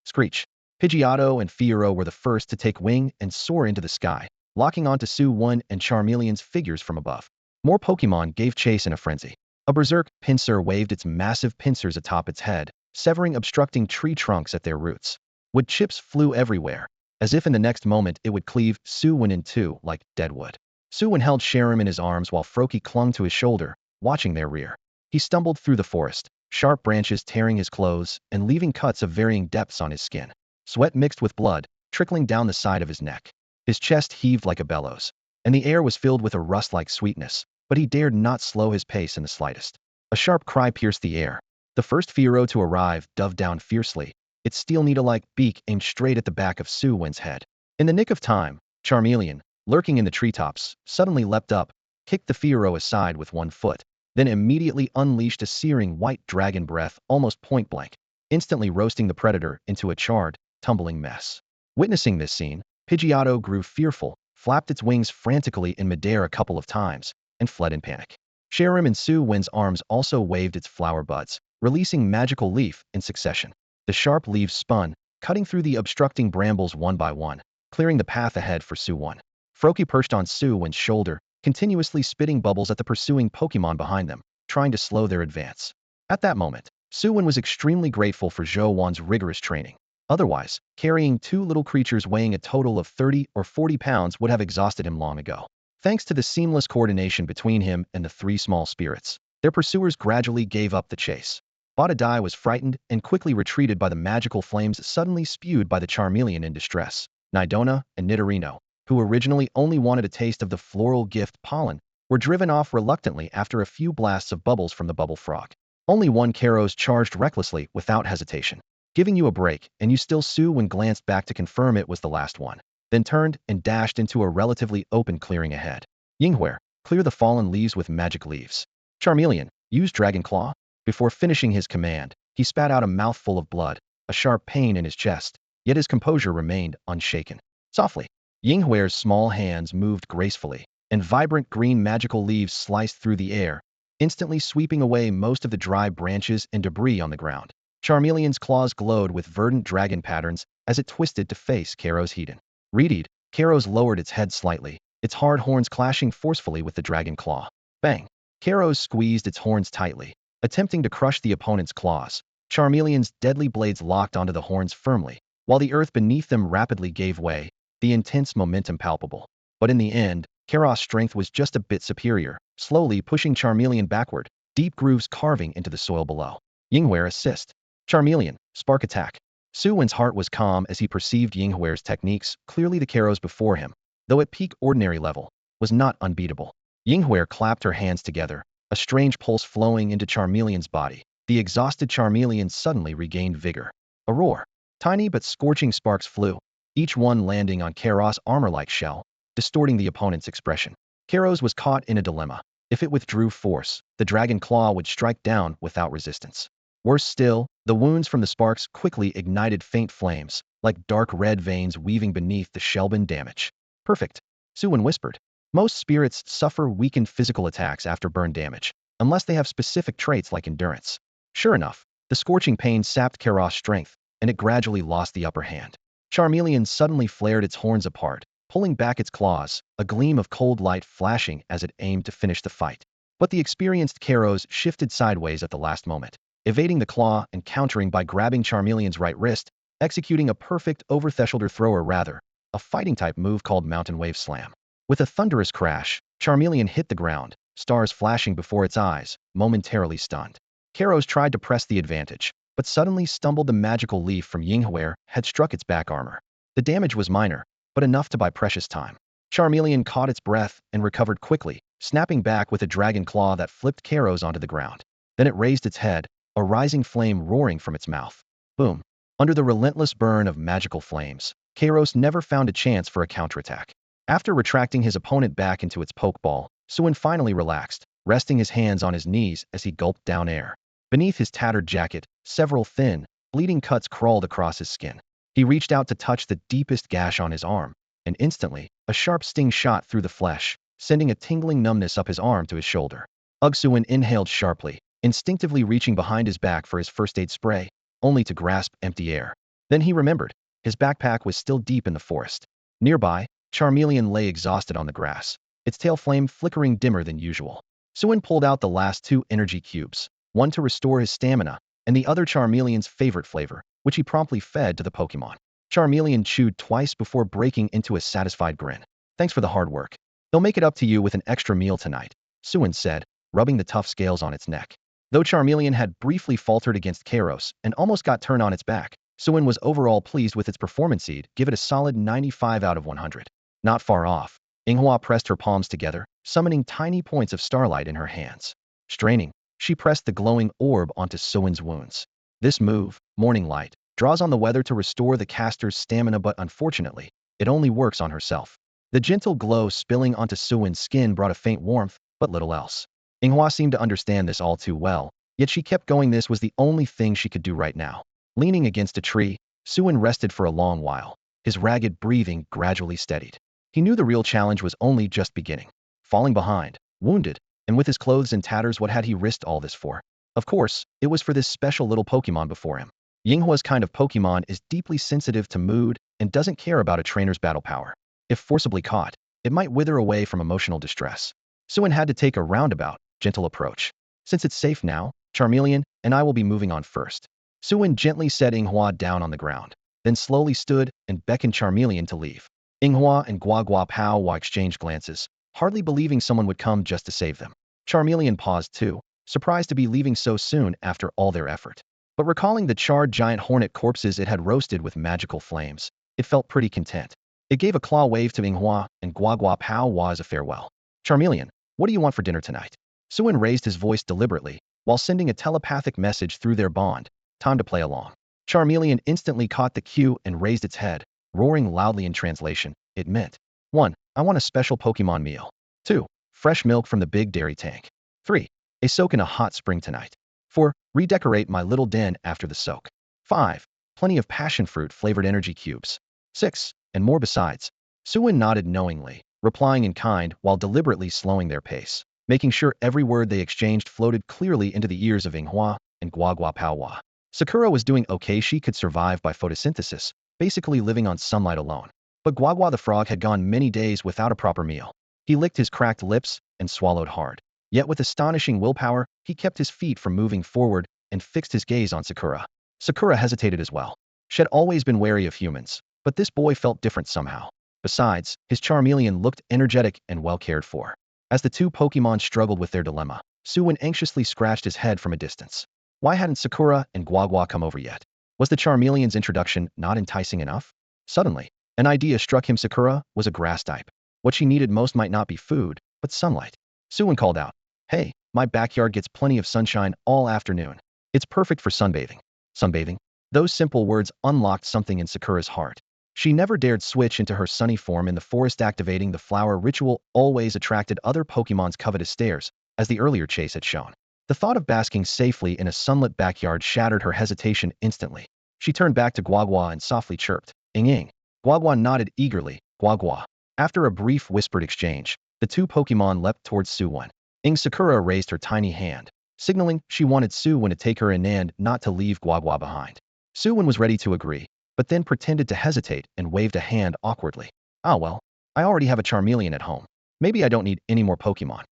Screech. Pidgeotto and Fiero were the first to take wing and soar into the sky, locking onto Su Wen and Charmeleon's figures from above. More Pokémon gave chase in a frenzy. A berserk pincer waved its massive pincers atop its head, severing obstructing tree trunks at their roots. Wood chips flew everywhere, as if in the next moment it would cleave Su Wen in two like dead wood. Su Wen held Shayrim in his arms while Froakie clung to his shoulder, watching their rear. He stumbled through the forest, sharp branches tearing his clothes and leaving cuts of varying depths on his skin. Sweat mixed with blood, trickling down the side of his neck. His chest heaved like a bellows, and the air was filled with a rust-like sweetness, but he dared not slow his pace in the slightest. A sharp cry pierced the air. The first Fiero to arrive dove down fiercely, its steel needle-like beak aimed straight at the back of Su Wen's head. In the nick of time, Charmeleon, lurking in the treetops, suddenly leapt up, kicked the Fiero aside with one foot, then immediately unleashed a searing white dragon breath almost point-blank, instantly roasting the predator into a charred, tumbling mess. Witnessing this scene, Pidgeotto grew fearful, flapped its wings frantically in midair a couple of times, and fled in panic. Shayrim in Su Wen's arms also waved its flower buds, releasing magical leaf in succession. The sharp leaves spun, cutting through the obstructing brambles one by one, clearing the path ahead for Su Wen. Froakie perched on Su Wen's shoulder, continuously spitting bubbles at the pursuing Pokémon behind them, trying to slow their advance. At that moment, Su Wen was extremely grateful for Zhou Wan's rigorous training. Otherwise, carrying two little creatures weighing a total of 30 or 40 pounds would have exhausted him long ago. Thanks to the seamless coordination between him and the three small spirits, their pursuers gradually gave up the chase. Botadai was frightened and quickly retreated by the magical flames suddenly spewed by the Charmeleon in distress. Nidona and Nidorino, who originally only wanted a taste of the floral gift pollen, were driven off reluctantly after a few blasts of bubbles from the bubble frog. Only one Karos charged recklessly without hesitation, giving you a break, and you still Su Wen glanced back to confirm it was the last one, then turned and dashed into a relatively open clearing ahead. Yinghuer, clear the fallen leaves with magic leaves. Charmeleon, use Dragon Claw. Before finishing his command, he spat out a mouthful of blood, a sharp pain in his chest, yet his composure remained unshaken. Softly, Yinghuer's small hands moved gracefully, and vibrant green magical leaves sliced through the air, instantly sweeping away most of the dry branches and debris on the ground. Charmeleon's claws glowed with verdant dragon patterns as it twisted to face Karos Hedon. Reedied, Karos lowered its head slightly, its hard horns clashing forcefully with the dragon claw. Bang! Karos squeezed its horns tightly, attempting to crush the opponent's claws. Charmeleon's deadly blades locked onto the horns firmly, while the earth beneath them rapidly gave way, the intense momentum palpable. But in the end, Karos' strength was just a bit superior, slowly pushing Charmeleon backward, deep grooves carving into the soil below. Yinghuer assist. Charmeleon, spark attack. Su Wen's heart was calm as he perceived Yinghuer's techniques. Clearly the Karos before him, though at peak ordinary level, was not unbeatable. Yinghuer clapped her hands together, a strange pulse flowing into Charmeleon's body. The exhausted Charmeleon suddenly regained vigor. A roar. Tiny but scorching sparks flew, each one landing on Karos' armor-like shell, distorting the opponent's expression. Karos was caught in a dilemma. If it withdrew force, the dragon claw would strike down without resistance. Worse still, the wounds from the sparks quickly ignited faint flames, like dark red veins weaving beneath the shellbone damage. Perfect, Su Wen whispered. Most spirits suffer weakened physical attacks after burn damage, unless they have specific traits like endurance. Sure enough, the scorching pain sapped Karos' strength, and it gradually lost the upper hand. Charmeleon suddenly flared its horns apart, pulling back its claws, a gleam of cold light flashing as it aimed to finish the fight. But the experienced Karos shifted sideways at the last moment, evading the claw and countering by grabbing Charmeleon's right wrist, executing a perfect over-thresholder thrower rather, a fighting-type move called Mountain Wave Slam. With a thunderous crash, Charmeleon hit the ground, stars flashing before its eyes, momentarily stunned. Karos tried to press the advantage, but suddenly stumbled. The magical leaf from Yinghuer had struck its back armor. The damage was minor, but enough to buy precious time. Charmeleon caught its breath and recovered quickly, snapping back with a dragon claw that flipped Karos onto the ground. Then it raised its head, a rising flame roaring from its mouth. Boom. Under the relentless burn of magical flames, Karos never found a chance for a counterattack. After retracting his opponent back into its pokeball, Su Wen finally relaxed, resting his hands on his knees as he gulped down air. Beneath his tattered jacket, several thin, bleeding cuts crawled across his skin. He reached out to touch the deepest gash on his arm, and instantly, a sharp sting shot through the flesh, sending a tingling numbness up his arm to his shoulder. Su Wen inhaled sharply, instinctively reaching behind his back for his first aid spray, only to grasp empty air. Then he remembered. His backpack was still deep in the forest. Nearby, Charmeleon lay exhausted on the grass, its tail flame flickering dimmer than usual. Su Wen pulled out the last 2 energy cubes, one to restore his stamina, and the other Charmeleon's favorite flavor, which he promptly fed to the Pokémon. Charmeleon chewed twice before breaking into a satisfied grin. Thanks for the hard work. They'll make it up to you with an extra meal tonight, Su Wen said, rubbing the tough scales on its neck. Though Charmeleon had briefly faltered against Kairos and almost got turned on its back, Su Wen was overall pleased with its performance. He'd give it a solid 95 out of 100. Not far off, Yinghua pressed her palms together, summoning tiny points of starlight in her hands. Straining, she pressed the glowing orb onto Su Wen's wounds. This move, Morning Light, draws on the weather to restore the caster's stamina, but unfortunately, it only works on herself. The gentle glow spilling onto Su Wen's skin brought a faint warmth, but little else. Yinghua seemed to understand this all too well, yet she kept going. This was the only thing she could do right now. Leaning against a tree, Su Wen rested for a long while. His ragged breathing gradually steadied. He knew the real challenge was only just beginning. Falling behind, wounded, and with his clothes in tatters, what had he risked all this for? Of course, it was for this special little Pokémon before him. Yinghua's kind of Pokémon is deeply sensitive to mood and doesn't care about a trainer's battle power. If forcibly caught, it might wither away from emotional distress. Su Wen had to take a roundabout, gentle approach. Since it's safe now, Charmeleon and I will be moving on first. Su Wen gently set Yinghua down on the ground, then slowly stood and beckoned Charmeleon to leave. Yinghua and Guagua Pow exchanged glances, hardly believing someone would come just to save them. Charmeleon paused too, surprised to be leaving so soon after all their effort. But recalling the charred giant hornet corpses it had roasted with magical flames, it felt pretty content. It gave a claw wave to Yinghua and Guagua Pow as a farewell. Charmeleon, what do you want for dinner tonight? Su Wen raised his voice deliberately, while sending a telepathic message through their bond. Time to play along. Charmeleon instantly caught the cue and raised its head, roaring loudly. In translation, it meant, 1. I want a special Pokémon meal. 2. Fresh milk from the big dairy tank. 3. A soak in a hot spring tonight. 4. Redecorate my little den after the soak. 5. Plenty of passion fruit flavored energy cubes. 6. And more besides. Su Wen nodded knowingly, replying in kind while deliberately slowing their pace, making sure every word they exchanged floated clearly into the ears of Yinghua and Guagua Pow. Sakura was doing okay. She could survive by photosynthesis, basically living on sunlight alone. But Guagua the frog had gone many days without a proper meal. He licked his cracked lips and swallowed hard. Yet with astonishing willpower, he kept his feet from moving forward and fixed his gaze on Sakura. Sakura hesitated as well. She had always been wary of humans, but this boy felt different somehow. Besides, his Charmeleon looked energetic and well cared for. As the 2 Pokémon struggled with their dilemma, Su Wen anxiously scratched his head from a distance. Why hadn't Sakura and Guagua come over yet? Was the Charmeleon's introduction not enticing enough? Suddenly, an idea struck him. Sakura was a grass type. What she needed most might not be food, but sunlight. Su Wen called out, "Hey, my backyard gets plenty of sunshine all afternoon. It's perfect for sunbathing." Sunbathing? Those simple words unlocked something in Sakura's heart. She never dared switch into her sunny form in the forest. Activating the flower ritual always attracted other Pokémon's covetous stares, as the earlier chase had shown. The thought of basking safely in a sunlit backyard shattered her hesitation instantly. She turned back to Guagua and softly chirped, "Ing ing." Guagua nodded eagerly. Guagua. After a brief whispered exchange, the 2 Pokémon leapt towards Su Wen. Sakura raised her tiny hand, signaling she wanted Su Wen to take her in and not to leave Guagua behind. Su Wen was ready to agree, but then pretended to hesitate and waved a hand awkwardly. "Ah well, I already have a Charmeleon at home. Maybe I don't need any more Pokémon."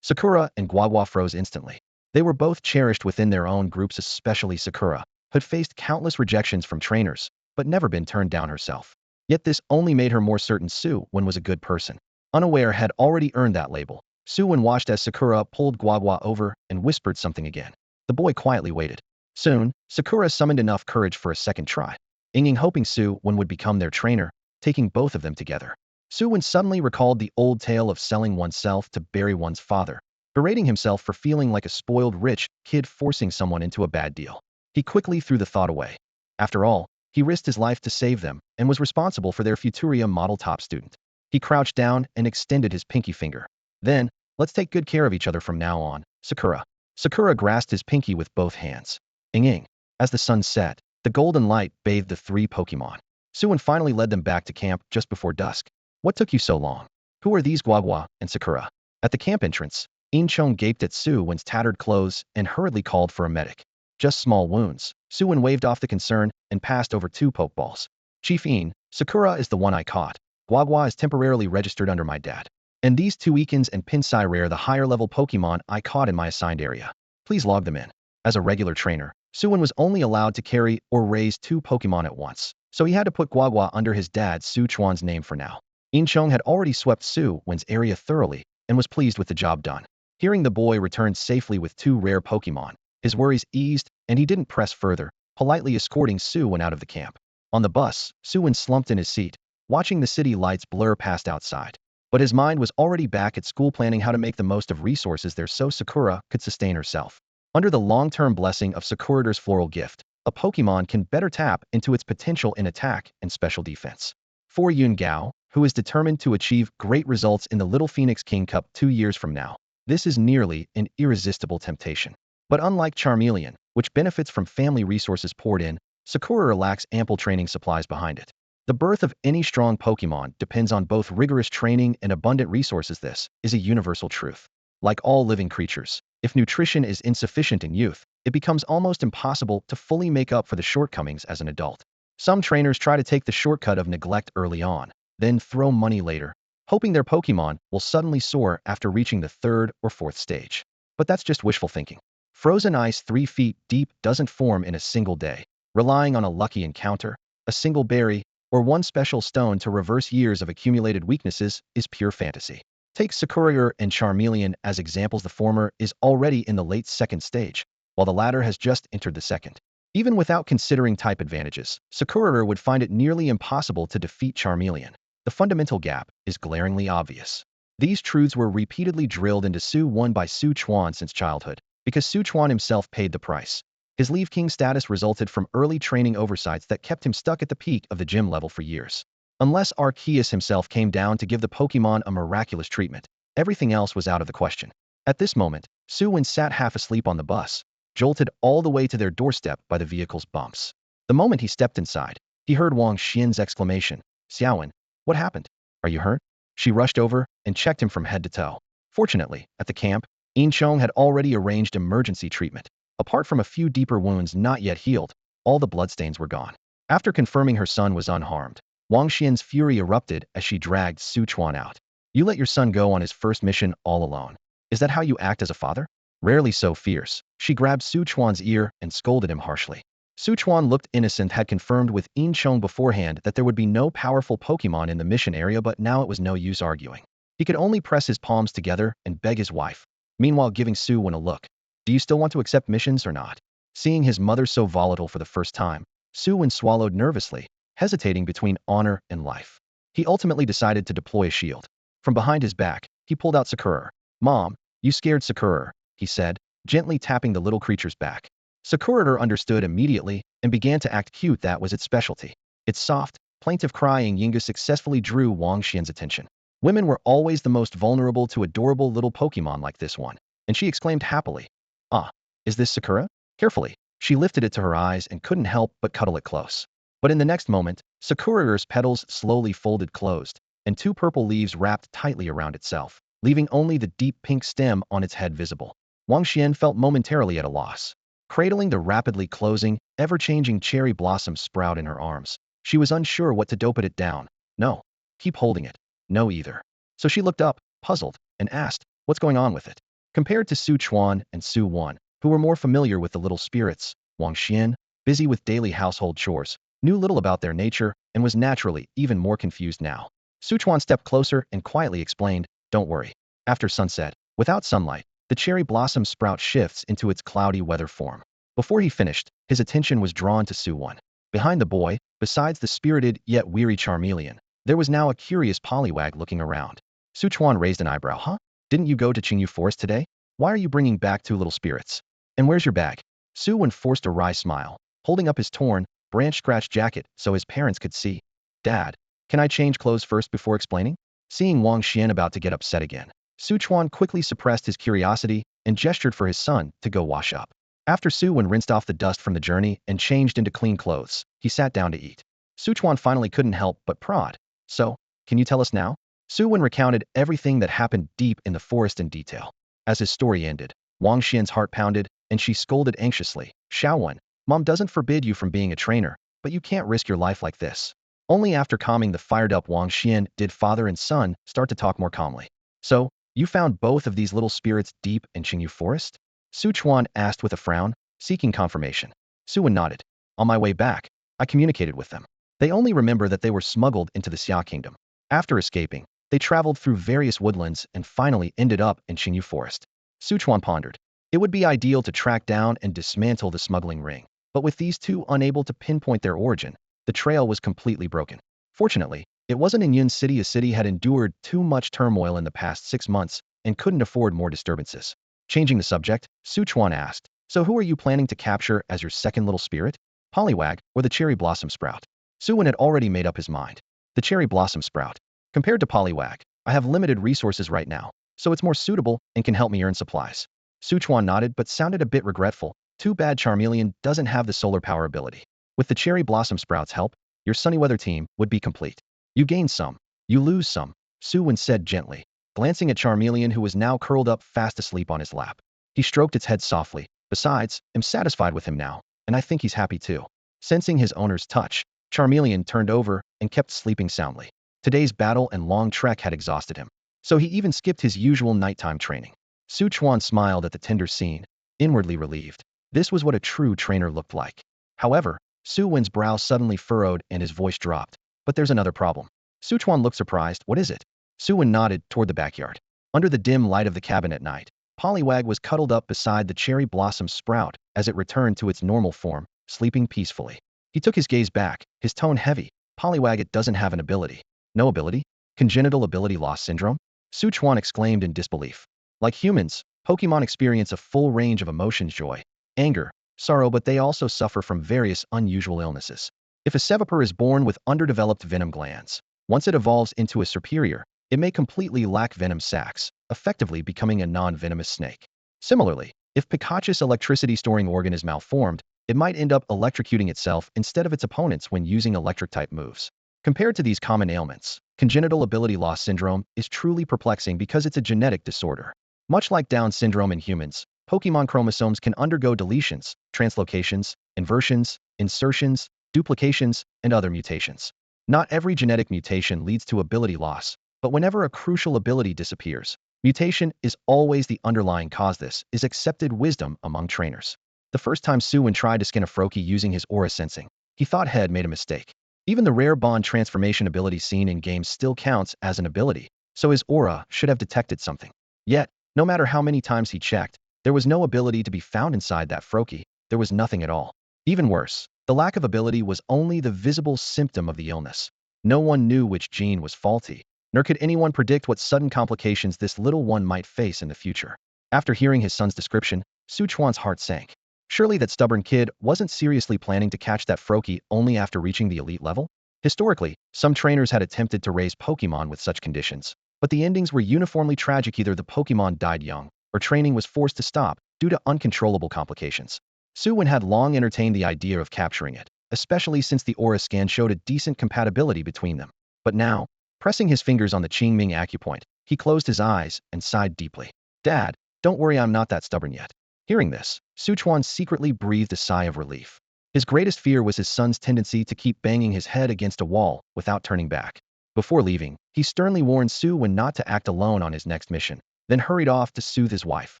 Sakura and Guagua froze instantly. They were both cherished within their own groups, especially Sakura, who had faced countless rejections from trainers, but never been turned down herself. Yet this only made her more certain Su Wen was a good person. Unaware had already earned that label. Su Wen watched as Sakura pulled Guagua over and whispered something again. The boy quietly waited. Soon, Sakura summoned enough courage for a second try, hoping Su Wen would become their trainer, taking both of them together. Su Wen suddenly recalled the old tale of selling oneself to bury one's father, berating himself for feeling like a spoiled rich kid forcing someone into a bad deal. He quickly threw the thought away. After all, he risked his life to save them and was responsible for their Futuria model top student. He crouched down and extended his pinky finger. "Then, let's take good care of each other from now on, Sakura." Sakura grasped his pinky with both hands. Ing ing. As the sun set, The golden light bathed the three Pokémon. Su Wen finally led them back to camp just before dusk. What took you so long? Who are these Guagua and Sakura? At the camp entrance, Inchong gaped at Su Wen's tattered clothes and hurriedly called for a medic. Just small wounds. Su Wen waved off the concern and passed over two Pokeballs. Chief In, Sakura is the one I caught. Guagua is temporarily registered under my dad. And these two Ekans and Pinsire are the higher-level Pokemon I caught in my assigned area. Please log them in. As a regular trainer, Su Wen was only allowed to carry or raise two Pokemon at once, so he had to put Guagua under his dad Su Chuan's name for now. Inchong had already swept Su Wen's area thoroughly and was pleased with the job done. Hearing the boy return safely with two rare Pokemon, his worries eased and he didn't press further, politely escorting Su Wen out of the camp. On the bus, Su Wen slumped in his seat, watching the city lights blur past outside. But his mind was already back at school planning how to make the most of resources there so Sakura could sustain herself. Under the long-term blessing of Sakura's floral gift, a Pokemon can better tap into its potential in attack and special defense. For Yun Gao, who is determined to achieve great results in the Little Phoenix King Cup 2 years from now, this is nearly an irresistible temptation. But unlike Charmeleon, which benefits from family resources poured in, Sakura lacks ample training supplies behind it. The birth of any strong Pokemon depends on both rigorous training and abundant resources. This is a universal truth. Like all living creatures, if nutrition is insufficient in youth, it becomes almost impossible to fully make up for the shortcomings as an adult. Some trainers try to take the shortcut of neglect early on, then throw money later, hoping their Pokemon will suddenly soar after reaching the third or fourth stage. But that's just wishful thinking. Frozen ice 3 feet deep doesn't form in a single day. Relying on a lucky encounter, a single berry, or one special stone to reverse years of accumulated weaknesses is pure fantasy. Take Sakura and Charmeleon as examples. The former is already in the late second stage, while the latter has just entered the second. Even without considering type advantages, Sakura would find it nearly impossible to defeat Charmeleon. The fundamental gap is glaringly obvious. These truths were repeatedly drilled into Su Wen by Su Chuan since childhood, because Su Chuan himself paid the price. His Leaf King status resulted from early training oversights that kept him stuck at the peak of the gym level for years. Unless Arceus himself came down to give the Pokemon a miraculous treatment, everything else was out of the question. At this moment, Su Wen sat half asleep on the bus, jolted all the way to their doorstep by the vehicle's bumps. The moment he stepped inside, he heard Wang Xian's exclamation, "Xiaowen, what happened? Are you hurt?" She rushed over and checked him from head to toe. Fortunately, at the camp, Inchong had already arranged emergency treatment. Apart from a few deeper wounds not yet healed, all the bloodstains were gone. After confirming her son was unharmed, Wang Xian's fury erupted as she dragged Su Chuan out. "You let your son go on his first mission all alone. Is that how you act as a father?" Rarely so fierce, she grabbed Su Chuan's ear and scolded him harshly. Su Chuan looked innocent, had confirmed with Inchong beforehand that there would be no powerful Pokemon in the mission area, but now it was no use arguing. He could only press his palms together and beg his wife, meanwhile giving Su Wen a look. "Do you still want to accept missions or not?" Seeing his mother so volatile for the first time, Su Wen swallowed nervously, hesitating between honor and life. He ultimately decided to deploy a shield. From behind his back, he pulled out Sakura. "Mom, you scared Sakura," he said, gently tapping the little creature's back. Sakura understood immediately and began to act cute. That was its specialty. Its soft, plaintive crying Yinga successfully drew Wang Xian's attention. Women were always the most vulnerable to adorable little Pokemon like this one, and she exclaimed happily, "Ah, is this Sakura?" Carefully, she lifted it to her eyes and couldn't help but cuddle it close. But in the next moment, Sakura's petals slowly folded closed, and two purple leaves wrapped tightly around itself, leaving only the deep pink stem on its head visible. Wang Xian felt momentarily at a loss. Cradling the rapidly closing, ever-changing cherry blossom sprout in her arms, she was unsure what to do. Put it down. No. Keep holding it. No either. So she looked up, puzzled, and asked, "What's going on with it?" Compared to Su Chuan and Su Wen, who were more familiar with the little spirits, Wang Xian, busy with daily household chores, knew little about their nature and was naturally even more confused now. Su Chuan stepped closer and quietly explained, "Don't worry. After sunset, without sunlight, the cherry blossom sprout shifts into its cloudy weather form." Before he finished, his attention was drawn to Su Wen. Behind the boy, besides the spirited yet weary Charmeleon, there was now a curious Poliwag looking around. Su Chuan raised an eyebrow. "Huh? Didn't you go to Qingyu Forest today? Why are you bringing back two little spirits? And where's your bag?" Su Wen forced a wry smile, holding up his torn, branch-scratched jacket so his parents could see. "Dad, can I change clothes first before explaining?" Seeing Wang Xian about to get upset again, Su Chuan quickly suppressed his curiosity and gestured for his son to go wash up. After Su Wen rinsed off the dust from the journey and changed into clean clothes, he sat down to eat. Suchuan finally couldn't help but prod. So, can you tell us now? Su Wen recounted everything that happened deep in the forest in detail. As his story ended, Wang Xian's heart pounded, and she scolded anxiously. Xiao Wen, Mom doesn't forbid you from being a trainer, but you can't risk your life like this. Only after calming the fired-up Wang Xian did father and son start to talk more calmly. So, you found both of these little spirits deep in Qingyu Forest? Su Chuan asked with a frown, seeking confirmation. Su Wen nodded. On my way back, I communicated with them. They only remember that they were smuggled into the Xia Kingdom. After escaping, they traveled through various woodlands and finally ended up in Qingyu Forest. Su Chuan pondered. It would be ideal to track down and dismantle the smuggling ring, but with these two unable to pinpoint their origin, the trail was completely broken. Fortunately, it wasn't in Yun City. A city had endured too much turmoil in the past 6 months and couldn't afford more disturbances. Changing the subject, Su Chuan asked, so who are you planning to capture as your second little spirit? Poliwag or the cherry blossom sprout? Su Wen had already made up his mind. The cherry blossom sprout. Compared to Poliwag, I have limited resources right now, so it's more suitable and can help me earn supplies. Su Chuan nodded but sounded a bit regretful. Too bad Charmeleon doesn't have the solar power ability. With the cherry blossom sprout's help, your sunny weather team would be complete. You gain some, you lose some, Su Wen said gently, glancing at Charmeleon who was now curled up fast asleep on his lap. He stroked its head softly. Besides, I'm satisfied with him now, and I think he's happy too. Sensing his owner's touch, Charmeleon turned over and kept sleeping soundly. Today's battle and long trek had exhausted him, so he even skipped his usual nighttime training. Su Chuan smiled at the tender scene, inwardly relieved. This was what a true trainer looked like. However, Su Wen's brow suddenly furrowed and his voice dropped. But there's another problem. Su Chuan looked surprised. What is it? Su Wen nodded toward the backyard. Under the dim light of the cabin at night, Poliwag was cuddled up beside the cherry blossom sprout as it returned to its normal form, sleeping peacefully. He took his gaze back, his tone heavy. Poliwag, it doesn't have an ability. No ability? Congenital ability loss syndrome? Su Chuan exclaimed in disbelief. Like humans, Pokémon experience a full range of emotions: joy, anger, sorrow, but they also suffer from various unusual illnesses. If a Seviper is born with underdeveloped venom glands, once it evolves into a superior, it may completely lack venom sacs, effectively becoming a non-venomous snake. Similarly, if Pikachu's electricity-storing organ is malformed, it might end up electrocuting itself instead of its opponents when using electric-type moves. Compared to these common ailments, congenital ability loss syndrome is truly perplexing because it's a genetic disorder. Much like Down syndrome in humans, Pokémon chromosomes can undergo deletions, translocations, inversions, insertions, duplications, and other mutations. Not every genetic mutation leads to ability loss, but whenever a crucial ability disappears, mutation is always the underlying cause. This is accepted wisdom among trainers. The first time Su Wen tried to skin a Froakie using his aura sensing, he thought he had made a mistake. Even the rare bond transformation ability seen in games still counts as an ability, so his aura should have detected something. Yet, no matter how many times he checked, there was no ability to be found inside that Froakie. There was nothing at all. Even worse, the lack of ability was only the visible symptom of the illness. No one knew which gene was faulty, nor could anyone predict what sudden complications this little one might face in the future. After hearing his son's description, Su Chuan's heart sank. Surely that stubborn kid wasn't seriously planning to catch that Froakie only after reaching the elite level? Historically, some trainers had attempted to raise Pokémon with such conditions, but the endings were uniformly tragic. Either the Pokémon died young, or training was forced to stop due to uncontrollable complications. Su Wen had long entertained the idea of capturing it, especially since the aura scan showed a decent compatibility between them. But now, pressing his fingers on the Qingming acupoint, he closed his eyes and sighed deeply. Dad, don't worry, I'm not that stubborn yet. Hearing this, Su Chuan secretly breathed a sigh of relief. His greatest fear was his son's tendency to keep banging his head against a wall without turning back. Before leaving, he sternly warned Su Wen not to act alone on his next mission, then hurried off to soothe his wife,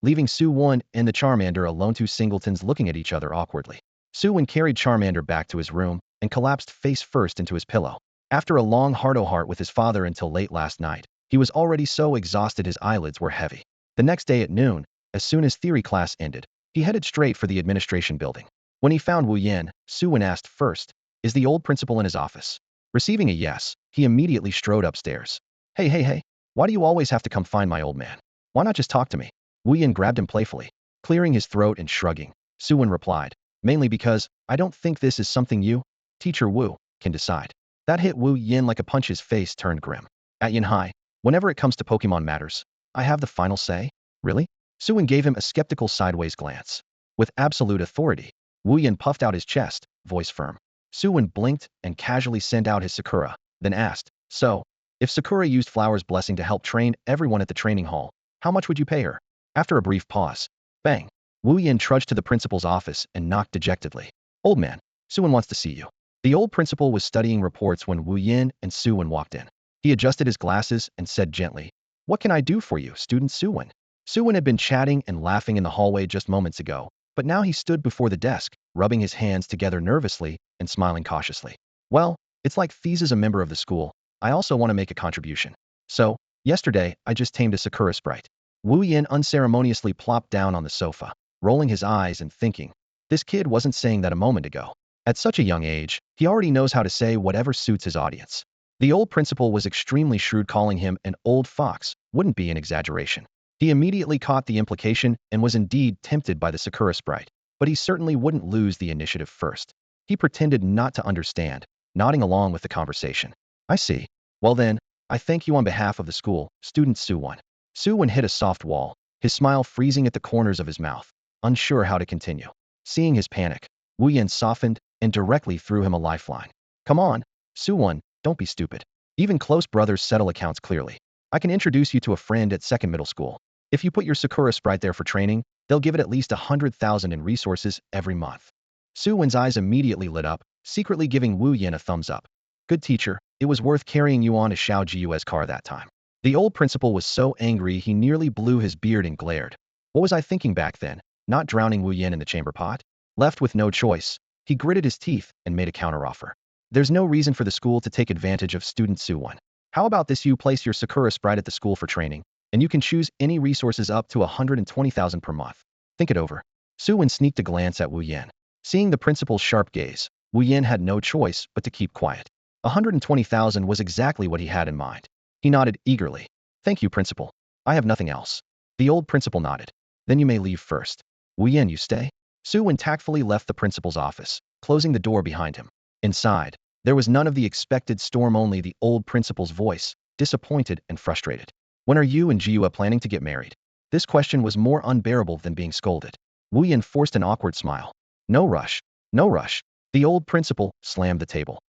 leaving Su Wen and the Charmander alone, two singletons looking at each other awkwardly. Su Wen carried Charmander back to his room and collapsed face first into his pillow. After a long heart-to-heart with his father until late last night, he was already so exhausted his eyelids were heavy. The next day at noon, as soon as theory class ended, he headed straight for the administration building. When he found Wu Yan, Su Wen asked first, "Is the old principal in his office?" Receiving a yes, he immediately strode upstairs. Hey, why do you always have to come find my old man? Why not just talk to me?" Wu Yan grabbed him playfully. Clearing his throat and shrugging, Su Wen replied, "Mainly because I don't think this is something you, Teacher Wu, can decide." That hit Wu Yan like a punch. His face turned grim. At Yin Hai, whenever it comes to Pokemon matters, I have the final say? Really? Su Wen gave him a skeptical sideways glance. with absolute authority. Wu Yin puffed out his chest, voice firm. Su Wen blinked and casually sent out his Sakura, then asked, "So, if Sakura used Flower's blessing to help train everyone at the training hall, how much would you pay her?" After a brief pause, bang, Wu Yin trudged to the principal's office and knocked dejectedly. "Old man, Su Wen wants to see you." The old principal was studying reports when Wu Yin and Su Wen walked in. He adjusted his glasses and said gently, "What can I do for you, student Su Wen?" Su Wen had been chatting and laughing in the hallway just moments ago, but now he stood before the desk, rubbing his hands together nervously and smiling cautiously. "Well, it's like Thies is a member of the school. I also want to make a contribution. So, yesterday, I just tamed a Sakura sprite." Wu Yin unceremoniously plopped down on the sofa, rolling his eyes and thinking, this kid wasn't saying that a moment ago. At such a young age, he already knows how to say whatever suits his audience. The old principal was extremely shrewd. Calling him an old fox wouldn't be an exaggeration. He immediately caught the implication and was indeed tempted by the Sakura sprite, but he certainly wouldn't lose the initiative first. He pretended not to understand, nodding along with the conversation. "I see. Well then, I thank you on behalf of the school, student Su Wen." Su Wen hit a soft wall, his smile freezing at the corners of his mouth, unsure how to continue. Seeing his panic, Wu Yin softened and directly threw him a lifeline. "Come on, Su Wen, don't be stupid. Even close brothers settle accounts clearly. I can introduce you to a friend at second middle school. If you put your Sakura sprite there for training, they'll give it at least 100,000 in resources every month." Su Wen's eyes immediately lit up, secretly giving Wu Yin a thumbs up. "Good teacher, it was worth carrying you on a Xiao Jiu's car that time." The old principal was so angry he nearly blew his beard and glared. What was I thinking back then? Not drowning Wu Yin in the chamber pot? Left with no choice, he gritted his teeth and made a counteroffer. "There's no reason for the school to take advantage of student Su Wen. How about this: you place your Sakura sprite at the school for training, and you can choose any resources up to 120,000 per month. Think it over." Su Wen sneaked a glance at Wu Yin. Seeing the principal's sharp gaze, Wu Yin had no choice but to keep quiet. 120,000 was exactly what he had in mind. He nodded eagerly. "Thank you, principal. I have nothing else." The old principal nodded. "Then you may leave first. Wu Yin, you stay?" Su Wen tactfully left the principal's office, closing the door behind him. Inside, there was none of the expected storm, only the old principal's voice, disappointed and frustrated. "When are you and Jiua planning to get married?" This question was more unbearable than being scolded. Wu Yin forced an awkward smile. "No rush. No rush." The old principal slammed the table.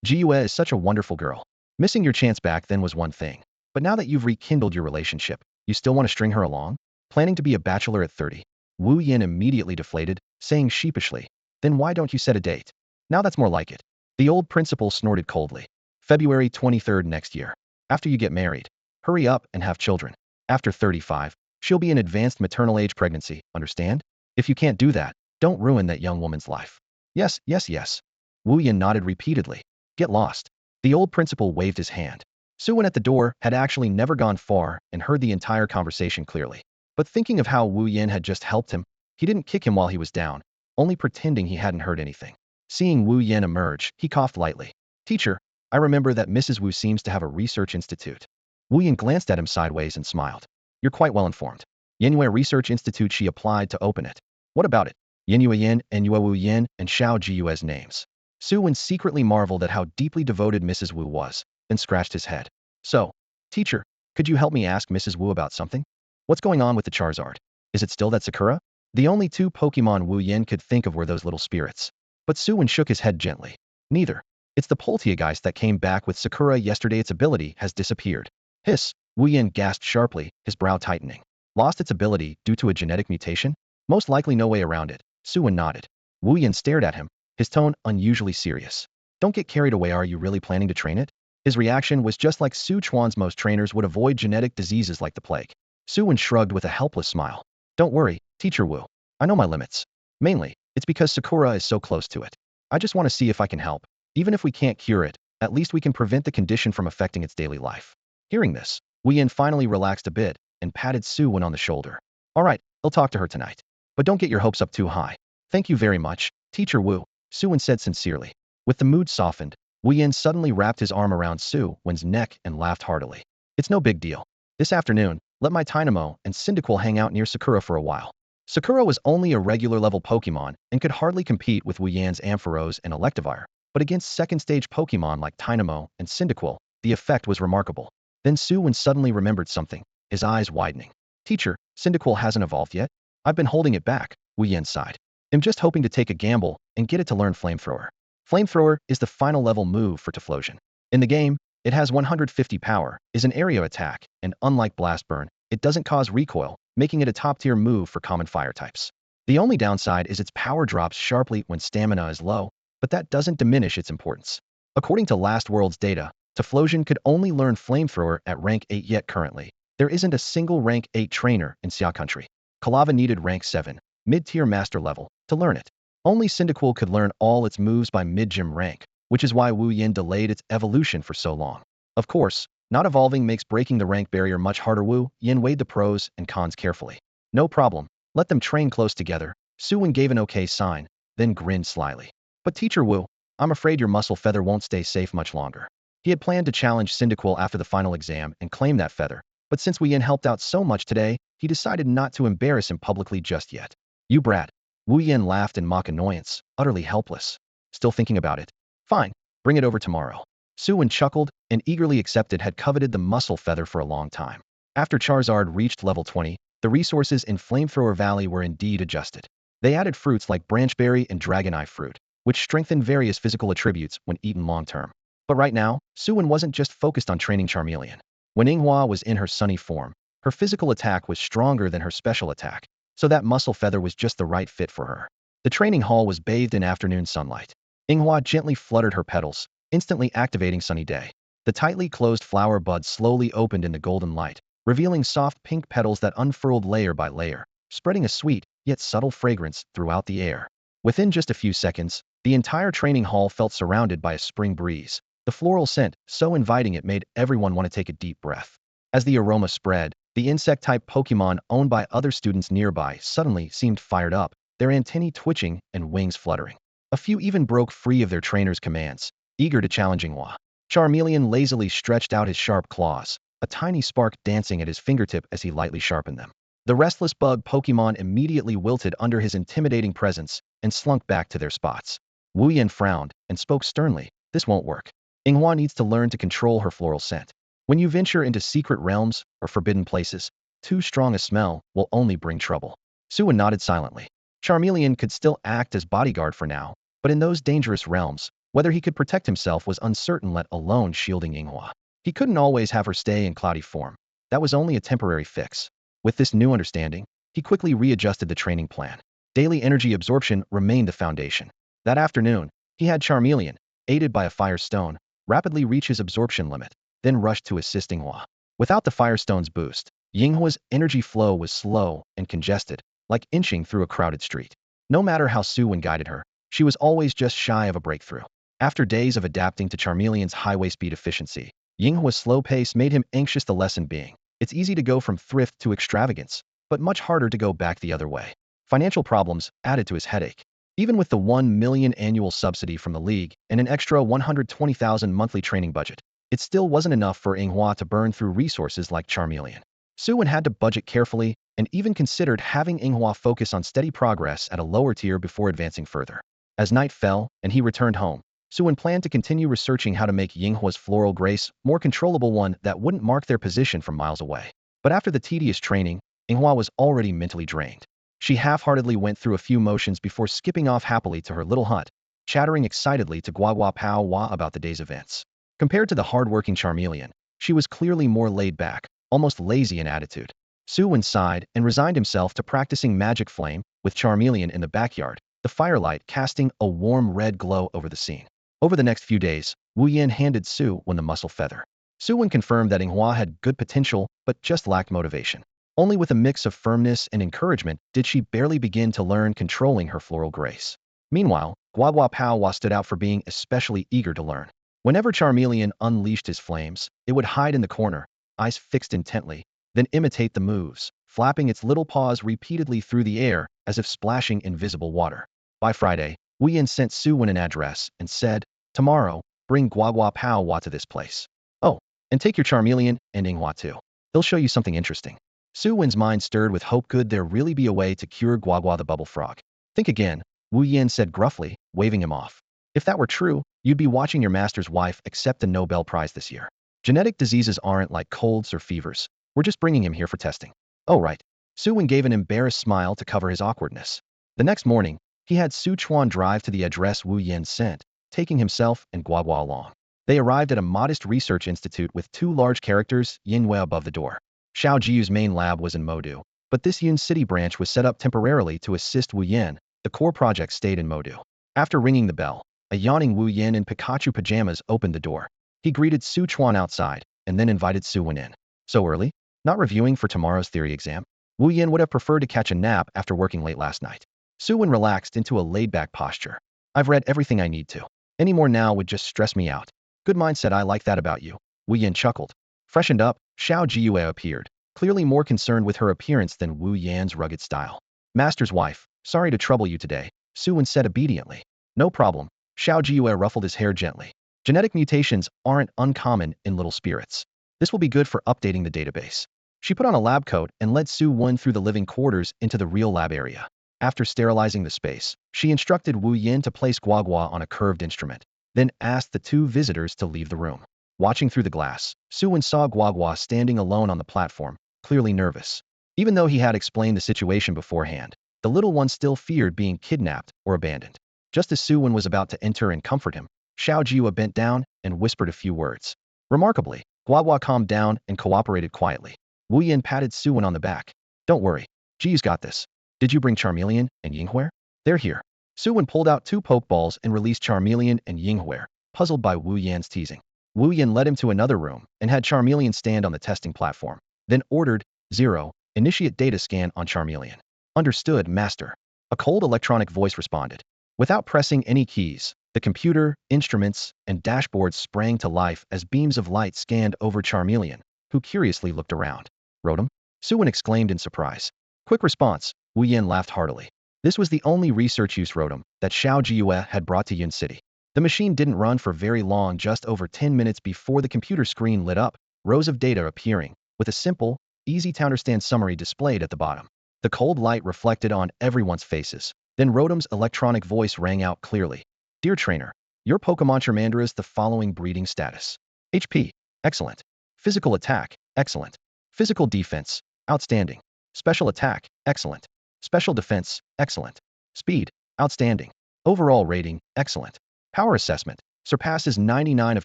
"Jiua is such a wonderful girl. Missing your chance back then was one thing. But now that you've rekindled your relationship, you still want to string her along? Planning to be a bachelor at 30? Wu Yin immediately deflated, saying sheepishly, "Then why don't you set a date? Now that's more like it." The old principal snorted coldly. "February 23rd next year. After you get married. Hurry up and have children. After 35, she'll be in advanced maternal age pregnancy, understand? If you can't do that, don't ruin that young woman's life." "Yes, yes, yes." Wu Yin nodded repeatedly. "Get lost." The old principal waved his hand. Su Wen at the door had actually never gone far and heard the entire conversation clearly. But thinking of how Wu Yin had just helped him, he didn't kick him while he was down, only pretending he hadn't heard anything. Seeing Wu Yin emerge, he coughed lightly. "Teacher, I remember that Mrs. Wu seems to have a research institute." Wu Yin glanced at him sideways and smiled. "You're quite well informed. Yinhua Research Institute, she applied to open it." "What about it?" Yinhua Yin and Yue Wu Yin and Xiao Jiu's names. Su Wen secretly marveled at how deeply devoted Mrs. Wu was, then scratched his head. "So, teacher, could you help me ask Mrs. Wu about something? What's going on with the Charizard? Is it still that Sakura?" The only two Pokemon Wu Yin could think of were those little spirits. But Su Wen shook his head gently. "Neither. It's the Polteageist that came back with Sakura yesterday. Its ability has disappeared." "Hiss!" Wu Yin gasped sharply, his brow tightening. "Lost its ability due to a genetic mutation? Most likely no way around it." Su Wen nodded. Wu Yin stared at him, his tone unusually serious. "Don't get carried away. Are you really planning to train it?" His reaction was just like Su Chuan's. Most trainers would avoid genetic diseases like the plague. Su Wen shrugged with a helpless smile. "Don't worry, Teacher Wu. I know my limits. Mainly, it's because Sakura is so close to it. I just want to see if I can help. Even if we can't cure it, at least we can prevent the condition from affecting its daily life." Hearing this, Wu Yin finally relaxed a bit and patted Su Wen on the shoulder. "All right, I'll talk to her tonight. But don't get your hopes up too high." "Thank you very much, Teacher Wu," Su Wen said sincerely. With the mood softened, Wu Yin suddenly wrapped his arm around Su Wen's neck and laughed heartily. "It's no big deal. This afternoon, let my Tynamo and Cyndaquil hang out near Sakura for a while." Sakura was only a regular level Pokemon and could hardly compete with Wu Yan's Ampharos and Electivire, but against second stage Pokemon like Tynamo and Cyndaquil, the effect was remarkable. Then Su Wen suddenly remembered something, his eyes widening. "Teacher, Cyndaquil hasn't evolved yet? I've been holding it back." Wu Yen sighed. I'm just hoping to take a gamble and get it to learn Flamethrower. Flamethrower is the final level move for Typhlosion. In the game, it has 150 power, is an area attack, and unlike Blast Burn, it doesn't cause recoil, making it a top-tier move for common fire types. The only downside is its power drops sharply when stamina is low, but that doesn't diminish its importance. According to Last World's data, Typhlosion could only learn Flamethrower at rank 8 yet currently. There isn't a single rank 8 trainer in Xia country. Kalava needed rank 7, mid-tier master level, to learn it. Only Cyndaquil could learn all its moves by mid-gym rank, which is why Wu Yin delayed its evolution for so long. Of course, not evolving makes breaking the rank barrier much harder. Wu Yin weighed the pros and cons carefully. No problem, let them train close together. Su Wen gave an okay sign, then grinned slyly. But Teacher Wu, I'm afraid your muscle feather won't stay safe much longer. He had planned to challenge Cyndaquil after the final exam and claim that feather, but since Wu Yin helped out so much today, he decided not to embarrass him publicly just yet. You brat. Wu Yin laughed in mock annoyance, utterly helpless. Still thinking about it? Fine, bring it over tomorrow. Su Wen chuckled and eagerly accepted had coveted the muscle feather for a long time. After Charizard reached level 20, the resources in Flamethrower Valley were indeed adjusted. They added fruits like Branchberry and Dragoneye fruit, which strengthened various physical attributes when eaten long-term. But right now, Su Wen wasn't just focused on training Charmeleon. When Yinghua was in her sunny form, her physical attack was stronger than her special attack, so that muscle feather was just the right fit for her. The training hall was bathed in afternoon sunlight. Yinghua gently fluttered her petals, instantly activating Sunny Day. The tightly closed flower buds slowly opened in the golden light, revealing soft pink petals that unfurled layer by layer, spreading a sweet, yet subtle fragrance throughout the air. Within just a few seconds, the entire training hall felt surrounded by a spring breeze. The floral scent, so inviting it made everyone want to take a deep breath. As the aroma spread, the insect-type Pokémon owned by other students nearby suddenly seemed fired up, their antennae twitching and wings fluttering. A few even broke free of their trainer's commands, eager to challenge Yinghua. Charmeleon lazily stretched out his sharp claws, a tiny spark dancing at his fingertip as he lightly sharpened them. The restless bug Pokémon immediately wilted under his intimidating presence and slunk back to their spots. Wu Yen frowned and spoke sternly, this won't work. Yinghua needs to learn to control her floral scent. When you venture into secret realms or forbidden places, too strong a smell will only bring trouble. Su Wen nodded silently. Charmeleon could still act as bodyguard for now, but in those dangerous realms, whether he could protect himself was uncertain, let alone shielding Yinghua. He couldn't always have her stay in cloudy form. That was only a temporary fix. With this new understanding, he quickly readjusted the training plan. Daily energy absorption remained the foundation. That afternoon, he had Charmeleon, aided by a fire stone, rapidly reach his absorption limit, then rushed to assist Yinghua. Without the firestone's boost, Yinghua's energy flow was slow and congested, like inching through a crowded street. No matter how Su Wen guided her, she was always just shy of a breakthrough. After days of adapting to Charmeleon's highway speed efficiency, Yinghua's slow pace made him anxious. The lesson being, it's easy to go from thrift to extravagance, but much harder to go back the other way. Financial problems added to his headache. Even with the 1 million annual subsidy from the league and an extra 120,000 monthly training budget, it still wasn't enough for Yinghua to burn through resources like Charmeleon. Su Wen had to budget carefully and even considered having Yinghua focus on steady progress at a lower tier before advancing further. As night fell and he returned home, Su Wen planned to continue researching how to make Yinghua's floral grace more controllable, one that wouldn't mark their position from miles away. But after the tedious training, Yinghua was already mentally drained. She half-heartedly went through a few motions before skipping off happily to her little hut, chattering excitedly to Guagua Pao Wa about the day's events. Compared to the hard-working Charmeleon, she was clearly more laid back, almost lazy in attitude. Su Wen sighed and resigned himself to practicing Magic Flame with Charmeleon in the backyard, the firelight casting a warm red glow over the scene. Over the next few days, Wu Yen handed Su Wen the muscle feather. Su Wen confirmed that Yinghua had good potential but just lacked motivation. Only with a mix of firmness and encouragement did she barely begin to learn controlling her floral grace. Meanwhile, Guagua Pao Wa stood out for being especially eager to learn. Whenever Charmeleon unleashed his flames, it would hide in the corner, eyes fixed intently, then imitate the moves, flapping its little paws repeatedly through the air as if splashing invisible water. By Friday, Wu Yen sent Su Wen an address and said, tomorrow, bring Guagua Pao Wa to this place. Oh, and take your Charmeleon and Yinghua too. He'll show you something interesting. Su Wen's mind stirred with hope. Could there really be a way to cure Guagua the bubble frog? Think again, Wu Yen said gruffly, waving him off. If that were true, you'd be watching your master's wife accept a Nobel Prize this year. Genetic diseases aren't like colds or fevers. We're just bringing him here for testing. Oh right. Su Wen gave an embarrassed smile to cover his awkwardness. The next morning, he had Su Chuan drive to the address Wu Yen sent, taking himself and Guagua along. They arrived at a modest research institute with two large characters, Yinhua above the door. Xiao Jiu's main lab was in Modu, but this Yun City branch was set up temporarily to assist Wu Yen. The core project stayed in Modu. After ringing the bell, a yawning Wu Yen in Pikachu pajamas opened the door. He greeted Su Chuan outside, and then invited Su Wen in. So early? Not reviewing for tomorrow's theory exam? Wu Yen would have preferred to catch a nap after working late last night. Su Wen relaxed into a laid-back posture. I've read everything I need to. Any more now would just stress me out. Good mindset, I like that about you. Wu Yen chuckled. Freshened up, Xiao Jiyue appeared, clearly more concerned with her appearance than Wu Yan's rugged style. Master's wife, sorry to trouble you today, Su Wen said obediently. No problem. Xiao Jiyue ruffled his hair gently. Genetic mutations aren't uncommon in little spirits. This will be good for updating the database. She put on a lab coat and led Su Wen through the living quarters into the real lab area. After sterilizing the space, she instructed Wu Yen to place Guagua on a curved instrument, then asked the two visitors to leave the room. Watching through the glass, Su Wen saw Guagua standing alone on the platform, clearly nervous. Even though he had explained the situation beforehand, the little one still feared being kidnapped or abandoned. Just as Su Wen was about to enter and comfort him, Xiao Jiyue bent down and whispered a few words. Remarkably, Guagua calmed down and cooperated quietly. Wu Yen patted Su Wen on the back. Don't worry, Ji's got this. Did you bring Charmeleon and Yinghue? They're here. Su Wen pulled out two Pokeballs and released Charmeleon and Yinghue, puzzled by Wu Yan's teasing. Wu Yan led him to another room and had Charmeleon stand on the testing platform, then ordered, 0, initiate data scan on Charmeleon. Understood, Master. A cold electronic voice responded. Without pressing any keys, the computer, instruments, and dashboards sprang to life as beams of light scanned over Charmeleon, who curiously looked around. Rotom? Su Wen exclaimed in surprise. Quick response, Wu Yan laughed heartily. This was the only research-use Rotom that Xiao Jiyue had brought to Yun City. The machine didn't run for very long, just over 10 minutes before the computer screen lit up, rows of data appearing, with a simple, easy-to-understand summary displayed at the bottom. The cold light reflected on everyone's faces. Then Rotom's electronic voice rang out clearly. Dear trainer, your Pokemon Charmander is the following breeding status. HP, excellent. Physical attack, excellent. Physical defense, outstanding. Special attack, excellent. Special defense, excellent. Speed, outstanding. Overall rating, excellent. Power assessment, surpasses 99 of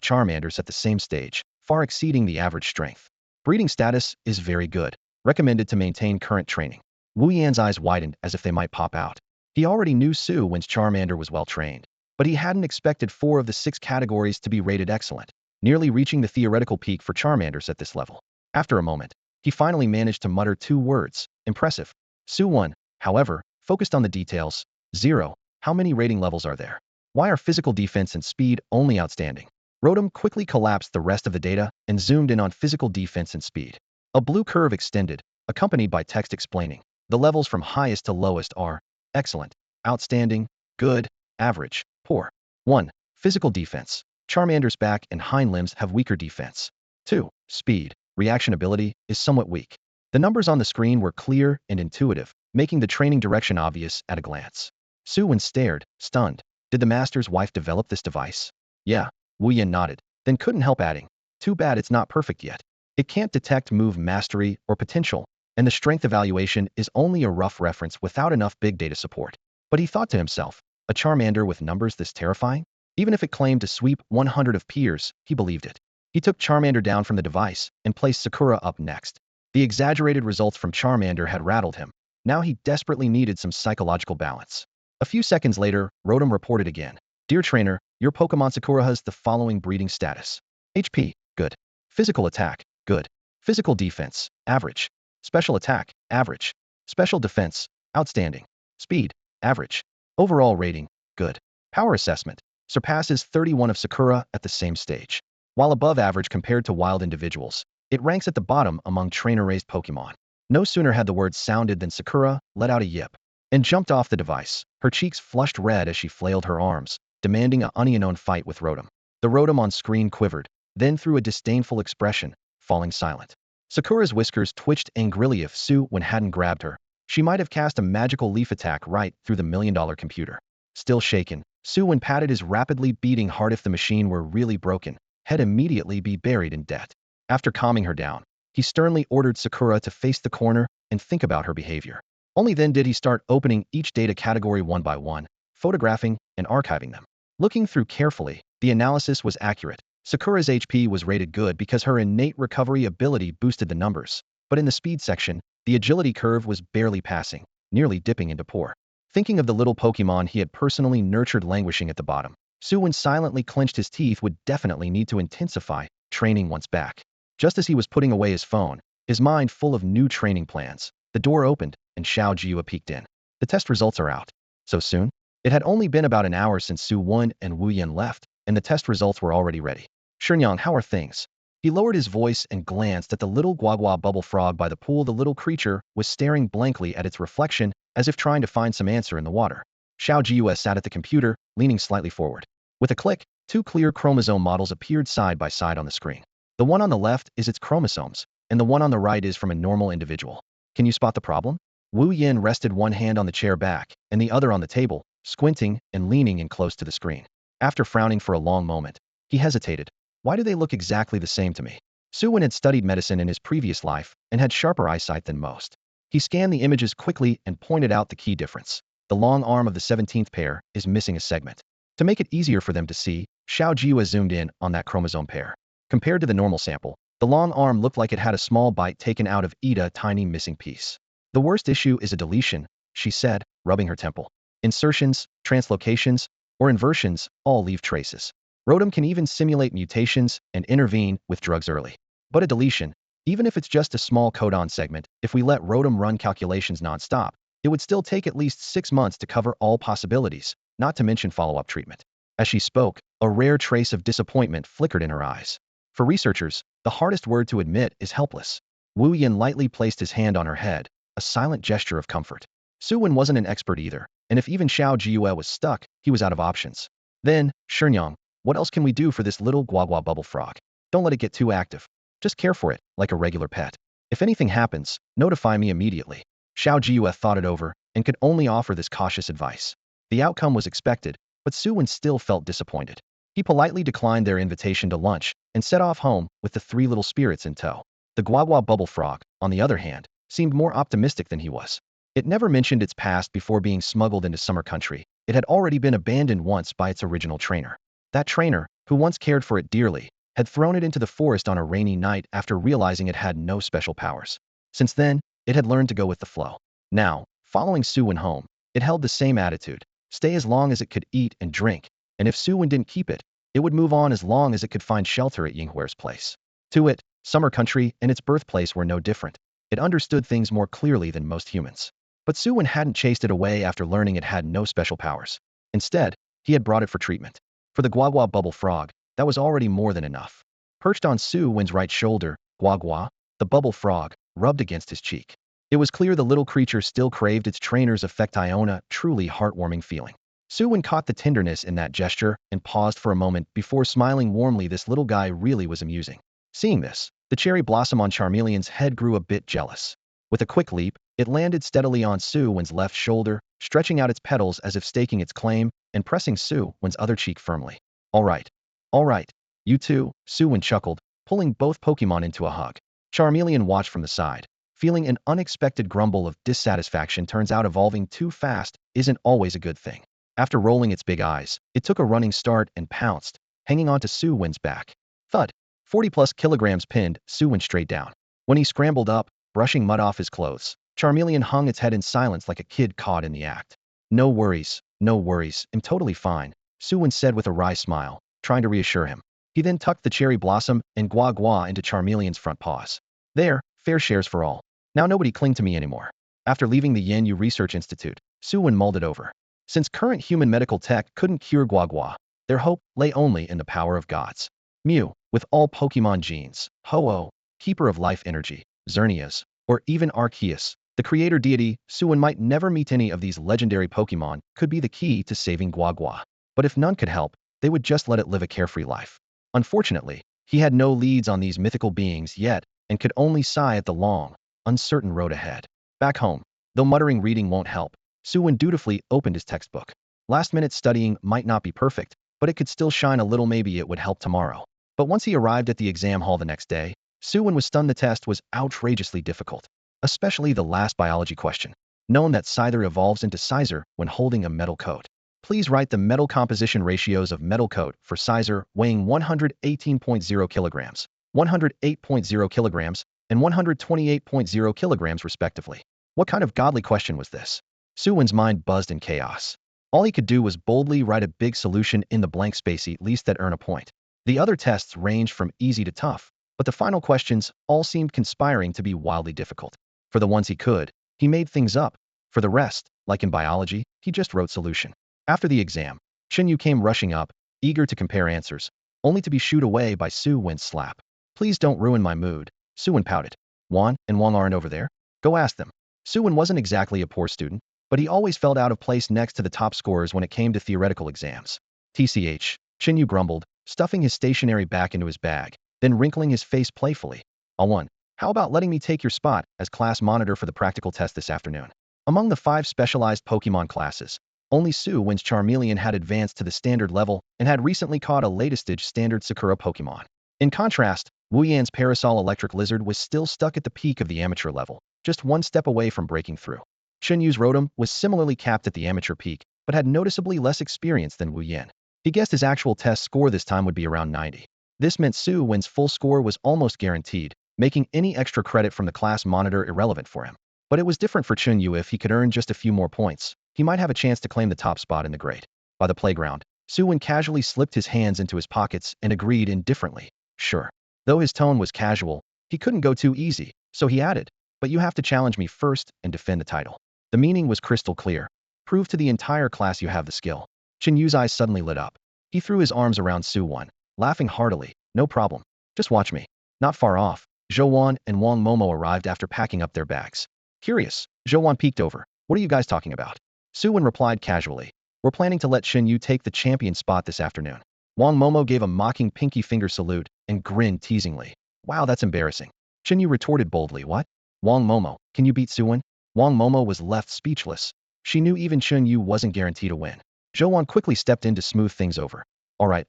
Charmanders at the same stage, far exceeding the average strength. Breeding status is very good. Recommended to maintain current training. Wu Yan's eyes widened as if they might pop out. He already knew Su Wen's Charmander was well trained, but he hadn't expected 4 of the 6 categories to be rated excellent, nearly reaching the theoretical peak for Charmanders at this level. After a moment, he finally managed to mutter 2 words, impressive. Su Wen, however, focused on the details. 0. How many rating levels are there? Why are physical defense and speed only outstanding? Rotom quickly collapsed the rest of the data and zoomed in on physical defense and speed. A blue curve extended, accompanied by text explaining. The levels from highest to lowest are excellent, outstanding, good, average, poor. 1. Physical defense. Charmander's back and hind limbs have weaker defense. 2. Speed. Reaction ability is somewhat weak. The numbers on the screen were clear and intuitive, making the training direction obvious at a glance. Su Wen stared, stunned. Did the master's wife develop this device? Yeah, Wu Yan nodded, then couldn't help adding. Too bad it's not perfect yet. It can't detect move mastery or potential, and the strength evaluation is only a rough reference without enough big data support. But he thought to himself, a Charmander with numbers this terrifying? Even if it claimed to sweep 100 of peers, he believed it. He took Charmander down from the device and placed Sakura up next. The exaggerated results from Charmander had rattled him. Now he desperately needed some psychological balance. A few seconds later, Rotom reported again. Dear trainer, your Pokemon Sakura has the following breeding status. HP, good. Physical attack, good. Physical defense, average. Special attack, average. Special defense, outstanding. Speed, average. Overall rating, good. Power assessment, surpasses 31 of Sakura at the same stage. While above average compared to wild individuals, it ranks at the bottom among trainer-raised Pokemon. No sooner had the words sounded than Sakura let out a yip and jumped off the device. Her cheeks flushed red as she flailed her arms, demanding a unknown fight with Rotom. The Rotom on screen quivered, then threw a disdainful expression, falling silent. Sakura's whiskers twitched angrily. If Su Wen hadn't grabbed her, she might have cast a magical leaf attack right through the million-dollar computer. Still shaken, Su Wen patted his rapidly beating heart. If the machine were really broken, he'd immediately be buried in debt. After calming her down, he sternly ordered Sakura to face the corner and think about her behavior. Only then did he start opening each data category one by one, photographing and archiving them. Looking through carefully, the analysis was accurate. Sakura's HP was rated good because her innate recovery ability boosted the numbers, but in the speed section, the agility curve was barely passing, nearly dipping into poor. Thinking of the little Pokémon he had personally nurtured languishing at the bottom, Su Wen silently clenched his teeth would definitely need to intensify training once back. Just as he was putting away his phone, his mind full of new training plans, the door opened and Xiao Jiahua peeked in. The test results are out. So soon? It had only been about an hour since Su Wen and Wu Yan left, and the test results were already ready. Shenyang, how are things? He lowered his voice and glanced at the little guagua bubble frog by the pool. The little creature was staring blankly at its reflection, as if trying to find some answer in the water. Xiao Jiahua sat at the computer, leaning slightly forward. With a click, two clear chromosome models appeared side by side on the screen. The one on the left is its chromosomes, and the one on the right is from a normal individual. Can you spot the problem? Wu Yin rested one hand on the chair back, and the other on the table, squinting and leaning in close to the screen. After frowning for a long moment, he hesitated. Why do they look exactly the same to me? Su Wen had studied medicine in his previous life and had sharper eyesight than most. He scanned the images quickly and pointed out the key difference. The long arm of the 17th pair is missing a segment. To make it easier for them to see, Xiao Jiahua zoomed in on that chromosome pair. Compared to the normal sample, the long arm looked like it had a small bite taken out of a tiny missing piece. The worst issue is a deletion, she said, rubbing her temple. Insertions, translocations, or inversions all leave traces. Rotom can even simulate mutations and intervene with drugs early. But a deletion, even if it's just a small codon segment, if we let Rotom run calculations non-stop, it would still take at least 6 months to cover all possibilities, not to mention follow-up treatment. As she spoke, a rare trace of disappointment flickered in her eyes. For researchers, the hardest word to admit is helpless. Wu Yin lightly placed his hand on her head, a silent gesture of comfort. Su Wen wasn't an expert either, and if even Xiao Jiahua was stuck, he was out of options. Then, Shenyang, what else can we do for this little guagua bubble frog? Don't let it get too active. Just care for it, like a regular pet. If anything happens, notify me immediately. Xiao Jiahua thought it over and could only offer this cautious advice. The outcome was expected, but Su Wen still felt disappointed. He politely declined their invitation to lunch and set off home with the 3 little spirits in tow. The guagua bubble frog, on the other hand, seemed more optimistic than he was. It never mentioned its past before being smuggled into Summer Country. It had already been abandoned once by its original trainer. That trainer, who once cared for it dearly, had thrown it into the forest on a rainy night after realizing it had no special powers. Since then, it had learned to go with the flow. Now, following Su Wen home, it held the same attitude, stay as long as it could eat and drink, and if Su Wen didn't keep it, it would move on as long as it could find shelter at Yinghuer's place. To it, Summer Country and its birthplace were no different. It understood things more clearly than most humans. But Su Wen hadn't chased it away after learning it had no special powers. Instead, he had brought it for treatment. For the guagua bubble frog, that was already more than enough. Perched on Su Wen's right shoulder, Guagua, the bubble frog, rubbed against his cheek. It was clear the little creature still craved its trainer's affect-iona, truly heartwarming feeling. Su Wen caught the tenderness in that gesture and paused for a moment before smiling warmly. This little guy really was amusing. Seeing this, the cherry blossom on Charmeleon's head grew a bit jealous. With a quick leap, it landed steadily on Su Wen's left shoulder, stretching out its petals as if staking its claim, and pressing Su Wen's other cheek firmly. All right. All right. You too, Su Wen chuckled, pulling both Pokémon into a hug. Charmeleon watched from the side, feeling an unexpected grumble of dissatisfaction. Turns out evolving too fast isn't always a good thing. After rolling its big eyes, it took a running start and pounced, hanging onto Su Wen's back. Thud. 40+ kilograms pinned Su Wen straight down. When he scrambled up, brushing mud off his clothes, Charmeleon hung its head in silence like a kid caught in the act. No worries, I'm totally fine, Su Wen said with a wry smile, trying to reassure him. He then tucked the cherry blossom and Guagua into Charmeleon's front paws. There, fair shares for all. Now nobody cling to me anymore. After leaving the Yin Yu Research Institute, Su Wen mulled it over. Since current human medical tech couldn't cure Guagua, their hope lay only in the power of gods. Mew, with all Pokémon genes, Ho-Oh, keeper of life energy, Xerneas, or even Arceus, the creator deity, Su Wen might never meet any of these legendary Pokémon, could be the key to saving Guagua. But if none could help, they would just let it live a carefree life. Unfortunately, he had no leads on these mythical beings yet, and could only sigh at the long, uncertain road ahead. Back home, though muttering reading won't help, Su Wen dutifully opened his textbook. Last-minute studying might not be perfect, but it could still shine a little. Maybe it would help tomorrow. But once he arrived at the exam hall the next day, Su Wen was stunned. The test was outrageously difficult, especially the last biology question. known that Scyther evolves into Scyther when holding a metal coat. Please write the metal composition ratios of metal coat for Scyther weighing 118.0 kilograms, 108.0 kilograms, and 128.0 kilograms respectively. What kind of godly question was this? Su Wen's mind buzzed in chaos. All he could do was boldly write a big solution in the blank space at least that earn a point. The other tests ranged from easy to tough, but the final questions all seemed conspiring to be wildly difficult. For the ones he could, he made things up. For the rest, like in biology, he just wrote solution. After the exam, Yu came rushing up, eager to compare answers, only to be shooed away by Su Wen's slap. Please don't ruin my mood, Su Wen pouted. Wan and Wang aren't over there? Go ask them. Su Wen wasn't exactly a poor student, but he always felt out of place next to the top scorers when it came to theoretical exams. TCH, Yu grumbled, stuffing his stationery back into his bag, then wrinkling his face playfully. One, how about letting me take your spot as class monitor for the practical test this afternoon? Among the 5 specialized Pokémon classes, only Su Wen's Charmeleon had advanced to the standard level and had recently caught a latest-stage standard Sakura Pokémon. In contrast, Wu Yan's Parasol Electric Lizard was still stuck at the peak of the amateur level, just one step away from breaking through. Yu's Rotom was similarly capped at the amateur peak, but had noticeably less experience than Wu Yan. He guessed his actual test score this time would be around 90. This meant Su Wen's full score was almost guaranteed, making any extra credit from the class monitor irrelevant for him. But it was different for Yu if he could earn just a few more points. He might have a chance to claim the top spot in the grade. By the playground, Su Wen casually slipped his hands into his pockets and agreed indifferently. Sure. Though his tone was casual, he couldn't go too easy, so he added, but you have to challenge me first and defend the title. The meaning was crystal clear. Prove to the entire class you have the skill. Yu's eyes suddenly lit up. He threw his arms around Su Wen, laughing heartily. No problem. Just watch me. Not far off, Zhou Wan and Wang Momo arrived after packing up their bags. Curious, Zhou Wan peeked over. What are you guys talking about? Su Wen replied casually. We're planning to let Yu take the champion spot this afternoon. Wang Momo gave a mocking pinky finger salute and grinned teasingly. Wow, that's embarrassing. Yu retorted boldly. What? Wang Momo, can you beat Su Wen? Wang Momo was left speechless. She knew even Yu wasn't guaranteed a win. Zhou Wan quickly stepped in to smooth things over. All right.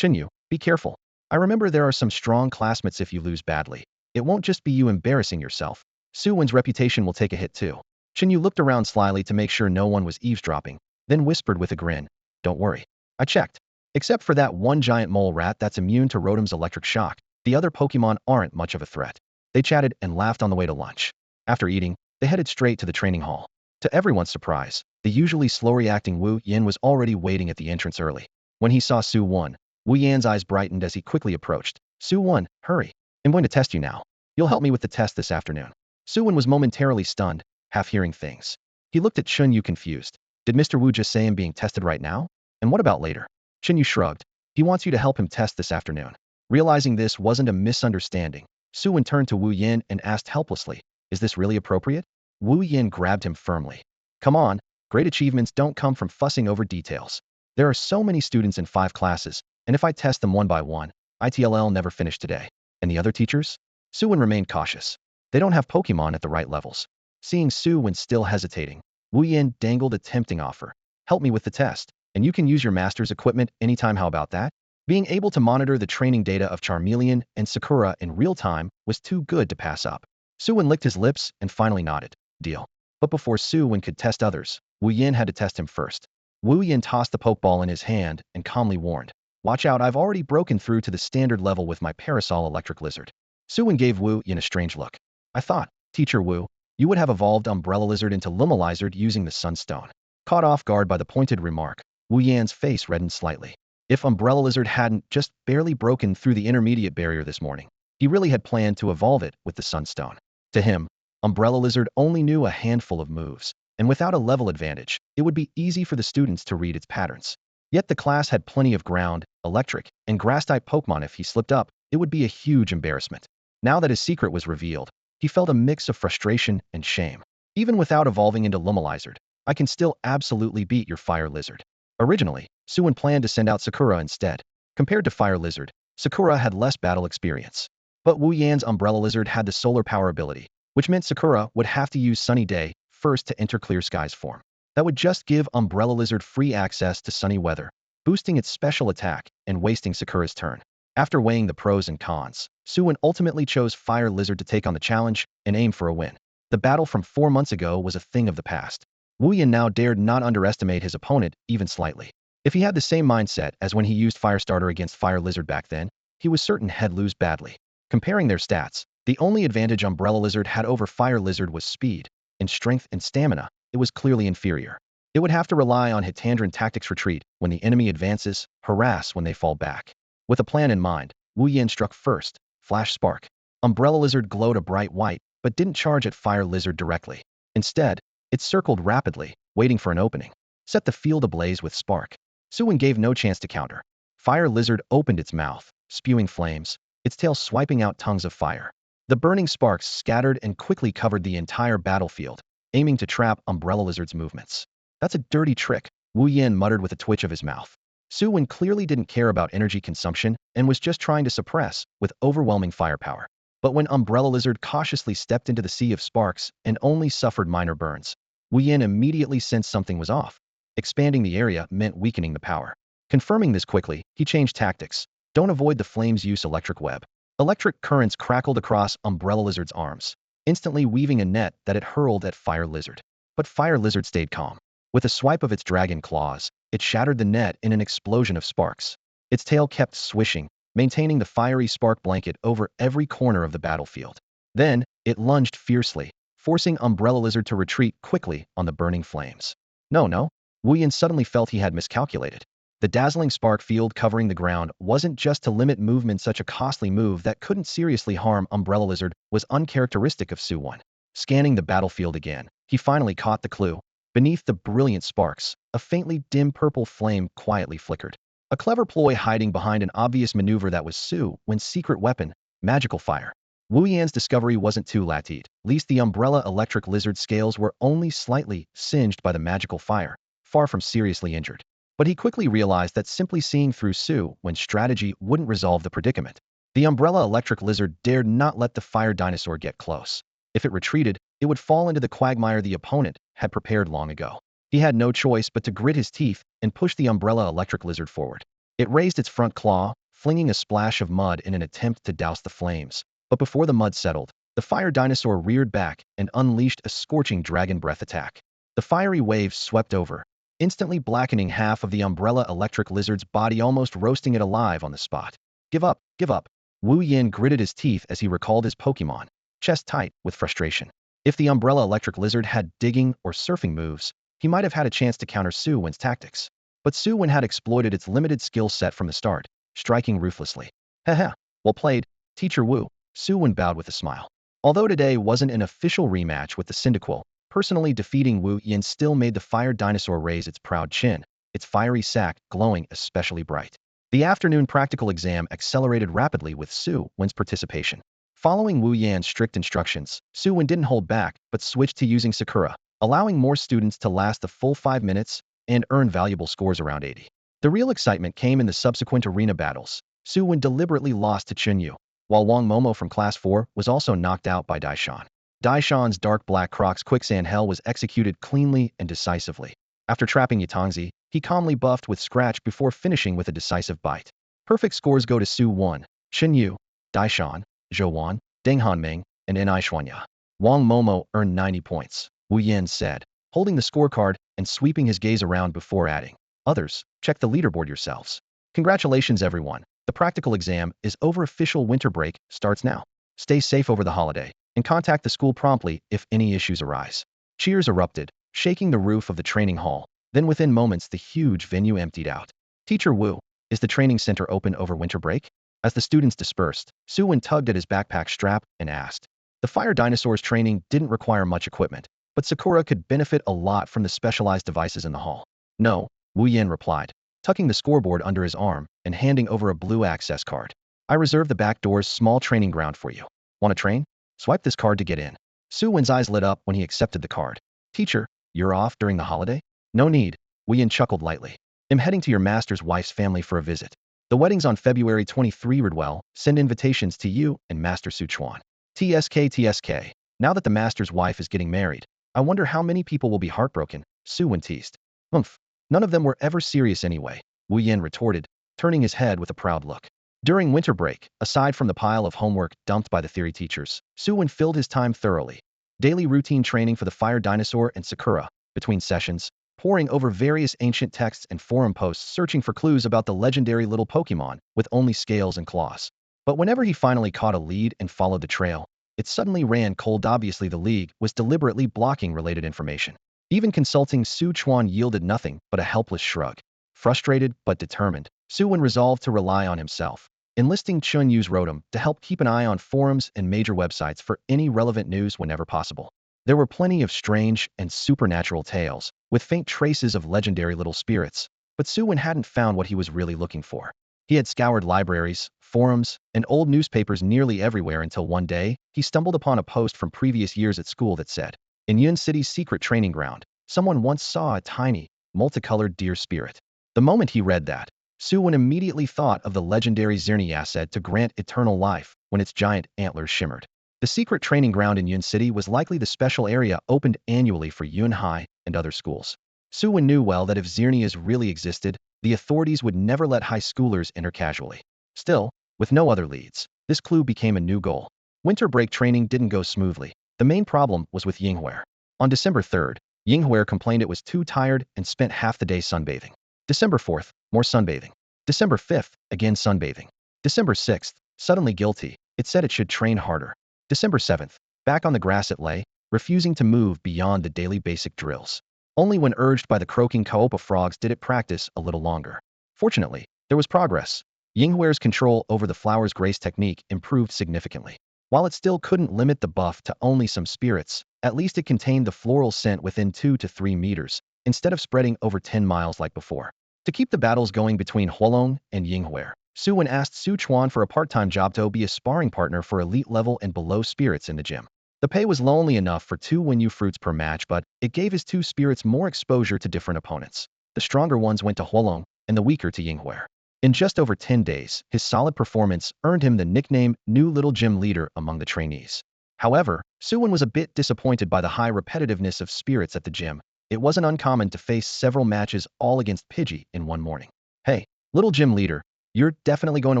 Yu, be careful. I remember there are some strong classmates if you lose badly. It won't just be you embarrassing yourself. Su Wen's reputation will take a hit too. Yu looked around slyly to make sure no one was eavesdropping, then whispered with a grin. Don't worry. I checked. Except for that one giant mole rat that's immune to Rotom's electric shock, the other Pokémon aren't much of a threat. They chatted and laughed on the way to lunch. After eating, they headed straight to the training hall. To everyone's surprise, the usually slow-reacting Wu Yan was already waiting at the entrance early. When he saw Su Wen, Wu Yan's eyes brightened as he quickly approached. Su Wen, hurry. I'm going to test you now. You'll help me with the test this afternoon. Su Wen was momentarily stunned, half hearing things. He looked at Yu confused. Did Mr. Wu just say I'm being tested right now? And what about later? Yu shrugged. He wants you to help him test this afternoon. Realizing this wasn't a misunderstanding, Su Wen turned to Wu Yan and asked helplessly, is this really appropriate? Wu Yan grabbed him firmly. Come on, great achievements don't come from fussing over details. There are so many students in 5 classes, and if I test them one by one, ITLL never finish today. And the other teachers? Su Wen remained cautious. They don't have Pokémon at the right levels. Seeing Su Wen still hesitating, Wu Yan dangled a tempting offer. Help me with the test, and you can use your master's equipment anytime. How about that? Being able to monitor the training data of Charmeleon and Sakura in real time was too good to pass up. Su Wen licked his lips and finally nodded. Deal. But before Su Wen could test others, Wu Yan had to test him first. Wu Yan tossed the Pokeball in his hand and calmly warned, watch out, I've already broken through to the standard level with my Parasol Electric Lizard. Su Wen gave Wu Yan a strange look. I thought, Teacher Wu, you would have evolved Umbrella Lizard into Lumilizard using the Sunstone. Caught off guard by the pointed remark, Wu Yan's face reddened slightly. If Umbrella Lizard hadn't just barely broken through the intermediate barrier this morning, he really had planned to evolve it with the Sunstone. To him, Umbrella Lizard only knew a handful of moves, and without a level advantage, it would be easy for the students to read its patterns. Yet the class had plenty of ground, electric, and grass-type Pokemon. If he slipped up, it would be a huge embarrassment. Now that his secret was revealed, he felt a mix of frustration and shame. Even without evolving into Lumilizard, I can still absolutely beat your Fire Lizard. Originally, Su Wen planned to send out Sakura instead. Compared to Fire Lizard, Sakura had less battle experience. But Wu Yan's Umbrella Lizard had the solar power ability, which meant Sakura would have to use Sunny Day first to enter Clear Sky's form. That would just give Umbrella Lizard free access to sunny weather, boosting its special attack and wasting Sakura's turn. After weighing the pros and cons, Su Wen ultimately chose Fire Lizard to take on the challenge and aim for a win. The battle from 4 months ago was a thing of the past. Wu Yin now dared not underestimate his opponent even slightly. If he had the same mindset as when he used Firestarter against Fire Lizard back then, he was certain he'd lose badly. Comparing their stats, the only advantage Umbrella Lizard had over Fire Lizard was speed. In strength and stamina, it was clearly inferior. It would have to rely on Hitandran tactics retreat when the enemy advances, harass when they fall back. With a plan in mind, Wu Yin struck first, Flash Spark. Umbrella Lizard glowed a bright white, but didn't charge at Fire Lizard directly. Instead, it circled rapidly, waiting for an opening. Set the field ablaze with spark. Su Wen gave no chance to counter. Fire Lizard opened its mouth, spewing flames, its tail swiping out tongues of fire. The burning sparks scattered and quickly covered the entire battlefield, aiming to trap Umbrella Lizard's movements. That's a dirty trick, Wu Yin muttered with a twitch of his mouth. Su Wen clearly didn't care about energy consumption and was just trying to suppress with overwhelming firepower. But when Umbrella Lizard cautiously stepped into the sea of sparks and only suffered minor burns, Wu Yin immediately sensed something was off. Expanding the area meant weakening the power. Confirming this quickly, he changed tactics. Don't avoid the flames, use electric web. Electric currents crackled across Umbrella Lizard's arms, instantly weaving a net that it hurled at Fire Lizard. But Fire Lizard stayed calm. With a swipe of its dragon claws, it shattered the net in an explosion of sparks. Its tail kept swishing, maintaining the fiery spark blanket over every corner of the battlefield. Then, it lunged fiercely, forcing Umbrella Lizard to retreat quickly on the burning flames. No. Wu Yin suddenly felt he had miscalculated. The dazzling spark field covering the ground wasn't just to limit movement. Such a costly move that couldn't seriously harm Umbrella Lizard was uncharacteristic of Su Wen. Scanning the battlefield again, he finally caught the clue. Beneath the brilliant sparks, a faintly dim purple flame quietly flickered. A clever ploy hiding behind an obvious maneuver that was Su Wen's secret weapon, magical fire. Wu Yan's discovery wasn't too late. At least the Umbrella Electric Lizard scales were only slightly singed by the magical fire, far from seriously injured. But he quickly realized that simply seeing through Su Wen's strategy wouldn't resolve the predicament. The Umbrella Electric Lizard dared not let the fire dinosaur get close. If it retreated, it would fall into the quagmire the opponent had prepared long ago. He had no choice but to grit his teeth and push the Umbrella Electric Lizard forward. It raised its front claw, flinging a splash of mud in an attempt to douse the flames. But before the mud settled, the fire dinosaur reared back and unleashed a scorching dragon breath attack. The fiery waves swept over, instantly blackening half of the Umbrella Electric Lizard's body, almost roasting it alive on the spot. Give up, give up. Wu Yin gritted his teeth as he recalled his Pokémon, chest tight with frustration. If the Umbrella Electric Lizard had digging or surfing moves, he might have had a chance to counter Su Wen's tactics. But Su Wen had exploited its limited skill set from the start, striking ruthlessly. Haha, well played, Teacher Wu, Su Wen bowed with a smile. Although today wasn't an official rematch with the Cyndaquil, personally defeating Wu Yin still made the fire dinosaur raise its proud chin, its fiery sac glowing especially bright. The afternoon practical exam accelerated rapidly with Su Wen's participation. Following Wu Yan's strict instructions, Su Wen didn't hold back but switched to using Sakura, allowing more students to last the full 5 minutes and earn valuable scores around 80. The real excitement came in the subsequent arena battles. Su Wen deliberately lost to Chunyu, while Wang Momo from Class 4 was also knocked out by Daishan. Daishan's dark black Crocs quicksand hell was executed cleanly and decisively. After trapping Yatongzi, he calmly buffed with Scratch before finishing with a decisive bite. Perfect scores go to Su Wen, Chunyu, Daishan, Zhou Wan, Deng Hanming, and Ni Xuanya. Wang Momo earned 90 points, Wu Yin said, holding the scorecard and sweeping his gaze around before adding, "Others, check the leaderboard yourselves. Congratulations everyone, the practical exam is over. Official winter break starts now. Stay safe over the holiday, and contact the school promptly if any issues arise." Cheers erupted, shaking the roof of the training hall. Then within moments the huge venue emptied out. "Teacher Wu, is the training center open over winter break?" As the students dispersed, Su Wen tugged at his backpack strap and asked. The fire dinosaur's training didn't require much equipment, but Sakura could benefit a lot from the specialized devices in the hall. "No," Wu Yin replied, tucking the scoreboard under his arm and handing over a blue access card. "I reserved the back door's small training ground for you. Want to train? Swipe this card to get in." Su Wen's eyes lit up when he accepted the card. "Teacher, you're off during the holiday?" "No need," Wu Yin chuckled lightly. "I'm heading to your master's wife's family for a visit. The wedding's on February 23. Ridwell, send invitations to you and Master Sichuan. TSK. Now that the master's wife is getting married, I wonder how many people will be heartbroken," Su Wen teased. None of them were ever serious anyway," Wu Yin retorted, turning his head with a proud look. During winter break, aside from the pile of homework dumped by the theory teachers, Su Wen filled his time thoroughly. daily routine training for the fire dinosaur and Sakura, between sessions, poring over various ancient texts and forum posts searching for clues about the legendary little Pokémon with only scales and claws. But whenever he finally caught a lead and followed the trail, it suddenly ran cold. Obviously, the league was deliberately blocking related information. Even consulting Su Chuan yielded nothing but a helpless shrug. Frustrated but determined, Su Wen resolved to rely on himself. Enlisting Chun Yu's Rotom to help keep an eye on forums and major websites for any relevant news whenever possible. There were plenty of strange and supernatural tales, with faint traces of legendary little spirits, but Su Wen hadn't found what he was really looking for. He had scoured libraries, forums, and old newspapers nearly everywhere until one day, he stumbled upon a post from previous years at school that said, "In Yun City's secret training ground, someone once saw a tiny, multicolored deer spirit." The moment he read that, Su Wen immediately thought of the legendary Xerneas said to grant eternal life when its giant antlers shimmered. The secret training ground in Yun City was likely the special area opened annually for Yun High and other schools. Su Wen knew well that if Xerneas really existed, the authorities would never let high schoolers enter casually. Still, with no other leads, this clue became a new goal. Winter break training didn't go smoothly. The main problem was with Yinghuer. On December 3rd, Yinghuer complained it was too tired and spent half the day sunbathing. December 4th, more sunbathing. December 5th, again sunbathing. December 6th, suddenly guilty, it said it should train harder. December 7th, back on the grass it lay, refusing to move beyond the daily basic drills. Only when urged by the croaking Kaopa frogs did it practice a little longer. Fortunately, there was progress. Yinghuer's control over the flower's grace technique improved significantly. While it still couldn't limit the buff to only some spirits, at least it contained the floral scent within 2 to 3 meters, instead of spreading over 10 miles like before. To keep the battles going between Huolong and Yinghuer, Su Wen asked Su Chuan for a part-time job to be a sparring partner for elite level and below spirits in the gym. The pay was lonely enough for 2 Wenyu fruits per match, but it gave his 2 spirits more exposure to different opponents. The stronger ones went to Huolong, and the weaker to Yinghuer. In just over 10 days, his solid performance earned him the nickname New Little Gym Leader among the trainees. However, Su Wen was a bit disappointed by the high repetitiveness of spirits at the gym. It wasn't uncommon to face several matches all against Pidgey in one morning. "Hey, little gym leader, you're definitely going to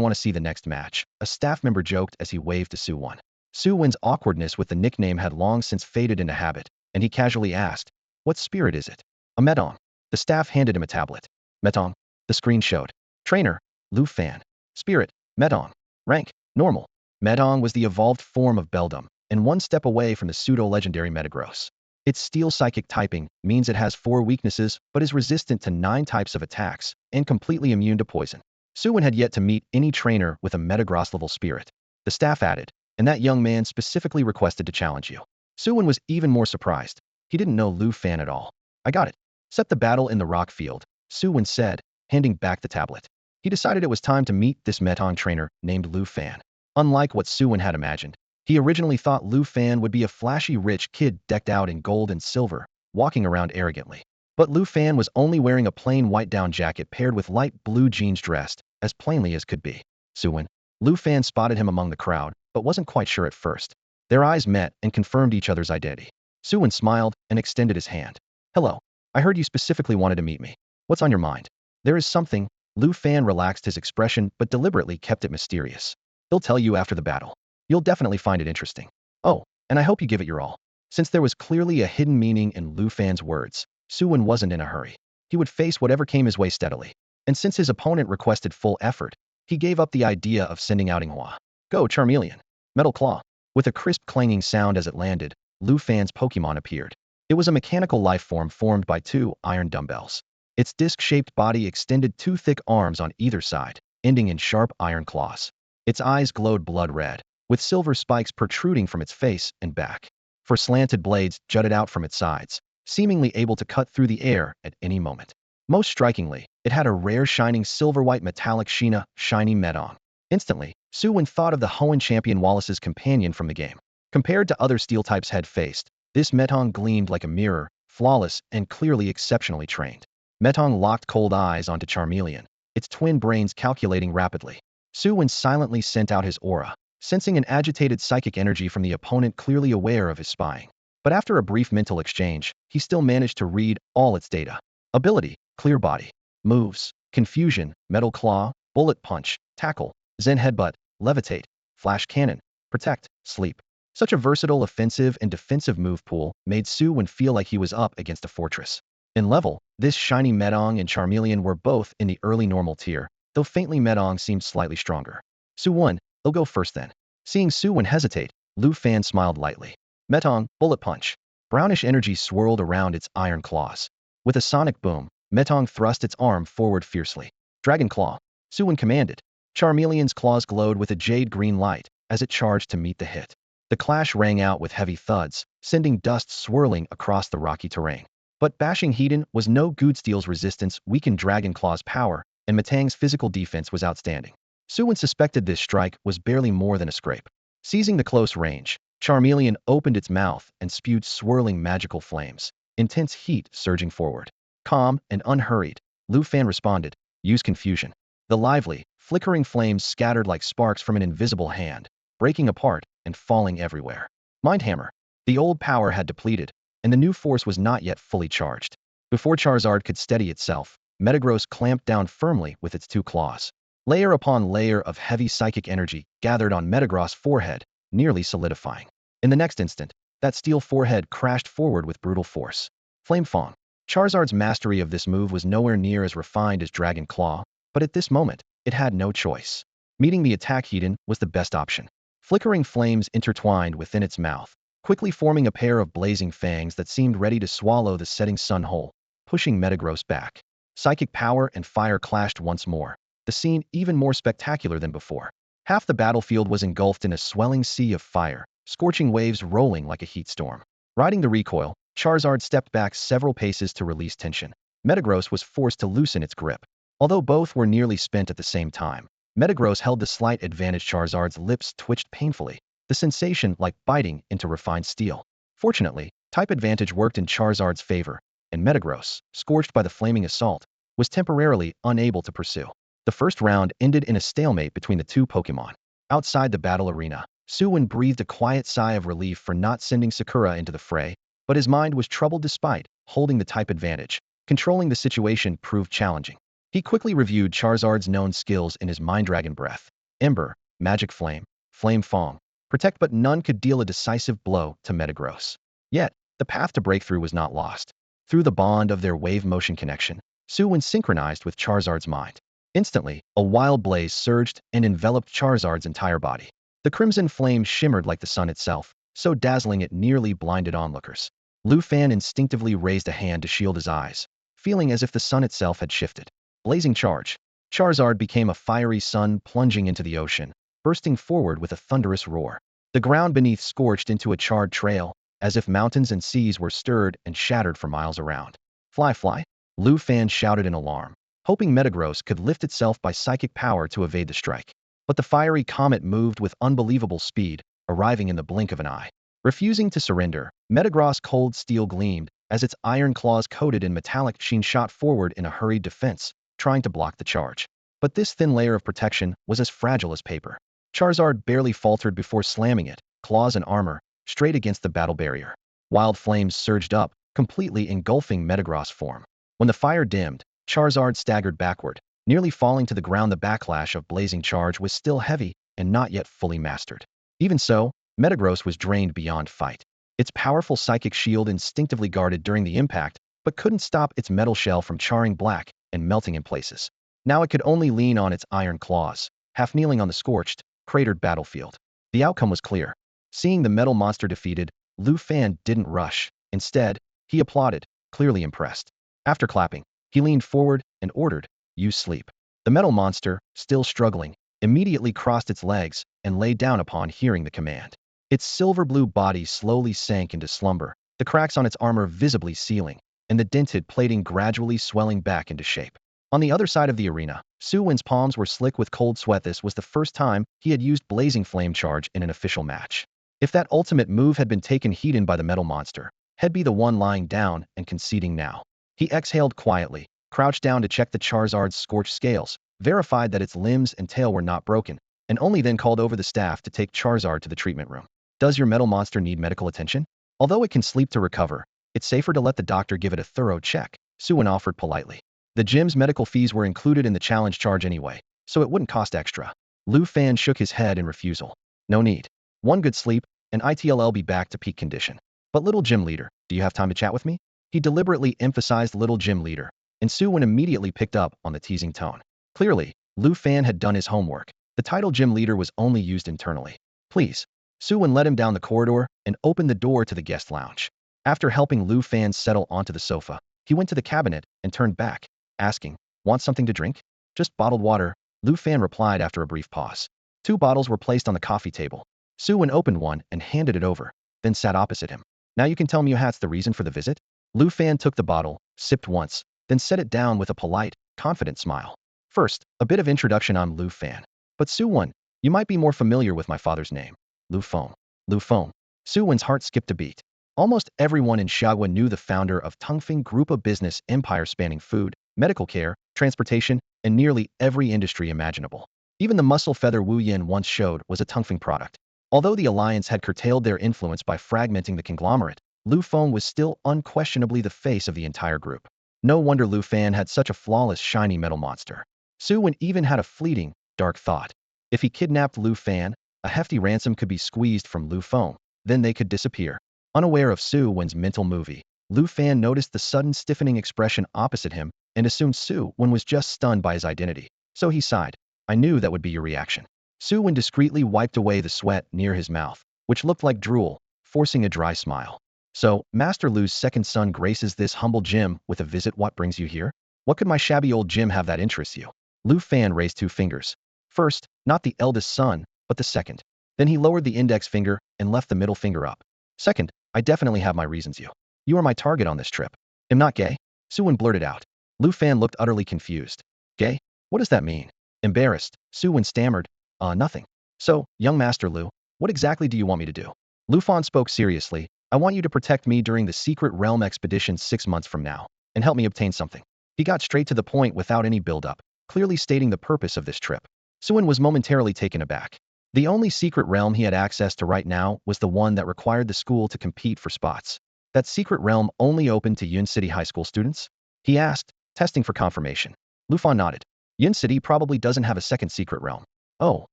want to see the next match," a staff member joked as he waved to Su Wen. Su Wen's awkwardness with the nickname had long since faded into habit, and he casually asked, "What spirit is it?" "A Metong." The staff handed him a tablet. "Metong." The screen showed. "Trainer, Lu Fan." "Spirit, Metong." "Rank, normal." Metong was the evolved form of Beldum, and one step away from the pseudo-legendary Metagross. Its steel psychic typing means it has 4 weaknesses but is resistant to 9 types of attacks and completely immune to poison. Su Wen had yet to meet any trainer with a Metagross-level spirit. The staff added, "And that young man specifically requested to challenge you." Su Wen was even more surprised. He didn't know Lu Fan at all. "I got it. Set the battle in the rock field," Su Wen said, handing back the tablet. He decided it was time to meet this Metong trainer named Lu Fan. Unlike what Su Wen had imagined, he originally thought Lu Fan would be a flashy rich kid decked out in gold and silver, walking around arrogantly. But Lu Fan was only wearing a plain white down jacket paired with light blue jeans, dressed as plainly as could be. Su Wen. Lu Fan spotted him among the crowd, but wasn't quite sure at first. Their eyes met and confirmed each other's identity. Su Wen smiled and extended his hand. "Hello. I heard you specifically wanted to meet me. What's on your mind?" "There is something." Lu Fan relaxed his expression but deliberately kept it mysterious. "He'll tell you after the battle. You'll definitely find it interesting. Oh, and I hope you give it your all." Since there was clearly a hidden meaning in Lu Fan's words, Su Wen wasn't in a hurry. He would face whatever came his way steadily. And since his opponent requested full effort, he gave up the idea of sending out Inghua. "Go, Charmeleon." Metal Claw. With a crisp clanging sound as it landed, Lu Fan's Pokémon appeared. It was a mechanical life form formed by 2 iron dumbbells. Its disc-shaped body extended 2 thick arms on either side, ending in sharp iron claws. Its eyes glowed blood red, with silver spikes protruding from its face and back. 4 slanted blades jutted out from its sides, seemingly able to cut through the air at any moment. Most strikingly, it had a rare shining silver-white metallic Sheena, shiny Metong. Instantly, Su Wen thought of the Hoenn champion Wallace's companion from the game. Compared to other steel types had faced, this Metong gleamed like a mirror, flawless and clearly exceptionally trained. Metong locked cold eyes onto Charmeleon, its twin brains calculating rapidly. Su Wen silently sent out his aura, sensing an agitated psychic energy from the opponent, clearly aware of his spying. But after a brief mental exchange, he still managed to read all its data. Ability, clear body. Moves, confusion, metal claw, bullet punch, tackle, zen headbutt, levitate, flash cannon, protect, sleep. Such a versatile offensive and defensive move pool made Su Wen feel like he was up against a fortress. In level, this shiny Medong and Charmeleon were both in the early normal tier, though faintly Medong seemed slightly stronger. Su Wen, he'll go first then. Seeing Su Wen hesitate, Lu Fan smiled lightly. Metong, bullet punch. Brownish energy swirled around its iron claws. With a sonic boom, Metong thrust its arm forward fiercely. Dragon Claw. Su Wen commanded. Charmeleon's claws glowed with a jade green light as it charged to meet the hit. The clash rang out with heavy thuds, sending dust swirling across the rocky terrain. But bashing Hedon was no good. Steel's resistance weakened Dragon Claw's power, and Metang's physical defense was outstanding. Su Wen suspected this strike was barely more than a scrape. Seizing the close range, Charmeleon opened its mouth and spewed swirling magical flames, intense heat surging forward. Calm and unhurried, Lu Fan responded, use confusion. The lively, flickering flames scattered like sparks from an invisible hand, breaking apart and falling everywhere. Mindhammer. The old power had depleted, and the new force was not yet fully charged. Before Charizard could steady itself, Metagross clamped down firmly with its two claws. Layer upon layer of heavy psychic energy gathered on Metagross' forehead, nearly solidifying. In the next instant, that steel forehead crashed forward with brutal force. Flame Fang. Charizard's mastery of this move was nowhere near as refined as Dragon Claw, but at this moment, it had no choice. Meeting the attack Hedon was the best option. Flickering flames intertwined within its mouth, quickly forming a pair of blazing fangs that seemed ready to swallow the setting sun whole, pushing Metagross back. Psychic power and fire clashed once more, the scene even more spectacular than before. Half the battlefield was engulfed in a swelling sea of fire, scorching waves rolling like a heat storm. Riding the recoil, Charizard stepped back several paces to release tension. Metagross was forced to loosen its grip. Although both were nearly spent at the same time, Metagross held the slight advantage. Charizard's lips twitched painfully, the sensation like biting into refined steel. Fortunately, type advantage worked in Charizard's favor, and Metagross, scorched by the flaming assault, was temporarily unable to pursue. The first round ended in a stalemate between the two Pokémon. Outside the battle arena, Su Wen breathed a quiet sigh of relief for not sending Sakura into the fray, but his mind was troubled despite holding the type advantage. Controlling the situation proved challenging. He quickly reviewed Charizard's known skills in his Mind Dragon Breath. Ember, Magic Flame, Flame Fang, Protect, but none could deal a decisive blow to Metagross. Yet, the path to breakthrough was not lost. Through the bond of their wave motion connection, Su Wen synchronized with Charizard's mind. Instantly, a wild blaze surged and enveloped Charizard's entire body. The crimson flame shimmered like the sun itself, so dazzling it nearly blinded onlookers. Lu Fan instinctively raised a hand to shield his eyes, feeling as if the sun itself had shifted. Blazing charge. Charizard became a fiery sun plunging into the ocean, bursting forward with a thunderous roar. The ground beneath scorched into a charred trail, as if mountains and seas were stirred and shattered for miles around. Fly, fly! Lu Fan shouted in alarm, hoping Metagross could lift itself by psychic power to evade the strike. But the fiery comet moved with unbelievable speed, arriving in the blink of an eye. Refusing to surrender, Metagross' cold steel gleamed as its iron claws coated in metallic sheen shot forward in a hurried defense, trying to block the charge. But this thin layer of protection was as fragile as paper. Charizard barely faltered before slamming it, claws and armor, straight against the battle barrier. Wild flames surged up, completely engulfing Metagross' form. When the fire dimmed, Charizard staggered backward, nearly falling to the ground. The backlash of blazing charge was still heavy and not yet fully mastered. Even so, Metagross was drained beyond fight. Its powerful psychic shield instinctively guarded during the impact, but couldn't stop its metal shell from charring black and melting in places. Now it could only lean on its iron claws, half kneeling on the scorched, cratered battlefield. The outcome was clear. Seeing the metal monster defeated, Lu Fan didn't rush. Instead, he applauded, clearly impressed. After clapping, he leaned forward and ordered, "You sleep." The metal monster, still struggling, immediately crossed its legs and lay down upon hearing the command. Its silver-blue body slowly sank into slumber, the cracks on its armor visibly sealing, and the dented plating gradually swelling back into shape. On the other side of the arena, Su Wen's palms were slick with cold sweat. This was the first time he had used Blazing Flame Charge in an official match. If that ultimate move had been taken heat-in by the metal monster, he'd be the one lying down and conceding now. He exhaled quietly, crouched down to check the Charizard's scorched scales, verified that its limbs and tail were not broken, and only then called over the staff to take Charizard to the treatment room. Does your metal monster need medical attention? Although it can sleep to recover, it's safer to let the doctor give it a thorough check, Su Wen offered politely. The gym's medical fees were included in the challenge charge anyway, so it wouldn't cost extra. Lu Fan shook his head in refusal. No need. One good sleep, and ITLL be back to peak condition. But little gym leader, do you have time to chat with me? He deliberately emphasized little gym leader, and Su Wen immediately picked up on the teasing tone. Clearly, Lu Fan had done his homework. The title gym leader was only used internally. Please. Su Wen led him down the corridor and opened the door to the guest lounge. After helping Lu Fan settle onto the sofa, he went to the cabinet and turned back, asking, "Want something to drink?" "Just bottled water," Lu Fan replied after a brief pause. 2 bottles were placed on the coffee table. Su Wen opened one and handed it over, then sat opposite him. "Now you can tell me that's the reason for the visit?" Lu Fan took the bottle, sipped once, then set it down with a polite, confident smile. "First, a bit of introduction. I'm Lu Fan. But Su Wen, you might be more familiar with my father's name. Lu Feng. Lu Feng." Su Wen's heart skipped a beat. Almost everyone in Xiagua knew the founder of Tungfeng Group, a business empire spanning food, medical care, transportation, and nearly every industry imaginable. Even the muscle feather Wu Yin once showed was a Tungfeng product. Although the alliance had curtailed their influence by fragmenting the conglomerate, Lu Feng was still unquestionably the face of the entire group. No wonder Lu Fan had such a flawless, shiny metal monster. Su Wen even had a fleeting, dark thought. If he kidnapped Lu Fan, a hefty ransom could be squeezed from Lu Feng, then they could disappear. Unaware of Su Wen's mental movie, Lu Fan noticed the sudden stiffening expression opposite him and assumed Su Wen was just stunned by his identity. So he sighed. "I knew that would be your reaction." Su Wen discreetly wiped away the sweat near his mouth, which looked like drool, forcing a dry smile. "So, Master Lu's second son graces this humble gym with a visit. What brings you here? What could my shabby old gym have that interests you?" Lu Fan raised 2 fingers. First, not the eldest son, but the second. Then he lowered the index finger and left the middle finger up. "Second, I definitely have my reasons. You are my target on this trip." "Am not gay?" Su Wen blurted out. Lu Fan looked utterly confused. "Gay? What does that mean?" Embarrassed, Su Wen stammered, Nothing." "So, young Master Lu, what exactly do you want me to do?" Lu Fan spoke seriously. "I want you to protect me during the Secret Realm expedition 6 months from now, and help me obtain something." He got straight to the point without any build-up, clearly stating the purpose of this trip. Su Wen was momentarily taken aback. The only secret realm he had access to right now was the one that required the school to compete for spots. That secret realm only open to Yun City High School students? He asked, testing for confirmation. Lu Fan nodded. Yun City probably doesn't have a second secret realm. Oh,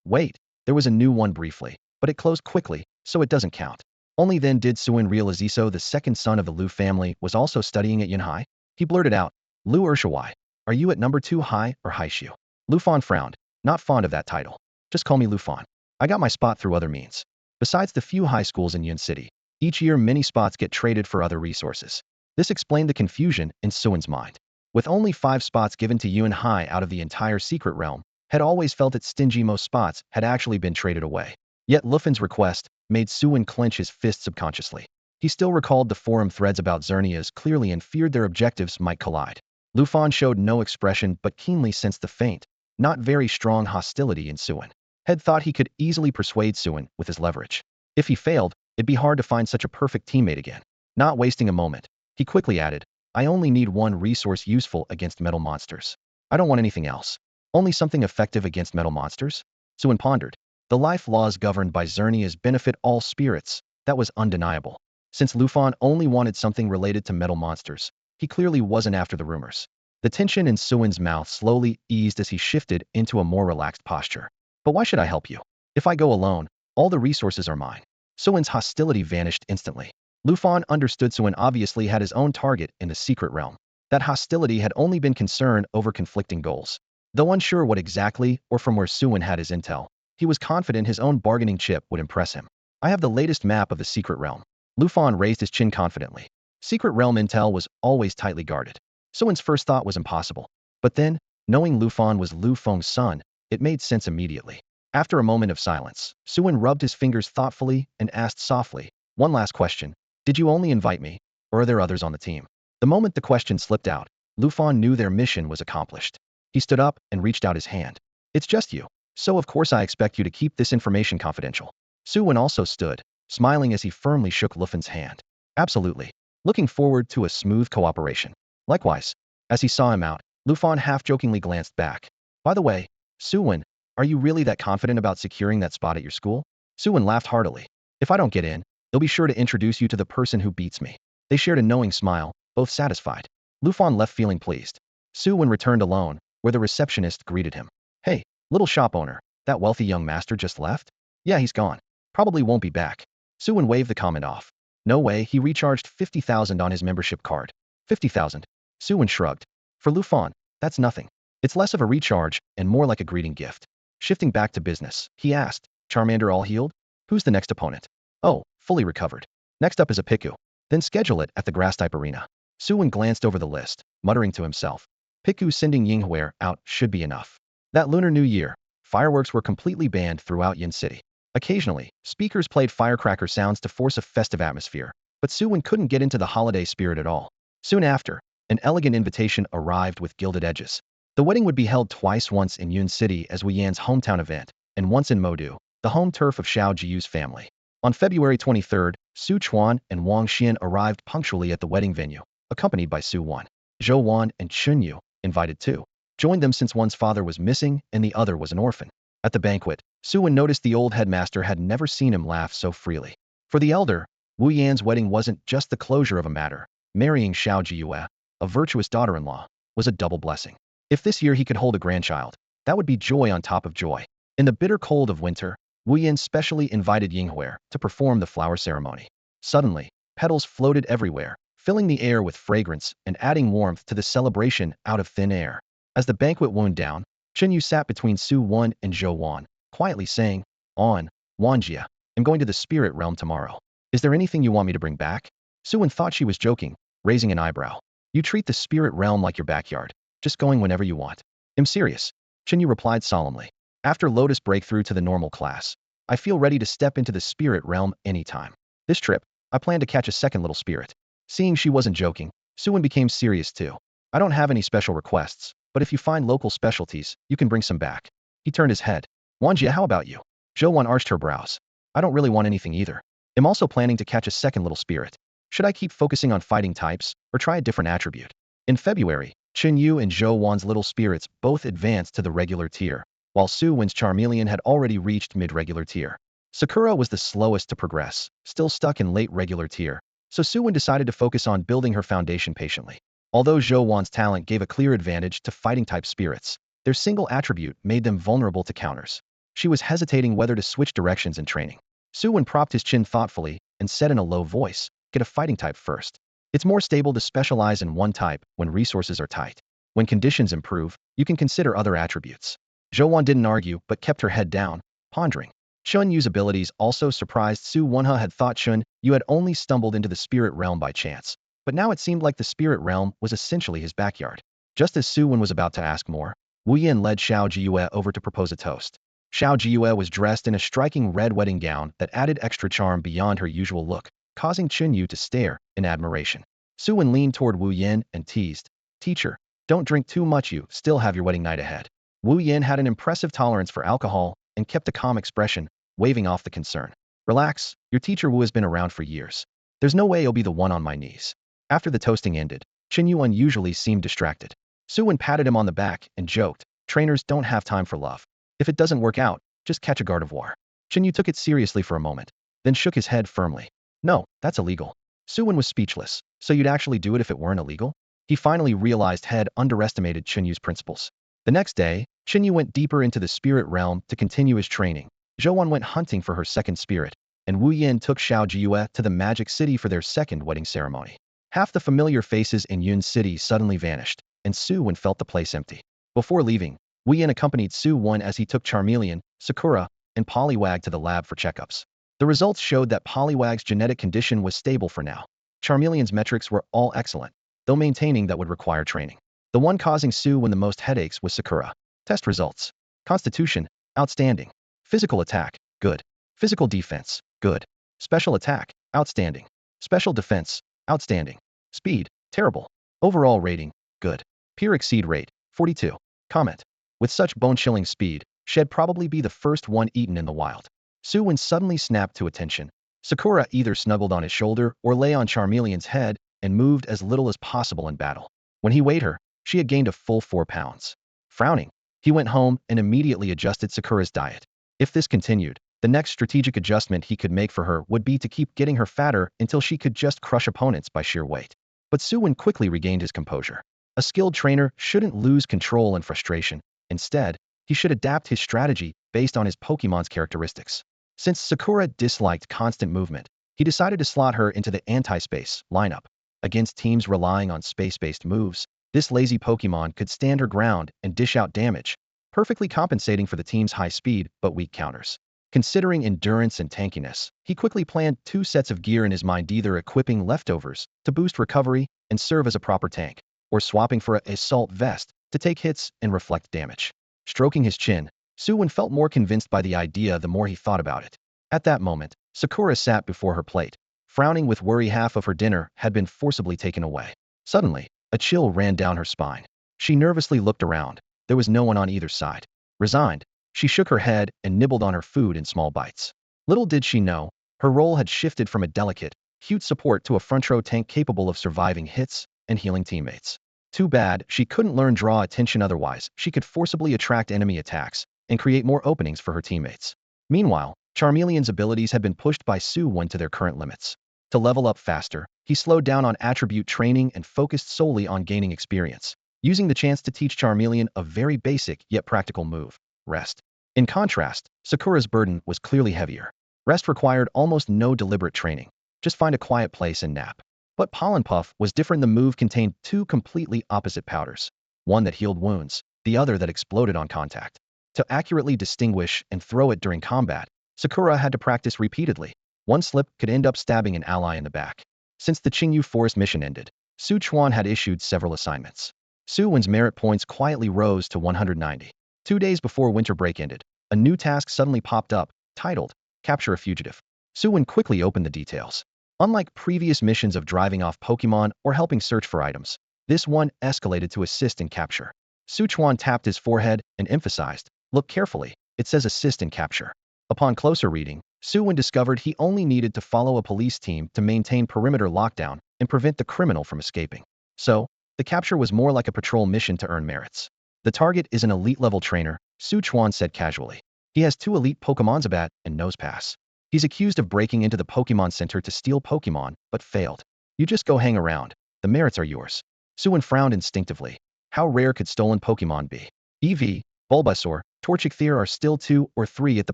wait, there was a new one briefly, but it closed quickly, so it doesn't count. Only then did Su Wen realize so the second son of the Lu family was also studying at Yun High. He blurted out, "Lu Urshawai, are you at number 2 High or Haishu?" Lu Fan frowned, not fond of that title. "Just call me Lu Fan. I got my spot through other means. Besides the few high schools in Yun City, each year many spots get traded for other resources." This explained the confusion in Su Wen's mind. With only 5 spots given to Yun High out of the entire secret realm, had always felt it stingy. Most spots had actually been traded away. Yet Lufan's request made Su Wen clench his fist subconsciously. He still recalled the forum threads about Xernias clearly and feared their objectives might collide. Lu Fan showed no expression but keenly sensed the faint, not very strong hostility in Su Wen. Had thought he could easily persuade Su Wen with his leverage. If he failed, it'd be hard to find such a perfect teammate again. Not wasting a moment, he quickly added, "I only need one resource useful against metal monsters. I don't want anything else." "Only something effective against metal monsters?" Su Wen pondered. The life laws governed by Xernias benefit all spirits. That was undeniable. Since Lu Fan only wanted something related to metal monsters, he clearly wasn't after the rumors. The tension in Su Wen's mouth slowly eased as he shifted into a more relaxed posture. "But why should I help you? If I go alone, all the resources are mine." Su Wen's hostility vanished instantly. Lu Fan understood Su Wen obviously had his own target in the secret realm. That hostility had only been concern over conflicting goals. Though unsure what exactly or from where Su Wen had his intel, he was confident his own bargaining chip would impress him. "I have the latest map of the secret realm." Lu Fan raised his chin confidently. Secret realm intel was always tightly guarded. Su Wen's first thought was impossible. But then, knowing Lu Fan was Lu Feng's son, it made sense immediately. After a moment of silence, Su Wen rubbed his fingers thoughtfully and asked softly, "One last question. Did you only invite me, or are there others on the team?" The moment the question slipped out, Lu Fan knew their mission was accomplished. He stood up and reached out his hand. "It's just you. So of course I expect you to keep this information confidential." Su Wen also stood, smiling as he firmly shook Lu Fan's hand. "Absolutely. Looking forward to a smooth cooperation." Likewise. As he saw him out, Lu Fan half-jokingly glanced back. "By the way, Su Wen, are you really that confident about securing that spot at your school?" Su Wen laughed heartily. "If I don't get in, they'll be sure to introduce you to the person who beats me." They shared a knowing smile, both satisfied. Lu Fan left feeling pleased. Su Wen returned alone, where the receptionist greeted him. "Hey, little shop owner, that wealthy young master just left?" "Yeah, he's gone. Probably won't be back." Su Wen waved the comment off. No way, he recharged 50,000 on his membership card. 50,000. Su Wen shrugged. For Lu Fan, that's nothing. It's less of a recharge and more like a greeting gift. Shifting back to business, he asked, Charmander all healed? Who's the next opponent? Oh, fully recovered. Next up is a Piku. Then schedule it at the grass-type arena. Su Wen glanced over the list, muttering to himself. Piku sending Yinghue out should be enough. That Lunar New Year, fireworks were completely banned throughout Yin City. Occasionally, speakers played firecracker sounds to force a festive atmosphere, but Su Wen couldn't get into the holiday spirit at all. Soon after, an elegant invitation arrived with gilded edges. The wedding would be held twice, once in Yun City as Wu Yan's hometown event, and once in Modu, the home turf of Xiao Jiyu's family. On February 23rd, Su Chuan and Wang Xian arrived punctually at the wedding venue, accompanied by Su Wan. Zhou Wan and Chun Yu, invited too, joined them since one's father was missing and the other was an orphan. At the banquet, Su Wen noticed the old headmaster had never seen him laugh so freely. For the elder, Wu Yan's wedding wasn't just the closure of a matter. Marrying Xiao Jiyue, a virtuous daughter-in-law, was a double blessing. If this year he could hold a grandchild, that would be joy on top of joy. In the bitter cold of winter, Wu Yan specially invited Yinghue to perform the flower ceremony. Suddenly, petals floated everywhere, filling the air with fragrance and adding warmth to the celebration out of thin air. As the banquet wound down, Chen Yu sat between Su Wen and Zhou Wan, quietly saying, On, Wanjia, I'm going to the spirit realm tomorrow. Is there anything you want me to bring back? Su Wen thought she was joking, raising an eyebrow. You treat the spirit realm like your backyard, just going whenever you want. I'm serious, Chen Yu replied solemnly. After Lotus breakthrough to the normal class, I feel ready to step into the spirit realm anytime. This trip, I plan to catch a second little spirit. Seeing she wasn't joking, Su Wen became serious too. I don't have any special requests, but if you find local specialties, you can bring some back. He turned his head. Wanjia, how about you? Zhou Wan arched her brows. I don't really want anything either. I'm also planning to catch a second little spirit. Should I keep focusing on fighting types, or try a different attribute? In February, Chen Yu and Zhou Wan's little spirits both advanced to the regular tier, while Su Wen's Charmeleon had already reached mid-regular tier. Sakura was the slowest to progress, still stuck in late regular tier, so Su Wen decided to focus on building her foundation patiently. Although Zhou Wan's talent gave a clear advantage to fighting-type spirits, their single attribute made them vulnerable to counters. She was hesitating whether to switch directions in training. Su Wen propped his chin thoughtfully and said in a low voice, get a fighting type first. It's more stable to specialize in one type when resources are tight. When conditions improve, you can consider other attributes. Zhou Wan didn't argue but kept her head down, pondering. Chun Yu's abilities also surprised Su Wenha. Had thought Chun Yu had only stumbled into the spirit realm by chance, but now it seemed like the spirit realm was essentially his backyard. Just as Su Wen was about to ask more, Wu Yan led Xiao Jiyue over to propose a toast. Xiao Jiyue was dressed in a striking red wedding gown that added extra charm beyond her usual look, causing Chun Yu to stare in admiration. Su Wen leaned toward Wu Yan and teased, Teacher, don't drink too much, you still have your wedding night ahead. Wu Yan had an impressive tolerance for alcohol and kept a calm expression, waving off the concern. Relax, your teacher Wu has been around for years. There's no way he'll be the one on my knees. After the toasting ended, Chen Yu unusually seemed distracted. Su Wen patted him on the back and joked, trainers don't have time for love. If it doesn't work out, just catch a Gardevoir. Chen Yu took it seriously for a moment, then shook his head firmly. No, that's illegal. Su Wen was speechless. So you'd actually do it if it weren't illegal? He finally realized had underestimated Chen Yu's principles. The next day, Chen Yu went deeper into the spirit realm to continue his training. Zhou Wan went hunting for her second spirit, and Wu Yan took Xiao Jiyue to the Magic City for their second wedding ceremony. Half the familiar faces in Yun City suddenly vanished, and Su Wen felt the place empty. Before leaving, Wu Yan accompanied Su Wen as he took Charmeleon, Sakura, and Poliwag to the lab for checkups. The results showed that Poliwag's genetic condition was stable for now. Charmeleon's metrics were all excellent, though maintaining that would require training. The one causing Su Wen the most headaches was Sakura. Test results. Constitution, outstanding. Physical attack, good. Physical defense, good. Special attack, outstanding. Special defense, outstanding. Speed, terrible. Overall rating, good. Peer exceed rate, 42. Comment. With such bone-chilling speed, she'd probably be the first one eaten in the wild. Su Wen suddenly snapped to attention. Sakura either snuggled on his shoulder or lay on Charmeleon's head and moved as little as possible in battle. When he weighed her, she had gained a full 4 pounds. Frowning, he went home and immediately adjusted Sakura's diet. If this continued, the next strategic adjustment he could make for her would be to keep getting her fatter until she could just crush opponents by sheer weight. But Su Wen quickly regained his composure. A skilled trainer shouldn't lose control and frustration. Instead, he should adapt his strategy based on his Pokémon's characteristics. Since Sakura disliked constant movement, he decided to slot her into the anti-space lineup. Against teams relying on space-based moves, this lazy Pokemon could stand her ground and dish out damage, perfectly compensating for the team's high speed but weak counters. Considering endurance and tankiness, he quickly planned 2 sets of gear in his mind, either equipping leftovers to boost recovery and serve as a proper tank, or swapping for a assault vest to take hits and reflect damage. Stroking his chin, Su Wen felt more convinced by the idea the more he thought about it. At that moment, Sakura sat before her plate, frowning with worry. Half of her dinner had been forcibly taken away. Suddenly, a chill ran down her spine. She nervously looked around. There was no one on either side. Resigned, she shook her head and nibbled on her food in small bites. Little did she know, her role had shifted from a delicate, cute support to a front-row tank capable of surviving hits and healing teammates. Too bad she couldn't learn draw attention, otherwise she could forcibly attract enemy attacks and create more openings for her teammates. Meanwhile, Charmeleon's abilities had been pushed by Su Wen to their current limits. To level up faster, he slowed down on attribute training and focused solely on gaining experience, using the chance to teach Charmeleon a very basic yet practical move: rest. In contrast, Sakura's burden was clearly heavier. Rest required almost no deliberate training. Just find a quiet place and nap. But Pollen Puff was different. The move contained 2 completely opposite powders, one that healed wounds, the other that exploded on contact. To accurately distinguish and throw it during combat, Sakura had to practice repeatedly. One slip could end up stabbing an ally in the back. Since the Qingyu Forest mission ended, Su Chuan had issued several assignments. Su Wen's merit points quietly rose to 190. 2 days before winter break ended, a new task suddenly popped up, titled, Capture a Fugitive. Su Wen quickly opened the details. Unlike previous missions of driving off Pokemon or helping search for items, this one escalated to assist in capture. Su Chuan tapped his forehead and emphasized, look carefully, it says assist in capture. Upon closer reading, Su Wen discovered he only needed to follow a police team to maintain perimeter lockdown and prevent the criminal from escaping. So, the capture was more like a patrol mission to earn merits. The target is an elite-level trainer, Su Chuan said casually. He has 2 elite Pokemon, Zubat and Nosepass. He's accused of breaking into the Pokemon Center to steal Pokemon, but failed. You just go hang around. The merits are yours. Su Wen frowned instinctively. How rare could stolen Pokemon be? EV, Bulbasaur, Torchic are still 2 or 3 at the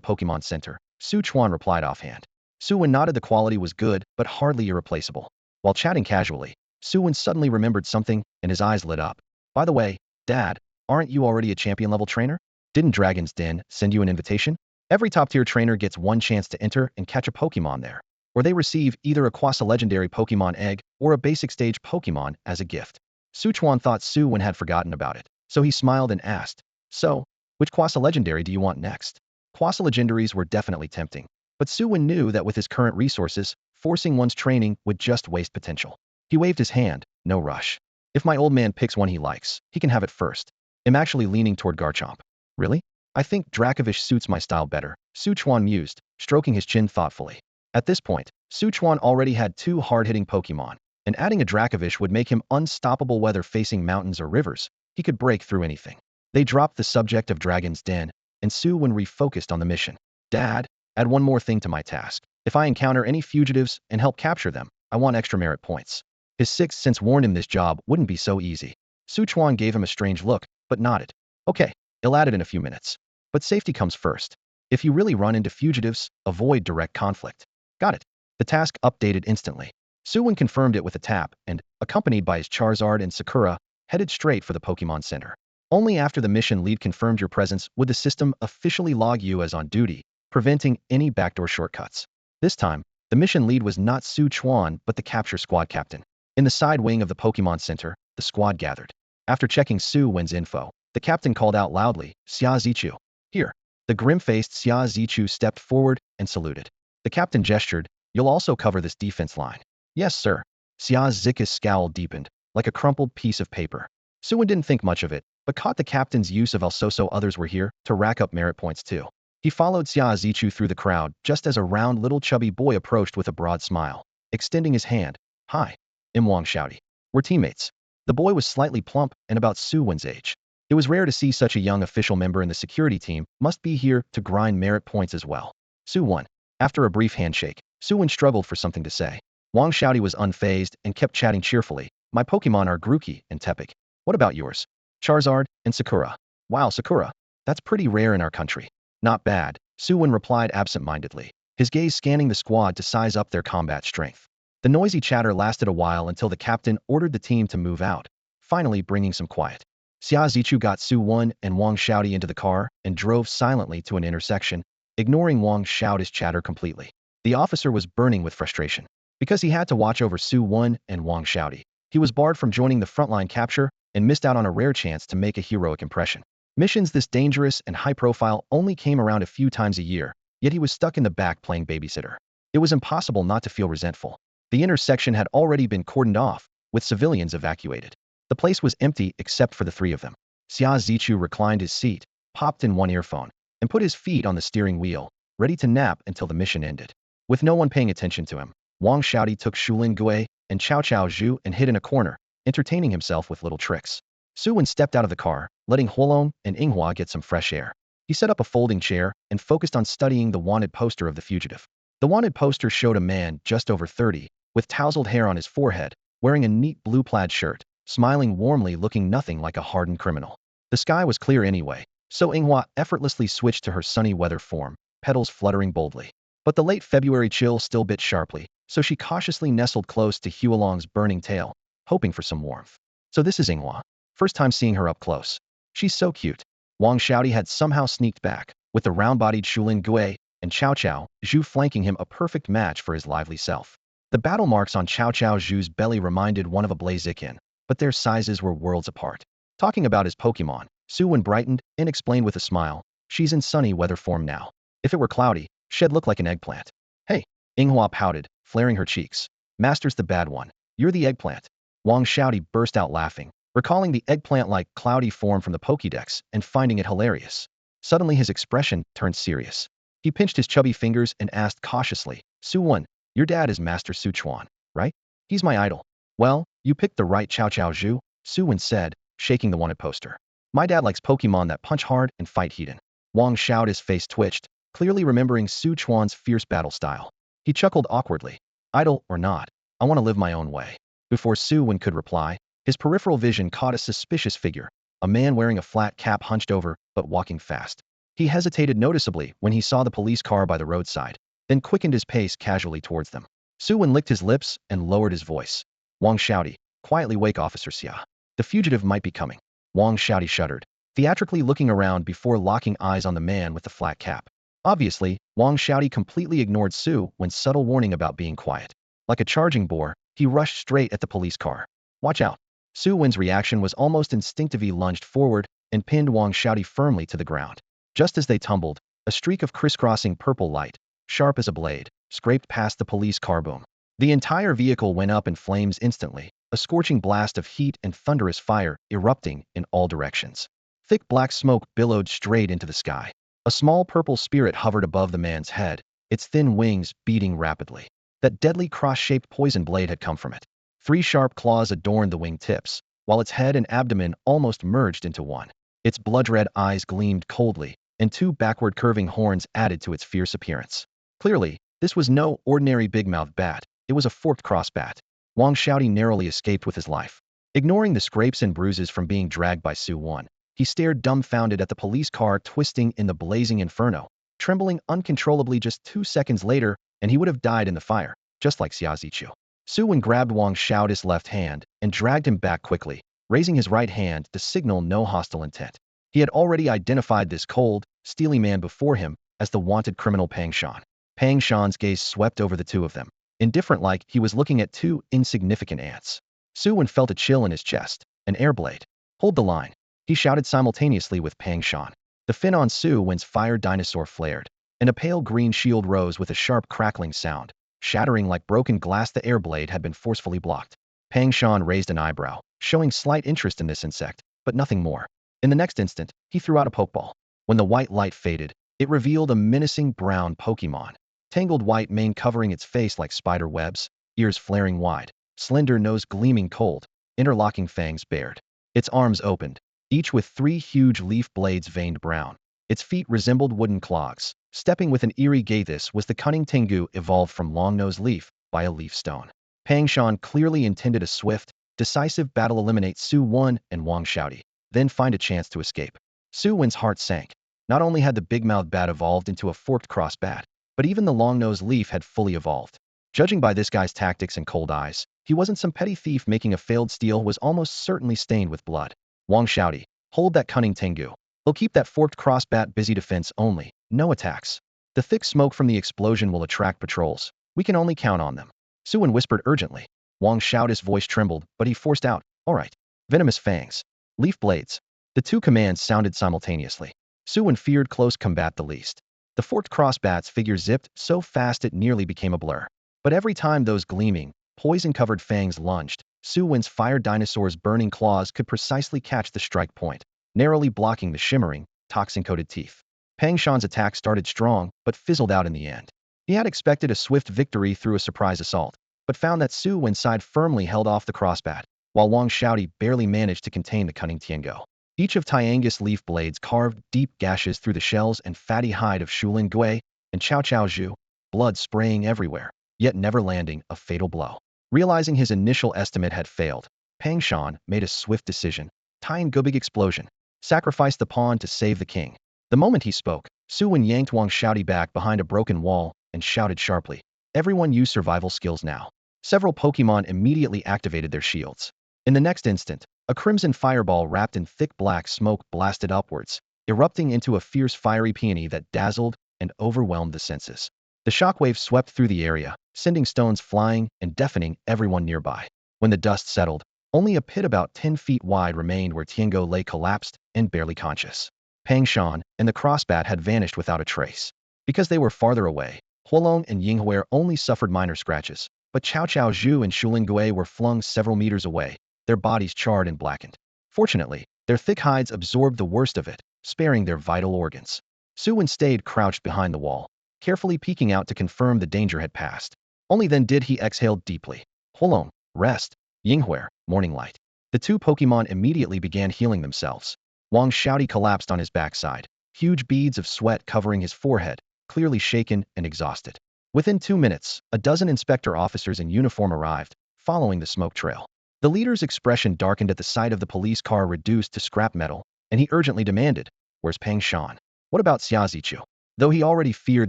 Pokemon Center, Su Chuan replied offhand. Su Wen nodded. The quality was good, but hardly irreplaceable. While chatting casually, Su Wen suddenly remembered something, and his eyes lit up. By the way, Dad, aren't you already a champion-level trainer? Didn't Dragon's Den send you an invitation? Every top-tier trainer gets 1 chance to enter and catch a Pokemon there, or they receive either a quasi-legendary Pokemon egg or a basic stage Pokemon as a gift. Su Chuan thought Su Wen had forgotten about it, so he smiled and asked, so, which quasi-legendary do you want next? Quasi-legendaries were definitely tempting, but Su Wen knew that with his current resources, forcing one's training would just waste potential. He waved his hand, no rush. If my old man picks one he likes, he can have it first. I'm actually leaning toward Garchomp. Really? I think Dracovish suits my style better, Su Chuan mused, stroking his chin thoughtfully. At this point, Su Chuan already had 2 hard-hitting Pokemon, and adding a Dracovish would make him unstoppable whether facing mountains or rivers. He could break through anything. They dropped the subject of Dragon's Den, and Su Wen refocused on the mission. Dad, add one more thing to my task. If I encounter any fugitives and help capture them, I want extra merit points. His 6th sense warned him this job wouldn't be so easy. Su Chuan gave him a strange look, but nodded. Okay, I'll add it in a few minutes. But safety comes first. If you really run into fugitives, avoid direct conflict. Got it. The task updated instantly. Su Wen confirmed it with a tap and, accompanied by his Charizard and Sakura, headed straight for the Pokemon Center. Only after the mission lead confirmed your presence would the system officially log you as on duty, preventing any backdoor shortcuts. This time, the mission lead was not Su Chuan but the capture squad captain. In the side wing of the Pokemon Center, the squad gathered. After checking Su Wen's info, the captain called out loudly, Xia Zichu. Here. The grim-faced Xia Zichu stepped forward and saluted. The captain gestured, you'll also cover this defense line. Yes, sir. Xia Zichu's scowl deepened, like a crumpled piece of paper. Su Wen didn't think much of it, but caught the captain's use of also so others were here to rack up merit points too. He followed Xia Zichu through the crowd just as a round little chubby boy approached with a broad smile, extending his hand. Hi. Wang shouty. We're teammates. The boy was slightly plump and about Su Wen's age. It was rare to see such a young official member in the security team, must be here to grind merit points as well. Su Wen. After a brief handshake, Su Wen struggled for something to say. Wang Shouty was unfazed and kept chatting cheerfully. My Pokemon are Grookey and Tepig. What about yours? Charizard and Sakura. Wow, Sakura. That's pretty rare in our country. Not bad. Su Wen replied absent-mindedly, his gaze scanning the squad to size up their combat strength. The noisy chatter lasted a while until the captain ordered the team to move out, finally bringing some quiet. Xia Zichu got Su Wen and Wang Xiaodi into the car and drove silently to an intersection, ignoring Wang Xiaodi's chatter completely. The officer was burning with frustration. Because he had to watch over Su Wen and Wang Xiaodi, he was barred from joining the frontline capture and missed out on a rare chance to make a heroic impression. Missions this dangerous and high-profile only came around a few times a year, yet he was stuck in the back playing babysitter. It was impossible not to feel resentful. The intersection had already been cordoned off, with civilians evacuated. The place was empty except for the three of them. Xia Zichu reclined his seat, popped in one earphone, and put his feet on the steering wheel, ready to nap until the mission ended. With no one paying attention to him, Wang Xiaodi took Shulin Gui and Cao Cao Zhu and hid in a corner, entertaining himself with little tricks. Su Wen stepped out of the car, letting Huolong and Yinghua get some fresh air. He set up a folding chair and focused on studying the wanted poster of the fugitive. The wanted poster showed a man just over 30, with tousled hair on his forehead, wearing a neat blue plaid shirt, smiling warmly, looking nothing like a hardened criminal. The sky was clear anyway, so Yinghua effortlessly switched to her sunny weather form, petals fluttering boldly. But the late February chill still bit sharply, so she cautiously nestled close to Huolong's burning tail, hoping for some warmth. So this is Yinghua. First time seeing her up close. She's so cute. Wang Xiaodi had somehow sneaked back, with the round-bodied Shulin Gui and Cao Cao Zhu flanking him, a perfect match for his lively self. The battle marks on Cao Cao Zhu's belly reminded one of a blaziken, but their sizes were worlds apart. Talking about his Pokémon, Su Wen brightened and explained with a smile, she's in sunny weather form now. If it were cloudy, she'd look like an eggplant. Hey, Yinghua pouted, flaring her cheeks. Master's the bad one. You're the eggplant. Wang Xiaodi burst out laughing, recalling the eggplant-like cloudy form from the Pokédex and finding it hilarious. Suddenly his expression turned serious. He pinched his chubby fingers and asked cautiously, Su Wen, your dad is Master Sichuan, right? He's my idol. Well, you picked the right Cao Cao Zhu, Su Wen said, shaking the wanted poster. My dad likes Pokémon that punch hard and fight heated. Wang Xiaodi's face twitched, clearly remembering Sichuan's fierce battle style. He chuckled awkwardly. Idol or not, I want to live my own way. Before Su Wen could reply, his peripheral vision caught a suspicious figure, a man wearing a flat cap hunched over but walking fast. He hesitated noticeably when he saw the police car by the roadside, then quickened his pace casually towards them. Su Wen licked his lips and lowered his voice. Wang Xiaodi, quietly wake Officer Xia. The fugitive might be coming. Wang Xiaodi shuddered, theatrically looking around before locking eyes on the man with the flat cap. Obviously, Wang Xiaodi completely ignored Su Wen's subtle warning about being quiet. Like a charging boar, he rushed straight at the police car. Watch out. Su Wen's reaction was almost instinctive. He lunged forward and pinned Wang Xiaodi firmly to the ground. Just as they tumbled, a streak of crisscrossing purple light, sharp as a blade, scraped past the police car boom. The entire vehicle went up in flames instantly, a scorching blast of heat and thunderous fire erupting in all directions. Thick black smoke billowed straight into the sky. A small purple spirit hovered above the man's head, its thin wings beating rapidly. That deadly cross-shaped poison blade had come from it. 3 sharp claws adorned the wing tips, while its head and abdomen almost merged into one. Its blood-red eyes gleamed coldly, and 2 backward curving horns added to its fierce appearance. Clearly, this was no ordinary big-mouthed bat, it was a forked crossbat. Wang Xiaodi narrowly escaped with his life. Ignoring the scrapes and bruises from being dragged by Su Wen, he stared dumbfounded at the police car twisting in the blazing inferno, trembling uncontrollably. Just 2 seconds later, and he would have died in the fire, just like Xia Zichu. Su Wen grabbed Wang Xiaodi's left hand and dragged him back quickly, raising his right hand to signal no hostile intent. He had already identified this cold, steely man before him as the wanted criminal Pang Shan. Pang Shan's gaze swept over the two of them, indifferent, like he was looking at 2 insignificant ants. Su Wen felt a chill in his chest. An air blade. Hold the line. He shouted simultaneously with Pang Shan. The fin on Su Wen's fire dinosaur flared, and a pale green shield rose with a sharp crackling sound, shattering like broken glass. The air blade had been forcefully blocked. Pang Shan raised an eyebrow, showing slight interest in this insect, but nothing more. In the next instant, he threw out a Pokeball. When the white light faded, it revealed a menacing brown Pokémon. Tangled white mane covering its face like spider webs, ears flaring wide, slender nose gleaming cold, interlocking fangs bared. Its arms opened, each with 3 huge leaf blades veined brown. Its feet resembled wooden clogs, stepping with an eerie gait. This was the cunning Tengu evolved from long-nosed leaf by a leaf stone. Pang Shan clearly intended a swift, decisive battle, eliminate Su Wen and Wang Xiaodi, then find a chance to escape. Su Wen's heart sank. Not only had the big-mouthed bat evolved into a forked cross bat, but even the long-nosed leaf had fully evolved. Judging by this guy's tactics and cold eyes, he wasn't some petty thief making a failed steal was almost certainly stained with blood. Wang shouted, "Hold that cunning Tengu. He'll keep that forked cross bat busy defense only, no attacks. The thick smoke from the explosion will attract patrols. We can only count on them." Su Wen whispered urgently. Wang Xiao's voice trembled, but he forced out, "All right." Venomous fangs. Leaf blades. The two commands sounded simultaneously. Su Wen feared close combat the least. The forked crossbat's figure zipped so fast it nearly became a blur. But every time those gleaming, poison-covered fangs lunged, Su Wen's fire dinosaur's burning claws could precisely catch the strike point, narrowly blocking the shimmering, toxin-coated teeth. Pang Shan's attack started strong, but fizzled out in the end. He had expected a swift victory through a surprise assault, but found that Su Wen's side firmly held off the crossbat, while Wang Xiaodi barely managed to contain the cunning Tiango. Each of Tiangus leaf blades carved deep gashes through the shells and fatty hide of Shulin Gui and Chao Chao Zhu, blood spraying everywhere, yet never landing a fatal blow. Realizing his initial estimate had failed, Pang Shan made a swift decision. Tying Gubig explosion. Sacrifice the pawn to save the king. The moment he spoke, Su Wen yanked Wang Xiaodi back behind a broken wall and shouted sharply, "Everyone use survival skills now." Several Pokémon immediately activated their shields. In the next instant, a crimson fireball wrapped in thick black smoke blasted upwards, erupting into a fierce fiery peony that dazzled and overwhelmed the senses. The shockwave swept through the area, sending stones flying and deafening everyone nearby. When the dust settled, only a pit about 10 feet wide remained where Tiango lay collapsed and barely conscious. Pang Shan and the crossbat had vanished without a trace. Because they were farther away, Huolong and Yinghuer only suffered minor scratches, but Chao Chao Zhu and Shulin Gui were flung several meters away, their bodies charred and blackened. Fortunately, their thick hides absorbed the worst of it, sparing their vital organs. Su Wen stayed crouched behind the wall, carefully peeking out to confirm the danger had passed. Only then did he exhale deeply. Huolong, rest. Yinghuer, morning light. The two Pokémon immediately began healing themselves. Wang Xiaodi collapsed on his backside, huge beads of sweat covering his forehead, clearly shaken and exhausted. Within 2 minutes, a dozen inspector officers in uniform arrived, following the smoke trail. The leader's expression darkened at the sight of the police car reduced to scrap metal, and he urgently demanded, "Where's Pang Shan? What about Xia Zichu?" Though he already feared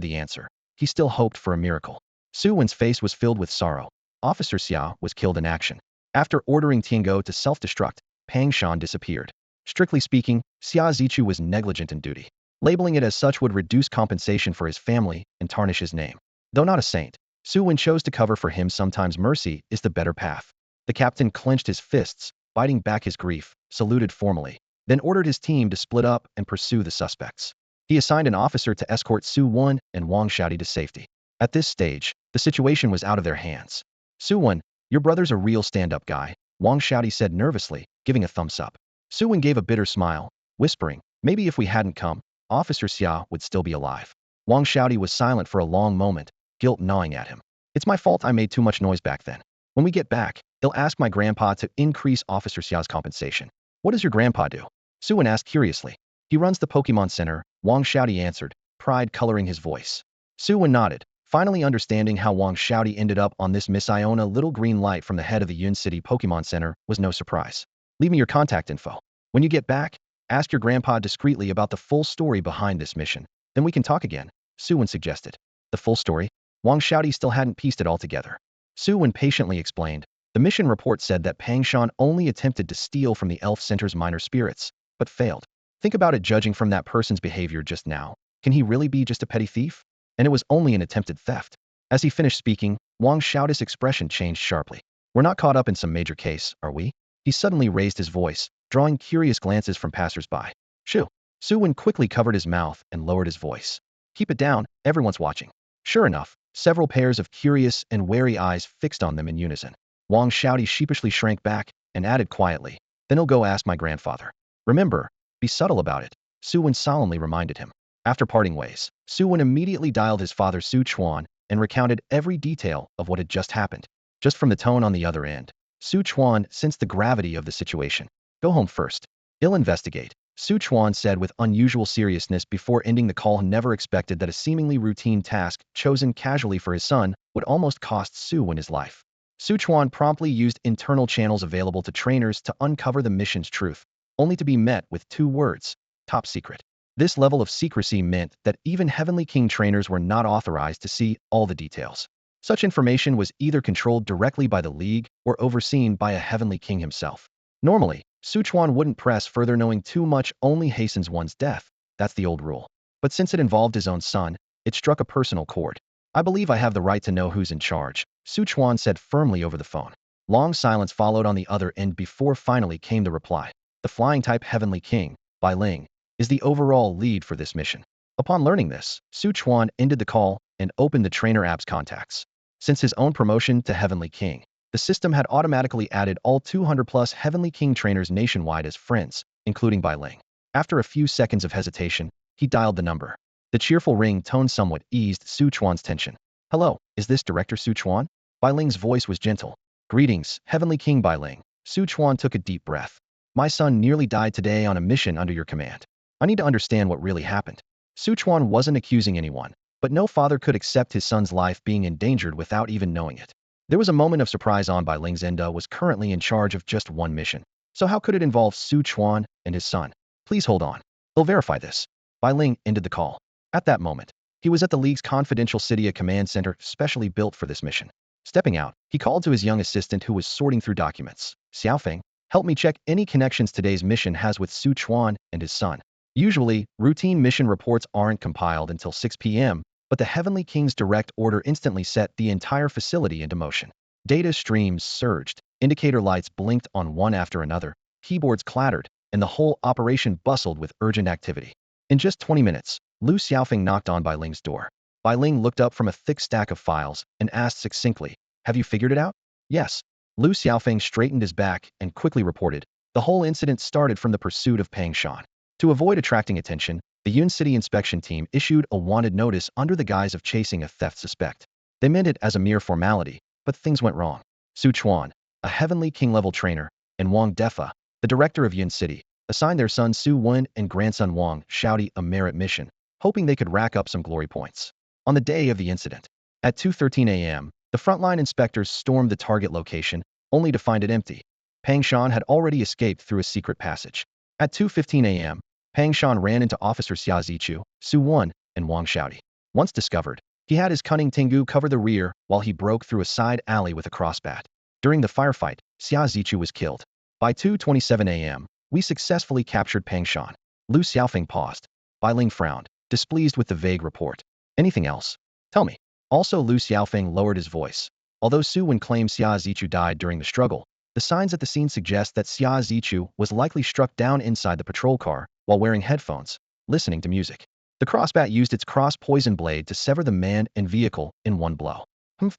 the answer, he still hoped for a miracle. Su Wen's face was filled with sorrow. Officer Xia was killed in action. After ordering Tiango to self-destruct, Pang Shan disappeared. Strictly speaking, Xia Zichu was negligent in duty. Labeling it as such would reduce compensation for his family and tarnish his name. Though not a saint, Su Wen chose to cover for him. Sometimes mercy is the better path. The captain clenched his fists, biting back his grief, saluted formally, then ordered his team to split up and pursue the suspects. He assigned an officer to escort Su Wen and Wang Xiaodi to safety. At this stage, the situation was out of their hands. "Su Wen, your brother's a real stand-up guy," Wang Xiaodi said nervously, giving a thumbs up. Su Wen gave a bitter smile, whispering, "Maybe if we hadn't come, Officer Xia would still be alive." Wang Xiaodi was silent for a long moment, guilt gnawing at him. "It's my fault I made too much noise back then. When we get back, they'll ask my grandpa to increase Officer Xia's compensation." "What does your grandpa do?" Su Wen asked curiously. "He runs the Pokémon Center," Wang Xiaodi answered, pride coloring his voice. Su Wen nodded, finally understanding how Wang Xiaodi ended up on this Miss Iona. Little green light from the head of the Yun City Pokémon Center was no surprise. "Leave me your contact info. When you get back, ask your grandpa discreetly about the full story behind this mission. Then we can talk again," Su Wen suggested. The full story? Wang Xiaodi still hadn't pieced it all together. Su Wen patiently explained. The mission report said that Pang Shan only attempted to steal from the Elf Center's minor spirits, but failed. Think about it. Judging from that person's behavior just now, can he really be just a petty thief? And it was only an attempted theft. As he finished speaking, Wang Xiaodi's expression changed sharply. "We're not caught up in some major case, are we?" He suddenly raised his voice, drawing curious glances from passers-by. "Shoo." Su Wen quickly covered his mouth and lowered his voice. "Keep it down, everyone's watching." Sure enough, several pairs of curious and wary eyes fixed on them in unison. Wang Xiaodi sheepishly shrank back and added quietly, "Then he'll go ask my grandfather. Remember, be subtle about it," Su Wen solemnly reminded him. After parting ways, Su Wen immediately dialed his father Su Chuan and recounted every detail of what had just happened. Just from the tone on the other end, Su Chuan sensed the gravity of the situation. "Go home first. I'll investigate," Su Chuan said with unusual seriousness before ending the call. He never expected that a seemingly routine task chosen casually for his son would almost cost Su Wen his life. Su Chuan promptly used internal channels available to trainers to uncover the mission's truth, only to be met with 2 words: top secret. This level of secrecy meant that even Heavenly King trainers were not authorized to see all the details. Such information was either controlled directly by the League or overseen by a Heavenly King himself. Normally, Su Chuan wouldn't press further, knowing too much only hastens one's death. That's the old rule. But since it involved his own son, it struck a personal chord. I believe I have the right to know who's in charge, Su Chuan said firmly over the phone. Long silence followed on the other end before finally came the reply. The flying-type Heavenly King, Bai Ling, is the overall lead for this mission. Upon learning this, Su Chuan ended the call and opened the trainer app's contacts. Since his own promotion to Heavenly King, the system had automatically added all 200-plus Heavenly King trainers nationwide as friends, including Bai Ling. After a few seconds of hesitation, he dialed the number. The cheerful ring tone somewhat eased Su Chuan's tension. Hello, is this Director Su Chuan? Bai Ling's voice was gentle. Greetings, Heavenly King Bai Ling. Su Chuan took a deep breath. My son nearly died today on a mission under your command. I need to understand what really happened. Su Chuan wasn't accusing anyone, but no father could accept his son's life being endangered without even knowing it. There was a moment of surprise. On Bai Ling's end was currently in charge of just one mission. So how could it involve Su Chuan and his son? Please hold on. I'll verify this. Bai Ling ended the call. At that moment, he was at the League's confidential city, a command center specially built for this mission. Stepping out, he called to his young assistant who was sorting through documents. Xiaofeng, help me check any connections today's mission has with Su Chuan and his son. Usually, routine mission reports aren't compiled until 6 p.m., but the Heavenly King's direct order instantly set the entire facility into motion. Data streams surged, indicator lights blinked on one after another, keyboards clattered, and the whole operation bustled with urgent activity. In just 20 minutes, Lu Xiaofeng knocked on Bai Ling's door. Bai Ling looked up from a thick stack of files and asked succinctly, have you figured it out? Yes. Lu Xiaofeng straightened his back and quickly reported, the whole incident started from the pursuit of Pang Shan. To avoid attracting attention, the Yun City inspection team issued a wanted notice under the guise of chasing a theft suspect. They meant it as a mere formality, but things went wrong. Su Chuan, a Heavenly King-level trainer, and Wang Defa, the director of Yun City, assigned their son Su Wen and grandson Wang Shaodi a merit mission, hoping they could rack up some glory points. On the day of the incident, at 2:13 a.m., the frontline inspectors stormed the target location, only to find it empty. Pang Shan had already escaped through a secret passage. At 2:15 a.m., Pang Shan ran into Officer Xia Zichu, Su Wen, and Wang Shaodi. Once discovered, he had his cunning Tengu cover the rear while he broke through a side alley with a crossbat. During the firefight, Xia Zichu was killed. By 2:27 a.m., we successfully captured Pang Shan. Lu Xiaofeng paused. Bai Ling frowned, displeased with the vague report. Anything else? Tell me. Also, Lu Xiaofeng lowered his voice. Although Su Wen claimed Xia Zichu died during the struggle, the signs at the scene suggest that Xia Zichu was likely struck down inside the patrol car while wearing headphones, listening to music. The crossbat used its cross-poison blade to sever the man and vehicle in one blow.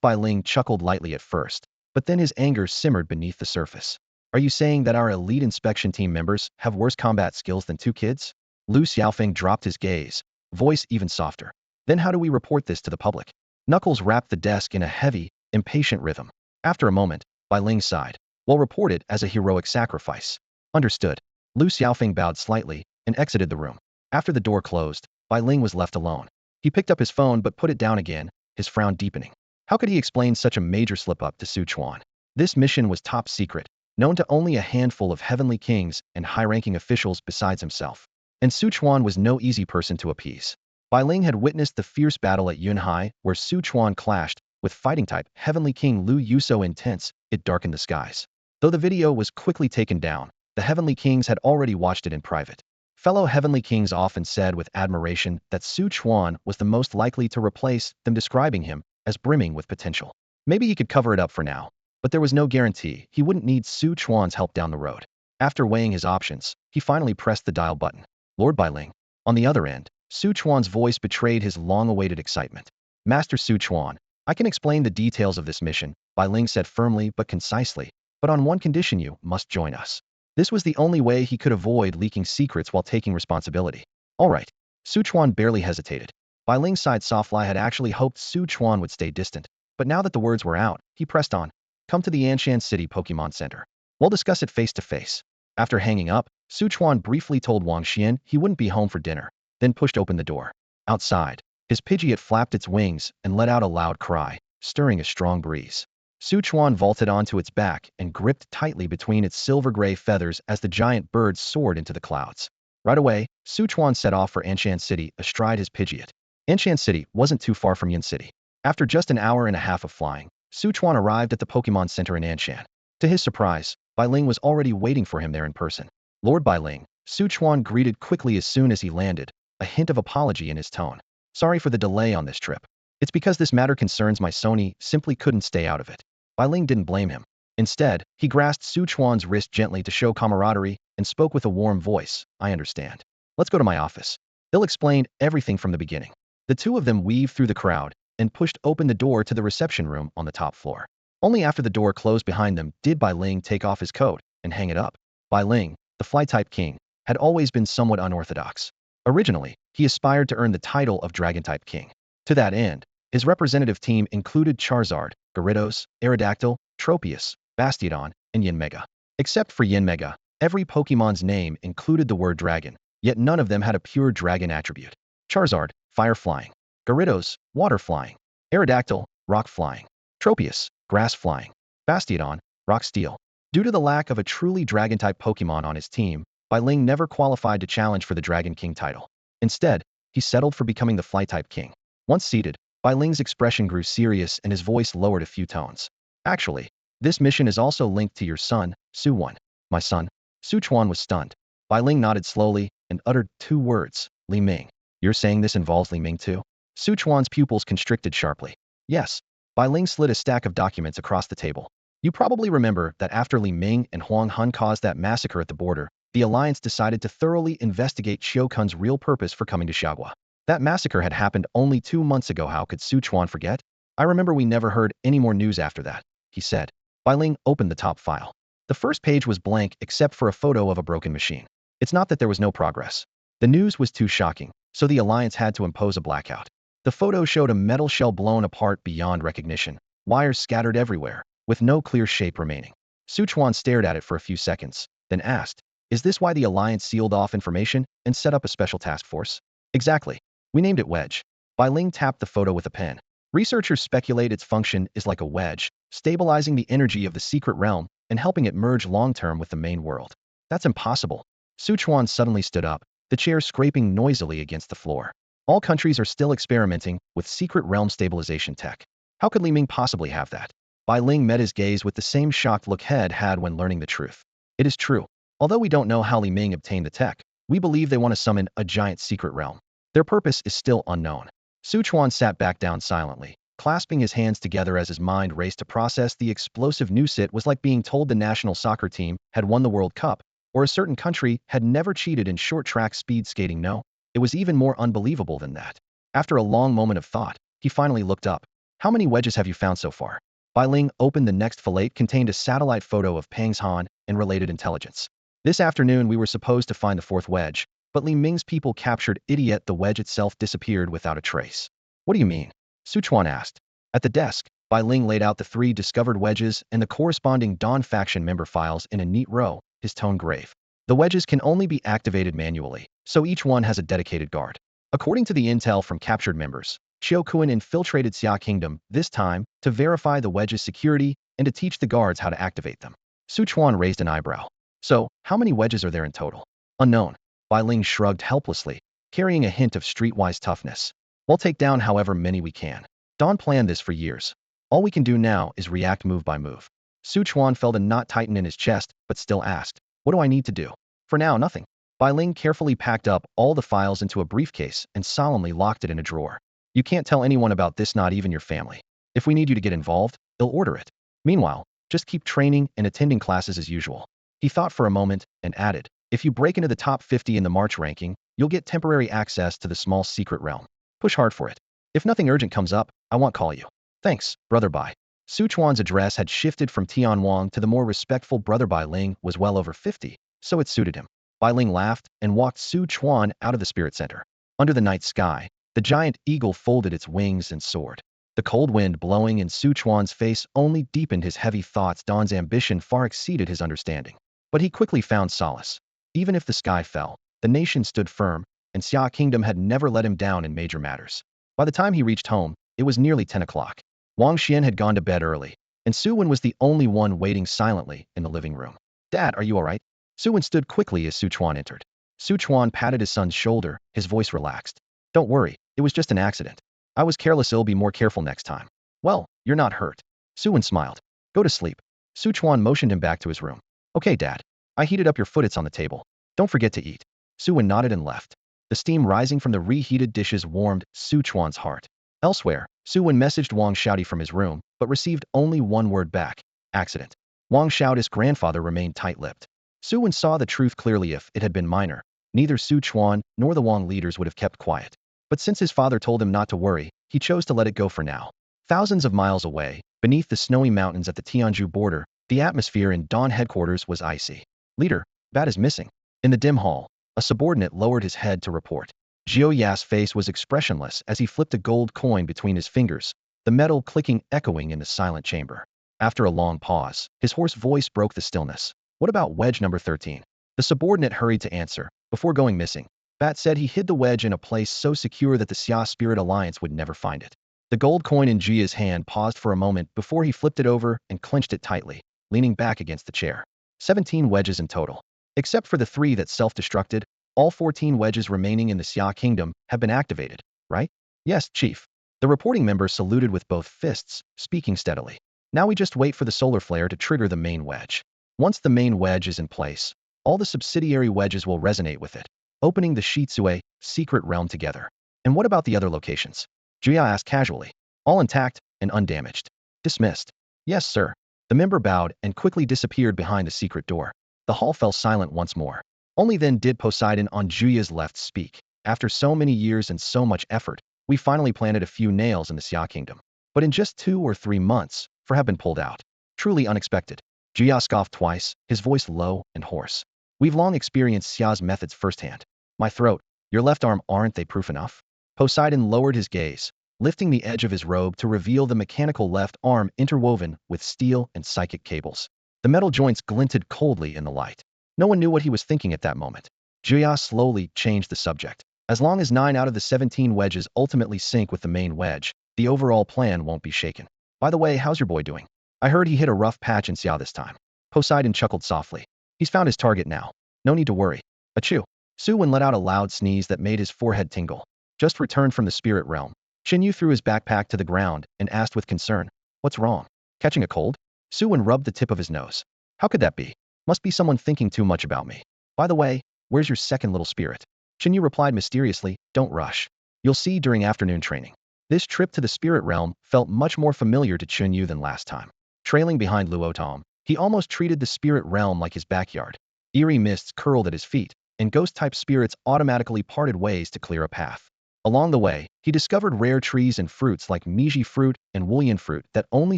Bai Ling chuckled lightly at first, but then his anger simmered beneath the surface. Are you saying that our elite inspection team members have worse combat skills than two kids? Lu Xiaofeng dropped his gaze, voice even softer. Then how do we report this to the public? Knuckles rapped the desk in a heavy, impatient rhythm. After a moment, Bai Ling sighed. We'll report it as a heroic sacrifice. Understood. Lu Xiaofeng bowed slightly and exited the room. After the door closed, Bai Ling was left alone. He picked up his phone but put it down again, his frown deepening. How could he explain such a major slip-up to Su Chuan? This mission was top secret, known to only a handful of Heavenly Kings and high-ranking officials besides himself. And Su Chuan was no easy person to appease. Bai Ling had witnessed the fierce battle at Yunhai where Su Chuan clashed with fighting-type Heavenly King Lu Yu. So intense, it darkened the skies. Though the video was quickly taken down, the Heavenly Kings had already watched it in private. Fellow Heavenly Kings often said with admiration that Su Chuan was the most likely to replace them, describing him as brimming with potential. Maybe he could cover it up for now, but there was no guarantee he wouldn't need Su Chuan's help down the road. After weighing his options, he finally pressed the dial button. Lord Bai Ling. On the other end, Su Chuan's voice betrayed his long-awaited excitement. Master Su Chuan, I can explain the details of this mission, Bai Ling said firmly but concisely, but on one condition: you must join us. This was the only way he could avoid leaking secrets while taking responsibility. All right. Su Chuan barely hesitated. Bai Ling sighed softly. Had actually hoped Su Chuan would stay distant, but now that the words were out, he pressed on. Come to the Anshan City Pokémon Center. We'll discuss it face to face. After hanging up, Su Chuan briefly told Wang Xian he wouldn't be home for dinner, then pushed open the door. Outside, his Pidgeot flapped its wings and let out a loud cry, stirring a strong breeze. Su Chuan vaulted onto its back and gripped tightly between its silver-gray feathers as the giant bird soared into the clouds. Right away, Su Chuan set off for Anshan City astride his Pidgeot. Anshan City wasn't too far from Yin City. After just an hour and a half of flying, Su Chuan arrived at the Pokémon Center in Anshan. To his surprise, Bai Ling was already waiting for him there in person. Lord Bai Ling, Su Chuan greeted quickly as soon as he landed, a hint of apology in his tone. Sorry for the delay on this trip. It's because this matter concerns my Sony, simply couldn't stay out of it. Bai Ling didn't blame him. Instead, he grasped Su Chuan's wrist gently to show camaraderie and spoke with a warm voice. I understand. Let's go to my office. They'll explain everything from the beginning. The two of them weaved through the crowd and pushed open the door to the reception room on the top floor. Only after the door closed behind them did Bai Ling take off his coat and hang it up. Bai Ling, the Fly-type king, had always been somewhat unorthodox. Originally, he aspired to earn the title of Dragon-type king. To that end, his representative team included Charizard, Gyarados, Aerodactyl, Tropius, Bastiodon, and Yanmega. Except for Yanmega, every Pokémon's name included the word dragon, yet none of them had a pure dragon attribute. Charizard, fire flying. Gyarados, water flying. Aerodactyl, rock flying. Tropius, grass flying. Bastiodon, rock steel. Due to the lack of a truly dragon-type Pokémon on his team, Bai Ling never qualified to challenge for the Dragon King title. Instead, he settled for becoming the Fly-type king. Once seated, Bai Ling's expression grew serious and his voice lowered a few tones. Actually, this mission is also linked to your son, Su Wen. My son? Su Chuan was stunned. Bai Ling nodded slowly and uttered two words, Li Ming. You're saying this involves Li Ming too? Su Chuan's pupils constricted sharply. Yes. Bai Ling slid a stack of documents across the table. You probably remember that after Li Ming and Huang Hun caused that massacre at the border, the Alliance decided to thoroughly investigate Xiao Kun's real purpose for coming to Xiaogua. That massacre had happened only 2 months ago. How could Su Chuan forget? I remember we never heard any more news after that, he said. Bai Ling opened the top file. The first page was blank except for a photo of a broken machine. It's not that there was no progress. The news was too shocking, so the Alliance had to impose a blackout. The photo showed a metal shell blown apart beyond recognition, wires scattered everywhere, with no clear shape remaining. Su Chuan stared at it for a few seconds, then asked, is this why the Alliance sealed off information and set up a special task force? Exactly. We named it Wedge. Bai Ling tapped the photo with a pen. Researchers speculate its function is like a wedge, stabilizing the energy of the secret realm and helping it merge long-term with the main world. That's impossible. Su Chuan suddenly stood up, the chair scraping noisily against the floor. All countries are still experimenting with secret realm stabilization tech. How could Li Ming possibly have that? Bai Ling met his gaze with the same shocked look Head had when learning the truth. It is true. Although we don't know how Li Ming obtained the tech, we believe they want to summon a giant secret realm. Their purpose is still unknown. Su Chuan sat back down silently, clasping his hands together as his mind raced to process the explosive news. It was like being told the national soccer team had won the World Cup, or a certain country had never cheated in short-track speed skating. No, it was even more unbelievable than that. After a long moment of thought, he finally looked up. How many wedges have you found so far? Bai Ling opened the next fillet contained a satellite photo of Pang's Han and related intelligence. This afternoon we were supposed to find the 4th wedge, but Li Ming's people captured it, yet the wedge itself disappeared without a trace. What do you mean? Su Chuan asked. At the desk, Bai Ling laid out the 3 discovered wedges and the corresponding Dawn faction member files in a neat row, his tone grave. The wedges can only be activated manually, so each one has a dedicated guard. According to the intel from captured members, Xiao Kun infiltrated Xia Kingdom, this time, to verify the wedge's security and to teach the guards how to activate them. Su Chuan raised an eyebrow. So, how many wedges are there in total? Unknown. Bai Ling shrugged helplessly, carrying a hint of streetwise toughness. We'll take down however many we can. Dawn planned this for years. All we can do now is react move by move. Su Chuan felt a knot tighten in his chest, but still asked, what do I need to do? For now, nothing. Bai Ling carefully packed up all the files into a briefcase and solemnly locked it in a drawer. You can't tell anyone about this, not even your family. If we need you to get involved, they'll order it. Meanwhile, just keep training and attending classes as usual. He thought for a moment and added, if you break into the top 50 in the March ranking, you'll get temporary access to the small secret realm. Push hard for it. If nothing urgent comes up, I won't call you. Thanks, Brother Bai. Su Chuan's address had shifted from Tian Wang to the more respectful Brother Bai Ling was well over 50, so it suited him. Bai Ling laughed and walked Su Chuan out of the spirit center. Under the night sky, the giant eagle folded its wings and soared. The cold wind blowing in Su Chuan's face only deepened his heavy thoughts. Dawn's ambition far exceeded his understanding. But he quickly found solace. Even if the sky fell, the nation stood firm, and Xia Kingdom had never let him down in major matters. By the time he reached home, it was nearly 10 o'clock. Wang Xian had gone to bed early, and Su Wen was the only one waiting silently in the living room. Dad, are you all right? Su Wen stood quickly as Su Chuan entered. Su Chuan patted his son's shoulder, his voice relaxed. Don't worry, it was just an accident. I was careless, I'll be more careful next time. Well, you're not hurt. Su Wen smiled. Go to sleep. Su Chuan motioned him back to his room. Okay, Dad. I heated up your food, it's on the table. Don't forget to eat. Su Wen nodded and left. The steam rising from the reheated dishes warmed Su Chuan's heart. Elsewhere, Su Wen messaged Wang Xiaodi from his room, but received only one word back. Accident. Wang Xiaodi's grandfather remained tight-lipped. Su Wen saw the truth clearly. If it had been minor, neither Su Chuan nor the Wang leaders would have kept quiet. But since his father told him not to worry, he chose to let it go for now. Thousands of miles away, beneath the snowy mountains at the Tianzhu border, the atmosphere in Dawn headquarters was icy. Leader, Bat is missing. In the dim hall, a subordinate lowered his head to report. Jiao Ya's face was expressionless as he flipped a gold coin between his fingers, the metal clicking echoing in the silent chamber. After a long pause, his hoarse voice broke the stillness. What about wedge number 13? The subordinate hurried to answer. Before going missing, Bat said he hid the wedge in a place so secure that the Xia Spirit Alliance would never find it. The gold coin in Jia's hand paused for a moment before he flipped it over and clenched it tightly, leaning back against the chair. 17 wedges in total. Except for the 3 that self-destructed, all 14 wedges remaining in the Xia Kingdom have been activated, right? Yes, Chief. The reporting member saluted with both fists, speaking steadily. Now we just wait for the solar flare to trigger the main wedge. Once the main wedge is in place, all the subsidiary wedges will resonate with it, opening the Shitsue secret realm together. And what about the other locations? Jia asked casually. All intact and undamaged. Dismissed. Yes, sir. The member bowed and quickly disappeared behind the secret door. The hall fell silent once more. Only then did Poseidon on Juya's left speak. After so many years and so much effort, we finally planted a few nails in the Xia Kingdom. But in just 2 or 3 months, for have been pulled out. Truly unexpected. Juya scoffed twice, his voice low and hoarse. We've long experienced Xia's methods firsthand. My throat, your left arm, aren't they proof enough? Poseidon lowered his gaze, lifting the edge of his robe to reveal the mechanical left arm interwoven with steel and psychic cables. The metal joints glinted coldly in the light. No one knew what he was thinking at that moment. Juya slowly changed the subject. As long as 9 out of the 17 wedges ultimately sync with the main wedge, the overall plan won't be shaken. By the way, how's your boy doing? I heard he hit a rough patch in Xia this time. Poseidon chuckled softly. He's found his target now. No need to worry. Achoo. Su Wen let out a loud sneeze that made his forehead tingle. Just returned from the spirit realm. Xinyu threw his backpack to the ground and asked with concern. What's wrong? Catching a cold? Su Wen rubbed the tip of his nose. How could that be? Must be someone thinking too much about me. By the way, where's your second little spirit? Xinyu replied mysteriously, don't rush. You'll see during afternoon training. This trip to the spirit realm felt much more familiar to Xinyu than last time. Trailing behind Luotom, he almost treated the spirit realm like his backyard. Eerie mists curled at his feet, and ghost-type spirits automatically parted ways to clear a path. Along the way, he discovered rare trees and fruits like Meiji fruit and Wulian fruit that only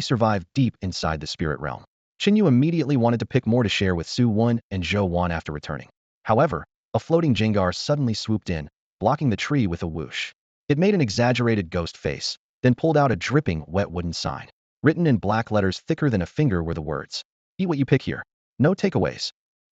survive deep inside the spirit realm. Xinyu immediately wanted to pick more to share with Su Wen and Zhou Wan after returning. However, a floating Jengar suddenly swooped in, blocking the tree with a whoosh. It made an exaggerated ghost face, then pulled out a dripping, wet wooden sign. Written in black letters thicker than a finger were the words, "Eat what you pick here. No takeaways."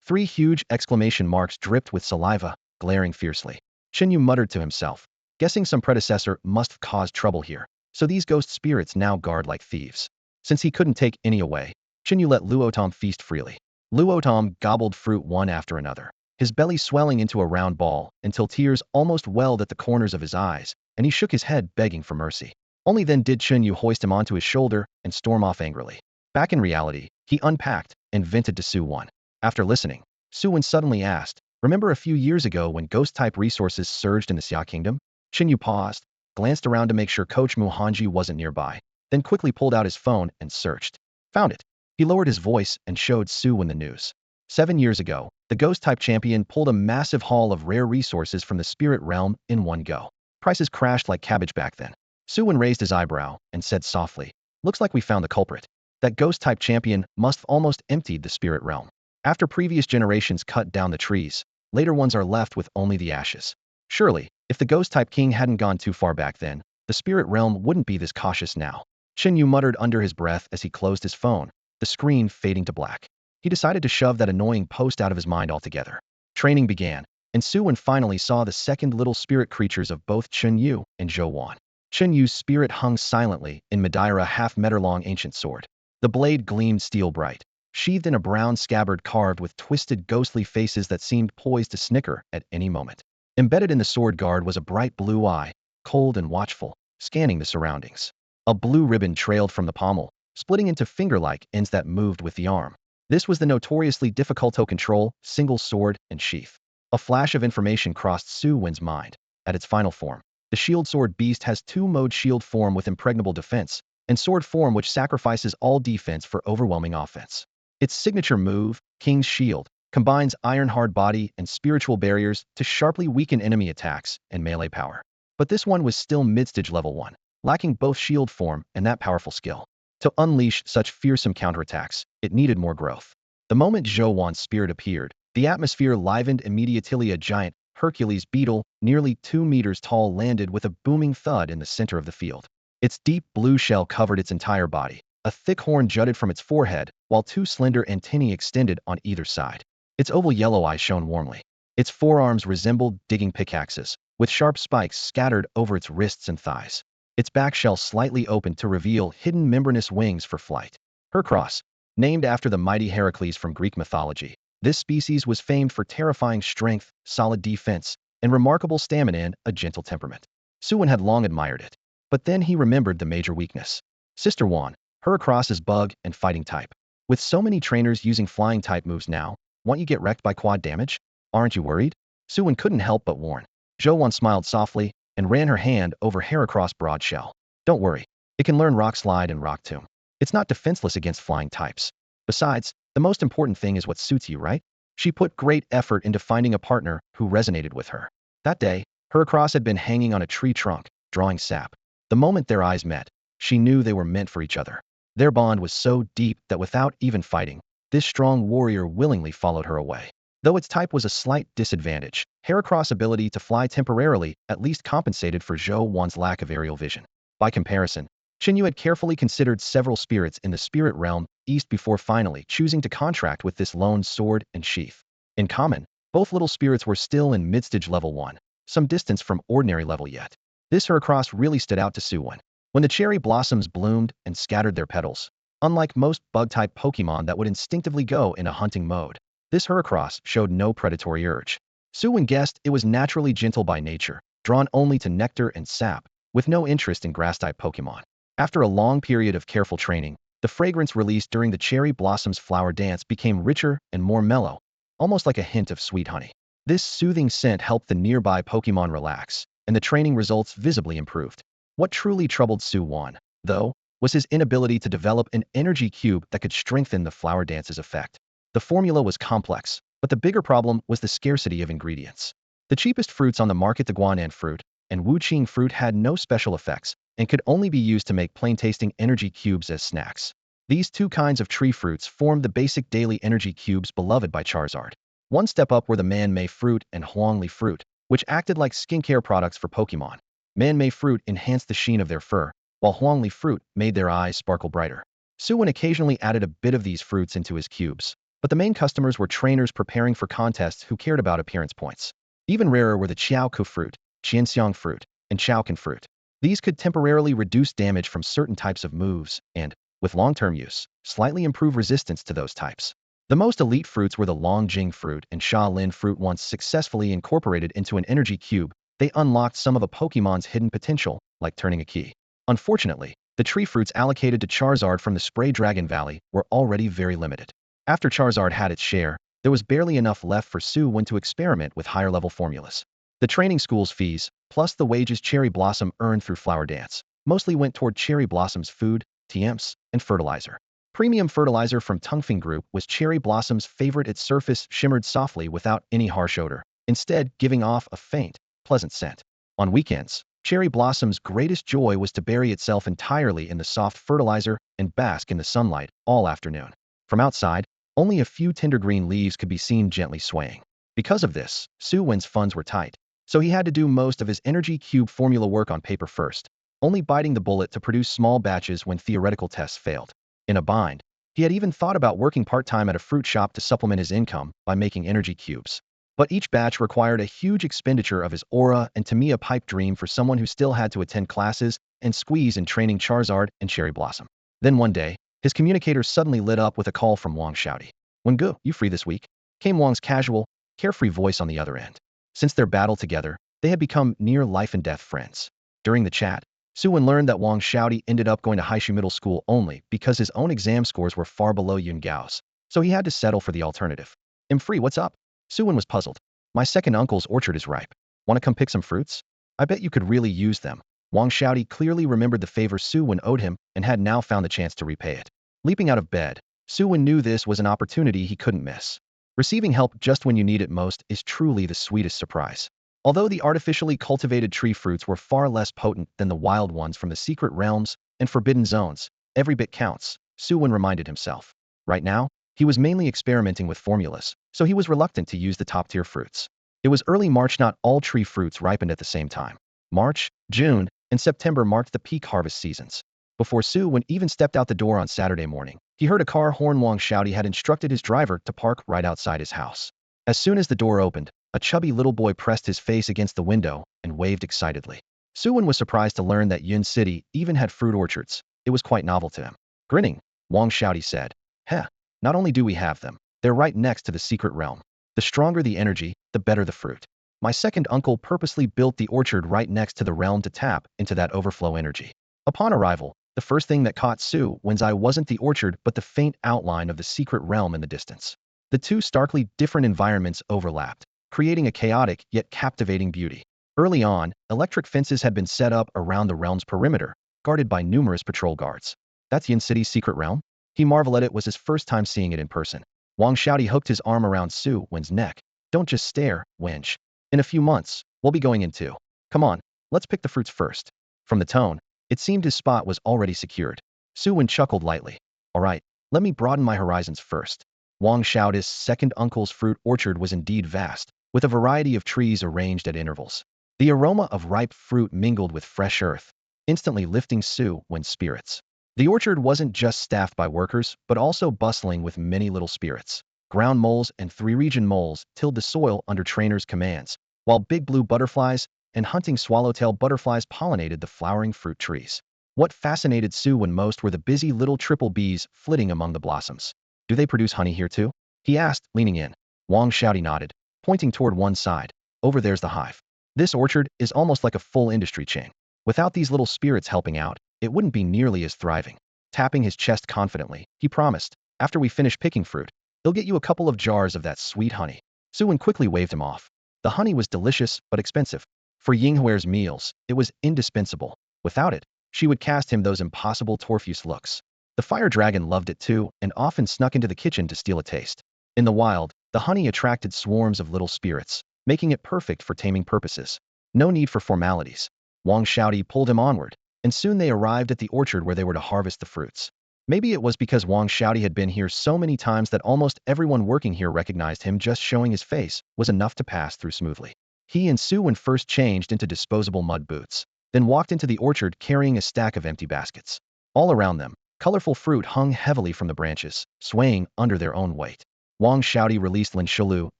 3 huge exclamation marks dripped with saliva, glaring fiercely. Xinyu muttered to himself, guessing some predecessor must have caused trouble here, so these ghost spirits now guard like thieves. Since he couldn't take any away, Xinyu let Luotom feast freely. Luotom gobbled fruit one after another, his belly swelling into a round ball until tears almost welled at the corners of his eyes, and he shook his head begging for mercy. Only then did Xinyu hoist him onto his shoulder and storm off angrily. Back in reality, he unpacked and vented to Su Wen. After listening, Su Wen suddenly asked, remember a few years ago when ghost-type resources surged in the Xia Kingdom? Xinyu paused, glanced around to make sure Coach Muhanji wasn't nearby, then quickly pulled out his phone and searched. Found it. He lowered his voice and showed Su Wen the news. 7 years ago, the ghost-type champion pulled a massive haul of rare resources from the spirit realm in one go. Prices crashed like cabbage back then. Su Wen raised his eyebrow and said softly, looks like we found the culprit. That ghost-type champion must have almost emptied the spirit realm. After previous generations cut down the trees, later ones are left with only the ashes. Surely, if the ghost-type king hadn't gone too far back then, the spirit realm wouldn't be this cautious now. Xinyu muttered under his breath as he closed his phone, the screen fading to black. He decided to shove that annoying post out of his mind altogether. Training began, and Su Wen finally saw the second little spirit creatures of both Xinyu and Zhou Wan. Xinyu's spirit hung silently in Madeira half-meter-long ancient sword. The blade gleamed steel bright, sheathed in a brown scabbard carved with twisted ghostly faces that seemed poised to snicker at any moment. Embedded in the sword guard was a bright blue eye, cold and watchful, scanning the surroundings. A blue ribbon trailed from the pommel, splitting into finger-like ends that moved with the arm. This was the notoriously difficult to control single sword and sheath. A flash of information crossed Su Wen's mind. At its final form, the shield sword beast has two-mode shield form with impregnable defense, and sword form which sacrifices all defense for overwhelming offense. Its signature move, King's Shield, combines iron-hard body and spiritual barriers to sharply weaken enemy attacks and melee power. But this one was still mid-stage level 1, lacking both shield form and that powerful skill. To unleash such fearsome counterattacks, it needed more growth. The moment Zhou Wan's spirit appeared, the atmosphere livened immediately. A giant Hercules beetle, nearly 2 meters tall, landed with a booming thud in the center of the field. Its deep blue shell covered its entire body. A thick horn jutted from its forehead, while two slender antennae extended on either side. Its oval yellow eye shone warmly. Its forearms resembled digging pickaxes, with sharp spikes scattered over its wrists and thighs. Its back shell slightly opened to reveal hidden membranous wings for flight. Hercross, named after the mighty Heracles from Greek mythology, this species was famed for terrifying strength, solid defense, and remarkable stamina and a gentle temperament. Su Wen had long admired it. But then he remembered the major weakness. Sister Wan, Heracross is bug and fighting type. With so many trainers using flying type moves now, won't you get wrecked by quad damage? Aren't you worried? Su Wen couldn't help but warn. Zhou Wan smiled softly and ran her hand over Heracross' broad shell. Don't worry. It can learn Rock Slide and Rock Tomb. It's not defenseless against flying types. Besides, the most important thing is what suits you, right? She put great effort into finding a partner who resonated with her. That day, Heracross had been hanging on a tree trunk, drawing sap. The moment their eyes met, she knew they were meant for each other. Their bond was so deep that without even fighting, this strong warrior willingly followed her away. Though its type was a slight disadvantage, Heracross' ability to fly temporarily at least compensated for Zhou Wan's lack of aerial vision. By comparison, Qinyu had carefully considered several spirits in the spirit realm east before finally choosing to contract with this lone sword and sheath. In common, both little spirits were still in mid-stage level 1, some distance from ordinary level yet. This Heracross really stood out to Su Wen. When the cherry blossoms bloomed and scattered their petals, unlike most bug-type Pokémon that would instinctively go in a hunting mode, this Heracross showed no predatory urge. Su Wen guessed it was naturally gentle by nature, drawn only to nectar and sap, with no interest in grass-type Pokémon. After a long period of careful training, the fragrance released during the cherry blossoms flower dance became richer and more mellow, almost like a hint of sweet honey. This soothing scent helped the nearby Pokémon relax, and the training results visibly improved. What truly troubled Su Wen, though, was his inability to develop an energy cube that could strengthen the flower dance's effect. The formula was complex, but the bigger problem was the scarcity of ingredients. The cheapest fruits on the market, the Guanan fruit and Wuqing fruit, had no special effects and could only be used to make plain-tasting energy cubes as snacks. These two kinds of tree fruits formed the basic daily energy cubes beloved by Charizard. One step up were the Man-Mei fruit and Huangli fruit, which acted like skincare products for Pokémon. Man-Mei fruit enhanced the sheen of their fur, while Huangli fruit made their eyes sparkle brighter. Su Wen occasionally added a bit of these fruits into his cubes, but the main customers were trainers preparing for contests who cared about appearance points. Even rarer were the Qiaoku fruit, Qianxiang fruit, and Chaocan fruit. These could temporarily reduce damage from certain types of moves and, with long-term use, slightly improve resistance to those types. The most elite fruits were the Longjing fruit and Shaolin fruit. Once successfully incorporated into an energy cube, they unlocked some of a Pokémon's hidden potential, like turning a key. Unfortunately, the tree fruits allocated to Charizard from the Spray Dragon Valley were already very limited. After Charizard had its share, there was barely enough left for Su Wen to experiment with higher-level formulas. The training school's fees, plus the wages Cherry Blossom earned through Flower Dance, mostly went toward Cherry Blossom's food, TMs, and fertilizer. Premium fertilizer from Tungfeng Group was Cherry Blossom's favorite. Its surface shimmered softly without any harsh odor, instead giving off a faint, pleasant scent. On weekends, Cherry Blossom's greatest joy was to bury itself entirely in the soft fertilizer and bask in the sunlight all afternoon. From outside, only a few tender green leaves could be seen gently swaying. Because of this, Su Wen's funds were tight, so he had to do most of his energy cube formula work on paper first, only biting the bullet to produce small batches when theoretical tests failed. In a bind, he had even thought about working part-time at a fruit shop to supplement his income by making energy cubes. But each batch required a huge expenditure of his aura, and to me a pipe dream for someone who still had to attend classes and squeeze in training Charizard and Cherry Blossom. Then one day, His communicator suddenly lit up with a call from Wang Xiaodi. "Wen Gu, you free this week?" Came Wang's casual, carefree voice on the other end. Since their battle together, they had become near life-and-death friends. During the chat, Su Wen learned that Wang Xiaodi ended up going to Haishu Middle School only because his own exam scores were far below Yun Gao's, so he had to settle for the alternative. "I'm free, what's up?" Su Wen was puzzled. "My second uncle's orchard is ripe. Want to come pick some fruits? I bet you could really use them." Wang Xiaodi clearly remembered the favor Su Wen owed him and had now found the chance to repay it. Leaping out of bed, Su Wen knew this was an opportunity he couldn't miss. Receiving help just when you need it most is truly the sweetest surprise. Although the artificially cultivated tree fruits were far less potent than the wild ones from the secret realms and forbidden zones, every bit counts, Su Wen reminded himself. Right now, he was mainly experimenting with formulas, so he was reluctant to use the top-tier fruits. It was early March, not all tree fruits ripened at the same time. March, June, and September marked the peak harvest seasons. Before Su Wen even stepped out the door on Saturday morning, he heard a car horn. Wang Xiaodi had instructed his driver to park right outside his house. As soon as the door opened, a chubby little boy pressed his face against the window and waved excitedly. Su Wen was surprised to learn that Yun City even had fruit orchards. It was quite novel to him. Grinning, Wang Xiaodi said, "Heh, not only do we have them, they're right next to the secret realm. The stronger the energy, the better the fruit. My second uncle purposely built the orchard right next to the realm to tap into that overflow energy." Upon arrival, the first thing that caught Su Wen's eye wasn't the orchard but the faint outline of the secret realm in the distance. The two starkly different environments overlapped, creating a chaotic yet captivating beauty. Early on, electric fences had been set up around the realm's perimeter, guarded by numerous patrol guards. "That's Yin City's secret realm?" He marveled at it. Was his first time seeing it in person. Wang Xiaodi hooked his arm around Su Wen's neck. "Don't just stare, wench. In a few months, we'll be going in too. Come on, let's pick the fruits first." From the tone, it seemed his spot was already secured. Su Wen chuckled lightly. "All right, let me broaden my horizons first." Wang Xiaodi's second uncle's fruit orchard was indeed vast, with a variety of trees arranged at intervals. The aroma of ripe fruit mingled with fresh earth, instantly lifting Su Wen's spirits. The orchard wasn't just staffed by workers, but also bustling with many little spirits. Ground moles and three-region moles tilled the soil under trainers' commands, while big blue butterflies and hunting swallowtail butterflies pollinated the flowering fruit trees. What fascinated Su Wen most were the busy little triple bees flitting among the blossoms. "Do they produce honey here too?" he asked, leaning in. Wang Xiaodi nodded, pointing toward one side. "Over there's the hive. This orchard is almost like a full industry chain. Without these little spirits helping out, it wouldn't be nearly as thriving." Tapping his chest confidently, he promised, "After we finish picking fruit, they'll get you a couple of jars of that sweet honey." Su Wen quickly waved him off. The honey was delicious but expensive. For Yinghuer's meals, it was indispensable. Without it, she would cast him those impossible Torfuse looks. The fire dragon loved it too and often snuck into the kitchen to steal a taste. In the wild, the honey attracted swarms of little spirits, making it perfect for taming purposes. No need for formalities. Wang Xiaodi pulled him onward, and soon they arrived at the orchard where they were to harvest the fruits. Maybe it was because Wang Xiaodi had been here so many times that almost everyone working here recognized him. Just showing his face was enough to pass through smoothly. He and Su Wen first changed into disposable mud boots, then walked into the orchard carrying a stack of empty baskets. All around them, colorful fruit hung heavily from the branches, swaying under their own weight. Wang Xiaodi released Lin Shilu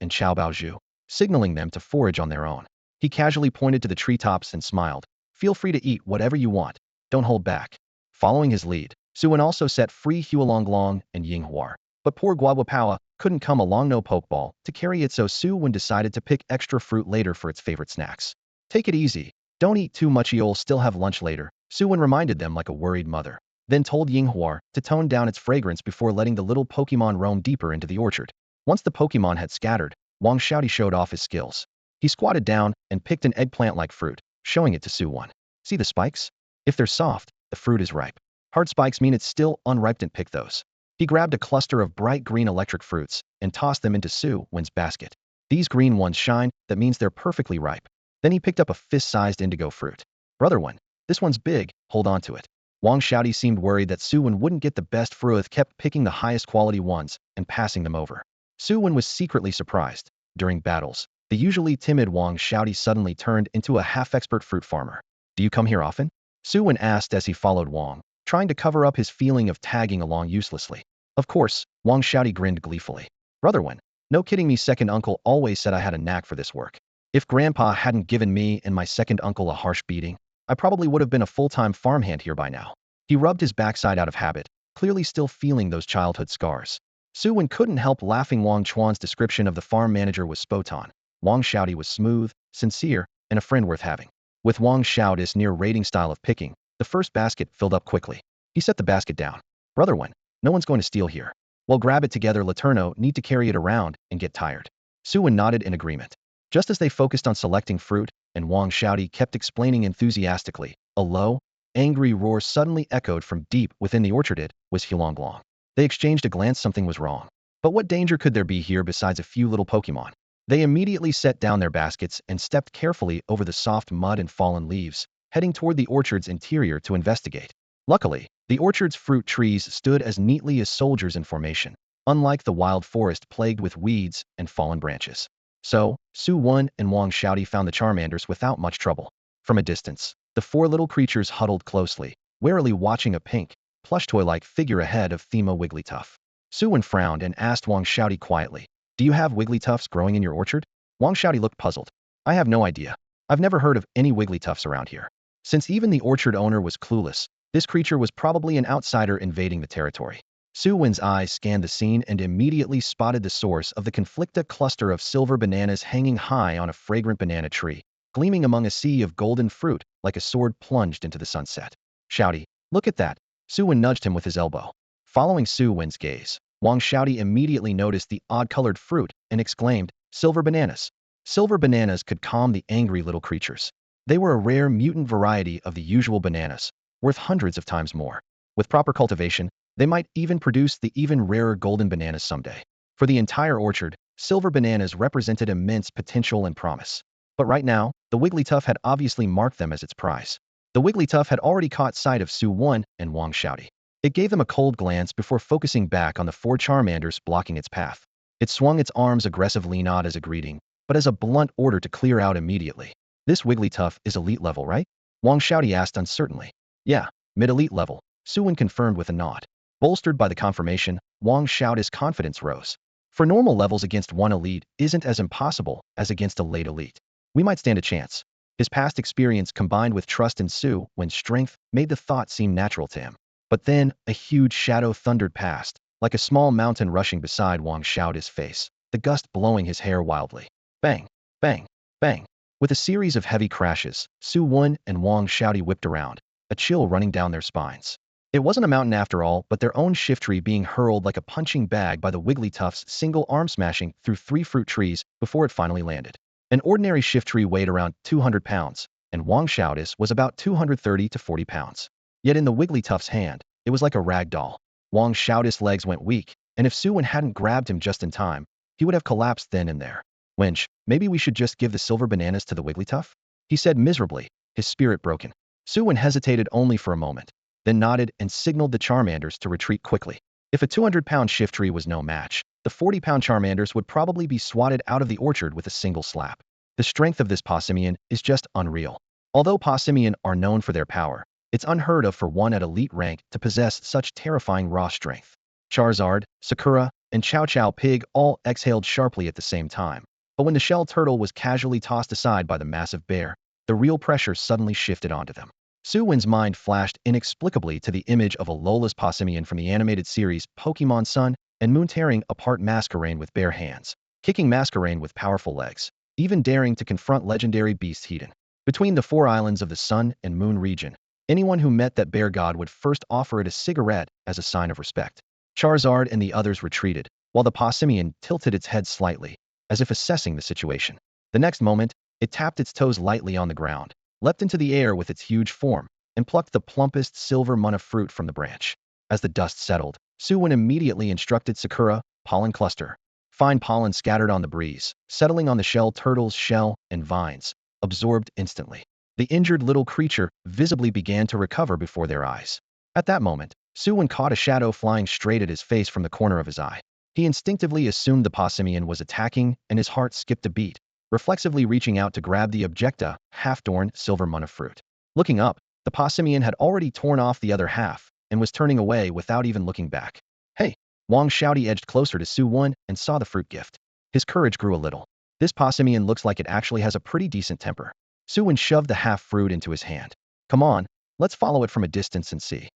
and Qiao Baozhu, signaling them to forage on their own. He casually pointed to the treetops and smiled. "Feel free to eat whatever you want. Don't hold back." Following his lead, Su Wen also set free Hualonglong and Yinghua. But poor Guaguapawa couldn't come along, no pokeball to carry it, so Su Wen decided to pick extra fruit later for its favorite snacks. "Take it easy. Don't eat too much, you'll still have lunch later," Su Wen reminded them like a worried mother. Then told Yinghua to tone down its fragrance before letting the little Pokémon roam deeper into the orchard. Once the Pokémon had scattered, Wang Xiaodi showed off his skills. He squatted down and picked an eggplant-like fruit, showing it to Su Wen. "See the spikes? If they're soft, the fruit is ripe. Hard spikes mean it's still unripe. Don't pick those." He grabbed a cluster of bright green electric fruits and tossed them into Su Wen's basket. "These green ones shine, that means they're perfectly ripe." Then he picked up a fist-sized indigo fruit. "Brother Wen, this one's big, hold on to it." Wang Xiaodi seemed worried that Su Wen wouldn't get the best fruit, kept picking the highest quality ones and passing them over. Su Wen was secretly surprised. During battles, the usually timid Wang Xiaodi suddenly turned into a half-expert fruit farmer. "Do you come here often?" Su Wen asked as he followed Wang, trying to cover up his feeling of tagging along uselessly. "Of course," Wang Xiaodi grinned gleefully. "Brother Wen, no kidding me, second uncle always said I had a knack for this work. If Grandpa hadn't given me and my second uncle a harsh beating, I probably would have been a full-time farmhand here by now." He rubbed his backside out of habit, clearly still feeling those childhood scars. Su Wen couldn't help laughing. Wang Chuan's description of the farm manager was spot on. Wang Xiaodi was smooth, sincere, and a friend worth having. With Wang Xiaodi's near-rating style of picking, the first basket filled up quickly. He set the basket down. Brother Wen, no one's going to steal here. We'll grab it together. Laterno need to carry it around and get tired. Su Wen nodded in agreement. Just as they focused on selecting fruit, and Wang Xiaodi kept explaining enthusiastically, a low, angry roar suddenly echoed from deep within the orchard. It was Hulanglong. They exchanged a glance. Something was wrong. But what danger could there be here besides a few little Pokémon? They immediately set down their baskets and stepped carefully over the soft mud and fallen leaves, heading toward the orchard's interior to investigate. Luckily, the orchard's fruit trees stood as neatly as soldiers in formation, unlike the wild forest plagued with weeds and fallen branches. So, Su Wen and Wang Xiaodi found the Charmanders without much trouble. From a distance, the four little creatures huddled closely, warily watching a pink, plush toy-like figure ahead of Thema Wigglytuff. Su Wen frowned and asked Wang Xiaodi quietly, "Do you have Wigglytuffs growing in your orchard?" Wang Xiaodi looked puzzled. "I have no idea. I've never heard of any Wigglytuffs around here." Since even the orchard owner was clueless, this creature was probably an outsider invading the territory. Su Wen's eyes scanned the scene and immediately spotted the source of the conflicta cluster of silver bananas hanging high on a fragrant banana tree, gleaming among a sea of golden fruit like a sword plunged into the sunset. "Xiaodi, look at that." Su Wen nudged him with his elbow. Following Su Wen's gaze, Wang Xiaodi immediately noticed the odd-colored fruit and exclaimed, "Silver bananas." Silver bananas could calm the angry little creatures. They were a rare mutant variety of the usual bananas, worth hundreds of times more. With proper cultivation, they might even produce the even rarer golden bananas someday. For the entire orchard, silver bananas represented immense potential and promise. But right now, the Wigglytuff had obviously marked them as its prize. The Wigglytuff had already caught sight of Su Wen and Wang Xiaodi. It gave them a cold glance before focusing back on the four Charmanders blocking its path. It swung its arms aggressively, not as a greeting, but as a blunt order to clear out immediately. "This Wigglytuff is elite level, right?" Wang Xiaodi asked uncertainly. "Yeah, mid-elite level," Su Wen confirmed with a nod. Bolstered by the confirmation, Wang Xiaodi's confidence rose. For normal levels against one elite isn't as impossible as against a late elite. We might stand a chance. His past experience combined with trust in Su Wen's strength made the thought seem natural to him. But then, a huge shadow thundered past, like a small mountain rushing beside Wang Xiaodi's face, the gust blowing his hair wildly. Bang, bang, bang. With a series of heavy crashes, Su Wen and Wang Xiaodi whipped around, a chill running down their spines. It wasn't a mountain after all, but their own shiftry being hurled like a punching bag by the Wigglytuff's single arm smashing through 3 fruit trees before it finally landed. An ordinary shiftry weighed around 200 pounds, and Wang Xiaodi's was about 230 to 40 pounds. Yet in the Wigglytuff's hand, it was like a rag doll. Wang Xiaodi's legs went weak, and if Su Wen hadn't grabbed him just in time, he would have collapsed then and there. "Wench, maybe we should just give the silver bananas to the Wigglytuff?" he said miserably, his spirit broken. Su Wen hesitated only for a moment, then nodded and signaled the Charmanders to retreat quickly. If a 200-pound shiftry was no match, the 40-pound Charmanders would probably be swatted out of the orchard with a single slap. The strength of this Possimian is just unreal. Although Possimian are known for their power, it's unheard of for one at elite rank to possess such terrifying raw strength. Charizard, Sakura, and Chow Chow Pig all exhaled sharply at the same time. But when the shell turtle was casually tossed aside by the massive bear, the real pressure suddenly shifted onto them. Su Wen's mind flashed inexplicably to the image of Alola's Possimian from the animated series Pokémon Sun and Moon, tearing apart Masquerain with bare hands, kicking Masquerain with powerful legs, even daring to confront legendary beast Hedon. Between the 4 islands of the Sun and Moon region, anyone who met that bear god would first offer it a cigarette as a sign of respect. Charizard and the others retreated, while the Possimian tilted its head slightly, as if assessing the situation. The next moment, it tapped its toes lightly on the ground, leapt into the air with its huge form, and plucked the plumpest silver munna fruit from the branch. As the dust settled, Su Wen immediately instructed Sakura, "Pollen cluster." Fine pollen scattered on the breeze, settling on the shell turtle's shell and vines, absorbed instantly. The injured little creature visibly began to recover before their eyes. At that moment, Su Wen caught a shadow flying straight at his face from the corner of his eye. He instinctively assumed the Possimian was attacking, and his heart skipped a beat, reflexively reaching out to grab the objecta, half-dorn silver munna fruit. Looking up, the Possimian had already torn off the other half, and was turning away without even looking back. "Hey!" Wang Xiaodi edged closer to Su Wen and saw the fruit gift. His courage grew a little. "This Possimian looks like it actually has a pretty decent temper." Su Wen shoved the half-fruit into his hand. "Come on, let's follow it from a distance and see."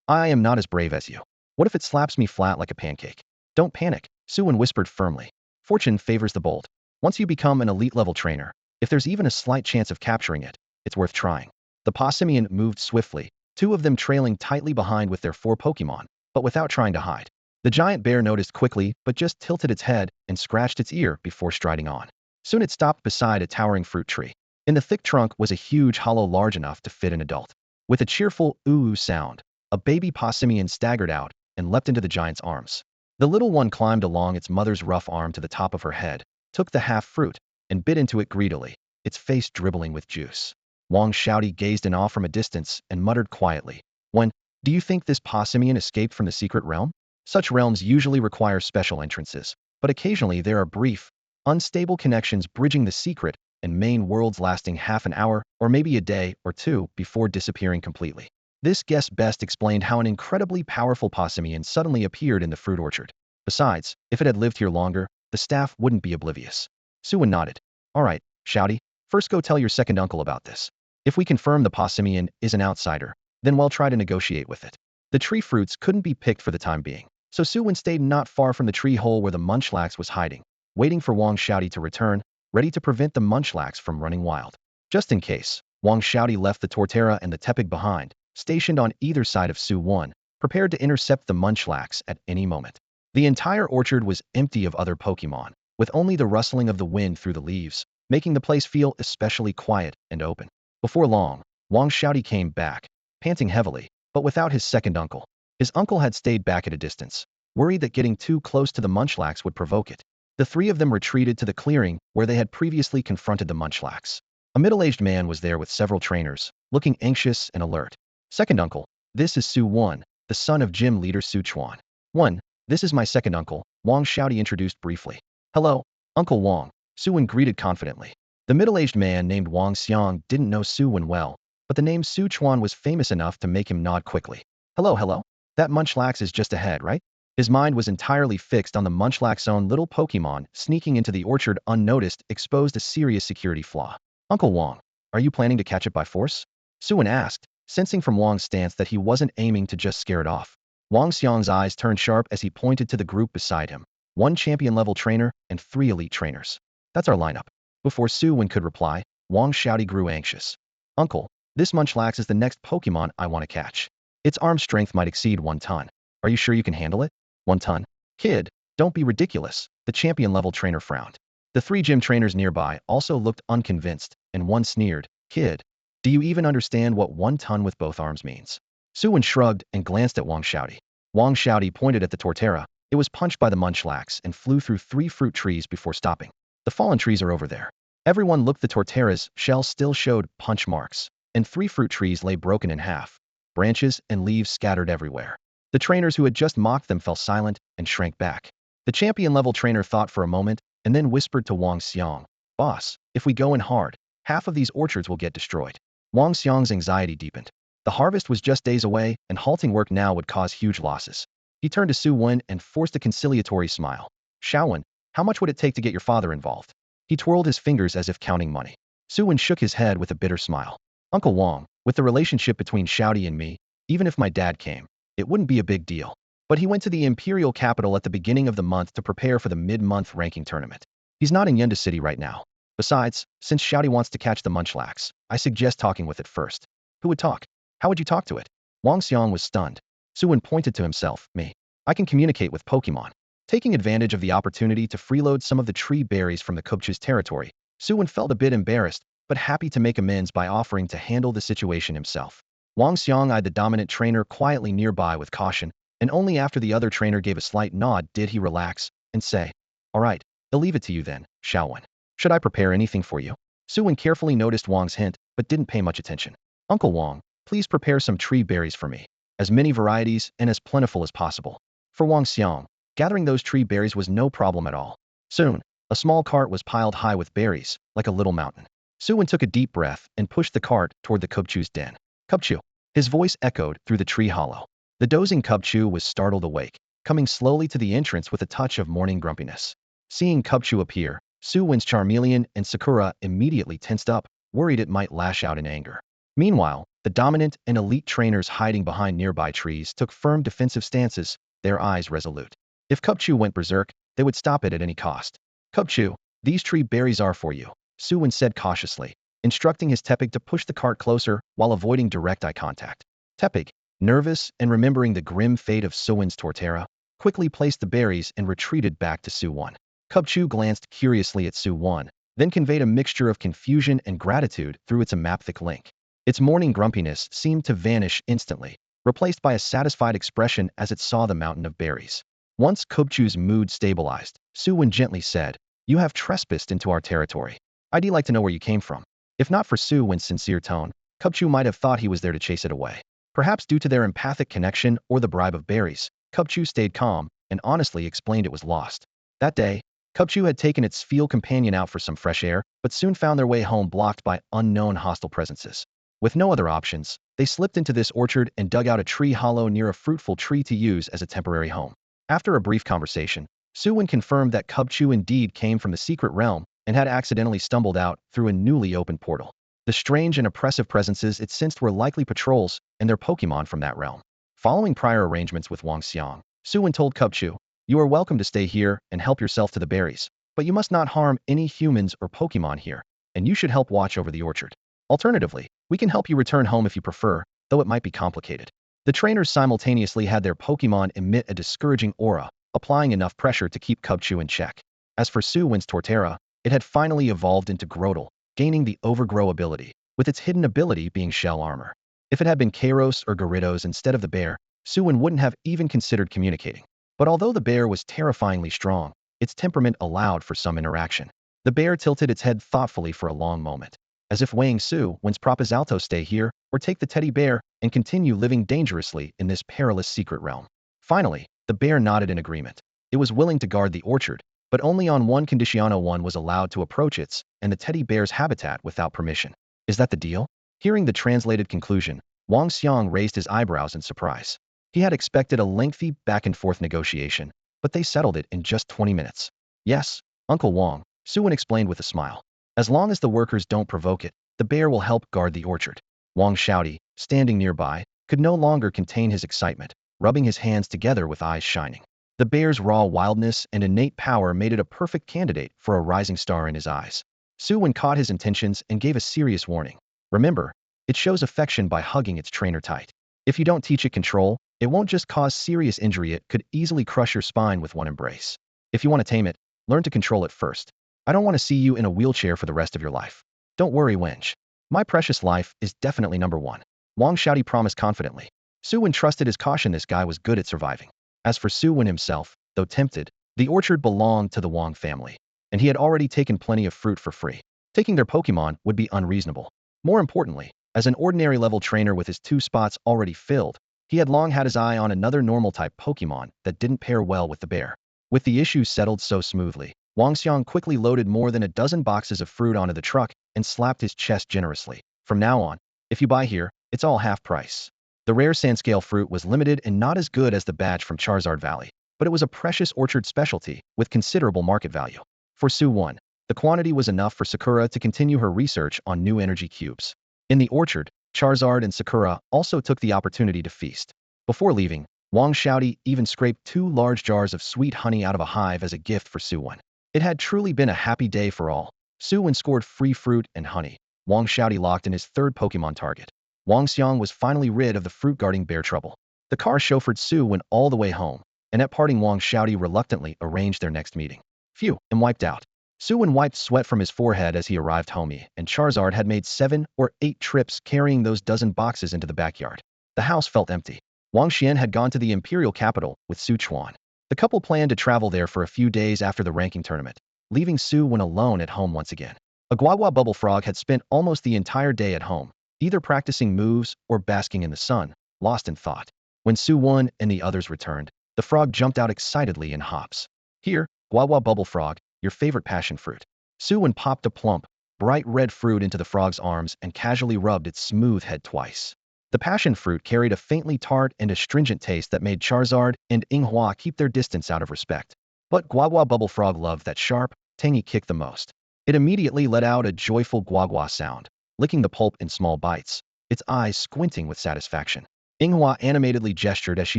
I am not as brave as you. What if it slaps me flat like a pancake? Don't panic, Su Wen whispered firmly. Fortune favors the bold. Once you become an elite-level trainer, if there's even a slight chance of capturing it, it's worth trying. The Possimian moved swiftly, two of them trailing tightly behind with their 4 Pokémon, but without trying to hide. The giant bear noticed quickly, but just tilted its head and scratched its ear before striding on. Soon it stopped beside a towering fruit tree. In the thick trunk was a huge hollow large enough to fit an adult. With a cheerful ooh sound, a baby Possimian staggered out and leapt into the giant's arms. The little one climbed along its mother's rough arm to the top of her head, took the half-fruit, and bit into it greedily, its face dribbling with juice. Wang Xiaodi gazed in awe from a distance and muttered quietly, "When, do you think this Possimian escaped from the secret realm?" Such realms usually require special entrances, but occasionally there are brief, unstable connections bridging the secret and main worlds lasting half an hour or maybe a day or two before disappearing completely. This guess best explained how an incredibly powerful Possimian suddenly appeared in the fruit orchard. Besides, if it had lived here longer, the staff wouldn't be oblivious. Su Wen nodded. All right, Xiaodi, first go tell your second uncle about this. If we confirm the Possimian is an outsider, then we'll try to negotiate with it. The tree fruits couldn't be picked for the time being, so Su Wen stayed not far from the tree hole where the munchlax was hiding, waiting for Wang Xiaodi to return, ready to prevent the munchlax from running wild. Just in case, Wang Xiaodi left the Torterra and the Tepig behind, stationed on either side of Su Wen, prepared to intercept the munchlax at any moment. The entire orchard was empty of other Pokémon, with only the rustling of the wind through the leaves, making the place feel especially quiet and open. Before long, Wang Xiaodi came back, panting heavily, but without his second uncle. His uncle had stayed back at a distance, worried that getting too close to the munchlax would provoke it. The three of them retreated to the clearing where they had previously confronted the munchlax. A middle-aged man was there with several trainers, looking anxious and alert. Second uncle, this is Su Wen, the son of gym leader Su Chuan. One, this is my second uncle, Wang Xiaodi introduced briefly. Hello, Uncle Wang, Su Wen greeted confidently. The middle-aged man named Wang Xiang didn't know Su Wen well, but the name Su Chuan was famous enough to make him nod quickly. Hello. That munchlax is just ahead, right? His mind was entirely fixed on the munchlax's own little Pokémon sneaking into the orchard unnoticed exposed a serious security flaw. Uncle Wang, are you planning to catch it by force? Su Wen asked, sensing from Wang's stance that he wasn't aiming to just scare it off. Wang Xiang's eyes turned sharp as he pointed to the group beside him. 1 champion-level trainer and 3 elite trainers. That's our lineup. Before Su Wen could reply, Wang Xiaodi grew anxious. Uncle, this munchlax is the next Pokémon I want to catch. Its arm strength might exceed 1 ton. Are you sure you can handle it? 1 ton? Kid, don't be ridiculous, the champion-level trainer frowned. The 3 gym trainers nearby also looked unconvinced, and one sneered, Kid, do you even understand what 1 ton with both arms means? Su Wen shrugged and glanced at Wang Xiaodi. Wang Xiaodi pointed at the Torterra. It was punched by the munchlax and flew through 3 fruit trees before stopping. The fallen trees are over there. Everyone looked. The Torterra's shell still showed punch marks, and 3 fruit trees lay broken in half, branches and leaves scattered everywhere. The trainers who had just mocked them fell silent and shrank back. The champion-level trainer thought for a moment and then whispered to Wang Xiang, Boss, if we go in hard, half of these orchards will get destroyed. Wang Xiang's anxiety deepened. The harvest was just days away, and halting work now would cause huge losses. He turned to Su Wen and forced a conciliatory smile. Xiaowen, how much would it take to get your father involved? He twirled his fingers as if counting money. Su Wen shook his head with a bitter smile. Uncle Wang, with the relationship between Xiaodi and me, even if my dad came, it wouldn't be a big deal. But he went to the imperial capital at the beginning of the month to prepare for the mid-month ranking tournament. He's not in Yunda City right now. Besides, since Xiaodi wants to catch the munchlax, I suggest talking with it first. Who would talk? How would you talk to it? Wang Xiang was stunned. Su Wen pointed to himself, me. I can communicate with Pokémon. Taking advantage of the opportunity to freeload some of the tree berries from the Kubchu's territory, Su Wen felt a bit embarrassed, but happy to make amends by offering to handle the situation himself. Wang Xiang eyed the dominant trainer quietly nearby with caution, and only after the other trainer gave a slight nod did he relax and say, All right, I'll leave it to you then, Xiaowen. Should I prepare anything for you? Su Wen carefully noticed Wang's hint, but didn't pay much attention. Uncle Wang, please prepare some tree berries for me. As many varieties and as plentiful as possible. For Wang Xiang, gathering those tree berries was no problem at all. Soon, a small cart was piled high with berries, like a little mountain. Su Wen took a deep breath and pushed the cart toward the Kubchu's den. Kubchu. His voice echoed through the tree hollow. The dozing Kubchu was startled awake, coming slowly to the entrance with a touch of morning grumpiness. Seeing Kubchu appear, Su Wen's Charmeleon and Sakura immediately tensed up, worried it might lash out in anger. Meanwhile, The dominant and elite trainers hiding behind nearby trees took firm defensive stances, their eyes resolute. If Kupchu went berserk, they would stop it at any cost. Kupchu, these tree berries are for you, Su Wen said cautiously, instructing his Tepig to push the cart closer while avoiding direct eye contact. Tepig, nervous and remembering the grim fate of Su Wen's Torterra, quickly placed the berries and retreated back to Su Wen. Kupchu glanced curiously at Su Wen, then conveyed a mixture of confusion and gratitude through its amapthic link. Its morning grumpiness seemed to vanish instantly, replaced by a satisfied expression as it saw the mountain of berries. Once Kupchu's mood stabilized, Su Wen gently said, "You have trespassed into our territory. I'd like to know where you came from." If not for Su Wen's sincere tone, Kupchu might have thought he was there to chase it away. Perhaps due to their empathic connection or the bribe of berries, Kupchu stayed calm and honestly explained it was lost. That day, Kupchu had taken its field companion out for some fresh air, but soon found their way home blocked by unknown hostile presences. With no other options, they slipped into this orchard and dug out a tree hollow near a fruitful tree to use as a temporary home. After a brief conversation, Su Wen confirmed that Kupchu indeed came from the secret realm and had accidentally stumbled out through a newly opened portal. The strange and oppressive presences it sensed were likely patrols and their Pokémon from that realm. Following prior arrangements with Wang Xiang, Su Wen told Kupchu, "You are welcome to stay here and help yourself to the berries, but you must not harm any humans or Pokémon here, and you should help watch over the orchard. Alternatively, we can help you return home if you prefer, though it might be complicated." The trainers simultaneously had their Pokémon emit a discouraging aura, applying enough pressure to keep Kupchu in check. As for Su Wen's Torterra, it had finally evolved into Grotle, gaining the Overgrow ability, with its hidden ability being shell armor. If it had been Kairos or Gyarados instead of the bear, Su Wen wouldn't have even considered communicating. But although the bear was terrifyingly strong, its temperament allowed for some interaction. The bear tilted its head thoughtfully for a long moment, as if weighing Su Wen's proposal: stay here or take the teddy bear and continue living dangerously in this perilous secret realm. Finally, the bear nodded in agreement. It was willing to guard the orchard, but only on one condition: one was allowed to approach its and the teddy bear's habitat without permission. Is that the deal? Hearing the translated conclusion, Wang Xiang raised his eyebrows in surprise. He had expected a lengthy back-and-forth negotiation, but they settled it in just 20 minutes. "Yes, Uncle Wang," Su Wen explained with a smile. "As long as the workers don't provoke it, the bear will help guard the orchard." Wang Xiaodi, standing nearby, could no longer contain his excitement, rubbing his hands together with eyes shining. The bear's raw wildness and innate power made it a perfect candidate for a rising star in his eyes. Su Wen caught his intentions and gave a serious warning. "Remember, it shows affection by hugging its trainer tight. If you don't teach it control, it won't just cause serious injury, it could easily crush your spine with one embrace. If you want to tame it, learn to control it first. I don't want to see you in a wheelchair for the rest of your life." "Don't worry, wench. My precious life is definitely number one," Wang Xiaodi promised confidently. Su Wen trusted his caution. This guy was good at surviving. As for Su Wen himself, though tempted, the orchard belonged to the Wang family, and he had already taken plenty of fruit for free. Taking their Pokémon would be unreasonable. More importantly, as an ordinary level trainer with his 2 spots already filled, he had long had his eye on another normal-type Pokémon that didn't pair well with the bear. With the issue settled so smoothly, Wang Xiang quickly loaded more than a dozen boxes of fruit onto the truck and slapped his chest generously. "From now on, if you buy here, it's all half price." The rare Sandscale fruit was limited and not as good as the batch from Charizard Valley, but it was a precious orchard specialty with considerable market value. For Su Wen, the quantity was enough for Sakura to continue her research on new energy cubes. In the orchard, Charizard and Sakura also took the opportunity to feast. Before leaving, Wang Xiaodi even scraped 2 large jars of sweet honey out of a hive as a gift for Su Wen. It had truly been a happy day for all. Su Wen scored free fruit and honey. Wang Xiaodi locked in his 3rd Pokémon target. Wang Xiang was finally rid of the fruit-guarding bear trouble. The car chauffeured Su Wen all the way home, and at parting Wang Xiaodi reluctantly arranged their next meeting. Phew, and wiped out. Su Wen wiped sweat from his forehead as he arrived home, and Charizard had made 7 or 8 trips carrying those dozen boxes into the backyard. The house felt empty. Wang Xian had gone to the imperial capital with Su Chuan. The couple planned to travel there for a few days after the ranking tournament, leaving Su Wen alone at home once again. A Guagua Bubble Frog had spent almost the entire day at home, either practicing moves or basking in the sun, lost in thought. When Su Wen and the others returned, the frog jumped out excitedly in hops. "Here, Guagua Bubble Frog, your favorite passion fruit." Su Wen popped a plump, bright red fruit into the frog's arms and casually rubbed its smooth head twice. The passion fruit carried a faintly tart and astringent taste that made Charizard and Yinghua keep their distance out of respect. But Guagua Bubble Frog loved that sharp, tangy kick the most. It immediately let out a joyful guagua sound, licking the pulp in small bites. its eyes squinting with satisfaction. Yinghua animatedly gestured as she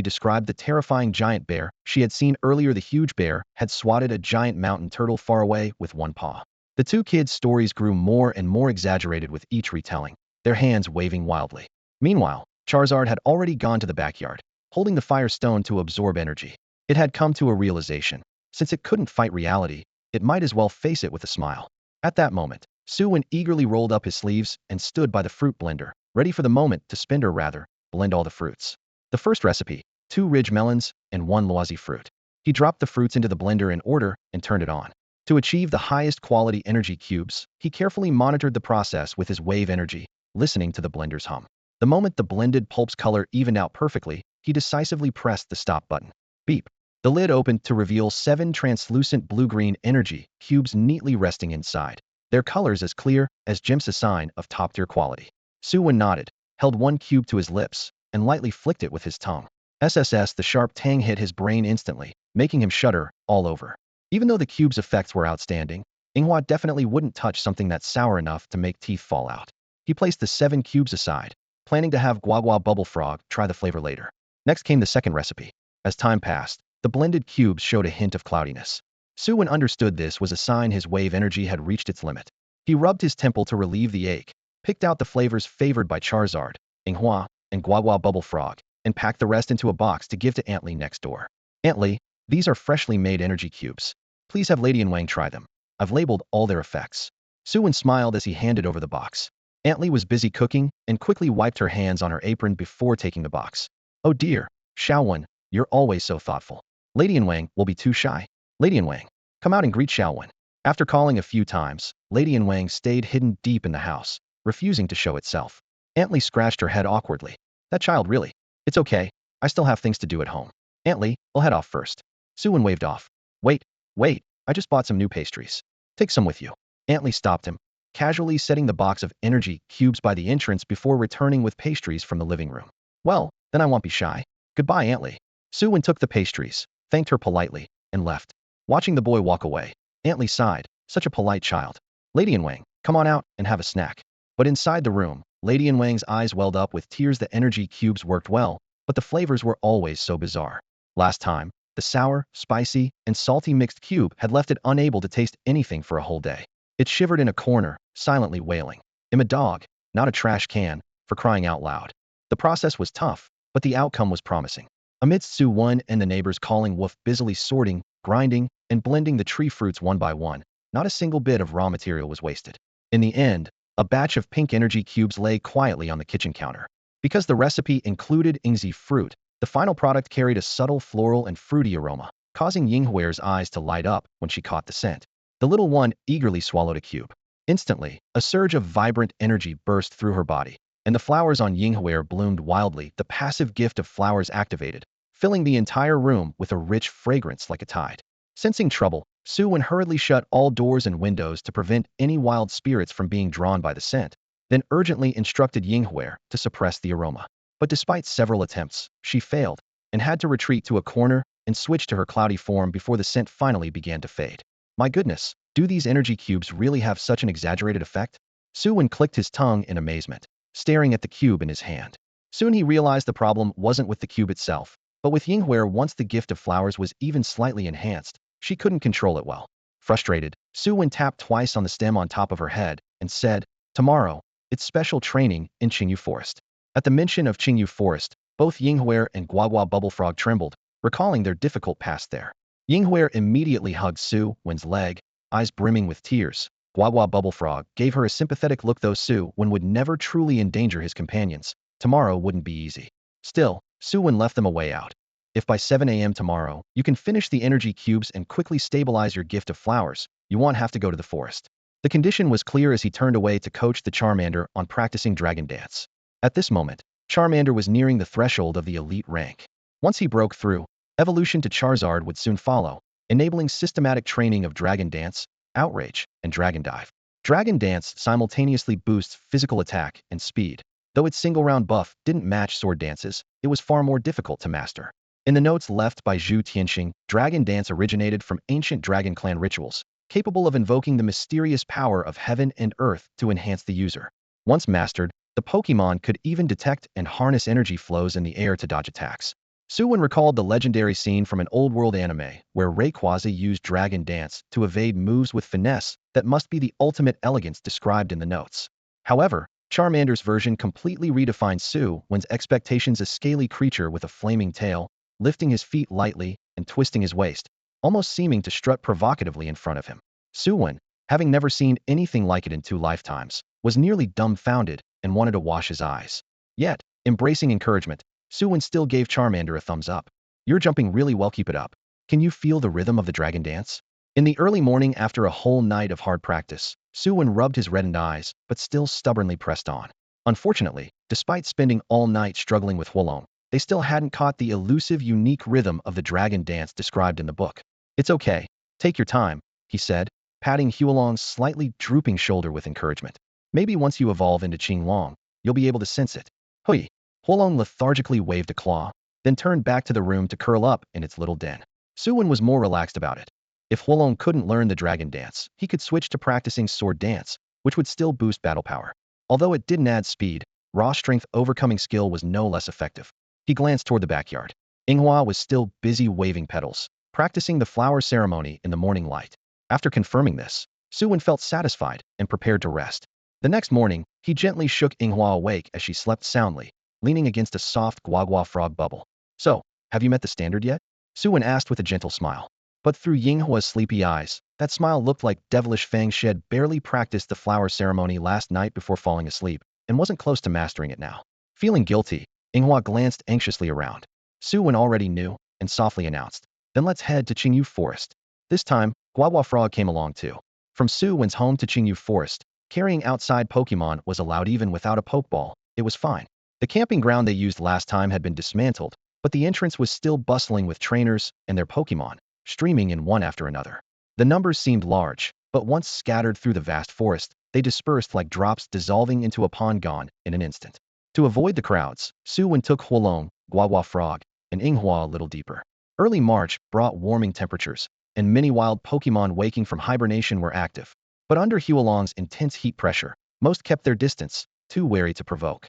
described the terrifying giant bear she had seen earlier. The huge bear had swatted a giant mountain turtle far away with one paw. The two kids' stories grew more and more exaggerated with each retelling, their hands waving wildly. Meanwhile, Charizard had already gone to the backyard, holding the fire stone to absorb energy. It had come to a realization. Since it couldn't fight reality, it might as well face it with a smile. At that moment, Su Wen eagerly rolled up his sleeves and stood by the fruit blender, ready for the moment to spin or rather, blend all the fruits. The first recipe, 2 ridge melons and 1 loisy fruit. He dropped the fruits into the blender in order and turned it on. To achieve the highest quality energy cubes, he carefully monitored the process with his wave energy, listening to the blender's hum. The moment the blended pulp's color evened out perfectly, he decisively pressed the stop button. Beep. The lid opened to reveal 7 translucent blue-green energy cubes neatly resting inside, their colors as clear as gems, a sign of top-tier quality. Su Wen nodded, held one cube to his lips, and lightly flicked it with his tongue. SSS, the sharp tang hit his brain instantly, making him shudder all over. Even though the cube's effects were outstanding, Yinghua definitely wouldn't touch something that's sour enough to make teeth fall out. He placed the 7 cubes aside, planning to have Guagua Bubble Frog try the flavor later. Next came the second recipe. As time passed, the blended cubes showed a hint of cloudiness. Su Wen understood this was a sign his wave energy had reached its limit. He rubbed his temple to relieve the ache, picked out the flavors favored by Charizard, Yinghua, and Guagua Bubble Frog, and packed the rest into a box to give to Aunt Lee next door. Aunt Lee, these are freshly made energy cubes. Please have Lady and Wang try them. I've labeled all their effects. Su Wen smiled as he handed over the box. Aunt Lee was busy cooking and quickly wiped her hands on her apron before taking the box. Oh dear, Xiao Wen, you're always so thoughtful. Lady and Wang will be too shy. Lady and Wang, come out and greet Xiao Wen. After calling a few times, Lady and Wang stayed hidden deep in the house, refusing to show itself. Aunt Lee scratched her head awkwardly. That child really. It's okay, I still have things to do at home. Aunt Lee, I'll head off first. Su Wen waved off. Wait, I just bought some new pastries. Take some with you. Aunt Lee stopped him, casually setting the box of energy cubes by the entrance before returning with pastries from the living room. Well, then I won't be shy. Goodbye, Aunt Lee. Su Wen took the pastries, thanked her politely, and left. Watching the boy walk away, Aunt Lee sighed, such a polite child. Lady and Wang, come on out and have a snack. But inside the room, Lady and Wang's eyes welled up with tears. The energy cubes worked well, but the flavors were always so bizarre. Last time, the sour, spicy, and salty mixed cube had left it unable to taste anything for a whole day. It shivered in a corner, silently wailing. I'm a dog, not a trash can, for crying out loud. The process was tough, but the outcome was promising. Amidst Su Wen and the neighbors calling woof, busily sorting, grinding, and blending the tree fruits one by one, not a single bit of raw material was wasted. In the end, a batch of pink energy cubes lay quietly on the kitchen counter. Because the recipe included Ingzi fruit, the final product carried a subtle floral and fruity aroma, causing Yinghua's eyes to light up when she caught the scent. The little one eagerly swallowed a cube. Instantly, a surge of vibrant energy burst through her body, and the flowers on Yinghua bloomed wildly. The passive gift of flowers activated, filling the entire room with a rich fragrance like a tide. Sensing trouble, Su Wen hurriedly shut all doors and windows to prevent any wild spirits from being drawn by the scent, then urgently instructed Yinghua to suppress the aroma. But despite several attempts, she failed, and had to retreat to a corner and switch to her cloudy form before the scent finally began to fade. My goodness, do these energy cubes really have such an exaggerated effect? Su Wen clicked his tongue in amazement, staring at the cube in his hand. Soon he realized the problem wasn't with the cube itself, but with Yinghua. Once the gift of flowers was even slightly enhanced, she couldn't control it well. Frustrated, Su Wen tapped twice on the stem on top of her head and said, tomorrow, it's special training in Qingyu Forest. At the mention of Qingyu Forest, both Yinghua and Guagua Bubble Frog trembled, recalling their difficult past there. Yinghua immediately hugged Su Wen's leg, eyes brimming with tears. Guagua Bubble Frog gave her a sympathetic look. Though Su Wen would never truly endanger his companions, tomorrow wouldn't be easy. Still, Su Wen left them a way out. If by 7 a.m. tomorrow, you can finish the energy cubes and quickly stabilize your gift of flowers, you won't have to go to the forest. The condition was clear as he turned away to coach the Charmander on practicing Dragon Dance. At this moment, Charmander was nearing the threshold of the elite rank. Once he broke through, evolution to Charizard would soon follow, enabling systematic training of Dragon Dance, Outrage, and Dragon Dive. Dragon Dance simultaneously boosts physical attack and speed. Though its single-round buff didn't match Sword Dance's, it was far more difficult to master. In the notes left by Zhu Tianxing, Dragon Dance originated from ancient Dragon Clan rituals, capable of invoking the mysterious power of heaven and earth to enhance the user. Once mastered, the The Pokémon could even detect and harness energy flows in the air to dodge attacks. Su Wen recalled the legendary scene from an old-world anime where Rayquaza used Dragon Dance to evade moves with finesse that must be the ultimate elegance described in the notes. However, Charmander's version completely redefined Su Wen's expectations: a scaly creature with a flaming tail, lifting his feet lightly and twisting his waist, almost seeming to strut provocatively in front of him. Su Wen, having never seen anything like it in 2 lifetimes, was nearly dumbfounded and wanted to wash his eyes. Yet, embracing encouragement, Su Wen still gave Charmander a thumbs up. "You're jumping really well, keep it up. Can you feel the rhythm of the dragon dance?" In the early morning after a whole night of hard practice, Su Wen rubbed his reddened eyes, but still stubbornly pressed on. Unfortunately, despite spending all night struggling with Huolong, they still hadn't caught the elusive, unique rhythm of the dragon dance described in the book. "It's okay. Take your time," he said, patting Huolong's slightly drooping shoulder with encouragement. "Maybe once you evolve into Qinglong, you'll be able to sense it." "Hui." Huolong lethargically waved a claw, then turned back to the room to curl up in its little den. Su Wen was more relaxed about it. If Huolong couldn't learn the dragon dance, he could switch to practicing sword dance, which would still boost battle power. Although it didn't add speed, raw strength overcoming skill was no less effective. He glanced toward the backyard. Yinghua was still busy waving petals, practicing the flower ceremony in the morning light. After confirming this, Su Wen felt satisfied and prepared to rest. The next morning, he gently shook Yinghua awake as she slept soundly, leaning against a soft guagua frog bubble. "So, have you met the standard yet?" Su Wen asked with a gentle smile. But through Yinghua's sleepy eyes, that smile looked like devilish fangs. She had barely practiced the flower ceremony last night before falling asleep, and wasn't close to mastering it now. Feeling guilty, Yinghua glanced anxiously around. Su Wen already knew, and softly announced, "Then let's head to Qingyu Forest." This time, Guagua Frog came along too. From Su Wen's home to Qingyu Forest, carrying outside Pokemon was allowed even without a Pokeball. It was fine. The camping ground they used last time had been dismantled, but the entrance was still bustling with trainers and their Pokemon, streaming in one after another. The numbers seemed large, but once scattered through the vast forest, they dispersed like drops dissolving into a pond, gone in an instant. To avoid the crowds, Su Wen took Huolong, Guagua Frog, and Yinghua a little deeper. Early March brought warming temperatures, and many wild Pokemon waking from hibernation were active. But under Huolong's intense heat pressure, most kept their distance, too wary to provoke.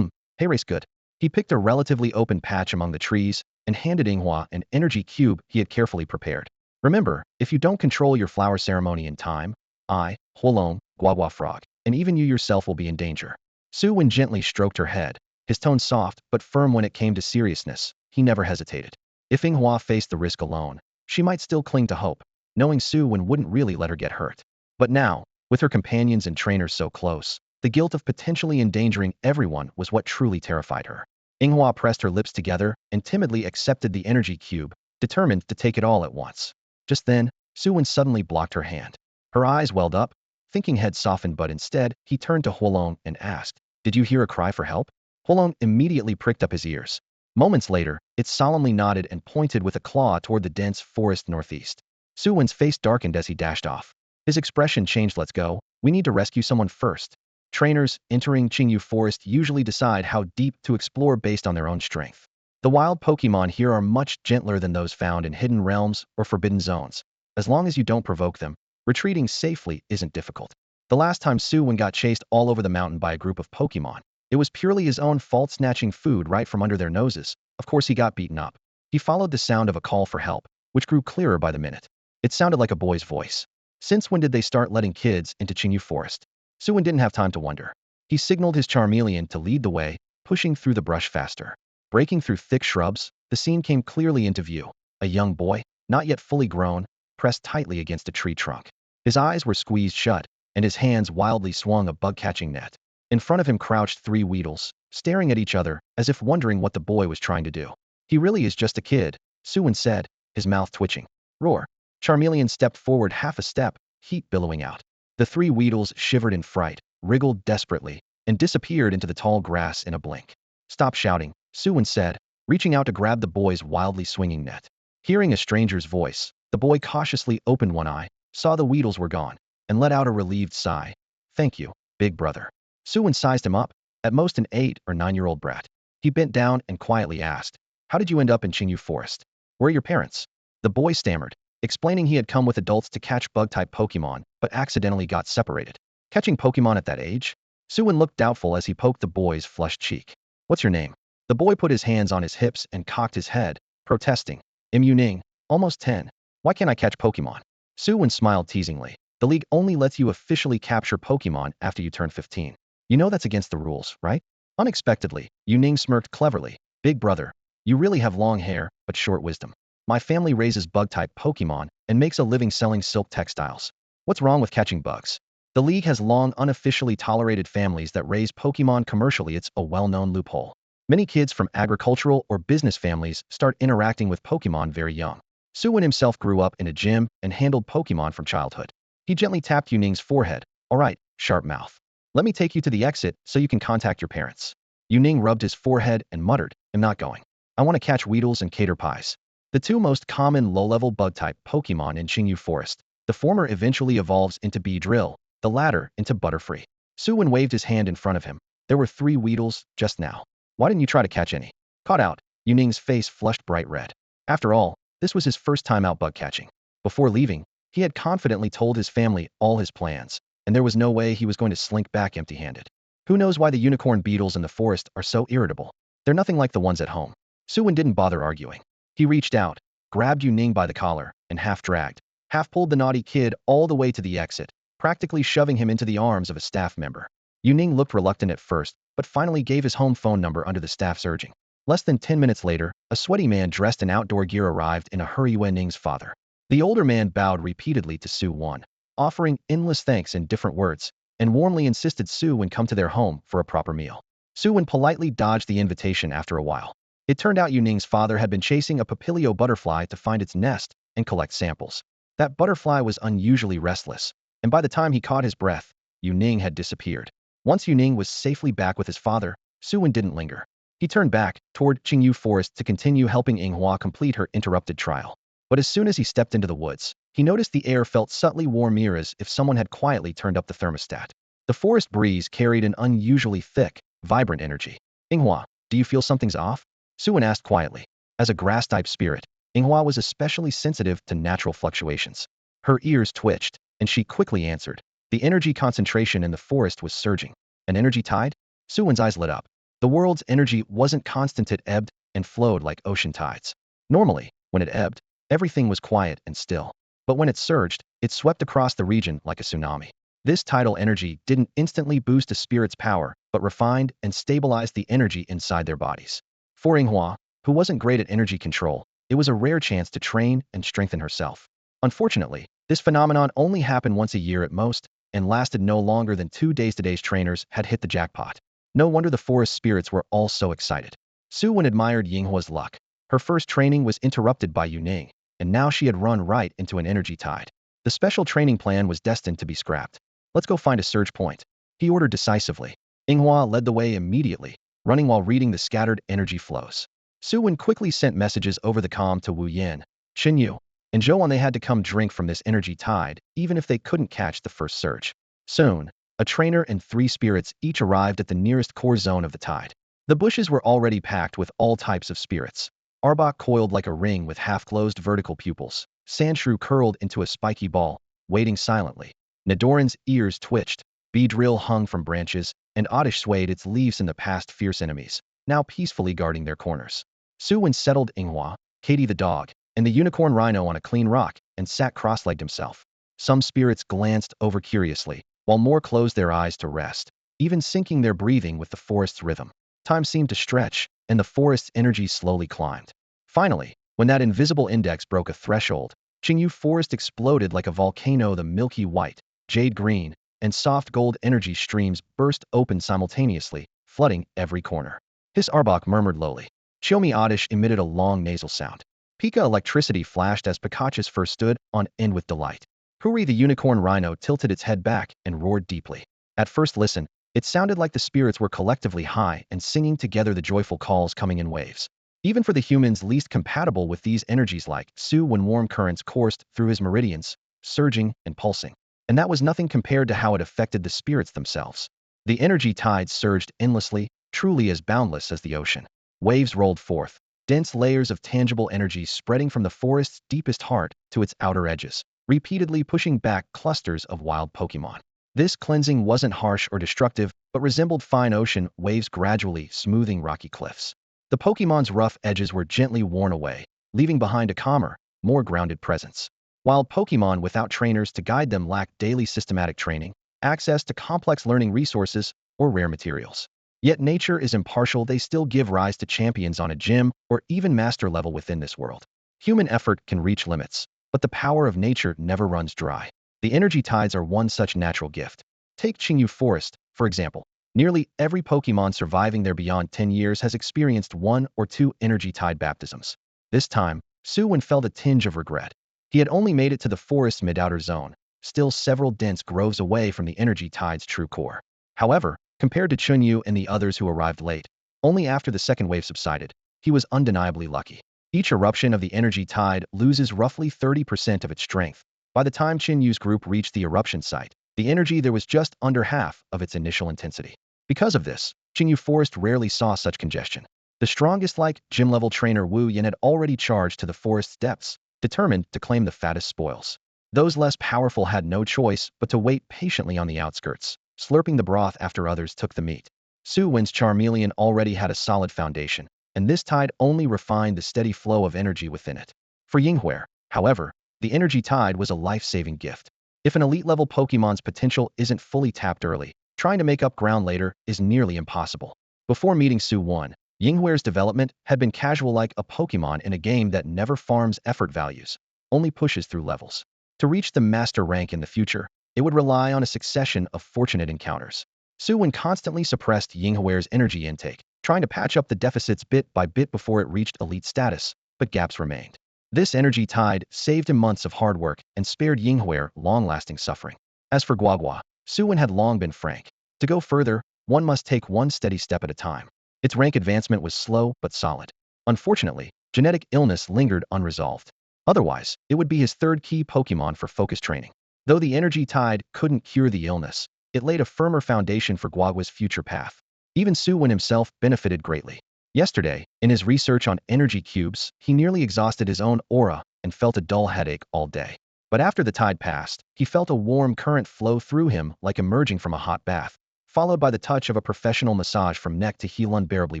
Hey, race good." He picked a relatively open patch among the trees and handed Yinghua an energy cube he had carefully prepared. "Remember, if you don't control your flower ceremony in time, I, Huolong, Guagua Frog, and even you yourself will be in danger." Su Wen gently stroked her head, his tone soft but firm. When it came to seriousness, he never hesitated. If Yinghua faced the risk alone, she might still cling to hope, knowing Su Wen wouldn't really let her get hurt. But now, with her companions and trainers so close, the guilt of potentially endangering everyone was what truly terrified her. Yinghua pressed her lips together and timidly accepted the energy cube, determined to take it all at once. Just then, Su Wen suddenly blocked her hand. Her eyes welled up, thinking had softened, but instead, he turned to Huolong and asked, "Did you hear a cry for help?" Huolong immediately pricked up his ears. Moments later, it solemnly nodded and pointed with a claw toward the dense forest northeast. Su Wen's face darkened as he dashed off. His expression changed. "Let's go. We need to rescue someone first." Trainers entering Qingyu Forest usually decide how deep to explore based on their own strength. The wild Pokemon here are much gentler than those found in hidden realms or forbidden zones. As long as you don't provoke them, retreating safely isn't difficult. The last time Su Wen got chased all over the mountain by a group of Pokemon, it was purely his own fault, snatching food right from under their noses. Of course he got beaten up. He followed the sound of a call for help, which grew clearer by the minute. It sounded like a boy's voice. Since when did they start letting kids into Qingyu Forest? Su Wen didn't have time to wonder. He signaled his Charmeleon to lead the way, pushing through the brush faster. Breaking through thick shrubs, the scene came clearly into view. A young boy, not yet fully grown, pressed tightly against a tree trunk. His eyes were squeezed shut, and his hands wildly swung a bug-catching net. In front of him crouched 3 Weedles, staring at each other, as if wondering what the boy was trying to do. "He really is just a kid," Su Wen said, his mouth twitching. "Roar." Charmeleon stepped forward half a step, heat billowing out. The 3 Weedles shivered in fright, wriggled desperately, and disappeared into the tall grass in a blink. "Stop shouting," Su Wen said, reaching out to grab the boy's wildly swinging net. Hearing a stranger's voice, the boy cautiously opened one eye, saw the Weedles were gone, and let out a relieved sigh. "Thank you, big brother." Su Wen sized him up, at most an 8 or 9-year-old brat. He bent down and quietly asked, "How did you end up in Qingyu Forest? Where are your parents?" The boy stammered, explaining he had come with adults to catch bug-type Pokemon, but accidentally got separated. Catching Pokemon at that age? Su Wen looked doubtful as he poked the boy's flushed cheek. What's your name? The boy put his hands on his hips and cocked his head, protesting. Ning, almost 10. Why can't I catch Pokemon? Su Wen smiled teasingly. The league only lets you officially capture Pokemon after you turn 15. You know that's against the rules, right? Unexpectedly, Ning smirked cleverly. Big brother, you really have long hair, but short wisdom. My family raises bug-type Pokemon and makes a living selling silk textiles. What's wrong with catching bugs? The league has long unofficially tolerated families that raise Pokemon commercially. It's a well-known loophole. Many kids from agricultural or business families start interacting with Pokemon very young. Su Wen himself grew up in a gym and handled Pokemon from childhood. He gently tapped Ning's forehead. All right, sharp mouth. Let me take you to the exit so you can contact your parents. Ning rubbed his forehead and muttered, I'm not going. I want to catch Weedles and Caterpies, the two most common low-level bug-type Pokemon in Qingyu Forest. The former eventually evolves into Beedrill, the latter into Butterfree. Su Wen waved his hand in front of him. There were 3 Weedles just now. Why didn't you try to catch any? Caught out. Ning's face flushed bright red. After all, this was his first time out bug catching. Before leaving, he had confidently told his family all his plans, and there was no way he was going to slink back empty-handed. Who knows why the unicorn beetles in the forest are so irritable? They're nothing like the ones at home. Su Wen didn't bother arguing. He reached out, grabbed Ning by the collar, and half-dragged, half-pulled the naughty kid all the way to the exit, practically shoving him into the arms of a staff member. Ning looked reluctant at first, but finally gave his home phone number under the staff's urging. Less than 10 minutes later, a sweaty man dressed in outdoor gear arrived in a hurry. Ning's father. The older man bowed repeatedly to Su Wen, offering endless thanks in different words, and warmly insisted Su Wen come to their home for a proper meal. Su Wen politely dodged the invitation after a while. It turned out Ning's father had been chasing a papilio butterfly to find its nest and collect samples. That butterfly was unusually restless, and by the time he caught his breath, Ning had disappeared. Once Ning was safely back with his father, Su Wen didn't linger. He turned back toward Qingyu Forest to continue helping Yinghua complete her interrupted trial. But as soon as he stepped into the woods, he noticed the air felt subtly warm, as if someone had quietly turned up the thermostat. The forest breeze carried an unusually thick, vibrant energy. Yinghua, do you feel something's off? Su Wen asked quietly. As a grass-type spirit, Yinghua was especially sensitive to natural fluctuations. Her ears twitched, and she quickly answered. The energy concentration in the forest was surging. An energy tide? Su Wen's eyes lit up. The world's energy wasn't constant. It ebbed and flowed like ocean tides. Normally, when it ebbed, everything was quiet and still. But when it surged, it swept across the region like a tsunami. This tidal energy didn't instantly boost a spirit's power, but refined and stabilized the energy inside their bodies. For Yinghua, who wasn't great at energy control, it was a rare chance to train and strengthen herself. Unfortunately, this phenomenon only happened once a year at most, and lasted no longer than 2 days. Today's trainers had hit the jackpot. No wonder the forest spirits were all so excited. Su Wen admired Yinghua's luck. Her first training was interrupted by Ning, and now she had run right into an energy tide. The special training plan was destined to be scrapped. Let's go find a surge point, he ordered decisively. Yinghua led the way immediately, running while reading the scattered energy flows. Su Wen quickly sent messages over the comm to Wu Yin, Yu, and Zhou. They had to come drink from this energy tide, even if they couldn't catch the first surge. Soon, a trainer and 3 spirits each arrived at the nearest core zone of the tide. The bushes were already packed with all types of spirits. Arbok coiled like a ring with half-closed vertical pupils. Sandshrew curled into a spiky ball, waiting silently. Nidoran's ears twitched. Beedrill hung from branches, and Oddish swayed its leaves in the past fierce enemies, now peacefully guarding their corners. Su Wen settled Yinghua, Katie the dog, and the unicorn rhino on a clean rock, and sat cross-legged himself. Some spirits glanced over curiously, while more closed their eyes to rest, even syncing their breathing with the forest's rhythm. Time seemed to stretch, and the forest's energy slowly climbed. Finally, when that invisible index broke a threshold, Qingyu Forest exploded like a volcano. The milky white, jade green, and soft gold energy streams burst open simultaneously, flooding every corner. His Arbok murmured lowly. Xiaomi Oddish emitted a long nasal sound. Pika electricity flashed as Pikachu's fur stood on end with delight. Huri the unicorn rhino tilted its head back and roared deeply. At first listen, it sounded like the spirits were collectively high and singing together, the joyful calls coming in waves. Even for the humans least compatible with these energies like Su Wen, warm currents coursed through his meridians, surging and pulsing. And that was nothing compared to how it affected the spirits themselves. The energy tides surged endlessly, truly as boundless as the ocean. Waves rolled forth, dense layers of tangible energy spreading from the forest's deepest heart to its outer edges, repeatedly pushing back clusters of wild Pokémon. This cleansing wasn't harsh or destructive, but resembled fine ocean waves gradually smoothing rocky cliffs. The Pokemon's rough edges were gently worn away, leaving behind a calmer, more grounded presence. While Pokemon without trainers to guide them lacked daily systematic training, access to complex learning resources, or rare materials. Yet nature is impartial, they still give rise to champions on a gym or even master level within this world. Human effort can reach limits, but the power of nature never runs dry. The energy tides are one such natural gift. Take Qingyu Forest, for example. Nearly every Pokemon surviving there beyond 10 years has experienced one or two energy tide baptisms. This time, Su Wen felt a tinge of regret. He had only made it to the forest's mid-outer zone, still several dense groves away from the energy tide's true core. However, compared to Chunyu and the others who arrived late, only after the second wave subsided, he was undeniably lucky. Each eruption of the energy tide loses roughly 30% of its strength. By the time Chinyu's group reached the eruption site, the energy there was just under half of its initial intensity. Because of this, Qingyu Forest rarely saw such congestion. The strongest like gym-level trainer Wu Yin had already charged to the forest's depths, determined to claim the fattest spoils. Those less powerful had no choice but to wait patiently on the outskirts, slurping the broth after others took the meat. Su Wen's Charmeleon already had a solid foundation, and this tide only refined the steady flow of energy within it. For Yinghuer, however, the energy tide was a life-saving gift. If an elite-level Pokemon's potential isn't fully tapped early, trying to make up ground later is nearly impossible. Before meeting Su Wen, Yinghuer's development had been casual like a Pokemon in a game that never farms effort values, only pushes through levels. To reach the master rank in the future, it would rely on a succession of fortunate encounters. Su Wen constantly suppressed Yinghuer's energy intake, trying to patch up the deficits bit by bit before it reached elite status, but gaps remained. This energy tide saved him months of hard work and spared Yinghuer long-lasting suffering. As for Guagua, Su Wen had long been frank. To go further, one must take one steady step at a time. Its rank advancement was slow but solid. Unfortunately, genetic illness lingered unresolved. Otherwise, it would be his third key Pokemon for focus training. Though the energy tide couldn't cure the illness, it laid a firmer foundation for Guagua's future path. Even Su Wen himself benefited greatly. Yesterday, in his research on energy cubes, he nearly exhausted his own aura and felt a dull headache all day. But after the tide passed, he felt a warm current flow through him like emerging from a hot bath, followed by the touch of a professional massage from neck to heel, unbearably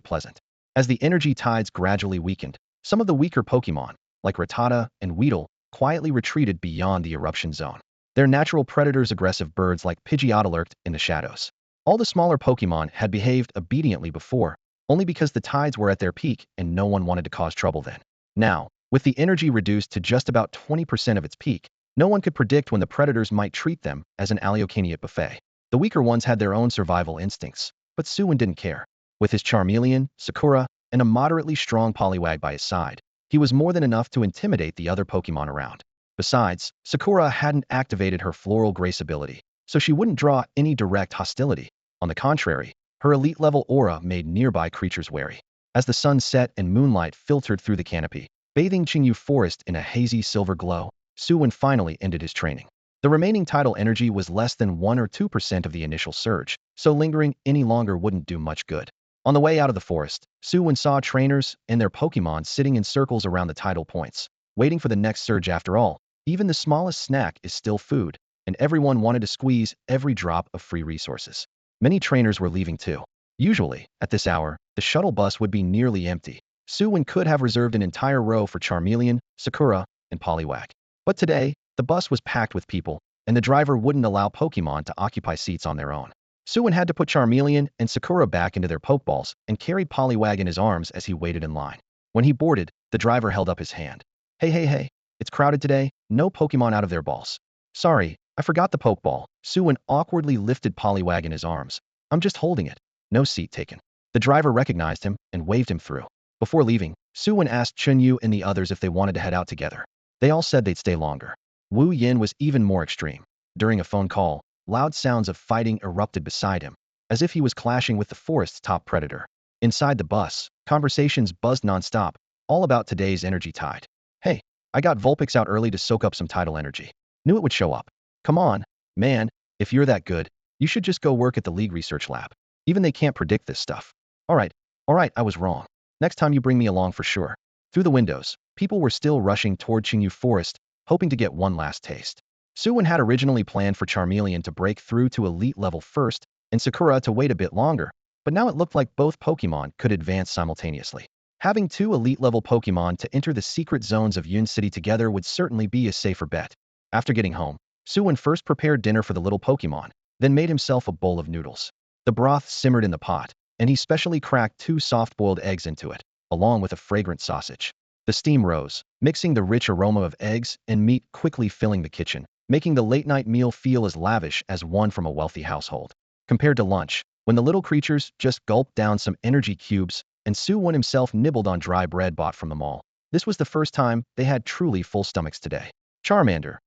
pleasant. As the energy tides gradually weakened, some of the weaker Pokemon, like Rattata and Weedle, quietly retreated beyond the eruption zone. Their natural predators, aggressive birds like Pidgeotto, lurked in the shadows. All the smaller Pokemon had behaved obediently before, only because the tides were at their peak and no one wanted to cause trouble then. Now, with the energy reduced to just about 20% of its peak, no one could predict when the predators might treat them as an Allocaniate buffet. The weaker ones had their own survival instincts, but Su Wen didn't care. With his Charmeleon, Sakura, and a moderately strong Poliwag by his side, he was more than enough to intimidate the other Pokemon around. Besides, Sakura hadn't activated her Floral Grace ability, so she wouldn't draw any direct hostility. On the contrary, her elite-level aura made nearby creatures wary. As the sun set and moonlight filtered through the canopy, bathing Qingyu Forest in a hazy silver glow, Su Wen finally ended his training. The remaining tidal energy was less than 1 or 2% of the initial surge, so lingering any longer wouldn't do much good. On the way out of the forest, Su Wen saw trainers and their Pokemon sitting in circles around the tidal points, waiting for the next surge. After all, even the smallest snack is still food, and everyone wanted to squeeze every drop of free resources. Many trainers were leaving too. Usually, at this hour, the shuttle bus would be nearly empty. Su Wen could have reserved an entire row for Charmeleon, Sakura, and Poliwag. But today, the bus was packed with people, and the driver wouldn't allow Pokemon to occupy seats on their own. Su Wen had to put Charmeleon and Sakura back into their Pokeballs and carried Poliwag in his arms as he waited in line. When he boarded, the driver held up his hand. Hey, it's crowded today, no Pokemon out of their balls. Sorry, I forgot the Pokeball. Su Wen awkwardly lifted Poliwag in his arms. I'm just holding it. No seat taken. The driver recognized him and waved him through. Before leaving, Su Wen asked Chunyu and the others if they wanted to head out together. They all said they'd stay longer. Wu Yin was even more extreme. During a phone call, loud sounds of fighting erupted beside him, as if he was clashing with the forest's top predator. Inside the bus, conversations buzzed nonstop, all about today's energy tide. Hey, I got Vulpix out early to soak up some tidal energy. Knew it would show up. Come on, man, if you're that good, you should just go work at the League Research Lab. Even they can't predict this stuff. Alright, I was wrong. Next time you bring me along for sure. Through the windows, people were still rushing toward Qingyu Forest, hoping to get one last taste. Su Wen had originally planned for Charmeleon to break through to elite level first, and Sakura to wait a bit longer, but now it looked like both Pokémon could advance simultaneously. Having two elite-level Pokémon to enter the secret zones of Yun City together would certainly be a safer bet. After getting home, Su Wen first prepared dinner for the little Pokémon, then made himself a bowl of noodles. The broth simmered in the pot, and he specially cracked two soft-boiled eggs into it, along with a fragrant sausage. The steam rose, mixing the rich aroma of eggs and meat quickly filling the kitchen, making the late-night meal feel as lavish as one from a wealthy household. Compared to lunch, when the little creatures just gulped down some energy cubes and Su Wen himself nibbled on dry bread bought from the mall, this was the first time they had truly full stomachs today. Charmander,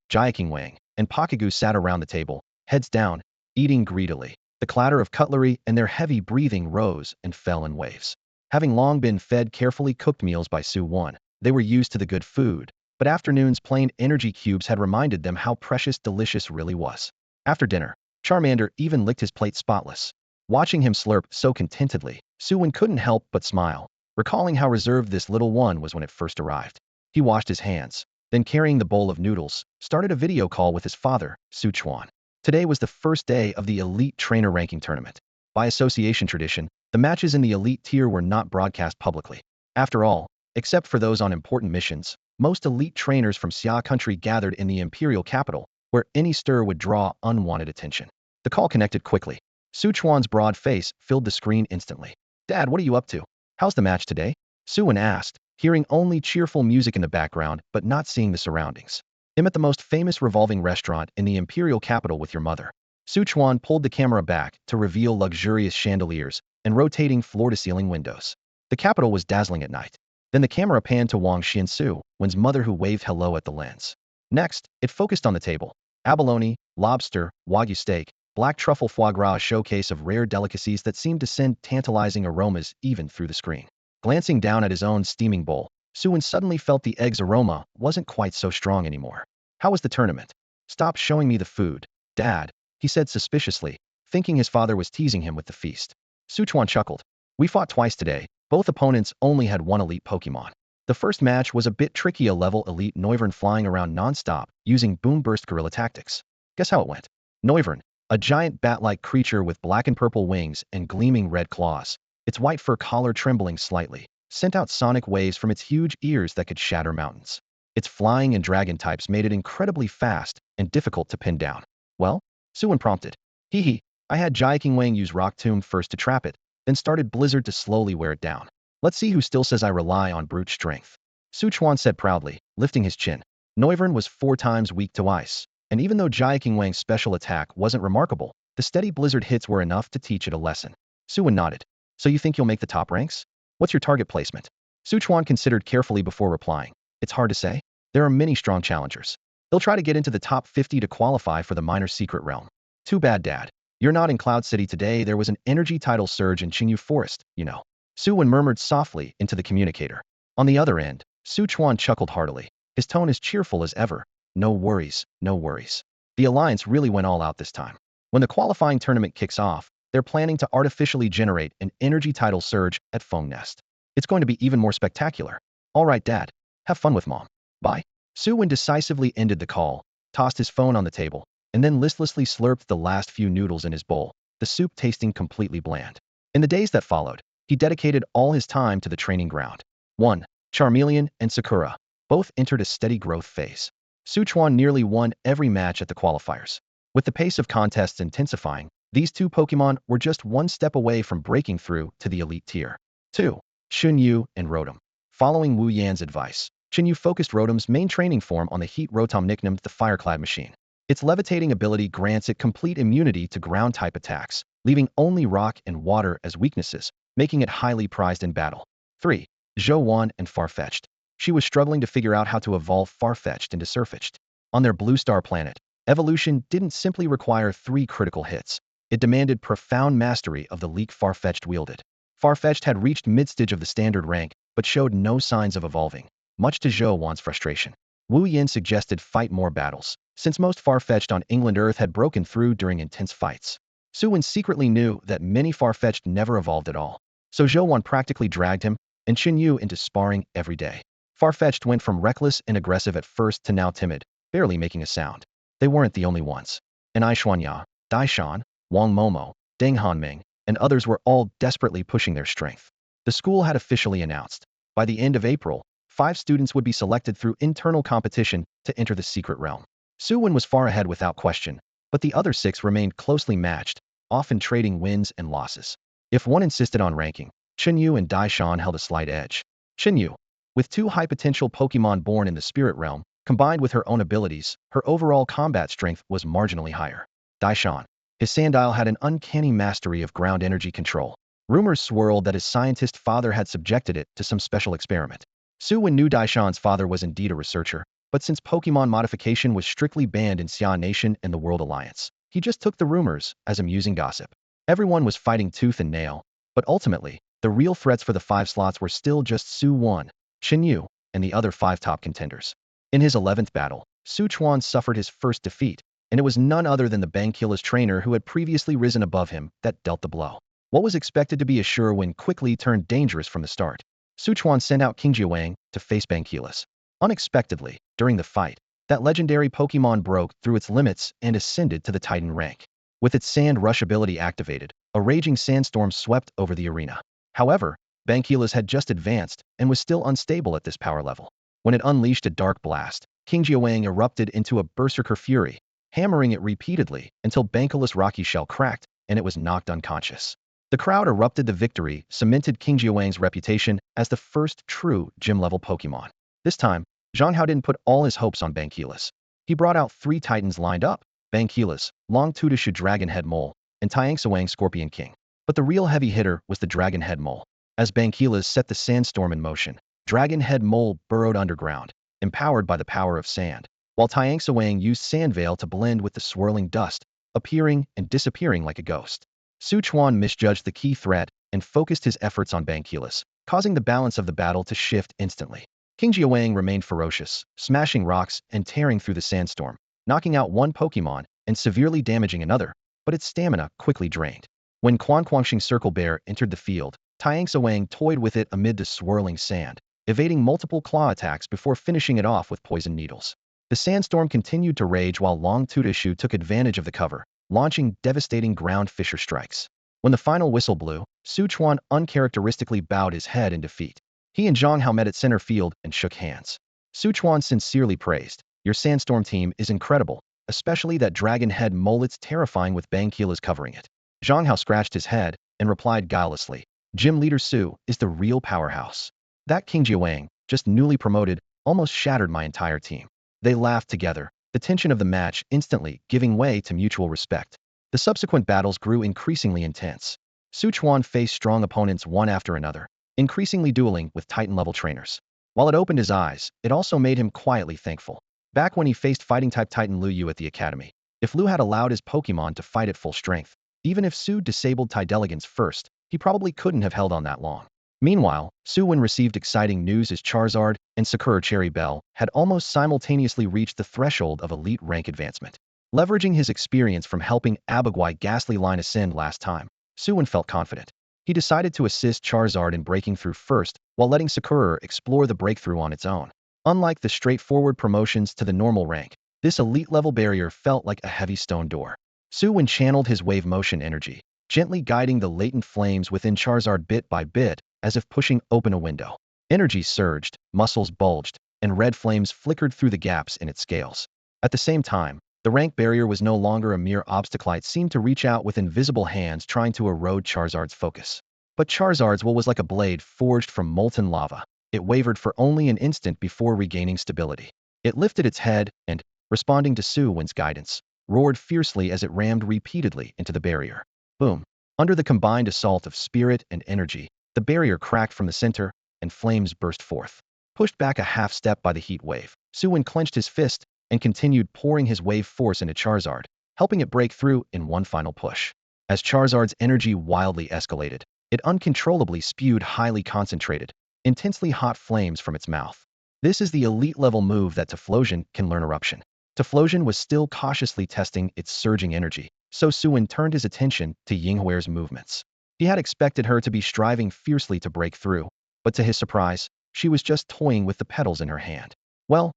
Wang, and Pakagu sat around the table, heads down, eating greedily. The clatter of cutlery and their heavy breathing rose and fell in waves. Having long been fed carefully cooked meals by Su Wen, they were used to the good food, but afternoon's plain energy cubes had reminded them how precious delicious really was. After dinner, Charmander even licked his plate spotless. Watching him slurp so contentedly, Su Wen couldn't help but smile, recalling how reserved this little one was when it first arrived. He washed his hands, then carrying the bowl of noodles, started a video call with his father, Su Chuan. Today was the first day of the Elite Trainer Ranking Tournament. By association tradition, the matches in the elite tier were not broadcast publicly. After all, except for those on important missions, most elite trainers from Xia country gathered in the imperial capital, where any stir would draw unwanted attention. The call connected quickly. Su Chuan's broad face filled the screen instantly. "Dad, what are you up to? How's the match today?" Su Wen asked, hearing only cheerful music in the background but not seeing the surroundings. "I'm at the most famous revolving restaurant in the imperial capital with your mother." Su Chuan pulled the camera back to reveal luxurious chandeliers and rotating floor-to-ceiling windows. The capital was dazzling at night. Then the camera panned to Wang Xiansu, Wen's mother, who waved hello at the lens. Next, it focused on the table. Abalone, lobster, wagyu steak, black truffle, foie gras, a showcase of rare delicacies that seemed to send tantalizing aromas even through the screen. Glancing down at his own steaming bowl, Su Wen suddenly felt the egg's aroma wasn't quite so strong anymore. "How was the tournament?" "Stop showing me the food, Dad," he said suspiciously, thinking his father was teasing him with the feast. Su Chuan chuckled. "We fought twice today. Both opponents only had one elite Pokémon. The first match was a bit tricky, a level elite Noivern flying around non-stop, using boom-burst guerrilla tactics. Guess how it went? Noivern, a giant bat-like creature with black and purple wings and gleaming red claws, its white fur collar trembling slightly, sent out sonic waves from its huge ears that could shatter mountains. Its flying and dragon types made it incredibly fast and difficult to pin down. "Well?" Su Wen prompted. "Hee hee, I had Wang use Rock Tomb first to trap it, then started Blizzard to slowly wear it down. Let's see who still says I rely on brute strength." Su Chuan said proudly, lifting his chin. Noivern was 4 times weak to ice, and even though Wang's special attack wasn't remarkable, the steady Blizzard hits were enough to teach it a lesson. Su Wen nodded. "So you think you'll make the top ranks? What's your target placement?" Su Chuan considered carefully before replying. "It's hard to say. There are many strong challengers. They'll try to get into the top 50 to qualify for the minor secret realm. Too bad, Dad. You're not in Cloud City today. There was an energy tidal surge in Qingyu Forest, you know." Su Wen murmured softly into the communicator. On the other end, Su Chuan chuckled heartily, his tone as cheerful as ever. "No worries, no worries. The Alliance really went all out this time. When the qualifying tournament kicks off, they're planning to artificially generate an energy tidal surge at Feng Nest. It's going to be even more spectacular. All right, Dad. Have fun with Mom. Bye." Su Wen decisively ended the call, tossed his phone on the table, and then listlessly slurped the last few noodles in his bowl, the soup tasting completely bland. In the days that followed, he dedicated all his time to the training ground. 1. Charmeleon and Sakura both entered a steady growth phase. Su Chuan nearly won every match at the qualifiers. With the pace of contests intensifying, these two Pokémon were just one step away from breaking through to the elite tier. 2. Xunyu and Rotom. Following Wu Yan's advice, Xunyu focused Rotom's main training form on the Heat Rotom, nicknamed the Fireclad Machine. Its levitating ability grants it complete immunity to ground-type attacks, leaving only rock and water as weaknesses, making it highly prized in battle. 3. Zhou Wan and Farfetch'd. She was struggling to figure out how to evolve Farfetch'd into Surfetch'd. On their blue star planet, evolution didn't simply require 3 critical hits. It demanded profound mastery of the leek Farfetch'd wielded. Farfetch'd had reached mid-stage of the standard rank, but showed no signs of evolving, much to Zhou Wan's frustration. Wu Yan suggested fight more battles, since most Farfetch'd on England Earth had broken through during intense fights. Su Wen secretly knew that many Farfetch'd never evolved at all, so Zhou Wan practically dragged him and Xunyu into sparring every day. Farfetch'd went from reckless and aggressive at first to now timid, barely making a sound. They weren't the only ones. And Aishuanya, Daishan, Wang Momo, Deng Hanming, and others were all desperately pushing their strength. The school had officially announced, by the end of April, 5 students would be selected through internal competition to enter the secret realm. Su Wen was far ahead without question, but the other 6 remained closely matched, often trading wins and losses. If one insisted on ranking, Chen Yu and Dai Shan held a slight edge. Chen Yu, with 2 high-potential Pokémon born in the spirit realm, combined with her own abilities, her overall combat strength was marginally higher. Dai Shan, his Sandile had an uncanny mastery of ground energy control. Rumors swirled that his scientist father had subjected it to some special experiment. Su Wen knew Dai Shan's father was indeed a researcher, but since Pokémon modification was strictly banned in Xia Nation and the World Alliance, he just took the rumors as amusing gossip. Everyone was fighting tooth and nail, but ultimately, the real threats for the 5 slots were still just Su Wen, Chen Yu, and the other 5 top contenders. In his 11th battle, Su Chuan suffered his first defeat, and it was none other than the Banquila's trainer who had previously risen above him that dealt the blow. What was expected to be a sure win quickly turned dangerous from the start. Su Chuan sent out King Jiawang to face Banquila's. Unexpectedly, during the fight, that legendary Pokémon broke through its limits and ascended to the Titan rank. With its Sand Rush ability activated, a raging sandstorm swept over the arena. However, Banquila's had just advanced and was still unstable at this power level. When it unleashed a dark blast, King Jiawang erupted into a berserker fury, hammering it repeatedly until Banquila's rocky shell cracked and it was knocked unconscious. The crowd erupted the victory, cemented King Jiawang's reputation as the first true gym-level Pokémon. This time, Zhang Hao didn't put all his hopes on Banquila's. He brought out 3 Titans lined up, Banquila's, Long Tudashu Dragon Head Mole, and Tiangsawang Scorpion King. But the real heavy hitter was the Dragon Head Mole. As Banquila's set the sandstorm in motion, Dragon Head Mole burrowed underground, empowered by the power of sand, while Tiangsawang used Sand Veil to blend with the swirling dust, appearing and disappearing like a ghost. Su Chuan misjudged the key threat and focused his efforts on Banquila's, causing the balance of the battle to shift instantly. King Jiawang remained ferocious, smashing rocks and tearing through the sandstorm, knocking out one Pokémon and severely damaging another, but its stamina quickly drained. When Quanquangxing Circle Bear entered the field, Tiangsawang toyed with it amid the swirling sand, evading multiple claw attacks before finishing it off with poison needles. The sandstorm continued to rage while Long Tudashu took advantage of the cover, launching devastating ground fissure strikes. When the final whistle blew, Su Chuan uncharacteristically bowed his head in defeat. He and Zhang Hao met at center field and shook hands. Su Chuan sincerely praised, "Your sandstorm team is incredible, especially that dragon head mole. It's terrifying with Banquila's covering it." Zhang Hao scratched his head and replied guilelessly, "Gym leader Su is the real powerhouse. That King Jiawang, just newly promoted, almost shattered my entire team." They laughed together, the tension of the match instantly giving way to mutual respect. The subsequent battles grew increasingly intense. Su Chuan faced strong opponents one after another, increasingly dueling with Titan-level trainers. While it opened his eyes, it also made him quietly thankful. Back when he faced fighting-type Titan Lu Yu at the academy, if Lu had allowed his Pokémon to fight at full strength, even if Su disabled Tydelegans first, he probably couldn't have held on that long. Meanwhile, Su Wen received exciting news as Charizard and Sakura Cherry Bell had almost simultaneously reached the threshold of elite rank advancement. Leveraging his experience from helping Abagwai Ghastly line ascend last time, Su Wen felt confident. He decided to assist Charizard in breaking through first, while letting Sakura explore the breakthrough on its own. Unlike the straightforward promotions to the normal rank, this elite-level barrier felt like a heavy stone door. Su Wen channeled his wave motion energy, gently guiding the latent flames within Charizard bit by bit, as if pushing open a window. Energy surged, muscles bulged, and red flames flickered through the gaps in its scales. At the same time, the rank barrier was no longer a mere obstacle. It seemed to reach out with invisible hands trying to erode Charizard's focus. But Charizard's will was like a blade forged from molten lava. It wavered for only an instant before regaining stability. It lifted its head and, responding to Su Wen's guidance, roared fiercely as it rammed repeatedly into the barrier. Boom! Under the combined assault of spirit and energy, the barrier cracked from the center, and flames burst forth. Pushed back a half step by the heat wave, Su Wen clenched his fist and continued pouring his wave force into Charizard, helping it break through in one final push. As Charizard's energy wildly escalated, it uncontrollably spewed highly concentrated, intensely hot flames from its mouth. This is the elite-level move that Typhlosion can learn Eruption. Typhlosion was still cautiously testing its surging energy, so Su Wen turned his attention to Yinghuer's movements. He had expected her to be striving fiercely to break through, but to his surprise, she was just toying with the petals in her hand. Well,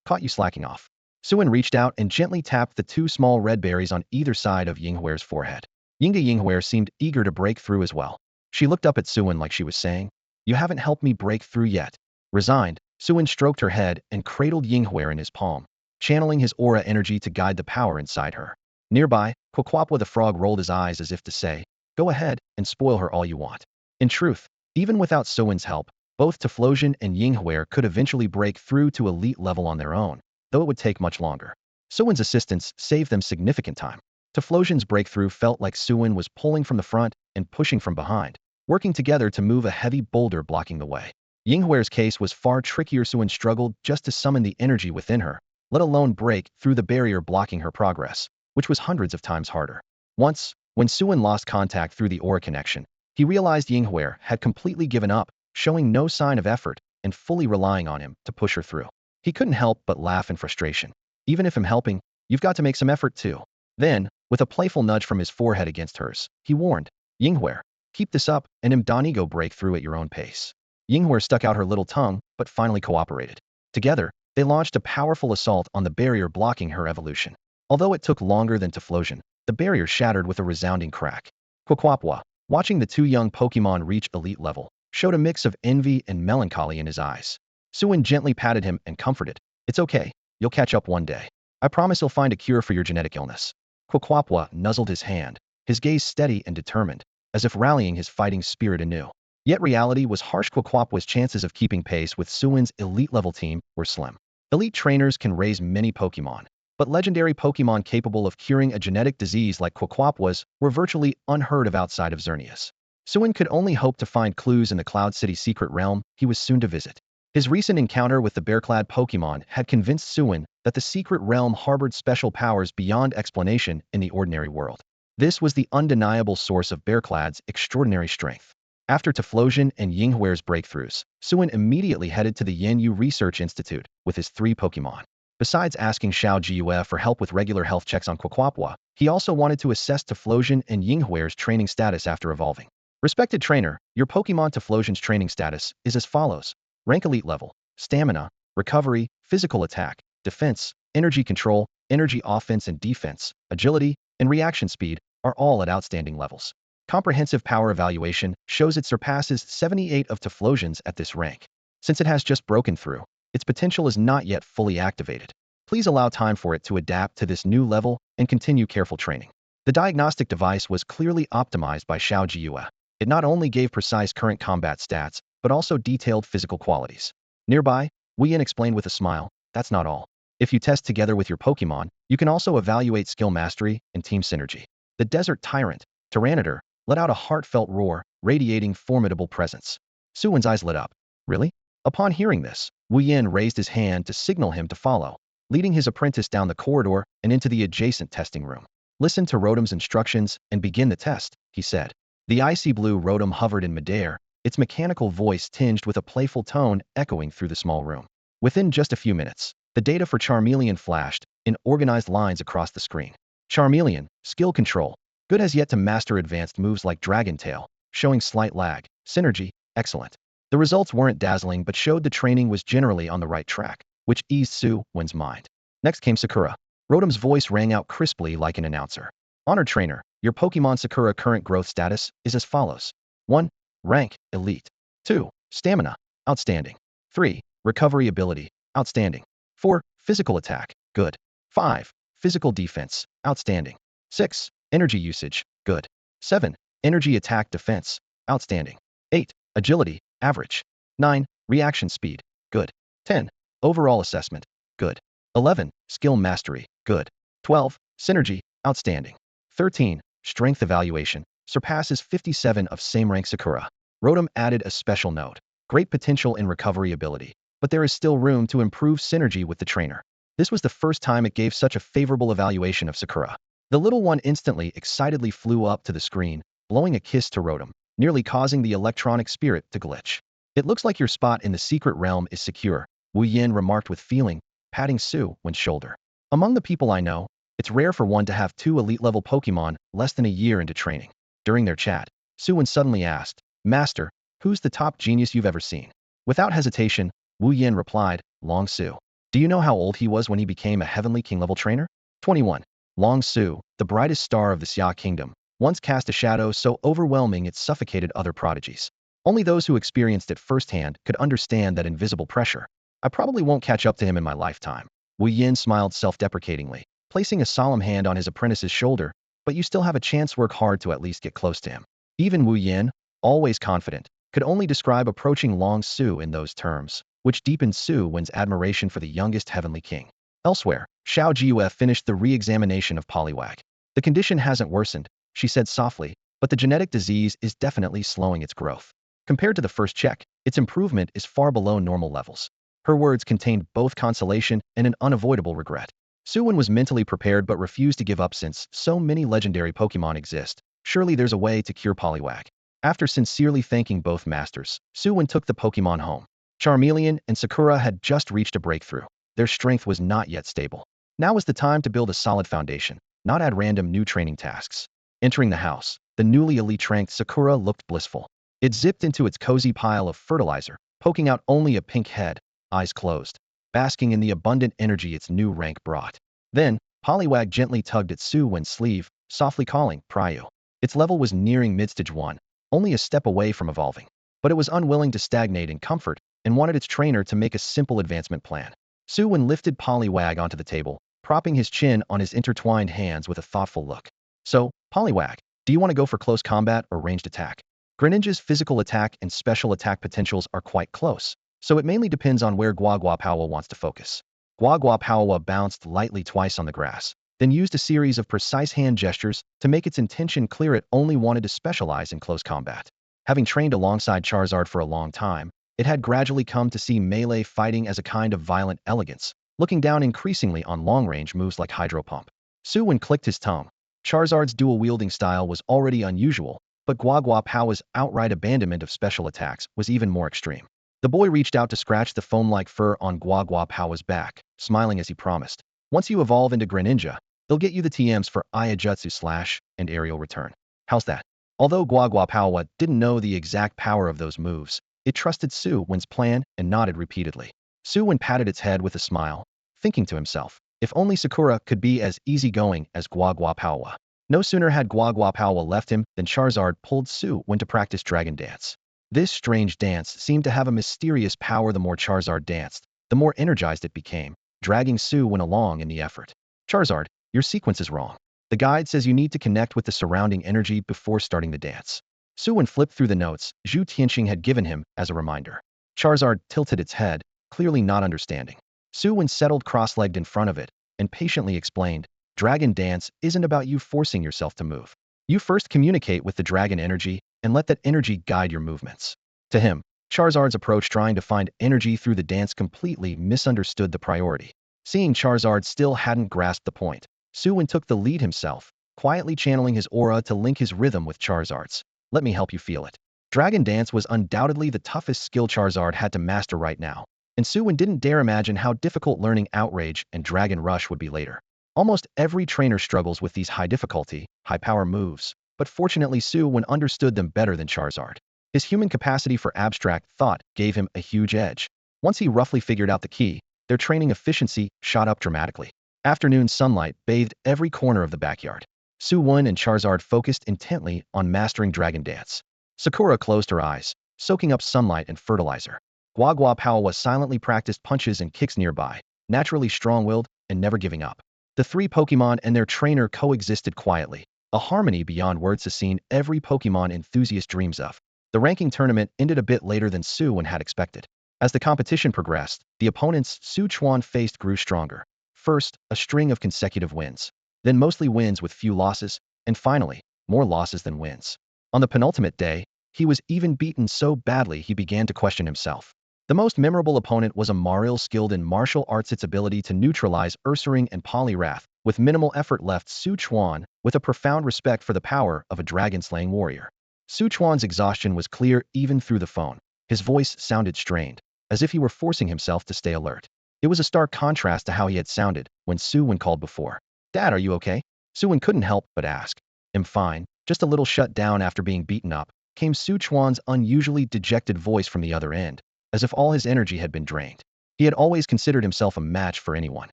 caught you slacking off." Su Wen reached out and gently tapped the 2 small red berries on either side of Yinghuer's forehead. Yinga Yinghuer seemed eager to break through as well. She looked up at Su Wen like she was saying, "You haven't helped me break through yet." Resigned, Su Wen stroked her head and cradled Yinghuer in his palm, channeling his aura energy to guide the power inside her. Nearby, Quaquapwa the frog rolled his eyes as if to say, "Go ahead and spoil her all you want." In truth, even without Su Wen's help, both Typhlosion and Yinghuer could eventually break through to elite level on their own, though it would take much longer. Su Wen's assistance saved them significant time. Typhlosion's breakthrough felt like Su Wen was pulling from the front and pushing from behind, working together to move a heavy boulder blocking the way. Yinghuer's case was far trickier. Su Wen struggled just to summon the energy within her, let alone break through the barrier blocking her progress, which was hundreds of times harder. Once, when Su Wen lost contact through the aura connection, he realized Yinghuer had completely given up, showing no sign of effort and fully relying on him to push her through. He couldn't help but laugh in frustration. Even if I'm helping, you've got to make some effort too. Then, with a playful nudge from his forehead against hers, he warned, "Yinghuer, keep this up and Imdanigo break through at your own pace." Yinghuer stuck out her little tongue, but finally cooperated. Together, they launched a powerful assault on the barrier blocking her evolution. Although it took longer than Typhlosion, the barrier shattered with a resounding crack. Quaquapwa, watching the two young Pokémon reach elite level, showed a mix of envy and melancholy in his eyes. Su Wen gently patted him and comforted, "It's okay, you'll catch up one day. I promise you'll find a cure for your genetic illness." Quaquapwa nuzzled his hand, his gaze steady and determined, as if rallying his fighting spirit anew. Yet reality was harsh. Quaquapwa's chances of keeping pace with Su Wen's elite-level team were slim. Elite trainers can raise many Pokémon, but legendary Pokémon capable of curing a genetic disease like Quaquapwa's were virtually unheard of outside of Xerneas. Su Wen could only hope to find clues in the Cloud City secret realm he was soon to visit. His recent encounter with the bear-clad Pokémon had convinced Su Wen that the secret realm harbored special powers beyond explanation in the ordinary world. This was the undeniable source of Bearclad's extraordinary strength. After Typhlosion and Yinghuer's breakthroughs, Su Wen immediately headed to the Yanyu Research Institute with his 3 Pokémon. Besides asking Xiao Jiue for help with regular health checks on Quaquapwa, he also wanted to assess Typhlosion and Yinghuer's training status after evolving. Respected trainer, your Pokémon Typhlosion's training status is as follows. Rank Elite level, Stamina, Recovery, Physical Attack, Defense, Energy Control, Energy Offense and Defense, Agility, and Reaction Speed are all at outstanding levels. Comprehensive Power Evaluation shows it surpasses 78 of Typhlosion's at this rank. Since it has just broken through, its potential is not yet fully activated. Please allow time for it to adapt to this new level and continue careful training. The diagnostic device was clearly optimized by Xiao Jiue. It not only gave precise current combat stats, but also detailed physical qualities. Nearby, Wu Yin explained with a smile, "That's not all. If you test together with your Pokémon, you can also evaluate skill mastery and team synergy." The desert tyrant, Tyranitar, let out a heartfelt roar, radiating formidable presence. Su Wen's eyes lit up. "Really?" Upon hearing this, Wu Yin raised his hand to signal him to follow, leading his apprentice down the corridor and into the adjacent testing room. "Listen to Rotom's instructions and begin the test," he said. The icy blue Rotom hovered in midair, its mechanical voice tinged with a playful tone echoing through the small room. Within just a few minutes, the data for Charmeleon flashed in organized lines across the screen. Charmeleon, skill control. Good has yet to master advanced moves like Dragon Tail, showing slight lag. Synergy, excellent. The results weren't dazzling but showed the training was generally on the right track, which eased Su Wen's mind. Next came Sakura. Rotom's voice rang out crisply like an announcer. "Honored trainer, your Pokemon Sakura current growth status is as follows. 1. Rank, Elite. 2. Stamina, outstanding. 3. Recovery ability, outstanding. 4. Physical attack, good. 5. Physical defense, outstanding. 6. Energy usage, good. 7. Energy attack defense, outstanding. 8. Agility, average. 9. Reaction speed, good. 10. Overall assessment, good. 11. Skill mastery, good. 12. Synergy, outstanding. 13. Strength evaluation, surpasses 57 of same rank Sakura. Rotom added a special note. Great potential in recovery ability, but there is still room to improve synergy with the trainer. This was the first time it gave such a favorable evaluation of Sakura. The little one instantly excitedly flew up to the screen, blowing a kiss to Rotom, nearly causing the electronic spirit to glitch. "It looks like your spot in the secret realm is secure," Wu Yin remarked with feeling, patting Su Wen's shoulder. "Among the people I know, it's rare for one to have 2 elite-level Pokémon less than a year into training." During their chat, Su Wen suddenly asked, "Master, who's the top genius you've ever seen?" Without hesitation, Wu Yin replied, "Long Su." "Do you know how old he was when he became a Heavenly King-level trainer?" 21. Long Su, the brightest star of the Xia Kingdom, once cast a shadow so overwhelming it suffocated other prodigies. Only those who experienced it firsthand could understand that invisible pressure. I probably won't catch up to him in my lifetime. Wu Yin smiled self-deprecatingly, placing a solemn hand on his apprentice's shoulder, but you still have a chance. Work hard to at least get close to him. Even Wu Yin, always confident, could only describe approaching Long Su in those terms, which deepened Su Wen's admiration for the youngest heavenly king. Elsewhere, Xiao Jiue finished the re-examination of Poliwag. The condition hasn't worsened, she said softly, but the genetic disease is definitely slowing its growth. Compared to the first check, its improvement is far below normal levels. Her words contained both consolation and an unavoidable regret. Su Wen was mentally prepared but refused to give up. Since so many legendary Pokémon exist, surely there's a way to cure Poliwag. After sincerely thanking both masters, Su Wen took the Pokémon home. Charmeleon and Sakura had just reached a breakthrough. Their strength was not yet stable. Now was the time to build a solid foundation, not add random new training tasks. Entering the house, the newly elite-ranked Sakura looked blissful. It zipped into its cozy pile of fertilizer, poking out only a pink head, eyes closed, basking in the abundant energy its new rank brought. Then, Poliwag gently tugged at Su Wen's sleeve, softly calling, Pryu. Its level was nearing mid-stage 1, only a step away from evolving. But it was unwilling to stagnate in comfort and wanted its trainer to make a simple advancement plan. Su Wen lifted Poliwag onto the table, propping his chin on his intertwined hands with a thoughtful look. So, Poliwag, do you want to go for close combat or ranged attack? Greninja's physical attack and special attack potentials are quite close, so it mainly depends on where Guaguapaowa wants to focus. Guaguapaowa bounced lightly twice on the grass, then used a series of precise hand gestures to make its intention clear. It only wanted to specialize in close combat. Having trained alongside Charizard for a long time, it had gradually come to see melee fighting as a kind of violent elegance, looking down increasingly on long-range moves like Hydro Pump. Su Wen clicked his tongue. Charizard's dual-wielding style was already unusual, but Guaguapaowa's outright abandonment of special attacks was even more extreme. The boy reached out to scratch the foam-like fur on Guaguapaowa's back, smiling as he promised. Once you evolve into Greninja, they'll get you the TMs for Iajutsu Slash and Aerial Return. How's that? Although Guaguapaowa didn't know the exact power of those moves, it trusted Su Wen's plan and nodded repeatedly. Su Wen patted its head with a smile, thinking to himself, if only Sakura could be as easygoing as Guaguapaowa. No sooner had Guaguapaowa left him than Charizard pulled Su Wen to practice Dragon Dance. This strange dance seemed to have a mysterious power. The more Charizard danced, the more energized it became, dragging Su Wen along in the effort. Charizard, your sequence is wrong. The guide says you need to connect with the surrounding energy before starting the dance. Su Wen flipped through the notes Zhu Tianxing had given him as a reminder. Charizard tilted its head, clearly not understanding. Su Wen settled cross-legged in front of it and patiently explained, Dragon Dance isn't about you forcing yourself to move. You first communicate with the dragon energy and let that energy guide your movements. To him, Charizard's approach trying to find energy through the dance completely misunderstood the priority. Seeing Charizard still hadn't grasped the point, Su Wen took the lead himself, quietly channeling his aura to link his rhythm with Charizard's. Let me help you feel it. Dragon Dance was undoubtedly the toughest skill Charizard had to master right now, and Su Wen didn't dare imagine how difficult learning Outrage and Dragon Rush would be later. Almost every trainer struggles with these high-difficulty, high-power moves, but fortunately Su Wen understood them better than Charizard. His human capacity for abstract thought gave him a huge edge. Once he roughly figured out the key, their training efficiency shot up dramatically. Afternoon sunlight bathed every corner of the backyard. Su Wen and Charizard focused intently on mastering Dragon Dance. Sakura closed her eyes, soaking up sunlight and fertilizer. Guaguapaowa silently practiced punches and kicks nearby, naturally strong-willed and never giving up. The three Pokémon and their trainer coexisted quietly, a harmony beyond words, a scene every Pokémon enthusiast dreams of. The ranking tournament ended a bit later than Su Wen had expected. As the competition progressed, the opponents Su Chuan faced grew stronger. First, a string of consecutive wins. Then mostly wins with few losses, and finally, more losses than wins. On the penultimate day, he was even beaten so badly he began to question himself. The most memorable opponent was a Maril skilled in martial arts. Its ability to neutralize Ursaring and Poliwrath with minimal effort left Su Chuan with a profound respect for the power of a dragon-slaying warrior. Su Chuan's exhaustion was clear even through the phone. His voice sounded strained, as if he were forcing himself to stay alert. It was a stark contrast to how he had sounded when Su Wen called before. Dad, are you okay? Su Wen couldn't help but ask. I'm fine, just a little shut down after being beaten up, came Su Chuan's unusually dejected voice from the other end, as if all his energy had been drained. He had always considered himself a match for anyone.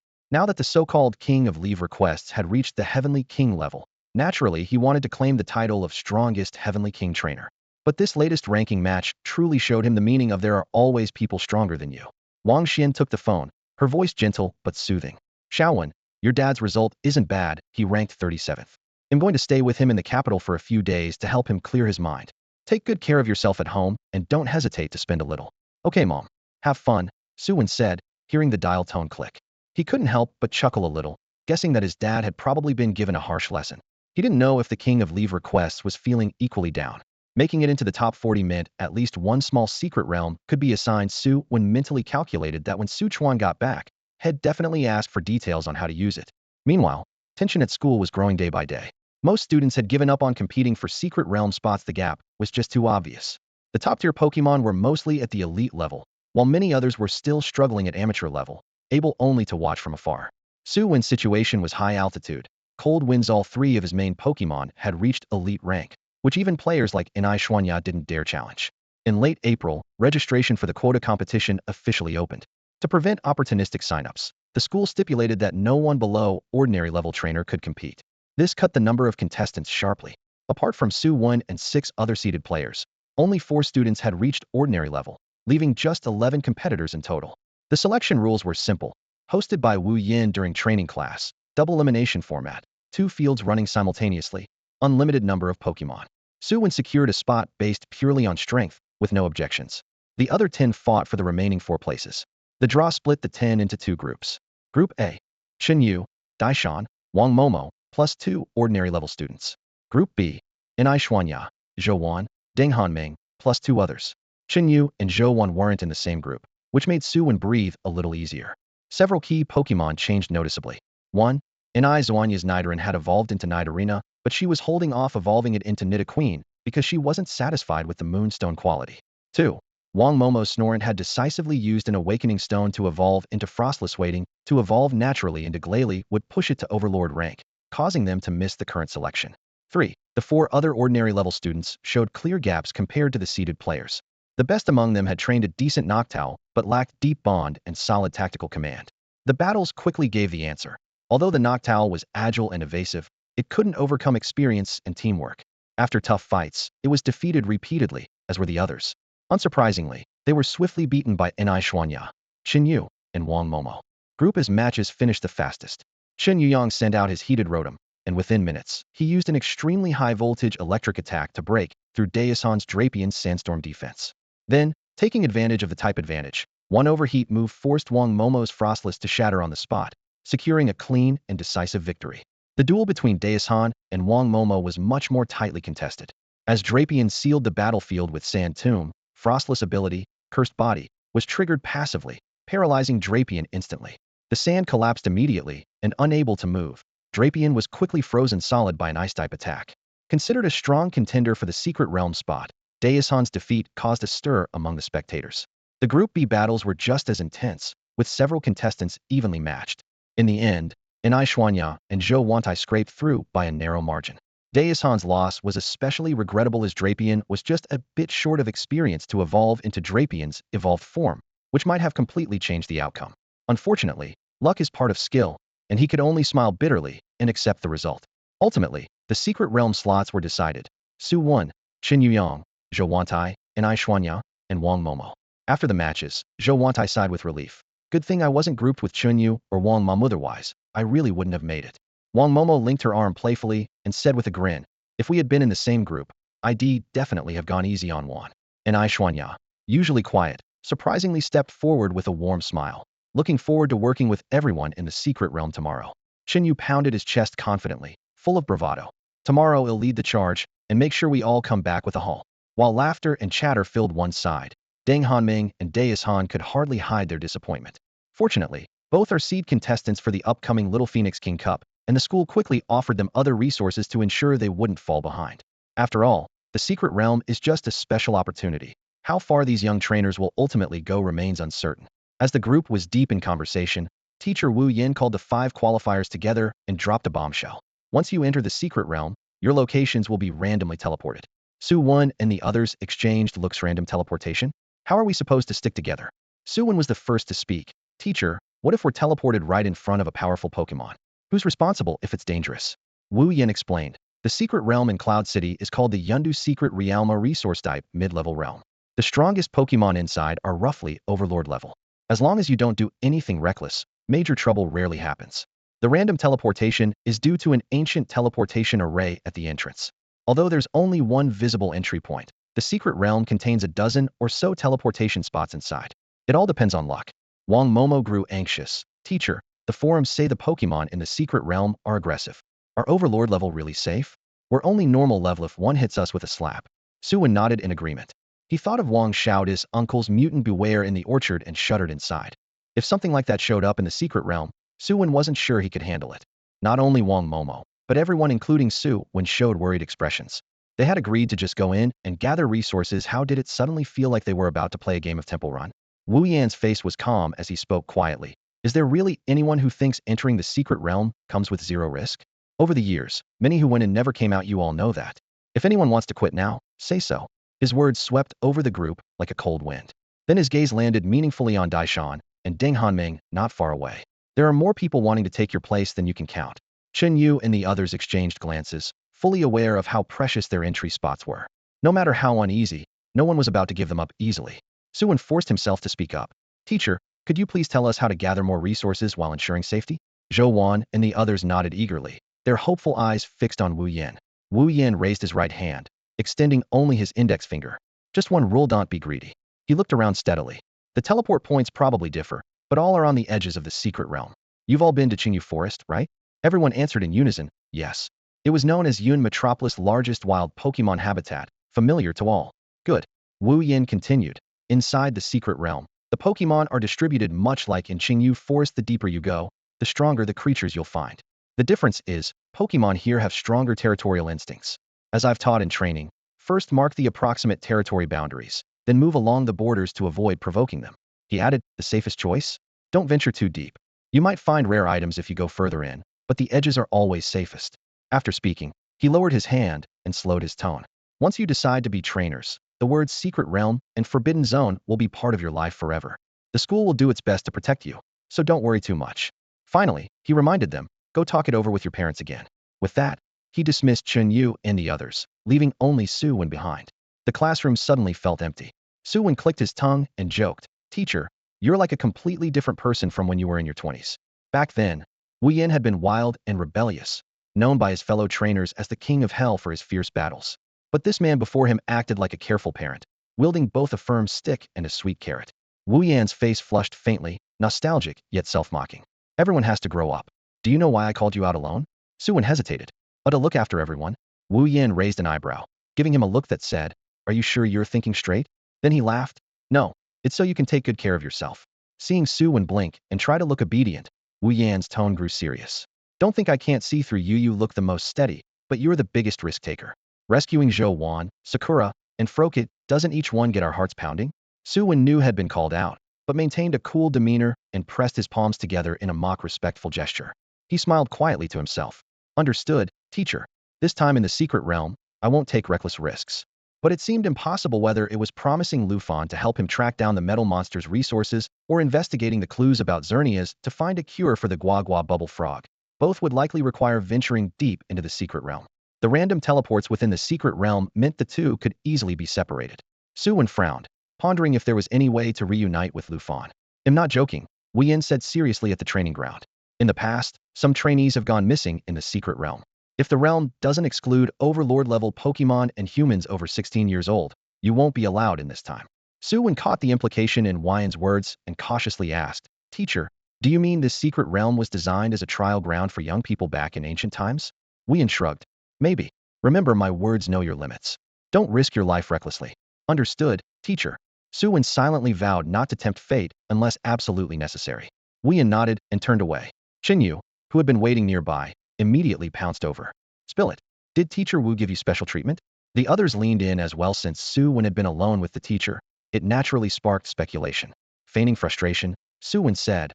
Now that the so-called King of Leave requests had reached the Heavenly King level, Naturally, he wanted to claim the title of strongest Heavenly King trainer. But this latest ranking match truly showed him the meaning of there are always people stronger than you. Wang Xian took the phone, her voice gentle but soothing. Wen, your dad's result isn't bad, he ranked 37th. I'm going to stay with him in the capital for a few days to help him clear his mind. Take good care of yourself at home and don't hesitate to spend a little. Okay, Mom. Have fun, Su Wen said, hearing the dial tone click. He couldn't help but chuckle a little, guessing that his dad had probably been given a harsh lesson. He didn't know if the king of leave requests was feeling equally down. Making it into the top 40 meant at least one small secret realm could be assigned Su Wen mentally calculated that when Su Chuan got back, had definitely asked for details on how to use it. Meanwhile, tension at school was growing day by day. Most students had given up on competing for secret realm spots. The gap was just too obvious. The top-tier Pokémon were mostly at the elite level, while many others were still struggling at amateur level, able only to watch from afar. Su Wen's situation was high altitude. Cold winds. All three of his main Pokémon had reached elite rank, which even players like Inai Xuanya didn't dare challenge. In late April, registration for the quota competition officially opened. To prevent opportunistic signups, the school stipulated that no one below ordinary level trainer could compete. This cut the number of contestants sharply. Apart from Su Wen and 6 other seeded players, only 4 students had reached ordinary level, leaving just 11 competitors in total. The selection rules were simple. Hosted by Wu Yin during training class, double elimination format, 2 fields running simultaneously, unlimited number of Pokémon. Su Wen secured a spot based purely on strength, with no objections. The other 10 fought for the remaining 4 places. The draw split the 10 into 2 groups. Group A, Chen Yu, Daishan, Wang Momo, plus 2 ordinary level students. Group B, Inai Xuanya, Zhou Wan, Deng Hanming, plus 2 others. Chen Yu and Zhou Wan weren't in the same group, which made Su Wen breathe a little easier. Several key Pokémon changed noticeably. 1. Inai Xuanya's Nidoran had evolved into Nidorina, but she was holding off evolving it into Nidoqueen because she wasn't satisfied with the Moonstone quality. 2. Wang Momo's Snorunt had decisively used an Awakening Stone to evolve into Frostless. Waiting to evolve naturally into Glalie would push it to Overlord rank, causing them to miss the current selection. 3. The 4 other ordinary level students showed clear gaps compared to the seeded players. The best among them had trained a decent Noctowl, but lacked deep bond and solid tactical command. The battles quickly gave the answer. Although the Noctowl was agile and evasive, it couldn't overcome experience and teamwork. After tough fights, it was defeated repeatedly, as were the others. Unsurprisingly, they were swiftly beaten by Inai Xuanya, Chen Yu, and Wang Momo. Group as matches finished the fastest. Chen Yuyang sent out his heated Rotom, and within minutes, he used an extremely high-voltage electric attack to break through Daishan's Drapian's Sandstorm defense. Then, taking advantage of the type advantage, one overheat move forced Wang Momo's Frostless to shatter on the spot, securing a clean and decisive victory. The duel between Daishan and Wang Momo was much more tightly contested. As Drapian sealed the battlefield with Sand Tomb, Frostless ability, Cursed Body, was triggered passively, paralyzing Drapian instantly. The sand collapsed immediately, and unable to move, Drapian was quickly frozen solid by an Ice-type attack. Considered a strong contender for the Secret Realm spot, Daishan's defeat caused a stir among the spectators. The Group B battles were just as intense, with several contestants evenly matched. In the end, Inai Xuanya and Zhou Wantai scraped through by a narrow margin. Daishan's loss was especially regrettable as Drapian was just a bit short of experience to evolve into Drapian's evolved form, which might have completely changed the outcome. Unfortunately, luck is part of skill, and he could only smile bitterly and accept the result. Ultimately, the Secret Realm slots were decided. Su Wen, Chen Yuyang, Zhou Wantai, Inai Xuanya, and Wang Momo. After the matches, Zhou Wantai sighed with relief. Good thing I wasn't grouped with Chen Yu or Wang Momo, otherwise, I really wouldn't have made it. Wang Momo linked her arm playfully and said with a grin, if we had been in the same group, I'd definitely have gone easy on Wan. Inai Xuanya, usually quiet, surprisingly stepped forward with a warm smile. Looking forward to working with everyone in the Secret Realm tomorrow. Chen Yu pounded his chest confidently, full of bravado. Tomorrow he'll lead the charge and make sure we all come back with a haul. While laughter and chatter filled one side, Deng Hanming and Daishan could hardly hide their disappointment. Fortunately, both are seed contestants for the upcoming Little Phoenix King Cup, and the school quickly offered them other resources to ensure they wouldn't fall behind. After all, the Secret Realm is just a special opportunity. How far these young trainers will ultimately go remains uncertain. As the group was deep in conversation, teacher Wu Yin called the 5 qualifiers together and dropped a bombshell. Once you enter the Secret Realm, your locations will be randomly teleported. Su Wen and the others exchanged looks. Random teleportation? How are we supposed to stick together? Su Wen was the first to speak. Teacher, what if we're teleported right in front of a powerful Pokémon? Who's responsible if it's dangerous? Wu Yin explained. The secret realm in Cloud City is called the Yundu Secret Realm, a resource type mid-level realm. The strongest Pokemon inside are roughly Overlord level. As long as you don't do anything reckless, major trouble rarely happens. The random teleportation is due to an ancient teleportation array at the entrance. Although there's only one visible entry point, the secret realm contains a dozen or so teleportation spots inside. It all depends on luck. Wang Momo grew anxious. Teacher, the forums say the Pokemon in the secret realm are aggressive. Are Overlord level really safe? We're only normal level if one hits us with a slap. Su Wen nodded in agreement. He thought of Wang Xiaoda's uncle's mutant beware in the orchard and shuddered inside. If something like that showed up in the secret realm, Su Wen wasn't sure he could handle it. Not only Wang Momo, but everyone including Su Wen showed worried expressions. They had agreed to just go in and gather resources. How did it suddenly feel like they were about to play a game of Temple Run? Wu Yan's face was calm as he spoke quietly. Is there really anyone who thinks entering the secret realm comes with zero risk? Over the years, many who went in never came out. You all know that. If anyone wants to quit now, say so. His words swept over the group like a cold wind. Then his gaze landed meaningfully on Daishan and Deng Hanming, not far away. There are more people wanting to take your place than you can count. Chen Yu and the others exchanged glances, fully aware of how precious their entry spots were. No matter how uneasy, no one was about to give them up easily. Su Wen forced himself to speak up. Teacher, could you please tell us how to gather more resources while ensuring safety? Zhou Wan and the others nodded eagerly, their hopeful eyes fixed on Wu Yan. Wu Yan raised his right hand, extending only his index finger. Just one rule: don't be greedy. He looked around steadily. The teleport points probably differ, but all are on the edges of the secret realm. You've all been to Qingyu Forest, right? Everyone answered in unison, yes. It was known as Yun Metropolis' largest wild Pokemon habitat, familiar to all. Good. Wu Yan continued. Inside the secret realm, the Pokemon are distributed much like in Qingyu Forest. The deeper you go, the stronger the creatures you'll find. The difference is, Pokemon here have stronger territorial instincts. As I've taught in training, first mark the approximate territory boundaries, then move along the borders to avoid provoking them. He added, the safest choice? Don't venture too deep. You might find rare items if you go further in, but the edges are always safest. After speaking, he lowered his hand and slowed his tone. Once you decide to be trainers, the words secret realm and forbidden zone will be part of your life forever. The school will do its best to protect you, so don't worry too much. Finally, he reminded them, go talk it over with your parents again. With that, he dismissed Chen Yu and the others, leaving only Su Wen behind. The classroom suddenly felt empty. Su Wen clicked his tongue and joked, Teacher, you're like a completely different person from when you were in your 20s. Back then, Wu Yan had been wild and rebellious, known by his fellow trainers as the King of Hell for his fierce battles. But this man before him acted like a careful parent, wielding both a firm stick and a sweet carrot. Wu Yan's face flushed faintly, nostalgic yet self-mocking. Everyone has to grow up. Do you know why I called you out alone? Su Wen hesitated. To look after everyone. Wu Yan raised an eyebrow, giving him a look that said, are you sure you're thinking straight? Then he laughed. No, it's so you can take good care of yourself. Seeing Su Wen blink and try to look obedient, Wu Yan's tone grew serious. Don't think I can't see through you. You look the most steady, but you're the biggest risk taker. Rescuing Zhou Wan, Sakura, and Frokit, doesn't each one get our hearts pounding? Su Wen knew had been called out, but maintained a cool demeanor and pressed his palms together in a mock respectful gesture. He smiled quietly to himself. Understood, teacher. This time in the secret realm, I won't take reckless risks. But it seemed impossible whether it was promising Lufan to help him track down the metal monster's resources or investigating the clues about Xerneas to find a cure for the Guagua bubble frog. Both would likely require venturing deep into the secret realm. The random teleports within the secret realm meant the two could easily be separated. Su Wen frowned, pondering if there was any way to reunite with Lufan. I'm not joking, Wu Yan said seriously at the training ground. In the past, some trainees have gone missing in the secret realm. If the realm doesn't exclude Overlord-level Pokemon and humans over 16 years old, you won't be allowed in this time. Su Wen caught the implication in Yan's words and cautiously asked, Teacher, do you mean this secret realm was designed as a trial ground for young people back in ancient times? Yan shrugged. Maybe. Remember, my words know your limits. Don't risk your life recklessly. Understood, teacher. Su Wen silently vowed not to tempt fate unless absolutely necessary. Yan nodded and turned away. Chen Yu, who had been waiting nearby, immediately pounced over. Spill it. Did Teacher Wu give you special treatment? The others leaned in as well. Since Su Wen had been alone with the teacher, it naturally sparked speculation. Feigning frustration, Su Wen said,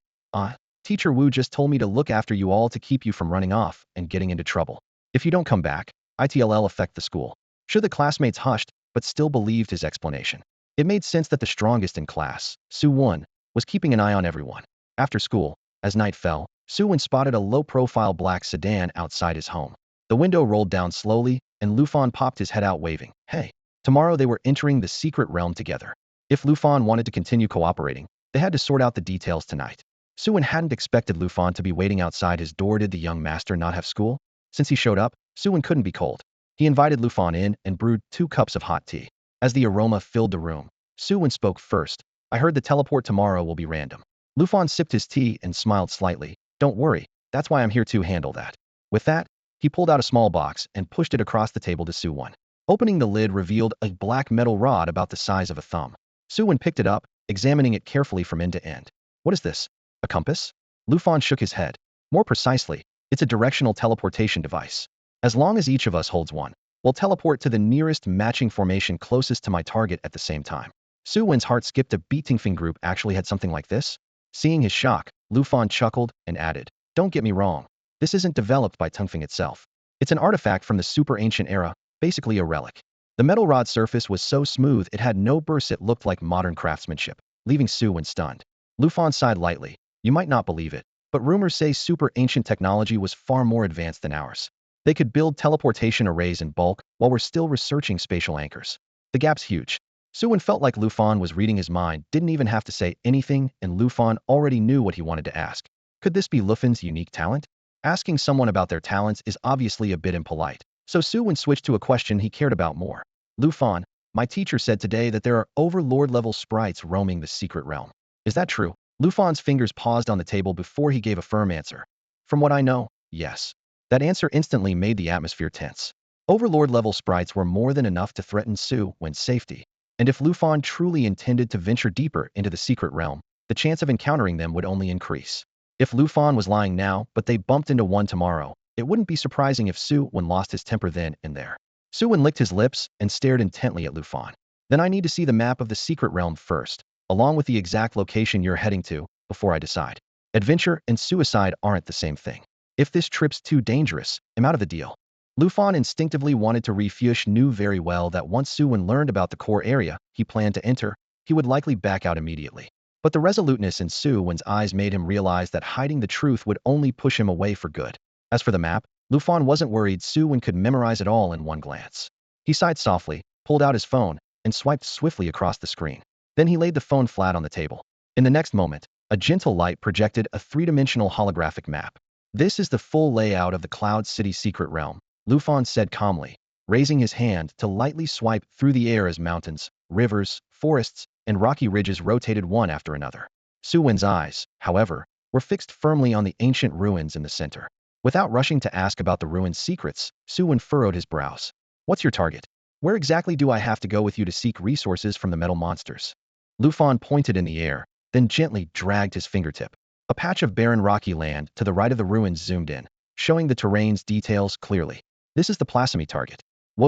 Teacher Wu just told me to look after you all to keep you from running off and getting into trouble. If you don't come back, it'll affect the school. Sure, the classmates hushed, but still believed his explanation. It made sense that the strongest in class, Su Wen, was keeping an eye on everyone. After school, as night fell, Su Wen spotted a low-profile black sedan outside his home. The The window rolled down slowly, and Lufan popped his head out waving. Hey. Tomorrow they were entering the secret realm together. If Lufan wanted to continue cooperating, they had to sort out the details tonight. Su Wen hadn't expected Lufan to be waiting outside his door. Did the young master not have school? Since he showed up, Su Wen couldn't be cold. He invited Lufan in and brewed 2 cups of hot tea. As the aroma filled the room, Su Wen spoke first. I heard the teleport tomorrow will be random. Lufan sipped his tea and smiled slightly. Don't worry, that's why I'm here to handle that. With that, he pulled out a small box and pushed it across the table to Su Wen. Opening the lid revealed a black metal rod about the size of a thumb. Su Wen picked it up, examining it carefully from end to end. What is this? A compass? Lufan shook his head. More precisely, it's a directional teleportation device. As long as each of us holds one, we'll teleport to the nearest matching formation closest to my target at the same time. Su Wen's heart skipped a beat. Tingfing Group actually had something like this? Seeing his shock, Lufan chuckled and added, don't get me wrong. This isn't developed by Tungfing itself. It's an artifact from the super ancient era, basically a relic. The metal rod's surface was so smooth it had no bursts. It looked like modern craftsmanship, leaving Su Wen stunned. Lufan sighed lightly. You might not believe it, but rumors say super ancient technology was far more advanced than ours. They could build teleportation arrays in bulk while we're still researching spatial anchors. The gap's huge. Su Wen felt like Lufan was reading his mind, didn't even have to say anything, and Lufan already knew what he wanted to ask. Could this be Lufan's unique talent? Asking someone about their talents is obviously a bit impolite. So Su Wen switched to a question he cared about more. Lufan, my teacher said today that there are overlord-level sprites roaming the secret realm. Is that true? Lufan's fingers paused on the table before he gave a firm answer. From what I know, yes. That answer instantly made the atmosphere tense. Overlord-level sprites were more than enough to threaten Su Wen's safety. And if Lufan truly intended to venture deeper into the secret realm, the chance of encountering them would only increase. If Lufan was lying now, but they bumped into one tomorrow, it wouldn't be surprising if Su Wen lost his temper then and there. Su Wen licked his lips and stared intently at Lufan. Then I need to see the map of the secret realm first, along with the exact location you're heading to, before I decide. Adventure and suicide aren't the same thing. If this trip's too dangerous, I'm out of the deal. Lufan instinctively wanted to refuse. Knew very well that once Su Wen learned about the core area he planned to enter, he would likely back out immediately. But the resoluteness in Su Wen's eyes made him realize that hiding the truth would only push him away for good. As for the map, Lufan wasn't worried Su Wen could memorize it all in one glance. He sighed softly, pulled out his phone, and swiped swiftly across the screen. Then he laid the phone flat on the table. In the next moment, a gentle light projected a 3-dimensional holographic map. This is the full layout of the Cloud City secret realm, Lufan said calmly, raising his hand to lightly swipe through the air as mountains, rivers, forests, and rocky ridges rotated one after another. Su Wen's eyes, however, were fixed firmly on the ancient ruins in the center. Without rushing to ask about the ruins' secrets, Su Wen furrowed his brows. What's your target? Where exactly do I have to go with you to seek resources from the metal monsters? Lufan pointed in the air, then gently dragged his fingertip. A patch of barren rocky land to the right of the ruins zoomed in, showing the terrain's details clearly. This is the Plasmy target.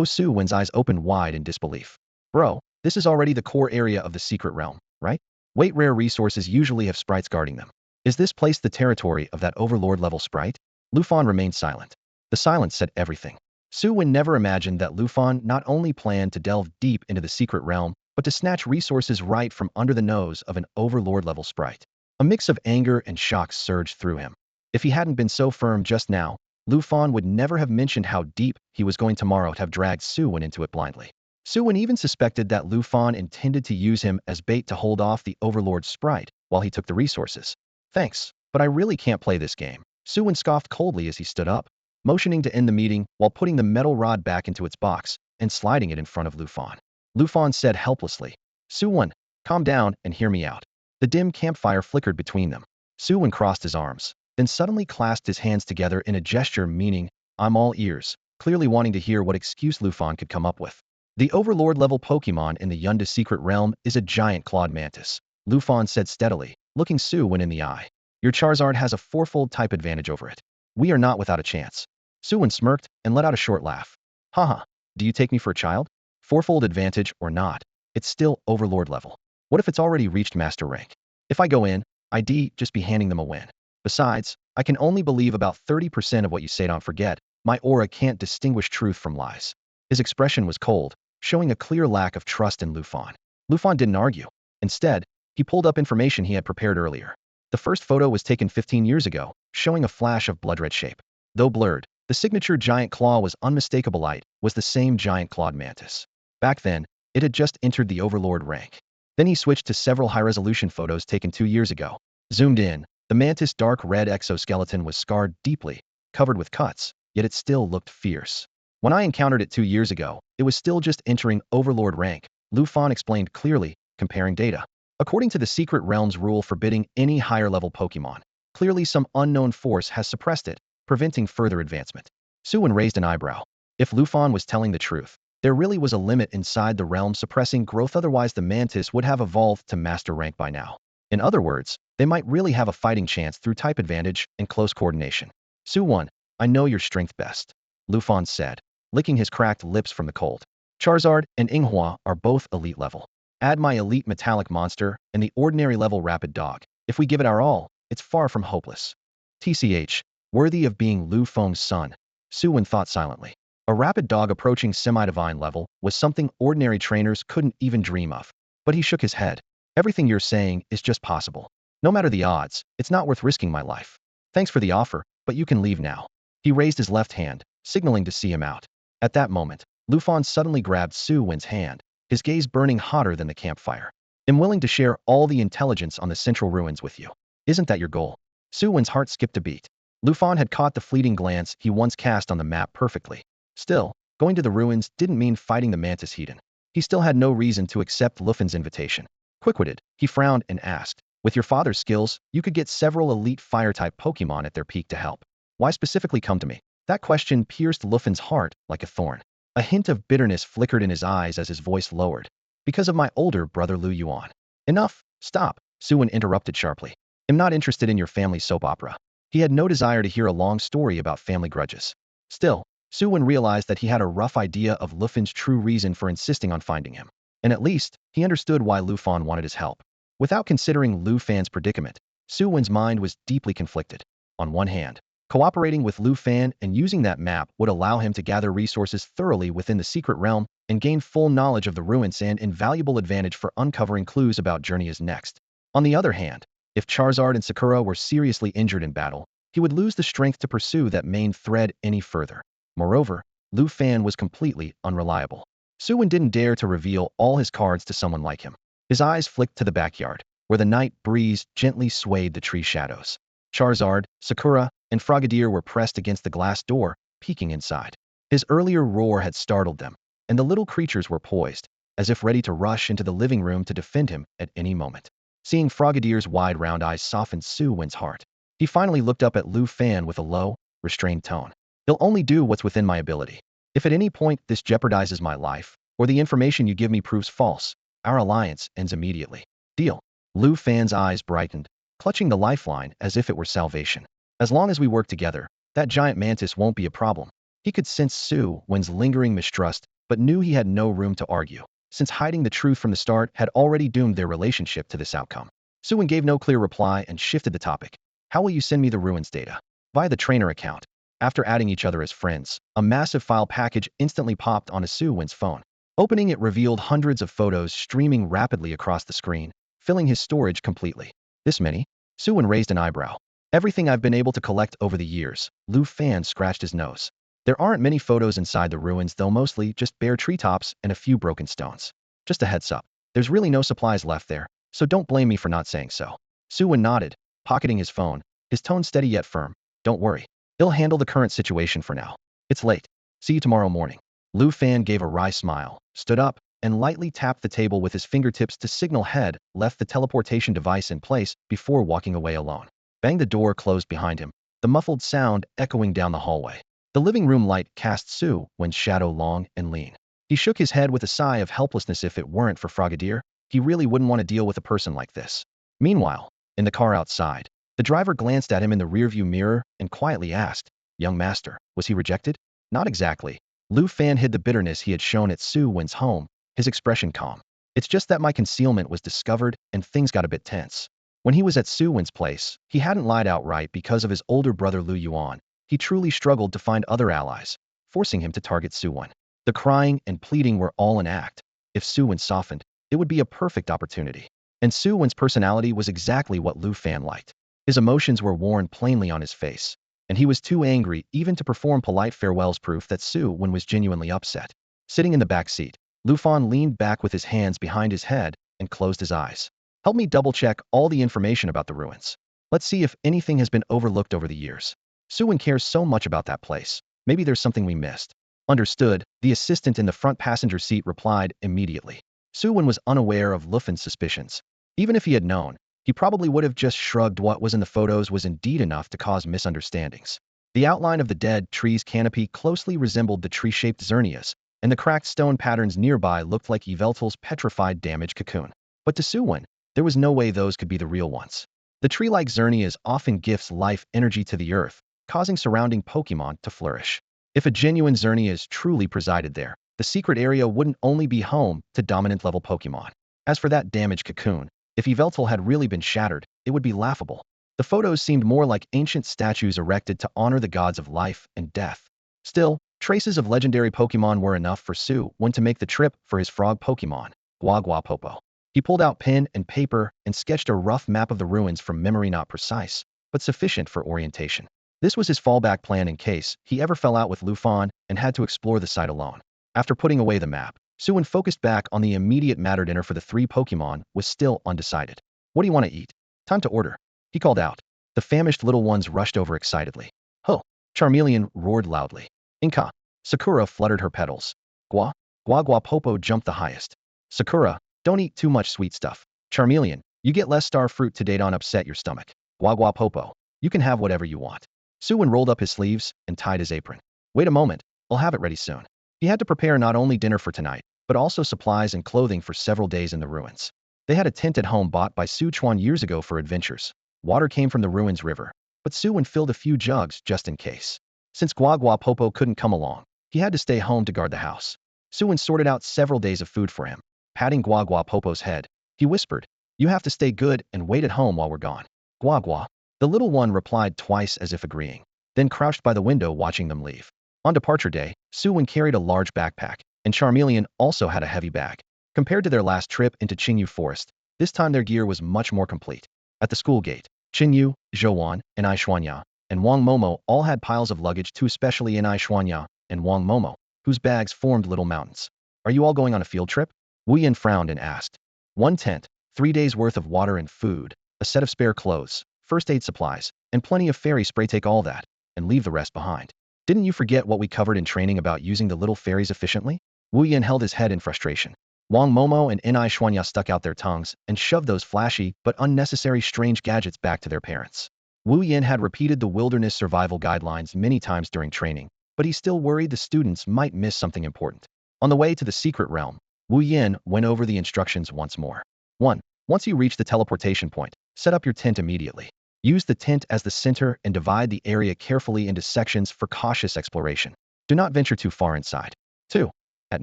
Su Wen's eyes opened wide in disbelief. Bro, this is already the core area of the secret realm, right? Wait, rare resources usually have sprites guarding them. Is this place the territory of that overlord-level sprite? Lufan remained silent. The silence said everything. Su Wen never imagined that Lufan not only planned to delve deep into the secret realm, but to snatch resources right from under the nose of an overlord-level sprite. A mix of anger and shock surged through him. If he hadn't been so firm just now, Lufan would never have mentioned how deep he was going tomorrow to have dragged Su Wen into it blindly. Su Wen even suspected that Lufan intended to use him as bait to hold off the overlord sprite while he took the resources. Thanks, but I really can't play this game. Su Wen scoffed coldly as he stood up, motioning to end the meeting while putting the metal rod back into its box and sliding it in front of Lufan. Lufan said helplessly, Su Wen, calm down and hear me out. The dim campfire flickered between them. Su Wen crossed his arms, then suddenly clasped his hands together in a gesture meaning, I'm all ears, clearly wanting to hear what excuse Lufan could come up with. The overlord-level Pokémon in the Yunda secret realm is a giant clawed mantis, Lufan said steadily, looking Su Wen in the eye. Your Charizard has a 4-fold type advantage over it. We are not without a chance. Su Wen smirked and let out a short laugh. Haha, do you take me for a child? 4-fold advantage or not, it's still overlord level. What if it's already reached master rank? If I go in, I'd just be handing them a win. Besides, I can only believe about 30% of what you say. Don't forget, my aura can't distinguish truth from lies. His expression was cold, showing a clear lack of trust in Lufan. Lufan didn't argue. Instead, he pulled up information he had prepared earlier. The first photo was taken 15 years ago, showing a flash of blood-red shape. Though blurred, The signature giant claw was unmistakable. Light was the same giant clawed mantis. Back then, it had just entered the overlord rank. Then he switched to several high-resolution photos taken 2 years ago. Zoomed in, the mantis' dark red exoskeleton was scarred deeply, covered with cuts, yet it still looked fierce. When I encountered it 2 years ago, it was still just entering overlord rank, Lu Fan explained clearly, comparing data. According to the Secret Realm's rule forbidding any higher-level Pokémon, clearly some unknown force has suppressed it, preventing further advancement. Su Wen raised an eyebrow. If Lu Fan was telling the truth, there really was a limit inside the realm suppressing growth, otherwise the mantis would have evolved to master rank by now. In other words, they might really have a fighting chance through type advantage and close coordination. Su Wen, I know your strength best, Lu Fan said, licking his cracked lips from the cold. Charizard and Inghua are both elite level. Add my elite metallic monster and the ordinary level rapid dog. If we give it our all, it's far from hopeless. TCH, worthy of being Lu Feng's son, Su Wen thought silently. A rapid dog approaching semi-divine level was something ordinary trainers couldn't even dream of. But he shook his head. Everything you're saying is just possible. No matter the odds, it's not worth risking my life. Thanks for the offer, but you can leave now. He raised his left hand, signaling to see him out. At that moment, Lu Fan suddenly grabbed Su Wen's hand, his gaze burning hotter than the campfire. I'm willing to share all the intelligence on the central ruins with you. Isn't that your goal? Su Wen's heart skipped a beat. Lu Fan had caught the fleeting glance he once cast on the map perfectly. Still, going to the ruins didn't mean fighting the mantis Hedon. He still had no reason to accept Lu Fan's invitation. Quick-witted, he frowned and asked, with your father's skills, you could get several elite fire-type Pokémon at their peak to help. Why specifically come to me? That question pierced Lu Fan's heart like a thorn. A hint of bitterness flickered in his eyes as his voice lowered. Because of my older brother Lu Yuan. Enough, stop, Su Wen interrupted sharply. I'm not interested in your family soap opera. He had no desire to hear a long story about family grudges. Still, Su Wen realized that he had a rough idea of Lu Fan's true reason for insisting on finding him. And at least, he understood why Lu Fan wanted his help. Without considering Lu Fan's predicament, Su Wen's mind was deeply conflicted. On one hand, cooperating with Lu Fan and using that map would allow him to gather resources thoroughly within the secret realm and gain full knowledge of the ruins and invaluable advantage for uncovering clues about Journey's next. On the other hand, if Charizard and Sakura were seriously injured in battle, he would lose the strength to pursue that main thread any further. Moreover, Lu Fan was completely unreliable. Su Wen didn't dare to reveal all his cards to someone like him. His eyes flicked to the backyard, where the night breeze gently swayed the tree shadows. Charizard, Sakura, and Frogadier were pressed against the glass door, peeking inside. His earlier roar had startled them, and the little creatures were poised, as if ready to rush into the living room to defend him at any moment. Seeing Frogadier's wide round eyes softened Su Wen's heart. He finally looked up at Lu Fan with a low, restrained tone. He'll only do what's within my ability. If at any point this jeopardizes my life, or the information you give me proves false, our alliance ends immediately. Deal. Lu Fan's eyes brightened, clutching the lifeline as if it were salvation. As long as we work together, that giant mantis won't be a problem. He could sense Su Wen's lingering mistrust, but knew he had no room to argue, since hiding the truth from the start had already doomed their relationship to this outcome. Su Wen gave no clear reply and shifted the topic. How will you send me the ruins data? Via the trainer account. After adding each other as friends, a massive file package instantly popped onto Su Wen's phone. Opening it revealed hundreds of photos streaming rapidly across the screen, filling his storage completely. This many? Su Wen raised an eyebrow. Everything I've been able to collect over the years, Lu Fan scratched his nose. There aren't many photos inside the ruins, though mostly just bare treetops and a few broken stones. Just a heads up, there's really no supplies left there, so don't blame me for not saying so. Su Wen nodded, pocketing his phone, his tone steady yet firm. Don't worry. He'll handle the current situation for now. It's late. See you tomorrow morning. Lu Fan gave a wry smile, stood up, and lightly tapped the table with his fingertips to signal head, left the teleportation device in place before walking away alone. Bang, the door closed behind him, the muffled sound echoing down the hallway. The living room light cast Su Wen's shadow long and lean. He shook his head with a sigh of helplessness. If it weren't for Frogadier, he really wouldn't want to deal with a person like this. Meanwhile, in the car outside, the driver glanced at him in the rearview mirror and quietly asked, "Young master, was he rejected?" Not exactly. Lu Fan hid the bitterness he had shown at Su Wen's home, his expression calm. It's just that my concealment was discovered and things got a bit tense. When he was at Su Wen's place, he hadn't lied outright because of his older brother Lu Yuan. He truly struggled to find other allies, forcing him to target Su Wen. The crying and pleading were all an act. If Su Wen softened, it would be a perfect opportunity. And Su Wen's personality was exactly what Lu Fan liked. His emotions were worn plainly on his face. and he was too angry even to perform polite farewells, proof that Su Wen was genuinely upset. Sitting in the back seat, Lu Fan leaned back with his hands behind his head and closed his eyes. Help me double-check all the information about the ruins. Let's see if anything has been overlooked over the years. Su Wen cares so much about that place. Maybe there's something we missed. Understood, the assistant in the front passenger seat replied immediately. Su Wen was unaware of Lu Fan's suspicions. Even if he had known, he probably would have just shrugged. What was in the photos was indeed enough to cause misunderstandings. The outline of the dead tree's canopy closely resembled the tree-shaped Xerneas, and the cracked stone patterns nearby looked like Yveltal's petrified damaged cocoon. But to Su Wen, there was no way those could be the real ones. The tree-like Xerneas often gifts life energy to the earth, causing surrounding Pokémon to flourish. If a genuine Xerneas truly presided there, the secret area wouldn't only be home to dominant-level Pokémon. As for that damaged cocoon, if Yveltal had really been shattered, it would be laughable. The photos seemed more like ancient statues erected to honor the gods of life and death. Still, traces of legendary Pokémon were enough for Su Wen to make the trip for his frog Pokémon, Guaguapopo. He pulled out pen and paper and sketched a rough map of the ruins from memory, not precise, but sufficient for orientation. This was his fallback plan in case he ever fell out with Lu Fan and had to explore the site alone. After putting away the map, Su Wen focused back on the immediate matter. Dinner for the 3 Pokémon was still undecided. What do you want to eat? Time to order, he called out. The famished little ones rushed over excitedly. Ho! Charmeleon roared loudly. Inka! Sakura fluttered her petals. Guaguapopo jumped the highest. Sakura, don't eat too much sweet stuff. Charmeleon, you get less star fruit today, don't upset your stomach. Guaguapopo, you can have whatever you want. Su Wen rolled up his sleeves and tied his apron. Wait a moment, I'll have it ready soon. He had to prepare not only dinner for tonight, but also supplies and clothing for several days in the ruins. They had a tent at home bought by Su Chuan years ago for adventures. Water came from the ruins river, but Su Wen filled a few jugs just in case. Since Guaguapopo couldn't come along, he had to stay home to guard the house. Su Wen sorted out several days of food for him. Patting Guaguapopo's head, he whispered, you have to stay good and wait at home while we're gone. Guagua. The little one replied twice as if agreeing, then crouched by the window watching them leave. On departure day, Su Wen carried a large backpack, and Charmeleon also had a heavy bag. Compared to their last trip into Qingyu Forest, this time their gear was much more complete. At the school gate, Qingyu, Zhouwan, and Aishuanya, and Wang Momo all had piles of luggage too, especially in Aishuanya and Wang Momo, whose bags formed little mountains. Are you all going on a field trip? Wu Yin frowned and asked. 1 tent, 3 days worth of water and food, a set of spare clothes, first aid supplies, and plenty of fairy spray. Take all that, and leave the rest behind. Didn't you forget what we covered in training about using the little fairies efficiently? Wu Yin held his head in frustration. Wang Momo and Nai Shuanya stuck out their tongues and shoved those flashy but unnecessary strange gadgets back to their parents. Wu Yin had repeated the wilderness survival guidelines many times during training, but he still worried the students might miss something important. On the way to the secret realm, Wu Yin went over the instructions once more. 1. Once you reach the teleportation point, set up your tent immediately. Use the tent as the center and divide the area carefully into sections for cautious exploration. Do not venture too far inside. 2. At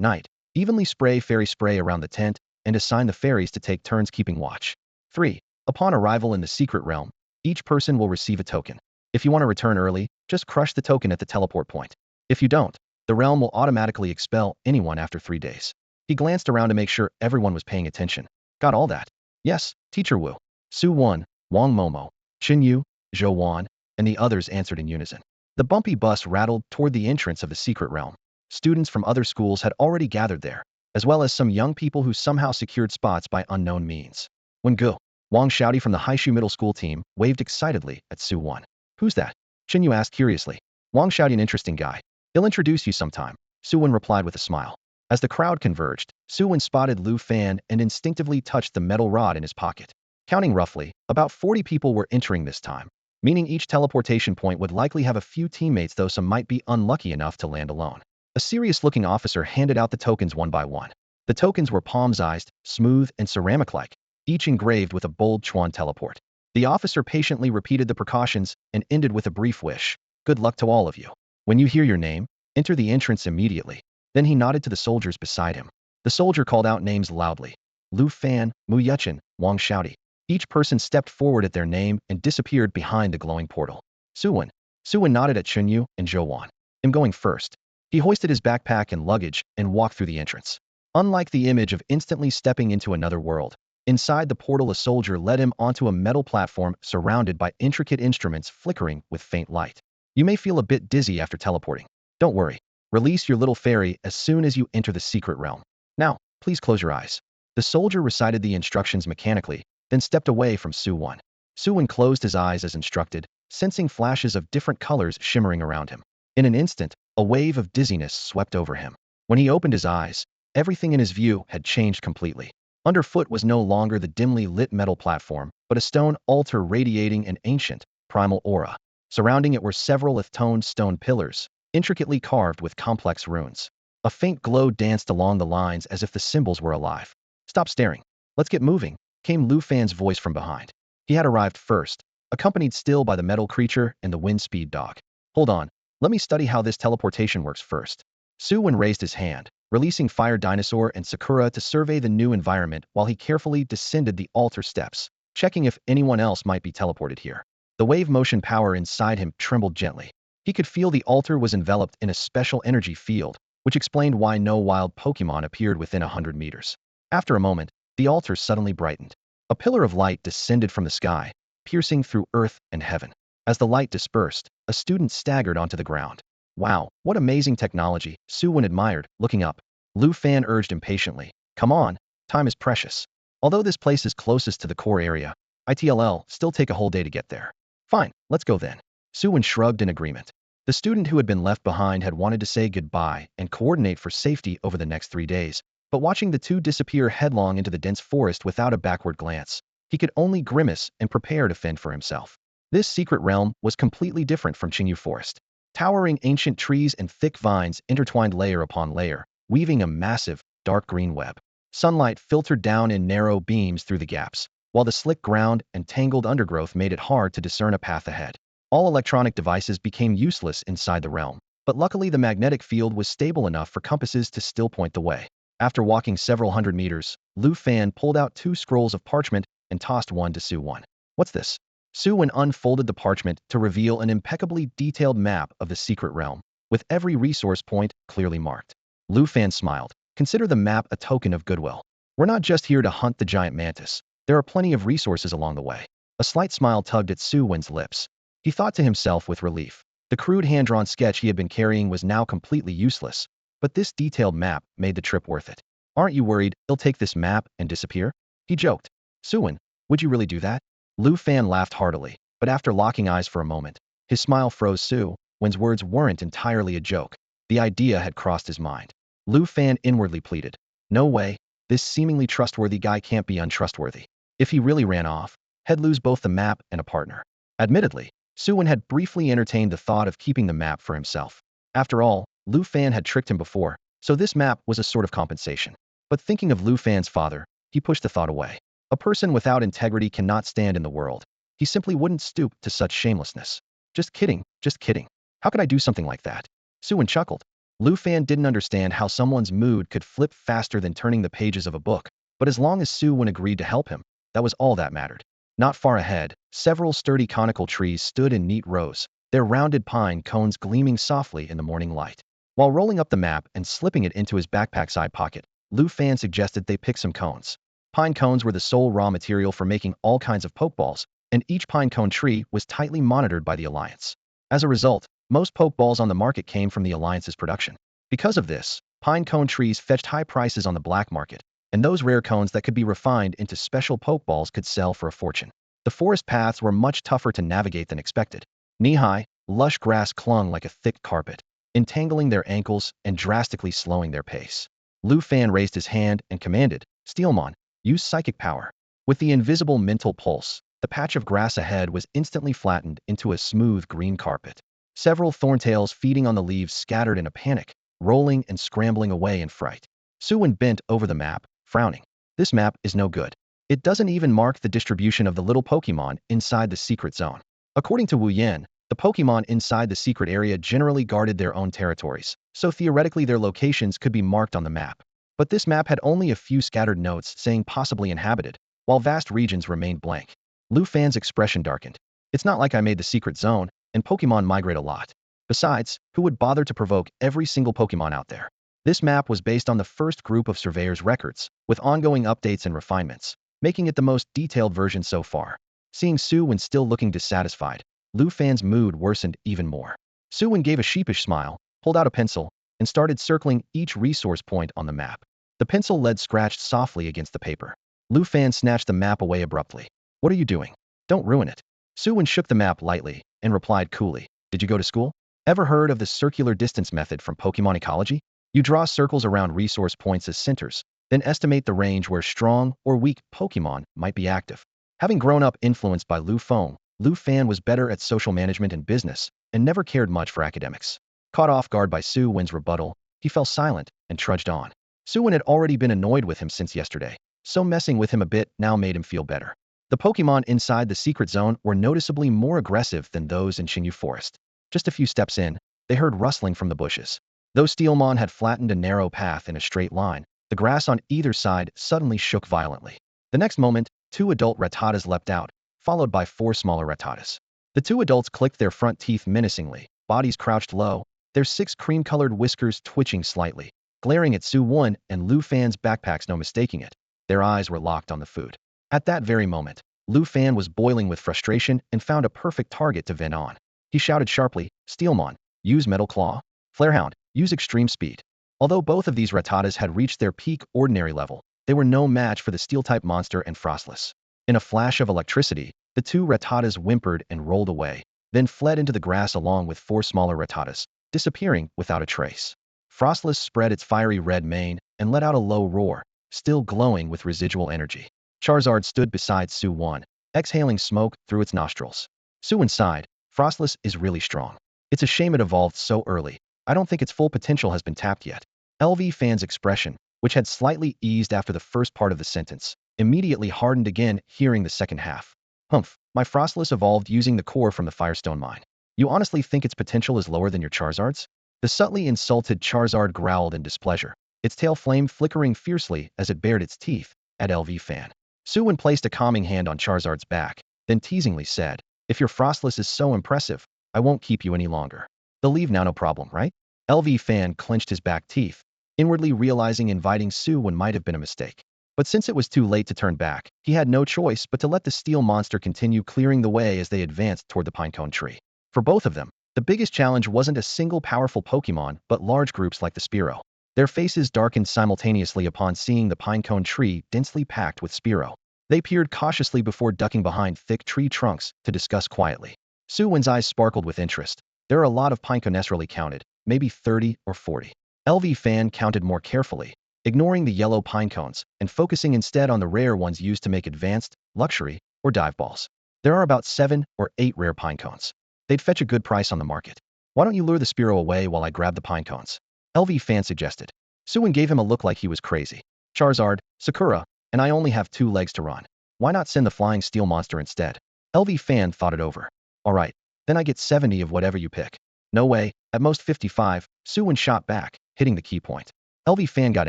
night, evenly spray fairy spray around the tent and assign the fairies to take turns keeping watch. 3. Upon arrival in the secret realm, each person will receive a token. If you want to return early, just crush the token at the teleport point. If you don't, the realm will automatically expel anyone after 3 days. He glanced around to make sure everyone was paying attention. Got all that? Yes, Teacher Wu. Su Wen, Wang Momo, Qingyu, Zhouwan, and the others answered in unison. The bumpy bus rattled toward the entrance of the secret realm. Students from other schools had already gathered there, as well as some young people who somehow secured spots by unknown means. When Gu, Wang Xiaodi from the Haishu Middle School team, waved excitedly at Su Wen. Who's that? Qingyu asked curiously. Wang Xiaodi, an interesting guy. He'll introduce you sometime, Su Wen replied with a smile. As the crowd converged, Su Wen spotted Lu Fan and instinctively touched the metal rod in his pocket. Counting roughly, about 40 people were entering this time, meaning each teleportation point would likely have a few teammates, though some might be unlucky enough to land alone. A serious-looking officer handed out the tokens one by one. The tokens were palm-sized, smooth, and ceramic-like, each engraved with a bold Chuan teleport. The officer patiently repeated the precautions and ended with a brief wish. Good luck to all of you. When you hear your name, enter the entrance immediately. Then he nodded to the soldiers beside him. The soldier called out names loudly. Lu Fan, Mu Yuchen, Wang Xiaodi. Each person stepped forward at their name and disappeared behind the glowing portal. Su Wen. Su Wen nodded at Qingyu and Zhouwan. I'm going first. He hoisted his backpack and luggage and walked through the entrance. Unlike the image of instantly stepping into another world, inside the portal a soldier led him onto a metal platform surrounded by intricate instruments flickering with faint light. You may feel a bit dizzy after teleporting. Don't worry. Release your little fairy as soon as you enter the secret realm. Now, please close your eyes. The soldier recited the instructions mechanically, then stepped away from Su Wen. Su Wen closed his eyes as instructed, sensing flashes of different colors shimmering around him. In an instant, a wave of dizziness swept over him. When he opened his eyes, everything in his view had changed completely. Underfoot was no longer the dimly lit metal platform, but a stone altar radiating an ancient, primal aura. Surrounding it were several toned stone pillars, intricately carved with complex runes. A faint glow danced along the lines as if the symbols were alive. "Stop staring. Let's get moving," came Lu Fan's voice from behind. He had arrived first, accompanied still by the metal creature and the wind speed dog. "Hold on. Let me study how this teleportation works first." Su Wen raised his hand, releasing Fire Dinosaur and Sakura to survey the new environment while he carefully descended the altar steps, checking if anyone else might be teleported here. The wave motion power inside him trembled gently. He could feel the altar was enveloped in a special energy field, which explained why no wild Pokémon appeared within 100 meters. After a moment, the altar suddenly brightened. A pillar of light descended from the sky, piercing through earth and heaven. As the light dispersed, a student staggered onto the ground. "Wow, what amazing technology," Su Wen admired, looking up. Lu Fan urged impatiently, "Come on, time is precious. Although this place is closest to the core area, it'll still take a whole day to get there." "Fine, let's go then." Su Wen shrugged in agreement. The student who had been left behind had wanted to say goodbye and coordinate for safety over the next 3 days, but watching the two disappear headlong into the dense forest without a backward glance, he could only grimace and prepare to fend for himself. This secret realm was completely different from Qingyu Forest. Towering ancient trees and thick vines intertwined layer upon layer, weaving a massive, dark green web. Sunlight filtered down in narrow beams through the gaps, while the slick ground and tangled undergrowth made it hard to discern a path ahead. All electronic devices became useless inside the realm, but luckily the magnetic field was stable enough for compasses to still point the way. After walking several hundred meters, Lu Fan pulled out 2 scrolls of parchment and tossed one to Su Wen. "What's this?" Su Wen unfolded the parchment to reveal an impeccably detailed map of the secret realm, with every resource point clearly marked. Lu Fan smiled. "Consider the map a token of goodwill. We're not just here to hunt the giant mantis. There are plenty of resources along the way." A slight smile tugged at Su Wen's lips. He thought to himself with relief. The crude hand-drawn sketch he had been carrying was now completely useless, but this detailed map made the trip worth it. "Aren't you worried he'll take this map and disappear?" he joked. "Su Wen, would you really do that?" Lu Fan laughed heartily, but after locking eyes for a moment, his smile froze. Su Wen's words weren't entirely a joke. The idea had crossed his mind. Lu Fan inwardly pleaded, "No way, this seemingly trustworthy guy can't be untrustworthy. If he really ran off, he'd lose both the map and a partner." Admittedly, Su Wen had briefly entertained the thought of keeping the map for himself. After all, Lu Fan had tricked him before, so this map was a sort of compensation. But thinking of Lu Fan's father, he pushed the thought away. A person without integrity cannot stand in the world. He simply wouldn't stoop to such shamelessness. Just kidding, just kidding. How could I do something like that?" Su Wen chuckled. Lu Fan didn't understand how someone's mood could flip faster than turning the pages of a book, but as long as Su Wen agreed to help him, that was all that mattered. Not far ahead, several sturdy conical trees stood in neat rows, their rounded pine cones gleaming softly in the morning light. While rolling up the map and slipping it into his backpack side pocket, Lu Fan suggested they pick some cones. Pine cones were the sole raw material for making all kinds of pokeballs, and each pine cone tree was tightly monitored by the Alliance. As a result, most pokeballs on the market came from the Alliance's production. Because of this, pine cone trees fetched high prices on the black market, and those rare cones that could be refined into special pokeballs could sell for a fortune. The forest paths were much tougher to navigate than expected. Knee-high, lush grass clung like a thick carpet, entangling their ankles and drastically slowing their pace. Lu Fan raised his hand and commanded, "Steelmon, use psychic power." With the invisible mental pulse, the patch of grass ahead was instantly flattened into a smooth green carpet. Several thorntails feeding on the leaves scattered in a panic, rolling and scrambling away in fright. Su Wen bent over the map, frowning. "This map is no good. It doesn't even mark the distribution of the little Pokémon inside the secret zone." According to Wu Yan, the Pokémon inside the secret area generally guarded their own territories, so theoretically their locations could be marked on the map. But this map had only a few scattered notes saying possibly inhabited, while vast regions remained blank. Lu Fan's expression darkened. "It's not like I made the secret zone, and Pokémon migrate a lot. Besides, who would bother to provoke every single Pokémon out there?" This map was based on the first group of surveyors' records, with ongoing updates and refinements, making it the most detailed version so far. Seeing Su Wen still looking dissatisfied, Lu Fan's mood worsened even more. Su Wen gave a sheepish smile, pulled out a pencil, and started circling each resource point on the map. The pencil lead scratched softly against the paper. Lu Fan snatched the map away abruptly. What are you doing? Don't ruin it. Su Wen shook the map lightly and replied coolly. Did you go to school? Ever heard of the circular distance method from Pokémon ecology? You draw circles around resource points as centers, then estimate the range where strong or weak Pokémon might be active. Having grown up influenced by Lu Fan was better at social management and business, and never cared much for academics. Caught off guard by Su Wen's rebuttal, he fell silent and trudged on. Su Wen had already been annoyed with him since yesterday, so messing with him a bit now made him feel better. The Pokémon inside the secret zone were noticeably more aggressive than those in Xingyu Forest. Just a few steps in, they heard rustling from the bushes. Though Steelmon had flattened a narrow path in a straight line, the grass on either side suddenly shook violently. The next moment, 2 adult Rattatas leapt out, followed by 4 smaller Rattatas. The 2 adults clicked their front teeth menacingly, bodies crouched low, their 6 cream-colored whiskers twitching slightly, glaring at Su Wen and Lu Fan's backpacks, no mistaking it. Their eyes were locked on the food. At that very moment, Lu Fan was boiling with frustration and found a perfect target to vent on. He shouted sharply, Steelmon, use Metal Claw. Flarehound, use Extreme Speed. Although both of these Rattatas had reached their peak ordinary level, they were no match for the Steel-type monster and Frostless. In a flash of electricity, the 2 Rattatas whimpered and rolled away, then fled into the grass along with 4 smaller Rattatas, disappearing without a trace. Frostless spread its fiery red mane and let out a low roar, still glowing with residual energy. Charizard stood beside Su Wen, exhaling smoke through its nostrils. Su Wen sighed. Frostless is really strong. It's a shame it evolved so early. I don't think its full potential has been tapped yet. LV Fan's expression, which had slightly eased after the first part of the sentence, immediately hardened again hearing the second half. Humph, my Frostless evolved using the core from the Firestone mine. You honestly think its potential is lower than your Charizard's? The subtly insulted Charizard growled in displeasure, its tail flame flickering fiercely as it bared its teeth at LV Fan. Su Wen placed a calming hand on Charizard's back, then teasingly said, if your Frostless is so impressive, I won't keep you any longer. They'll leave now, no problem, right? LV Fan clenched his back teeth, inwardly realizing inviting Su Wen might have been a mistake. But since it was too late to turn back, he had no choice but to let the steel monster continue clearing the way as they advanced toward the pinecone tree. For both of them, the biggest challenge wasn't a single powerful Pokémon but large groups like the Spearow. Their faces darkened simultaneously upon seeing the pinecone tree densely packed with Spearow. They peered cautiously before ducking behind thick tree trunks to discuss quietly. Su Wen's eyes sparkled with interest. There are a lot of pinecone naturally counted, maybe 30 or 40. LV Fan counted more carefully, ignoring the yellow pinecones and focusing instead on the rare ones used to make advanced, luxury, or dive balls. There are about 7 or 8 rare pinecones. They'd fetch a good price on the market. Why don't you lure the Spearow away while I grab the pinecones? LV Fan suggested. Su Wen gave him a look like he was crazy. Charizard, Sakura, and I only have 2 legs to run. Why not send the flying steel monster instead? LV Fan thought it over. Alright, then I get 70 of whatever you pick. No way, at most 55, Su Wen shot back, hitting the key point. LV Fan got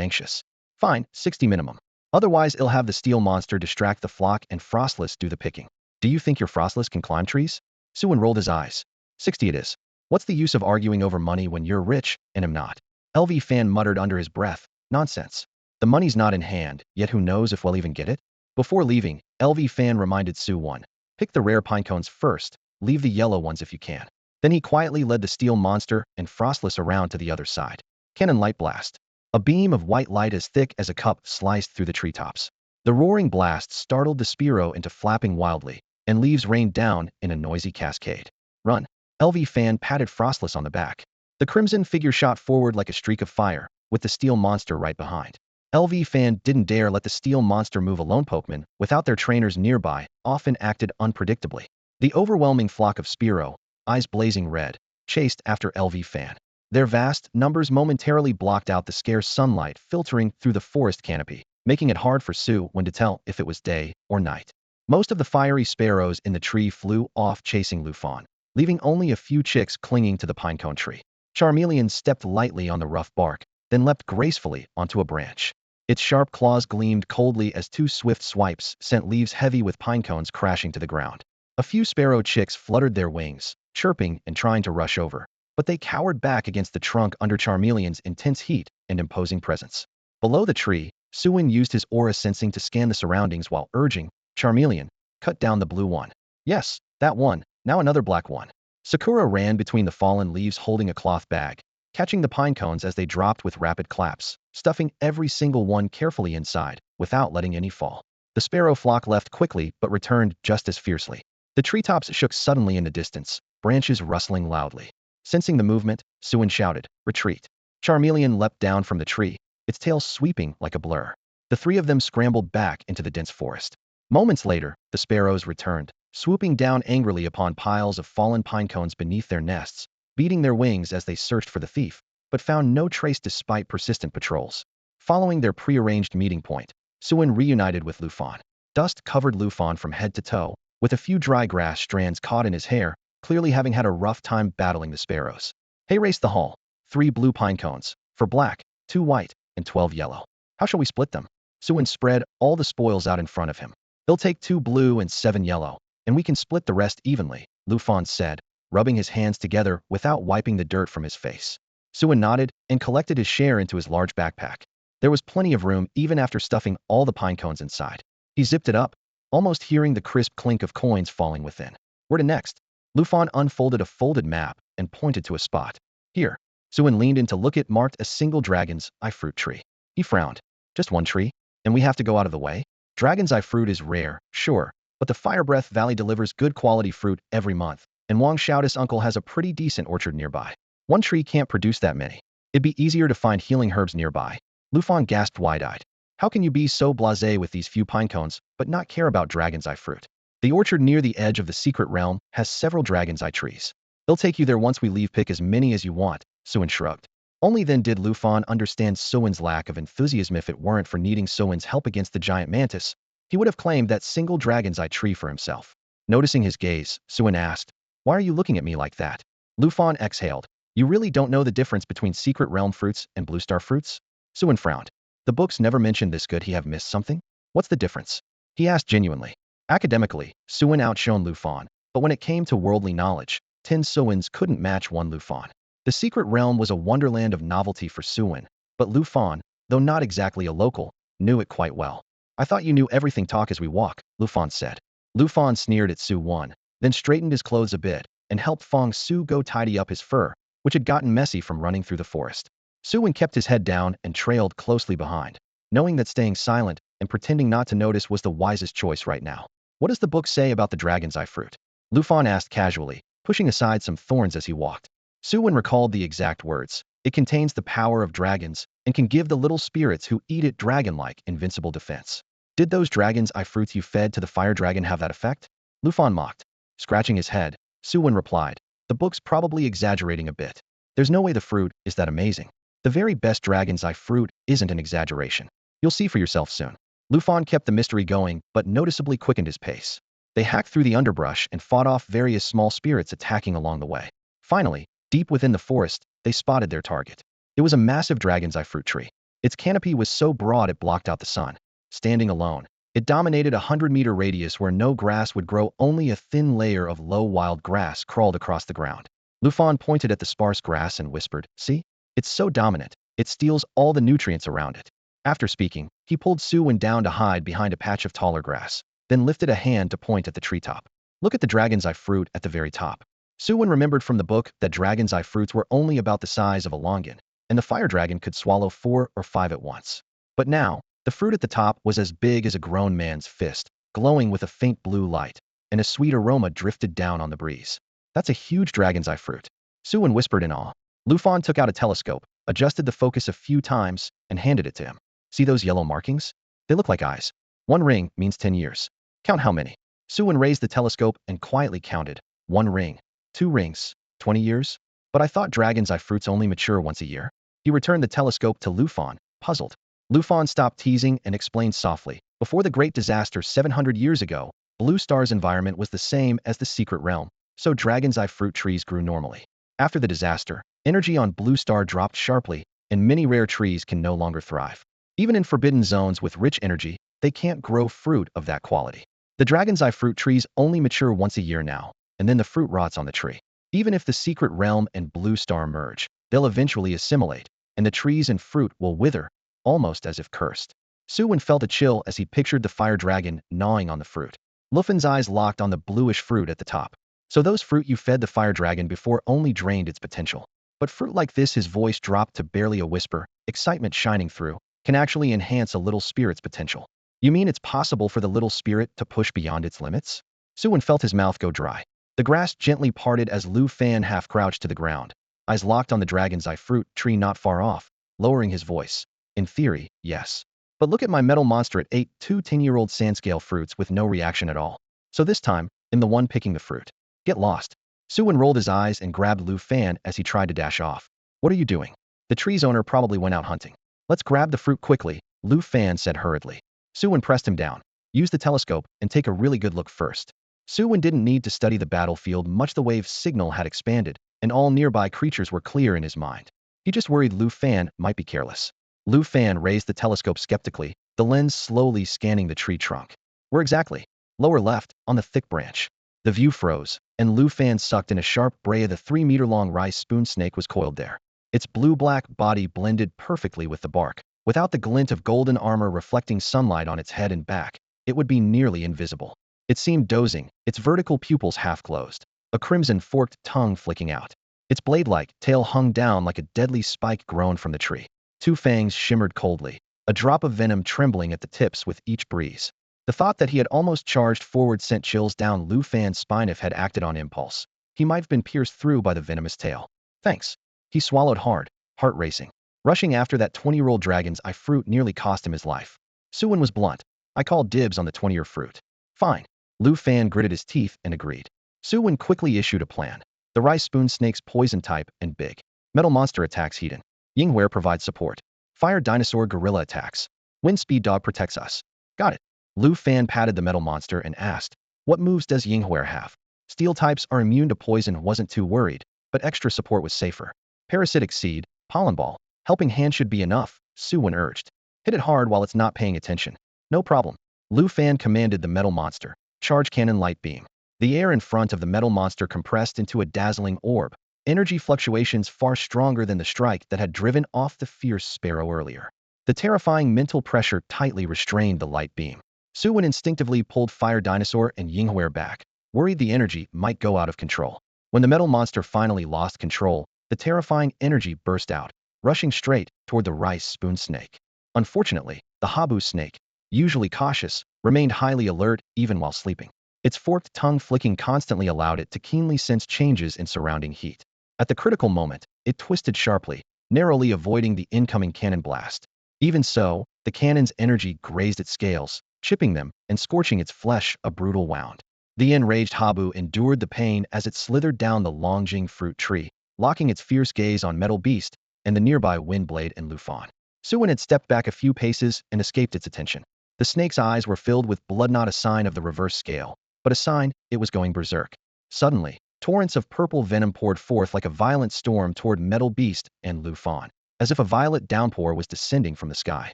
anxious. Fine, 60 minimum. Otherwise it'll have the steel monster distract the flock and Frostless do the picking. Do you think your Frostless can climb trees? Su Wen rolled his eyes. 60 it is. What's the use of arguing over money when you're rich and am not? LV Fan muttered under his breath. Nonsense. The money's not in hand, yet who knows if we'll even get it? Before leaving, LV Fan reminded Su Wen. Pick the rare pinecones first, leave the yellow ones if you can. Then he quietly led the steel monster and Frostless around to the other side. Cannon Light Blast. A beam of white light as thick as a cup sliced through the treetops. The roaring blast startled the Spearow into flapping wildly, and leaves rained down in a noisy cascade. Run. LV Fan patted Frostless on the back. The crimson figure shot forward like a streak of fire, with the steel monster right behind. LV Fan didn't dare let the steel monster move alone. Pokémon, without their trainers nearby, often acted unpredictably. The overwhelming flock of Spearow, eyes blazing red, chased after LV Fan. Their vast numbers momentarily blocked out the scarce sunlight filtering through the forest canopy, making it hard for Su Wen to tell if it was day or night. Most of the fiery sparrows in the tree flew off chasing Lu Fan, leaving only a few chicks clinging to the pinecone tree. Charmeleon stepped lightly on the rough bark, then leapt gracefully onto a branch. Its sharp claws gleamed coldly as 2 swift swipes sent leaves heavy with pinecones crashing to the ground. A few sparrow chicks fluttered their wings, chirping and trying to rush over, but they cowered back against the trunk under Charmeleon's intense heat and imposing presence. Below the tree, Su Wen used his aura sensing to scan the surroundings while urging, Charmeleon, cut down the blue one. Yes, that one, now another black one. Sakura ran between the fallen leaves holding a cloth bag, catching the pine cones as they dropped with rapid claps, stuffing every single one carefully inside, without letting any fall. The sparrow flock left quickly but returned just as fiercely. The treetops shook suddenly in the distance, branches rustling loudly. Sensing the movement, Su Wen shouted, "Retreat!" Charmeleon leapt down from the tree, its tail sweeping like a blur. The three of them scrambled back into the dense forest. Moments later, the sparrows returned, swooping down angrily upon piles of fallen pine cones beneath their nests, beating their wings as they searched for the thief, but found no trace despite persistent patrols. Following their prearranged meeting point, Su Wen reunited with Lufon. Dust covered Lufon from head to toe, with a few dry grass strands caught in his hair, clearly having had a rough time battling the sparrows. Hey, raced the hall. 3 blue pine cones, for black, 2 white, and 12 yellow. How shall we split them? Su Wen spread all the spoils out in front of him. He'll take 2 blue and 7 yellow, and we can split the rest evenly, Lufon said, rubbing his hands together without wiping the dirt from his face. Su Wen nodded and collected his share into his large backpack. There was plenty of room even after stuffing all the pine cones inside. He zipped it up, almost hearing the crisp clink of coins falling within. Where to next? Lufon unfolded a folded map and pointed to a spot. Here. Su Wen leaned in to look at marked a single dragon's eye fruit tree. He frowned. Just one tree? And we have to go out of the way? Dragon's eye fruit is rare, sure, but the Firebreath Valley delivers good quality fruit every month, and Wang Xiaoda's uncle has a pretty decent orchard nearby. One tree can't produce that many. It'd be easier to find healing herbs nearby. Lufon gasped wide-eyed. How can you be so blasé with these few pine cones, but not care about dragon's eye fruit? The orchard near the edge of the secret realm has several dragon's eye trees. They'll take you there once we leave. Pick as many as you want, Su Wen shrugged. Only then did Lufon understand Su Wen's lack of enthusiasm. If it weren't for needing Su Wen's help against the giant mantis, he would have claimed that single dragon's eye tree for himself. Noticing his gaze, Su Wen asked, "Why are you looking at me like that?" Lufon exhaled. "You really don't know the difference between secret realm fruits and blue star fruits?" Su Wen frowned. The books never mentioned this. Could he have missed something? What's the difference? He asked genuinely. Academically, Su Wen outshone Lufon, but when it came to worldly knowledge, 10 Su Wens couldn't match 1 Lufon. The secret realm was a wonderland of novelty for Su Wen, but Lufon, though not exactly a local, knew it quite well. "I thought you knew everything. Talk as we walk," Lufon said. Lufon sneered at Su Wen, then straightened his clothes a bit and helped Fong Su go tidy up his fur, which had gotten messy from running through the forest. Su Wen kept his head down and trailed closely behind, knowing that staying silent and pretending not to notice was the wisest choice right now. "What does the book say about the dragon's eye fruit?" Lufon asked casually, pushing aside some thorns as he walked. Su Wen recalled the exact words. "It contains the power of dragons and can give the little spirits who eat it dragon-like invincible defense." "Did those dragon's eye fruits you fed to the fire dragon have that effect?" Lufon mocked. Scratching his head, Su Wen replied, "The book's probably exaggerating a bit. There's no way the fruit is that amazing. The very best dragon's eye fruit isn't an exaggeration. You'll see for yourself soon." Lufon kept the mystery going, but noticeably quickened his pace. They hacked through the underbrush and fought off various small spirits attacking along the way. Finally, deep within the forest, they spotted their target. It was a massive dragon's eye fruit tree. Its canopy was so broad it blocked out the sun. Standing alone, it dominated a 100-meter radius where no grass would grow. Only a thin layer of low wild grass crawled across the ground. Lufon pointed at the sparse grass and whispered, "See? It's so dominant, it steals all the nutrients around it." After speaking, he pulled Su Wen down to hide behind a patch of taller grass, then lifted a hand to point at the treetop. "Look at the dragon's eye fruit at the very top." Su Wen remembered from the book that dragon's eye fruits were only about the size of a longan, and the fire dragon could swallow 4 or 5 at once. But now, the fruit at the top was as big as a grown man's fist, glowing with a faint blue light, and a sweet aroma drifted down on the breeze. "That's a huge dragon's eye fruit," Su Wen whispered in awe. Lufon took out a telescope, adjusted the focus a few times, and handed it to him. "See those yellow markings? They look like eyes. 1 ring means 10 years. Count how many." Su Wen raised the telescope and quietly counted. 1 ring. 2 rings. 20 years? "But I thought dragon's eye fruits only mature once a year." He returned the telescope to Lufon, puzzled. Lufon stopped teasing and explained softly. "Before the Great Disaster 700 years ago, Blue Star's environment was the same as the secret realm, so dragon's eye fruit trees grew normally. After the disaster, energy on Blue Star dropped sharply, and many rare trees can no longer thrive. Even in forbidden zones with rich energy, they can't grow fruit of that quality. The dragon's eye fruit trees only mature once a year now, and then the fruit rots on the tree. Even if the secret realm and Blue Star merge, they'll eventually assimilate, and the trees and fruit will wither, almost as if cursed." Su Wen felt a chill as he pictured the fire dragon gnawing on the fruit. Lufan's eyes locked on the bluish fruit at the top. So those fruit you fed the fire dragon before only drained its potential. But fruit like this, his voice dropped to barely a whisper, excitement shining through, can actually enhance a little spirit's potential. You mean it's possible for the little spirit to push beyond its limits? Su Wen felt his mouth go dry. The grass gently parted as Lu Fan half crouched to the ground, eyes locked on the dragon's eye fruit tree not far off, lowering his voice. In theory, yes. But look at my metal monster. It ate two 10-year-old sandscale fruits with no reaction at all. So this time, I'm the one picking the fruit. Get lost. Su Wen rolled his eyes and grabbed Lu Fan as he tried to dash off. What are you doing? The tree's owner probably went out hunting. Let's grab the fruit quickly, Lu Fan said hurriedly. Su Wen pressed him down. Use the telescope and take a really good look first. Su Wen didn't need to study the battlefield much. The wave signal had expanded, and all nearby creatures were clear in his mind. He just worried Lu Fan might be careless. Lu Fan raised the telescope skeptically, the lens slowly scanning the tree trunk. Where exactly? Lower left, on the thick branch. The view froze, and Lu Fan sucked in a sharp bray. The 3-meter-long rice spoon snake was coiled there. Its blue-black body blended perfectly with the bark. Without the glint of golden armor reflecting sunlight on its head and back, it would be nearly invisible. It seemed dozing, its vertical pupils half closed, a crimson forked tongue flicking out. Its blade-like tail hung down like a deadly spike grown from the tree. Two fangs shimmered coldly, a drop of venom trembling at the tips with each breeze. The thought that he had almost charged forward sent chills down Lu Fan's spine. If had acted on impulse, he might have been pierced through by the venomous tail. Thanks. He swallowed hard, heart racing. Rushing after that 20-year-old dragon's eye fruit nearly cost him his life. Su Wen was blunt. I called dibs on the 20-year fruit. Fine. Lu Fan gritted his teeth and agreed. Su Wen quickly issued a plan. The rice spoon snake's poison type and big. Metal monster attacks Heaton. Yinghua provides support. Fire dinosaur gorilla attacks. Wind speed dog protects us. Got it. Lu Fan patted the metal monster and asked, what moves does Yinghua have? Steel types are immune to poison. Wasn't too worried, but extra support was safer. Parasitic seed, pollen ball, helping hand should be enough, Su Wen urged. Hit it hard while it's not paying attention. No problem. Lu Fan commanded the metal monster. Charge cannon light beam. The air in front of the metal monster compressed into a dazzling orb. Energy fluctuations far stronger than the strike that had driven off the fierce sparrow earlier. The terrifying mental pressure tightly restrained the light beam. Su Wen instinctively pulled Fire Dinosaur and Yinghua back, worried the energy might go out of control. When the metal monster finally lost control, the terrifying energy burst out, rushing straight toward the rice spoon snake. Unfortunately, the Habu snake, usually cautious, remained highly alert even while sleeping. Its forked tongue flicking constantly allowed it to keenly sense changes in surrounding heat. At the critical moment, it twisted sharply, narrowly avoiding the incoming cannon blast. Even so, the cannon's energy grazed its scales, chipping them and scorching its flesh a brutal wound. The enraged Habu endured the pain as it slithered down the Longjing fruit tree, locking its fierce gaze on Metal Beast and the nearby Windblade and Lu Fan. Su Wen had stepped back a few paces and escaped its attention. The snake's eyes were filled with blood, not a sign of the reverse scale, but a sign it was going berserk. Suddenly, torrents of purple venom poured forth like a violent storm toward Metal Beast and Lu Fan, as if a violet downpour was descending from the sky.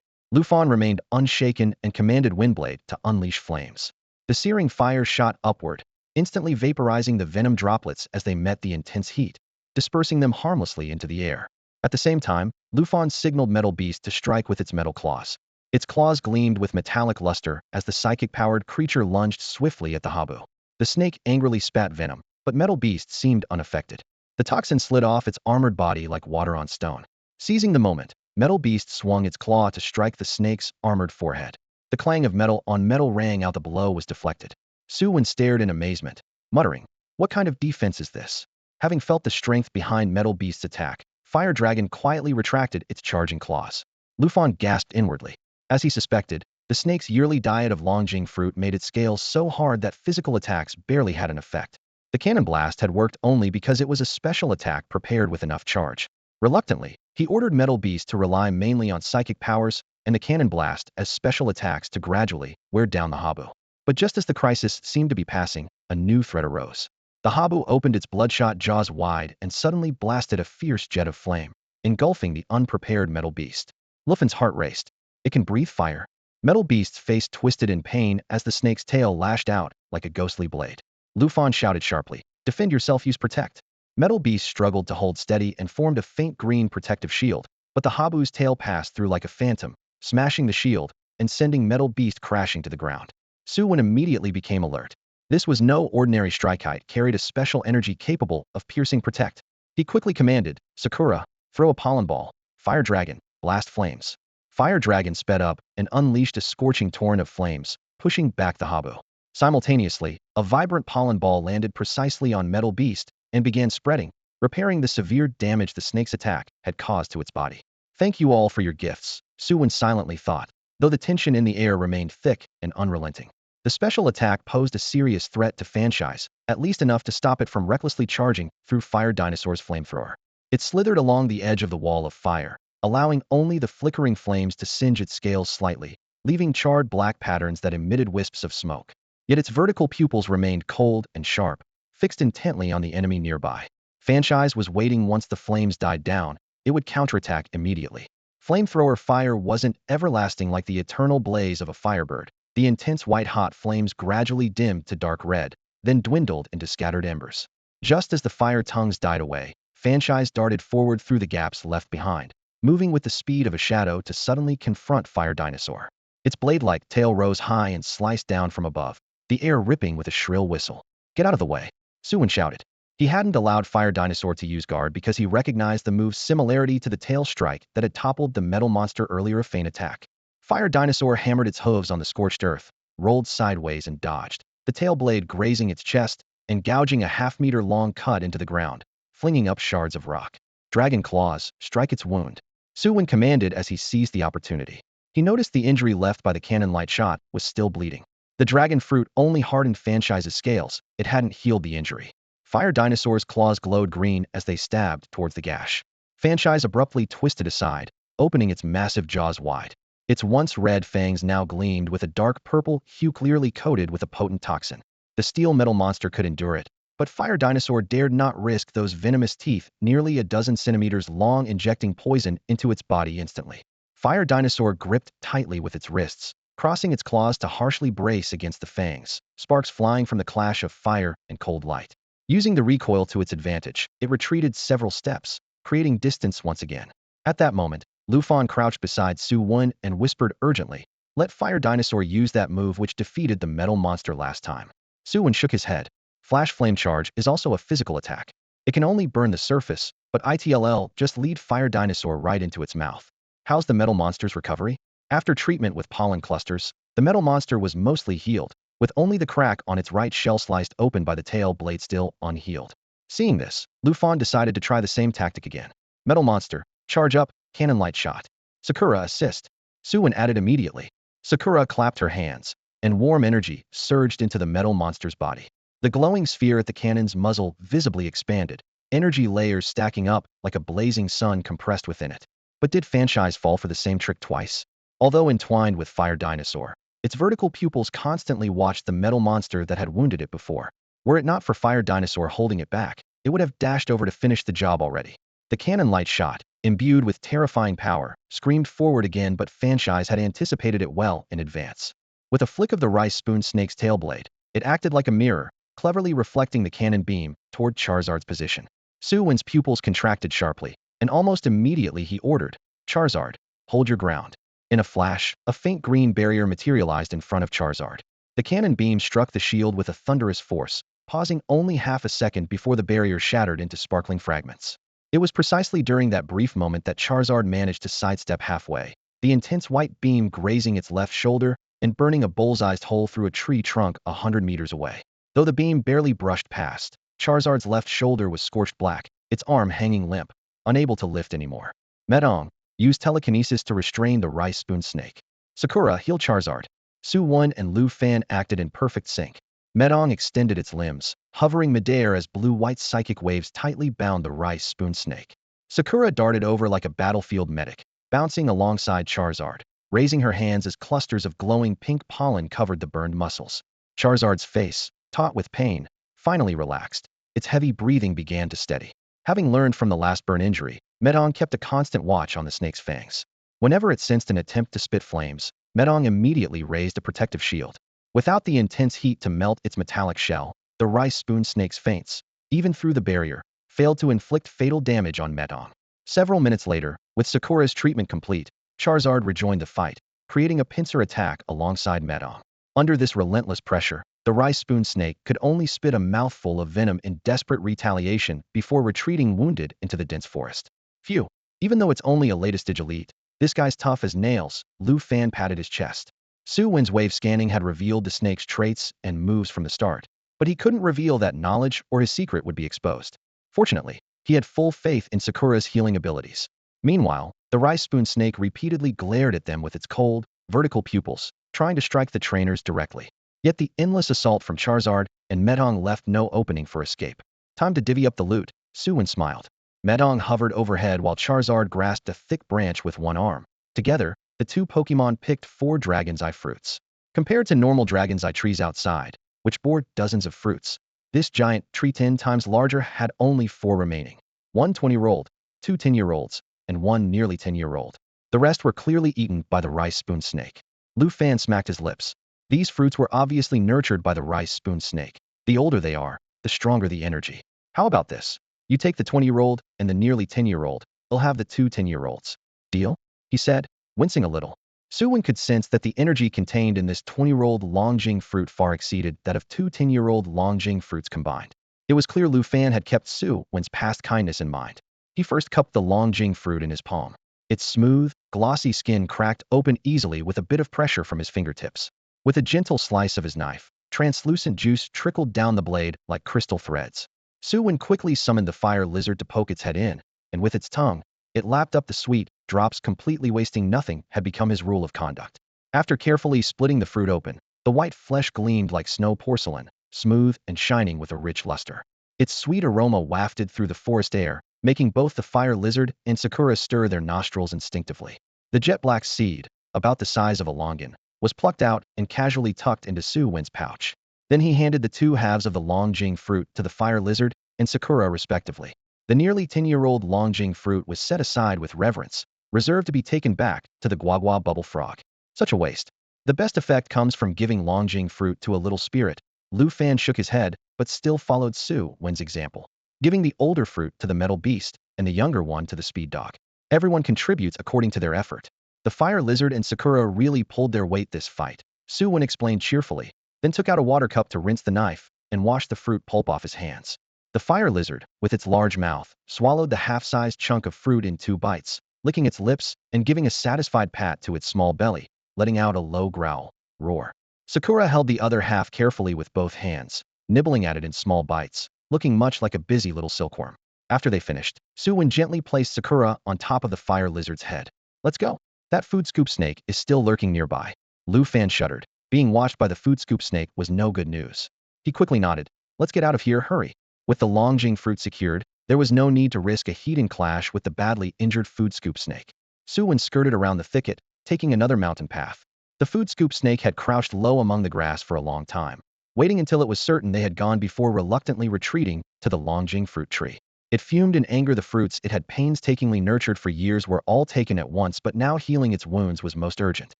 Lu Fan remained unshaken and commanded Windblade to unleash flames. The searing fire shot upward, instantly vaporizing the venom droplets as they met the intense heat, dispersing them harmlessly into the air. At the same time, Lu Fan signaled Metal Beast to strike with its metal claws. Its claws gleamed with metallic luster as the psychic-powered creature lunged swiftly at the Habu. The snake angrily spat venom, but Metal Beast seemed unaffected. The toxin slid off its armored body like water on stone. Seizing the moment, Metal Beast swung its claw to strike the snake's armored forehead. The clang of metal on metal rang out. The blow was deflected. Su Wen stared in amazement, muttering, what kind of defense is this? Having felt the strength behind Metal Beast's attack, Fire Dragon quietly retracted its charging claws. Lu Fan gasped inwardly. As he suspected, the snake's yearly diet of Longjing fruit made its scales so hard that physical attacks barely had an effect. The cannon blast had worked only because it was a special attack prepared with enough charge. Reluctantly, he ordered Metal Beast to rely mainly on psychic powers and the cannon blast as special attacks to gradually wear down the Habu. But just as the crisis seemed to be passing, a new threat arose. The Habu opened its bloodshot jaws wide and suddenly blasted a fierce jet of flame, engulfing the unprepared Metal Beast. Lu Fan's heart raced. It can breathe fire. Metal Beast's face twisted in pain as the snake's tail lashed out like a ghostly blade. Lu Fan shouted sharply, defend yourself, use protect. Metal Beast struggled to hold steady and formed a faint green protective shield, but the Habu's tail passed through like a phantom, smashing the shield and sending Metal Beast crashing to the ground. Su Wen immediately became alert. This was no ordinary strike height, carried a special energy capable of piercing protect. He quickly commanded, Sakura, throw a pollen ball. Fire Dragon, blast flames. Fire Dragon sped up and unleashed a scorching torrent of flames, pushing back the Habu. Simultaneously, a vibrant pollen ball landed precisely on Metal Beast and began spreading, repairing the severe damage the snake's attack had caused to its body. Thank you all for your gifts, Su Wen silently thought, though the tension in the air remained thick and unrelenting. The special attack posed a serious threat to franchise, at least enough to stop it from recklessly charging through Fire Dinosaur's flamethrower. It slithered along the edge of the wall of fire, allowing only the flickering flames to singe its scales slightly, leaving charred black patterns that emitted wisps of smoke. Yet its vertical pupils remained cold and sharp, fixed intently on the enemy nearby. Franchise was waiting. Once the flames died down, it would counterattack immediately. Flamethrower fire wasn't everlasting like the eternal blaze of a firebird. The intense white-hot flames gradually dimmed to dark red, then dwindled into scattered embers. Just as the fire tongues died away, Franchise darted forward through the gaps left behind, moving with the speed of a shadow to suddenly confront Fire Dinosaur. Its blade-like tail rose high and sliced down from above, the air ripping with a shrill whistle. Get out of the way, Su Wen shouted. He hadn't allowed Fire Dinosaur to use guard because he recognized the move's similarity to the tail strike that had toppled the metal monster earlier. A faint attack. Fire Dinosaur hammered its hooves on the scorched earth, rolled sideways and dodged, the tail blade grazing its chest and gouging a half-meter-long cut into the ground, flinging up shards of rock. Dragon claws, strike its wound, Su Wen commanded as he seized the opportunity. He noticed the injury left by the cannon light shot was still bleeding. The dragon fruit only hardened Franchise's scales, it hadn't healed the injury. Fire Dinosaur's claws glowed green as they stabbed towards the gash. Franchise abruptly twisted aside, opening its massive jaws wide. Its once red fangs now gleamed with a dark purple hue, clearly coated with a potent toxin. The steel metal monster could endure it, but Fire Dinosaur dared not risk those venomous teeth nearly a dozen centimeters long injecting poison into its body instantly. Fire Dinosaur gripped tightly with its wrists, crossing its claws to harshly brace against the fangs, sparks flying from the clash of fire and cold light. Using the recoil to its advantage, it retreated several steps, creating distance once again. At that moment, Lufan crouched beside Su Wen and whispered urgently, "Let Fire Dinosaur use that move which defeated the metal monster last time." Su Wen shook his head. Flash Flame Charge is also a physical attack. It can only burn the surface, but ITLL just lead Fire Dinosaur right into its mouth. How's the metal monster's recovery? After treatment with pollen clusters, the metal monster was mostly healed, with only the crack on its right shell sliced open by the tail blade still unhealed. Seeing this, Lufan decided to try the same tactic again. Metal monster, charge up, cannon light shot. Sakura assist. Su Wen added immediately. Sakura clapped her hands, and warm energy surged into the metal monster's body. The glowing sphere at the cannon's muzzle visibly expanded, energy layers stacking up like a blazing sun compressed within it. But did Franchise fall for the same trick twice? Although entwined with Fire Dinosaur, its vertical pupils constantly watched the metal monster that had wounded it before. Were it not for Fire Dinosaur holding it back, it would have dashed over to finish the job already. The cannon light shot, imbued with terrifying power, screamed forward again, but Franchise had anticipated it well in advance. With a flick of the rice spoon snake's tail blade, it acted like a mirror, cleverly reflecting the cannon beam toward Charizard's position. Su Wen's pupils contracted sharply, and almost immediately he ordered, "Charizard, hold your ground." In a flash, a faint green barrier materialized in front of Charizard. The cannon beam struck the shield with a thunderous force, pausing only half a second before the barrier shattered into sparkling fragments. It was precisely during that brief moment that Charizard managed to sidestep halfway, the intense white beam grazing its left shoulder and burning a bullseyed hole through a tree trunk 100 meters away. Though the beam barely brushed past, Charizard's left shoulder was scorched black, its arm hanging limp, unable to lift anymore. Medong, use telekinesis to restrain the rice spoon snake. Sakura, heal Charizard. Su Wen and Lu Fan acted in perfect sync. Medong extended its limbs, hovering midair as blue-white psychic waves tightly bound the rice spoon snake. Sakura darted over like a battlefield medic, bouncing alongside Charizard, raising her hands as clusters of glowing pink pollen covered the burned muscles. Charizard's face, taut with pain, finally relaxed. Its heavy breathing began to steady. Having learned from the last burn injury, Medong kept a constant watch on the snake's fangs. Whenever it sensed an attempt to spit flames, Medong immediately raised a protective shield. Without the intense heat to melt its metallic shell, the rice spoon snake's feints, even through the barrier, failed to inflict fatal damage on Medong. Several minutes later, with Sakura's treatment complete, Charizard rejoined the fight, creating a pincer attack alongside Medong. Under this relentless pressure, the rice spoon snake could only spit a mouthful of venom in desperate retaliation before retreating wounded into the dense forest. Phew, even though it's only a latest stage elite, this guy's tough as nails, Lu Fan patted his chest. Su Wen's wave scanning had revealed the snake's traits and moves from the start, but he couldn't reveal that knowledge or his secret would be exposed. Fortunately, he had full faith in Sakura's healing abilities. Meanwhile, the rice spoon snake repeatedly glared at them with its cold, vertical pupils, trying to strike the trainers directly. Yet the endless assault from Charizard and Medong left no opening for escape. Time to divvy up the loot, Su Wen smiled. Medong hovered overhead while Charizard grasped a thick branch with one arm. Together, the two Pokémon picked 4 Dragon's Eye fruits. Compared to normal Dragon's Eye trees outside, which bore dozens of fruits, this giant tree 10 times larger had only 4 remaining. One 20-year-old, 2 10-year-olds, and 1 nearly 10-year-old. The rest were clearly eaten by the rice spoon snake. Lu Fan smacked his lips. These fruits were obviously nurtured by the rice spoon snake. The older they are, the stronger the energy. How about this? You take the 20-year-old and the nearly 10-year-old, they'll have the 2 10-year-olds. Deal? He said, wincing a little. Su Wen could sense that the energy contained in this 20-year-old Longjing fruit far exceeded that of 2 10-year-old Longjing fruits combined. It was clear Lu Fan had kept Su Wen's past kindness in mind. He first cupped the Longjing fruit in his palm. Its smooth, glossy skin cracked open easily with a bit of pressure from his fingertips. With a gentle slice of his knife, translucent juice trickled down the blade like crystal threads. Su Wen quickly summoned the fire lizard to poke its head in, and with its tongue, it lapped up the sweet drops, completely wasting nothing had become his rule of conduct. After carefully splitting the fruit open, the white flesh gleamed like snow porcelain, smooth and shining with a rich luster. Its sweet aroma wafted through the forest air, making both the fire lizard and Sakura stir their nostrils instinctively. The jet black seed, about the size of a longan, was plucked out and casually tucked into Su Wen's pouch. Then he handed the 2 halves of the Longjing fruit to the fire lizard and Sakura respectively. The nearly 10-year-old Longjing fruit was set aside with reverence, reserved to be taken back to the Guagua bubble frog. Such a waste. The best effect comes from giving Longjing fruit to a little spirit. Lu Fan shook his head, but still followed Su Wen's example, giving the older fruit to the metal beast and the younger one to the speed dog. Everyone contributes according to their effort. The fire lizard and Sakura really pulled their weight this fight, Su Wen explained cheerfully, then took out a water cup to rinse the knife and wash the fruit pulp off his hands. The fire lizard, with its large mouth, swallowed the half-sized chunk of fruit in 2 bites, licking its lips and giving a satisfied pat to its small belly, letting out a low growl, roar. Sakura held the other half carefully with both hands, nibbling at it in small bites, looking much like a busy little silkworm. After they finished, Su Wen gently placed Sakura on top of the fire lizard's head. Let's go. That food scoop snake is still lurking nearby. Lu Fan shuddered. Being watched by the food scoop snake was no good news. He quickly nodded. Let's get out of here, hurry. With the Longjing fruit secured, there was no need to risk a heat and clash with the badly injured food scoop snake. Su Wen skirted around the thicket, taking another mountain path. The food scoop snake had crouched low among the grass for a long time, waiting until it was certain they had gone before reluctantly retreating to the Longjing fruit tree. It fumed in anger. The fruits it had painstakingly nurtured for years were all taken at once, but now healing its wounds was most urgent.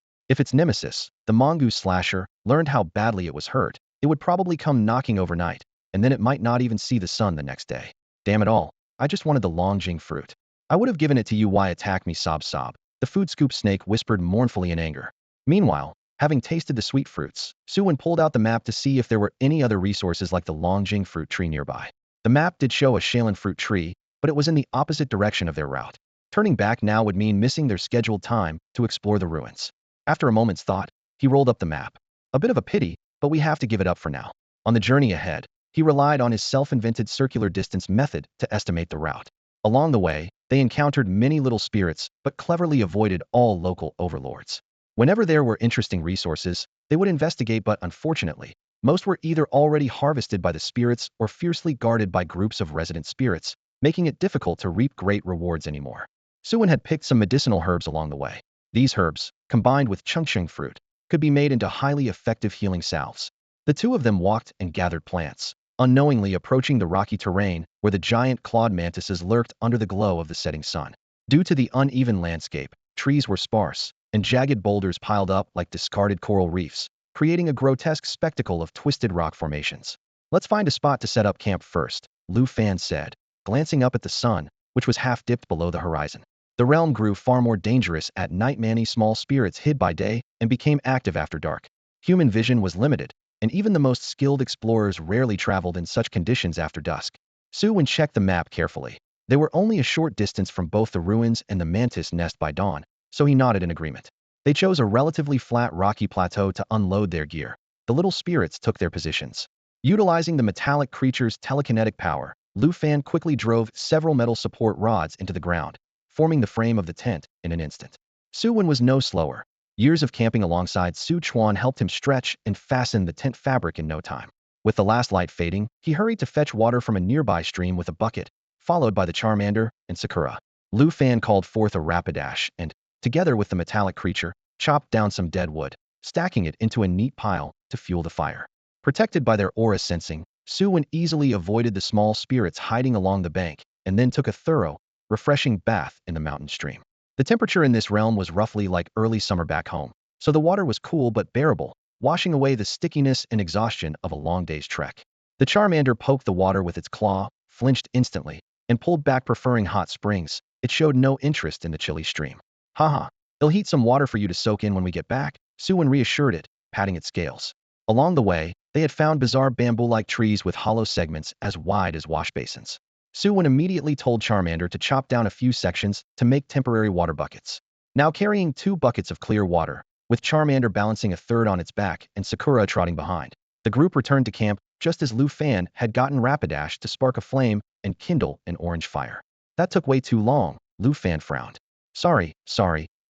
If its nemesis, the mongoose slasher, learned how badly it was hurt, it would probably come knocking overnight, and then it might not even see the sun the next day. Damn it all, I just wanted the Longjing fruit. I would have given it to you. Why attack me? Sob sob. The food scoop snake whispered mournfully in anger. Meanwhile, having tasted the sweet fruits, Su Wen pulled out the map to see if there were any other resources like the Longjing fruit tree nearby. The map did show a Shaolin fruit tree, but it was in the opposite direction of their route. Turning back now would mean missing their scheduled time to explore the ruins. After a moment's thought, he rolled up the map. A bit of a pity, but we have to give it up for now. On the journey ahead, he relied on his self-invented circular distance method to estimate the route. Along the way, they encountered many little spirits, but cleverly avoided all local overlords. Whenever there were interesting resources, they would investigate, but unfortunately, most were either already harvested by the spirits or fiercely guarded by groups of resident spirits, making it difficult to reap great rewards anymore. Su Wen had picked some medicinal herbs along the way. These herbs, combined with chungchung fruit, could be made into highly effective healing salves. The two of them walked and gathered plants, unknowingly approaching the rocky terrain where the giant clawed mantises lurked under the glow of the setting sun. Due to the uneven landscape, trees were sparse, and jagged boulders piled up like discarded coral reefs, creating a grotesque spectacle of twisted rock formations. Let's find a spot to set up camp first, Lu Fan said, glancing up at the sun, which was half dipped below the horizon. The realm grew far more dangerous at night. Many small spirits hid by day and became active after dark. Human vision was limited, and even the most skilled explorers rarely traveled in such conditions after dusk. Su Wen checked the map carefully. They were only a short distance from both the ruins and the mantis nest by dawn, so he nodded in agreement. They chose a relatively flat rocky plateau to unload their gear. The little spirits took their positions. Utilizing the metallic creature's telekinetic power, Lu Fan quickly drove several metal support rods into the ground, forming the frame of the tent in an instant. Su Wen was no slower. Years of camping alongside Su Chuan helped him stretch and fasten the tent fabric in no time. With the last light fading, he hurried to fetch water from a nearby stream with a bucket, followed by the Charmander and Sakura. Lu Fan called forth a Rapidash and, together with the metallic creature, chopped down some dead wood, stacking it into a neat pile to fuel the fire. Protected by their aura sensing, Su Wen easily avoided the small spirits hiding along the bank and then took a thorough, refreshing bath in the mountain stream. The temperature in this realm was roughly like early summer back home, so the water was cool but bearable, washing away the stickiness and exhaustion of a long day's trek. The Charmander poked the water with its claw, flinched instantly, and pulled back, preferring hot springs. It showed no interest in the chilly stream. Haha, they'll heat some water for you to soak in when we get back, Su Wen reassured it, patting its scales. Along the way, they had found bizarre bamboo-like trees with hollow segments as wide as wash basins. Su Wen immediately told Charmander to chop down a few sections to make temporary water buckets. Now carrying 2 buckets of clear water, with Charmander balancing a third on its back and Sakura trotting behind, the group returned to camp just as Lu Fan had gotten Rapidash to spark a flame and kindle an orange fire. That took way too long, Lu Fan frowned. Sorry,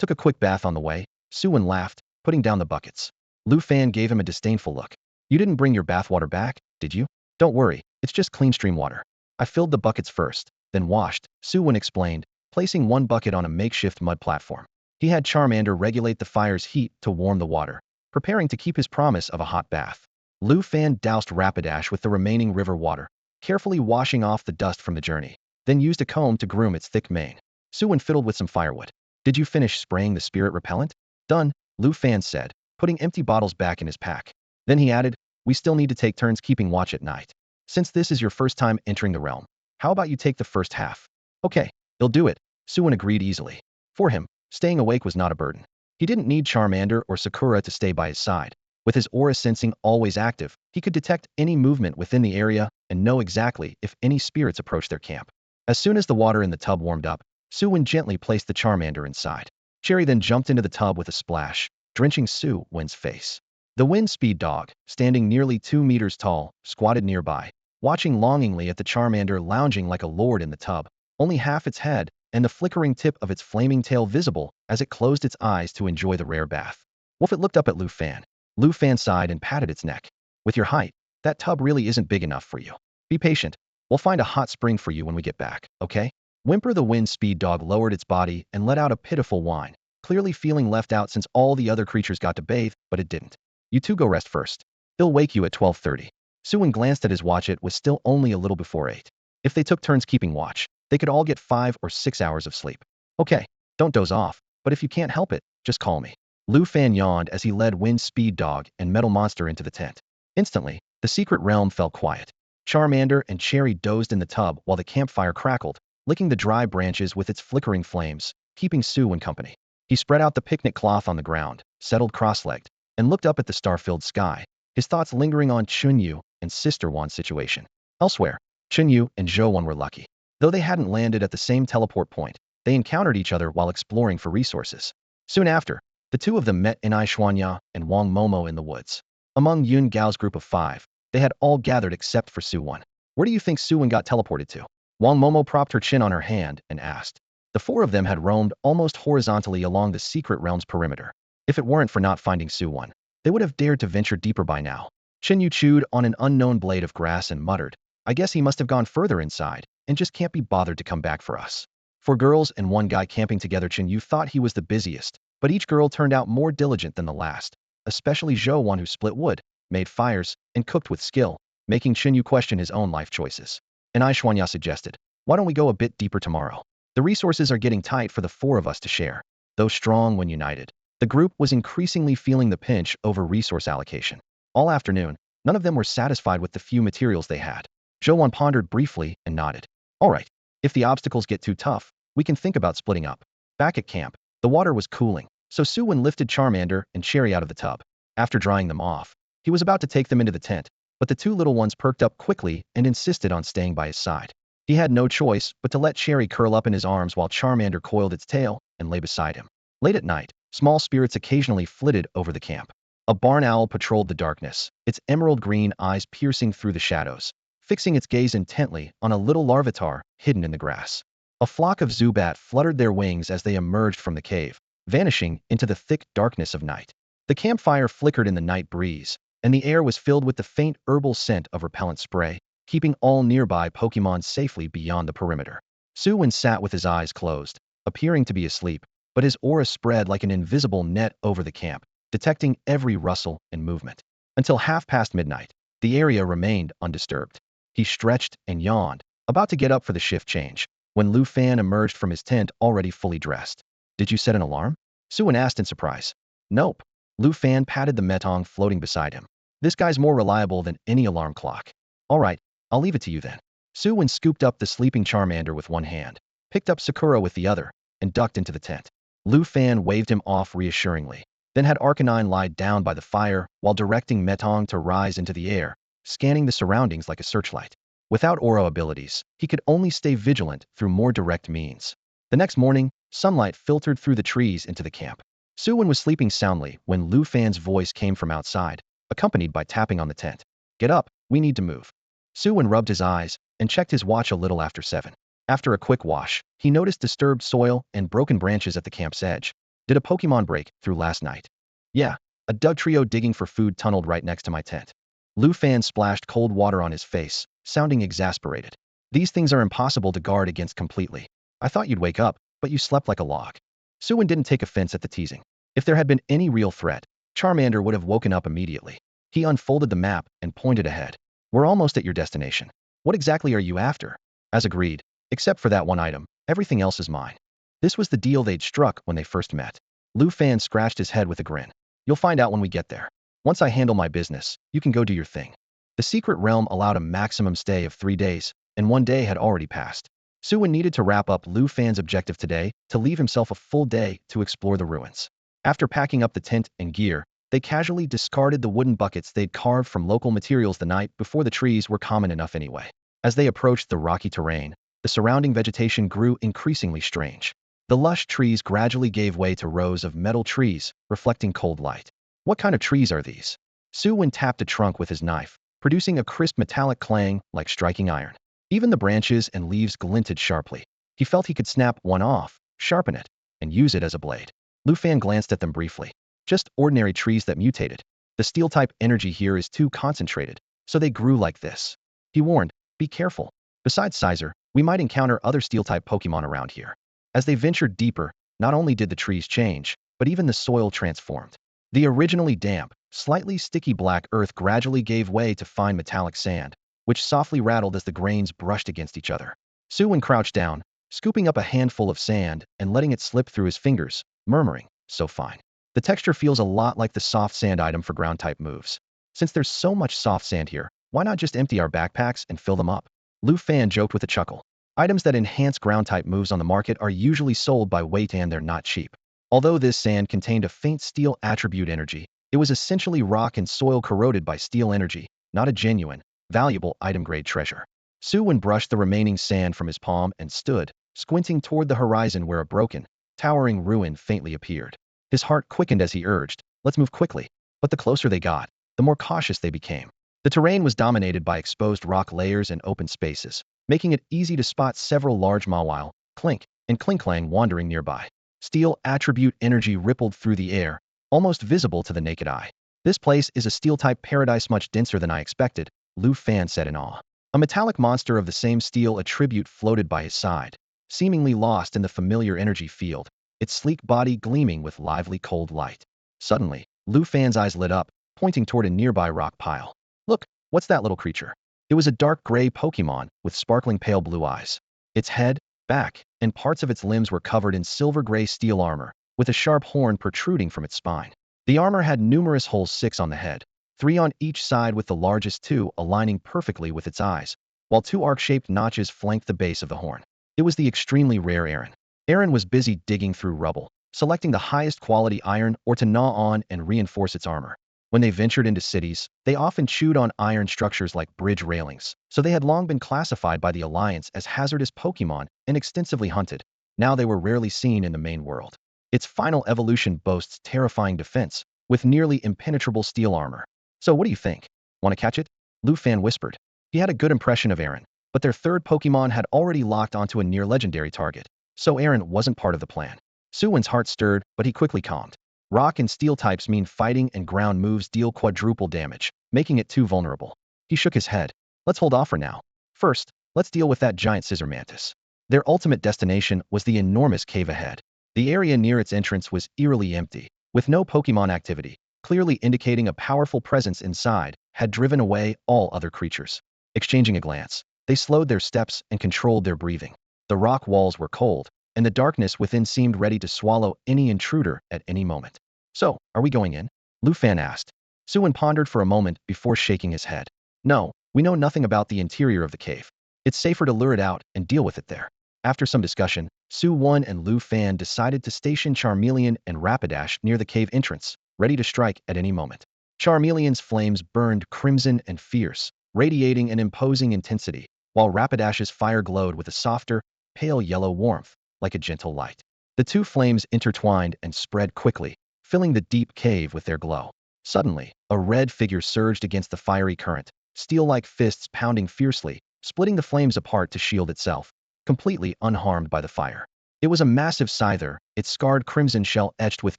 took a quick bath on the way, Su Wen laughed, putting down the buckets. Lu Fan gave him a disdainful look. You didn't bring your bathwater back, did you? Don't worry, it's just clean stream water. I filled the buckets first, then washed, Su Wen explained, placing one bucket on a makeshift mud platform. He had Charmander regulate the fire's heat to warm the water, preparing to keep his promise of a hot bath. Lu Fan doused Rapidash with the remaining river water, carefully washing off the dust from the journey, then used a comb to groom its thick mane. Su Wen fiddled with some firewood. Did you finish spraying the spirit repellent? Done, Lu Fan said, putting empty bottles back in his pack. Then he added, we still need to take turns keeping watch at night. Since this is your first time entering the realm, how about you take the first half? Okay, they'll do it, Su Wen agreed easily. For him, staying awake was not a burden. He didn't need Charmander or Sakura to stay by his side. With his aura sensing always active, he could detect any movement within the area and know exactly if any spirits approached their camp. As soon as the water in the tub warmed up, Su Wen gently placed the Charmander inside. Cherry then jumped into the tub with a splash, drenching Su Wen's face. The wind speed dog, standing nearly 2 meters tall, squatted nearby, watching longingly at the Charmander lounging like a lord in the tub, only half its head and the flickering tip of its flaming tail visible as it closed its eyes to enjoy the rare bath. Wolf, it looked up at Lu Fan. Lu Fan sighed and patted its neck. With your height, that tub really isn't big enough for you. Be patient. We'll find a hot spring for you when we get back, okay? Whimper the wind speed dog lowered its body and let out a pitiful whine, clearly feeling left out since all the other creatures got to bathe, but it didn't. You two go rest first. He'll wake you at 12:30. Su Wen glanced at his watch. It was still only a little before 8. If they took turns keeping watch, they could all get 5 or 6 hours of sleep. Okay, don't doze off, but if you can't help it, just call me. Lu Fan yawned as he led Wind Speed Dog and Metal Monster into the tent. Instantly, the secret realm fell quiet. Charmander and Cherry dozed in the tub while the campfire crackled, licking the dry branches with its flickering flames, keeping Su Wen company. He spread out the picnic cloth on the ground, settled cross-legged, and looked up at the star-filled sky, his thoughts lingering on Chunyu and Sister Wan's situation. Elsewhere, Chunyu and Zhou Wan were lucky. Though they hadn't landed at the same teleport point, they encountered each other while exploring for resources. Soon after, the two of them met Inai Xuanya and Wang Momo in the woods. Among Yun Gao's group of 5, they had all gathered except for Su Wen. Where do you think Su Wen got teleported to? Wang Momo propped her chin on her hand and asked. The 4 of them had roamed almost horizontally along the secret realm's perimeter. If it weren't for not finding Su Wen, they would have dared to venture deeper by now. Yu chewed on an unknown blade of grass and muttered, I guess he must have gone further inside and just can't be bothered to come back for us. 4 girls and 1 guy camping together. Yu thought he was the busiest, but each girl turned out more diligent than the last, especially Zhou Wan, who split wood, made fires, and cooked with skill, making Yu question his own life choices. And Xuanya suggested, why don't we go a bit deeper tomorrow? The resources are getting tight for the 4 of us to share. Though strong when united, the group was increasingly feeling the pinch over resource allocation. All afternoon, none of them were satisfied with the few materials they had. Zhou Wan pondered briefly and nodded. All right, if the obstacles get too tough, we can think about splitting up. Back at camp, the water was cooling, so Su Wen lifted Charmander and Cherry out of the tub. After drying them off, he was about to take them into the tent, but the two little ones perked up quickly and insisted on staying by his side. He had no choice but to let Cherry curl up in his arms while Charmander coiled its tail and lay beside him. Late at night, small spirits occasionally flitted over the camp. A barn owl patrolled the darkness, its emerald green eyes piercing through the shadows, fixing its gaze intently on a little larvitar hidden in the grass. A flock of Zubat fluttered their wings as they emerged from the cave, vanishing into the thick darkness of night. The campfire flickered in the night breeze, and the air was filled with the faint herbal scent of repellent spray, keeping all nearby Pokémon safely beyond the perimeter. Su Wen sat with his eyes closed, appearing to be asleep, but his aura spread like an invisible net over the camp, detecting every rustle and movement. Until half past midnight, the area remained undisturbed. He stretched and yawned, about to get up for the shift change, when Lu Fan emerged from his tent already fully dressed. Did you set an alarm? Su Wen asked in surprise. Nope. Lu Fan patted the metong floating beside him. This guy's more reliable than any alarm clock. All right, I'll leave it to you then. Su Wen scooped up the sleeping Charmander with one hand, picked up Sakura with the other, and ducked into the tent. Lu Fan waved him off reassuringly, then had Arcanine lie down by the fire while directing Metong to rise into the air, scanning the surroundings like a searchlight. Without aura abilities, he could only stay vigilant through more direct means. The next morning, sunlight filtered through the trees into the camp. Su Wen was sleeping soundly when Lu Fan's voice came from outside, accompanied by tapping on the tent. Get up, we need to move. Su Wen rubbed his eyes and checked his watch a little after 7. After a quick wash, he noticed disturbed soil and broken branches at the camp's edge. Did a Pokémon break through last night? Yeah, a Dug trio digging for food tunneled right next to my tent. Lu Fan splashed cold water on his face, sounding exasperated. These things are impossible to guard against completely. I thought you'd wake up, but you slept like a log. Su Wen didn't take offense at the teasing. If there had been any real threat, Charmander would have woken up immediately. He unfolded the map and pointed ahead. We're almost at your destination. What exactly are you after? As agreed, except for that one item, everything else is mine. This was the deal they'd struck when they first met. Lu Fan scratched his head with a grin. You'll find out when we get there. Once I handle my business, you can go do your thing. The secret realm allowed a maximum stay of 3 days, and 1 day had already passed. Su Wen needed to wrap up Lu Fan's objective today to leave himself a full day to explore the ruins. After packing up the tent and gear, they casually discarded the wooden buckets they'd carved from local materials the night before the trees were common enough anyway. As they approached the rocky terrain, the surrounding vegetation grew increasingly strange. The lush trees gradually gave way to rows of metal trees, reflecting cold light. What kind of trees are these? Su Wen tapped a trunk with his knife, producing a crisp metallic clang like striking iron. Even the branches and leaves glinted sharply. He felt he could snap one off, sharpen it, and use it as a blade. Lu Fan glanced at them briefly. Just ordinary trees that mutated. The steel-type energy here is too concentrated, so they grew like this. He warned, be careful. Besides Sizer, we might encounter other steel-type Pokémon around here. As they ventured deeper, not only did the trees change, but even the soil transformed. The originally damp, slightly sticky black earth gradually gave way to fine metallic sand, which softly rattled as the grains brushed against each other. Su Wen crouched down, scooping up a handful of sand and letting it slip through his fingers, murmuring, so fine. The texture feels a lot like the soft sand item for ground-type moves. Since there's so much soft sand here, why not just empty our backpacks and fill them up? Lu Fan joked with a chuckle. Items that enhance ground-type moves on the market are usually sold by weight and they're not cheap. Although this sand contained a faint steel attribute energy, it was essentially rock and soil corroded by steel energy, not a genuine, valuable item-grade treasure. Su Wen brushed the remaining sand from his palm and stood, squinting toward the horizon where a broken, towering ruin faintly appeared. His heart quickened as he urged, let's move quickly. But the closer they got, the more cautious they became. The terrain was dominated by exposed rock layers and open spaces, making it easy to spot several large Mawile, Clink, and Klinklang wandering nearby. Steel attribute energy rippled through the air, almost visible to the naked eye. This place is a steel-type paradise much denser than I expected, Lu Fan said in awe. A metallic monster of the same steel attribute floated by his side, seemingly lost in the familiar energy field, its sleek body gleaming with lively cold light. Suddenly, Lu Fan's eyes lit up, pointing toward a nearby rock pile. Look, what's that little creature? It was a dark gray Pokémon with sparkling pale blue eyes. Its head, back, and parts of its limbs were covered in silver-gray steel armor, with a sharp horn protruding from its spine. The armor had numerous holes, 6 on the head, 3 on each side with the largest 2 aligning perfectly with its eyes, while 2 arc-shaped notches flanked the base of the horn. It was the extremely rare Aaron. Aaron was busy digging through rubble, selecting the highest quality iron ore to gnaw on and reinforce its armor. When they ventured into cities, they often chewed on iron structures like bridge railings, so they had long been classified by the Alliance as hazardous Pokémon and extensively hunted. Now they were rarely seen in the main world. Its final evolution boasts terrifying defense, with nearly impenetrable steel armor. So what do you think? Want to catch it? Lu Fan whispered. He had a good impression of Aaron, but their third Pokémon had already locked onto a near-legendary target, so Aaron wasn't part of the plan. Su Wen's heart stirred, but he quickly calmed. Rock and steel types mean fighting and ground moves deal quadruple damage, making it too vulnerable. He shook his head. Let's hold off for now. First, let's deal with that giant scissor mantis. Their ultimate destination was the enormous cave ahead. The area near its entrance was eerily empty, with no Pokémon activity, clearly indicating a powerful presence inside had driven away all other creatures. Exchanging a glance, they slowed their steps and controlled their breathing. The rock walls were cold, and the darkness within seemed ready to swallow any intruder at any moment. So, are we going in? Lu Fan asked. Su Wen pondered for a moment before shaking his head. No, we know nothing about the interior of the cave. It's safer to lure it out and deal with it there. After some discussion, Su Wen and Lu Fan decided to station Charmeleon and Rapidash near the cave entrance, ready to strike at any moment. Charmeleon's flames burned crimson and fierce, radiating an imposing intensity, while Rapidash's fire glowed with a softer, pale yellow warmth, like a gentle light. The two flames intertwined and spread quickly, filling the deep cave with their glow. Suddenly, a red figure surged against the fiery current, steel-like fists pounding fiercely, splitting the flames apart to shield itself, completely unharmed by the fire. It was a massive scyther, its scarred crimson shell etched with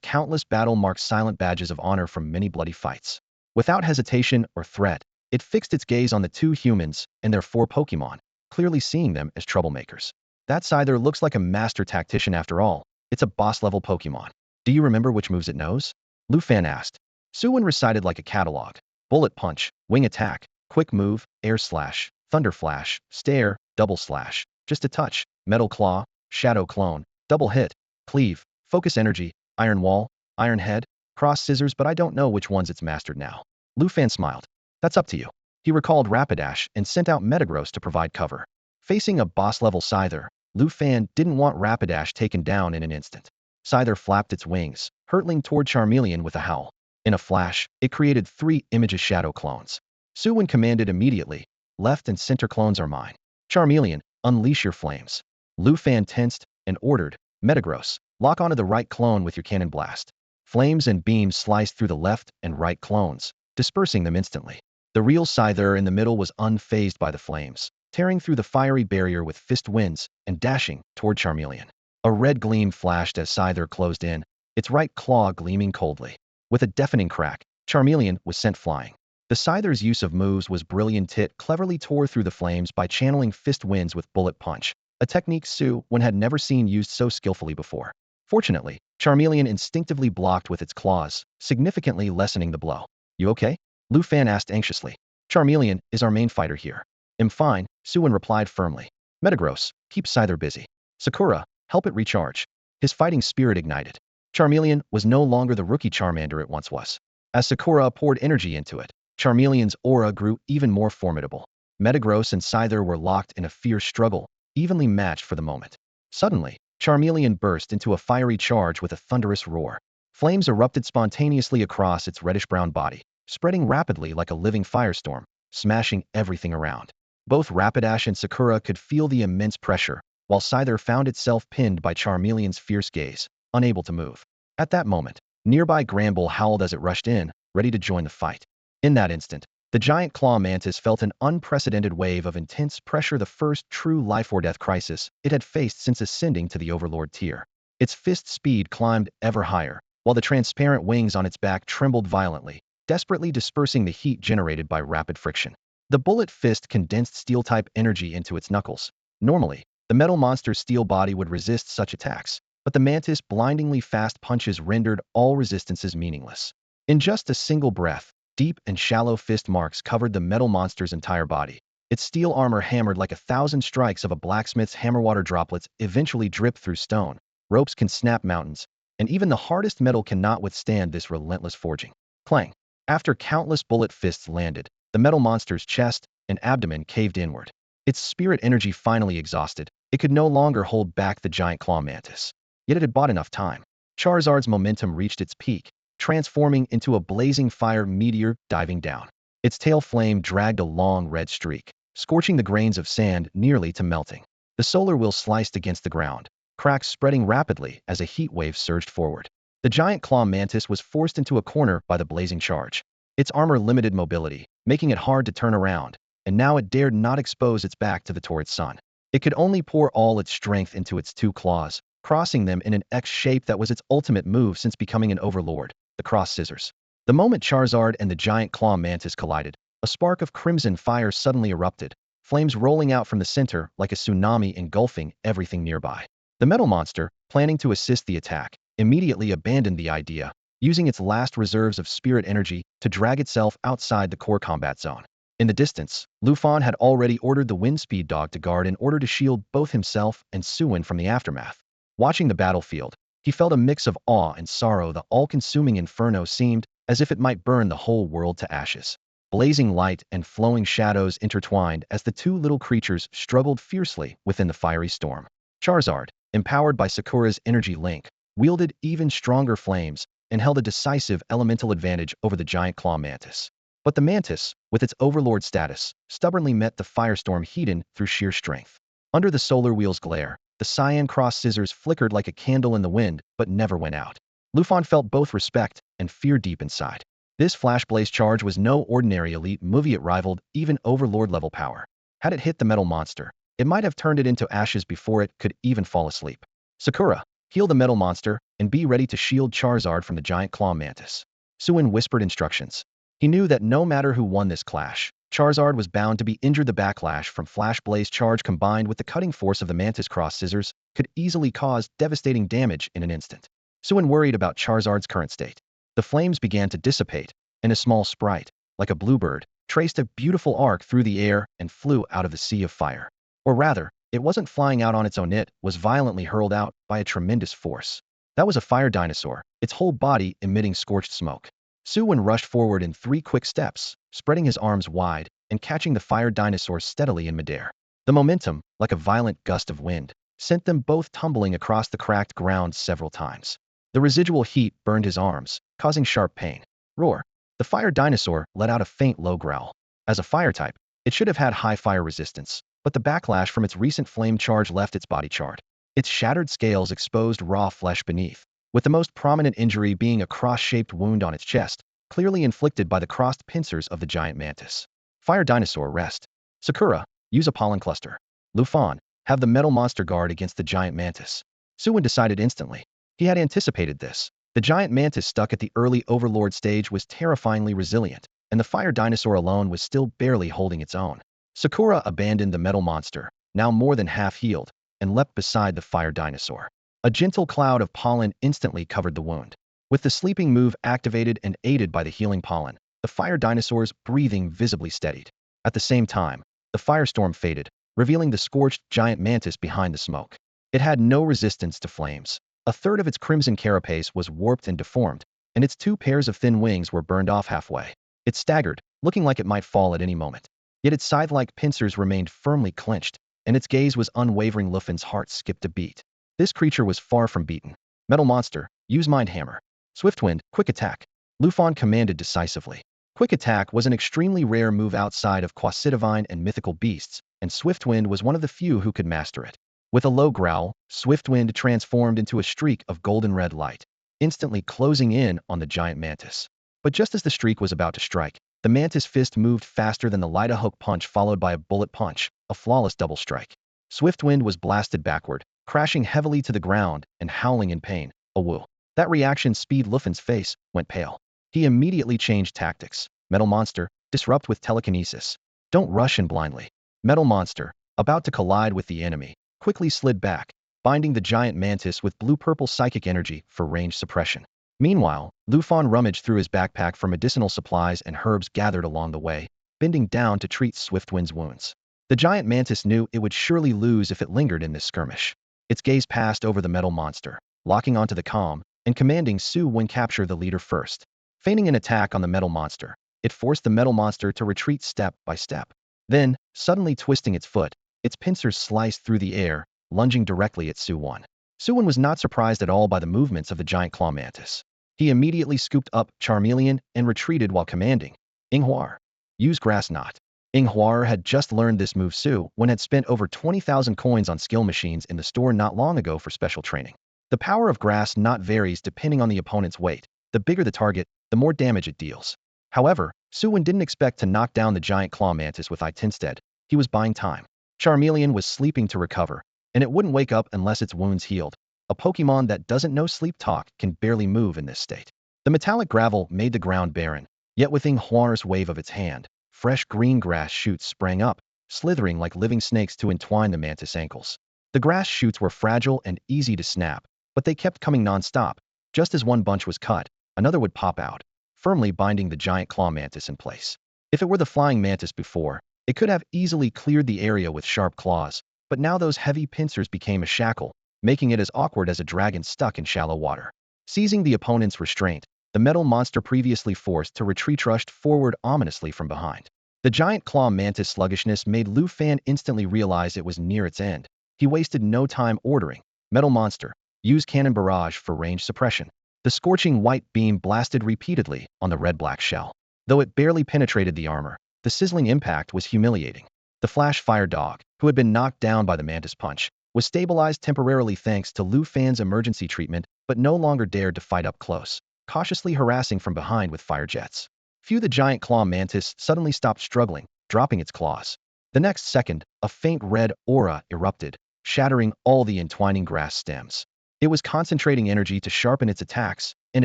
countless battle marks, silent badges of honor from many bloody fights. Without hesitation or threat, it fixed its gaze on the two humans and their four Pokémon, clearly seeing them as troublemakers. That scyther looks like a master tactician after all. It's a boss-level Pokémon. Do you remember which moves it knows? Lu Fan asked. Su Wen recited like a catalog. Bullet Punch, Wing Attack, Quick Move, Air Slash, Thunder Flash, Stare, Double Slash, Just a Touch, Metal Claw, Shadow Clone, Double Hit, Cleave, Focus Energy, Iron Wall, Iron Head, Cross Scissors, but I don't know which ones it's mastered now. Lu Fan smiled. That's up to you. He recalled Rapidash and sent out Metagross to provide cover. Facing a boss-level Scyther, Lu Fan didn't want Rapidash taken down in an instant. Scyther flapped its wings, hurtling toward Charmeleon with a howl. In a flash, it created 3 Image's shadow clones. Su Wen commanded immediately, left and center clones are mine. Charmeleon, unleash your flames. Lu Fan tensed and ordered, Metagross, lock onto the right clone with your cannon blast. Flames and beams sliced through the left and right clones, dispersing them instantly. The real Scyther in the middle was unfazed by the flames, tearing through the fiery barrier with fist winds and dashing toward Charmeleon. A red gleam flashed as Scyther closed in, its right claw gleaming coldly. With a deafening crack, Charmeleon was sent flying. The Scyther's use of moves was brilliant. It cleverly tore through the flames by channeling fist winds with Bullet Punch, a technique Su Wen had never seen used so skillfully before. Fortunately, Charmeleon instinctively blocked with its claws, significantly lessening the blow. You okay? Lu Fan asked anxiously. Charmeleon is our main fighter here. I'm fine, Su Wen replied firmly. Metagross, keep Scyther busy. Sakura, help it recharge. His fighting spirit ignited. Charmeleon was no longer the rookie Charmander it once was. As Sakura poured energy into it, Charmeleon's aura grew even more formidable. Metagross and Scyther were locked in a fierce struggle, evenly matched for the moment. Suddenly, Charmeleon burst into a fiery charge with a thunderous roar. Flames erupted spontaneously across its reddish-brown body, spreading rapidly like a living firestorm, smashing everything around. Both Rapidash and Sakura could feel the immense pressure, while Scyther found itself pinned by Charmeleon's fierce gaze, unable to move. At that moment, nearby Granbull howled as it rushed in, ready to join the fight. In that instant, the giant claw mantis felt an unprecedented wave of intense pressure, the first true life-or-death crisis it had faced since ascending to the Overlord tier. Its fist speed climbed ever higher, while the transparent wings on its back trembled violently, desperately dispersing the heat generated by rapid friction. The bullet fist condensed steel-type energy into its knuckles. Normally, the metal monster's steel body would resist such attacks, but the mantis' blindingly fast punches rendered all resistances meaningless. In just a single breath, deep and shallow fist marks covered the metal monster's entire body. Its steel armor hammered like 1,000 strikes of a blacksmith's hammer. Water droplets eventually dripped through stone. Ropes can snap mountains, and even the hardest metal cannot withstand this relentless forging. Clang! After countless bullet fists landed, the metal monster's chest and abdomen caved inward. Its spirit energy finally exhausted, it could no longer hold back the giant claw mantis. Yet it had bought enough time. Charizard's momentum reached its peak, transforming into a blazing fire meteor diving down. Its tail flame dragged a long red streak, scorching the grains of sand nearly to melting. The solar wheel sliced against the ground, cracks spreading rapidly as a heat wave surged forward. The giant claw mantis was forced into a corner by the blazing charge. Its armor limited mobility, making it hard to turn around, and now it dared not expose its back to the torrid sun. It could only pour all its strength into its two claws, crossing them in an X shape that was its ultimate move since becoming an overlord, the cross scissors. The moment Charizard and the giant claw mantis collided, a spark of crimson fire suddenly erupted, flames rolling out from the center like a tsunami engulfing everything nearby. The metal monster, planning to assist the attack, immediately abandoned the idea, using its last reserves of spirit energy to drag itself outside the core combat zone. In the distance, Lufon had already ordered the wind speed dog to guard in order to shield both himself and Su Wen from the aftermath. Watching the battlefield, he felt a mix of awe and sorrow. The all-consuming inferno seemed as if it might burn the whole world to ashes. Blazing light and flowing shadows intertwined as the two little creatures struggled fiercely within the fiery storm. Charizard, empowered by Sakura's energy link, wielded even stronger flames and held a decisive elemental advantage over the giant claw mantis. But the mantis, with its overlord status, stubbornly met the firestorm heat through sheer strength. Under the solar wheel's glare, the cyan cross scissors flickered like a candle in the wind but never went out. Lufon felt both respect and fear deep inside. This flash blaze charge was no ordinary elite movie. It rivaled even overlord-level power. Had it hit the metal monster, it might have turned it into ashes before it could even fall asleep. Sakura, heal the metal monster and be ready to shield Charizard from the giant claw mantis. Su Wen whispered instructions. He knew that no matter who won this clash, Charizard was bound to be injured. The backlash from Flash Blaze charge combined with the cutting force of the Mantis Cross Scissors could easily cause devastating damage in an instant. Su Wen worried about Charizard's current state. The flames began to dissipate, and a small sprite, like a bluebird, traced a beautiful arc through the air and flew out of the sea of fire. Or rather, it wasn't flying out on its own, it was violently hurled out by a tremendous force. That was a fire dinosaur, its whole body emitting scorched smoke. Su Wen rushed forward in 3 quick steps, spreading his arms wide and catching the fire dinosaur steadily in midair. The momentum, like a violent gust of wind, sent them both tumbling across the cracked ground several times. The residual heat burned his arms, causing sharp pain. Roar! The fire dinosaur let out a faint low growl. As a fire type, it should have had high fire resistance, but the backlash from its recent flame charge left its body charred. Its shattered scales exposed raw flesh beneath, with the most prominent injury being a cross-shaped wound on its chest, clearly inflicted by the crossed pincers of the giant mantis. Fire dinosaur, rest. Sakura, use a pollen cluster. Lufon, have the metal monster guard against the giant mantis. Su Wen decided instantly. He had anticipated this. The giant mantis stuck at the early overlord stage was terrifyingly resilient, and the fire dinosaur alone was still barely holding its own. Sakura abandoned the metal monster, now more than half healed, and leapt beside the fire dinosaur. A gentle cloud of pollen instantly covered the wound. With the sleeping move activated and aided by the healing pollen, the fire dinosaur's breathing visibly steadied. At the same time, the firestorm faded, revealing the scorched giant mantis behind the smoke. It had no resistance to flames. A third of its crimson carapace was warped and deformed, and its 2 pairs of thin wings were burned off halfway. It staggered, looking like it might fall at any moment. Yet its scythe-like pincers remained firmly clenched, and its gaze was unwavering. Lufon's heart skipped a beat. This creature was far from beaten. Metal monster, use Mind Hammer. Swiftwind, quick attack. Lufon commanded decisively. Quick attack was an extremely rare move outside of Quasidivine and mythical beasts, and Swiftwind was one of the few who could master it. With a low growl, Swiftwind transformed into a streak of golden red light, instantly closing in on the giant mantis. But just as the streak was about to strike, the mantis fist moved faster than the light. A hook punch followed by a bullet punch, a flawless double strike. Swiftwind was blasted backward, crashing heavily to the ground and howling in pain. A woo. That reaction speed. Lufon's face went pale. He immediately changed tactics. Metal monster, disrupt with telekinesis. Don't rush in blindly. Metal monster, about to collide with the enemy, quickly slid back, binding the giant mantis with blue-purple psychic energy for range suppression. Meanwhile, Lufon rummaged through his backpack for medicinal supplies and herbs gathered along the way, bending down to treat Swiftwind's wounds. The giant mantis knew it would surely lose if it lingered in this skirmish. Its gaze passed over the metal monster, locking onto the calm, and commanding Su Wen capture the leader first. Feigning an attack on the metal monster, it forced the metal monster to retreat step by step. Then, suddenly twisting its foot, its pincers sliced through the air, lunging directly at Su Wen. Su Wen was not surprised at all by the movements of the giant claw mantis. He immediately scooped up Charmeleon and retreated while commanding, Inghuar, use Grass Knot. Inghuar had just learned this move Su Wen had spent over 20,000 coins on skill machines in the store not long ago for special training. The power of Grass Knot varies depending on the opponent's weight. The bigger the target, the more damage it deals. However, Su Wen didn't expect to knock down the giant claw mantis with it instead. He was buying time. Charmeleon was sleeping to recover, and it wouldn't wake up unless its wounds healed. A Pokémon that doesn't know sleep talk can barely move in this state. The metallic gravel made the ground barren, yet with Inghuar's wave of its hand, fresh green grass shoots sprang up, slithering like living snakes to entwine the mantis ankles. The grass shoots were fragile and easy to snap, but they kept coming non-stop. Just as one bunch was cut, another would pop out, firmly binding the giant claw mantis in place. If it were the flying mantis before, it could have easily cleared the area with sharp claws, but now those heavy pincers became a shackle, making it as awkward as a dragon stuck in shallow water. Seizing the opponent's restraint, the metal monster previously forced to retreat rushed forward ominously from behind. The giant claw mantis sluggishness made Lu Fan instantly realize it was near its end. He wasted no time ordering, Metal Monster, use Cannon Barrage for range suppression. The scorching white beam blasted repeatedly on the red-black shell. Though it barely penetrated the armor, the sizzling impact was humiliating. The Flash Fire Dog, who had been knocked down by the mantis punch, was stabilized temporarily thanks to Lu Fan's emergency treatment, but no longer dared to fight up close, cautiously harassing from behind with fire jets. The giant claw mantis suddenly stopped struggling, dropping its claws. The next second, a faint red aura erupted, shattering all the entwining grass stems. It was concentrating energy to sharpen its attacks and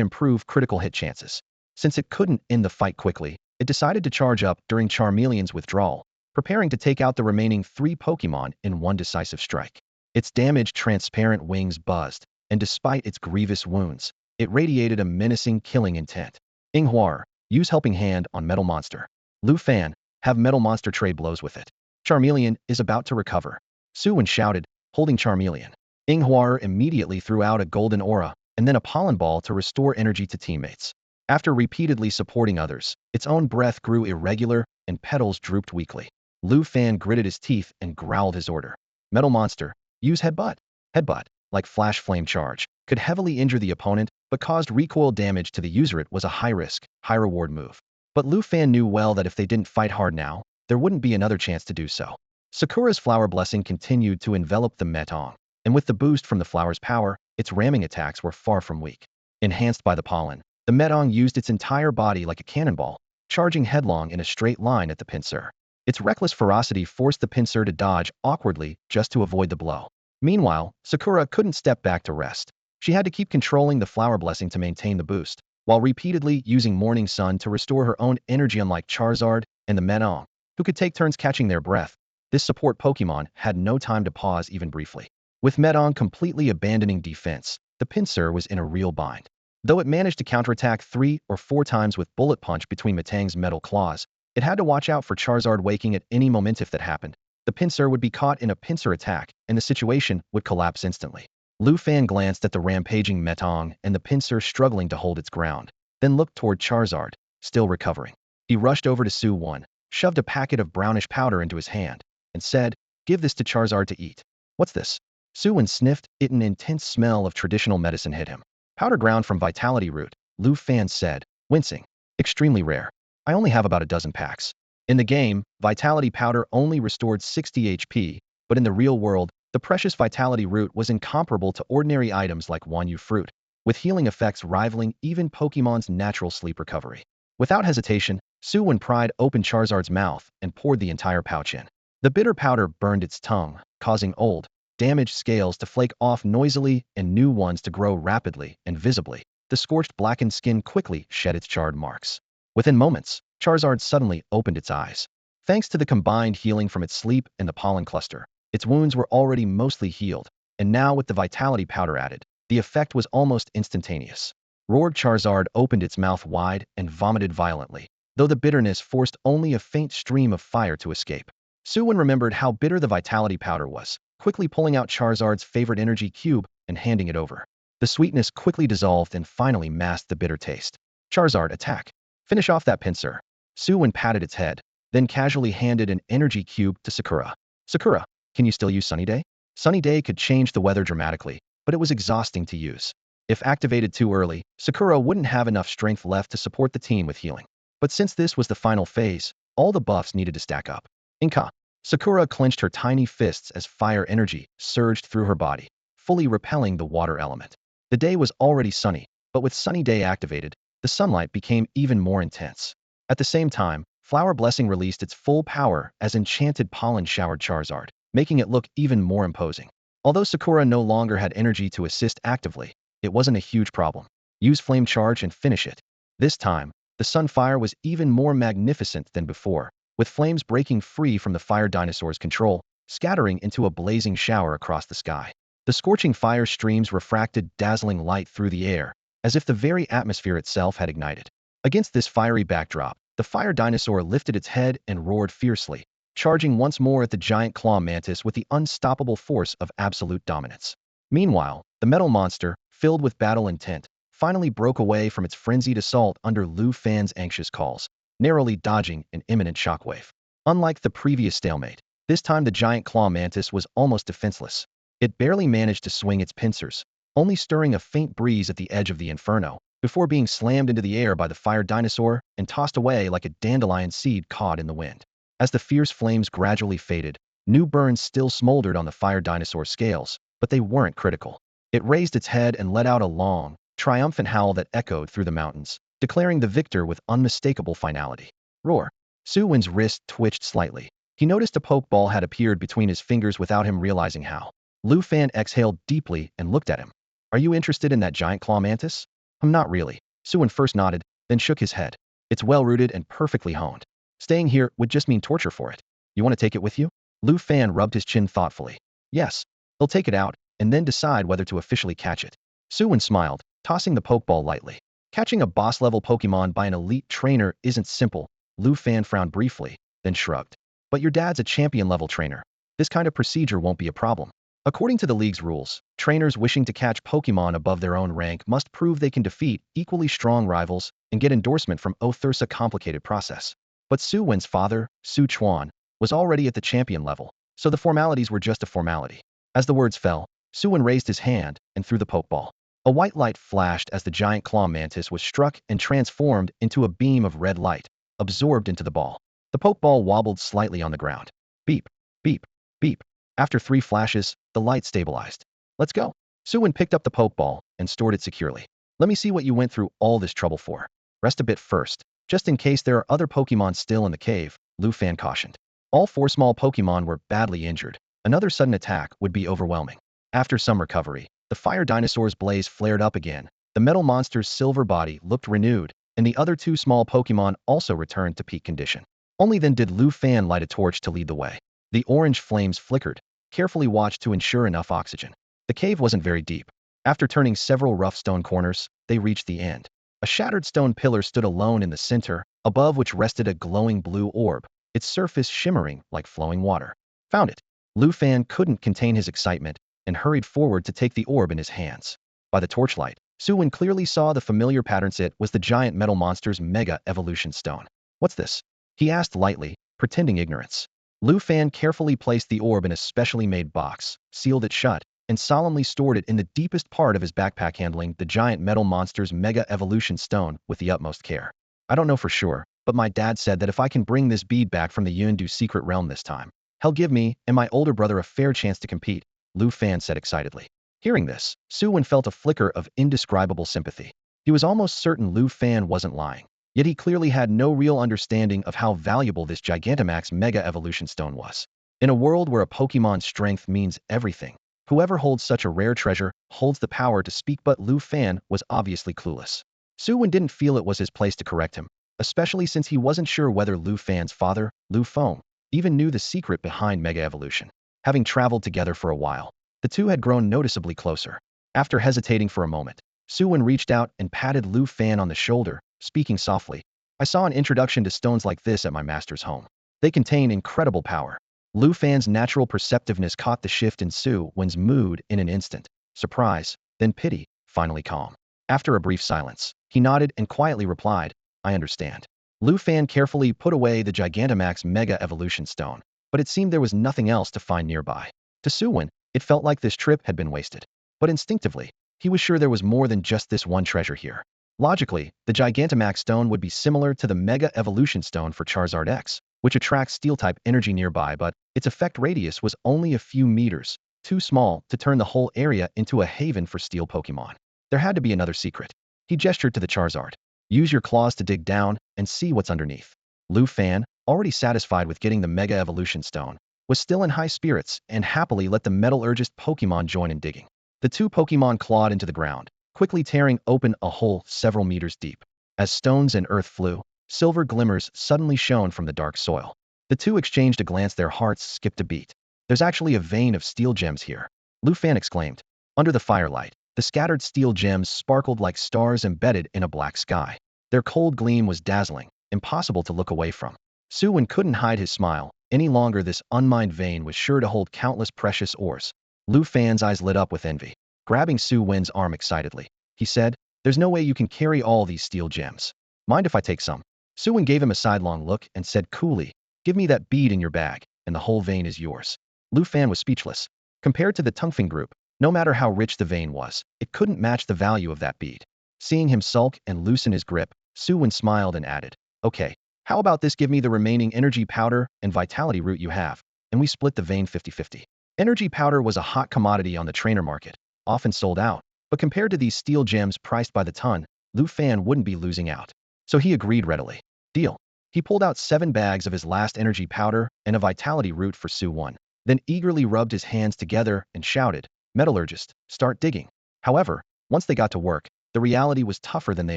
improve critical hit chances. Since it couldn't end the fight quickly, it decided to charge up during Charmeleon's withdrawal, preparing to take out the remaining 3 Pokémon in one decisive strike. Its damaged transparent wings buzzed, and despite its grievous wounds, it radiated a menacing killing intent. Inghuar, use Helping Hand on Metal Monster. Lu Fan, have Metal Monster trade blows with it. Charmeleon is about to recover. Su Wen shouted, holding Charmeleon. Inghuar immediately threw out a golden aura, and then a pollen ball to restore energy to teammates. After repeatedly supporting others, its own breath grew irregular and petals drooped weakly. Lu Fan gritted his teeth and growled his order. Metal Monster, use Headbutt. Headbutt, like Flash Flame Charge, could heavily injure the opponent, but caused recoil damage to the user. It was a high-risk, high-reward move. But Lu Fan knew well that if they didn't fight hard now, there wouldn't be another chance to do so. Sakura's Flower Blessing continued to envelop the Metong, and with the boost from the flower's power, its ramming attacks were far from weak. Enhanced by the pollen, the Metong used its entire body like a cannonball, charging headlong in a straight line at the pincer. Its reckless ferocity forced the pincer to dodge awkwardly just to avoid the blow. Meanwhile, Sakura couldn't step back to rest. She had to keep controlling the Flower Blessing to maintain the boost, while repeatedly using Morning Sun to restore her own energy. Unlike Charizard and the Metong, who could take turns catching their breath, this support Pokémon had no time to pause even briefly. With Metong completely abandoning defense, the pincer was in a real bind. Though it managed to counterattack 3 or 4 times with Bullet Punch between Metang's metal claws, it had to watch out for Charizard waking at any moment. If that happened, the pincer would be caught in a pincer attack, and the situation would collapse instantly. Lu Fan glanced at the rampaging Metong and the pincer struggling to hold its ground, then looked toward Charizard, still recovering. He rushed over to Su Wen, shoved a packet of brownish powder into his hand, and said, "Give this to Charizard to eat." "What's this?" Su Wen sniffed it. An intense smell of traditional medicine hit him. "Powder ground from Vitality Root," Lu Fan said, wincing. "Extremely rare. I only have about a dozen packs." In the game, Vitality Powder only restored 60 HP, but in the real world, the precious Vitality Root was incomparable to ordinary items like Wanyu Fruit, with healing effects rivaling even Pokémon's natural sleep recovery. Without hesitation, Su Wen pried open Charizard's mouth and poured the entire pouch in. The bitter powder burned its tongue, causing old, damaged scales to flake off noisily and new ones to grow rapidly and visibly. The scorched blackened skin quickly shed its charred marks. Within moments, Charizard suddenly opened its eyes. Thanks to the combined healing from its sleep and the pollen cluster, its wounds were already mostly healed, and now with the Vitality Powder added, the effect was almost instantaneous. Roared Charizard opened its mouth wide and vomited violently, though the bitterness forced only a faint stream of fire to escape. Su Wen remembered how bitter the Vitality Powder was, quickly pulling out Charizard's favorite energy cube and handing it over. The sweetness quickly dissolved and finally masked the bitter taste. "Charizard, attack. Finish off that pincer." Su Wen patted its head, then casually handed an energy cube to Sakura. "Sakura, can you still use Sunny Day?" Sunny Day could change the weather dramatically, but it was exhausting to use. If activated too early, Sakura wouldn't have enough strength left to support the team with healing. But since this was the final phase, all the buffs needed to stack up. Inka. Sakura clenched her tiny fists as fire energy surged through her body, fully repelling the water element. The day was already sunny, but with Sunny Day activated, the sunlight became even more intense. At the same time, Flower Blessing released its full power as enchanted pollen showered Charizard, making it look even more imposing. Although Sakura no longer had energy to assist actively, it wasn't a huge problem. Use Flame Charge and finish it. This time, the Sunfire was even more magnificent than before, with flames breaking free from the fire dinosaur's control, scattering into a blazing shower across the sky. The scorching fire streams refracted dazzling light through the air, as if the very atmosphere itself had ignited. Against this fiery backdrop, the fire dinosaur lifted its head and roared fiercely, charging once more at the giant claw mantis with the unstoppable force of absolute dominance. Meanwhile, the metal monster, filled with battle intent, finally broke away from its frenzied assault under Lu Fan's anxious calls, narrowly dodging an imminent shockwave. Unlike the previous stalemate, this time the giant claw mantis was almost defenseless. It barely managed to swing its pincers, only stirring a faint breeze at the edge of the inferno, before being slammed into the air by the fire dinosaur and tossed away like a dandelion seed caught in the wind. As the fierce flames gradually faded, new burns still smoldered on the fire dinosaur's scales, but they weren't critical. It raised its head and let out a long, triumphant howl that echoed through the mountains, declaring the victor with unmistakable finality. Roar. Su Wen's wrist twitched slightly. He noticed a pokeball had appeared between his fingers without him realizing how. Lu Fan exhaled deeply and looked at him. Are you interested in that giant claw mantis? Not really. Su Wen first nodded, then shook his head. It's well-rooted and perfectly honed. Staying here would just mean torture for it. You want to take it with you? Lu Fan rubbed his chin thoughtfully. Yes. He'll take it out, and then decide whether to officially catch it. Su Wen smiled, tossing the pokeball lightly. Catching a boss-level Pokemon by an elite trainer isn't simple. Lu Fan frowned briefly, then shrugged. But your dad's a champion-level trainer. This kind of procedure won't be a problem. According to the league's rules, trainers wishing to catch Pokemon above their own rank must prove they can defeat equally strong rivals and get endorsement from Others, a complicated process. But Su Wen's father, Su Chuan, was already at the champion level, so the formalities were just a formality. As the words fell, Su Wen raised his hand and threw the Pokeball. A white light flashed as the giant claw mantis was struck and transformed into a beam of red light, absorbed into the ball. The Pokeball wobbled slightly on the ground. Beep, beep, beep. After 3 flashes, the light stabilized. Let's go. Su Wen picked up the Pokeball and stored it securely. Let me see what you went through all this trouble for. Rest a bit first, just in case there are other Pokemon still in the cave, Lu Fan cautioned. All 4 small Pokemon were badly injured. Another sudden attack would be overwhelming. After some recovery, the fire dinosaur's blaze flared up again. The metal monster's silver body looked renewed, and the other 2 small Pokemon also returned to peak condition. Only then did Lu Fan light a torch to lead the way. The orange flames flickered, carefully watched to ensure enough oxygen. The cave wasn't very deep. After turning several rough stone corners, they reached the end. A shattered stone pillar stood alone in the center, above which rested a glowing blue orb, its surface shimmering like flowing water. Found it. Lu Fan couldn't contain his excitement and hurried forward to take the orb in his hands. By the torchlight, Su Wen clearly saw the familiar pattern. It was the giant metal monster's Mega Evolution Stone. What's this? He asked lightly, pretending ignorance. Lu Fan carefully placed the orb in a specially made box, sealed it shut, and solemnly stored it in the deepest part of his backpack, handling the giant metal monster's Mega Evolution Stone with the utmost care. I don't know for sure, but my dad said that if I can bring this bead back from the Yundu secret realm this time, he'll give me and my older brother a fair chance to compete, Lu Fan said excitedly. Hearing this, Su Wen felt a flicker of indescribable sympathy. He was almost certain Lu Fan wasn't lying. Yet he clearly had no real understanding of how valuable this Gigantamax Mega Evolution Stone was. In a world where a Pokemon's strength means everything, whoever holds such a rare treasure holds the power to speak, but Lu Fan was obviously clueless. Su Wen didn't feel it was his place to correct him, especially since he wasn't sure whether Lu Fan's father, Lu Feng, even knew the secret behind Mega Evolution. Having traveled together for a while, the two had grown noticeably closer. After hesitating for a moment, Su Wen reached out and patted Lu Fan on the shoulder, speaking softly. I saw an introduction to stones like this at my master's home. They contain incredible power. Lu Fan's natural perceptiveness caught the shift in Su Wen's mood in an instant. Surprise, then pity, finally calm. After a brief silence, he nodded and quietly replied, I understand. Lu Fan carefully put away the Gigantamax Mega Evolution Stone, but it seemed there was nothing else to find nearby. To Su Wen, it felt like this trip had been wasted. But instinctively, He was sure there was more than just this one treasure here. Logically, the Gigantamax stone would be similar to the Mega Evolution Stone for Charizard X, which attracts Steel-type energy nearby, but its effect radius was only a few meters, too small to turn the whole area into a haven for Steel Pokémon. There had to be another secret. He gestured to the Charizard. Use your claws to dig down and see what's underneath. Lu Fan, already satisfied with getting the Mega Evolution Stone, was still in high spirits and happily let the metallurgist Pokémon join in digging. The two Pokémon clawed into the ground, quickly tearing open a hole several meters deep. As stones and earth flew, silver glimmers suddenly shone from the dark soil. The two exchanged a glance, their hearts skipped a beat. There's actually a vein of steel gems here, Lu Fan exclaimed. Under the firelight, the scattered steel gems sparkled like stars embedded in a black sky. Their cold gleam was dazzling, impossible to look away from. Su Wen couldn't hide his smile. Any longer, this unmined vein was sure to hold countless precious ores. Lu Fan's eyes lit up with envy. Grabbing Su Wen's arm excitedly, he said, "There's no way you can carry all these steel gems. Mind if I take some?" Su Wen gave him a sidelong look and said coolly, "Give me that bead in your bag, and the whole vein is yours." Lu Fan was speechless. Compared to the Tungfeng group, no matter how rich the vein was, it couldn't match the value of that bead. Seeing him sulk and loosen his grip, Su Wen smiled and added, "Okay, how about this? Give me the remaining energy powder and vitality root you have, and we split the vein 50-50. Energy powder was a hot commodity on the trainer market, often sold out, but compared to these steel gems priced by the ton, Lu Fan wouldn't be losing out. So he agreed readily. Deal. He pulled out 7 bags of his last energy powder and a vitality root for Su Wen, then eagerly rubbed his hands together and shouted, "Metallurgist, start digging." However, once they got to work, the reality was tougher than they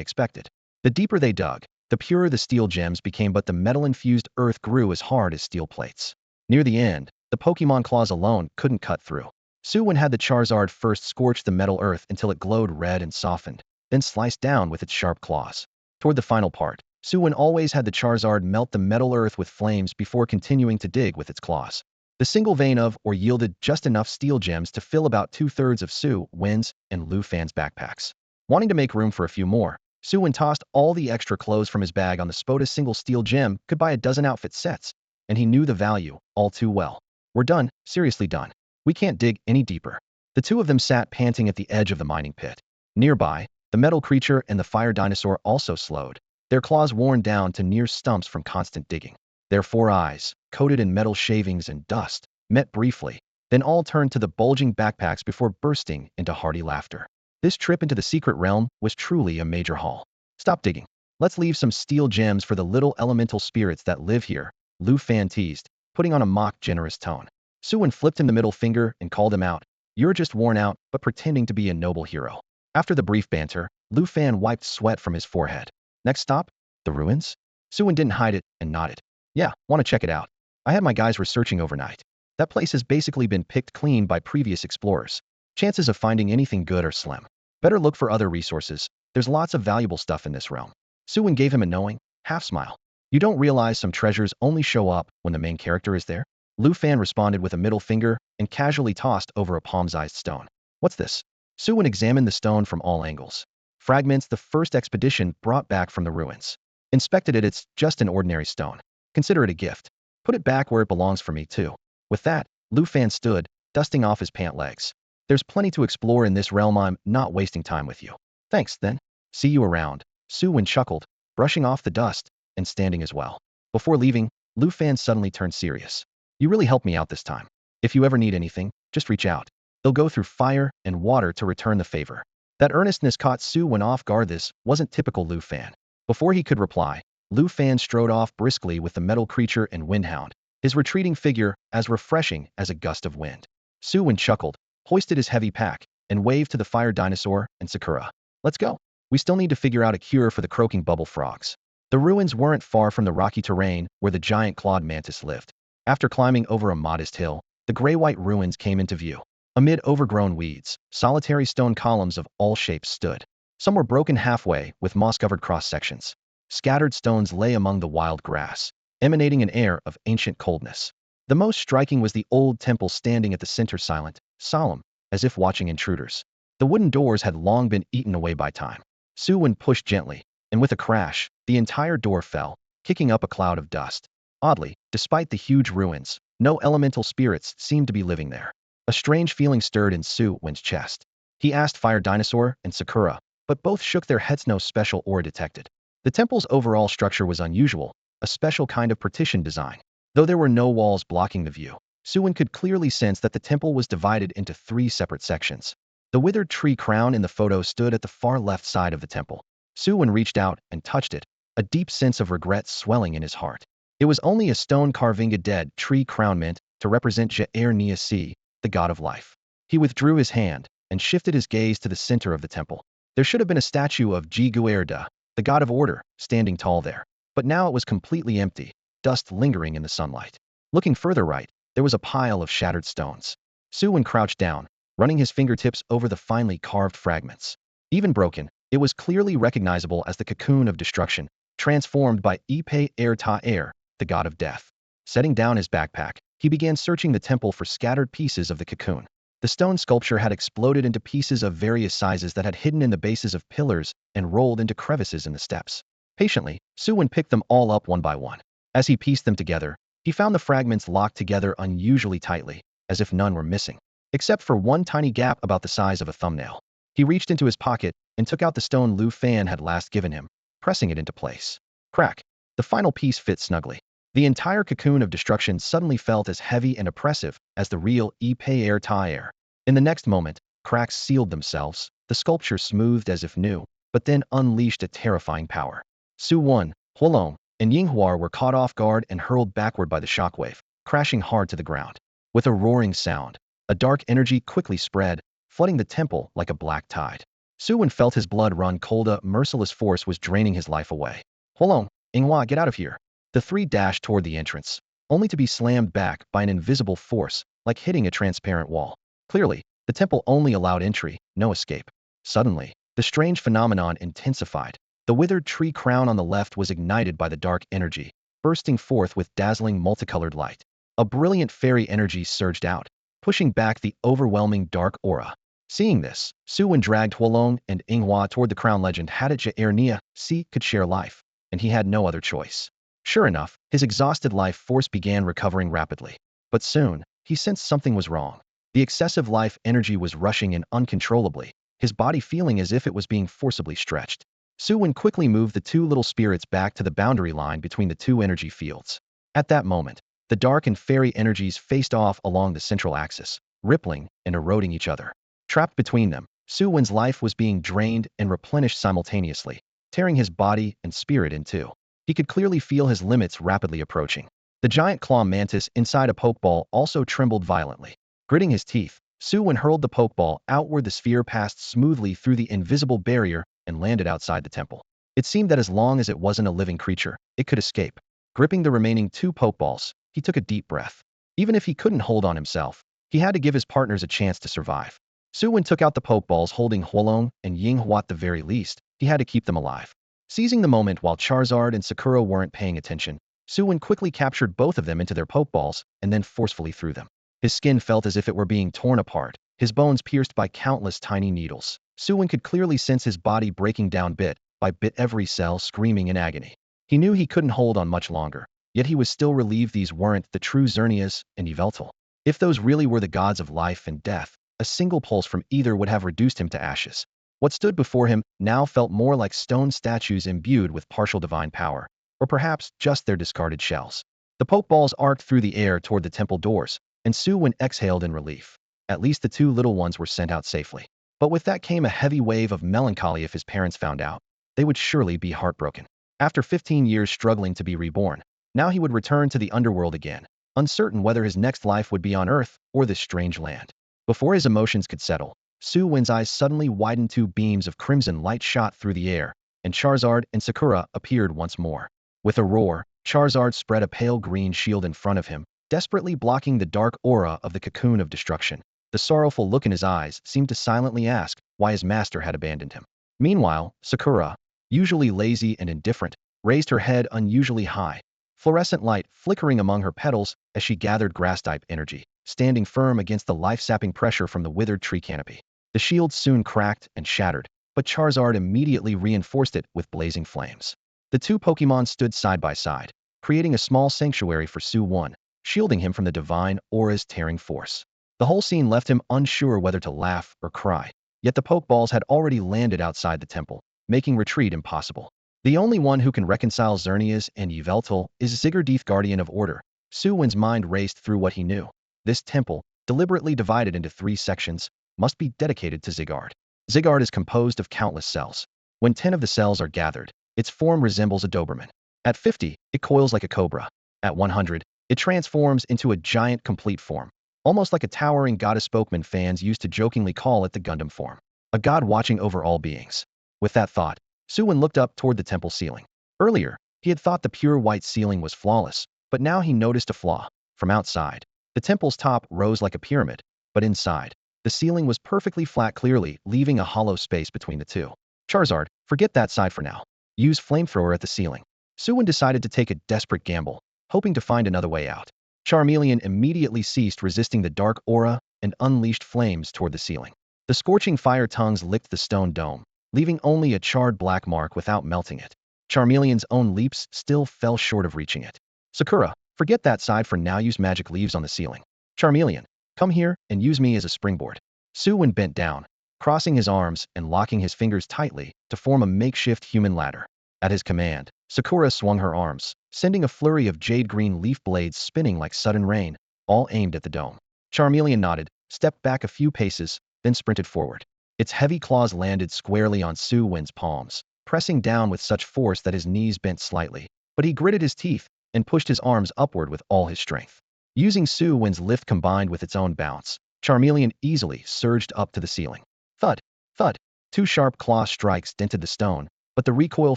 expected. The deeper they dug, the purer the steel gems became, but the metal-infused earth grew as hard as steel plates. Near the end, the Pokémon claws alone couldn't cut through. Su Wen had the Charizard first scorch the metal earth until it glowed red and softened, then sliced down with its sharp claws. Toward the final part, Su Wen always had the Charizard melt the metal earth with flames before continuing to dig with its claws. The single vein of or yielded just enough steel gems to fill about 2/3 of Su Wen's and Lu Fan's backpacks. Wanting to make room for a few more, Su Wen tossed all the extra clothes from his bag on the spot. A single steel gem could buy a dozen outfit sets, and he knew the value all too well. "We're done, seriously done. We can't dig any deeper." The two of them sat panting at the edge of the mining pit. Nearby, the metal creature and the fire dinosaur also slowed, their claws worn down to near stumps from constant digging. Their 4 eyes, coated in metal shavings and dust, met briefly, then all turned to the bulging backpacks before bursting into hearty laughter. This trip into the secret realm was truly a major haul. "Stop digging. Let's leave some steel gems for the little elemental spirits that live here," Lu Fan teased, putting on a mock generous tone. Su Wen flipped him the middle finger and called him out. "You're just worn out, but pretending to be a noble hero." After the brief banter, Lu Fan wiped sweat from his forehead. "Next stop? The ruins?" Su Wen didn't hide it and nodded. "Yeah, want to check it out. I had my guys researching overnight. That place has basically been picked clean by previous explorers. Chances of finding anything good are slim. Better look for other resources. There's lots of valuable stuff in this realm." Su Wen gave him a knowing, half-smile. "You don't realize some treasures only show up when the main character is there?" Lu Fan responded with a middle finger and casually tossed over a palm-sized stone. "What's this?" Su Wen examined the stone from all angles. "Fragments the first expedition brought back from the ruins. Inspected it, it's just an ordinary stone. Consider it a gift. Put it back where it belongs for me too." With that, Lu Fan stood, dusting off his pant legs. "There's plenty to explore in this realm. I'm not wasting time with you." "Thanks, then. See you around." Su Wen chuckled, brushing off the dust and standing as well. Before leaving, Lu Fan suddenly turned serious. "You really helped me out this time. If you ever need anything, just reach out. They'll go through fire and water to return the favor." That earnestness caught Su Wen off guard. This wasn't typical Lu Fan. Before he could reply, Lu Fan strode off briskly with the metal creature and Windhound, his retreating figure as refreshing as a gust of wind. Su Wen chuckled, hoisted his heavy pack, and waved to the fire dinosaur and Sakura. "Let's go. We still need to figure out a cure for the croaking bubble frogs." The ruins weren't far from the rocky terrain where the giant clawed mantis lived. After climbing over a modest hill, the gray-white ruins came into view. Amid overgrown weeds, solitary stone columns of all shapes stood. Some were broken halfway with moss-covered cross-sections. Scattered stones lay among the wild grass, emanating an air of ancient coldness. The most striking was the old temple standing at the center, silent, solemn, as if watching intruders. The wooden doors had long been eaten away by time. Su Wen pushed gently, and with a crash, the entire door fell, kicking up a cloud of dust. Oddly, despite the huge ruins, no elemental spirits seemed to be living there. A strange feeling stirred in Su Wen's chest. He asked Fire Dinosaur and Sakura, but both shook their heads. No special aura detected. The temple's overall structure was unusual, a special kind of partition design. Though there were no walls blocking the view, Su Wen could clearly sense that the temple was divided into 3 separate sections. The withered tree crown in the photo stood at the far left side of the temple. Su Wen reached out and touched it, a deep sense of regret swelling in his heart. It was only a stone carving, a dead tree crown meant to represent Jair Si, the god of life. He withdrew his hand and shifted his gaze to the center of the temple. There should have been a statue of Ji Guerda, the god of order, standing tall there. But now it was completely empty, dust lingering in the sunlight. Looking further right, there was a pile of shattered stones. Su Wen crouched down, running his fingertips over the finely carved fragments. Even broken, it was clearly recognizable as the cocoon of destruction, transformed by Ipe Er Ta Er, the god of death. Setting down his backpack, he began searching the temple for scattered pieces of the cocoon. The stone sculpture had exploded into pieces of various sizes that had hidden in the bases of pillars and rolled into crevices in the steps. Patiently, Su Wen picked them all up one by one. As he pieced them together, he found the fragments locked together unusually tightly, as if none were missing, except for one tiny gap about the size of a thumbnail. He reached into his pocket and took out the stone Lu Fan had last given him, pressing it into place. Crack! The final piece fit snugly. The entire cocoon of destruction suddenly felt as heavy and oppressive as the real Ipe Er Ta Er. In the next moment, cracks sealed themselves, the sculpture smoothed as if new, but then unleashed a terrifying power. Su Wen, Huolong, and Yinghua were caught off guard and hurled backward by the shockwave, crashing hard to the ground. With a roaring sound, a dark energy quickly spread, flooding the temple like a black tide. Su Wen felt his blood run cold. A merciless force was draining his life away. Huolong, Yinghua, get out of here. The 3 dashed toward the entrance, only to be slammed back by an invisible force, like hitting a transparent wall. Clearly, the temple only allowed entry, no escape. Suddenly, the strange phenomenon intensified. The withered tree crown on the left was ignited by the dark energy, bursting forth with dazzling multicolored light. A brilliant fairy energy surged out, pushing back the overwhelming dark aura. Seeing this, Su Wen dragged Huolong and Yinghua toward the crown. Legend had it Jair Si could share life, and he had no other choice. Sure enough, his exhausted life force began recovering rapidly. But soon, he sensed something was wrong. The excessive life energy was rushing in uncontrollably, his body feeling as if it was being forcibly stretched. Su Wen quickly moved the 2 little spirits back to the boundary line between the 2 energy fields. At that moment, the dark and fairy energies faced off along the central axis, rippling and eroding each other. Trapped between them, Su Wen's life was being drained and replenished simultaneously, tearing his body and spirit in two. He could clearly feel his limits rapidly approaching. The giant claw mantis inside a pokeball also trembled violently. Gritting his teeth, Su Wen hurled the pokeball outward. The sphere passed smoothly through the invisible barrier and landed outside the temple. It seemed that as long as it wasn't a living creature, it could escape. Gripping the remaining 2 pokeballs, he took a deep breath. Even if he couldn't hold on himself, he had to give his partners a chance to survive. Su Wen took out the pokeballs, holding Huolong and Yinghua. At the very least, he had to keep them alive. Seizing the moment while Charizard and Sakura weren't paying attention, Su Wen quickly captured both of them into their pokeballs and then forcefully threw them. His skin felt as if it were being torn apart, his bones pierced by countless tiny needles. Su Wen could clearly sense his body breaking down bit by bit, every cell screaming in agony. He knew he couldn't hold on much longer, yet he was still relieved these weren't the true Xerneas and Yveltal. If those really were the gods of life and death, a single pulse from either would have reduced him to ashes. What stood before him now felt more like stone statues imbued with partial divine power, or perhaps just their discarded shells. The pokeballs arced through the air toward the temple doors, and Su Wen exhaled in relief. At least the 2 little ones were sent out safely. But with that came a heavy wave of melancholy. If his parents found out, they would surely be heartbroken. After 15 years struggling to be reborn, now he would return to the underworld again, uncertain whether his next life would be on Earth or this strange land. Before his emotions could settle, Su Wen's eyes suddenly widened. 2 beams of crimson light shot through the air, and Charizard and Sakura appeared once more. With a roar, Charizard spread a pale green shield in front of him, desperately blocking the dark aura of the cocoon of destruction. The sorrowful look in his eyes seemed to silently ask why his master had abandoned him. Meanwhile, Sakura, usually lazy and indifferent, raised her head unusually high, fluorescent light flickering among her petals as she gathered grass-type energy, standing firm against the life-sapping pressure from the withered tree canopy. The shield soon cracked and shattered, but Charizard immediately reinforced it with blazing flames. The 2 Pokémon stood side by side, creating a small sanctuary for Su Wen, shielding him from the divine aura's tearing force. The whole scene left him unsure whether to laugh or cry. Yet the Pokeballs had already landed outside the temple, making retreat impossible. The only one who can reconcile Xerneas and Yveltal is Zigguardith, Guardian of Order. Su Wen's mind raced through what he knew. This temple, deliberately divided into 3 sections, must be dedicated to Zigguard. Zigguard is composed of countless cells. When 10 of the cells are gathered, its form resembles a Doberman. At 50, it coils like a cobra. At 100, it transforms into a giant complete form, almost like a towering goddess. Spokesman fans used to jokingly call it the Gundam form, a god watching over all beings. With that thought, Su Wen looked up toward the temple ceiling. Earlier, he had thought the pure white ceiling was flawless, but now he noticed a flaw. From outside, the temple's top rose like a pyramid, but inside, the ceiling was perfectly flat, clearly leaving a hollow space between the two. Charizard, forget that side for now. Use flamethrower at the ceiling. Su Wen decided to take a desperate gamble, hoping to find another way out. Charmeleon immediately ceased resisting the dark aura and unleashed flames toward the ceiling. The scorching fire tongues licked the stone dome, leaving only a charred black mark without melting it. Charmeleon's own leaps still fell short of reaching it. Sakura, forget that side for now. Use magic leaves on the ceiling. Charmeleon, come here and use me as a springboard. Su Wen bent down, crossing his arms and locking his fingers tightly to form a makeshift human ladder. At his command, Sakura swung her arms, sending a flurry of jade-green leaf blades spinning like sudden rain, all aimed at the dome. Charmeleon nodded, stepped back a few paces, then sprinted forward. Its heavy claws landed squarely on Su Wen's palms, pressing down with such force that his knees bent slightly. But he gritted his teeth and pushed his arms upward with all his strength. Using Su Wen's lift combined with its own bounce, Charmeleon easily surged up to the ceiling. Thud! Thud! 2 sharp claw strikes dented the stone, but the recoil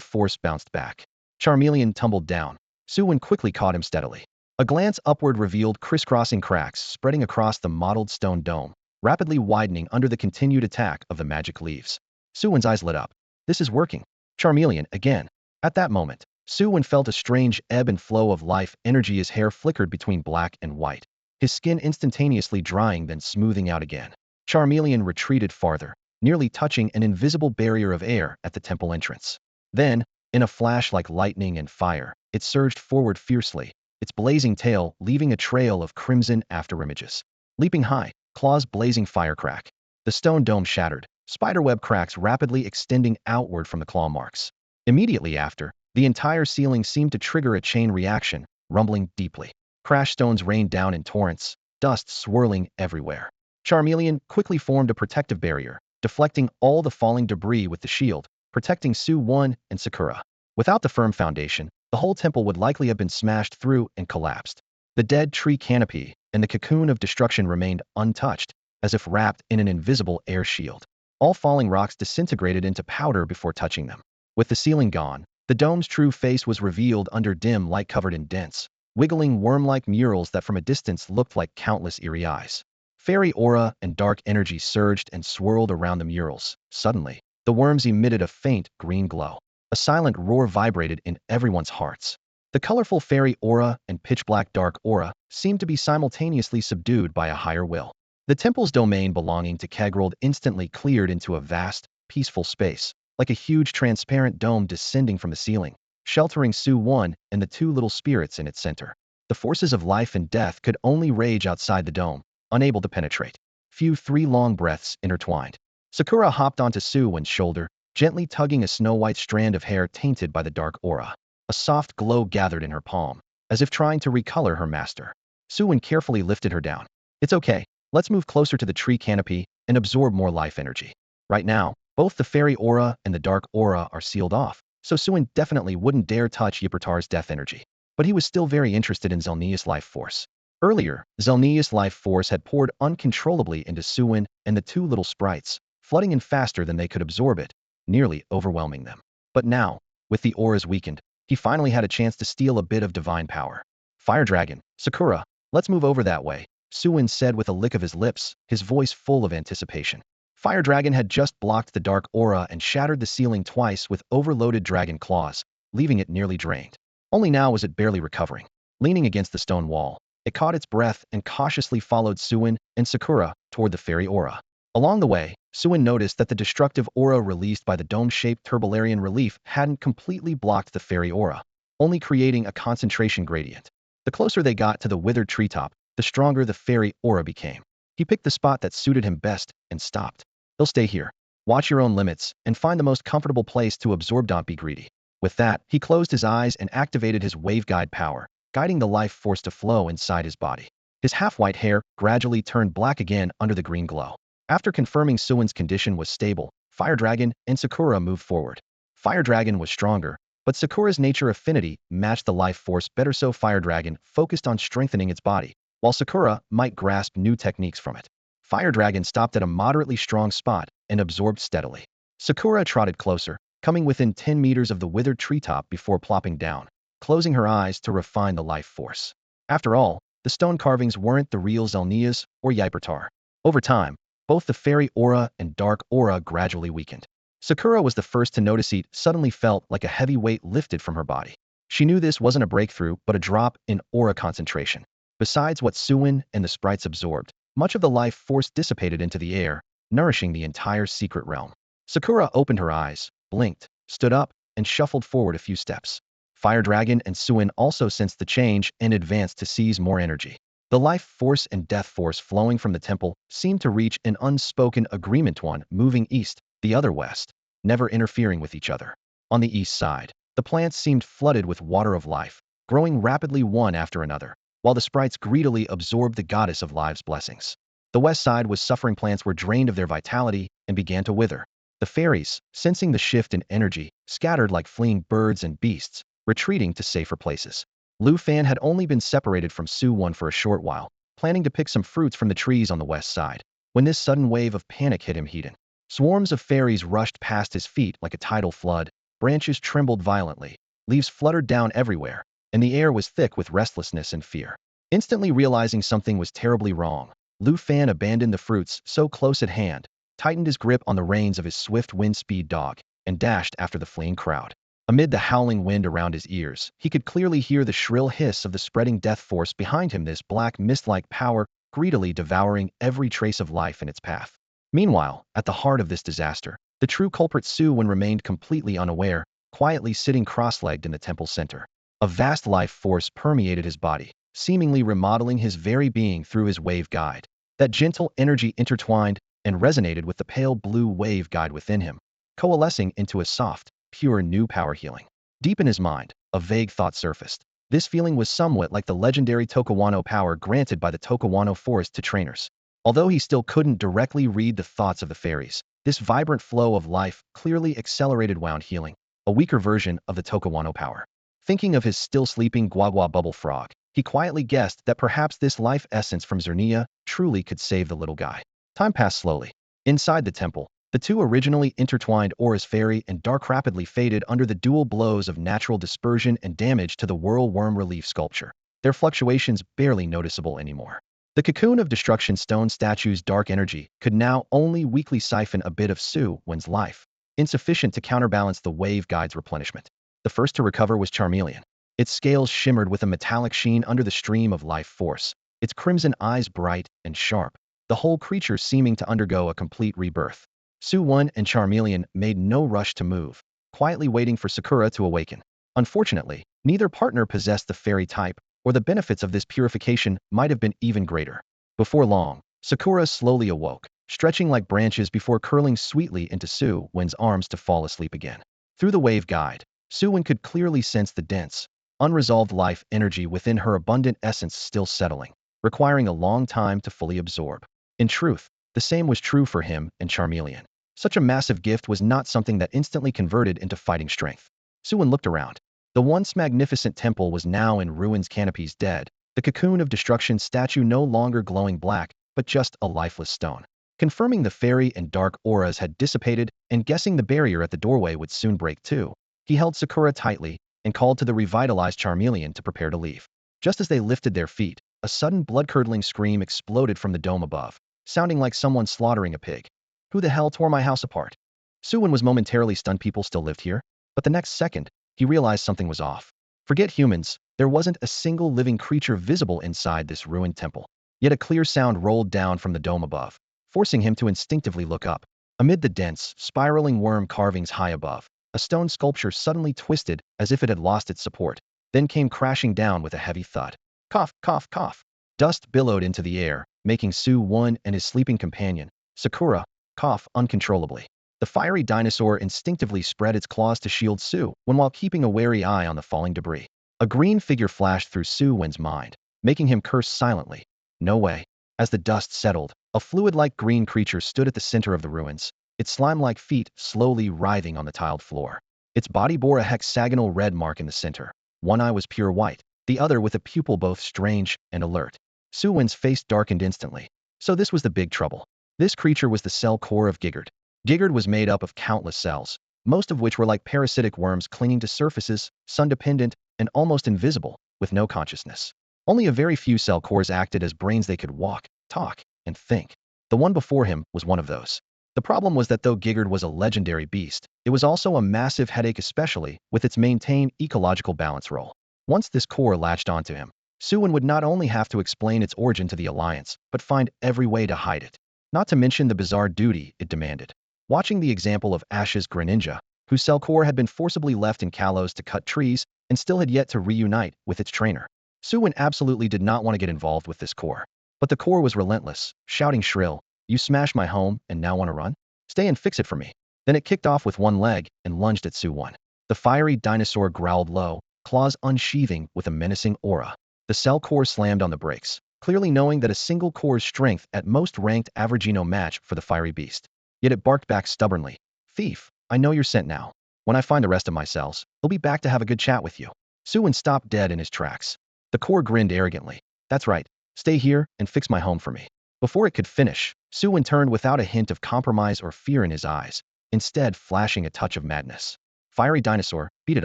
force bounced back. Charmeleon tumbled down. Su Wen quickly caught him steadily. A glance upward revealed crisscrossing cracks spreading across the mottled stone dome, rapidly widening under the continued attack of the magic leaves. Su Wen's eyes lit up. This is working. Charmeleon, again. At that moment, Su Wen felt a strange ebb and flow of life energy. His hair flickered between black and white, his skin instantaneously drying then smoothing out again. Charmeleon retreated farther, nearly touching an invisible barrier of air at the temple entrance. Then, in a flash like lightning and fire, it surged forward fiercely, its blazing tail leaving a trail of crimson afterimages. Leaping high, claws blazing firecrack. The stone dome shattered, spiderweb cracks rapidly extending outward from the claw marks. Immediately after, the entire ceiling seemed to trigger a chain reaction, rumbling deeply. Crash stones rained down in torrents, dust swirling everywhere. Charmeleon quickly formed a protective barrier, deflecting all the falling debris with the shield, protecting Su Wen and Sakura. Without the firm foundation, the whole temple would likely have been smashed through and collapsed. The dead tree canopy and the cocoon of destruction remained untouched, as if wrapped in an invisible air shield. All falling rocks disintegrated into powder before touching them. With the ceiling gone, the dome's true face was revealed under dim light covered in dense, wiggling worm-like murals that from a distance looked like countless eerie eyes. Fairy aura and dark energy surged and swirled around the murals. Suddenly, the worms emitted a faint green glow. A silent roar vibrated in everyone's hearts. The colorful fairy aura and pitch-black dark aura seemed to be simultaneously subdued by a higher will. The temple's domain belonging to Kegrold instantly cleared into a vast, peaceful space, like a huge transparent dome descending from the ceiling, sheltering Su Wen and the 2 little spirits in its center. The forces of life and death could only rage outside the dome, unable to penetrate. Few 3 long breaths intertwined. Sakura hopped onto Su Wen's shoulder, gently tugging a snow-white strand of hair tainted by the dark aura. A soft glow gathered in her palm, as if trying to recolor her master. Su Wen carefully lifted her down. It's okay, let's move closer to the tree canopy and absorb more life energy. Right now, both the fairy aura and the dark aura are sealed off, so Su Wen definitely wouldn't dare touch Yippertar's death energy. But he was still very interested in Xelnea's life force. Earlier, Xelnea's life force had poured uncontrollably into Su Wen and the 2 little sprites, flooding in faster than they could absorb it, nearly overwhelming them. But now, with the auras weakened, he finally had a chance to steal a bit of divine power. Fire Dragon, Sakura, let's move over that way, Su Wen said with a lick of his lips, his voice full of anticipation. Fire Dragon had just blocked the dark aura and shattered the ceiling twice with overloaded dragon claws, leaving it nearly drained. Only now was it barely recovering. Leaning against the stone wall, it caught its breath and cautiously followed Su Wen and Sakura toward the fairy aura. Along the way, Su Wen noticed that the destructive aura released by the dome-shaped Turbolarian relief hadn't completely blocked the fairy aura, only creating a concentration gradient. The closer they got to the withered treetop, the stronger the fairy aura became. He picked the spot that suited him best and stopped. He'll stay here. Watch your own limits and find the most comfortable place to absorb. Don't be greedy. With that, he closed his eyes and activated his wave guide power, guiding the life force to flow inside his body. His half-white hair gradually turned black again under the green glow. After confirming Su Wen's condition was stable, Fire Dragon and Sakura moved forward. Fire Dragon was stronger, but Sakura's nature affinity matched the life force better, so Fire Dragon focused on strengthening its body, while Sakura might grasp new techniques from it. Fire Dragon stopped at a moderately strong spot and absorbed steadily. Sakura trotted closer, coming within 10 meters of the withered treetop before plopping down, closing her eyes to refine the life force. After all, the stone carvings weren't the real Zelnias or Yipertar. Over time, both the fairy aura and dark aura gradually weakened. Sakura was the first to notice it suddenly felt like a heavy weight lifted from her body. She knew this wasn't a breakthrough but a drop in aura concentration. Besides what Su Wen and the sprites absorbed, much of the life force dissipated into the air, nourishing the entire secret realm. Sakura opened her eyes, blinked, stood up, and shuffled forward a few steps. Fire Dragon and Su Wen also sensed the change and advanced to seize more energy. The life force and death force flowing from the temple seemed to reach an unspoken agreement, one moving east, the other west, never interfering with each other. On the east side, the plants seemed flooded with water of life, growing rapidly one after another, while the sprites greedily absorbed the goddess of life's blessings. The west side was suffering. Plants were drained of their vitality and began to wither. The fairies, sensing the shift in energy, scattered like fleeing birds and beasts, retreating to safer places. Lu Fan had only been separated from Su Wen for a short while, planning to pick some fruits from the trees on the west side, when this sudden wave of panic hit him. Swarms of fairies rushed past his feet like a tidal flood, branches trembled violently, leaves fluttered down everywhere, and the air was thick with restlessness and fear. Instantly realizing something was terribly wrong, Lu Fan abandoned the fruits so close at hand, tightened his grip on the reins of his swift wind-speed dog, and dashed after the fleeing crowd. Amid the howling wind around his ears, he could clearly hear the shrill hiss of the spreading death force behind him, this black mist-like power greedily devouring every trace of life in its path. Meanwhile, at the heart of this disaster, the true culprit Su Wen remained completely unaware, quietly sitting cross-legged in the temple center. A vast life force permeated his body, seemingly remodeling his very being through his wave guide. That gentle energy intertwined and resonated with the pale blue wave guide within him, coalescing into a soft, pure new power healing. Deep in his mind, a vague thought surfaced. This feeling was somewhat like the legendary Tokawano power granted by the Tokawano forest to trainers. Although he still couldn't directly read the thoughts of the fairies, this vibrant flow of life clearly accelerated wound healing, a weaker version of the Tokawano power. Thinking of his still sleeping Guagua bubble frog, he quietly guessed that perhaps this life essence from Zernia truly could save the little guy. Time passed slowly. Inside the temple, the two originally intertwined auras, fairy and dark, rapidly faded under the dual blows of natural dispersion and damage to the whirlworm relief sculpture, their fluctuations barely noticeable anymore. The cocoon of destruction stone statue's dark energy could now only weakly siphon a bit of Su Wen's life, insufficient to counterbalance the wave guide's replenishment. The first to recover was Charmeleon. Its scales shimmered with a metallic sheen under the stream of life force, its crimson eyes bright and sharp, the whole creature seeming to undergo a complete rebirth. Su Wen and Charmeleon made no rush to move, quietly waiting for Sakura to awaken. Unfortunately, neither partner possessed the fairy type, or the benefits of this purification might have been even greater. Before long, Sakura slowly awoke, stretching like branches before curling sweetly into Su Wen's arms to fall asleep again. Through the wave guide, Su Wen could clearly sense the dense, unresolved life energy within her abundant essence still settling, requiring a long time to fully absorb. In truth, the same was true for him and Charmeleon. Such a massive gift was not something that instantly converted into fighting strength. Su Wen looked around. The once magnificent temple was now in ruins, canopies dead, the cocoon of destruction statue no longer glowing black, but just a lifeless stone. Confirming the fairy and dark auras had dissipated and guessing the barrier at the doorway would soon break too, he held Sakura tightly and called to the revitalized Charmeleon to prepare to leave. Just as they lifted their feet, a sudden blood-curdling scream exploded from the dome above, sounding like someone slaughtering a pig. Who the hell tore my house apart? Su Wen was momentarily stunned. People still lived here? But the next second, he realized something was off. Forget humans, there wasn't a single living creature visible inside this ruined temple. Yet a clear sound rolled down from the dome above, forcing him to instinctively look up. Amid the dense, spiraling worm carvings high above, a stone sculpture suddenly twisted as if it had lost its support, then came crashing down with a heavy thud. Cough, cough, cough. Dust billowed into the air, making Su Wen and his sleeping companion, Sakura, cough uncontrollably. The fiery dinosaur instinctively spread its claws to shield Su Wen while keeping a wary eye on the falling debris. A green figure flashed through Su Wen's mind, making him curse silently. No way. As the dust settled, a fluid-like green creature stood at the center of the ruins, its slime-like feet slowly writhing on the tiled floor. Its body bore a hexagonal red mark in the center. One eye was pure white, the other with a pupil both strange and alert. Su Wen's face darkened instantly. So this was the big trouble. This creature was the cell core of Giggard. Giggard was made up of countless cells, most of which were like parasitic worms clinging to surfaces, sun-dependent, and almost invisible, with no consciousness. Only a very few cell cores acted as brains. They could walk, talk, and think. The one before him was one of those. The problem was that though Giggard was a legendary beast, it was also a massive headache, especially with its maintain ecological balance role. Once this core latched onto him, Su Wen would not only have to explain its origin to the Alliance, but find every way to hide it. Not to mention the bizarre duty it demanded. Watching the example of Ash's Greninja, whose cell core had been forcibly left in Kalos to cut trees and still had yet to reunite with its trainer, Su Wen absolutely did not want to get involved with this core. But the core was relentless, shouting shrill, "You smashed my home and now want to run? Stay and fix it for me." Then it kicked off with one leg and lunged at Su Wen. The fiery dinosaur growled low, claws unsheathing with a menacing aura. The cell core slammed on the brakes, clearly knowing that a single core's strength at most ranked averagely no match for the fiery beast. Yet it barked back stubbornly, "Thief, I know you're sent now. When I find the rest of my cells, I'll be back to have a good chat with you." Su Wen stopped dead in his tracks. The core grinned arrogantly. "That's right. Stay here and fix my home for me." Before it could finish, Su Wen turned without a hint of compromise or fear in his eyes, instead flashing a touch of madness. "Fiery dinosaur, beat it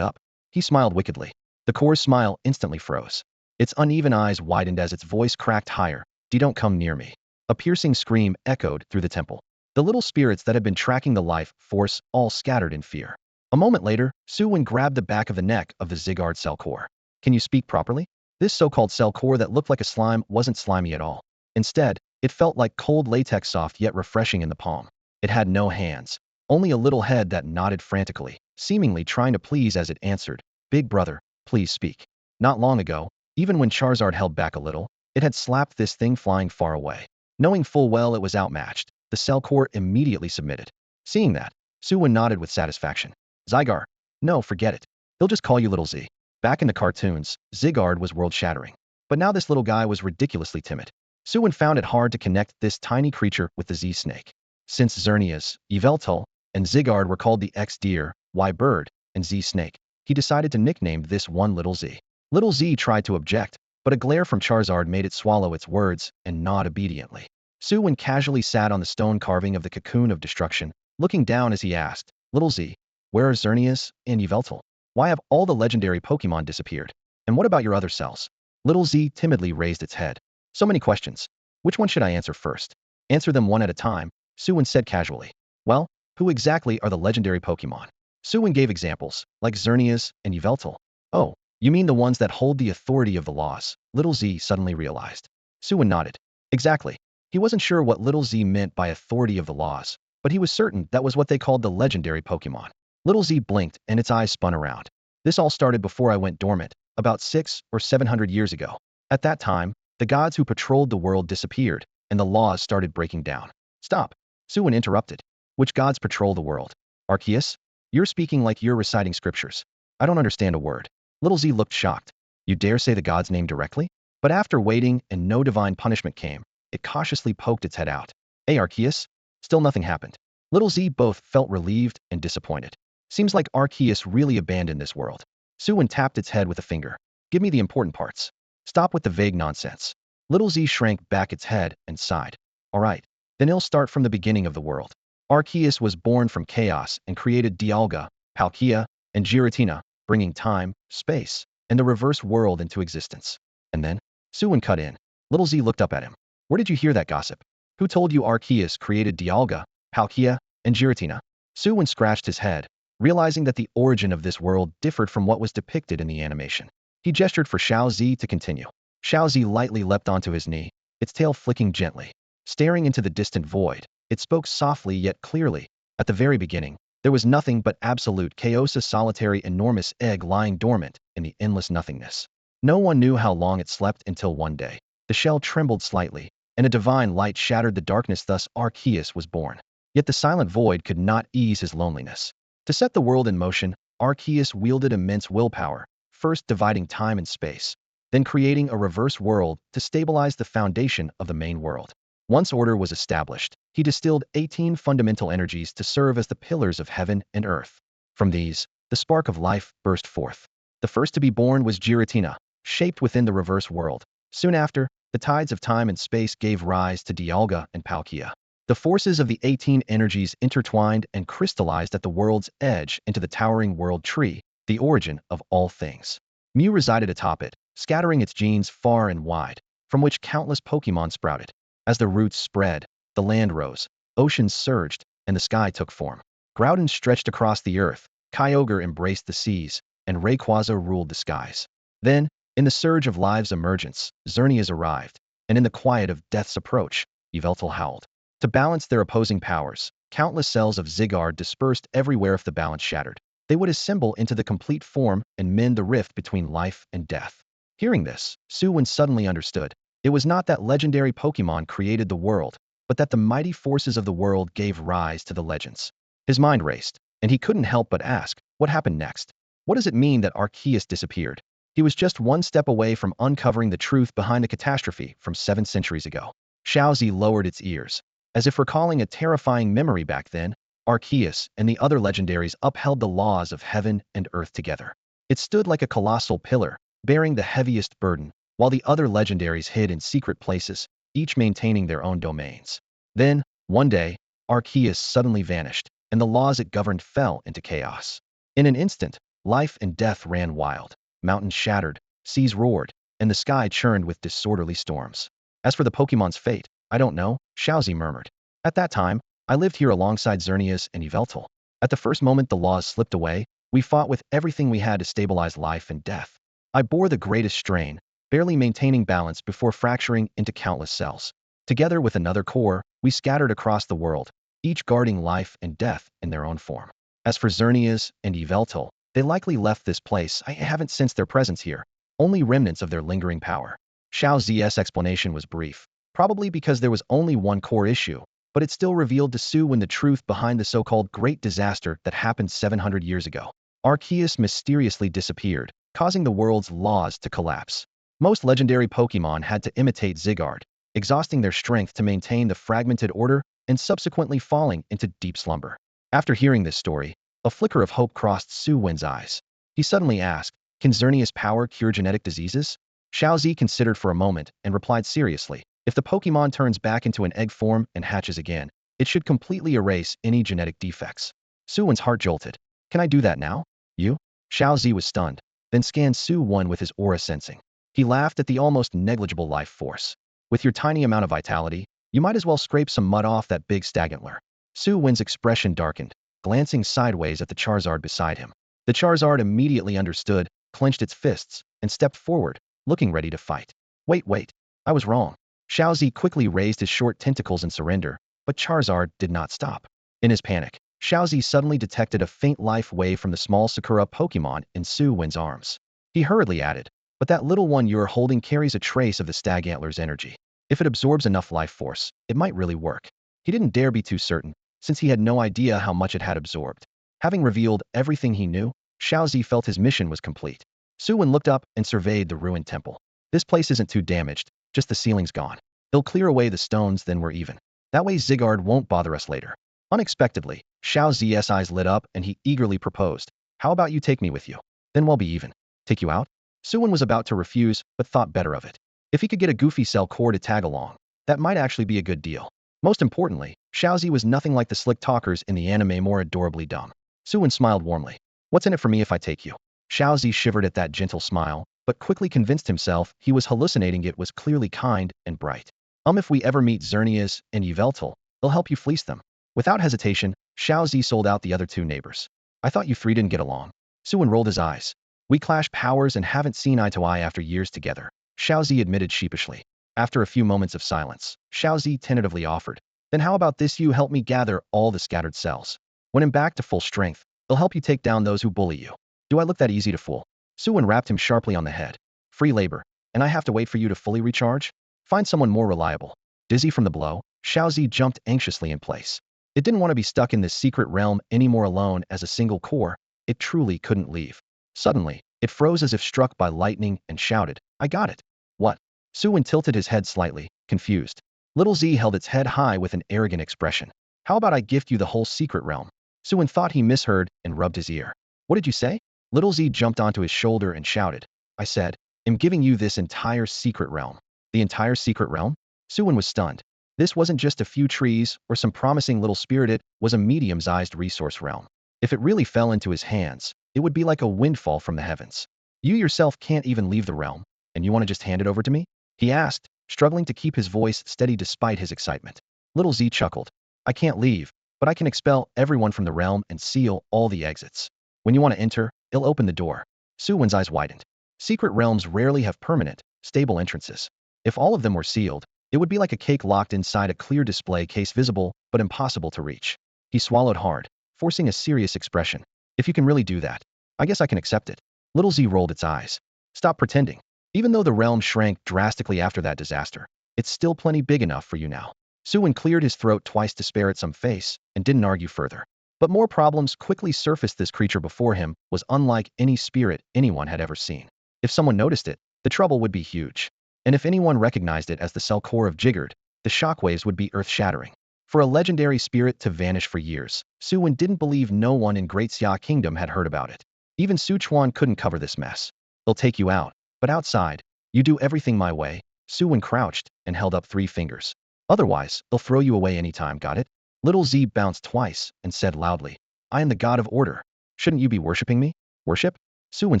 up." He smiled wickedly. The core's smile instantly froze. Its uneven eyes widened as its voice cracked higher. Don't come near me." A piercing scream echoed through the temple. The little spirits that had been tracking the life force all scattered in fear. A moment later, Su Wen grabbed the back of the neck of the Zygarde cell core. "Can you speak properly?" This so-called cell core that looked like a slime wasn't slimy at all. Instead, it felt like cold latex, soft yet refreshing in the palm. It had no hands, only a little head that nodded frantically, seemingly trying to please as it answered, "Big brother, please speak." Not long ago, even when Charizard held back a little, it had slapped this thing flying far away. Knowing full well it was outmatched, the cell core immediately submitted. Seeing that, Su Wen nodded with satisfaction. "Zygarde, no, forget it. He'll just call you Little Z." Back in the cartoons, Zygarde was world-shattering. But now this little guy was ridiculously timid. Su Wen found it hard to connect this tiny creature with the Z-snake. Since Xerneas, Yveltal, and Zygarde were called the X-Deer, Y-Bird, and Z-Snake, he decided to nickname this one Little Z. Little Z tried to object, but a glare from Charizard made it swallow its words and nod obediently. Su Wen casually sat on the stone carving of the cocoon of destruction, looking down as he asked, "Little Z, where are Xerneas and Yveltal? Why have all the legendary Pokémon disappeared? And what about your other cells?" Little Z timidly raised its head. "So many questions. Which one should I answer first?" "Answer them one at a time," Su Wen said casually. "Well, who exactly are the legendary Pokémon?" Su Wen gave examples, like Xerneas and Yveltal. "Oh, you mean the ones that hold the authority of the laws?" Little Z suddenly realized. Su Wen nodded. Exactly. He wasn't sure what Little Z meant by authority of the laws, but he was certain that was what they called the legendary Pokémon. Little Z blinked and its eyes spun around. "This all started before I went dormant, about 600 or 700 years ago. At that time, the gods who patrolled the world disappeared, and the laws started breaking down." "Stop," Su Wen interrupted. "Which gods patrol the world? Arceus? You're speaking like you're reciting scriptures. I don't understand a word." Little Z looked shocked. "You dare say the god's name directly?" But after waiting and no divine punishment came, it cautiously poked its head out. "Hey, Arceus?" Still nothing happened. Little Z both felt relieved and disappointed. Seems like Arceus really abandoned this world. Su Wen tapped its head with a finger. "Give me the important parts. Stop with the vague nonsense." Little Z shrank back its head and sighed. "All right, then he'll start from the beginning of the world. Arceus was born from chaos and created Dialga, Palkia, and Giratina, bringing time, space, and the reverse world into existence. And then?" Su Wen cut in. Little Z looked up at him. "Where did you hear that gossip? Who told you Arceus created Dialga, Palkia, and Giratina?" Su Wen scratched his head, realizing that the origin of this world differed from what was depicted in the animation. He gestured for Xiao Zi to continue. Xiao Zi lightly leapt onto his knee, its tail flicking gently. Staring into the distant void, it spoke softly yet clearly. "At the very beginning, there was nothing but absolute chaos, a solitary enormous egg lying dormant in the endless nothingness. No one knew how long it slept until one day, the shell trembled slightly, and a divine light shattered the darkness. Thus Arceus was born." Yet the silent void could not ease his loneliness. To set the world in motion, Arceus wielded immense willpower, first dividing time and space, then creating a reverse world to stabilize the foundation of the main world. Once order was established, he distilled 18 fundamental energies to serve as the pillars of heaven and earth. From these, the spark of life burst forth. The first to be born was Giratina, shaped within the reverse world. Soon after, the tides of time and space gave rise to Dialga and Palkia. The forces of the 18 energies intertwined and crystallized at the world's edge into the towering world tree, the origin of all things. Mew resided atop it, scattering its genes far and wide, from which countless Pokémon sprouted. As the roots spread, the land rose, oceans surged, and the sky took form. Groudon stretched across the earth, Kyogre embraced the seas, and Rayquaza ruled the skies. Then, in the surge of life's emergence, Xerneas arrived, and in the quiet of death's approach, Yveltal howled. To balance their opposing powers, countless cells of Zygarde dispersed everywhere if the balance shattered. They would assemble into the complete form and mend the rift between life and death. Hearing this, Su Wen suddenly understood. It was not that legendary Pokémon created the world, but that the mighty forces of the world gave rise to the legends. His mind raced, and he couldn't help but ask, what happened next? What does it mean that Arceus disappeared? He was just one step away from uncovering the truth behind the catastrophe from 7 centuries ago. Xiaozi lowered its ears. As if recalling a terrifying memory back then, Arceus and the other legendaries upheld the laws of heaven and earth together. It stood like a colossal pillar, bearing the heaviest burden, while the other legendaries hid in secret places, each maintaining their own domains. Then, one day, Arceus suddenly vanished, and the laws it governed fell into chaos. In an instant, life and death ran wild. Mountains shattered, seas roared, and the sky churned with disorderly storms. As for the Pokémon's fate, I don't know, Xiaozi murmured. At that time, I lived here alongside Xerneas and Yveltal. At the first moment the laws slipped away, we fought with everything we had to stabilize life and death. I bore the greatest strain, barely maintaining balance before fracturing into countless cells. Together with another core, we scattered across the world, each guarding life and death in their own form. As for Xerneas and Yveltal, they likely left this place. I haven't sensed their presence here, only remnants of their lingering power. Xiaozi's explanation was brief, probably because there was only one core issue, but it still revealed to Su Wen the truth behind the so-called Great Disaster that happened 700 years ago. Arceus mysteriously disappeared, causing the world's laws to collapse. Most legendary Pokémon had to imitate Zygarde, exhausting their strength to maintain the fragmented order and subsequently falling into deep slumber. After hearing this story, a flicker of hope crossed Su Wen's eyes. He suddenly asked, can Xerneas' power cure genetic diseases? Xiaozi considered for a moment and replied seriously, if the Pokémon turns back into an egg form and hatches again, it should completely erase any genetic defects. Su Wen's heart jolted. Can I do that now? You? Xiaozi was stunned, then scanned Su Wen with his aura sensing. He laughed at the almost negligible life force. With your tiny amount of vitality, you might as well scrape some mud off that big stagantler. Su Wen's expression darkened, glancing sideways at the Charizard beside him. The Charizard immediately understood, clenched its fists, and stepped forward, looking ready to fight. Wait, I was wrong. Xiaozi quickly raised his short tentacles in surrender, but Charizard did not stop. In his panic, Xiaozi suddenly detected a faint life wave from the small Sakura Pokémon in Su Wen's arms. He hurriedly added, but that little one you're holding carries a trace of the stag antler's energy. If it absorbs enough life force, it might really work. He didn't dare be too certain, since he had no idea how much it had absorbed. Having revealed everything he knew, Xiaozi felt his mission was complete. Su Wen looked up and surveyed the ruined temple. This place isn't too damaged, just the ceiling's gone. He'll clear away the stones, then we're even. That way Zygarde won't bother us later. Unexpectedly, Xiaozi's eyes lit up and he eagerly proposed, how about you take me with you? Then we'll be even. Take you out? Su Wen was about to refuse, but thought better of it. If he could get a Goofy Cell core to tag along, that might actually be a good deal. Most importantly, Xiaozi was nothing like the slick talkers in the anime, more adorably dumb. Su Wen smiled warmly. What's in it for me if I take you? Xiaozi shivered at that gentle smile, but quickly convinced himself he was hallucinating. It was clearly kind and bright. If we ever meet Xerneas and Yveltal, they'll help you fleece them. Without hesitation, Xiaozi sold out the other two neighbors. I thought you three didn't get along. Su Wen rolled his eyes. We clash powers and haven't seen eye to eye after years together, Xiaozi admitted sheepishly. After a few moments of silence, Xiaozi tentatively offered, then how about this, you help me gather all the scattered cells. When I'm back to full strength, they'll help you take down those who bully you. Do I look that easy to fool? Su Wen rapped him sharply on the head. Free labor, and I have to wait for you to fully recharge? Find someone more reliable. Dizzy from the blow, Xiaozi jumped anxiously in place. It didn't want to be stuck in this secret realm any more alone as a single core. It truly couldn't leave. Suddenly, it froze as if struck by lightning and shouted, "I got it." What? Su Wen tilted his head slightly, confused. Little Z held its head high with an arrogant expression. "How about I gift you the whole secret realm?" Su Wen thought he misheard and rubbed his ear. "What did you say?" Little Z jumped onto his shoulder and shouted, "I said, I'm giving you this entire secret realm." The entire secret realm? Su Wen was stunned. This wasn't just a few trees or some promising little spirit, it was a medium-sized resource realm. If it really fell into his hands, it would be like a windfall from the heavens. "You yourself can't even leave the realm, and you want to just hand it over to me?" he asked, struggling to keep his voice steady despite his excitement. Little Z chuckled. "I can't leave, but I can expel everyone from the realm and seal all the exits. When you want to enter, it'll open the door." Su Wen's eyes widened. Secret realms rarely have permanent, stable entrances. If all of them were sealed, it would be like a cake locked inside a clear display case, visible but impossible to reach. He swallowed hard, forcing a serious expression. "If you can really do that, I guess I can accept it." Little Z rolled its eyes. "Stop pretending. Even though the realm shrank drastically after that disaster, it's still plenty big enough for you now." Su Wen cleared his throat twice to spare it some face and didn't argue further. But more problems quickly surfaced. This creature before him was unlike any spirit anyone had ever seen. If someone noticed it, the trouble would be huge. And if anyone recognized it as the cell core of Jigard, the shockwaves would be earth-shattering. For a legendary spirit to vanish for years, Su Wen didn't believe no one in Great Xia Kingdom had heard about it. Even Su Chuan couldn't cover this mess. "They'll take you out, but outside, you do everything my way." Su Wen crouched and held up 3 fingers. "Otherwise, they'll throw you away anytime, got it?" Little Z bounced twice and said loudly, "I am the god of order. Shouldn't you be worshipping me?" "Worship?" Su Wen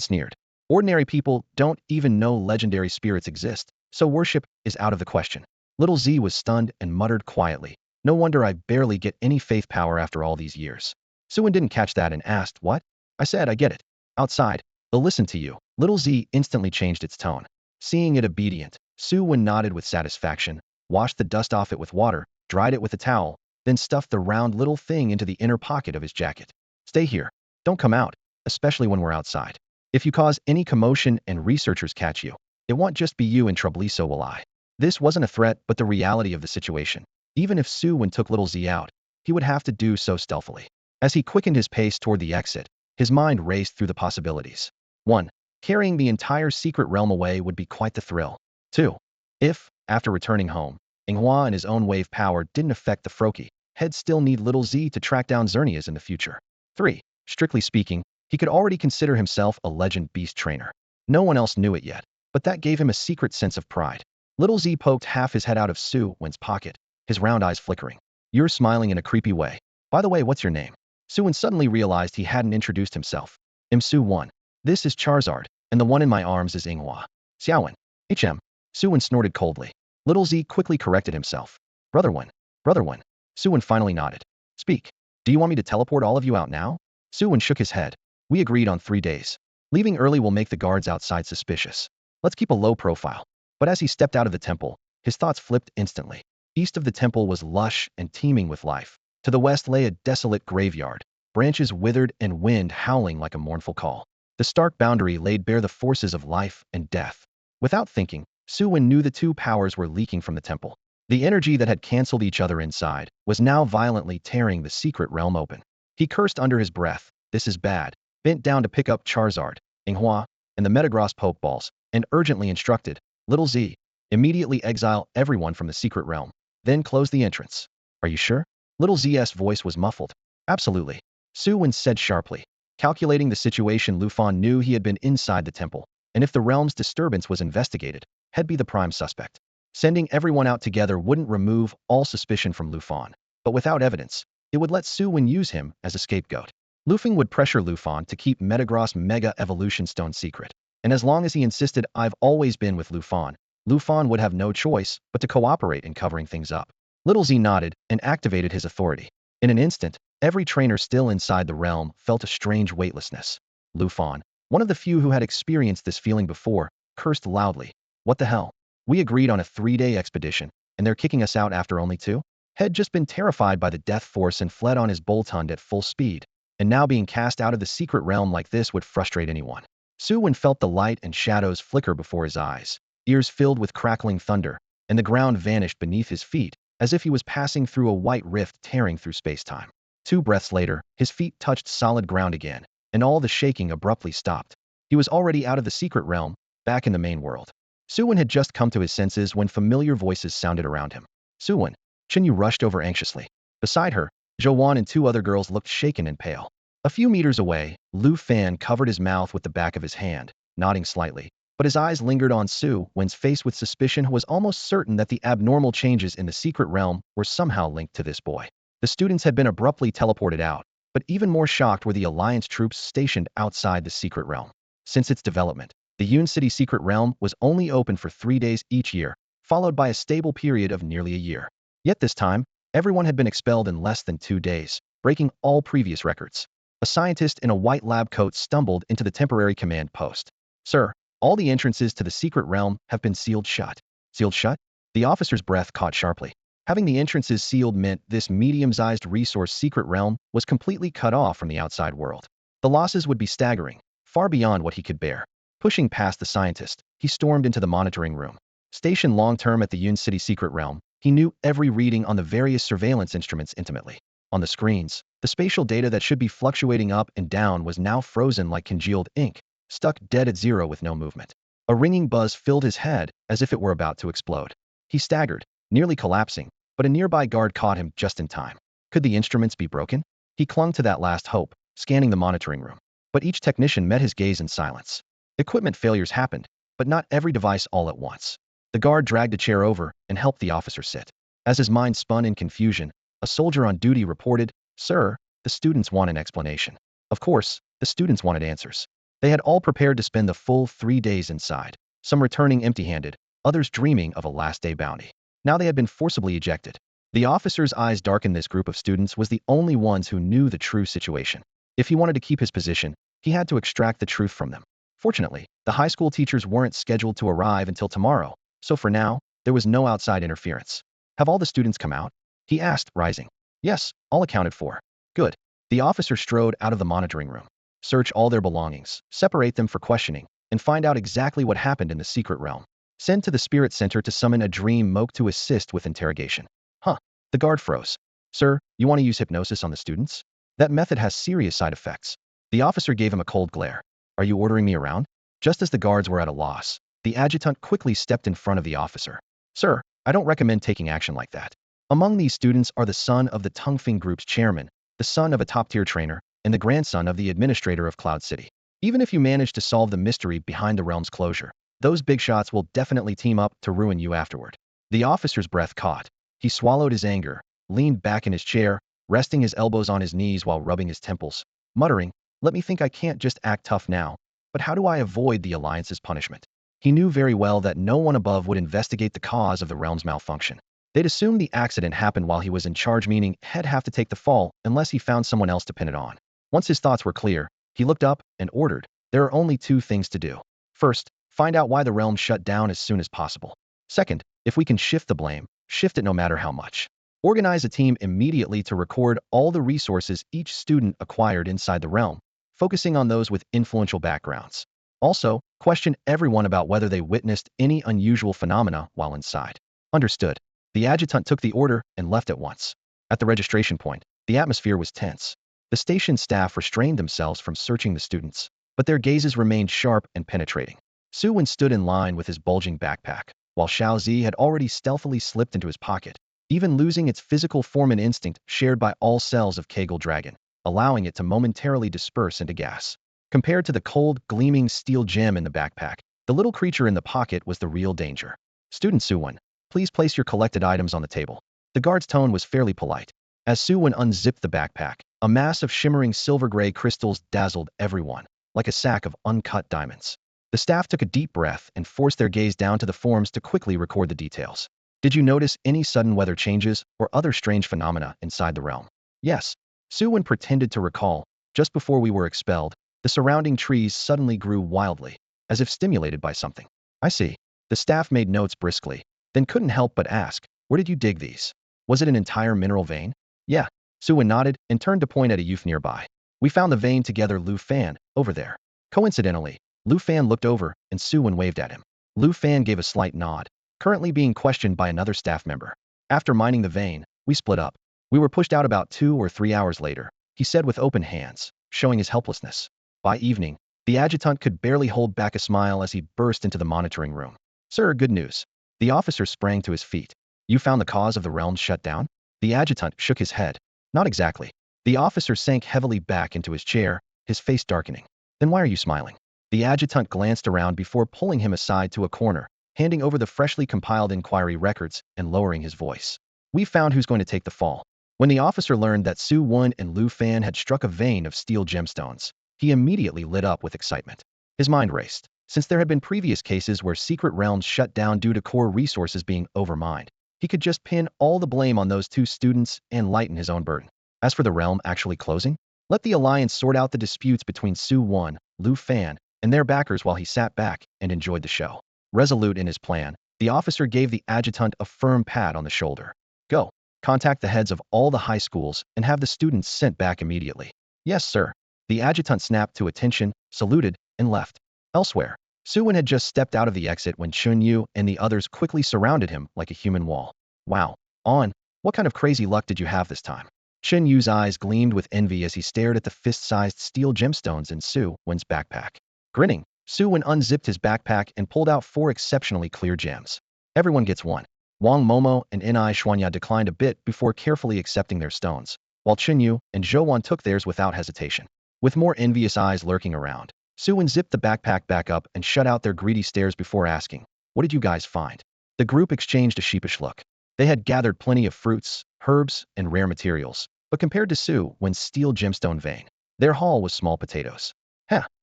sneered. "Ordinary people don't even know legendary spirits exist, so worship is out of the question." Little Z was stunned and muttered quietly, "No wonder I barely get any faith power after all these years." Su Wen didn't catch that and asked, "What?" "I said I get it. Outside, they'll listen to you." Little Z instantly changed its tone. Seeing it obedient, Su Wen nodded with satisfaction, washed the dust off it with water, dried it with a towel, then stuffed the round little thing into the inner pocket of his jacket. "Stay here. Don't come out, especially when we're outside. If you cause any commotion and researchers catch you, it won't just be you in trouble, so will I." This wasn't a threat, but the reality of the situation. Even if Su Wen took Little Z out, he would have to do so stealthily. As he quickened his pace toward the exit, his mind raced through the possibilities. 1. Carrying the entire secret realm away would be quite the thrill. 2. If, after returning home, Inghua and his own wave power didn't affect the Froki, he'd still need Little Z to track down Xerneas in the future. 3. Strictly speaking, he could already consider himself a legend beast trainer. No one else knew it yet, but that gave him a secret sense of pride. Little Z poked half his head out of Su Wen's pocket, his round eyes flickering. "You're smiling in a creepy way. By the way, what's your name?" Su Wen suddenly realized he hadn't introduced himself. "I'm Su Wen. This is Charizard, and the one in my arms is Inghua." "Xiaowen." "HM." Su Wen snorted coldly. Little Z quickly corrected himself. "Brother Wen. Brother Wen." Su Wen finally nodded. "Speak. Do you want me to teleport all of you out now?" Su Wen shook his head. "We agreed on 3 days. Leaving early will make the guards outside suspicious. Let's keep a low profile." But as he stepped out of the temple, his thoughts flipped instantly. East of the temple was lush and teeming with life. To the west lay a desolate graveyard, branches withered and wind howling like a mournful call. The stark boundary laid bare the forces of life and death. Without thinking, Su Wen knew the 2 powers were leaking from the temple. The energy that had cancelled each other inside was now violently tearing the secret realm open. He cursed under his breath, "This is bad," bent down to pick up Charizard, Inghua, and the Metagross Pokeballs, and urgently instructed, "Little Z, immediately exile everyone from the secret realm. Then close the entrance." "Are you sure?" Little Z's voice was muffled. "Absolutely," Su Wen said sharply. Calculating the situation, Lufan knew he had been inside the temple, and if the realm's disturbance was investigated, he'd be the prime suspect. Sending everyone out together wouldn't remove all suspicion from Lufan, but without evidence, it would let Su Wen use him as a scapegoat. Lufeng would pressure Lufan to keep Metagross Mega Evolution Stone secret, and as long as he insisted, "I've always been with Lufan," Lufan would have no choice but to cooperate in covering things up. Little Z nodded and activated his authority. In an instant, every trainer still inside the realm felt a strange weightlessness. Lufan, one of the few who had experienced this feeling before, cursed loudly. "What the hell? We agreed on a 3-day expedition, and they're kicking us out after only 2? Had just been terrified by the death force and fled on his Boltund at full speed, and now being cast out of the secret realm like this would frustrate anyone." Su Wen felt the light and shadows flicker before his eyes, ears filled with crackling thunder, and the ground vanished beneath his feet as if he was passing through a white rift tearing through space-time. 2 breaths later, his feet touched solid ground again, and all the shaking abruptly stopped. He was already out of the secret realm, back in the main world. Su Wen had just come to his senses when familiar voices sounded around him. Su Wen. Chen Yu rushed over anxiously. Beside her, Zhou Wan and 2 other girls looked shaken and pale. A few meters away, Lu Fan covered his mouth with the back of his hand, nodding slightly, but his eyes lingered on Su Wen's face with suspicion. Was almost certain that the abnormal changes in the secret realm were somehow linked to this boy. The students had been abruptly teleported out, but even more shocked were the Alliance troops stationed outside the secret realm. Since its development, the Yun City secret realm was only open for 3 days each year, followed by a stable period of nearly a year. Yet this time, everyone had been expelled in less than 2 days, breaking all previous records. A scientist in a white lab coat stumbled into the temporary command post. Sir, all the entrances to the secret realm have been sealed shut. Sealed shut? The officer's breath caught sharply. Having the entrances sealed meant this medium-sized resource secret realm was completely cut off from the outside world. The losses would be staggering, far beyond what he could bear. Pushing past the scientist, he stormed into the monitoring room. Stationed long-term at the Yun City secret realm, he knew every reading on the various surveillance instruments intimately. On the screens, the spatial data that should be fluctuating up and down was now frozen like congealed ink, stuck dead at zero with no movement. A ringing buzz filled his head as if it were about to explode. He staggered, nearly collapsing, but a nearby guard caught him just in time. Could the instruments be broken? He clung to that last hope, scanning the monitoring room. But each technician met his gaze in silence. Equipment failures happened, but not every device all at once. The guard dragged a chair over and helped the officer sit. As his mind spun in confusion, a soldier on duty reported, "Sir, the students want an explanation." Of course, the students wanted answers. They had all prepared to spend the full 3 days inside, some returning empty-handed, others dreaming of a last-day bounty. Now they had been forcibly ejected. The officer's eyes darkened. This group of students was the only ones who knew the true situation. If he wanted to keep his position, he had to extract the truth from them. Fortunately, the high school teachers weren't scheduled to arrive until tomorrow, so for now, there was no outside interference. Have all the students come out? He asked, rising. Yes, all accounted for. Good. The officer strode out of the monitoring room. Search all their belongings, separate them for questioning, and find out exactly what happened in the secret realm. Send to the Spirit Center to summon a dream moke to assist with interrogation. Huh. The guard froze. Sir, you want to use hypnosis on the students? That method has serious side effects. The officer gave him a cold glare. Are you ordering me around? Just as the guards were at a loss, the adjutant quickly stepped in front of the officer. Sir, I don't recommend taking action like that. Among these students are the son of the Tungfing Group's chairman, the son of a top-tier trainer, and the grandson of the administrator of Cloud City. Even if you manage to solve the mystery behind the realm's closure, those big shots will definitely team up to ruin you afterward. The officer's breath caught. He swallowed his anger, leaned back in his chair, resting his elbows on his knees while rubbing his temples, muttering, "Let me think. I can't just act tough now, but how do I avoid the Alliance's punishment?" He knew very well that no one above would investigate the cause of the realm's malfunction. They'd assume the accident happened while he was in charge, meaning he'd have to take the fall unless he found someone else to pin it on. Once his thoughts were clear, he looked up and ordered, "There are only 2 things to do. First, find out why the realm shut down as soon as possible. Second, if we can shift the blame, shift it no matter how much. Organize a team immediately to record all the resources each student acquired inside the realm, focusing on those with influential backgrounds. Also, question everyone about whether they witnessed any unusual phenomena while inside." Understood. The adjutant took the order and left at once. At the registration point, the atmosphere was tense. The station staff restrained themselves from searching the students, but their gazes remained sharp and penetrating. Su Wen stood in line with his bulging backpack, while Xiao Zi had already stealthily slipped into his pocket, even losing its physical form and instinct shared by all cells of Kegel Dragon, allowing it to momentarily disperse into gas. Compared to the cold, gleaming steel gem in the backpack, the little creature in the pocket was the real danger. "Student Su Wen, please place your collected items on the table." The guard's tone was fairly polite. As Su Wen unzipped the backpack, a mass of shimmering silver-gray crystals dazzled everyone, like a sack of uncut diamonds. The staff took a deep breath and forced their gaze down to the forms to quickly record the details. "Did you notice any sudden weather changes or other strange phenomena inside the realm?" "Yes." Su Wen pretended to recall. "Just before we were expelled, the surrounding trees suddenly grew wildly, as if stimulated by something." "I see." The staff made notes briskly, then couldn't help but ask, "Where did you dig these? Was it an entire mineral vein?" "Yeah." Su Wen nodded and turned to point at a youth nearby. "We found the vein together, Lu Fan, over there." Coincidentally, Lu Fan looked over and Su Wen waved at him. Lu Fan gave a slight nod, currently being questioned by another staff member. After mining the vein, we split up. We were pushed out about 2 or 3 hours later, he said with open hands, showing his helplessness. By evening, the adjutant could barely hold back a smile as he burst into the monitoring room. Sir, good news. The officer sprang to his feet. You found the cause of the realm's shutdown? The adjutant shook his head. Not exactly. The officer sank heavily back into his chair, his face darkening. Then why are you smiling? The adjutant glanced around before pulling him aside to a corner, handing over the freshly compiled inquiry records and lowering his voice. We found who's going to take the fall. When the officer learned that Su Wen and Lu Fan had struck a vein of steel gemstones, he immediately lit up with excitement. His mind raced. Since there had been previous cases where secret realms shut down due to core resources being overmined, he could just pin all the blame on those two students and lighten his own burden. As for the realm actually closing, let the Alliance sort out the disputes between Su Wen, Lu Fan, and their backers while he sat back and enjoyed the show. Resolute in his plan, the officer gave the adjutant a firm pat on the shoulder. Go. Contact the heads of all the high schools and have the students sent back immediately. Yes, sir. The adjutant snapped to attention, saluted, and left. Elsewhere, Su Wen had just stepped out of the exit when Chun Yu and the others quickly surrounded him like a human wall. Wow. On. What kind of crazy luck did you have this time? Chun Yu's eyes gleamed with envy as he stared at the fist-sized steel gemstones in Su Wen's backpack. Grinning, Su Wen unzipped his backpack and pulled out 4 exceptionally clear gems. Everyone gets one. Wang Momo and Ni Xuanya declined a bit before carefully accepting their stones, while Chun Yu and Zhou Wan took theirs without hesitation. With more envious eyes lurking around, Su Wen zipped the backpack back up and shut out their greedy stares before asking, "What did you guys find?" The group exchanged a sheepish look. They had gathered plenty of fruits, herbs, and rare materials, but compared to Su Wen's steel gemstone vein, their haul was small potatoes.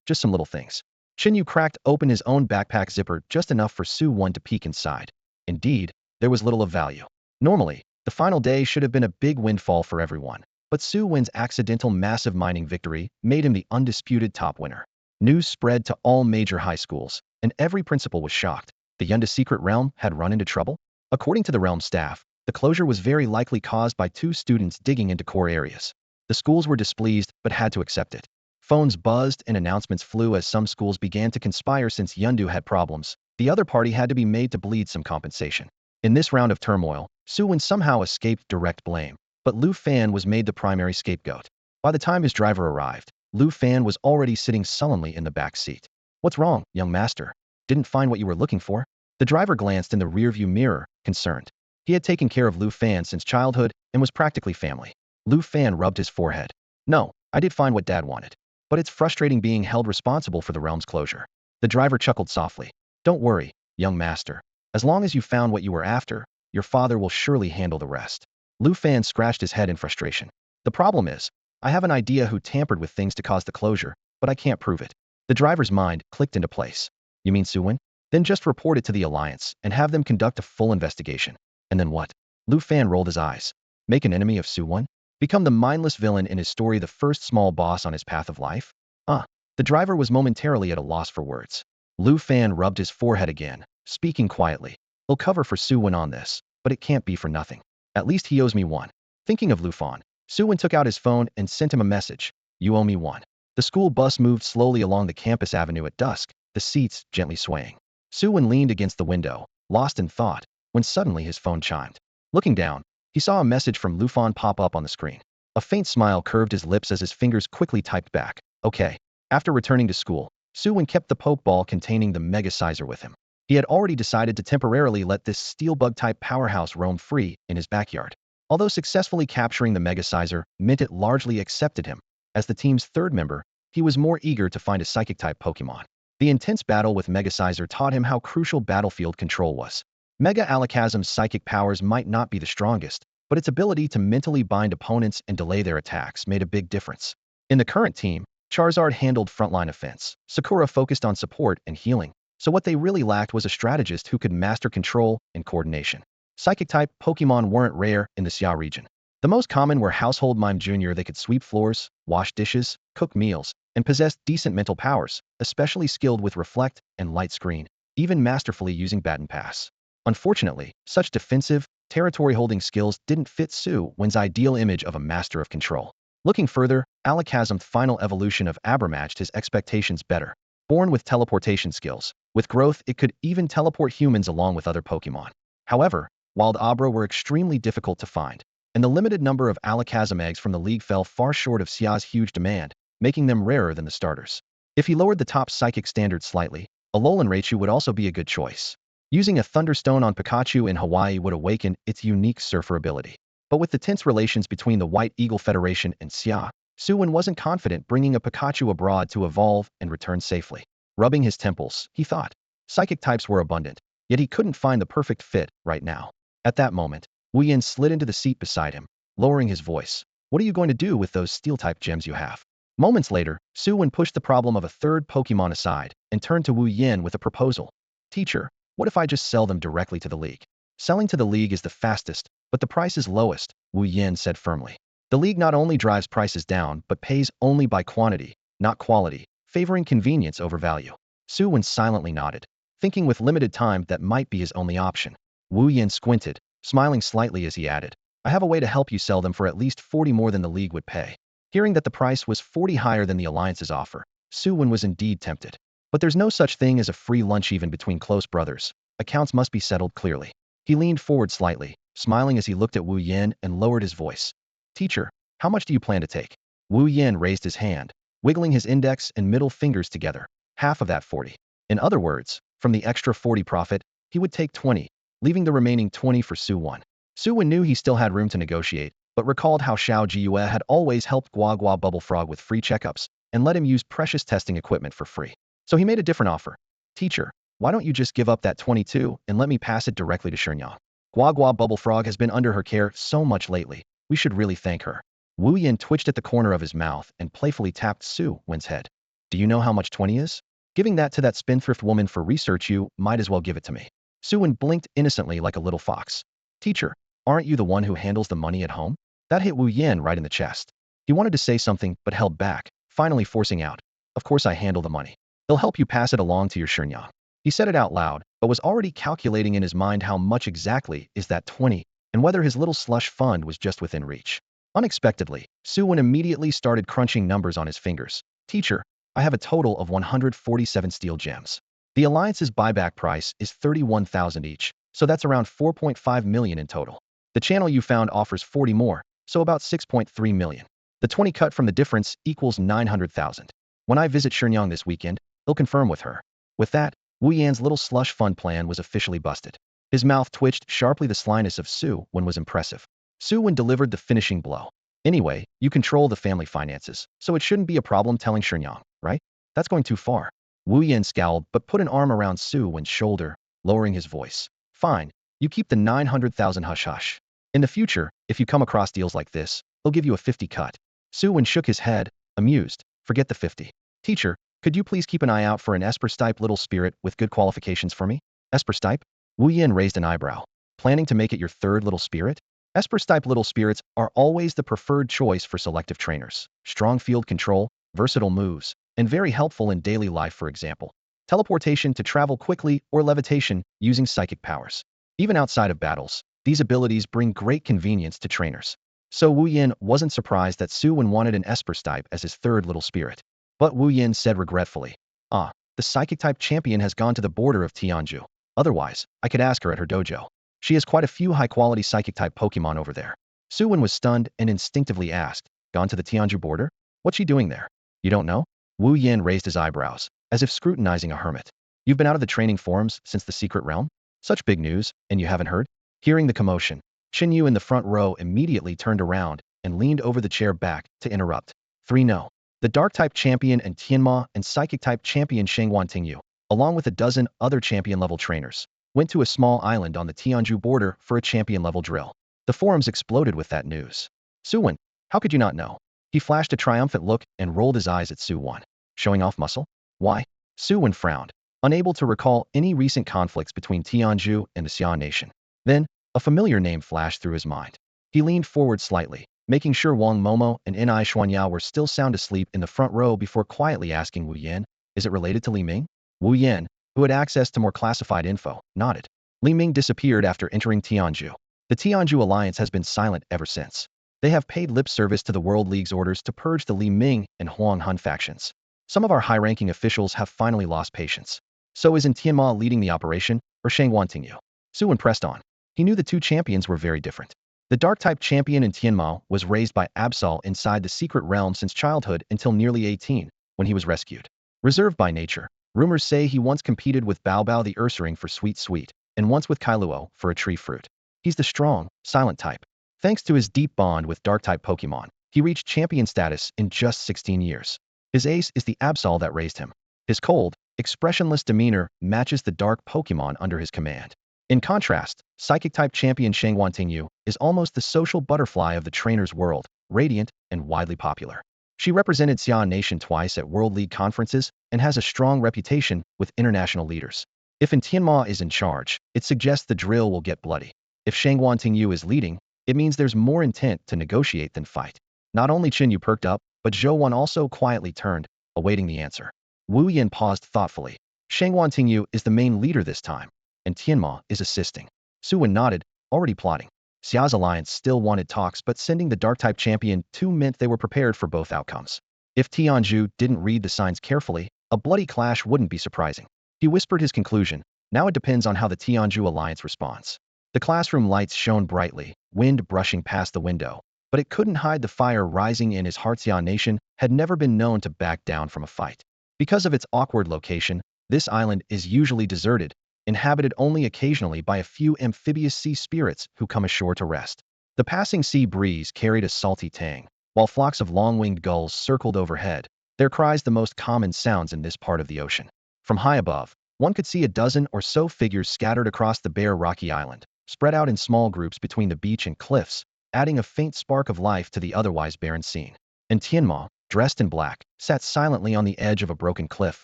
Just some little things. Chun Yu cracked open his own backpack zipper just enough for Su Wen to peek inside. Indeed, there was little of value. Normally, the final day should have been a big windfall for everyone, but Su Wen's accidental massive mining victory made him the undisputed top winner. News spread to all major high schools, and every principal was shocked. The Yunda secret realm had run into trouble? According to the realm staff, the closure was very likely caused by 2 students digging into core areas. The schools were displeased but had to accept it. Phones buzzed and announcements flew as some schools began to conspire. Since Yundu had problems, the other party had to be made to bleed some compensation. In this round of turmoil, Su Wen somehow escaped direct blame, but Lu Fan was made the primary scapegoat. By the time his driver arrived, Lu Fan was already sitting sullenly in the back seat. What's wrong, young master? Didn't find what you were looking for? The driver glanced in the rearview mirror, concerned. He had taken care of Lu Fan since childhood and was practically family. Lu Fan rubbed his forehead. No, I did find what Dad wanted. But it's frustrating being held responsible for the realm's closure. The driver chuckled softly. Don't worry, young master. As long as you found what you were after, your father will surely handle the rest. Lu Fan scratched his head in frustration. The problem is, I have an idea who tampered with things to cause the closure, but I can't prove it. The driver's mind clicked into place. You mean Su Wen? Then just report it to the Alliance and have them conduct a full investigation. And then what? Lu Fan rolled his eyes. Make an enemy of Su Wen? Become the mindless villain in his story, the first small boss on his path of life? The driver was momentarily at a loss for words. Lu Fan rubbed his forehead again, speaking quietly. He'll cover for Su Wen on this, but it can't be for nothing. At least he owes me one. Thinking of Lu Fan, Su Wen took out his phone and sent him a message. You owe me one. The school bus moved slowly along the campus avenue at dusk, the seats gently swaying. Su Wen leaned against the window, lost in thought, when suddenly his phone chimed. Looking down, he saw a message from Lu Fan pop up on the screen. A faint smile curved his lips as his fingers quickly typed back. Okay. After returning to school, Su Wen kept the Pokeball containing the Mega Sizer with him. He had already decided to temporarily let this steel bug-type powerhouse roam free in his backyard. Although successfully capturing the Mega Sizer meant it largely accepted him. As the team's 3rd member, he was more eager to find a Psychic-type Pokemon. The intense battle with Mega Sizer taught him how crucial battlefield control was. Mega Alakazam's psychic powers might not be the strongest, but its ability to mentally bind opponents and delay their attacks made a big difference. In the current team, Charizard handled frontline offense, Sakura focused on support and healing, so what they really lacked was a strategist who could master control and coordination. Psychic-type Pokemon weren't rare in the Xia region. The most common were Household Mime Jr. They could sweep floors, wash dishes, cook meals, and possessed decent mental powers, especially skilled with Reflect and Light Screen, even masterfully using Baton Pass. Unfortunately, such defensive, territory-holding skills didn't fit Su Wen's ideal image of a master of control. Looking further, Alakazam's final evolution of Abra matched his expectations better. Born with teleportation skills, with growth it could even teleport humans along with other Pokemon. However, wild abra were extremely difficult to find, and the limited number of alakazam eggs from the league fell far short of Xia's huge demand, making them rarer than the starters. If he lowered the top psychic standard slightly, Alolan Raichu would also be a good choice. Using a Thunderstone on Pikachu in Hawaii would awaken its unique surfer ability. But with the tense relations between the White Eagle Federation and Xia, Su Wen wasn't confident bringing a Pikachu abroad to evolve and return safely. Rubbing his temples, he thought. Psychic types were abundant, yet he couldn't find the perfect fit right now. At that moment, Wu Yin slid into the seat beside him, lowering his voice. What are you going to do with those steel-type gems you have? Moments later, Su Wen pushed the problem of a third Pokémon aside and turned to Wu Yin with a proposal. Teacher, what if I just sell them directly to the League? Selling to the League is the fastest, but the price is lowest, Wu Yin said firmly. The League not only drives prices down but pays only by quantity, not quality, favoring convenience over value. Su Wen silently nodded, thinking with limited time that might be his only option. Wu Yin squinted, smiling slightly as he added, I have a way to help you sell them for at least 40 more than the League would pay. Hearing that the price was 40 higher than the Alliance's offer, Su Wen was indeed tempted. But there's no such thing as a free lunch even between close brothers. Accounts must be settled clearly. He leaned forward slightly, smiling as he looked at Wu Yin and lowered his voice. Teacher, how much do you plan to take? Wu Yin raised his hand, wiggling his index and middle fingers together. Half of that 40. In other words, from the extra 40 profit, he would take 20, leaving the remaining 20 for Su Wen. Su Wen knew he still had room to negotiate, but recalled how Xiao Jiyue had always helped Gua Gua Bubble Frog with free checkups and let him use precious testing equipment for free. So he made a different offer. Teacher, why don't you just give up that 22 and let me pass it directly to Shenyang? Gua Gua Bubble Frog has been under her care so much lately. We should really thank her. Wu Yin twitched at the corner of his mouth and playfully tapped Su Wen's head. Do you know how much 20 is? Giving that to that spendthrift woman for research, you might as well give it to me. Su Wen blinked innocently like a little fox. Teacher, aren't you the one who handles the money at home? That hit Wu Yin right in the chest. He wanted to say something but held back, finally forcing out. Of course I handle the money. They'll help you pass it along to your Shenyang. He said it out loud, but was already calculating in his mind how much exactly is that 20, and whether his little slush fund was just within reach. Unexpectedly, Su Wen immediately started crunching numbers on his fingers. Teacher, I have a total of 147 steel gems. The Alliance's buyback price is 31,000 each, so that's around 4.5 million in total. The channel you found offers 40 more, so about 6.3 million. The 20 cut from the difference equals 900,000. When I visit Shenyang this weekend, he'll confirm with her. With that, Wu Yan's little slush fund plan was officially busted. His mouth twitched sharply. The slyness of Su Wen was impressive. Su Wen delivered the finishing blow. Anyway, you control the family finances, so it shouldn't be a problem telling Shenyang, right? That's going too far. Wu Yan scowled but put an arm around Su Wen's shoulder, lowering his voice. Fine, you keep the 900,000 hush-hush. In the future, if you come across deals like this, he'll give you a 50 cut. Su Wen shook his head, amused. Forget the 50. Teacher, could you please keep an eye out for an Esper-type little spirit with good qualifications for me? Esper-type? Wu Yin raised an eyebrow. Planning to make it your third little spirit? Esper-type little spirits are always the preferred choice for selective trainers. Strong field control, versatile moves, and very helpful in daily life, for example. Teleportation to travel quickly or levitation using psychic powers. Even outside of battles, these abilities bring great convenience to trainers. So Wu Yin wasn't surprised that Su Wen wanted an Esper-type as his third little spirit. But Wu Yin said regretfully, the psychic-type champion has gone to the border of Tianju. Otherwise, I could ask her at her dojo. She has quite a few high-quality psychic-type Pokémon over there. Su Wen was stunned and instinctively asked, gone to the Tianju border? What's she doing there? You don't know? Wu Yin raised his eyebrows, as if scrutinizing a hermit. You've been out of the training forums since the secret realm? Such big news, and you haven't heard? Hearing the commotion, Xin Yu in the front row immediately turned around and leaned over the chair back to interrupt. 3 No. The Dark-type champion and Tianma and Psychic-type champion Shengwan Tingyu, along with a dozen other champion-level trainers, went to a small island on the Tianju border for a champion-level drill. The forums exploded with that news. Su Wen, how could you not know? He flashed a triumphant look and rolled his eyes at Su Wen. Showing off muscle? Why? Su Wen frowned, unable to recall any recent conflicts between Tianju and the Xia nation. Then, a familiar name flashed through his mind. He leaned forward slightly, making sure Wang Momo and Ni Xuanyao were still sound asleep in the front row before quietly asking Wu Yan, is it related to Li Ming? Wu Yan, who had access to more classified info, nodded. Li Ming disappeared after entering Tianju. The Tianju alliance has been silent ever since. They have paid lip service to the World League's orders to purge the Li Ming and Huang Hun factions. Some of our high-ranking officials have finally lost patience. So isn't Tianma leading the operation, or Shengwan Tingyu? Su Wen pressed on. He knew the two champions were very different. The Dark-type champion in Tianmao was raised by Absol inside the secret realm since childhood until nearly 18, when he was rescued. Reserved by nature, rumors say he once competed with Baobao the Ursaring for Sweet Sweet, and once with Kailuo for a tree fruit. He's the strong, silent type. Thanks to his deep bond with Dark-type Pokémon, he reached champion status in just 16 years. His ace is the Absol that raised him. His cold, expressionless demeanor matches the dark Pokémon under his command. In contrast, Psychic-type champion Shangguan is almost the social butterfly of the trainer's world, radiant and widely popular. She represented Xia Nation twice at World League conferences and has a strong reputation with international leaders. If Tianma is in charge, it suggests the drill will get bloody. If Shangguan is leading, it means there's more intent to negotiate than fight. Not only Chen Yu perked up, but Zhou Wan also quietly turned, awaiting the answer. Wu Yan paused thoughtfully. Shangguan is the main leader this time, and Tianma is assisting. Su Wen nodded, already plotting. Xia's alliance still wanted talks, but sending the Dark-type champion too meant they were prepared for both outcomes. If Tianzhu didn't read the signs carefully, a bloody clash wouldn't be surprising. He whispered his conclusion. Now it depends on how the Tianzhu alliance responds. The classroom lights shone brightly, wind brushing past the window, but it couldn't hide the fire rising in his heart. Xia Nation had never been known to back down from a fight. Because of its awkward location, this island is usually deserted, inhabited only occasionally by a few amphibious sea spirits who come ashore to rest. The passing sea breeze carried a salty tang, while flocks of long-winged gulls circled overhead, their cries the most common sounds in this part of the ocean. From high above, one could see a dozen or so figures scattered across the bare rocky island, spread out in small groups between the beach and cliffs, adding a faint spark of life to the otherwise barren scene. And Tianma, dressed in black, sat silently on the edge of a broken cliff,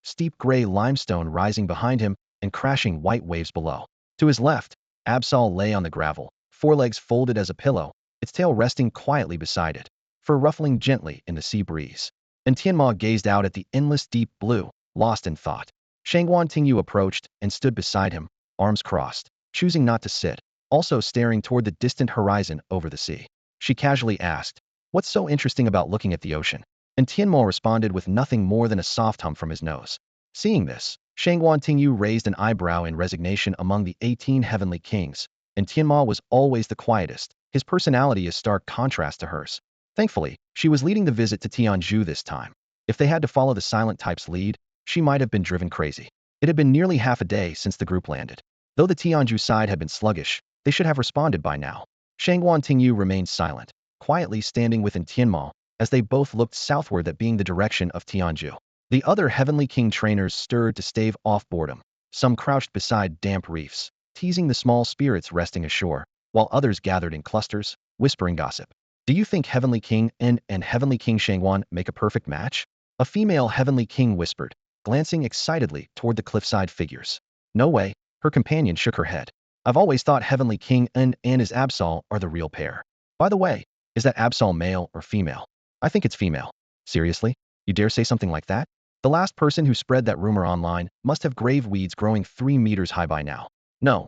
steep gray limestone rising behind him and crashing white waves below. To his left, Absol lay on the gravel, forelegs folded as a pillow, its tail resting quietly beside it, fur ruffling gently in the sea breeze. And Tianma gazed out at the endless deep blue, lost in thought. Shangguan approached and stood beside him, arms crossed, choosing not to sit, also staring toward the distant horizon over the sea. She casually asked, "What's so interesting about looking at the ocean?" And Tianma responded with nothing more than a soft hum from his nose. Seeing this, Shangguan raised an eyebrow in resignation. Among the 18 heavenly kings, and Tianma was always the quietest, his personality a stark contrast to hers. Thankfully, she was leading the visit to Tianzhu this time. If they had to follow the silent type's lead, she might have been driven crazy. It had been nearly half a day since the group landed. Though the Tianzhu side had been sluggish, they should have responded by now. Shangguan remained silent, quietly standing within Tianma, as they both looked southward, that being the direction of Tianzhu. The other Heavenly King trainers stirred to stave off boredom. Some crouched beside damp reefs, teasing the small spirits resting ashore, while others gathered in clusters, whispering gossip. "Do you think Heavenly King and Heavenly King Shangguan make a perfect match?" A female Heavenly King whispered, glancing excitedly toward the cliffside figures. "No way," her companion shook her head. "I've always thought Heavenly King and his Absol are the real pair. By the way, is that Absol male or female?" "I think it's female." "Seriously? You dare say something like that?" "The last person who spread that rumor online must have grave weeds growing 3 meters high by now." No.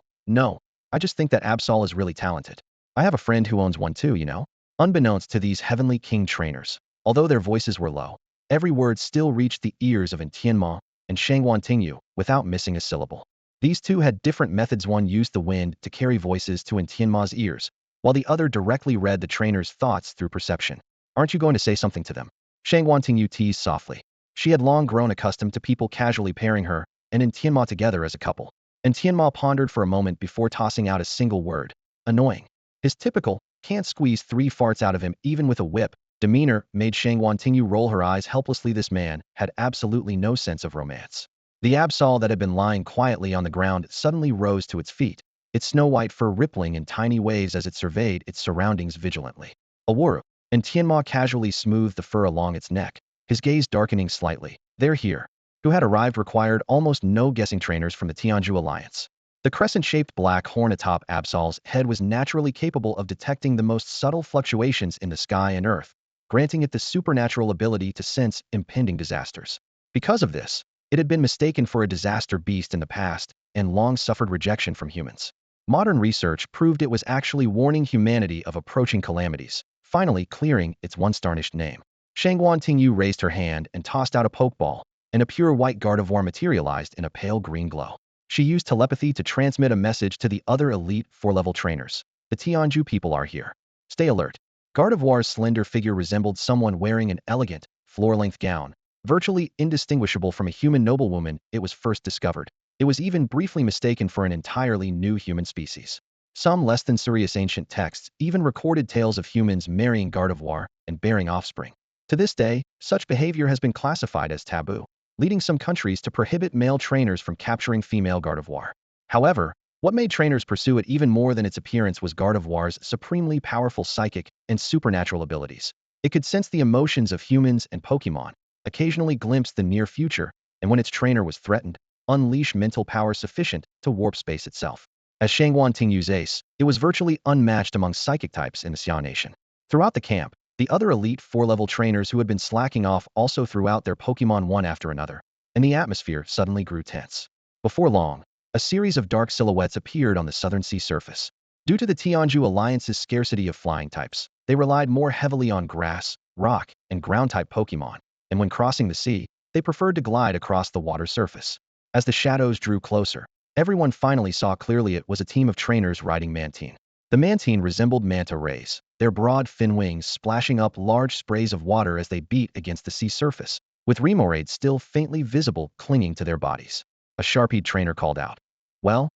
I just think that Absol is really talented. I have a friend who owns one too, you know." Unbeknownst to these Heavenly King trainers, although their voices were low, every word still reached the ears of Tianma and Shangguan without missing a syllable. These two had different methods. One used the wind to carry voices to Tianma's ears, while the other directly read the trainer's thoughts through perception. "Aren't you going to say something to them?" Shangguan teased softly. She had long grown accustomed to people casually pairing her and Tianma together as a couple. And Tianma pondered for a moment before tossing out a single word: annoying. His typical, can't squeeze 3 farts out of him even with a whip, demeanor made Shangguan roll her eyes helplessly. This man had absolutely no sense of romance. The Absol that had been lying quietly on the ground suddenly rose to its feet, its snow-white fur rippling in tiny waves as it surveyed its surroundings vigilantly. "Awuru," and Tianma casually smoothed the fur along its neck, his gaze darkening slightly. "They're here." Who had arrived required almost no guessing. Trainers from the Tianzhu alliance. The crescent-shaped black horn atop Absol's head was naturally capable of detecting the most subtle fluctuations in the sky and earth, granting it the supernatural ability to sense impending disasters. Because of this, it had been mistaken for a disaster beast in the past and long suffered rejection from humans. Modern research proved it was actually warning humanity of approaching calamities, finally clearing its once tarnished name. Shangguan raised her hand and tossed out a pokeball, and a pure white Gardevoir materialized in a pale green glow. She used telepathy to transmit a message to the other elite 4-level trainers. The Tianju people are here. Stay alert. Gardevoir's slender figure resembled someone wearing an elegant, floor-length gown, virtually indistinguishable from a human noblewoman it was first discovered. It was even briefly mistaken for an entirely new human species. Some less than serious ancient texts even recorded tales of humans marrying Gardevoir and bearing offspring. To this day, such behavior has been classified as taboo, leading some countries to prohibit male trainers from capturing female Gardevoir. However, what made trainers pursue it even more than its appearance was Gardevoir's supremely powerful psychic and supernatural abilities. It could sense the emotions of humans and Pokémon, occasionally glimpse the near future, and when its trainer was threatened, unleash mental power sufficient to warp space itself. As Shangguan Tingyu's ace, it was virtually unmatched among psychic types in the Xia Nation. Throughout the camp, the other elite 4-level trainers who had been slacking off also threw out their Pokémon one after another, and the atmosphere suddenly grew tense. Before long, a series of dark silhouettes appeared on the southern sea surface. Due to the Tianju Alliance's scarcity of flying types, they relied more heavily on grass, rock, and ground-type Pokémon, and when crossing the sea, they preferred to glide across the water surface. As the shadows drew closer, everyone finally saw clearly it was a team of trainers riding Mantine. The Mantine resembled manta rays, their broad fin wings splashing up large sprays of water as they beat against the sea surface, with Remoraids still faintly visible clinging to their bodies. A Sharpied trainer called out. Well,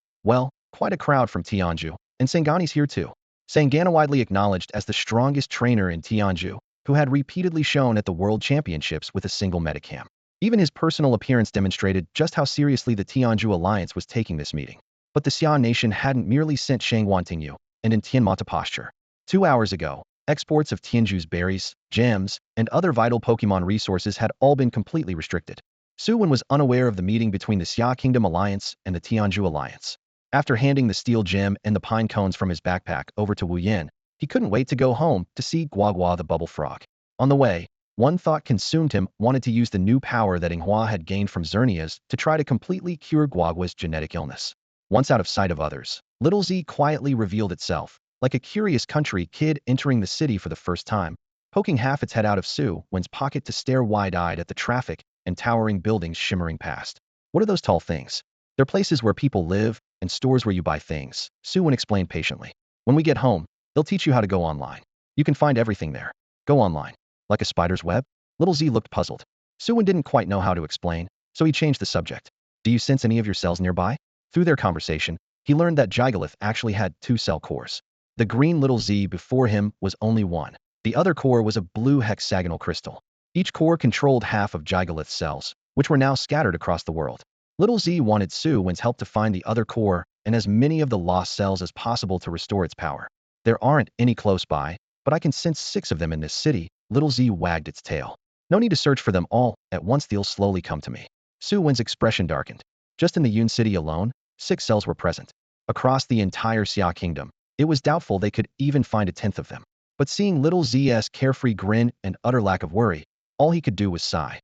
quite a crowd from Tianju, and Sangani's here too. Sangana, widely acknowledged as the strongest trainer in Tianju, who had repeatedly shown at the World Championships with a single Metacam. Even his personal appearance demonstrated just how seriously the Tianju Alliance was taking this meeting. But the Xia Nation hadn't merely sent Shangguan Tingyu and in Tianma to posture. 2 hours ago, exports of Tianju's berries, gems, and other vital Pokémon resources had all been completely restricted. Su Wen was unaware of the meeting between the Xia Kingdom Alliance and the Tianju Alliance. After handing the steel gem and the pine cones from his backpack over to Wu Yin, he couldn't wait to go home to see Guagua the bubble frog. On the way, one thought consumed him: wanted to use the new power that Inghua had gained from Xerneas to try to completely cure Guagua's genetic illness. Once out of sight of others, Little Z quietly revealed itself, like a curious country kid entering the city for the first time, poking half its head out of Su Wen's pocket to stare wide-eyed at the traffic and towering buildings shimmering past. What are those tall things? They're places where people live and stores where you buy things, Su Wen explained patiently. When we get home, they'll teach you how to go online. You can find everything there. Go online. Like a spider's web? Little Z looked puzzled. Su Wen didn't quite know how to explain, so he changed the subject. Do you sense any of your cells nearby? Through their conversation, he learned that Gigolith actually had 2 cell cores. The green Little Z before him was only one. The other core was a blue hexagonal crystal. Each core controlled half of Gigolith's cells, which were now scattered across the world. Little Z wanted Su Wen's help to find the other core and as many of the lost cells as possible to restore its power. There aren't any close by, but I can sense 6 of them in this city. Little Z wagged its tail. No need to search for them all at once, they'll slowly come to me. Su Wen's expression darkened. Just in the Yun city alone, 6 cells were present. Across the entire Xia Kingdom, it was doubtful they could even find a 10th of them. But seeing Little Z's carefree grin and utter lack of worry, all he could do was sigh.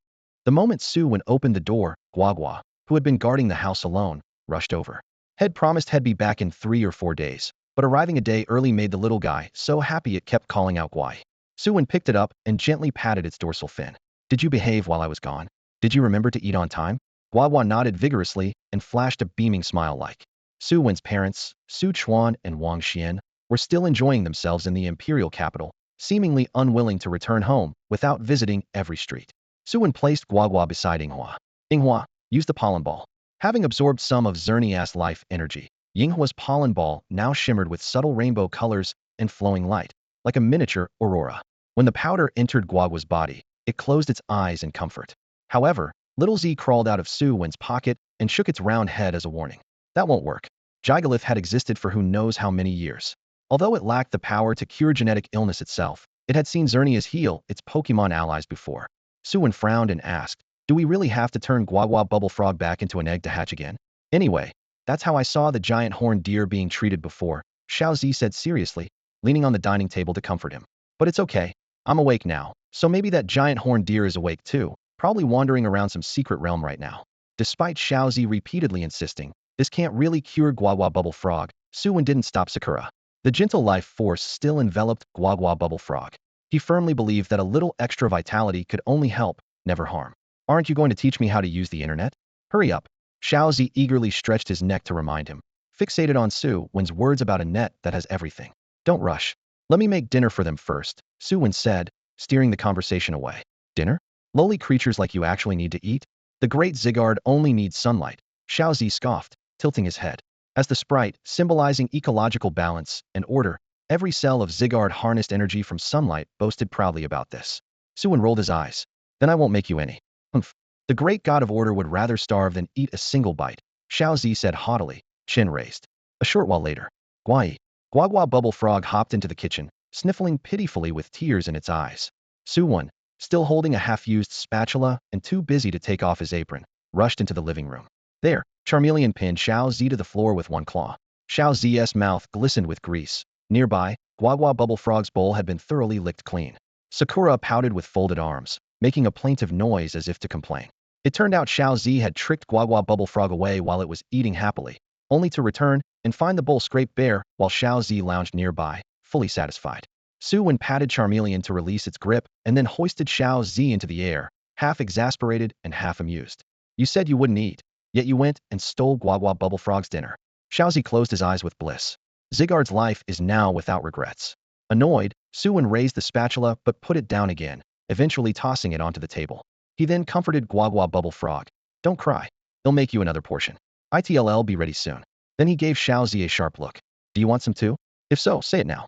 The moment Su Wen opened the door, Guagua, who had been guarding the house alone, rushed over. Head promised he'd be back in 3 or 4 days, but arriving a day early made the little guy so happy it kept calling out Guai. Su Wen picked it up and gently patted its dorsal fin. Did you behave while I was gone? Did you remember to eat on time? Guagua nodded vigorously and flashed a beaming smile like. Su Wen's parents, Su Chuan and Wang Xian, were still enjoying themselves in the imperial capital, seemingly unwilling to return home without visiting every street. Su Wen placed Guagua beside Yinghua. Yinghua, use the pollen ball. Having absorbed some of Xerneas' life energy, Yinghua's pollen ball now shimmered with subtle rainbow colors and flowing light, like a miniature aurora. When the powder entered Guagua's body, it closed its eyes in comfort. However, Little Z crawled out of Su Wen's pocket and shook its round head as a warning. That won't work. Gigolith had existed for who knows how many years. Although it lacked the power to cure genetic illness itself, it had seen Xerneas heal its Pokémon allies before. Su Wen frowned and asked, do we really have to turn Guagua Bubble Frog back into an egg to hatch again? Anyway, that's how I saw the giant horned deer being treated before, Xiao Zi said seriously, leaning on the dining table to comfort him. But it's okay. I'm awake now, so maybe that giant horned deer is awake too, probably wandering around some secret realm right now. Despite Xiao Zi repeatedly insisting, this can't really cure Guagua Bubble Frog, Su Wen didn't stop Sakura. The gentle life force still enveloped Guagua Bubble Frog. He firmly believed that a little extra vitality could only help, never harm. Aren't you going to teach me how to use the internet? Hurry up. Zi eagerly stretched his neck to remind him, fixated on Su Wen's words about a net that has everything. Don't rush. Let me make dinner for them first, Su Wen said, steering the conversation away. Dinner? Lowly creatures like you actually need to eat? The great Zygarde only needs sunlight, Zi scoffed, tilting his head. As the sprite, symbolizing ecological balance and order, every cell of Zygarde harnessed energy from sunlight, boasted proudly about this. Su Wen rolled his eyes. Then I won't make you any. Humph. The great god of order would rather starve than eat a single bite, Zi said haughtily, chin raised. A short while later, Guai, Guagua Bubble Frog hopped into the kitchen, sniffling pitifully with tears in its eyes. Su Wen, still holding a half-used spatula and too busy to take off his apron, rushed into the living room. There, Charmeleon pinned Zi to the floor with one claw. Zi's mouth glistened with grease. Nearby, Guagua Bubble Frog's bowl had been thoroughly licked clean. Sakura pouted with folded arms, making a plaintive noise as if to complain. It turned out Zi had tricked Guagua Bubble Frog away while it was eating happily, only to return and find the bowl scraped bare while Zi lounged nearby, fully satisfied. Su Wen patted Charmeleon to release its grip and then hoisted Zi into the air, half exasperated and half amused. You said you wouldn't eat, yet you went and stole Guagua Bubble Frog's dinner. Zi closed his eyes with bliss. Zygarde's life is now without regrets. Annoyed, Su Wen raised the spatula but put it down again, eventually tossing it onto the table. He then comforted Guagua Bubble Frog. Don't cry. They'll make you another portion. It'll be ready soon. Then he gave Zi a sharp look. Do you want some too? If so, say it now.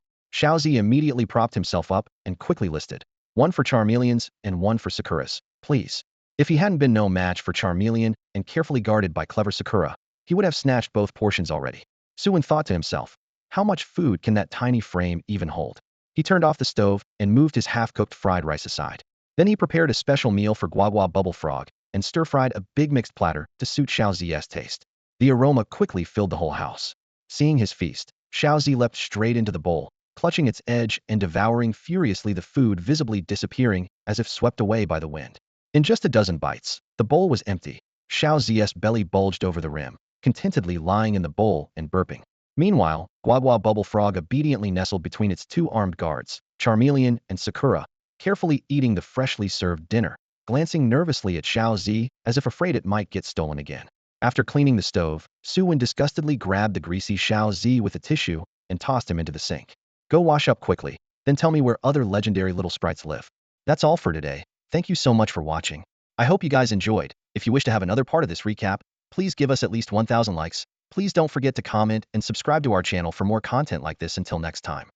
Zi immediately propped himself up and quickly listed. One for Charmeleon's and one for Sakura's, please. If he hadn't been no match for Charmeleon and carefully guarded by clever Sakura, he would have snatched both portions already. Su Wen thought to himself, how much food can that tiny frame even hold? He turned off the stove and moved his half-cooked fried rice aside. Then he prepared a special meal for Guagua Bubble Frog and stir-fried a big mixed platter to suit Zi's taste. The aroma quickly filled the whole house. Seeing his feast, Zi leapt straight into the bowl, clutching its edge and devouring furiously, the food visibly disappearing as if swept away by the wind. In just a dozen bites, the bowl was empty. Zi's belly bulged over the rim, contentedly lying in the bowl and burping. Meanwhile, Guagua Bubble Frog obediently nestled between its two armed guards, Charmeleon and Sakura, carefully eating the freshly served dinner, glancing nervously at Zi as if afraid it might get stolen again. After cleaning the stove, Su Wen disgustedly grabbed the greasy Zi with a tissue and tossed him into the sink. Go wash up quickly, then tell me where other legendary little sprites live. That's all for today. Thank you so much for watching. I hope you guys enjoyed. If you wish to have another part of this recap, please give us at least 1,000 likes. Please don't forget to comment and subscribe to our channel for more content like this. Until next time.